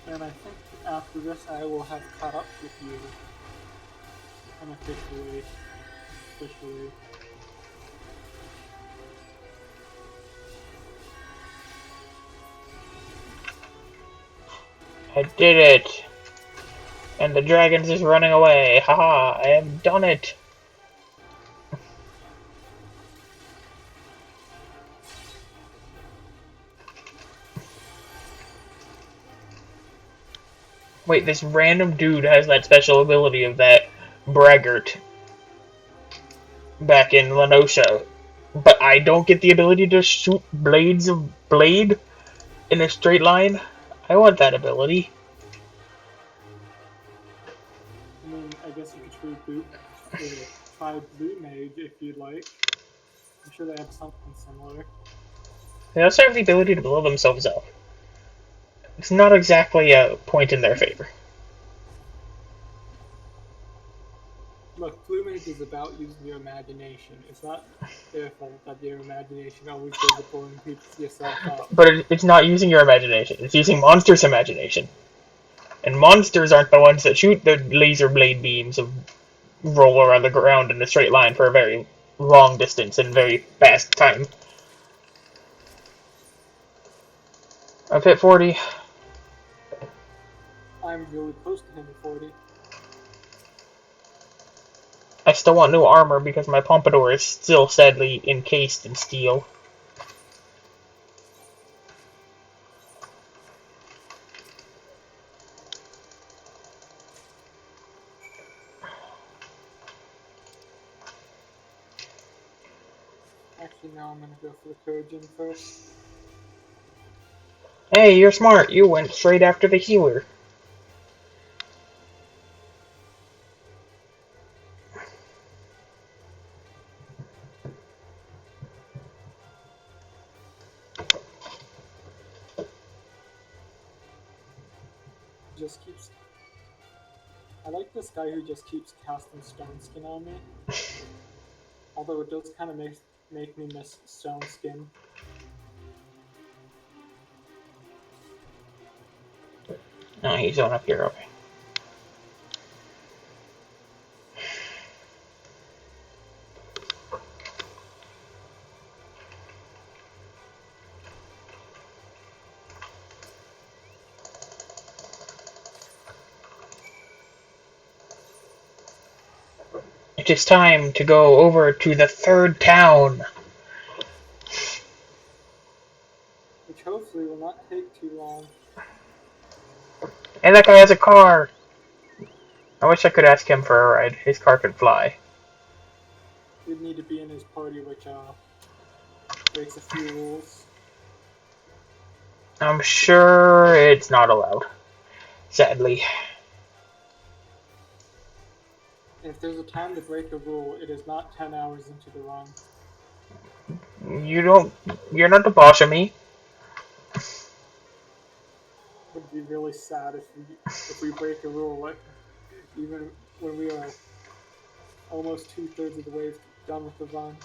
And I think after this I will have caught up with you. Unofficially. Officially. I did it! And the dragon's just running away. Haha, I have done it! Wait, this random dude has that special ability of that braggart back in Lenosha. But I don't get the ability to shoot blades of blade in a straight line. I want that ability. I mean, I guess you could try Blue Mage if you'd like. I'm sure they have something similar. They also have the ability to blow themselves up. It's not exactly a point in their favor. Look, Blue Mage is about using your imagination. It's not their fault that your imagination always goes to pulling yourself up. But it's not using your imagination. It's using monsters' imagination. And monsters aren't the ones that shoot the laser blade beams of roll around the ground in a straight line for a very long distance and very fast time. I've hit 40. I'm really close to him at 40. I still want new armor because my pompadour is still sadly encased in steel. Actually, now I'm gonna go for the Kojin first. Hey, you're smart. You went straight after the healer. Just keeps. I like this guy who just keeps casting Stone Skin on me. Although it does kind of make me miss Stone Skin. Oh, he's on up here, okay. It is time to go over to the third town. Which hopefully will not take too long. And that guy has a car. I wish I could ask him for a ride. His car could fly. We'd need to be in his party, which breaks a few rules. I'm sure it's not allowed. Sadly. If there's a time to break a rule, it is not 10 hours into the run. You're not the boss of me. It would be really sad if we break a rule, like, even when we are almost 2/3 of the way done with the run.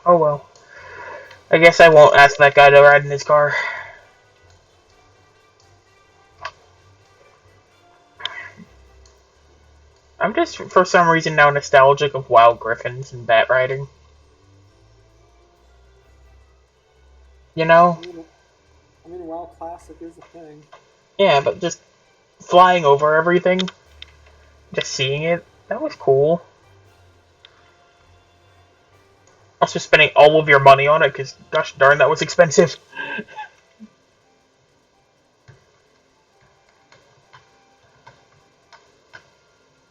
Oh well. I guess I won't ask that guy to ride in his car. I'm just, for some reason, now nostalgic of wild griffins and bat riding. You know? I mean, WoW Classic is a thing. Yeah, but just flying over everything, just seeing it, that was cool. Also spending all of your money on it, because gosh darn, that was expensive.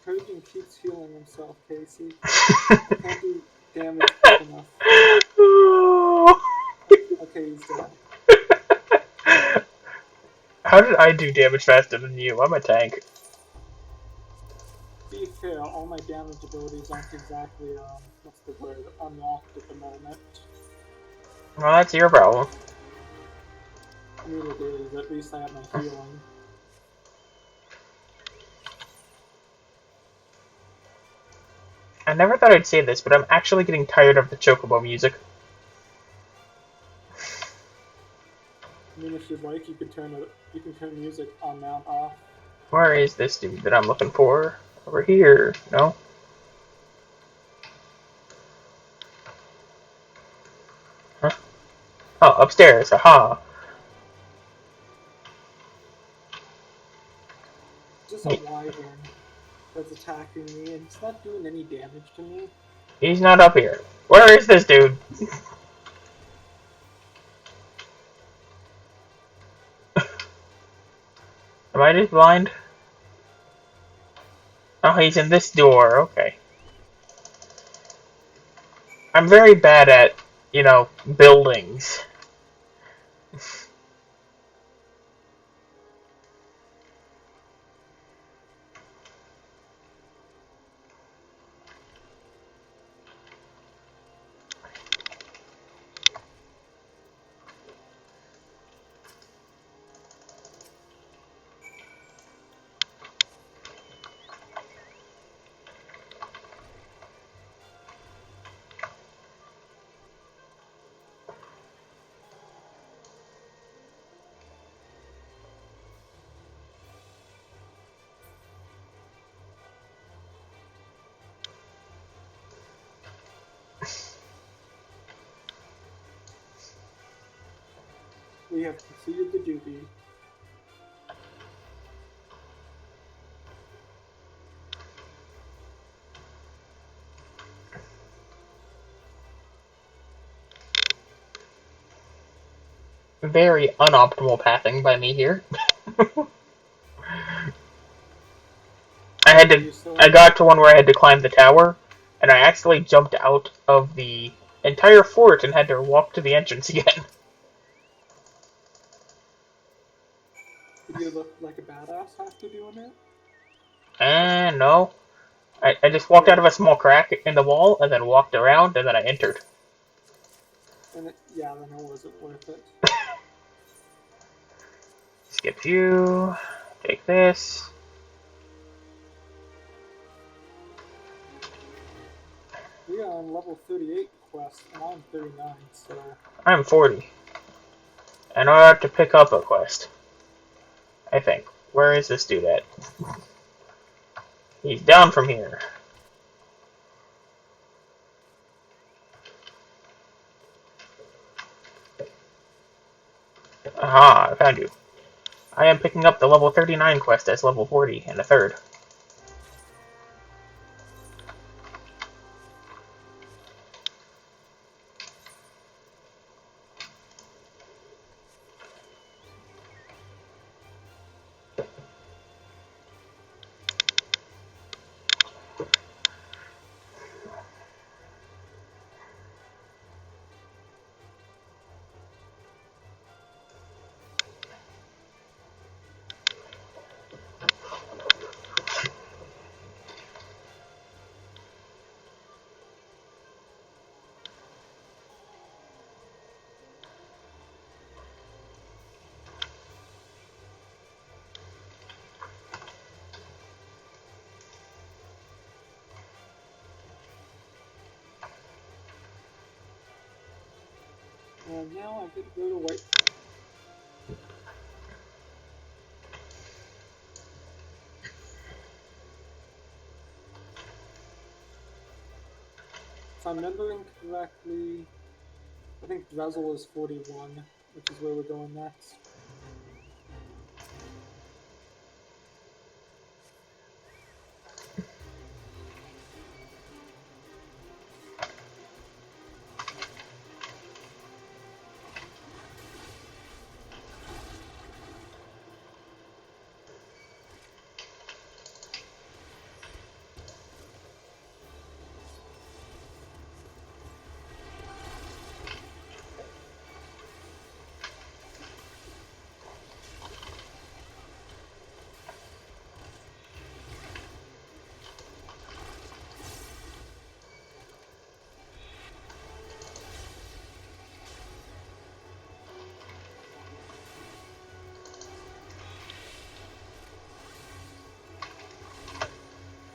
Kojin keeps healing himself, Casey. I can't do damage quick enough. Okay, he's dead. How did I do damage faster than you? I'm a tank. To be fair, all my damage abilities aren't exactly, what's the word, unlocked at the moment. Well, that's your problem. I mean, it is. At least I have my healing. I never thought I'd say this, but I'm actually getting tired of the Chocobo music. I mean, if you'd like, you can turn music on now off. Where is this dude that I'm looking for? Over here. No? Huh? Oh, upstairs. Aha. It's just a wyvern that's attacking me, and it's not doing any damage to me. He's not up here. Where is this dude? Am I just blind? Oh, he's in this door. Okay. I'm very bad at, buildings. We have completed the duty. very unoptimal pathing by me here. I got to one where I had to climb the tower, and I actually jumped out of the entire fort and had to walk to the entrance again. Did you look like a badass after doing it? And no. I just walked out of a small crack in the wall, and then walked around, and then I entered. And yeah, then it wasn't worth it. Skip you. Take this. We are on level 38 quest, and I'm 39, so... I'm 40. And I have to pick up a quest. I think. Where is this dude at? He's down from here. Aha, I found you. I am picking up the level 39 quest as level 40 and a third. And now I get to go to White. If I'm remembering correctly, I think Dresel is 41, which is where we're going next.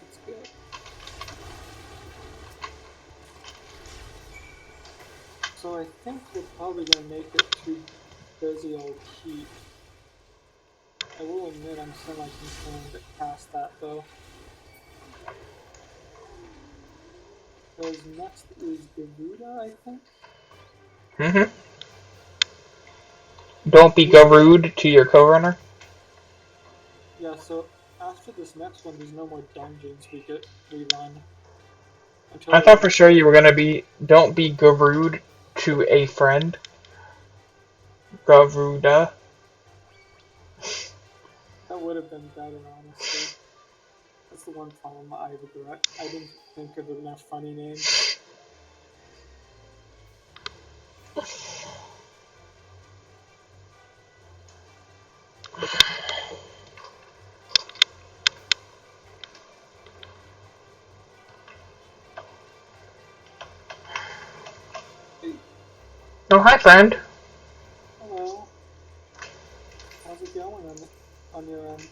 Let's go. So I think we're probably going to make it to Bezial Keep. I will admit I'm semi-concerned past that, though. Because next is Garuda, I think? Mm-hmm. Don't be rude to your co-runner. Yeah, so after this next one, there's no more dungeons we could rerun. I thought for sure you were gonna be, don't be rude to a friend. Garuda. That would have been better, honestly. That's the one problem I regret. I didn't think of enough funny names. Hey, Oh, hi, friend. hello. How's it going on your end?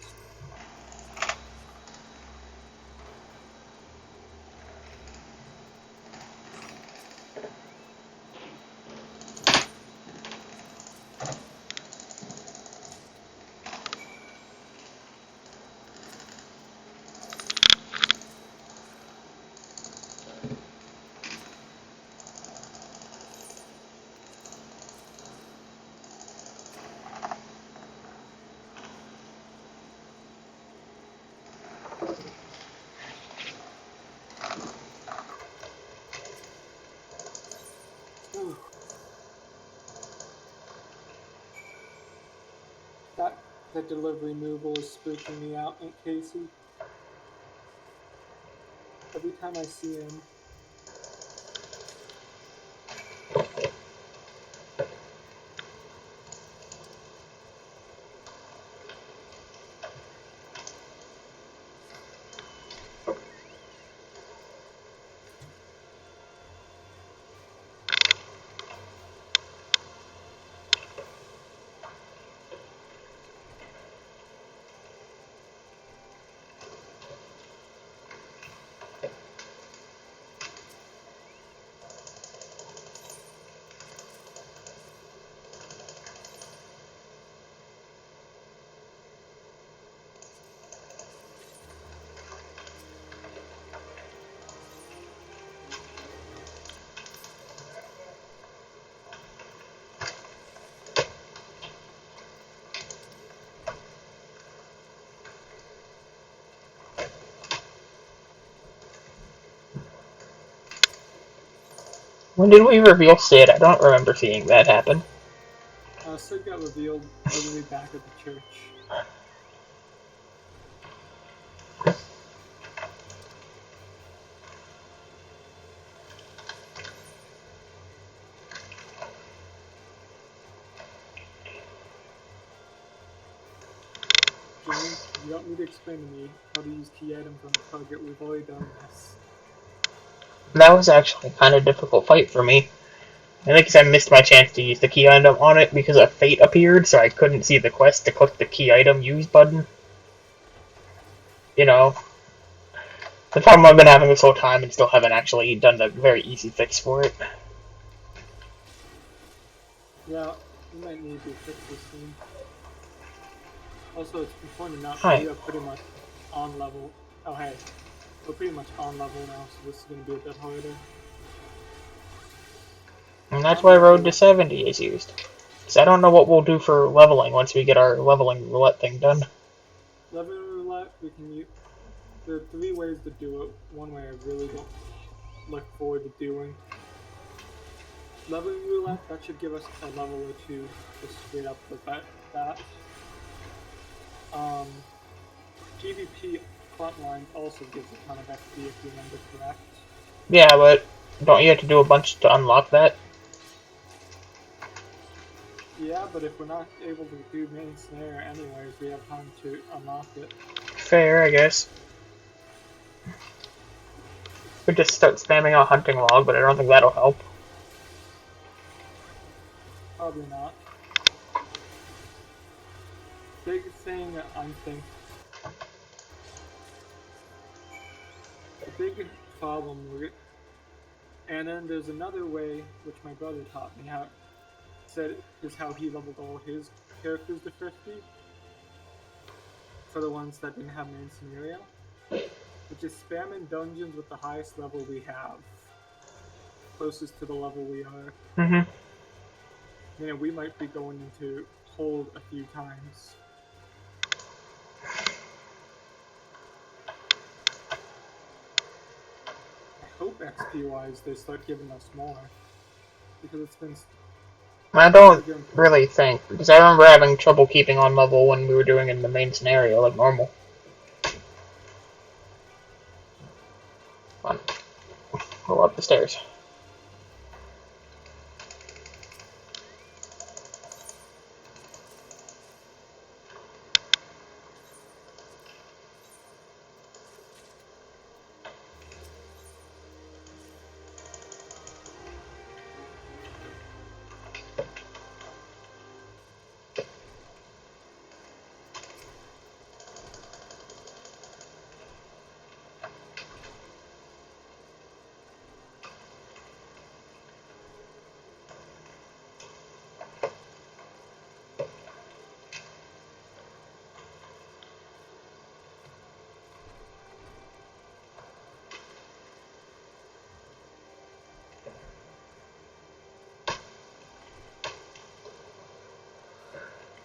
That delivery mooble is spooking me out, Aunt Casey. Every time I see him. When did we reveal Sid? I don't remember seeing that happen. Sid got revealed literally back at the church. Jimmy, you don't need to explain to me how to use key items on a target. We've already done this. That was actually a kind of difficult fight for me. I think I missed my chance to use the key item on it because a fate appeared, so I couldn't see the quest to click the key item use button. You know, the problem I've been having this whole time and still haven't actually done the very easy fix for it. Yeah, we might need to fix this soon. Also, it's important to note Hi. we are pretty much on level. Oh, hey. We're pretty much on level now, so this is going to be a bit harder. And that's why Road to 70 is used. Because I don't know what we'll do for leveling once we get our leveling roulette thing done. Leveling roulette, we can use. There are 3 ways to do it. One way I really don't look forward to doing. Leveling roulette, that should give us a level or 2 just straight up with that. PvP frontline also gives a ton of XP if you remember correct. Yeah, but don't you have to do a bunch to unlock that? Yeah, but if we're not able to do main snare anyways, we have time to unlock it. Fair, I guess. We just start spamming a hunting log, but I don't think that'll help. Probably not. Big thing I'm thinking. The big problem with it, and then there's another way which my brother taught me how said is how he leveled all his characters to 50 for the ones that didn't have main scenario, which is spamming dungeons with the highest level we have, closest to the level we are. We might be going into hold a few times. I hope XP wise they start giving us more, because it's been. I don't really think, because I remember having trouble keeping on level when we were doing it in the main scenario like normal. Come on. Go up the stairs.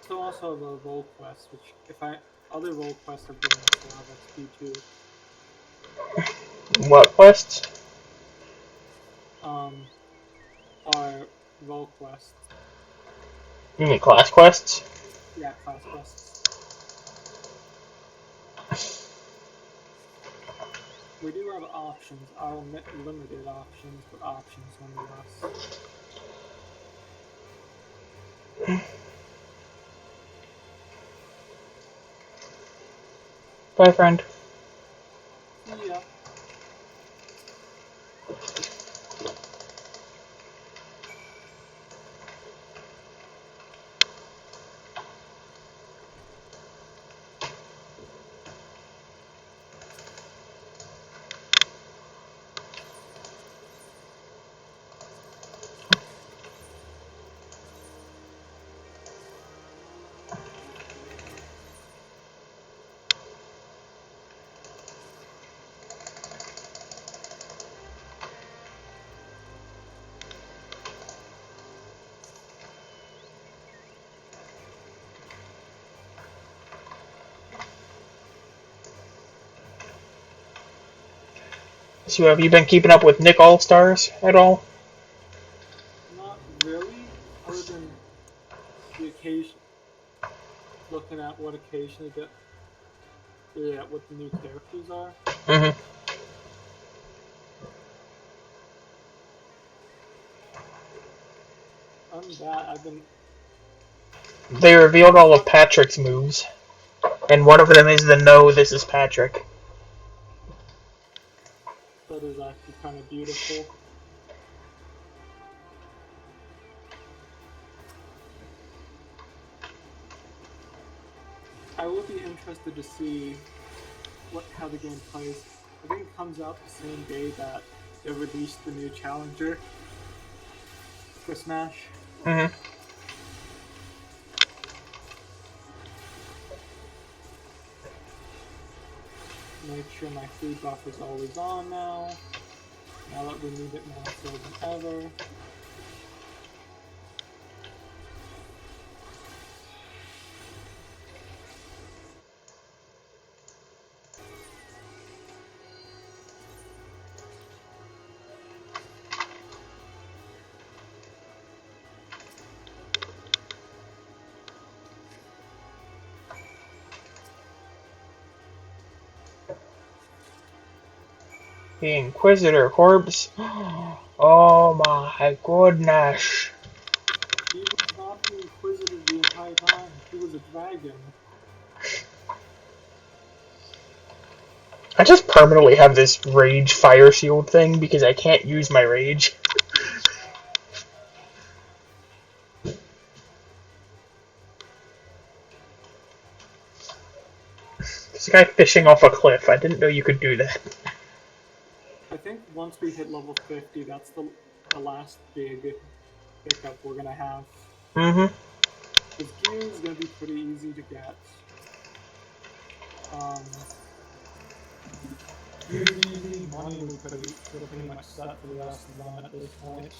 Also the role quests, which other role quests have given us a lot of XP too. What quests? Our role quests. You mean class quests? Yeah, class quests. We do have options. I'll admit limited options, but options nonetheless. Bye, friend. See ya. So have you been keeping up with Nick All-Stars at all? Not really, other than the occasion. Looking at what occasionally get, yeah, what the new characters are. Mm-hmm. Other than that, I've been. They revealed all of Patrick's moves, and one of them is the "No, this is Patrick." That is actually kind of beautiful. I will be interested to see how the game plays. I think it comes out the same day that they released the new challenger for Smash. Mm-hmm. Make sure my food buff is always on now. Now that we need it more so than ever. The Inquisitor corpse. Oh my goodness. He was not the Inquisitor the entire time. He was a dragon. I just permanently have this rage fire shield thing because I can't use my rage. There's a guy fishing off a cliff. I didn't know you could do that. I think once we hit level 50, that's the last big pickup we're gonna have. Mm-hmm. Because gear is gonna be pretty easy to get. Gears easy, money we're pretty much set for the rest of them at this point.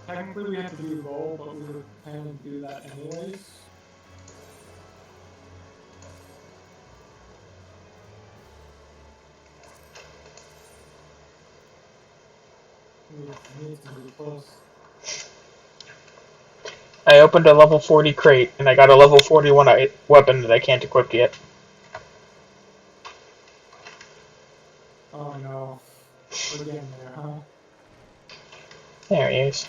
Technically we have to do gold, but we were planning to do that anyways. We need to be close. I opened a level 40 crate, and I got a level 41 weapon that I can't equip yet. Oh no. We're getting there, huh? There he is.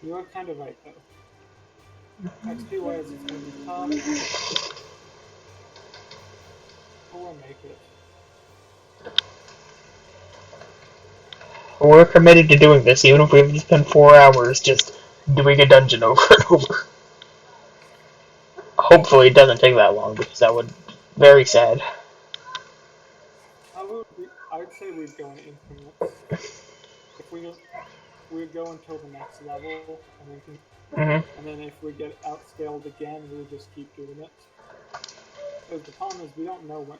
You are kind of right, though. XP wise, it's gonna be tough. But we'll make it. We're committed to doing this, even if we have to spend 4 hours just doing a dungeon over and over. Hopefully it doesn't take that long, because that would be very sad. I'd say we'd go in increments. If we we'd go until the next level, Mm-hmm. and then if we get outscaled again, we'll just keep doing it. Because the problem is we don't know when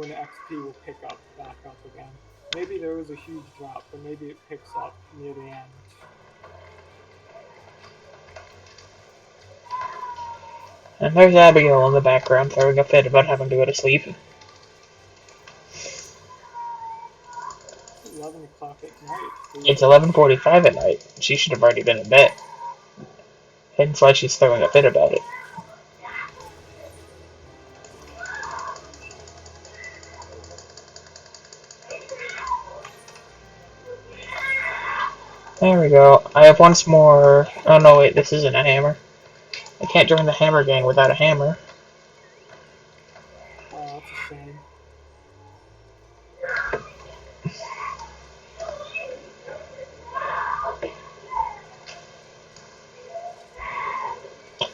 the XP will pick up back up again. Maybe there was a huge drop, but maybe it picks up near the end. And there's Abigail in the background throwing a fit about having to go to sleep. 11 o'clock at night. It's 11:45 at night. She should have already been in bed. Hence why she's throwing a fit about it. There we go. I have once more... Oh no, wait, this isn't a hammer. I can't join the hammer gang without a hammer. Oh, that's a shame.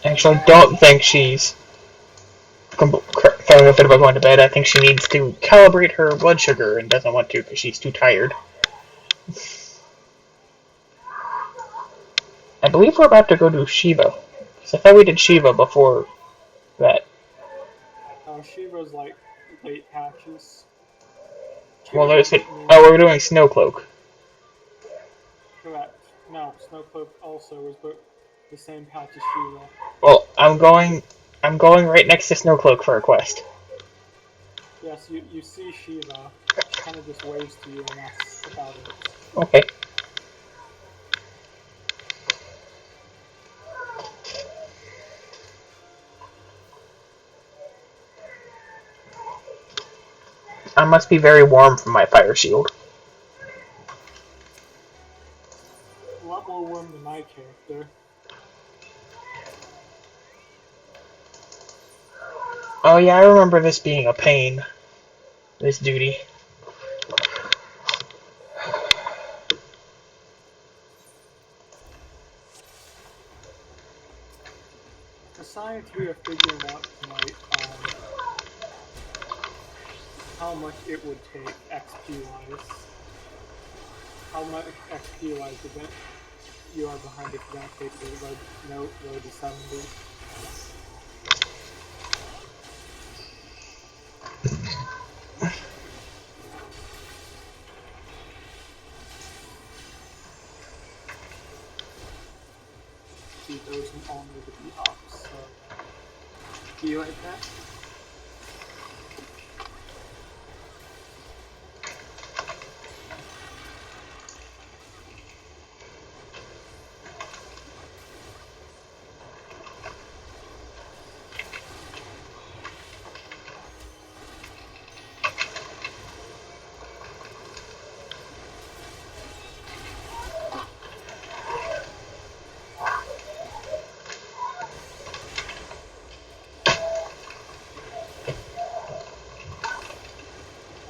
Actually, I don't think she's throwing a fit about going to bed. I think she needs to calibrate her blood sugar and doesn't want to because she's too tired. I believe we're about to go to Shiva. Because I thought we did Shiva before that. Shiva's like late patches. Well, Shiva there's... doesn't Oh, we're doing Snowcloak. correct. No, Snowcloak also was the same patch as Shiva. Well, I'm going right next to Snowcloak for a quest. Yes, you see Shiva. She kind of just waves to you, and that's about it. Okay. I must be very warm from my fire shield. A lot more warm than my character. Oh yeah, I remember this being a pain. This duty. The science we are figuring out tonight, how much it would take XP-wise. How much XP-wise you are behind if you don't take the road to 70. See, those who all need to be up, so... Do you like that?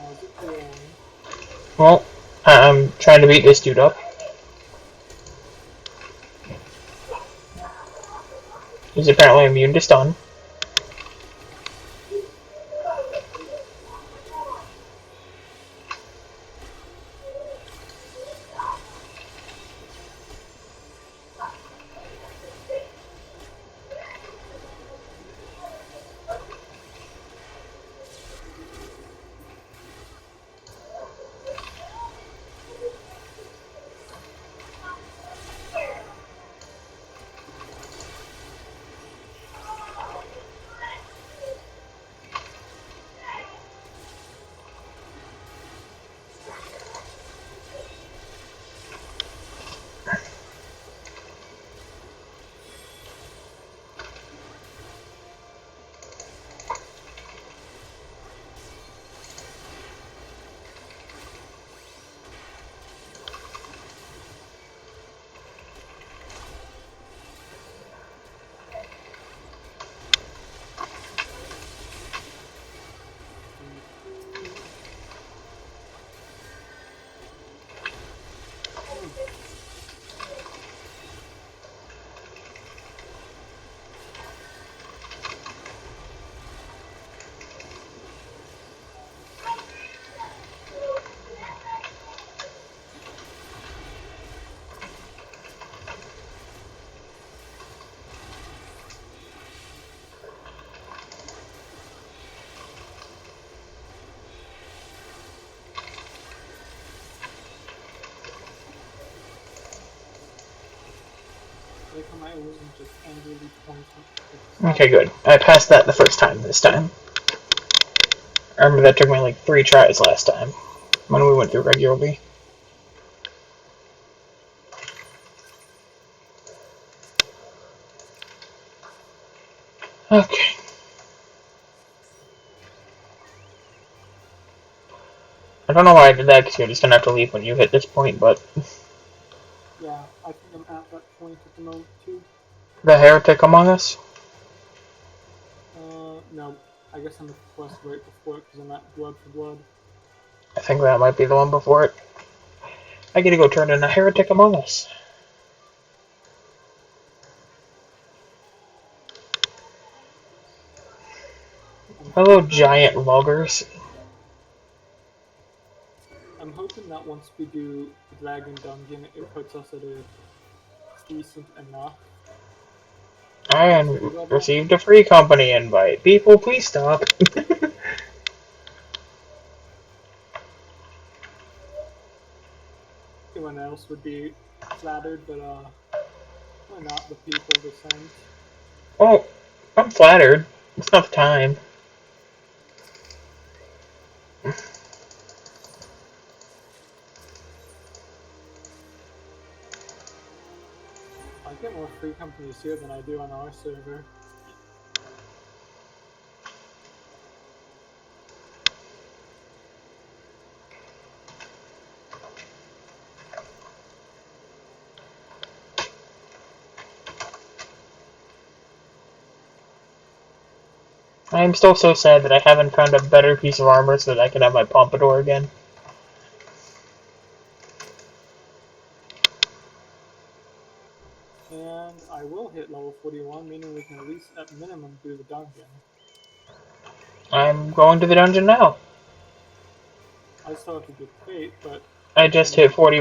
How's it going? Well, I'm trying to beat this dude up. He's apparently immune to stun. Like how my own just angrily points Okay, good. I passed that the first time this time. I remember that took me like 3 tries last time when we went through regularly. Okay. I don't know why I did that, because you're just gonna have to leave when you hit this point, but... Yeah, I think I'm at that point at the moment too. The Heretic Among Us? No. I guess I'm at the quest right before it because I'm at Blood for Blood. I think that might be the one before it. I get to go turn in a Heretic Among Us. Hello, giant loggers. I'm hoping that once we do the Dragon Dungeon, it puts us at a decent enough I XP level. received a free company invite. People, please stop. Anyone else would be flattered, but we're not the people to send. Oh, I'm flattered. It's not the time. I get more free companies here than I do on our server. I'm still so sad that I haven't found a better piece of armor so that I can have my pompadour again. And I will hit level 41, meaning we can at least at minimum do the dungeon. I'm going to the dungeon now. I still have to do Fate, but I just hit 40.